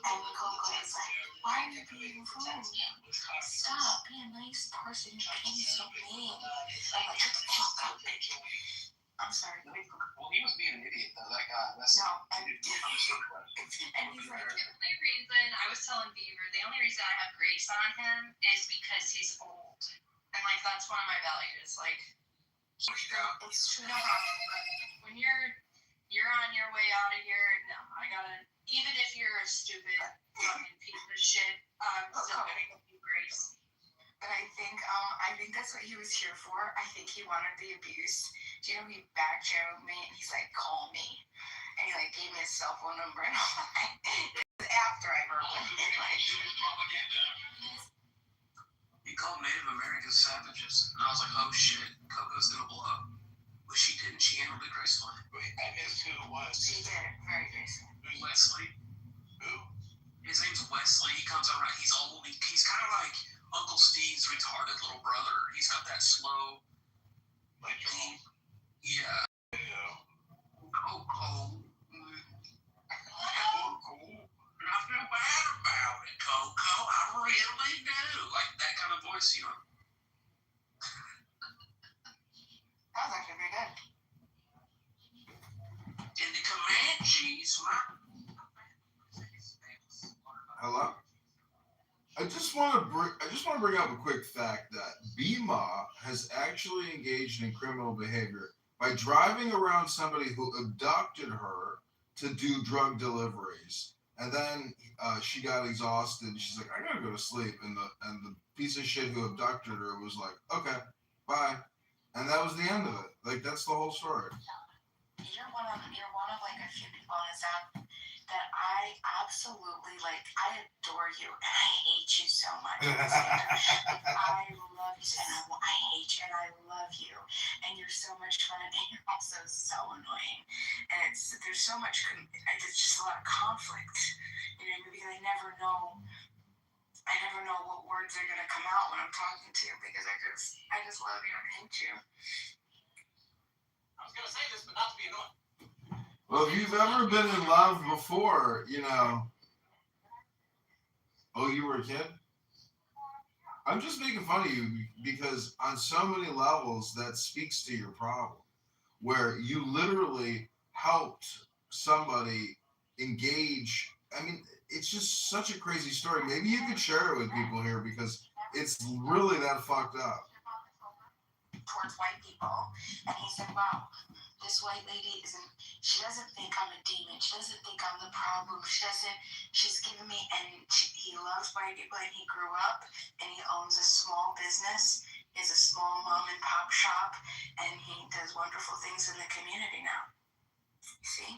And Coco was like, why are you being rude? Stop, be a nice person. You're being so mean. I'm like, shut the fuck up. I'm sorry. Well, he was being an idiot, though, that guy. And he's like, I was telling Beaver, the only reason I have grace on him is because he's old. And, like, that's one of my values. Like, it's true. No problem. But when you're on your way out of here, no, I gotta, even if you're a stupid fucking piece of shit, I'm still gonna give you grace. But I think that's what he was here for. I think he wanted the abuse. Do you know, he back channeled me and he's like, call me. And he like gave me his cell phone number and all that. After I heard him. He called Native Americans savages, and I was like, oh shit, Coco's gonna blow up. But she didn't. She handled it gracefully. Wait, I missed who it was. She did it very gracefully. Who's Wesley? Who? His name's Wesley. He comes around. He's old. He's kind of like Uncle Steve's retarded little brother. He's got that slow. Like your mom? Yeah. Coco. I feel bad about it, Coco. I really do. Like that kind of voice, you know. That was actually pretty good. And the Comanches, Hello? I just want to bring up a quick fact that BMA has actually engaged in criminal behavior by driving around somebody who abducted her to do drug deliveries. And then she got exhausted. She's like, I gotta go to sleep. And the piece of shit who abducted her was like, okay, bye. And that was the end of it. Like, that's the whole story. You're one of like a few people on this app that I absolutely like. I adore you and I hate you so much. I love you and I hate you and I love you. And you're so much fun and you're also so annoying. And there's so much, it's just a lot of conflict. You know, because I never know what words are gonna come out when I'm talking to you because I just love you and hate you. I was gonna say this, but not to be annoying. Well, if you've ever been in love before, you know. Oh, you were a kid? I'm just making fun of you because on so many levels that speaks to your problem, where you literally helped somebody engage. I mean, it's just such a crazy story. Maybe you could share it with people here because it's really that fucked up. Towards white people, and he said, wow, this white lady she doesn't think I'm a demon, she doesn't think I'm the problem, she's giving me, and he loves white people, and he grew up, and he owns a small business, he has a small mom and pop shop, and he does wonderful things in the community now. See?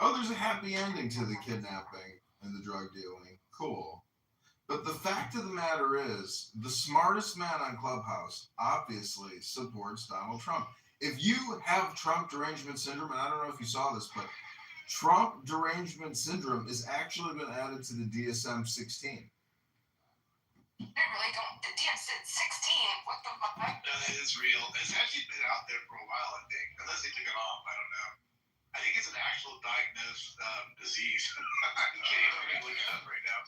Oh, there's a happy ending to the kidnapping and the drug dealing. Cool. But the fact of the matter is, the smartest man on Clubhouse obviously supports Donald Trump. If you have Trump derangement syndrome, and I don't know if you saw this, but Trump derangement syndrome has actually been added to the DSM-16. I really don't. The DSM-16. What the fuck? No, that is real. It's actually been out there for a while, I think. Unless they took it off, I don't know. I think it's an actual diagnosed disease. You can't even look it up right now.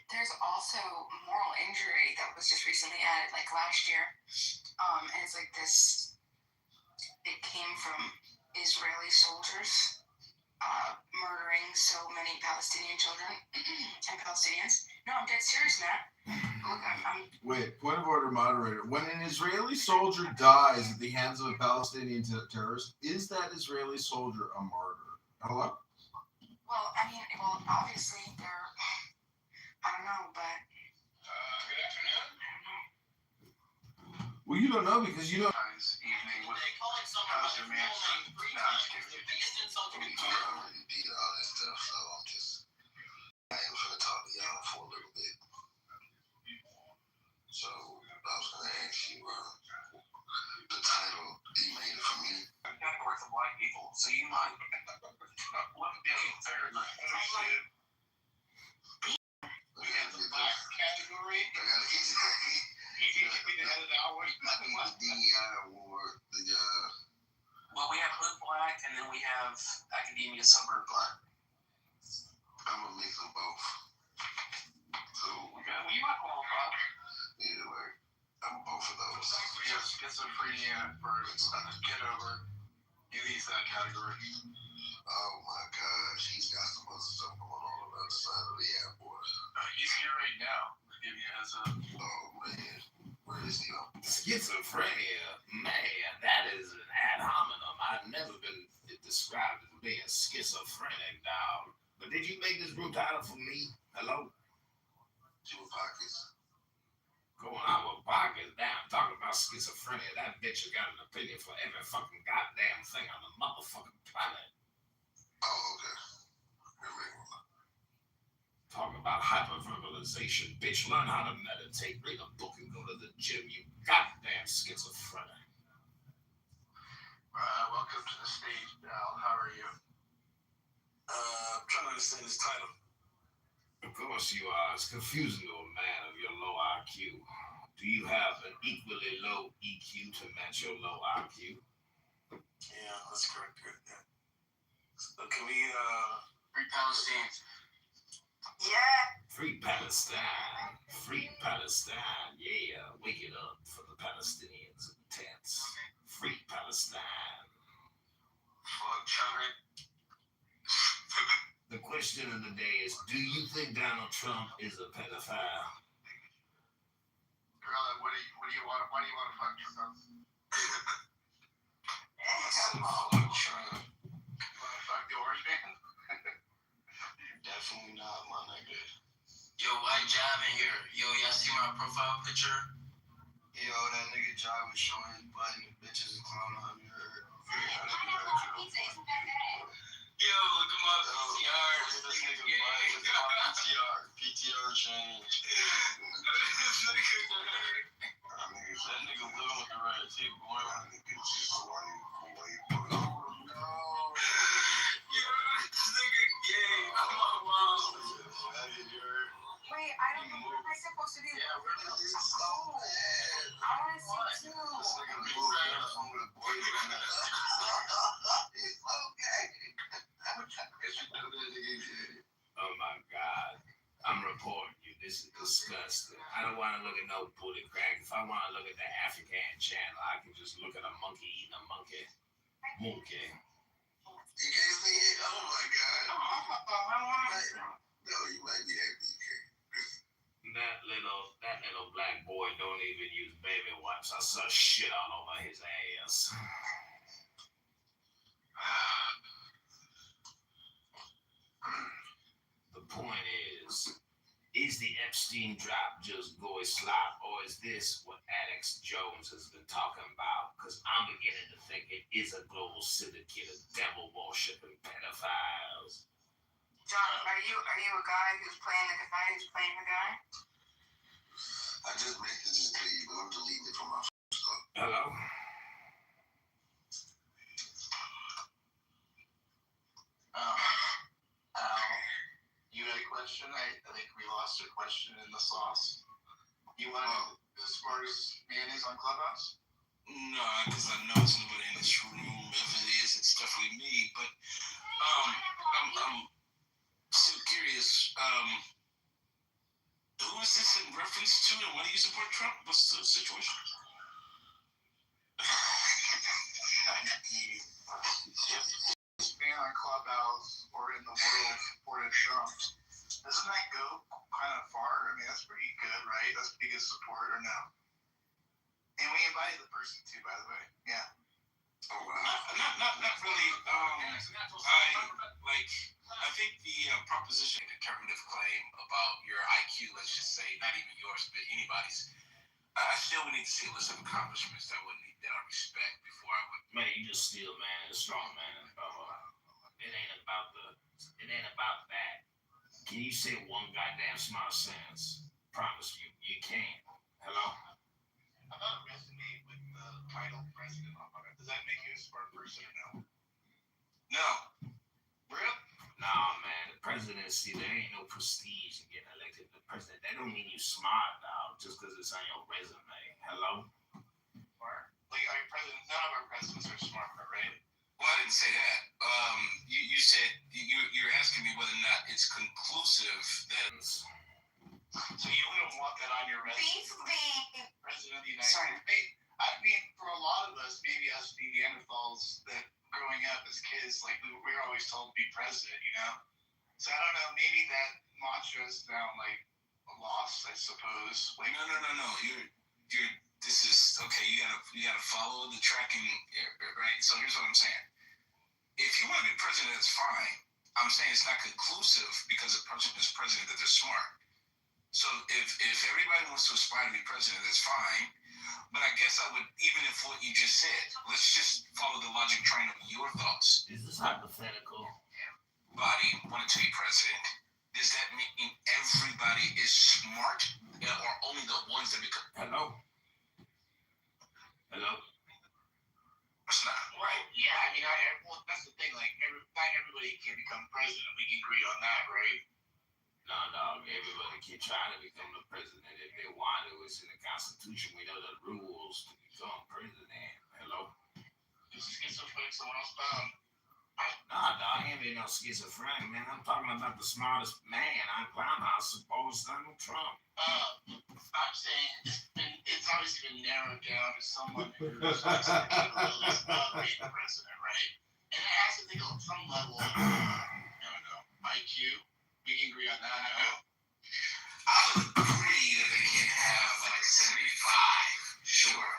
There's also moral injury that was just recently added, like last year. And it's like this, it came from Israeli soldiers murdering so many Palestinian children and Palestinians. No, I'm dead serious, Matt. Look, I'm Wait, point of order, moderator. When an Israeli soldier dies at the hands of a Palestinian terrorist, is that Israeli soldier a martyr? Hello? well, obviously they're, I don't know, but Good afternoon. I don't know. Well, you don't know because you don't. Nice evening with They calling someone how's by your their man? full name 3 No, I'm times. just kidding. The biggest insult you can I do. already did all that stuff, so I am gonna talk to y'all for a little bit. So I was gonna ask you the title. You made it for me. I've got to work for white people, so you might look down there. We have the black category. I gotta get You can give me the head of that one. I need the DEI award. Well, we have Hood Black, and then we have Academia Suburb Black. I'm gonna mix them both. So Okay, well, you might qualify. either way, I'm both of those. We have schizophrenia for Kitover. He leads that category. Oh my gosh, he's got some other stuff going on the other side of the airport. He's here right now. I'll give you a heads up. Oh man, where is he? Schizophrenia, man, that is an ad hominem. I've never been described as being schizophrenic, dog. But did you make this room title for me? Hello? Jewel pockets. Going out with pockets down, talking about schizophrenia. That bitch has got an opinion for every fucking goddamn thing on the motherfucking planet. Oh, okay. Talking about hyperverbalization. Bitch, learn how to meditate, read a book, and go to the gym. You goddamn schizophrenic. Welcome to the stage, Al. How are you? I'm trying to understand this title. Of course you are. It's confusing to a man of your low IQ. Do you have an equally low EQ to match your low IQ? Yeah, that's correct. Yeah. So can we, Free Palestine. Yeah. Free Palestine. Free Palestine. Yeah, wake it up for the Palestinians in the tents. Free Palestine. Fuck, Chuck. The question of the day is, do you think Donald Trump is a pedophile? Girl, what do you want? Why do you want to fuck Trump? China. You want to fuck the orange man? Definitely not, my nigga. Yo, white job in here. Yo, y'all see my profile picture? Yo, that nigga John was showing his butt and the bitches and clown on your Yo, look at my PTR. This nigga butt. This is my PTR. PTR change. That nigga living with the red too, boy. Wait, I don't know. What am I supposed to do? Yeah, we're doing this. Oh, I want to see too. This nigga moved down from the boy. He's okay. Oh my God. I'm reporting you. This is disgusting. I don't want to look at no booty crack. If I want to look at the African channel, I can just look at a monkey eating a monkey. Monkey. You can't see it? Oh my God. No, you might be happy. That little black boy don't even use baby wipes. I saw shit all over his ass. The point is the Epstein drop just goy slop, or is this what Alex Jones has been talking about? Because I'm beginning to think it is a global syndicate of devil-worshipping pedophiles. John, are you a guy who's playing the guy who's playing the guy? I just made this to you, but I'm deleting it from my phone. Hello? You had a question? I think we lost a question in the sauce. You want to know the smartest mayonnaise on Clubhouse? No, because I know it's nobody in this room. If it is, it's definitely me. But I'm still curious. Who is this in reference to, and why do you support Trump? What's the situation? If being on Clubhouse or in the world supported Trump, doesn't that go kind of far? I mean, that's pretty good, right? That's pretty good support, or no? And we invited the person too, by the way. Yeah. Oh wow. Not really. I think the proposition, determinative claim about your IQ, let's just say, not even yours, but anybody's. I still would need to see a list of accomplishments that would need that I respect before I would. Man, you just steel man and strong man. It ain't about that. Can you say one goddamn smart sentence? Promise you can. Hello? I thought it resonated with the title president on it. Does that make you a smart person or no? No. Really? Nah, man. The presidency, there ain't no prestige in getting elected the president. That don't mean you smart, dog, just because it's on your resume. Hello? Smart. Like, our president, none of our presidents are smart, right? Well, I didn't say that. You said you're asking me whether or not it's conclusive that. So you wouldn't want that on your resume? President of the United States. I mean, for a lot of us, maybe us Neanderthals, that growing up as kids, like we were always told to be president, you know? So I don't know, maybe that mantra is now like lost, I suppose. Like, No. You're. This is okay. You gotta follow the tracking, right? So here's what I'm saying. If you want to be president, that's fine. I'm saying it's not conclusive because the person is president that they're smart. So if everybody wants to aspire to be president, that's fine. But I guess I would, even if what you just said, let's just follow the logic train of your thoughts. Is this hypothetical? Body wanted to be president. Does that mean everybody is smart, or only the ones that become? Hello? Hello? It's not. Right. Yeah. I mean, well, that's the thing. Like, not everybody can become president. We can agree on that, right? No. Everybody can try to become the president if they want to. It's in the Constitution. We know the rules to become president. Hello? Just schizophrenic, someone else found. I ain't been no schizophrenic, man. I'm talking about the smartest man on Clubhouse, supposed Donald Trump. I'm saying it's obviously been narrowed down to someone who's like some capabilities of being the president, right? And it has to think on some level of, I don't know, IQ. We can agree on that. I would agree that they can have like 75, sure.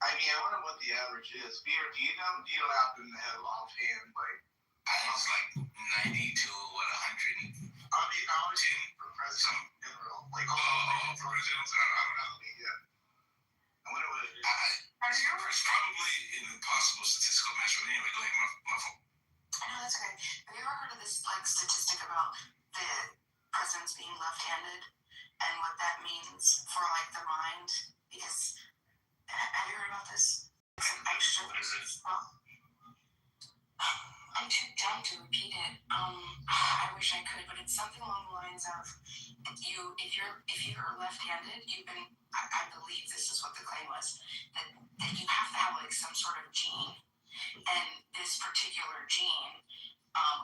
I mean, I wonder what the average is. Do you know happen to have offhand, like, I think it's like 90 to 100. I mean, I was for president in general. Like, for president, I don't know. Yeah. I wonder what it is. It's probably an impossible statistical measure. Anyway, go ahead, my phone. No, that's okay. Have you ever heard of this like statistic about the presidents being left-handed and what that means for like the mind? Because have you heard about this? Some extra. What is it? I'm too dumb to repeat it. I wish I could, but it's something along the lines of if you're left-handed, you've been. I believe this is what the claim was that you have to have like some sort of gene, and this particular gene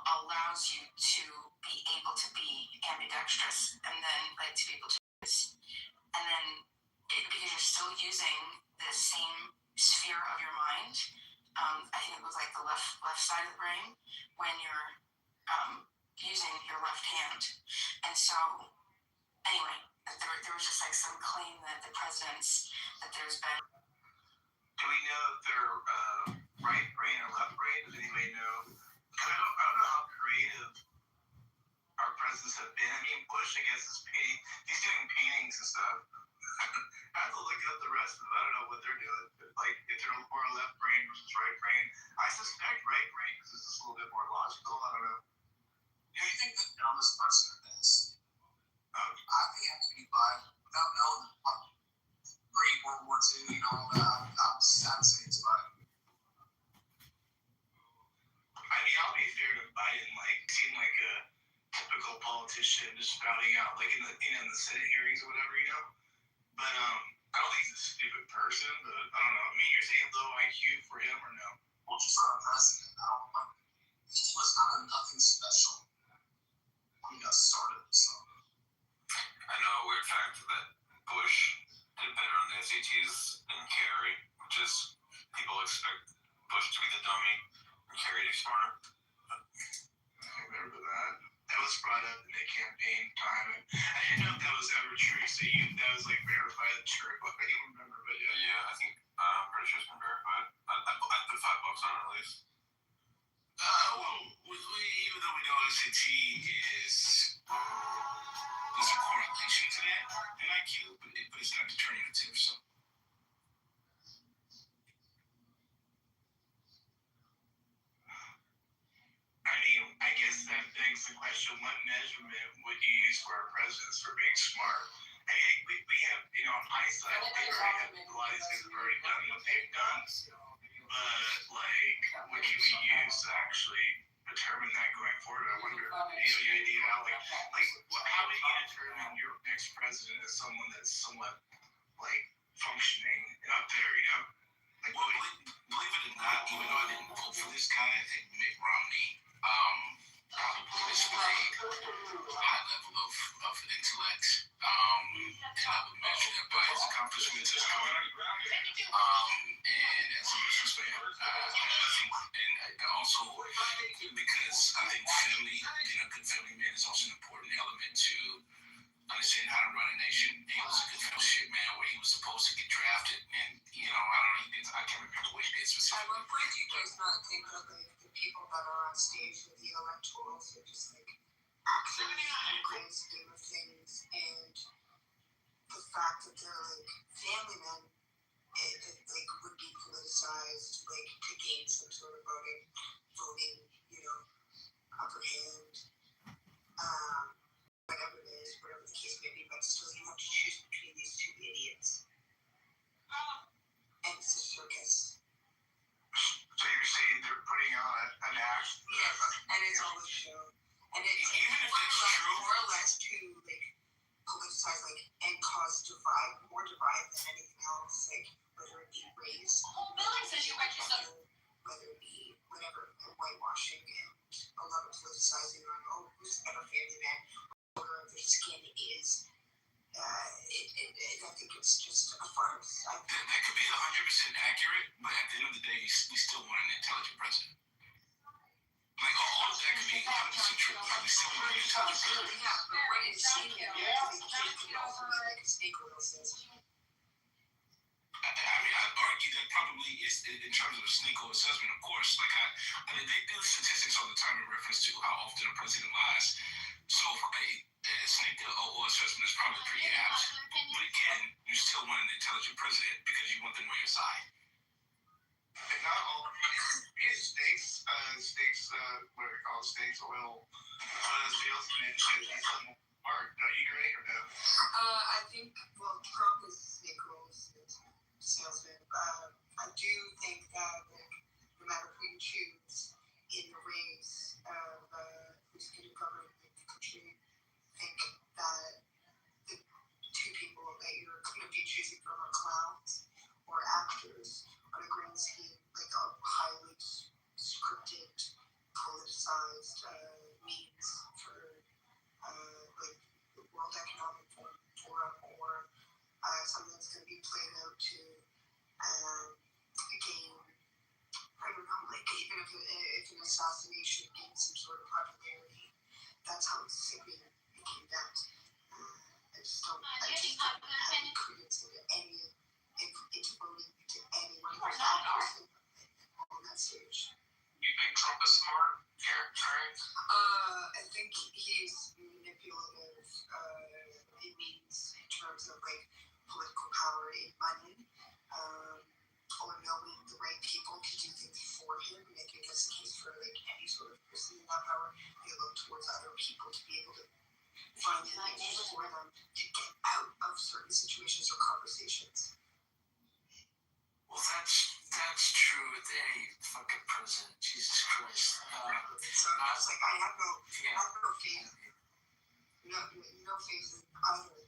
allows you to be able to be ambidextrous, and then like to be able to, and then because you're still using the same sphere of your mind. I think it was like the left side of the brain when you're using your left hand. And so, anyway, there was just like some claim that the presidents, that there's been. Do we know if they're right brain or left brain? Does anybody know? I don't know how creative our presidents have been. I mean, Bush, I guess, is painting. He's doing paintings and stuff. I have to look up the rest of them. I don't know what they're doing. Like, if they're more left brain versus right brain. I suspect right brain because it's just a little bit more logical. I don't know. Who do you think the dumbest president is? I think it has to be Biden. Without knowing pre-World War II, all that, I'd say it's Biden. I mean, I'll be fair to Biden. Like, he seemed like a typical politician, just spouting out, like in the Senate hearings or whatever, But I don't think he's a stupid person. But I don't know. I mean, you're saying low IQ for him or no? Well, just for a president, he was nothing special. He got started, so. I know a weird fact that Bush did better on the SATs than Kerry, which is people expect Bush to be the dummy and Kerry to be smarter. I remember that. That was brought up in the campaign time. I didn't know if that was ever true. So that was like verified true. I don't remember, but yeah. Yeah, I think I'm pretty sure it's been verified. I put $5 on it at least. Even though we know SAT is there's a correlation to that in IQ, but it's not determinative. So. I mean, I guess that begs the question: what measurement would you use for our presidents for being smart? I mean, we have, in hindsight, they already have a lot of these things have already done what they've done. But like, what can we use to actually determine that going forward? I wonder. Do you have any idea how, how would you determine your next president as someone that's somewhat like functioning up there? Like, well, believe it or not, even though I didn't vote for this guy, I think Mitt Romney probably displayed a high level of intellect, and I would measure that by his accomplishments as a governor, and as a businessman. I think, and also because I think family, being a good family man is also an important element to understand how to run a nation. He was a good fellowship man where he was supposed to get drafted, and I can't remember what he did specifically. At what point do you guys not think of the people that are on stage with the electorals are just like actors in the grand scheme of things, and the fact that they're like family men, it like would be politicized, like to gain some sort of voting, upper hand, whatever it is, whatever the case may be, but still you have to choose between these two idiots. And it's a circus. So you're saying they're putting on an act? Yes, and it's all a show. And it's even if it's true, more or less to like politicize and cause more divide than anything else, like whether it be race, whether it be whatever, whitewashing, and a lot of politicizing on who's the better family man, what color of their skin is. I think it's just a farce. That could be 100% accurate, but at the end of the day, we still want an intelligent president. Like, all of that could be 100% true, but we still want an intelligent president. Yeah, but what is snake oil? Like snake oil says. I mean, I'd argue that probably is in terms of snake oil assessment, of course. Like, I mean, they do statistics all the time in reference to how often a president lies. So, snake oil assessment is probably pretty apt. But again, you still want an intelligent president because you want them on your side. And not all states, what do we call it, states oil salesmen, don't you agree or no? I think, Trump is snake oil salesman. I do think that no matter who you choose in the race of who's going to govern the country, I think that the two people that you're going to be choosing from are clowns or actors on a grand scheme, like a highly scripted, politicized means for like the World Economic Forum or something that's going to be played out to gain, I don't know, like even if an assassination gains some sort of popularity, that's how sickening it came down. I just don't have any credence into voting to anyone who's not on that stage. You think Trump is smart? I think he's manipulative. It means in terms of like political power and money, or knowing the right people to do things for him. And I think that's the case for like any sort of person in that power. They look towards other people to be able to find the answers for them to get out of certain situations or conversations. Well, that's true with any fucking president. Jesus Christ. So I was like, I have no faith. No faith in either.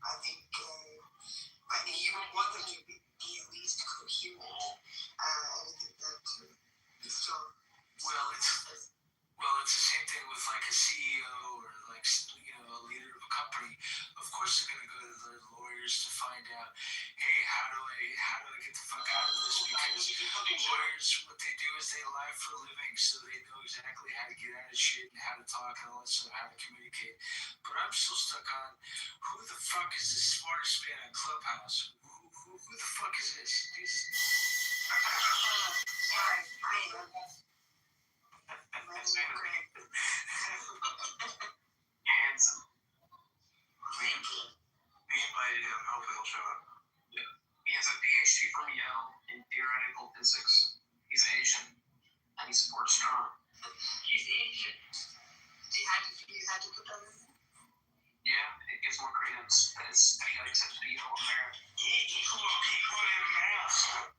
I think, but you would want them to be at least coherent. I think that is still. Well, it's the same thing with like a CEO or like a leader of a company. Of course, they're gonna go to their lawyers to find out, hey, how do I get the fuck out of this? Because lawyers, what they do is they lie for a living, so they know exactly how to get out of shit and how to talk and all that stuff, how to communicate. But I'm still stuck on who the fuck is the smartest man on Clubhouse? Who the fuck is this? Jesus. Handsome. We invited him. Hopefully he'll show up. Yeah. He has a PhD from Yale in theoretical physics. He's Asian, and he supports Trump. He's Asian. You had to put that in? Yeah, it gives more credence that he got accepted to Yale America. He put in a mask.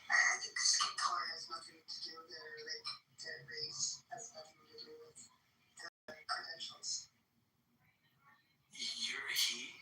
I think skin color has nothing to do with their race. Has nothing to do with their credentials. You're a he?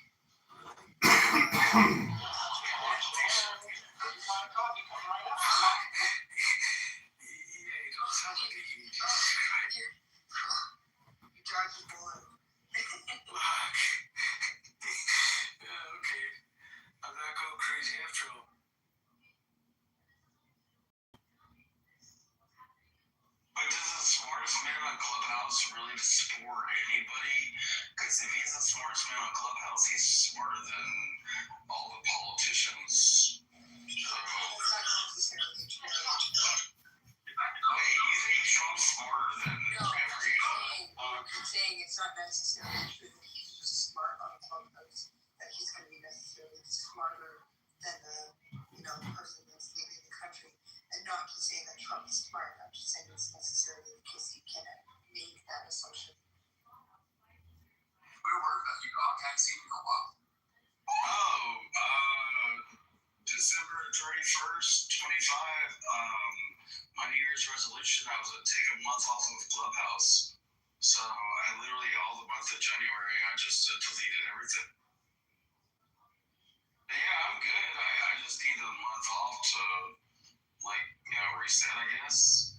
Really support anybody, because if he's the smartest man on Clubhouse, he's smarter than all the politicians. Wait, you think Trump's smarter than every saying it's not necessarily true that he's just smart on Clubhouse, that he's going to be necessarily smarter than the person that's leading the country. And not to say that Trump is smart, I'm just saying it's necessarily the case you can make that assumption. Where were you? I haven't seen you in a while. December 31st, 25, my New Year's resolution, I was going to take a month off of Clubhouse. So I literally, all the month of January, I just deleted everything. Yeah, I'm good. I just need a month off to, reset, I guess.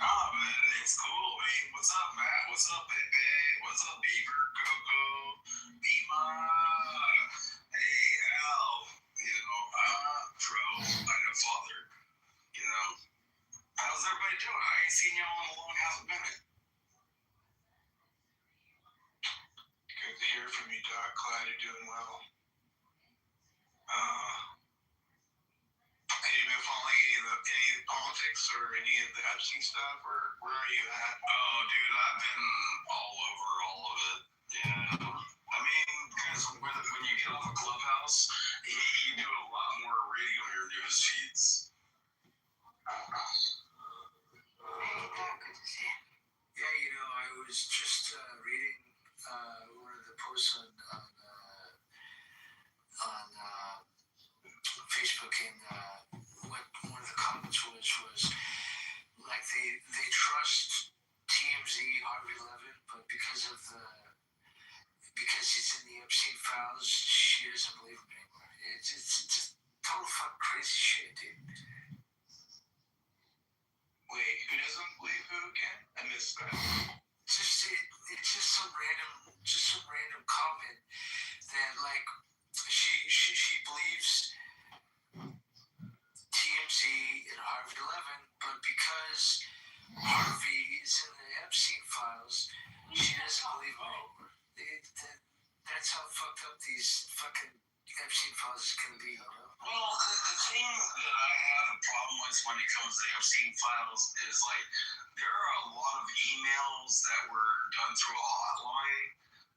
Oh, man, it's cool. I mean, what's up, Matt? What's up, baby? What's up, Beaver, Coco, Bima? Hey, Al. Pro, I know father. How's everybody doing? I ain't seen y'all in a long half a minute. Good to hear from you, Doc. Glad you're doing well. Have you been following any of the politics or any of the Epstein stuff, or where are you at? Oh, dude, I've been all over all of it. Yeah. I mean, because when you get off a Clubhouse, you do a lot more reading on your news feeds. Hey, Doc, good to see you. Yeah, I was just reading one of the posts on Facebook, and what one of the comments was like they trust TMZ, Harvey Levin, but because he's in the Epstein files, she doesn't believe him anymore. It's just total fucking crazy shit, dude. Wait, who doesn't believe who again? I missed that. It's just some random comment that she believes TMZ and Harvey Levin, but because Harvey is in the Epstein files, she doesn't believe him anymore. That's how fucked up these fucking Epstein files can be. Well, the thing that I have a problem with when it comes to the Epstein files is there are a lot of emails that were done through a hotline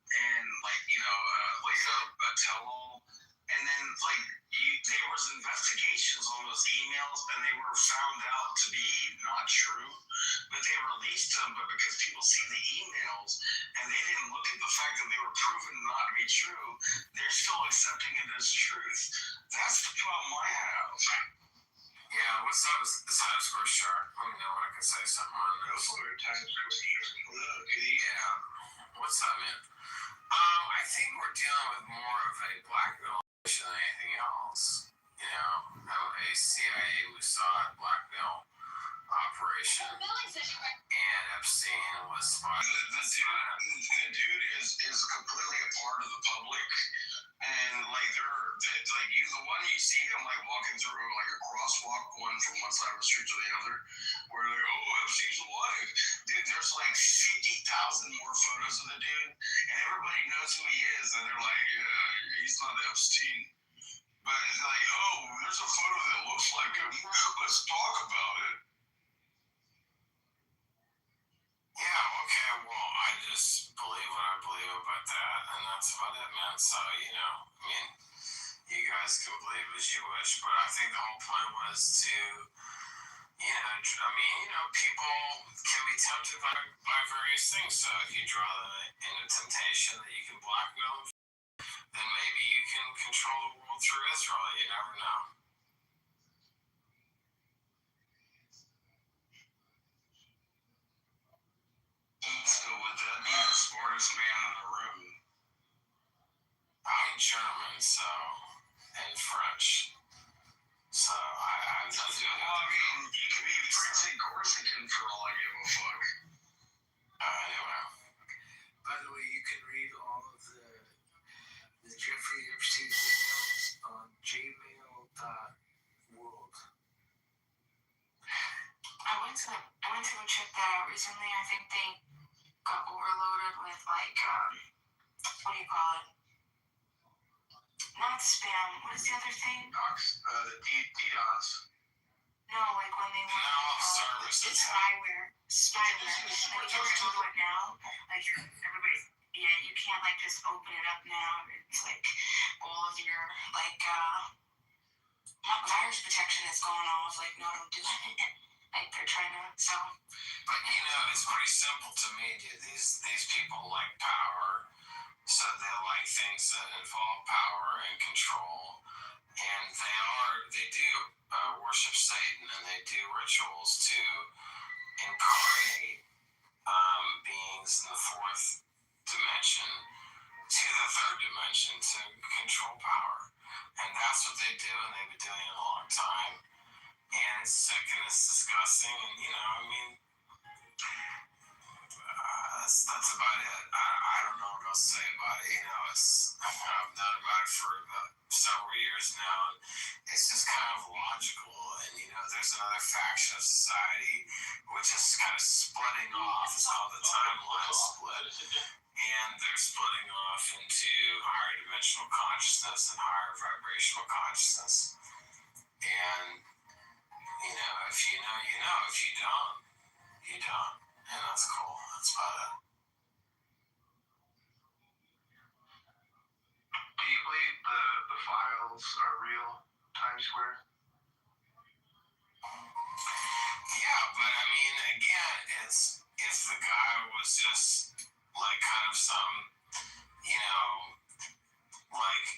and a tell-all, and then there was investigations on those emails and they were found out to be not true, but they released them. But because people see the emails and they didn't look at the fact that they were proven not to be true, they're still accepting it as truth. That's the problem I have. Yeah, what's up? Is the Times Square shark? Let me know when I can say something on this. Times Square. Yeah. What's up, man? I think we're dealing with more of a blackmail issue than anything else. A CIA Mossad blackmail operation, and Epstein was spotted. The dude is completely a part of the public, and the one you see him walking through a crosswalk going from one side of the street to the other, where Epstein's alive. Dude, there's 50,000 more photos of the dude, and everybody knows who he is, and they're like, yeah, he's not Epstein. But it's there's a photo that looks like him. Let's talk about it. Yeah, okay, well, I just believe what I believe about that, and that's about it, man. So, you guys can believe as you wish, but I think the whole point was to, people can be tempted by various things. So if you draw them into temptation that you can blackmail them, then maybe you can control the world through Israel. You never know. So would that be the smartest man in the room? I'm German, and French. So I'm not doing that. Well, you could be French and Corsican for all I give a fuck. Anyway. By the way, you can read all of the Jeffrey Epstein emails on gmail.world. I went to go check that out recently. I think they got overloaded with what do you call it? Not not spam. What is the other thing? The DDoS. No, like when they want service. it's spyware. Like if you're gonna do it now, like everybody's you can't like just open it up now. It's like all of your like virus protection is going off. Like no, don't do it. Like they're trying to But it's pretty simple to me, dude. These people like power, so they like things that involve power and control, and they do worship Satan, and they do rituals to incarnate beings in the fourth dimension to the third dimension to control power, and that's what they do, and they've been doing it a long time, and it's sick and it's disgusting, and that's about it. I don't know what else to say about it. I've known about it for several years now, and it's just kind of logical. And there's another faction of society which is kind of splitting off. It's called the timeline split, and they're splitting off into higher dimensional consciousness and higher vibrational consciousness. And if you know, you know. If you don't, you don't. And that's cool. That's about it. Do you believe the files are real, Times Square? Yeah, but I mean, again, it's if the guy was just like kind of some, like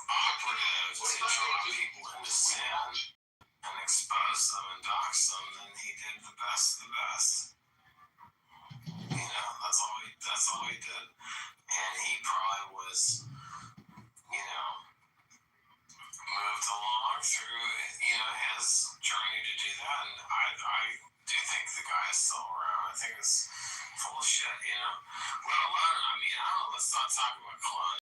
operative to draw people into sin and expose them and dox them, then he did the best of the best. That's all he did. And he probably was, moved along through, his journey to do that. And I do think the guy is still around. I think it's full of shit, Let alone, I don't know, let's not talk about cloning.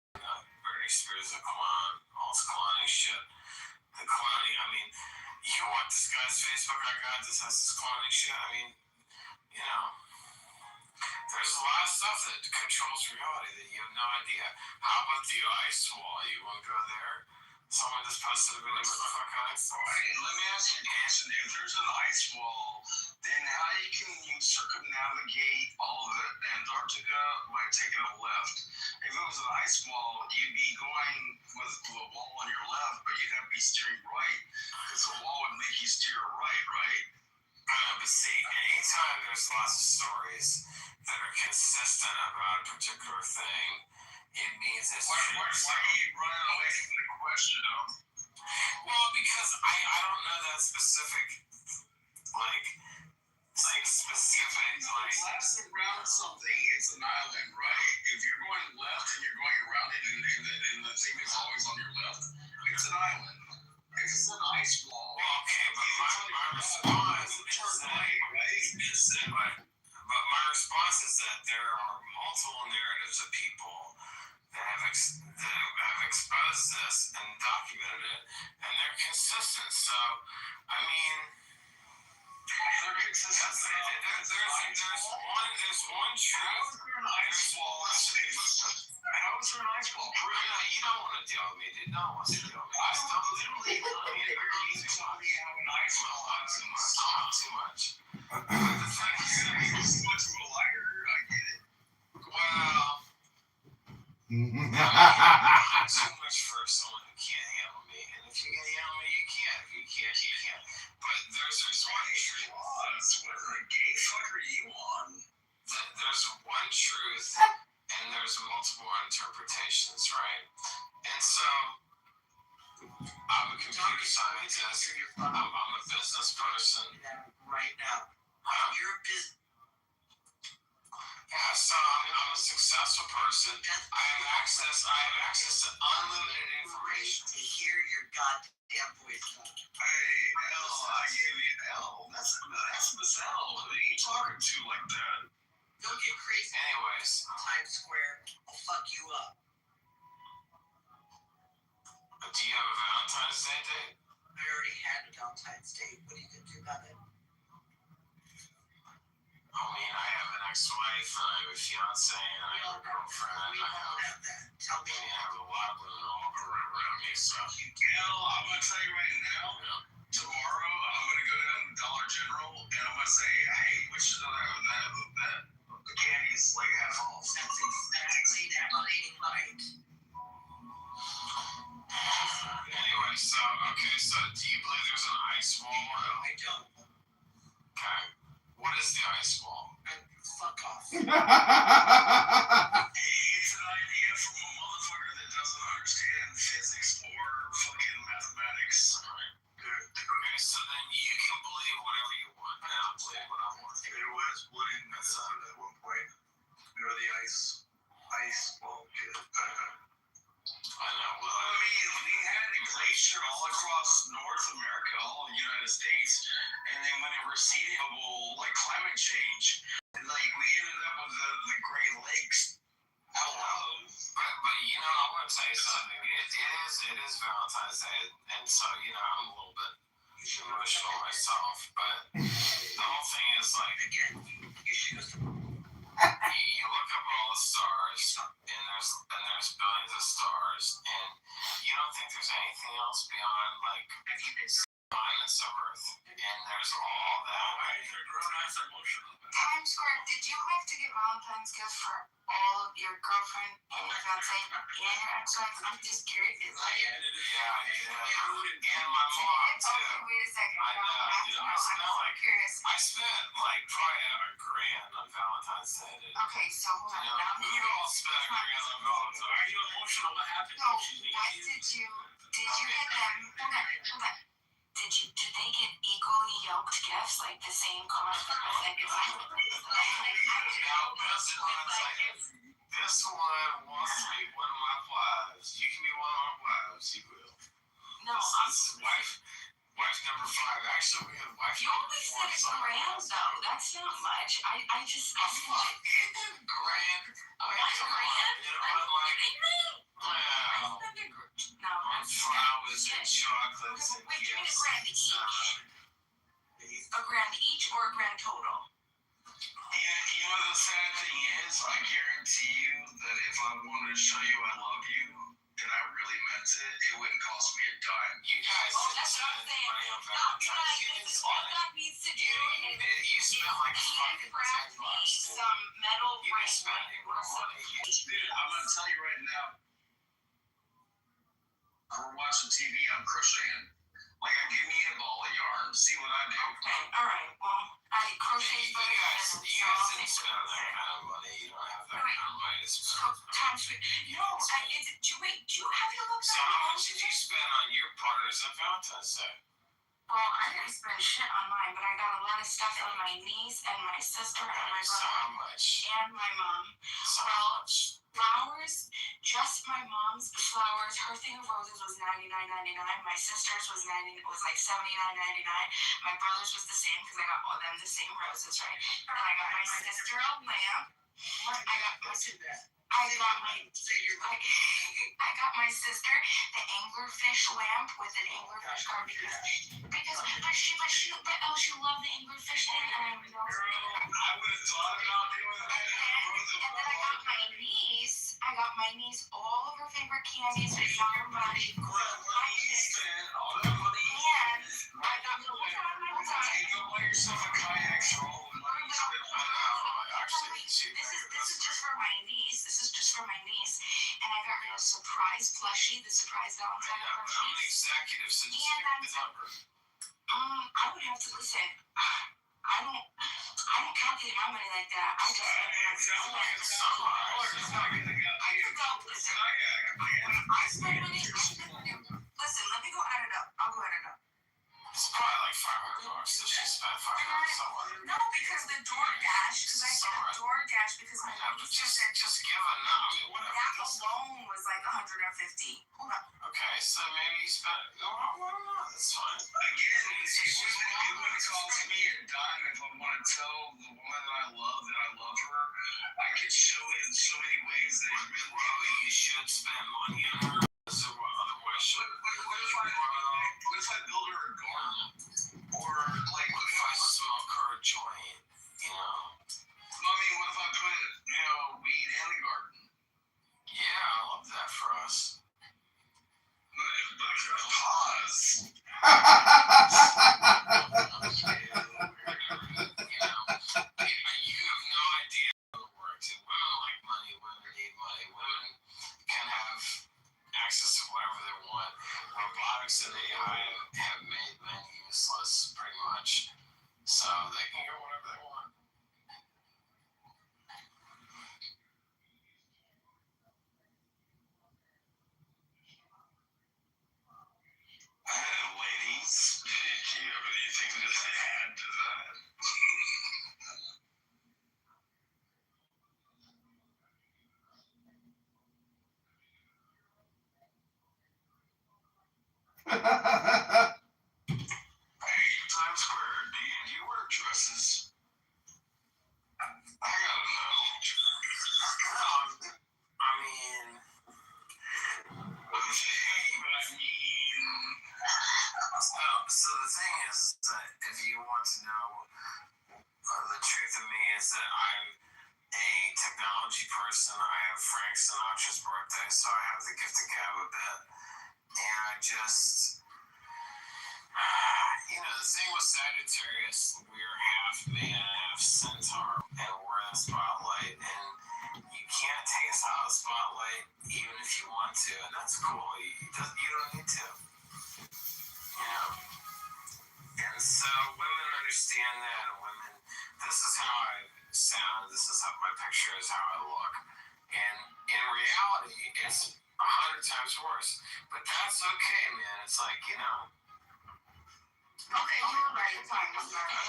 Britney Spears is a clone, all this cloning shit. The cloning, you want this guy's Facebook icon that has this cloning shit? There's a lot of stuff that controls reality that you have no idea. How about the ice wall? You won't go there? Someone just posted a video of the fucking ice wall. Hey, let me ask you a question. If there's an ice wall, then how can you circumnavigate all of Antarctica by taking a left? If it was an ice wall, you'd be going with the wall on your left, but you'd have to be steering right, because the wall would make you steer right? But see, anytime there's lots of stories that are consistent about a particular thing, it means it's true. Why are you running away from the question, though? Well, because I don't know that specific, left around something, it's an island, right? If you're going left and you're going around it, and the thing is always on your left, it's an island. It's an ice wall. Well, okay, but my response is that there are multiple narratives of people that have exposed this and documented it, and they're consistent. So, they're consistent. There's one truth. How is there an ice wall? You don't want to deal with me, dude. No one wants to deal with me. I don't literally you tell me how an ice wall happens. Not too much. The fact is that you're so much of a liar. I get it. Well, too much for someone who can't handle me. And if you can handle me, you can. If you can't, you can't. But there's one truth. What a gay fucker you on? There's one truth, and there's multiple interpretations, right? And so, I'm a computer scientist. I'm a business person. Right now. You're a business. Yeah, so I'm a successful person. I have access to unlimited information. To hear your goddamn voice. Hey, L, I gave you L. That's Miss L. Who are you talking to like that? Don't get crazy. Anyways. Times Square, I'll fuck you up. Do you have a Valentine's Day date? I already had a Valentine's Day. What are you going to do about it? I have an ex-wife, I have a fiance, and I have a girlfriend. We all have that. Tell me. I have a lot of women all around me. so. I'm gonna tell you right now. Tomorrow, I'm gonna go down to Dollar General and I'm gonna say, hey, which is that the candy's like half off. That's exactly right. Anyway, so do you believe there's an ice wall? I don't. Okay. What is the ice wall? Fuck off. It's an idea from a motherfucker that doesn't understand physics or fucking mathematics. Okay, so then you can believe whatever you want, and I'll believe what I want. There was one in Minnesota at one point. The ice wall kid. I know. Well, I mean, we had a glacier all across North America, all of the United States, and then when it receded, like climate change, like we ended up with the Great Lakes. Hello. But you know, I want to tell you something. It is Valentine's Day, and so I'm a little bit emotional myself. But the whole thing is like, again, you look up at all the stars, and there's billions of stars, and you don't think there's anything else beyond like planets of Earth, and there's all that. You're grown ass emotional. Times Square, did you have to get Valentine's gifts for all of your girlfriend and your fiance and your ex-wife? I'm just curious. Yeah, and my mom too. Okay, wait a second. I know, dude. I'm so curious. I spent like probably $1,000 on Valentine's Day. Okay, so hold on. Now, we all spent $1,000 on Valentine's Day. Are you emotional? What happened? no, what did you get them? Hold on. Did they get equally yoked gifts, like the same cost? This one wants to be one of my wives. You can be one of my wives. You will. No, This is wife number 5. Actually, we have wife you only said $1,000 though. That's not much. I just $1,000. $1,000? Wow. No, And flowers and chocolates and wait, give me gifts. $1,000 each or $1,000 total? Yeah, the sad thing is, I guarantee you that if I wanted to show you I love you, and I really meant it, it wouldn't cost me a dime. You guys That's what I'm saying. All God needs to do is you spent like handcraft me some metal ring or something. Dude, I'm gonna tell you right now. I'm watching TV, I'm crocheting. Like, I give me a ball of yarn, see what I do. Okay, alright, well, I crochet You guys didn't spend that kind of money. You don't have that kind of money to spend. Wait, do you have your look So how much did you spend on your partners at Valentine's Day? Well, I didn't spend shit on mine, but I got a lot of stuff from my niece and my sister and my So brother how much? and my mom. So how much? Flowers, just my mom's flowers. Her thing of roses was $99.99. My sister's was like $79.99. My brother's was the same because I got all them the same roses, right? And I got my sister a lamp. I got my sister the anglerfish lamp with an anglerfish card because she loved the anglerfish thing, and I would have thought about doing that. And then I got my niece all of her favorite candies with Farm Body. And I got go buy yourself a kayak for all the money you spent on it. This is just for my niece. And I got her a surprise plushie, the surprise Valentine plushie. I'm an executive, so just give me the number. I would have to listen. I don't calculate my money like that. I just spend money. Listen, let me go add it up. I'll go add it up. It's probably like $500, so she spent $500 somewhere. No, because the DoorDash, because I got DoorDash because my just give a number. Whatever. That alone was like $150. Hold on. Okay, so maybe you spent. That's fine. Again, it wouldn't cost me a dime if I want to tell the woman that I love her. I could show it in so many ways that it really. Well, you should spend money on her. So otherwise, what if I build her a garden? Or like, what if I smoke her a joint? You know. I mean, what if I put weed in the garden? Yeah, I love that for us. But add to that. Hey, Times Square, do you wear dresses? I gotta know. I mean, so the thing is that if you want to know, the truth of me is that I'm a technology person. I have Frank Sinatra's birthday, so I have the gift of gab a bit. And I just, the thing with Sagittarius, we're half man, half centaur, and we're in the spotlight. And you can't take us out of the spotlight even if you want to, and that's cool. You don't need to. And so women understand that, and women, this is how I sound, this is how my picture is, how I look. And in reality, it's 100 times worse. But that's okay, man. It's like, Okay, you were right. It's fine. I'm sorry. It's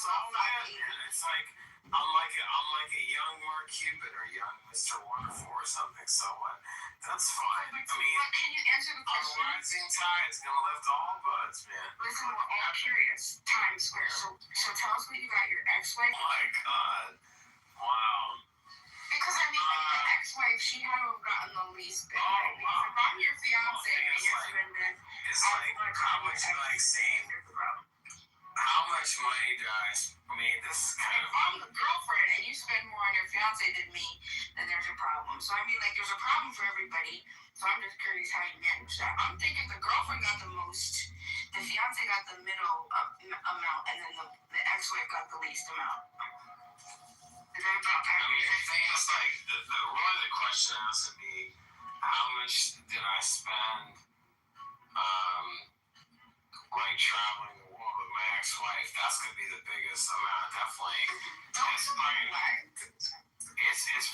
all bad, man. It's like I'm like a young Mark Cuban or young Mr. Wonderful or something. So what? That's fine. I mean, can you answer the a question? rising tide is gonna lift all boats, man. Listen, we're all curious. Times Square. So tell us what you got your ex-wife. Oh my God! Wow. Because I mean, like the ex-wife, she had to have gotten the least bit. Oh wow. If I'm your fiance and you're spending, it's like how much how much money do I? I mean, this is kind of. If I'm the girlfriend and you spend more on your fiance than me, then there's a problem. So I mean, like, there's a problem for everybody. So I'm just curious how you manage that. I'm thinking the girlfriend got the most, the fiance got the middle amount, and then the ex-wife got the least amount. Is that about I mean, the thing is, like, the question has to be, how much did I spend, like, traveling the world with my ex-wife? That's gonna be the biggest amount, definitely. It's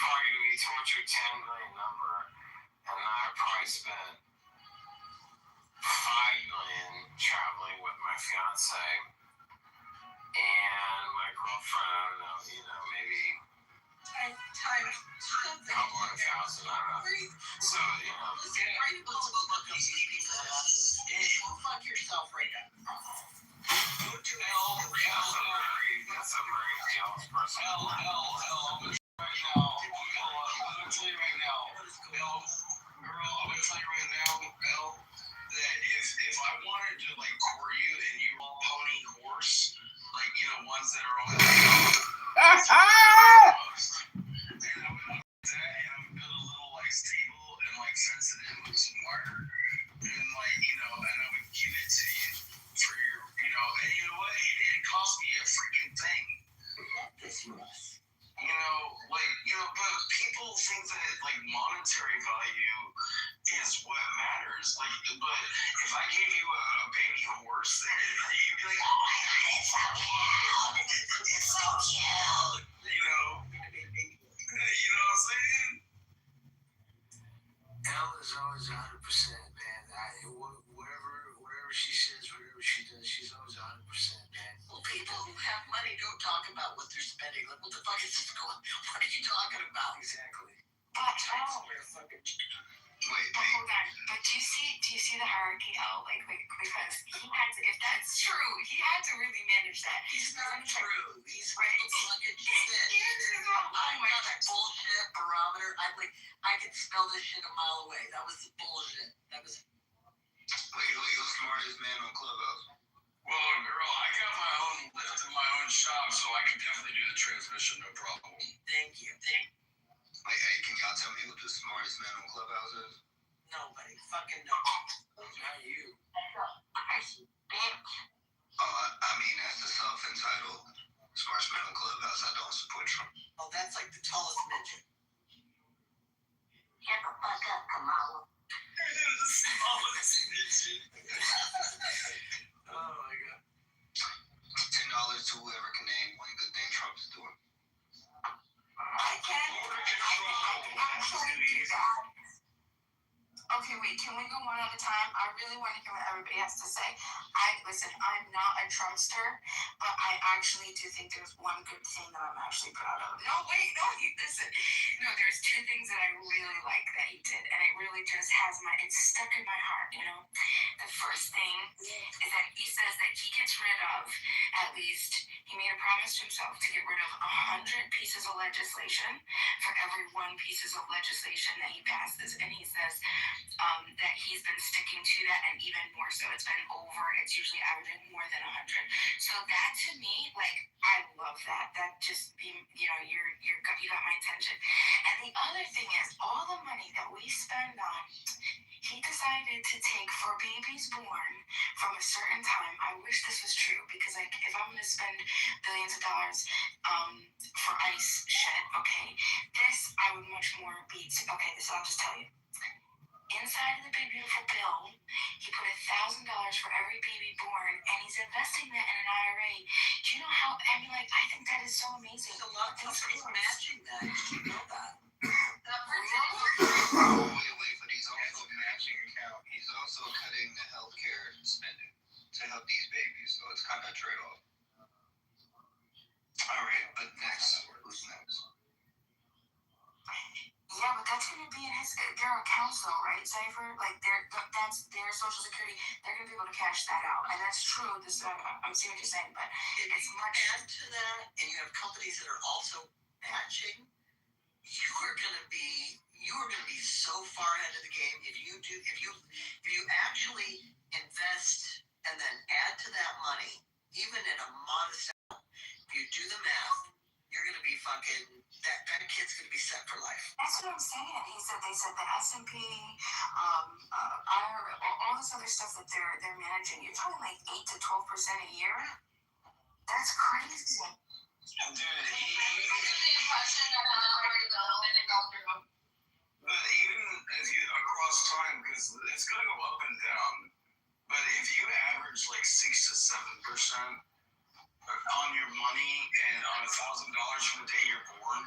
probably gonna be towards your 10 million number, and then I probably spent 5 million traveling with my fiance, and my girlfriend, I don't know, maybe a couple of thousand, I don't know. So, Fuck yourself right now. Go to that's a very jealous person. I'm gonna tell you right now, that if I wanted to like court you and you all pony horse, like ones that are only then I would build a little like stable and like sensitive with some wire, and like and I would give it to you for your and you know what? It didn't cost me a freaking thing. But people think that like monetary value is what matters. Like, but if I gave you a baby horse, then you'd be like, oh my God, it's so cute. It's so cute. You know what I'm saying? Elle is always 100%, man. Whatever she says, whatever she does, she's always 100%, man. Well, people who have money don't talk about what they're spending. Like, what the fuck is this going? What are you talking about? Exactly. But hold on. But do you see the hierarchy? Because he had to. If that's true, he had to really manage that. He's not true. He's right. fucking shit. I got that bullshit barometer. I could smell this shit a mile away. That was the bullshit. That was. Wait, who's the smartest man on Clubhouse? Well, girl, I got my own lift in my own shop, so I can definitely do the transmission, no problem. Thank you. Wait, hey, can y'all tell me who the smartest man on Clubhouse is? Nobody. Fucking no. Not you. I mean, that's the self-entitled smartest man on Clubhouse. I don't support Trump. Oh, that's like the tallest midget. Shut the fuck up, Kamala. The smallest midget. Oh my God. $10 to whoever can name one good thing Trump is doing. I can actually do that. Okay, wait. Can we go one at a time? I really want to hear what everybody has to say. Listen, I'm not a Trumpster, but I actually do think there's one good thing that I'm actually proud of. No, wait, no, listen. No, there's two things that I really like that he did, and it really just it's stuck in my heart, you know? The first thing is that he says that he gets rid of, at least, he made a promise to himself to get rid of 100 pieces of legislation for every one pieces of legislation that he passes, and he says that he's been sticking to that, and even more so. It's usually averaging more than 100. So that to me, like, I love that. That just, you got my attention. And the other thing is, all the money that we spend on, he decided to take for babies born from a certain time. I wish this was true, because like, if I'm going to spend billions of dollars for ICE shit, okay, this I would much more beat. Okay, this I'll just tell you. Inside of the big beautiful bill, he put $1,000 for every baby born, and he's investing that in an IRA. Do you know how? I mean, like, I think that is so amazing. There's a lot of companies matching that. You know that. Wait, but he's also matching account. He's also cutting the healthcare spending to help these babies. So it's kind of a trade-off. All right, but next, who's next? Yeah, but that's going to be in their accounts though, right, Cypher? Like, that's their Social Security. They're going to be able to cash that out. And that's true. I'm seeing what you're saying, but If you add to that, and you have companies that are also matching, you are going to be so far ahead of the game if you actually invest and then add to that money, even in a modest amount. If you do the math, you're going to be that kid's going to be set for life. That's what I'm saying. They said the S&P, IRA, all this other stuff that they're managing. You're talking like 8 to 12% a year. That's crazy. Dude, even if you across time, because it's gonna go up and down. But if you average like 6 to 7% on your money and on $1,000 from the day you're born,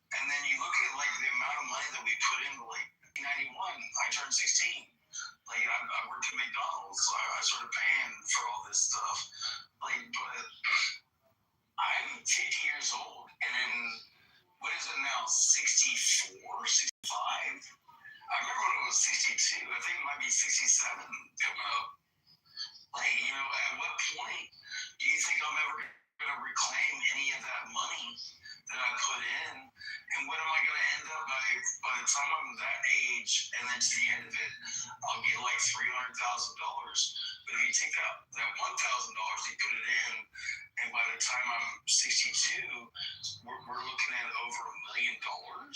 and then you look at like the amount of money that we put into like 1991, I turned 16. Like I worked at McDonald's, so I started paying for all this stuff. Like, but I'm 50 years old, and then what is it now? 64, 65? I remember when it was 62. I think it might be 67 coming up. Like, you know, at what point do you think I'm ever going to reclaim any of that money that I put in? And what am I going to end up by the time I'm that age, and then to the end of it, I'll get like $300,000. But if you take that $1,000, you put it in, and by the time I'm 62, we're looking at over $1 million.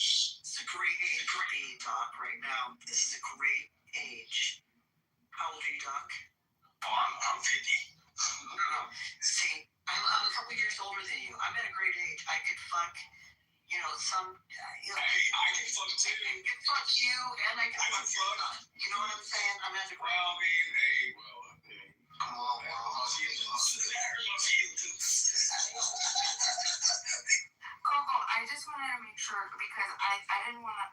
It's a great age to be, Doc, right now. This is a great age. How old are you, Doc? Oh, I'm 50. See, I'm a couple years older than you. I'm at a great age. I could fuck, Hey, I can fuck too. I can fuck you, and I can fuck your son. You know what I'm saying? I'm at a great age. Come on, Coco, I just wanted to make sure, because I didn't want to.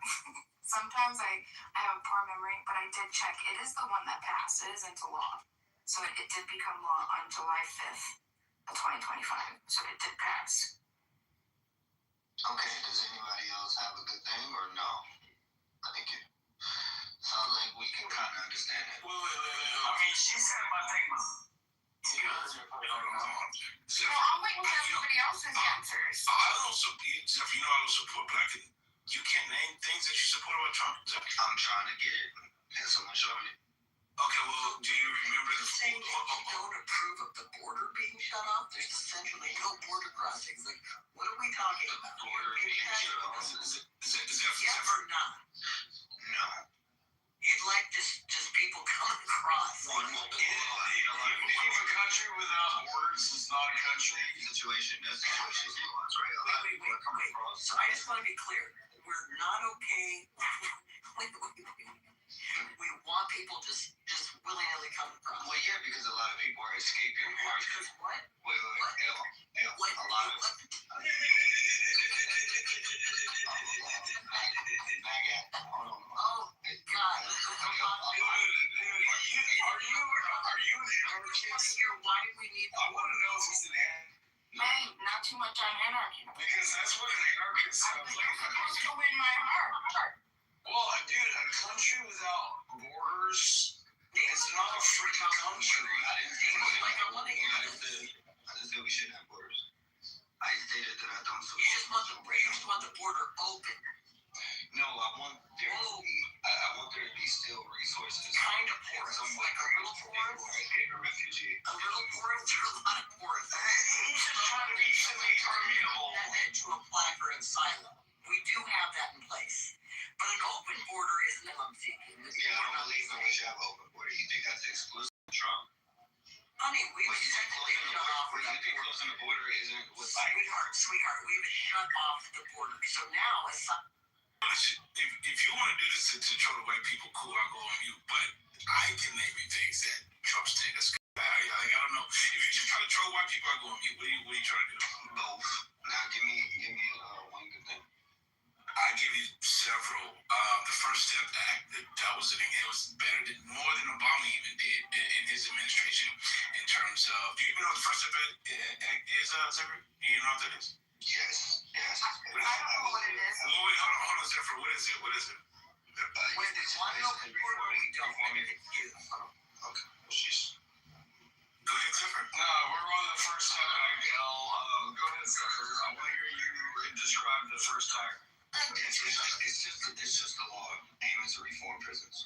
Sometimes I have a poor memory, but I did check. It is the one that passed. It is into law. So it did become law on July 5th of 2025. So it did pass. Okay, does anybody else have a good thing or no? I think it sounds like we can kind of understand it. Wait. I mean, she said my thing was good. Well, I'm waiting for everybody else's answers. I don't support, Jeff, you know I don't support black people. You can't name things that you support about Trump. I'm trying to get it. Can someone show me? Okay, well, do you remember the saying that you don't approve of the border being shut off? There's essentially no border crossings. Like, what are we talking about? Border being shut off. Is Yes or not? No. You'd like just people coming across. If a country without borders is not a country. Situation is nuanced, right? A lot of people are coming across. So I just want to be clear. We're not okay. We want people just willy-nilly coming across. Well, yeah, because a lot of people are escaping. Because what? Wait. What? A lot of... Oh, God. an anarchist? Why do we need? I want to know if he's an anarchist. Hey, not too much on anarchy. Because that's what an anarchist sounds like. You're supposed to win my heart. Well, dude, a country without borders is not a freaking country. I didn't say we shouldn't have borders. I stated that I don't support. You just want the border open. No, I want there to be. I want there to be still resources. Kind of porous, like a little porous. Like a refugee. A little porous. There's a lot of porous. He's just trying to be semi-permeable. To apply for asylum. We do have that in place. But an open border isn't what I'm seeking. Yeah, I don't believe that we should have an open border. You think that's exclusive to Trump? Honey, we've shut off. You think closing the border isn't what's Sweetheart, we've shut off the border. So now if you want to do this to troll the white people, cool, I'll go on mute. But I can name you things that Trump's taking. I don't know. If you just try to troll white people, I'll go on mute. What are you trying to do? both. Now give me one good thing. I give you several. The First Step Act, that was the thing. It was better than more than Obama even did in his administration in terms of. Do you even know what the First Step Act is, Zephyr? Do you know what that is? Yes. I don't know what it is. Well, wait, hold on, Zephyr. What is it? When they want to open border, we don't want to confuse. Okay. Well, she's. Go ahead, Zephyr. No, we're on the First Step Act, L. Go ahead, Zephyr. I want to hear you describe the First Act. It's just a law aiming to reform prisons.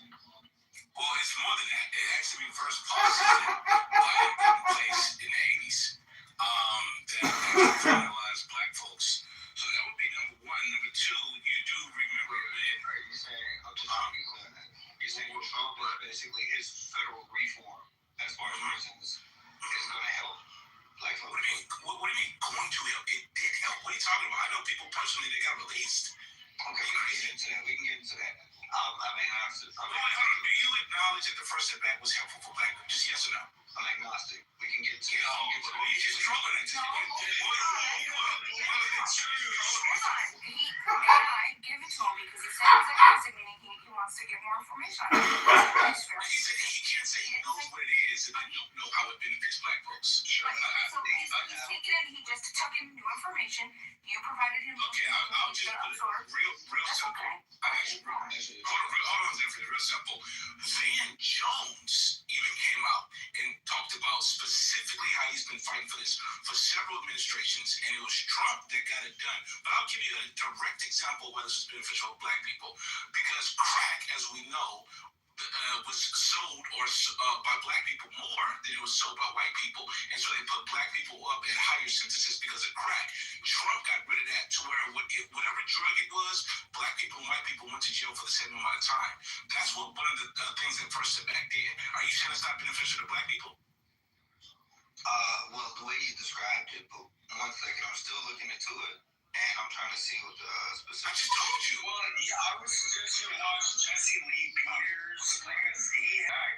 Well, it's more than that. It actually reversed policies that Biden put in place in the 80s that actually criminalized black folks. So that would be number one. Number two, you do remember when. Are you saying, I'm just trying to be clear on that. You're saying Trump is basically his federal reform as far as prisons is going to help black folks? What do you mean going to help? It did help. What are you talking about? I know people personally that got released. Okay, we can get into that. Wait, hold on. Do you acknowledge that the First Step Act was helpful for black people? Just yes or no? I'm agnostic. We can get to it. Well, you're just trolling it. It's true. I give it to him because he said he's aggressive, meaning he wants to get more information on it. He can't say he knows what it is and then don't know how it benefits black folks. Sure. So he's taking it, he just took in new information. You provided him. Okay, I'll just put it real simple. Okay. Hold on, Zephyr. Real simple. Van Jones even came out and talked about specifically how he's been fighting for this for several administrations, and it was Trump that got it done. But I'll give you a direct example of why this is beneficial for black people. Because crack, as we know, was sold by black people more than it was sold by white people, and so they put black people up at higher sentences because of crack. Trump got rid of that to where whatever drug it was, black people and white people went to jail for the same amount of time. That's what one of the things that First Step Act did. Are you saying it's not beneficial to black people? Well, the way you described it, but one second, I'm still looking into it, and I'm trying to see what the specific. I just told you. Well, yeah, I would suggest you watch Jesse Lee Peters because he had,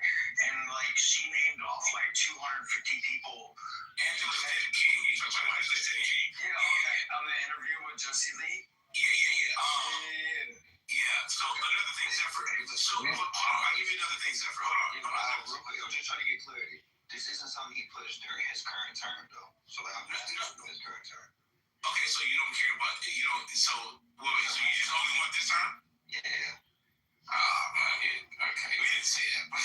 and like she named off like 250 people. Angela King. He's talking about Angela King. Yeah, on the interview with Jesse Lee. Yeah. Yeah. So another thing, Zephyr. So hold on, I'll give you another thing, Zephyr. Hold on. Real quick, I'm just trying to get clarity. This isn't something he pushed during his current term, though. So I'm just in his current term. Okay, so you don't care about it. So you just only want this term? Yeah. Okay. We didn't say that. I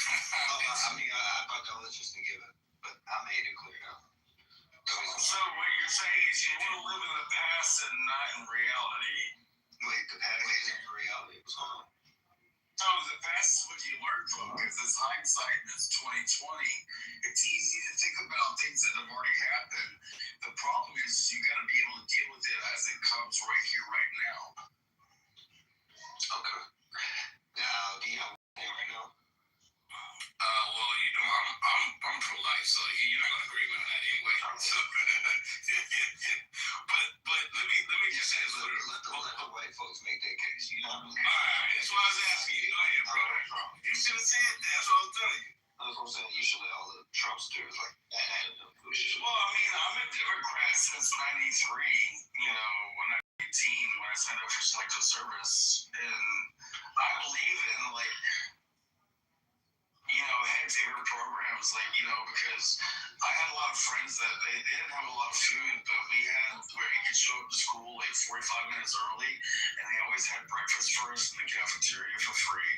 thought that was just a given, but I made it clear now. So what you're saying is you want to live in the past and not in reality. Wait, the past isn't reality. What's going on? No, the past is what you learn from because it's hindsight and it's 2020. It's easy to think about things that have already happened. The problem is you got to be able to deal with it as it comes right here, right now. Okay. Now, do you have one right now? Well, I'm pro-life, so you're not gonna agree with that anyway. So, but let me just say this. Let the white folks make their case. You know what I mean? All right, that's why I was asking you. Go ahead, bro. You should have said that. That's what I was telling you. That's what I'm saying. You should let all the Trumpsters like that out of them. Well, I mean, I'm a Democrat since '93. When I was 18, when I signed up for selective service, and I believe in head taker programs. that they didn't have a lot of food, but we had where you could show up to school like 45 minutes early, and they always had breakfast for us in the cafeteria for free.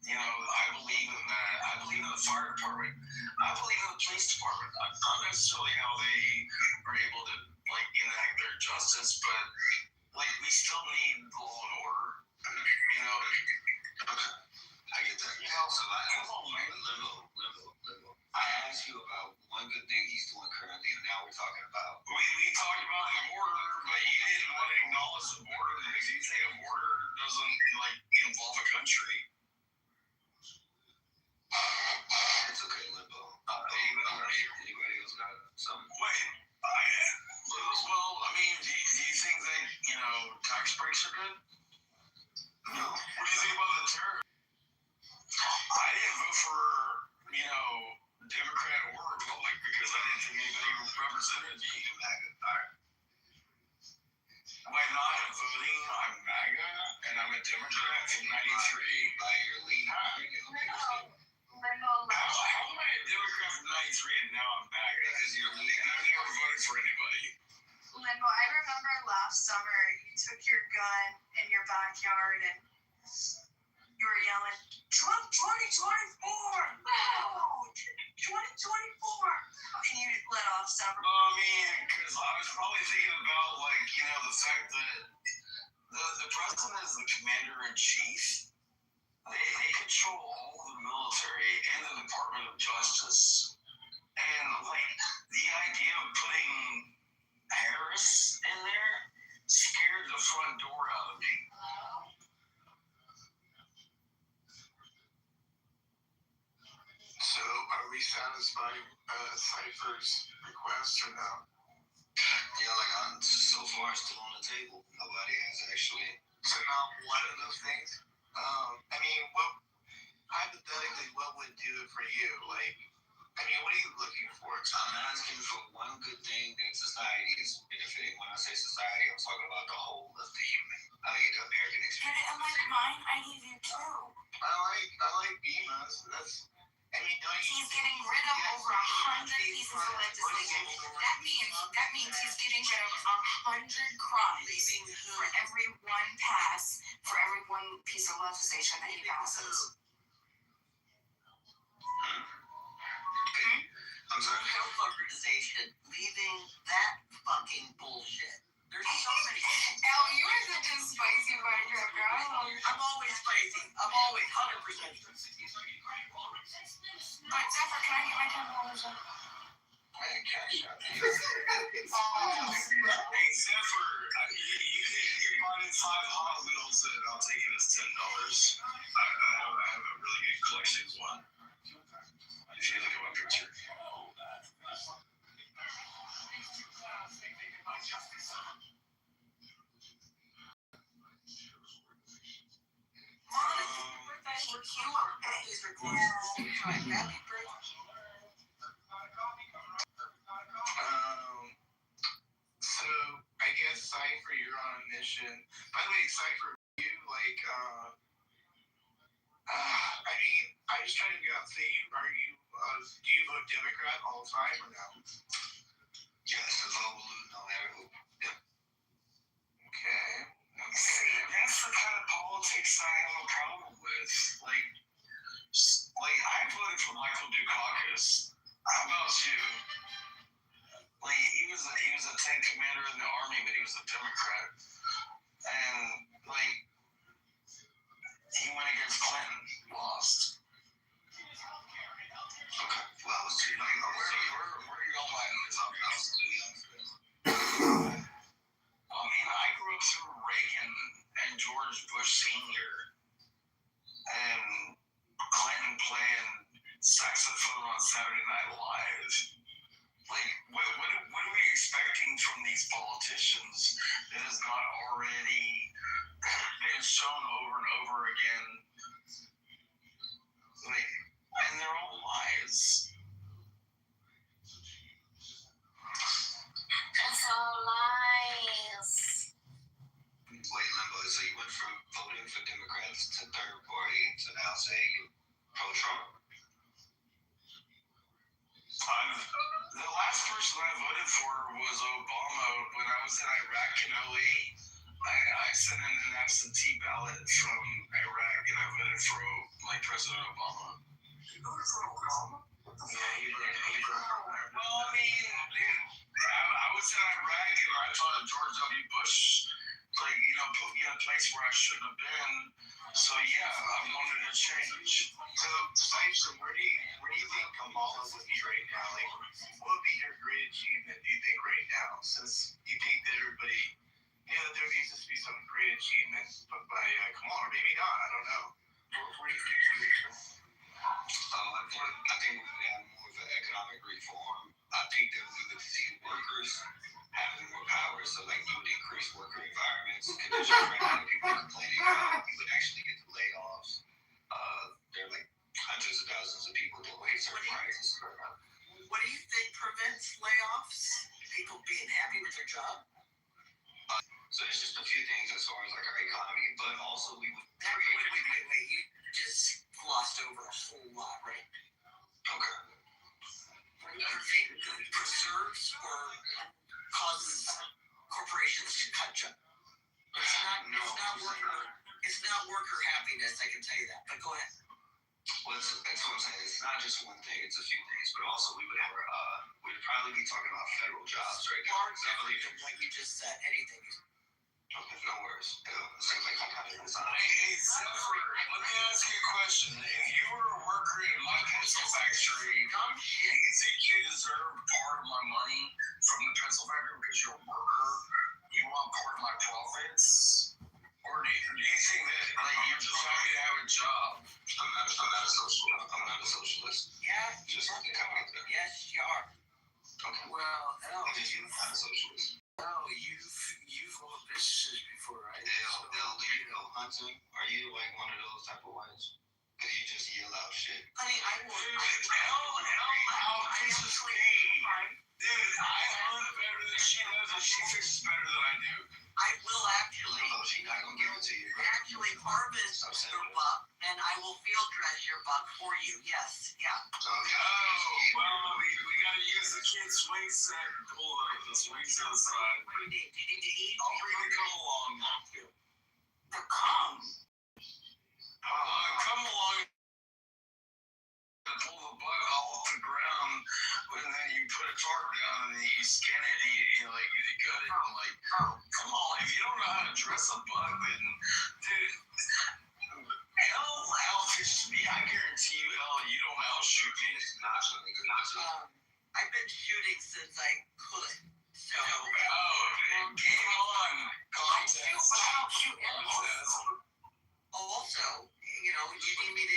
You know, I believe in that. I believe in the fire department. I believe in the police department. Not necessarily how they are able to like enact their justice, but like we still need law and order. You know. Okay. I get that. You know, so like, limbo. I asked you about one good thing he's doing currently, and now we're talking about. We talked about the border, but you didn't want to acknowledge the border because you think a border doesn't like involve a country. It's okay, limbo. Anybody else got something? Wait, well, I mean, do you think that tax breaks are good? No. What do you think about the terror? I didn't vote for, Democrat or Republican because I didn't think anybody represented me. By not voting, I'm MAGA, and I'm a Democrat from 93. By your lead. How am I a Democrat from 93 and now I'm MAGA? Because you're lead. And I've never voted for anybody. Limbo, I remember last summer you took your gun in your backyard and you were yelling, Trump 2024! No! 2024! And you let off several. Because I was probably thinking about, the fact that the president is the commander-in-chief. They control all the military and the Department of Justice. And, the idea of putting Harris in there scared the front door out of me. So, are we satisfied Cypher's request or no? Yeah, so far still on the table. Nobody has actually. So not one of those things? Hypothetically, what would do it for you? What are you looking for? I'm asking for one good thing that society is benefiting. When I say society, I'm talking about the whole of the human. The American experience. And like mine, I need you too. I like BMAs. He's getting rid of over 100 pieces of legislation. That means he's getting rid of 100 crimes for every one pass, for every one piece of legislation that he passes. I'm sorry. Health organization leaving that fucking bullshit. There's so many. Al, you are such a spicy buttercup, girl. I'm always crazy. I'm always 100%. But Zephyr, can I get my $10 up? Cash out. Hey, Zephyr, you bought in 5 hot wheels, and I'll take it as $10. I have a really good collection of one. If you look at my picture. So I guess Cypher, you're on a mission. By the way, Cypher, you I just trying to figure out. Do you vote Democrat all the time or no? Yes, I vote blue no matter who. Yeah. Okay. See, that's the kind of politics I have a problem with. I voted for Michael Dukakis. How about you? He was a tank commander in the army, but he was a Democrat. And, he went against Clinton, lost. Okay, well, it's too late. Where are y'all at in this? I grew up through Reagan and George Bush Sr. and Clinton playing saxophone on Saturday Night Live. What are we expecting from these politicians that has not already been shown over and over again? And they're all lies. It's all lies. Wait, Limbo, so you went from voting for Democrats to third party to now saying you're pro-Trump? The last person I for was Obama. When I was in Iraq in 08, I sent in an absentee ballot from Iraq, and I voted for President Obama. You voted for Obama? Yeah, he brought. Well, I mean, I was in Iraq, and I thought George W. Bush, put me in a place where I shouldn't have been. So yeah, I wanted to change. So, Spicer, where do you think Kamala would be right now? Like, what would be her great achievement, do you think, right now? Since you think that everybody, there needs to be some great achievement by Kamala, or maybe not, I don't know. Where do you think she is? I think we would have more of an economic reform. I think that we would see workers having more power. So, you would increase worker environments, conditions right now that people are complaining about. You would actually get the layoffs. There are hundreds of thousands of people that wait certain prices right now. What do you think prevents layoffs? People being happy with their job? So there's just a few things as far as our economy, but also we would Wait. You just glossed over a whole lot, right? Okay. What do you think preserves or causes corporations to cut jobs? It's not worker happiness, I can tell you that. But go ahead. Well, that's what I'm saying. It's not just one thing; it's a few things. But also, we'd probably be talking about federal jobs right now. Everything, like you just said, anything. Okay, no worries. It seems like I'm kind of inside. Hey, Zephyr, let me ask you a question. If you were a worker in my pencil factory, do you think you deserve part of my money from the pencil factory because you're a worker? You want part of my profits? Or do you think that you're just happy to have a job? I'm not a socialist. Yeah, just like the company there. Yes, you are. Okay. Well, I'm a socialist. You've owned businesses before, right? Do you know hunting? Are you one of those type of ones? Because you just yell out shit. Honey, I will. How fishes clean. Dude, I hunt better than she does, and she fishes better than I do. I will actually. No, she's not gonna give it to you. Actually harvest your buck, and I will field dress your buck for you. Yes, yeah. Well, we gotta use the kid's swing set and pull the swings to the side. What do you need? Do you need to eat? I'll bring the come along. The come? Come along and pull the butt off the ground, and then you put a tarp down, and then you skin it, and you gut it, and come on, if you don't know how to dress a buck, then, dude, hell fishes me. I guarantee you, you don't outshoot me. It's not gonna be good. I've been shooting since I could. So. Game on. Contest. Also, you need me to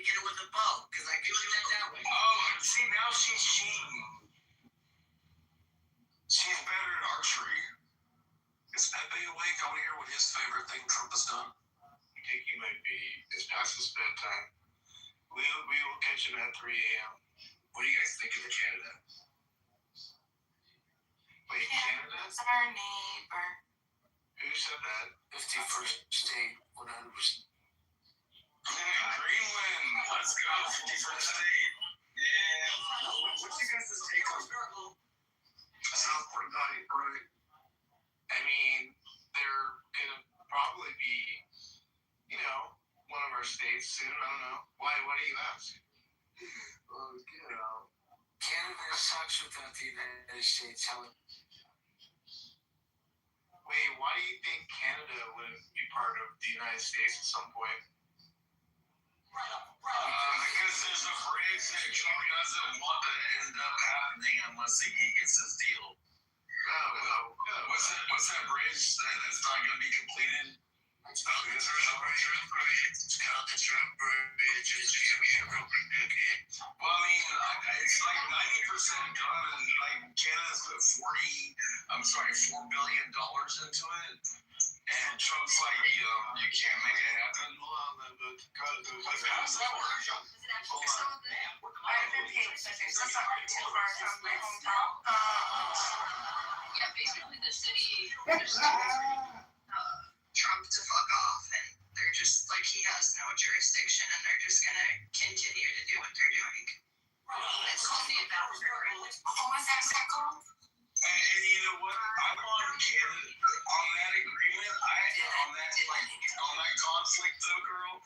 get it with a bow, because I can shoot it that way. Oh, see, now she's cheating. She's better at archery. Is Pepe awake? I want to hear what his favorite thing Trump has done. I think he might be. It's past his bedtime. We will catch him at 3 a.m. What do you guys think of the Canada? Wait, Canada? It's our neighbor. Who said that? 51st state, 100%. Greenland. Let's go. 51st state. Yeah. What's you guys' take on South Dakota, right? I mean, they're gonna probably be, one of our states soon. I don't know. Why? What do you ask? Well, Canada sucks without the United States. Wait, why do you think Canada would be part of the United States at some point? Because there's a phrase that Trump doesn't want to end up happening unless he gets his deal. No. What's that bridge that's not going to be completed? It's called the Trump Bridge. It's Well, I mean, it's 90% done, and Canada's put $4 billion into it, and Trump's you can't make it happen. How does that work? I've been paying subjects. That's not too far from my hometown. Yeah, basically the city just Trump to fuck off, and they're just he has no jurisdiction, and they're just gonna continue to do what they're doing. Let's go see if that was very. What was that called? And you know what? I'm on Canada on that agreement. On that conflict, though, girl.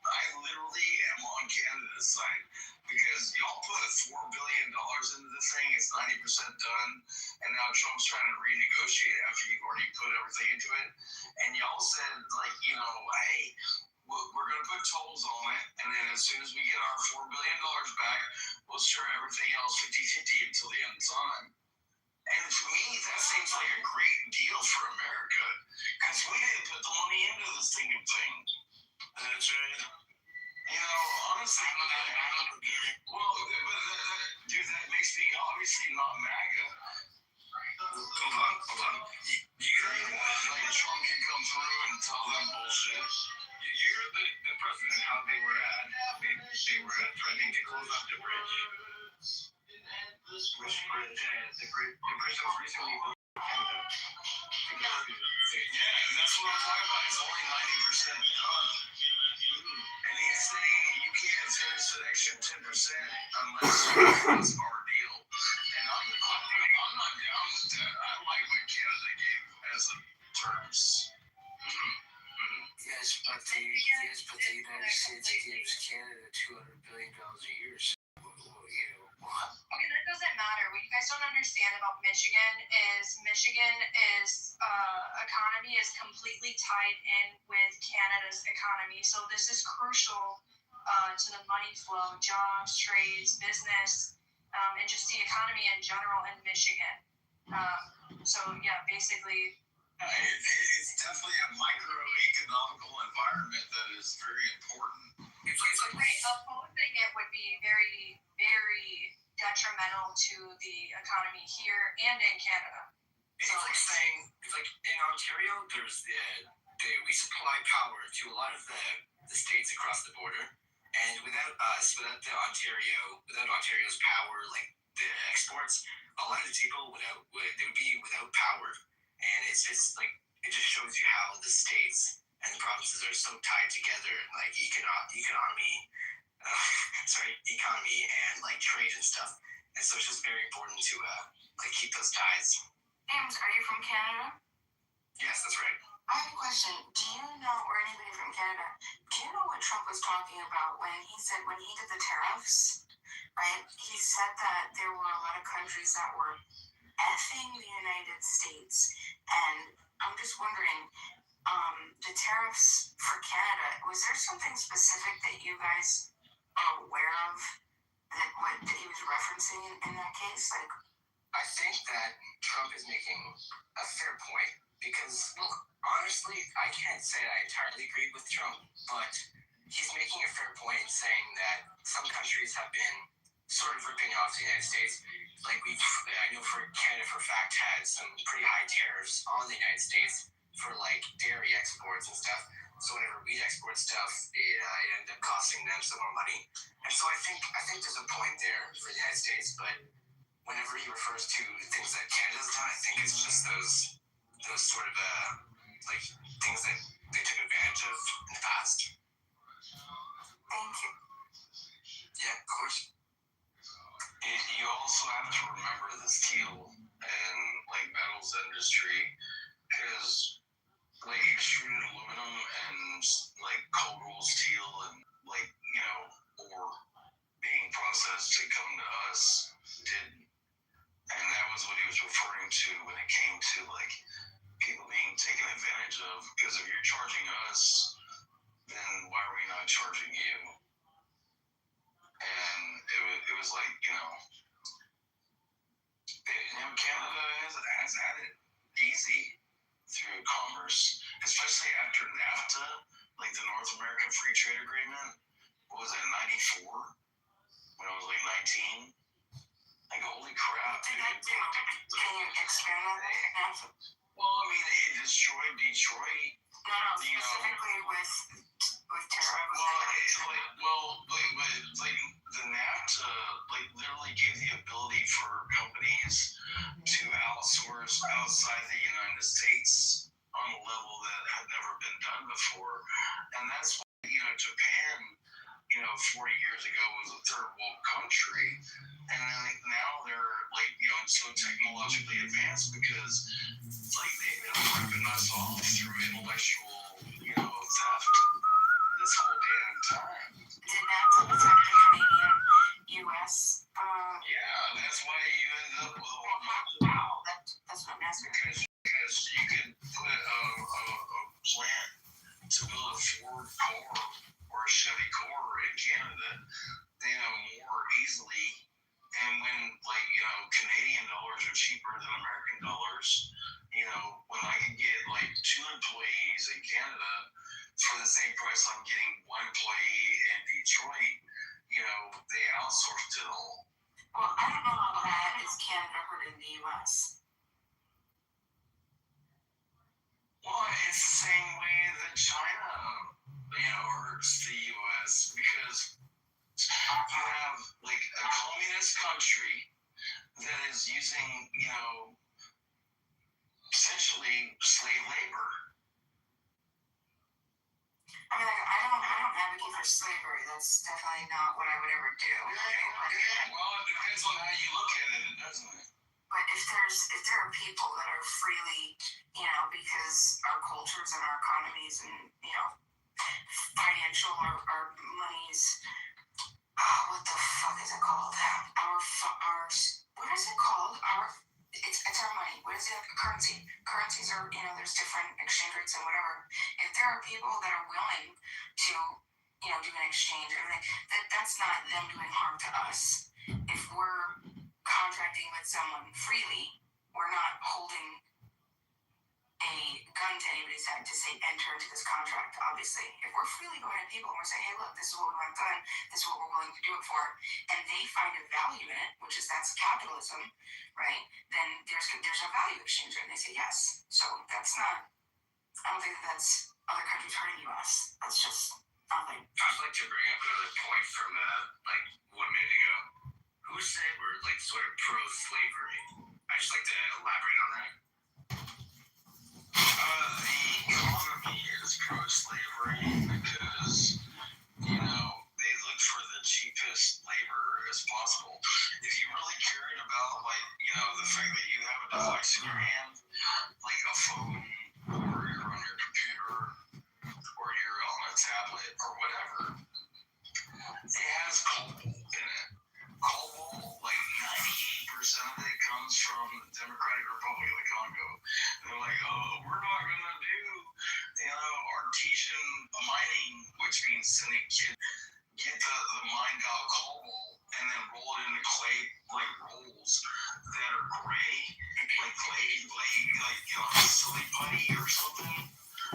I literally am on Canada's side because y'all put $4 billion into this thing. It's 90% done, and now Trump's trying to renegotiate after you've already put everything into it. And y'all said, like, hey, we're going to put tolls on it, and then as soon as we get our $4 billion back, we'll share everything else 50-50 until the end of time. And for me, that seems like a great deal for America, because we didn't put the money into this thing. That's right. Honestly, dude, that makes me obviously not MAGA. Hold on. You heard like Trump can come through and tell them bullshit. You heard the president, how they were threatening to close up the bridge. Which bridge? The bridge that was recently built in Canada. Yeah, and that's what I'm talking about. It's only 90% done. And he's saying you can't finish the extra 10% unless it's our deal. And I'm not down with that. I like what Canada gave as a terms. Yes, but the United States gives Canada $200 billion a year. Okay, that doesn't matter. What you guys don't understand about Michigan is economy is completely tied in with Canada's economy. So this is crucial to the money flow, jobs, trades, business, and just the economy in general in Michigan. So yeah, basically. It's definitely a microeconomical environment that is very important. It's like opposing it would be very, very detrimental to the economy here and in Canada. It's like in Ontario, there's we supply power to a lot of the states across the border, and without Ontario's power, like the exports, a lot of the people they would be without power. And it's just like, it just shows you how the states and the provinces are so tied together, like economy and like trade and stuff. And so it's just very important to keep those ties. James, are you from Canada? Yes, that's right. I have a question. Do you know, or anybody from Canada, do you know what Trump was talking about when he did the tariffs, right? He said that there were a lot of countries that were effing the United States, and I'm just wondering, the tariffs for Canada, was there something specific that you guys are aware of that he was referencing in that case? Like, I think that Trump is making a fair point because, look, honestly, I can't say I entirely agree with Trump, but he's making a fair point in saying that some countries have been sort of ripping off the United States. Like I know for Canada for a fact had some pretty high tariffs on the United States for like dairy exports and stuff. So whenever we export stuff, it ended up costing them some more money. And so I think there's a point there for the United States. But whenever he refers to things that Canada's done, I think it's just those sort of like things that they took advantage of in the past. Thank you. Yeah, of course. You also have to remember the steel and like metals industry, because like extruded aluminum and like cold rolled steel and like ore being processed to come to us didn't, and that was what he was referring to when it came to like people being taken advantage of. Because if you're charging us, then why are we not charging you? And it was like, Canada has had it easy through commerce, especially after NAFTA, like the North American Free Trade Agreement. What was it, 94? When I was like 19? Like, holy crap. Can you expand on that? Well, I mean, it destroyed Detroit. No, specifically with tariffs. Like the NAFTA, like literally gave the ability for companies to outsource outside the United States on a level that had never been done before, and that's why Japan, 40 years ago was a third world country, and then now they're so technologically advanced because they've been ripping us off through intellectual theft this whole damn time. Did that affect the Canadian U.S.? Yeah, that's why you end up with Wow, that's what I'm asking. Because you can put a plant to build a Ford car or a Chevy car in Canada, more easily. And when Canadian dollars are cheaper than American dollars, when I can get 2 employees in Canada for the same price I'm getting 1 employee in Detroit, they outsourced it all. Well, I don't know how bad is Canada hurting the U.S. Well, it's the same way that China, hurts the U.S. because you have a communist country that is using, essentially slave labor. I mean, I don't advocate for slavery. That's definitely not what I would ever do. Well, it depends on how you look at it, doesn't it? But if there are people that are freely, because our cultures and our economies and financial our money's, what the fuck is it called? Our what is it called? It's our money. What is it? Currency. Currencies are there's different exchange rates and whatever. If there are people that are willing to do an exchange or everything, that's not them doing harm to us. If we're contracting with someone freely, we're not holding a gun to anybody's head to say enter into this contract. Obviously, if we're freely going to people and we're saying, hey, look, this is what we want done, this is what we're willing to do it for, and they find a value in it, that's capitalism, right? Then there's a value exchange, and they say yes. So that's not. I don't think that's other countries hurting U.S. That's just nothing. I'd like to bring up another point from 1 minute ago. Who said we're sort of pro-slavery? I'd just like to elaborate on that. The economy is pro-slavery because, they look for the cheapest labor as possible. If you really cared about, the fact that you have a device in your hand, like a phone, or you're on your computer, or you're on a tablet, or whatever, it has cobalt in it. Cobalt, 98% of it comes from the Democratic Republic of the Congo. They're like, oh, we're not gonna do, artesian mining, which means sending kids get the mined out cobalt and then roll it into clay rolls that are gray, clay, silly putty or something.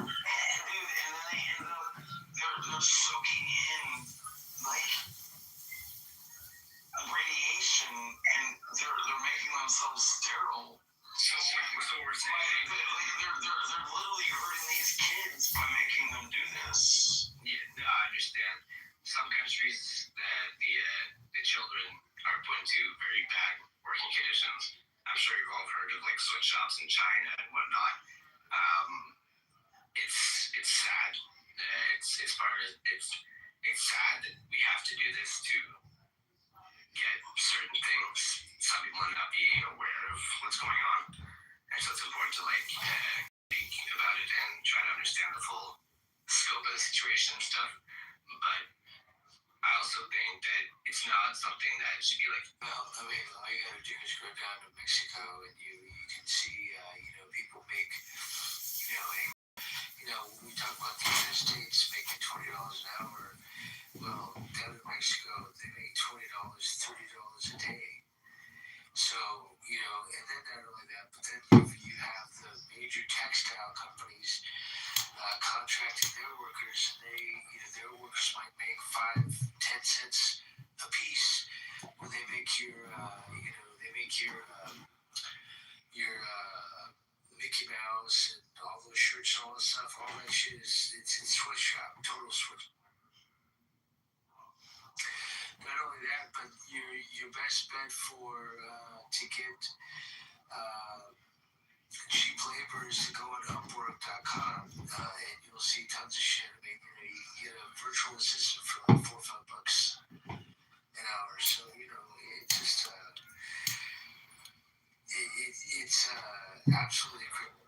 And then they end up they're soaking in radiation, and they're making themselves sterile. So we're saying they're literally hurting these kids by making them do this. Yeah, no, I understand. Some countries that the children are put into very bad working conditions. I'm sure you've all heard of sweatshops in China and whatnot. It's sad. It's sad that we have to do this to get certain things. Some people might not be aware of what's going on, and so it's important to think about it and try to understand the full scope of the situation and stuff. But I also think that it's not something that should be well, I mean, all you gotta do is go down to Mexico and you can see, people make, we talk about the United States making $20 an hour. Well, down in Mexico, they make $20, $30 a day. So, and then not only that, but then you have the major textile companies contracting their workers, and their workers might make 5-10 cents a piece when they make your Mickey Mouse and all those shirts and all that stuff. All that shit it's sweatshop, total sweatshop. Not only that, but your best bet for to get cheap labor is to go into Upwork.com, and you'll see tons of shit. I mean, you get a virtual assistant for like $4 or $5 an hour. So, it's just, it's absolutely critical.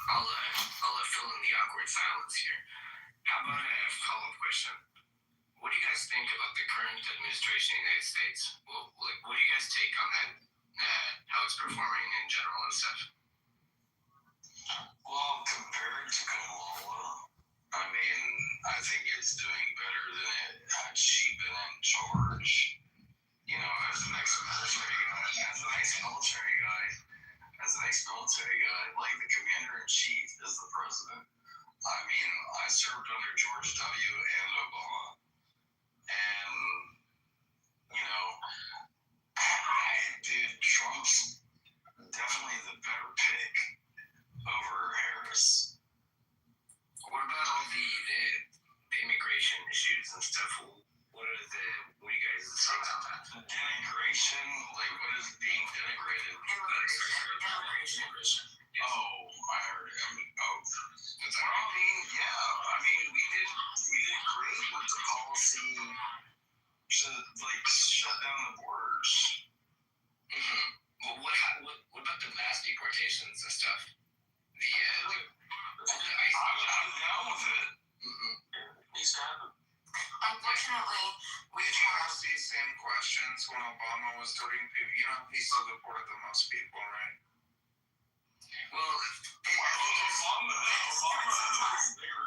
I'll fill in the awkward silence here. How about a follow-up question? What do you guys think about the current administration in the United States? Well, what do you guys take on that? How it's performing in general and stuff? Well, compared to Kamala, I mean, I think it's doing better than it had she been in charge. As an ex-military guy, like the commander-in-chief is the president. I mean, I served under George W. and Obama. And, Trump's definitely the better pick over Harris. What about all the immigration issues and stuff? What do you guys say about that? Denigration? Like, what is being denigrated? Immigration. Oh, I heard it. We did great with the policy to, shut down the borders. Mm-hmm. Well, what about the mass deportations and stuff? I'm down with it. Needs to happen. Unfortunately, we asked these same questions when Obama was doing people. He still deported the most people, right? Well,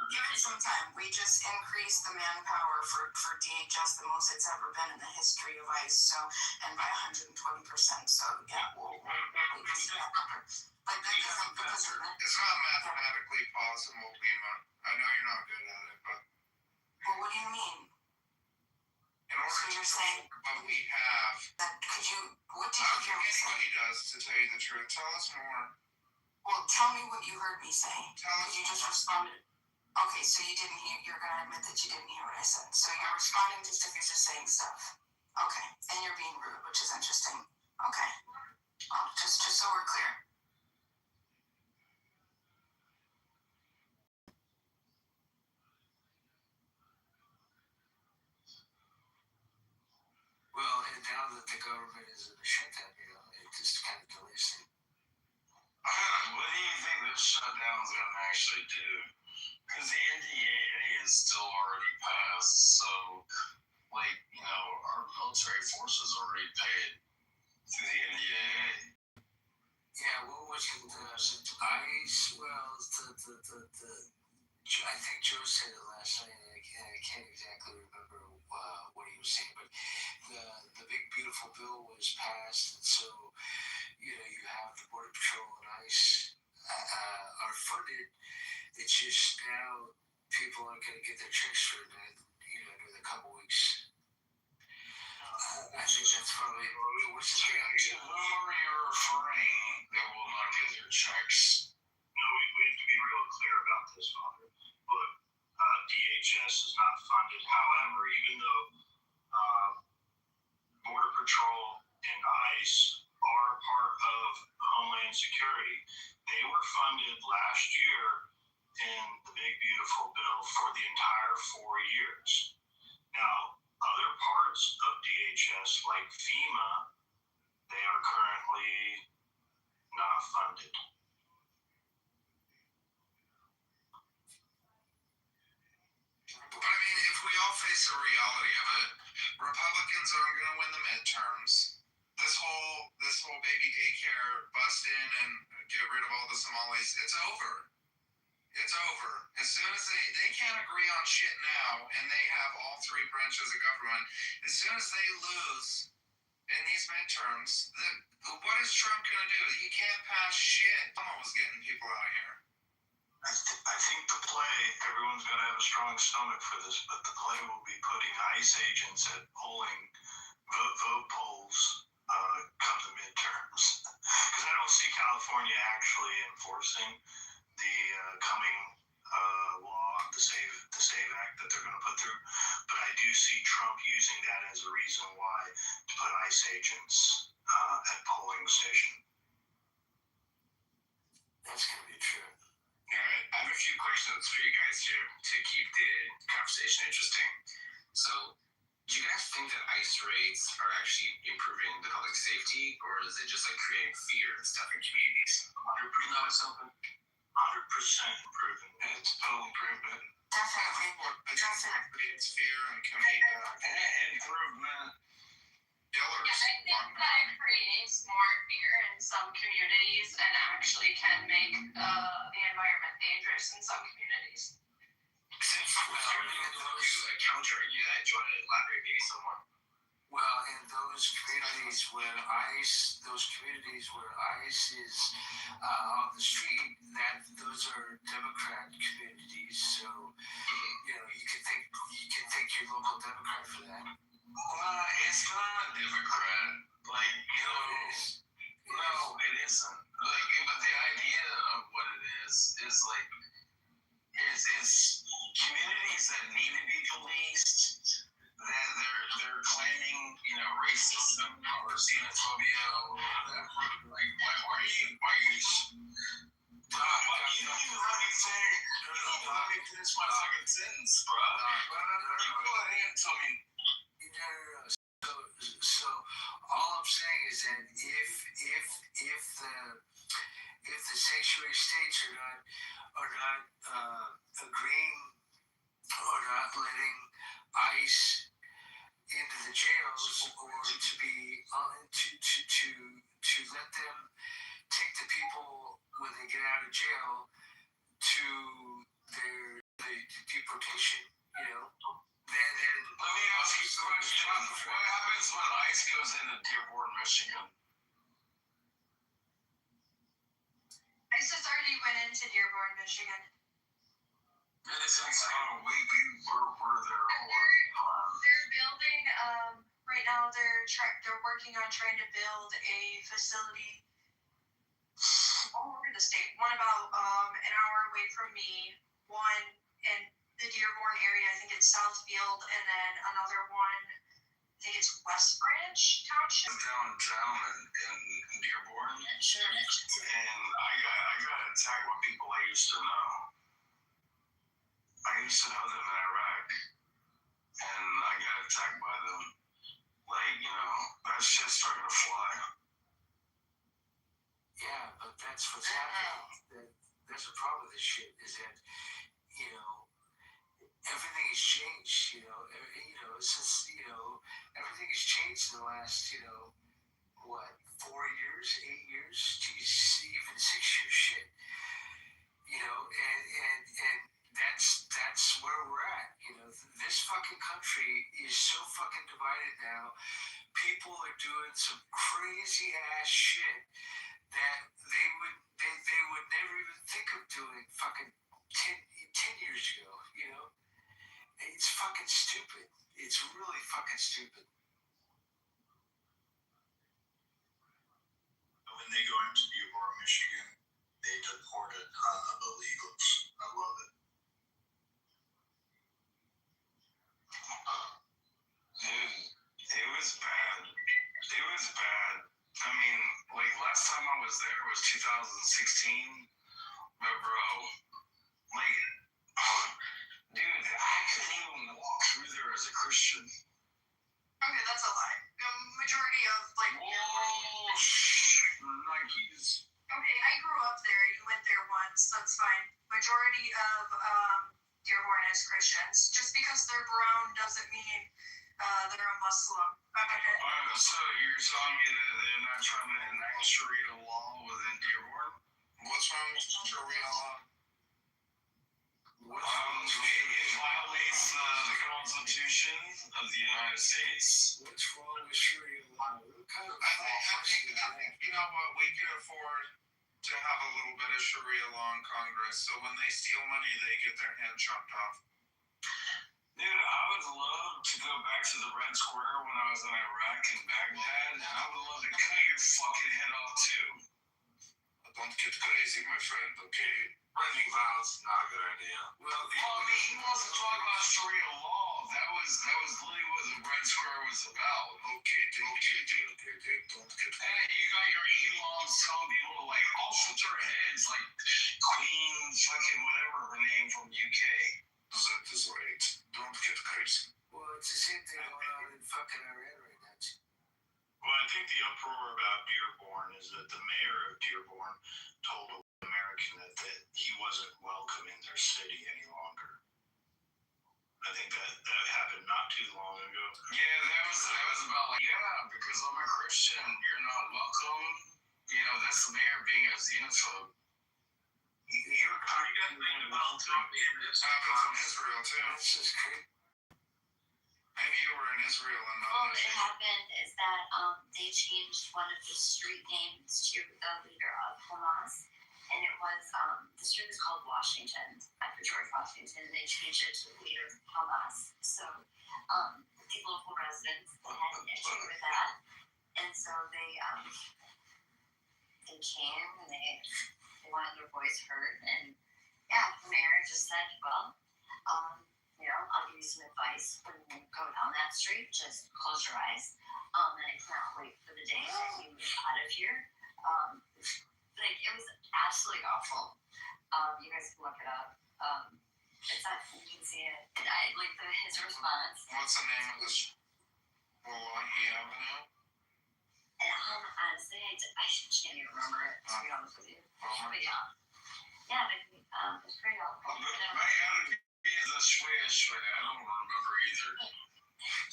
give it some time. We just increased the manpower for DHS the most it's ever been in the history of ICE. And by 120%. So yeah, we'll increase that number. But that doesn't because it's not mathematically possible, Lima. I know you're not good at it, but. Well, what do you mean? In order so you're saying what we have. That what did you hear me say? What he does, to tell you the truth. Tell us more. Well, tell me what you heard me say. Because you just responded. Okay, so you didn't hear. You're gonna admit that you didn't hear what I said. So you're responding just if you're just saying stuff. Okay, and you're being rude, which is interesting. Okay, well, just so we're clear. Well, and now that the government is in a shutdown, it just kind of delays things. What do you think this shutdown is going to actually do? Because the NDAA is still already passed, so, our military forces already paid through the NDAA. Yeah, what was it? ICE? Well, I think Joe said it last night, and I can't exactly remember what he was saying, but the big beautiful bill was passed, and so you have the Border Patrol and ICE are funded. It's just now people aren't going to get their checks for in a couple weeks. I think that's probably what's the thing. To whom are you referring that will not get their checks? No, we have to be real clear about this, Father. But DHS is not funded. However, even though Border Patrol and ICE are part of Homeland Security, they were funded last year in the Big Beautiful Bill for the entire 4 years. Now, other parts of DHS, like FEMA, they are currently not funded. But I mean, if we all face the reality of it, Republicans aren't going to win the midterms. This whole baby daycare bust in and get rid of all the Somalis, it's over. It's over. As soon as they can't agree on shit now, and they have all three branches of government, as soon as they lose in these midterms, what is Trump going to do? He can't pass shit. Obama was getting people out of here. I think the play, everyone's got to have a strong stomach for this, but the play will be putting ICE agents at vote polls come the midterms. Because I don't see California actually enforcing the coming law, the SAVE Act that they're going to put through. But I do see Trump using that as a reason why to put ICE agents at polling station. That's going to be true. All right, I have a few questions for you guys here to keep the conversation interesting. So, do you guys think that ICE raids are actually improving the public safety, or is it just like creating fear and stuff in communities? 100%. No, it's open. 100% improving. It's total improvement. Definitely. It's fear and community Improvement. Yeah, I think that it creates more fear in some communities and actually can make the environment dangerous in some communities. Since like counter-argue that, do you want to elaborate maybe some more? Well, in those communities where ICE is on the street, those are Democrat communities. So, you can thank your local Democrat for that. It's not Democrat. Like, It is. No, it isn't. Like, but the idea of what it is like, it's communities that need to be policed, that they're claiming, racism or xenophobia or whatever. Like, why are you you don't even let me finish. You don't even let me finish my fucking sentence, bro. You go ahead and tell me. No. So all I'm saying is that if the sanctuary states are not agreeing or not letting ICE into the jails, or to be to let them take the people when they get out of jail to the deportation, then let me ask you a question. What happens when ICE goes into Dearborn, Michigan? ICE has already went into Dearborn, Michigan. We're there. They're building. Right now, they're working on trying to build a facility all over the state. One about an hour away from me. One in the Dearborn area. I think it's Southfield, and then another one. I think it's West Branch Township. Downtown in Dearborn. Sure. And I got attacked by people I used to know. I used to know them in Iraq, and I got attacked by them. Like, that shit's starting to fly. Yeah, but that's what's happening. That's the problem with this shit, is that, everything has changed, since, everything has changed in the last, 4 years, 8 years, geez, even 6 years, shit. And that's where we're at. This fucking country is so fucking divided now. People are doing some crazy ass shit that they would never even think of doing fucking 10 years ago. It's fucking stupid. It's really fucking stupid. When they go into Dearborn, Michigan, they deport a ton of illegals. I love it. Dude, it was bad. I mean, like, last time I was there was 2016. But bro, like, dude, I couldn't even walk through there as a Christian. Okay, that's a lie. The majority of, Nikes. Okay, I grew up there. You went there once. That's fine. Majority of Dearborn is Christians. Just because they're brown doesn't mean they're a Muslim. Okay. So you're telling me that they're not trying to enact Sharia law within Dearborn? What's wrong with Sharia law? It violates the Constitution of the United States. What's wrong with Sharia law? I think you know what, we can afford to have a little bit of Sharia law in Congress, so when they steal money, they get their hand chopped off. Dude, I would love to go back to the Red Square when I was in Iraq and Baghdad, and I would love to cut your fucking head off too. Don't get crazy, my friend, okay? Threatening violence, not a good idea. Well, I mean, he wants to talk about Sharia law. That was literally what the Red Square was about. Okay, don't get. Hey, you got your imams telling people to like all shoot their heads, like Queen fucking whatever her name from UK. That is right. Don't get crazy. Well, it's the same thing going on in fucking Iran right now, too. Well, I think the uproar about Dearborn is that the mayor of Dearborn told an American that he wasn't welcome in their city any longer. I think that happened not too long ago. Yeah, that was about like, yeah, because I'm a Christian, you're not welcome. You know, that's the mayor being a xenophobe. This happens in Israel too. That's just crazy. Maybe you were in Israel and not. Well, what happened is that they changed one of the street names to the leader of Hamas, and it was the street was called Washington after George Washington. And they changed it to the leader of Hamas. So the local residents had an issue with that, and so they came and they wanted their voice heard, and yeah, the mayor just said, well, I'll give you some advice when you go down that street. Just close your eyes. And I cannot wait for the day that you move out of here. It was absolutely awful. You guys can look it up. It's not, you can see it. And I like his response. What's the name of this? Wallahi Avenue? Honestly, I can't even remember it, to be honest with you. But yeah, it's pretty awful. My attitude is a shway. I don't remember either.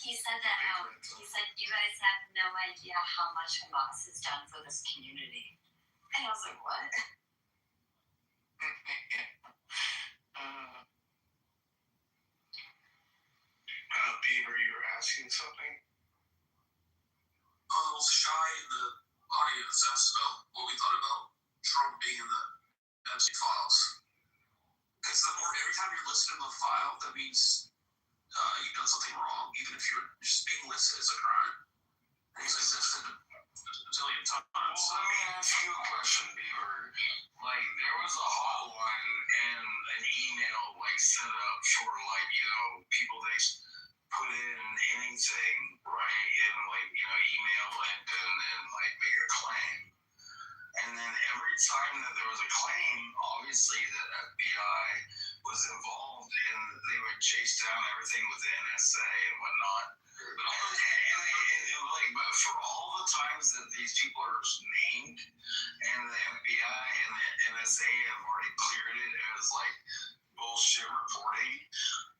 He said that he said, you guys have no idea how much Hamas has done for this community. And I was like, what? Beaver, you were asking something? I was shy in the audience asked about what we thought about Trump being in the Epstein files. Because every time you're listed in the file, that means you've done something wrong, even if you're just being listed as a crime. And he's been listed a zillion times. Well, let me ask you a question, Beaver. Like, there was a hotline and an email, like, set up for, like, people they put in anything, right? And, like, email and like, make a claim. And then every time that there was a claim, obviously the FBI was involved and they would chase down everything with the NSA and whatnot. But for all the times that these people are named and the FBI and the NSA have already cleared it as like bullshit reporting,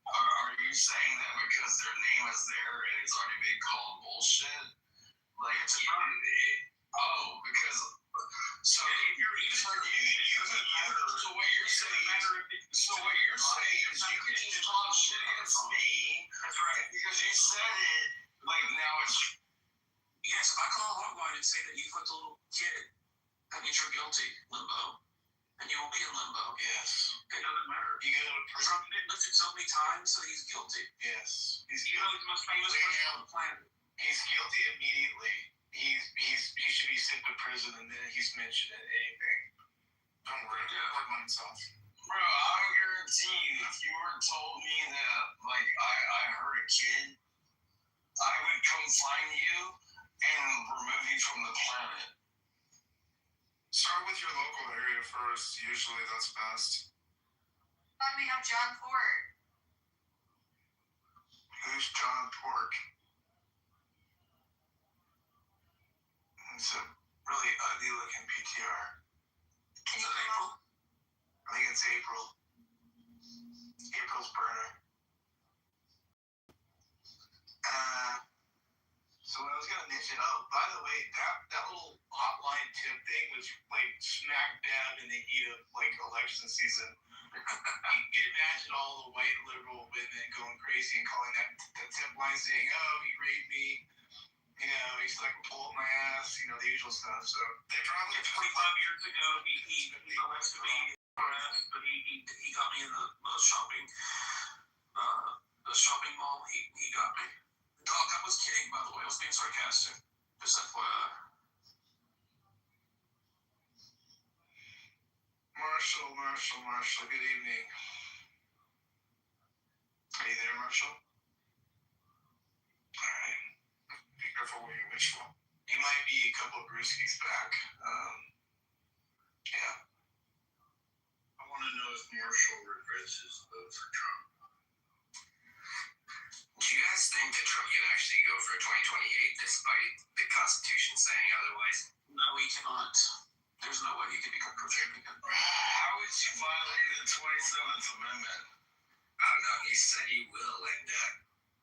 are you saying that because their name is there and it's already been called bullshit? Like, because so what you're saying is you can just talk shit against me. That's right. Because you said it. Like, now it's. Yes, if I call a hotline and say that you fucked a little kid, that means you're guilty. Limbo. And you will be in limbo. Yes. It doesn't matter. You go to prison. Trump been listed so many times, so he's guilty. Yes. He's the most famous person on the planet. He's guilty immediately. He should be sent to prison, and then he's mentioned in anything. Don't worry. Bro, I guarantee you, if you were told me that, like, I hurt a kid, I would come find you and remove you from the planet. Start with your local area first. Usually that's best. We have John Ford. Who's John Pork? It's a really ugly looking PTR. Can you Is it April? I think it's April. April's burner. So what I was gonna mention, by the way, that little hotline tip thing was like smack dab in the heat of like election season. You can imagine all the white liberal women going crazy and calling that tip line saying, "Oh, he raped me. He's like pull up my ass. The usual stuff." So they probably 25 years ago, he arrested me, but he got me in the shopping mall. He got me. Dog, I was kidding, by the way. I was being sarcastic. Just FYI. Marshall, good evening. Are you there, Marshall? Alright. Be careful where you wish for. You might be a couple of brewskis back. Yeah. I want to know if Marshall regrets his vote for Trump. Do you guys think that Trump can actually go for 2028 despite the Constitution saying otherwise? No, he cannot. There's no way he can become president again. How would you violate the 27th Amendment? I don't know. He said he will, and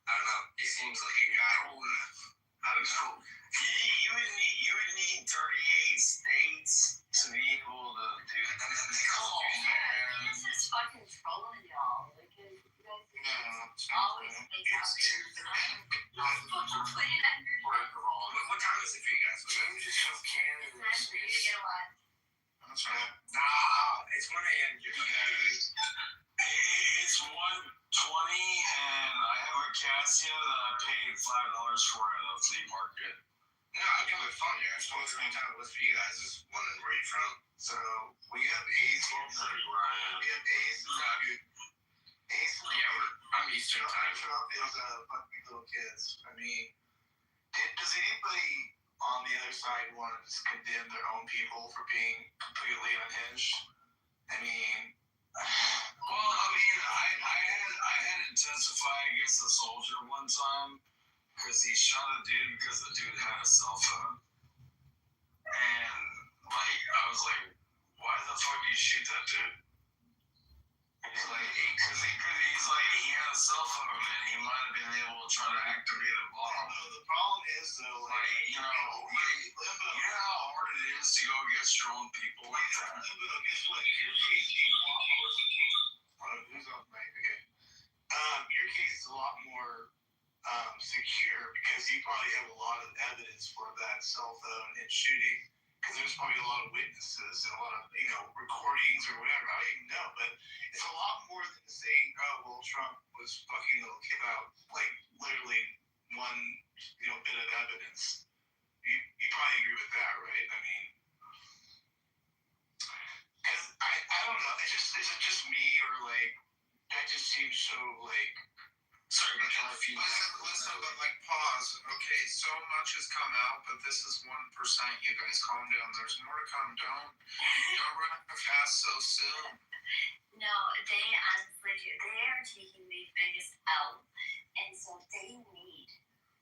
I don't know. He seems like a guy who I don't know. You would need 38 states to be able to do that. Come on, man. This is fucking trolling y'all. Like, you guys always make out fucking put it under What time is it for you guys? I'm just from Canada. It's time for you to get a watch. That's right. Nah, it's 1 a.m. It's 1:20, and I have a Casio that I paid $5 for at a flea market. No, I got my phone here. I just want to know time it was for you guys. Just wondering where you're from. So we have Ace. We have Ace. I'm Eastern time. Trump is fucking little kids. I mean, does anybody on the other side want to just condemn their own people for being completely unhinged? I mean, well, I had to testify against a soldier one time because he shot a dude because the dude had a cell phone, and like I was like, why the fuck did you shoot that dude? He's like, he had a cell phone and he might have been able to try to activate a bomb. The problem is though, like, you know how hard it is to go against your own people like that. Guess what? Your case is a lot more secure. Who's off mic? Okay. Your case is a lot more secure because you probably have a lot of evidence for that cell phone and shooting. Because there's probably a lot of witnesses and a lot of, recordings or whatever. I don't even know. But it's a lot more than saying, oh, well, Trump was fucking little kid out. Like, literally one, bit of evidence. You probably agree with that, right? I mean, because I don't know. Is it just me or, like, that just seems so, like, sorry about that. Listen, but like pause. Okay, so much has come out, but this is 1%. You guys calm down. There's more to come. Don't run fast so soon. No, they honestly, they are taking the biggest L, and so they need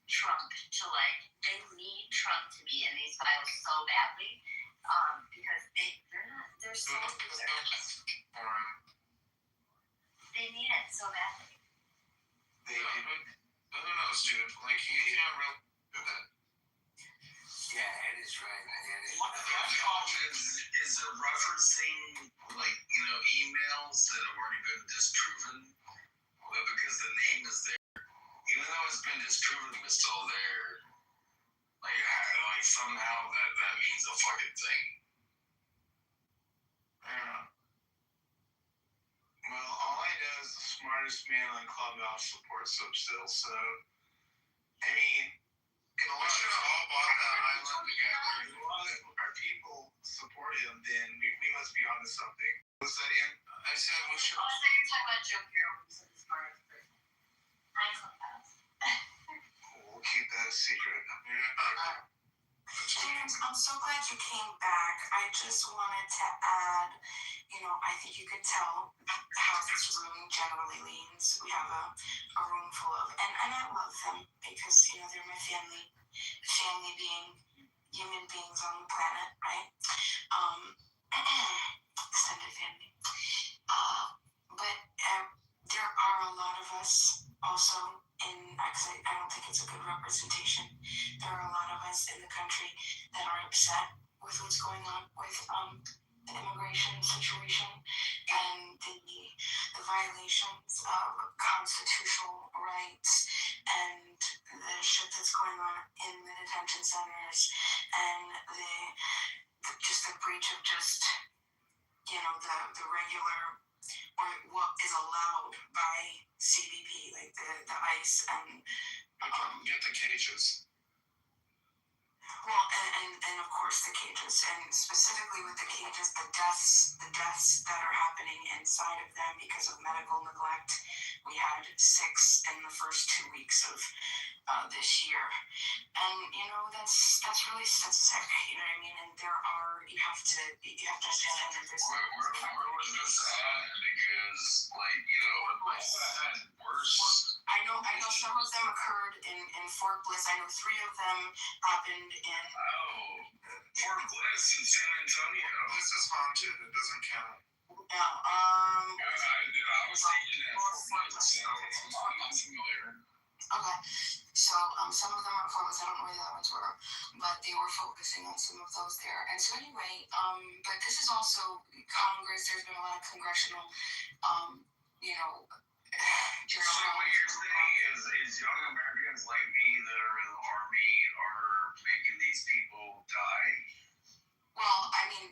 Trump to to be in these files so badly, because they're so losers. They need it so badly. Who knows, dude? Like, you can't really do that. Yeah, Ed is right. What the fuck is it referencing, emails that have already been disproven? Well, because the name is there. Even though it's been disproven, it's still there. Like somehow that means a fucking thing. Yeah. Well, all I know is the smartest man on Clubhouse supports him still, so, I mean, we should have all bought that island together. If our people support him, then we must be onto something. What's that, Ian? I said we should. Oh, so you're talking about Joe Hero, who's the smartest person. I Clubhouse. We'll keep that a secret. James, I'm so glad you came back. I just wanted to add, I think you could tell how this room generally leans. We have a room full of, and I love them because, they're my family being human beings on the planet, right? Extended family. But there are a lot of us also actually, I don't think it's a good representation. There are a lot of us in the country that are upset with what's going on with the immigration situation and the violations of constitutional rights and the shit that's going on in the detention centers and the breach of the regular or what is allowed by CBP, like the ICE and get the cages. Well, and of course the cages, and specifically with the cages, the deaths that are happening inside of them because of medical neglect. We had 6 in the first 2 weeks of this year, and that's really sick. You know what I mean? And you have to understand that there's. Where was this at? Because it might have had worse. I know some of them occurred in Fort Bliss. I know 3 of them happened in. Fort Bliss in San Antonio. This is fun too. That doesn't count. Yeah. I was thinking that Fort Bliss. I'm not familiar. Okay. So some of them are Fort Bliss. I don't know where the other ones were, but they were focusing on some of those there. And so anyway, but this is also Congress. There's been a lot of congressional, So what you're saying is young Americans like me that are in the Army are making these people die? Well, I mean,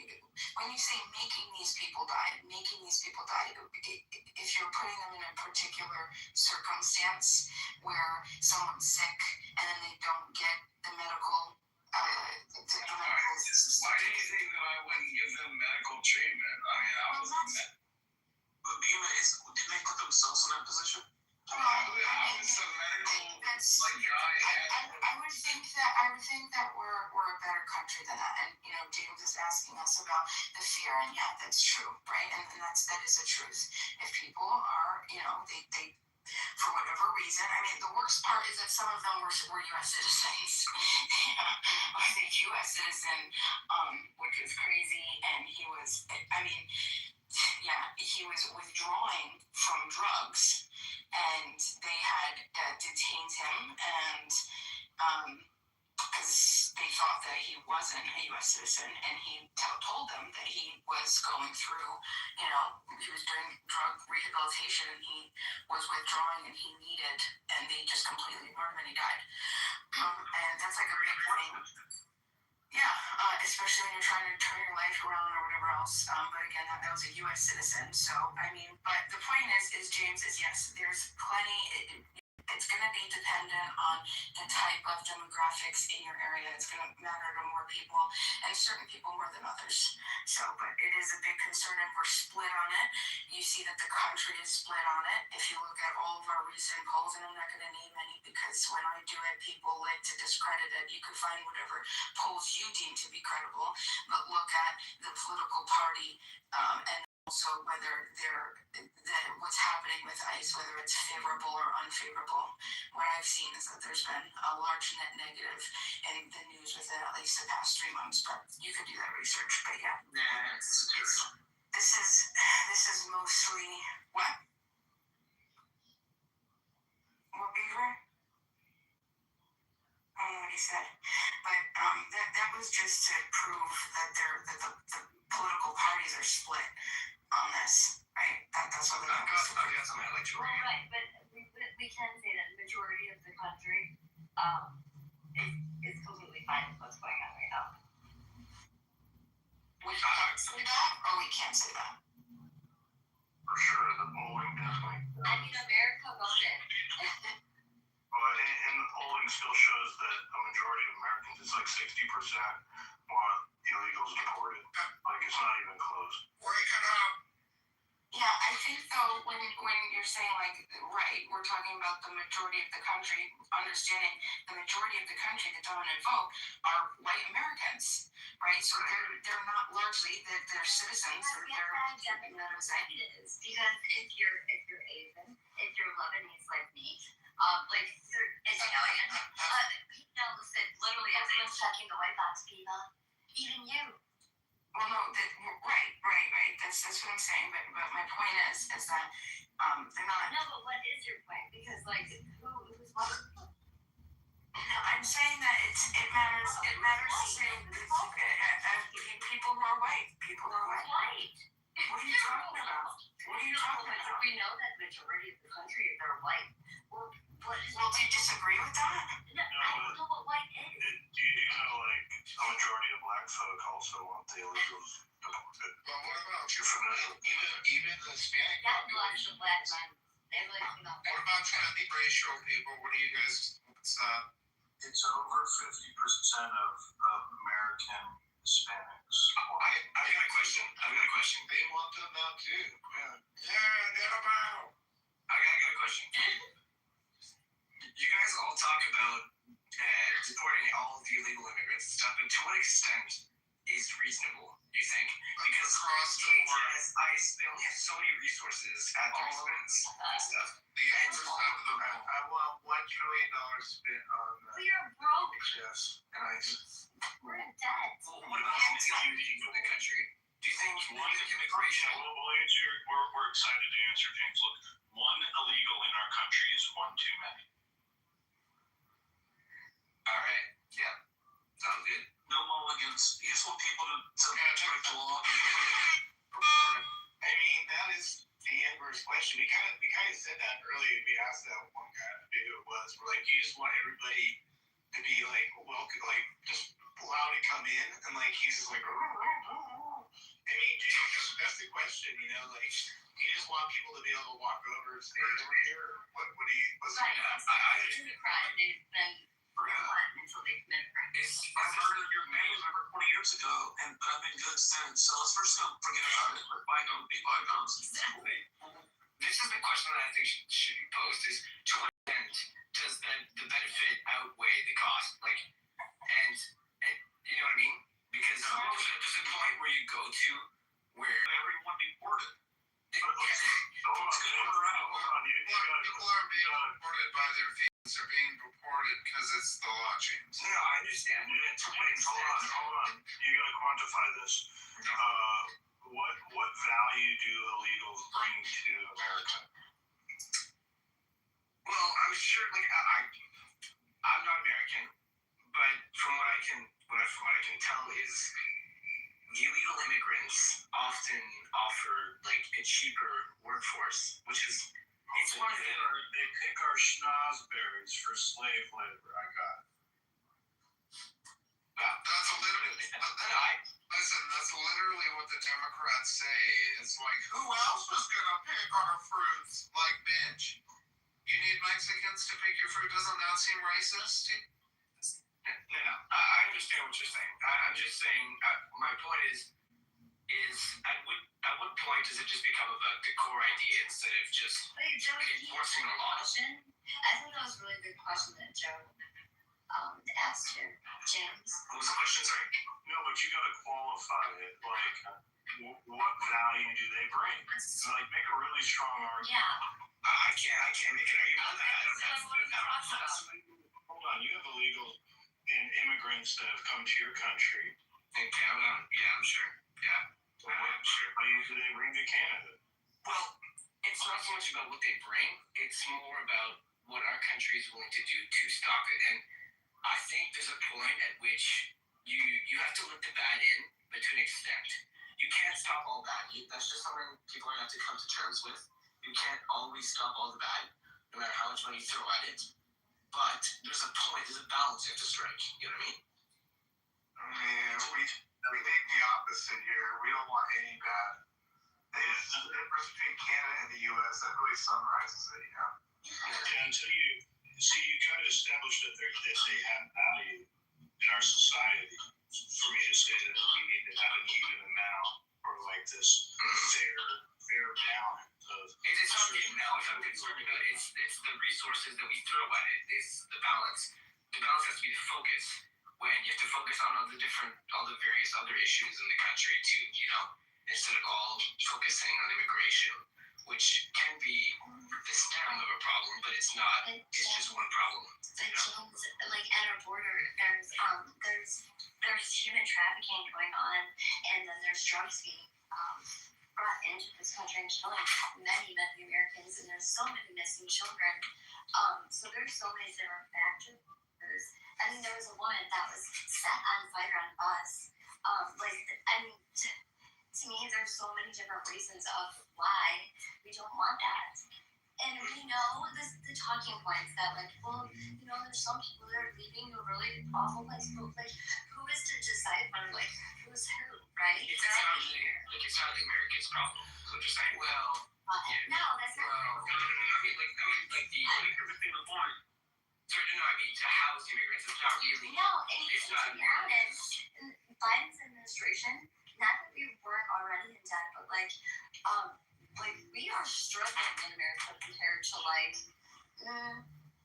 when you say making these people die, if you're putting them in a particular circumstance where someone's sick and then they don't get the medical. Why do you think that I wouldn't give them medical treatment? I mean, I was. But Bima, did they put themselves in that position? I was a medical guy. I would think that we're a better country than that. And James is asking us about the fear, and yeah, that's true, right? And that is the truth. If people are, they for whatever reason, I mean, the worst part is that some of them were U.S. citizens. I was a U.S. citizen, which is crazy, and he was withdrawing from drugs, and they had detained him, and because they thought that he wasn't a U.S. citizen, and he told them that he was going through, he was doing drug rehabilitation, and he was withdrawing, and he needed, and they just completely ignored him, and he died. And that's like a big thing. Yeah, especially when you're trying to turn your life around or whatever else. But again, that was a U.S. citizen. So, I mean, but the point is James, is yes, there's plenty. It's going to be dependent on the type of demographics in your area. It's going to matter to more people, and certain people more than others. So, but it is a big concern, and we're split on it. You see that the country is split on it. If you look at all of our recent polls, and I'm not going to name any because when I do it, people like to discredit it. You could find whatever polls you deem to be credible, but look at the political party and also whether what's happening with ICE, whether it's favorable or unfavorable. What I've seen is that there's been a large net negative in the news within at least the past 3 months. But you could do that research. But yeah, this is mostly what beaver? I don't know what he said, but that was just to prove that the political parties are split on this, right? That's what I guess I'm like to read. Right, but we can say that the majority of the country is completely fine with what's going on right now. We can't say that, or we can't say that. For sure, the polling definitely. I mean, America voted. And the polling still shows that a majority of Americans, it's like 60%, want illegals deported. Like, it's not even close. Yeah, I think though, when you're saying right, we're talking about the majority of the country, understanding the majority of the country, the dominant vote, are white Americans, right? So they're not largely, they're citizens. It is, because if you're Asian, if you're Lebanese like me, you're Italian, listen, literally everyone's checking the white box, people, even you. Well, no, right. That's what I'm saying. But my point is that they're not. No, but what is your point? Because who's what? I'm saying that it matters. It matters to say people who are white. People who are white. What are you talking about? We know that the majority of the country are white. Well, do you disagree with that? No, I don't know what white is. Do you know, a majority of black folk also want the illegals deported? Well, what about you familiar? Even the Hispanic population? Black men. They What about ethnic racial people? What do you guys, It's over 50% of American Hispanics. I got a question. They want them out too. I got a question. You guys all talk about deporting all the illegal immigrants and stuff, but to what extent is reasonable, you think? Because Across the board. they only have so many resources at their expense and stuff. I want $1 trillion spent on We are broke. yes, and ISIS. We're in debt. What about leaving the country? Do you think immigration? We'll answer. We're excited to answer, James. Look, one illegal in our country is one too many. All right. Yeah. Sounds good. No mulligans. You just want people to break the law. I mean, that is the inverse question. We kind of said that earlier. We asked that one guy who it was. We're like, you just want everybody to be like, welcome, like just allowed to come in, and like he's just like, I mean, that's the question, you know, like. You just want people to be able to walk over and stay over here, or what do you? What's Right. They've been violent until they commit a crime. I've heard of your name over 20 years ago, but I've been good since. So let's first forget about it. Let bygones be bygones. Exactly. This is the question that I think should be posed: is to what extent does the benefit outweigh the cost? Like, and you know what I mean? Because there's a point where you go to where everyone deported. People aren't being deported by their feet. They're being deported because it's the law change. No, I understand. Hold on. You gotta quantify this. What value do illegals bring to America? Well, I'm sure. Like, I'm not American, but from what I can tell is the illegal immigrants often offer like a cheaper workforce, which is it's one of them. They pick our schnozberries for slave labor. I got it. That's literally. That's literally what the Democrats say. It's like, who else was gonna pick our fruits? Like, bitch, you need Mexicans to pick your fruit. Doesn't that seem racist? No. I understand what you're saying. I'm just saying. My point is at what point does it just become about the core idea instead of just Wait, Joe, enforcing the law? I think that was a really good question that Joe asked here, James. What was the question, sorry? No, but you gotta qualify it. Like, what value do they bring? So, like, make a really strong argument. Yeah. I can't make an argument on that. Hold on, you have illegal and immigrants that have come to your country. In Canada? Yeah, I'm sure. Yeah. I'm sure. What do they bring to Canada? Well, it's not so much about what they bring. It's more about what our country is willing to do to stop it. And I think there's a point at which you have to let the bad in, but to an extent. You can't stop all bad. That's just something people are going to have to come to terms with. You can't always stop all the bad, no matter how much money you throw at it. But there's a point, there's a balance you have to strike. You know what I mean? We think the opposite here. We don't want any bad. The difference between Canada and the U.S. that really summarizes it. Yeah, until you try to establish that they have value in our society. For me to say that we need to have an even amount or like this fair balance of. It's not the amount I'm concerned about. It's the resources that we throw at it. It's the balance. The balance has to be the focus. When you have to focus on all the various other issues in the country too, you know, instead of all focusing on immigration, which can be the stem of a problem, but it's not. It's just one problem. But James, like at our border, there's human trafficking going on, and then there's drugs being brought into this country and killing many Americans, and there's so many missing children. So there's so many different factors. I mean, there was a woman that was set on fire on a bus. To me, there's so many different reasons of why we don't want that. And we know the talking points that, like, well, you know, there's some people that are leaving a really awful place. But, like, who is to decide when, like, who's who, right? It's not the Americans' problem. Is what you're saying? Well, no, that's not. Like the everything was born. Sorry, no, I mean to house immigrants. It's not really. No, and It's to not be honest, Biden's administration, not that we weren't already in debt, but like we are struggling in America compared to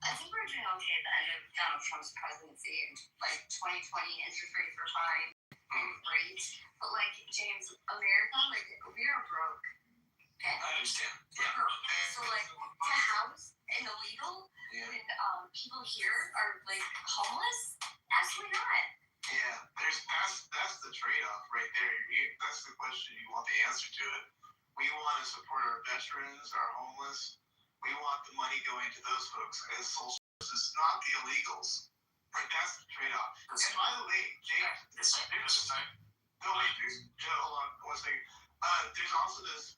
I think we're doing okay at the end of Donald Trump's presidency. And 2020 interest rates were fine and great, but James, America, we are broke. Okay, I understand. we're broke. So to house an illegal when people here are homeless, absolutely not. Yeah, that's the trade-off right there. That's the question you want the answer to it. We want to support our veterans, our homeless. We want the money going to those folks as sole sources, not the illegals. That's the trade-off. And by the way, James, hold on one second. There's also this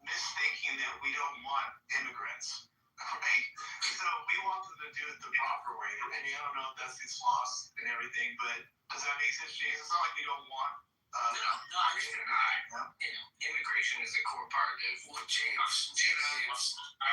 misthinking that we don't want immigrants, right? So we want them to do it the proper way. I mean, I don't know if that's his loss and everything, but does that make sense, James? It's not like we don't want. No, I understand. Immigration is a core part of what James. I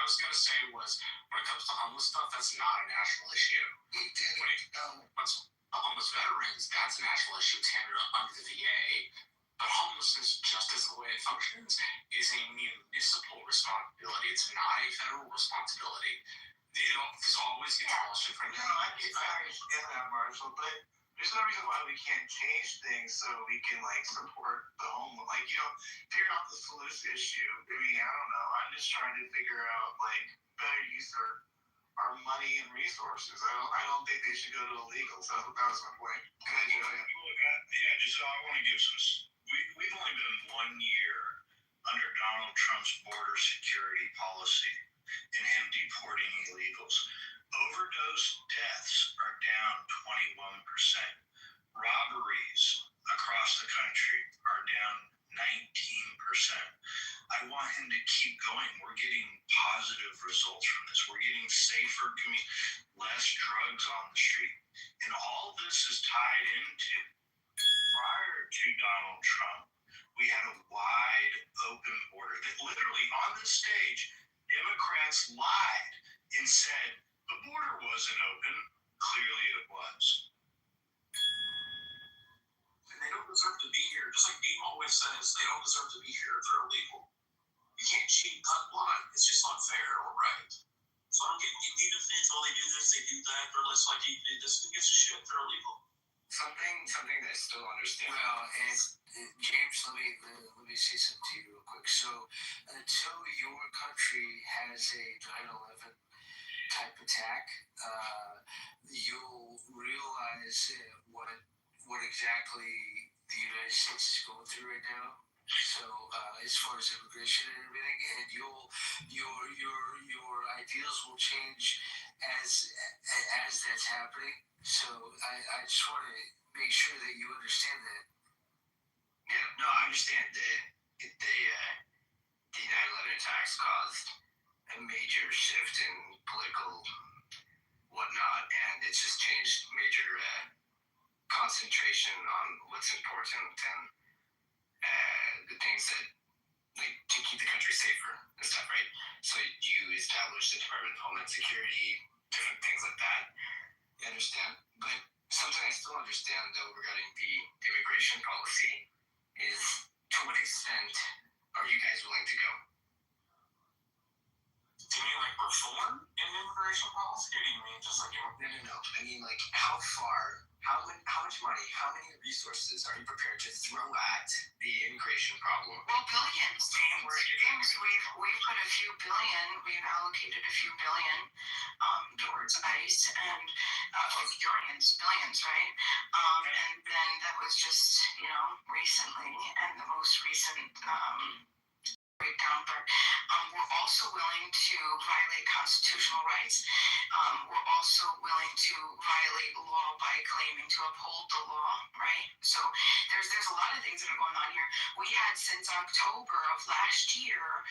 was going to say was when it comes to homeless stuff, that's not a national issue. When it comes to homeless veterans, that's a national issue. It's handled under the VA. But homelessness, just as the way it functions, is a municipal responsibility. It's not a federal responsibility. This always gets lost in front of you. I understand that, Marshall, but there's no reason why we can't change things so we can support the homeless. Figure out the solution issue. I mean, I don't know. I'm just trying to figure out better use our money and resources. I don't think they should go to illegals. That was my point. Go ahead, Joe. I want to give some. We've only been 1 year under Donald Trump's border security policy and him deporting illegals. Overdose deaths are down 21%. Robberies across the country are down 19%. I want him to keep going. We're getting positive results from this. We're getting safer less drugs on the street. And all this is tied into, prior to Donald Trump, we had a wide open border that literally on this stage, Democrats lied and said the border wasn't open. Clearly it was. And they don't deserve to be here. Just like Dean always says, they don't deserve to be here if they're illegal. You can't cheat cut blind. It's just not fair or right. So I don't get even if they do this, they do that, or less like he did this. Who gives a shit? They're illegal. Something that I still understand. Well, and James, let me say something to you real quick. So, until your country has a 9/11 type attack, you'll realize what exactly the United States is going through right now. So, as far as immigration and everything, and your ideals will change as that's happening. So, I just want to make sure that you understand that. Yeah, no, I understand the 9/11 attacks caused a major shift in political whatnot, and it's just changed major concentration on what's important and the things that to keep the country safer and stuff, right? So you establish the Department of Homeland Security, different things like that. I understand, but something I still understand though regarding the immigration policy is to what extent are you guys willing to go? Do you mean reform in immigration policy, or do you mean just No. I mean how far? How much money? How many resources are you prepared to throw at the immigration problem? Well, billions. James, we've put a few billion. We've allocated a few billion towards ICE and billions, right? And then that was just recently, and the most recent breakdown. But we're also willing to violate constitutional rights. We're also willing to violate law by claiming to uphold the law, right? So there's a lot of things that are going on here. We had since October of last year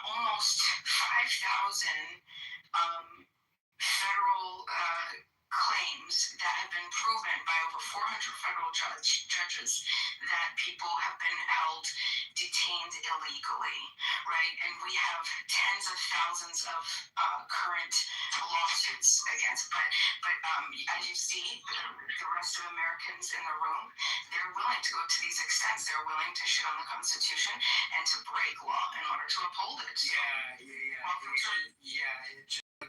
almost 5,000 federal claims that have been proven by over 400 federal judges that people have been held detained illegally, right? And we have tens of thousands of current lawsuits against. But as you see, the rest of Americans in the room, they're willing to go to these extents. They're willing to shit on the Constitution and to break law in order to uphold it.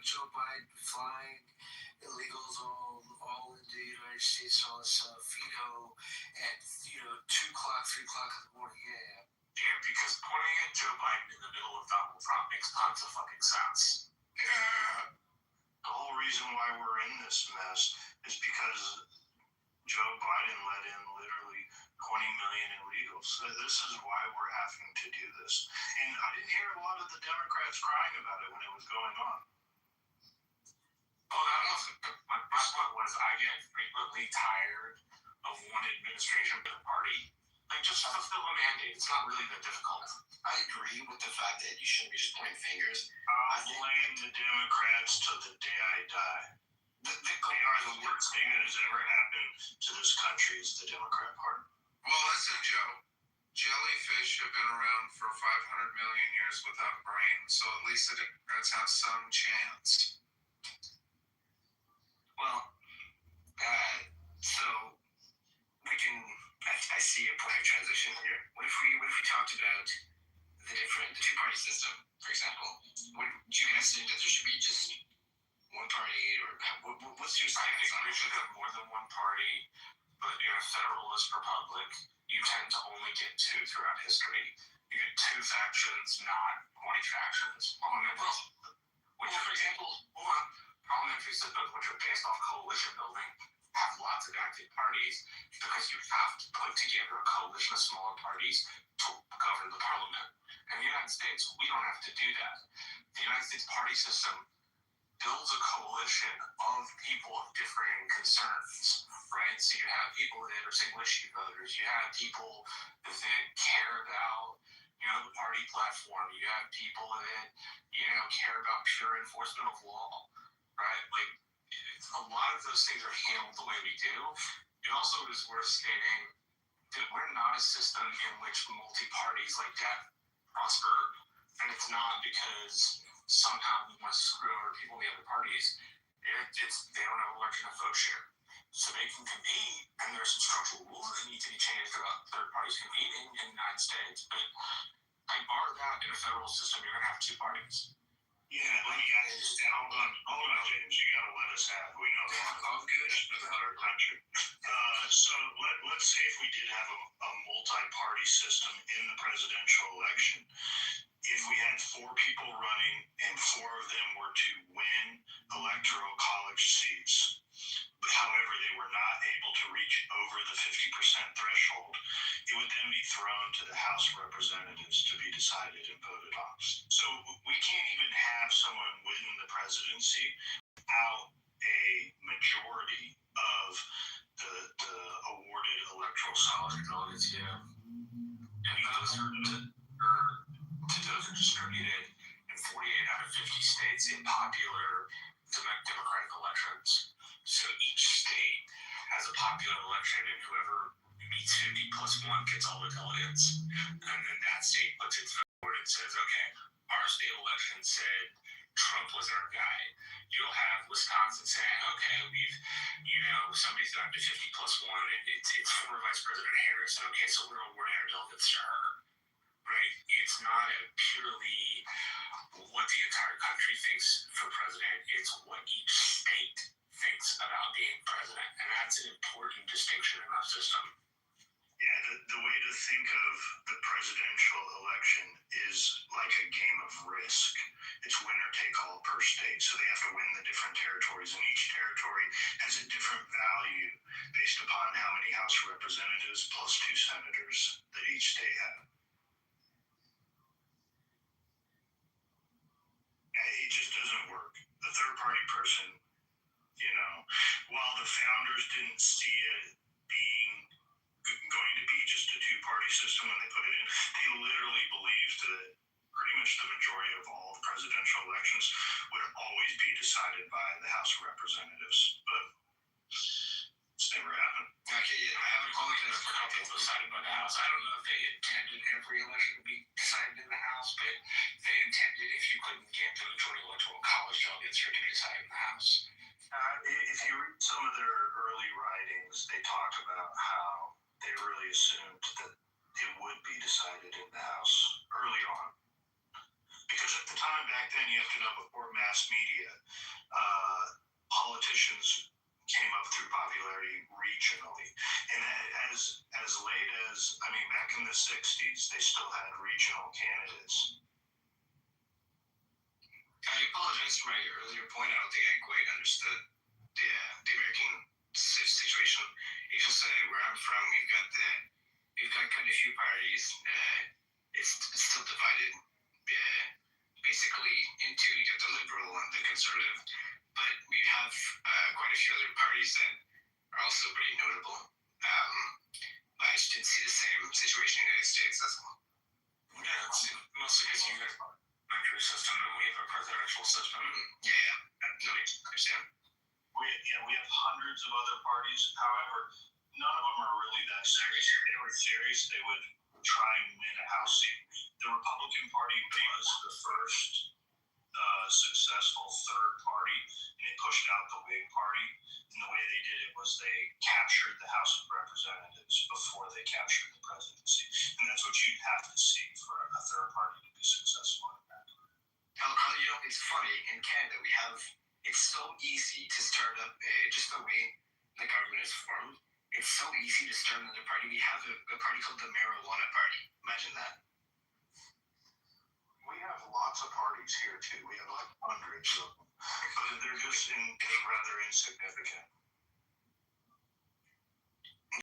Joe Biden flying illegals all into the United States, all this stuff, at 2 o'clock, 3 o'clock in the morning. Yeah, because pointing at Joe Biden in the middle of Donald Trump makes tons of fucking sense. The whole reason why we're in this mess is because Joe Biden let in literally 20 million illegals. This is why we're having to do this. And I didn't hear a lot of the Democrats crying about it when it was going on. Oh, that wasn't. My point was, I get frequently tired of one administration to the party. Like, just fulfill a mandate. It's not really that difficult. I agree with the fact that you shouldn't be just pointing fingers. I blame the Democrats till the day I die. They are the worst thing that has ever happened to this country is the Democrat Party. Well, listen, Joe. Jellyfish have been around for 500 million years without a brain, so at least the Democrats have some chance. Well, so we can. I see a point of transition here. What if we talked about the two-party system, for example? Do you guys think that there should be just one party, or what's your stance on it? I think we should have more than one party, but in a federalist republic, you tend to only get two throughout history. You get two factions, not 20 factions. For example, parliamentary systems, which are based off coalition building, have lots of active parties because you have to put together a coalition of smaller parties to govern the parliament. In the United States, we don't have to do that. The United States party system builds a coalition of people of differing concerns, right? So you have people that are single issue voters, you have people that care about, the party platform, you have people that, care about pure enforcement of law, right? Like, a lot of those things are handled the way we do. It also is worth stating that we're not a system in which multi-parties like that prosper. And it's not because somehow we want to screw over people in the other parties. They don't have a large enough vote share. So they can compete, and there are some structural rules that need to be changed about third parties competing in the United States. But I bar that in a federal system, you're going to have two parties. Yeah, let me ask you. Hold on, James. You gotta let us have. We know I'm good about our country. So let's say if we did have a multi-party system in the presidential election, if we had 4 people running and 4 of them were to win electoral college seats, but however they were not able to reach over the 50% threshold, it would then be thrown to the House of Representatives to be decided and voted on. So we can't even have someone win the presidency without a majority of the awarded electoral college delegates. And those are distributed in 48 out of 50 states in popular Democratic elections. So each state has a popular election, and whoever meets 50 plus 1 gets all the delegates. And then that state puts its vote forward and says, okay, our state election said Trump was our guy. You'll have Wisconsin saying, okay, somebody's gotten to 50 plus 1, and it's former Vice President Harris. Okay, so we're awarding our delegates to her. Right? It's not a purely what the entire country thinks for president. It's what each state thinks about being president. And that's an important distinction in our system. Yeah, the way to think of the presidential election is like a game of Risk. It's winner take all per state. So they have to win the different territories, and each territory has a different value based upon how many House representatives plus 2 senators that each state have. It just doesn't work. The third party person, while the founders didn't see it being going to be just a 2-party system when they put it in, they literally believed that pretty much the majority of all presidential elections would always be decided by the House of Representatives, but it's never happened. Okay, yeah, I have a confidence for how things decided by the House. I don't know if they intended every election to be decided in the House, but they intended if you couldn't get the majority electoral college delegates for it to be decided in the House. If you read some of their early writings, they talk about how they really assumed that it would be decided in the House early on. Because at the time back then, you have to know, before mass media, politicians came up through popularity regionally. And as late as, back in the 60s, they still had regional candidates. I apologize for my earlier point. I don't think I quite understood the American situation. It's just where I'm from, we've got kind of few parties. It's still divided basically in two. You got the liberal and the conservative, but we have quite a few other parties that are also pretty notable. But I just didn't see the same situation in the United States. That's all. Yeah, it's mostly because you guys have a parliamentary system and we have a presidential system. Yeah, no, I understand. We have hundreds of other parties. However, none of them are really that serious. If they were serious, they would try and win a House seat. The Republican Party was the first successful third party, and it pushed out the Whig Party. And the way they did it was they captured the House of Representatives before they captured the presidency. And that's what you have to see for a third party to be successful in America. It's funny, in Canada it's so easy to start up, just the way the government is formed, it's so easy to start another party. We have a party called the Marijuana Party. Imagine that. We have lots of parties here too. We have like hundreds of them, but they're just rather insignificant.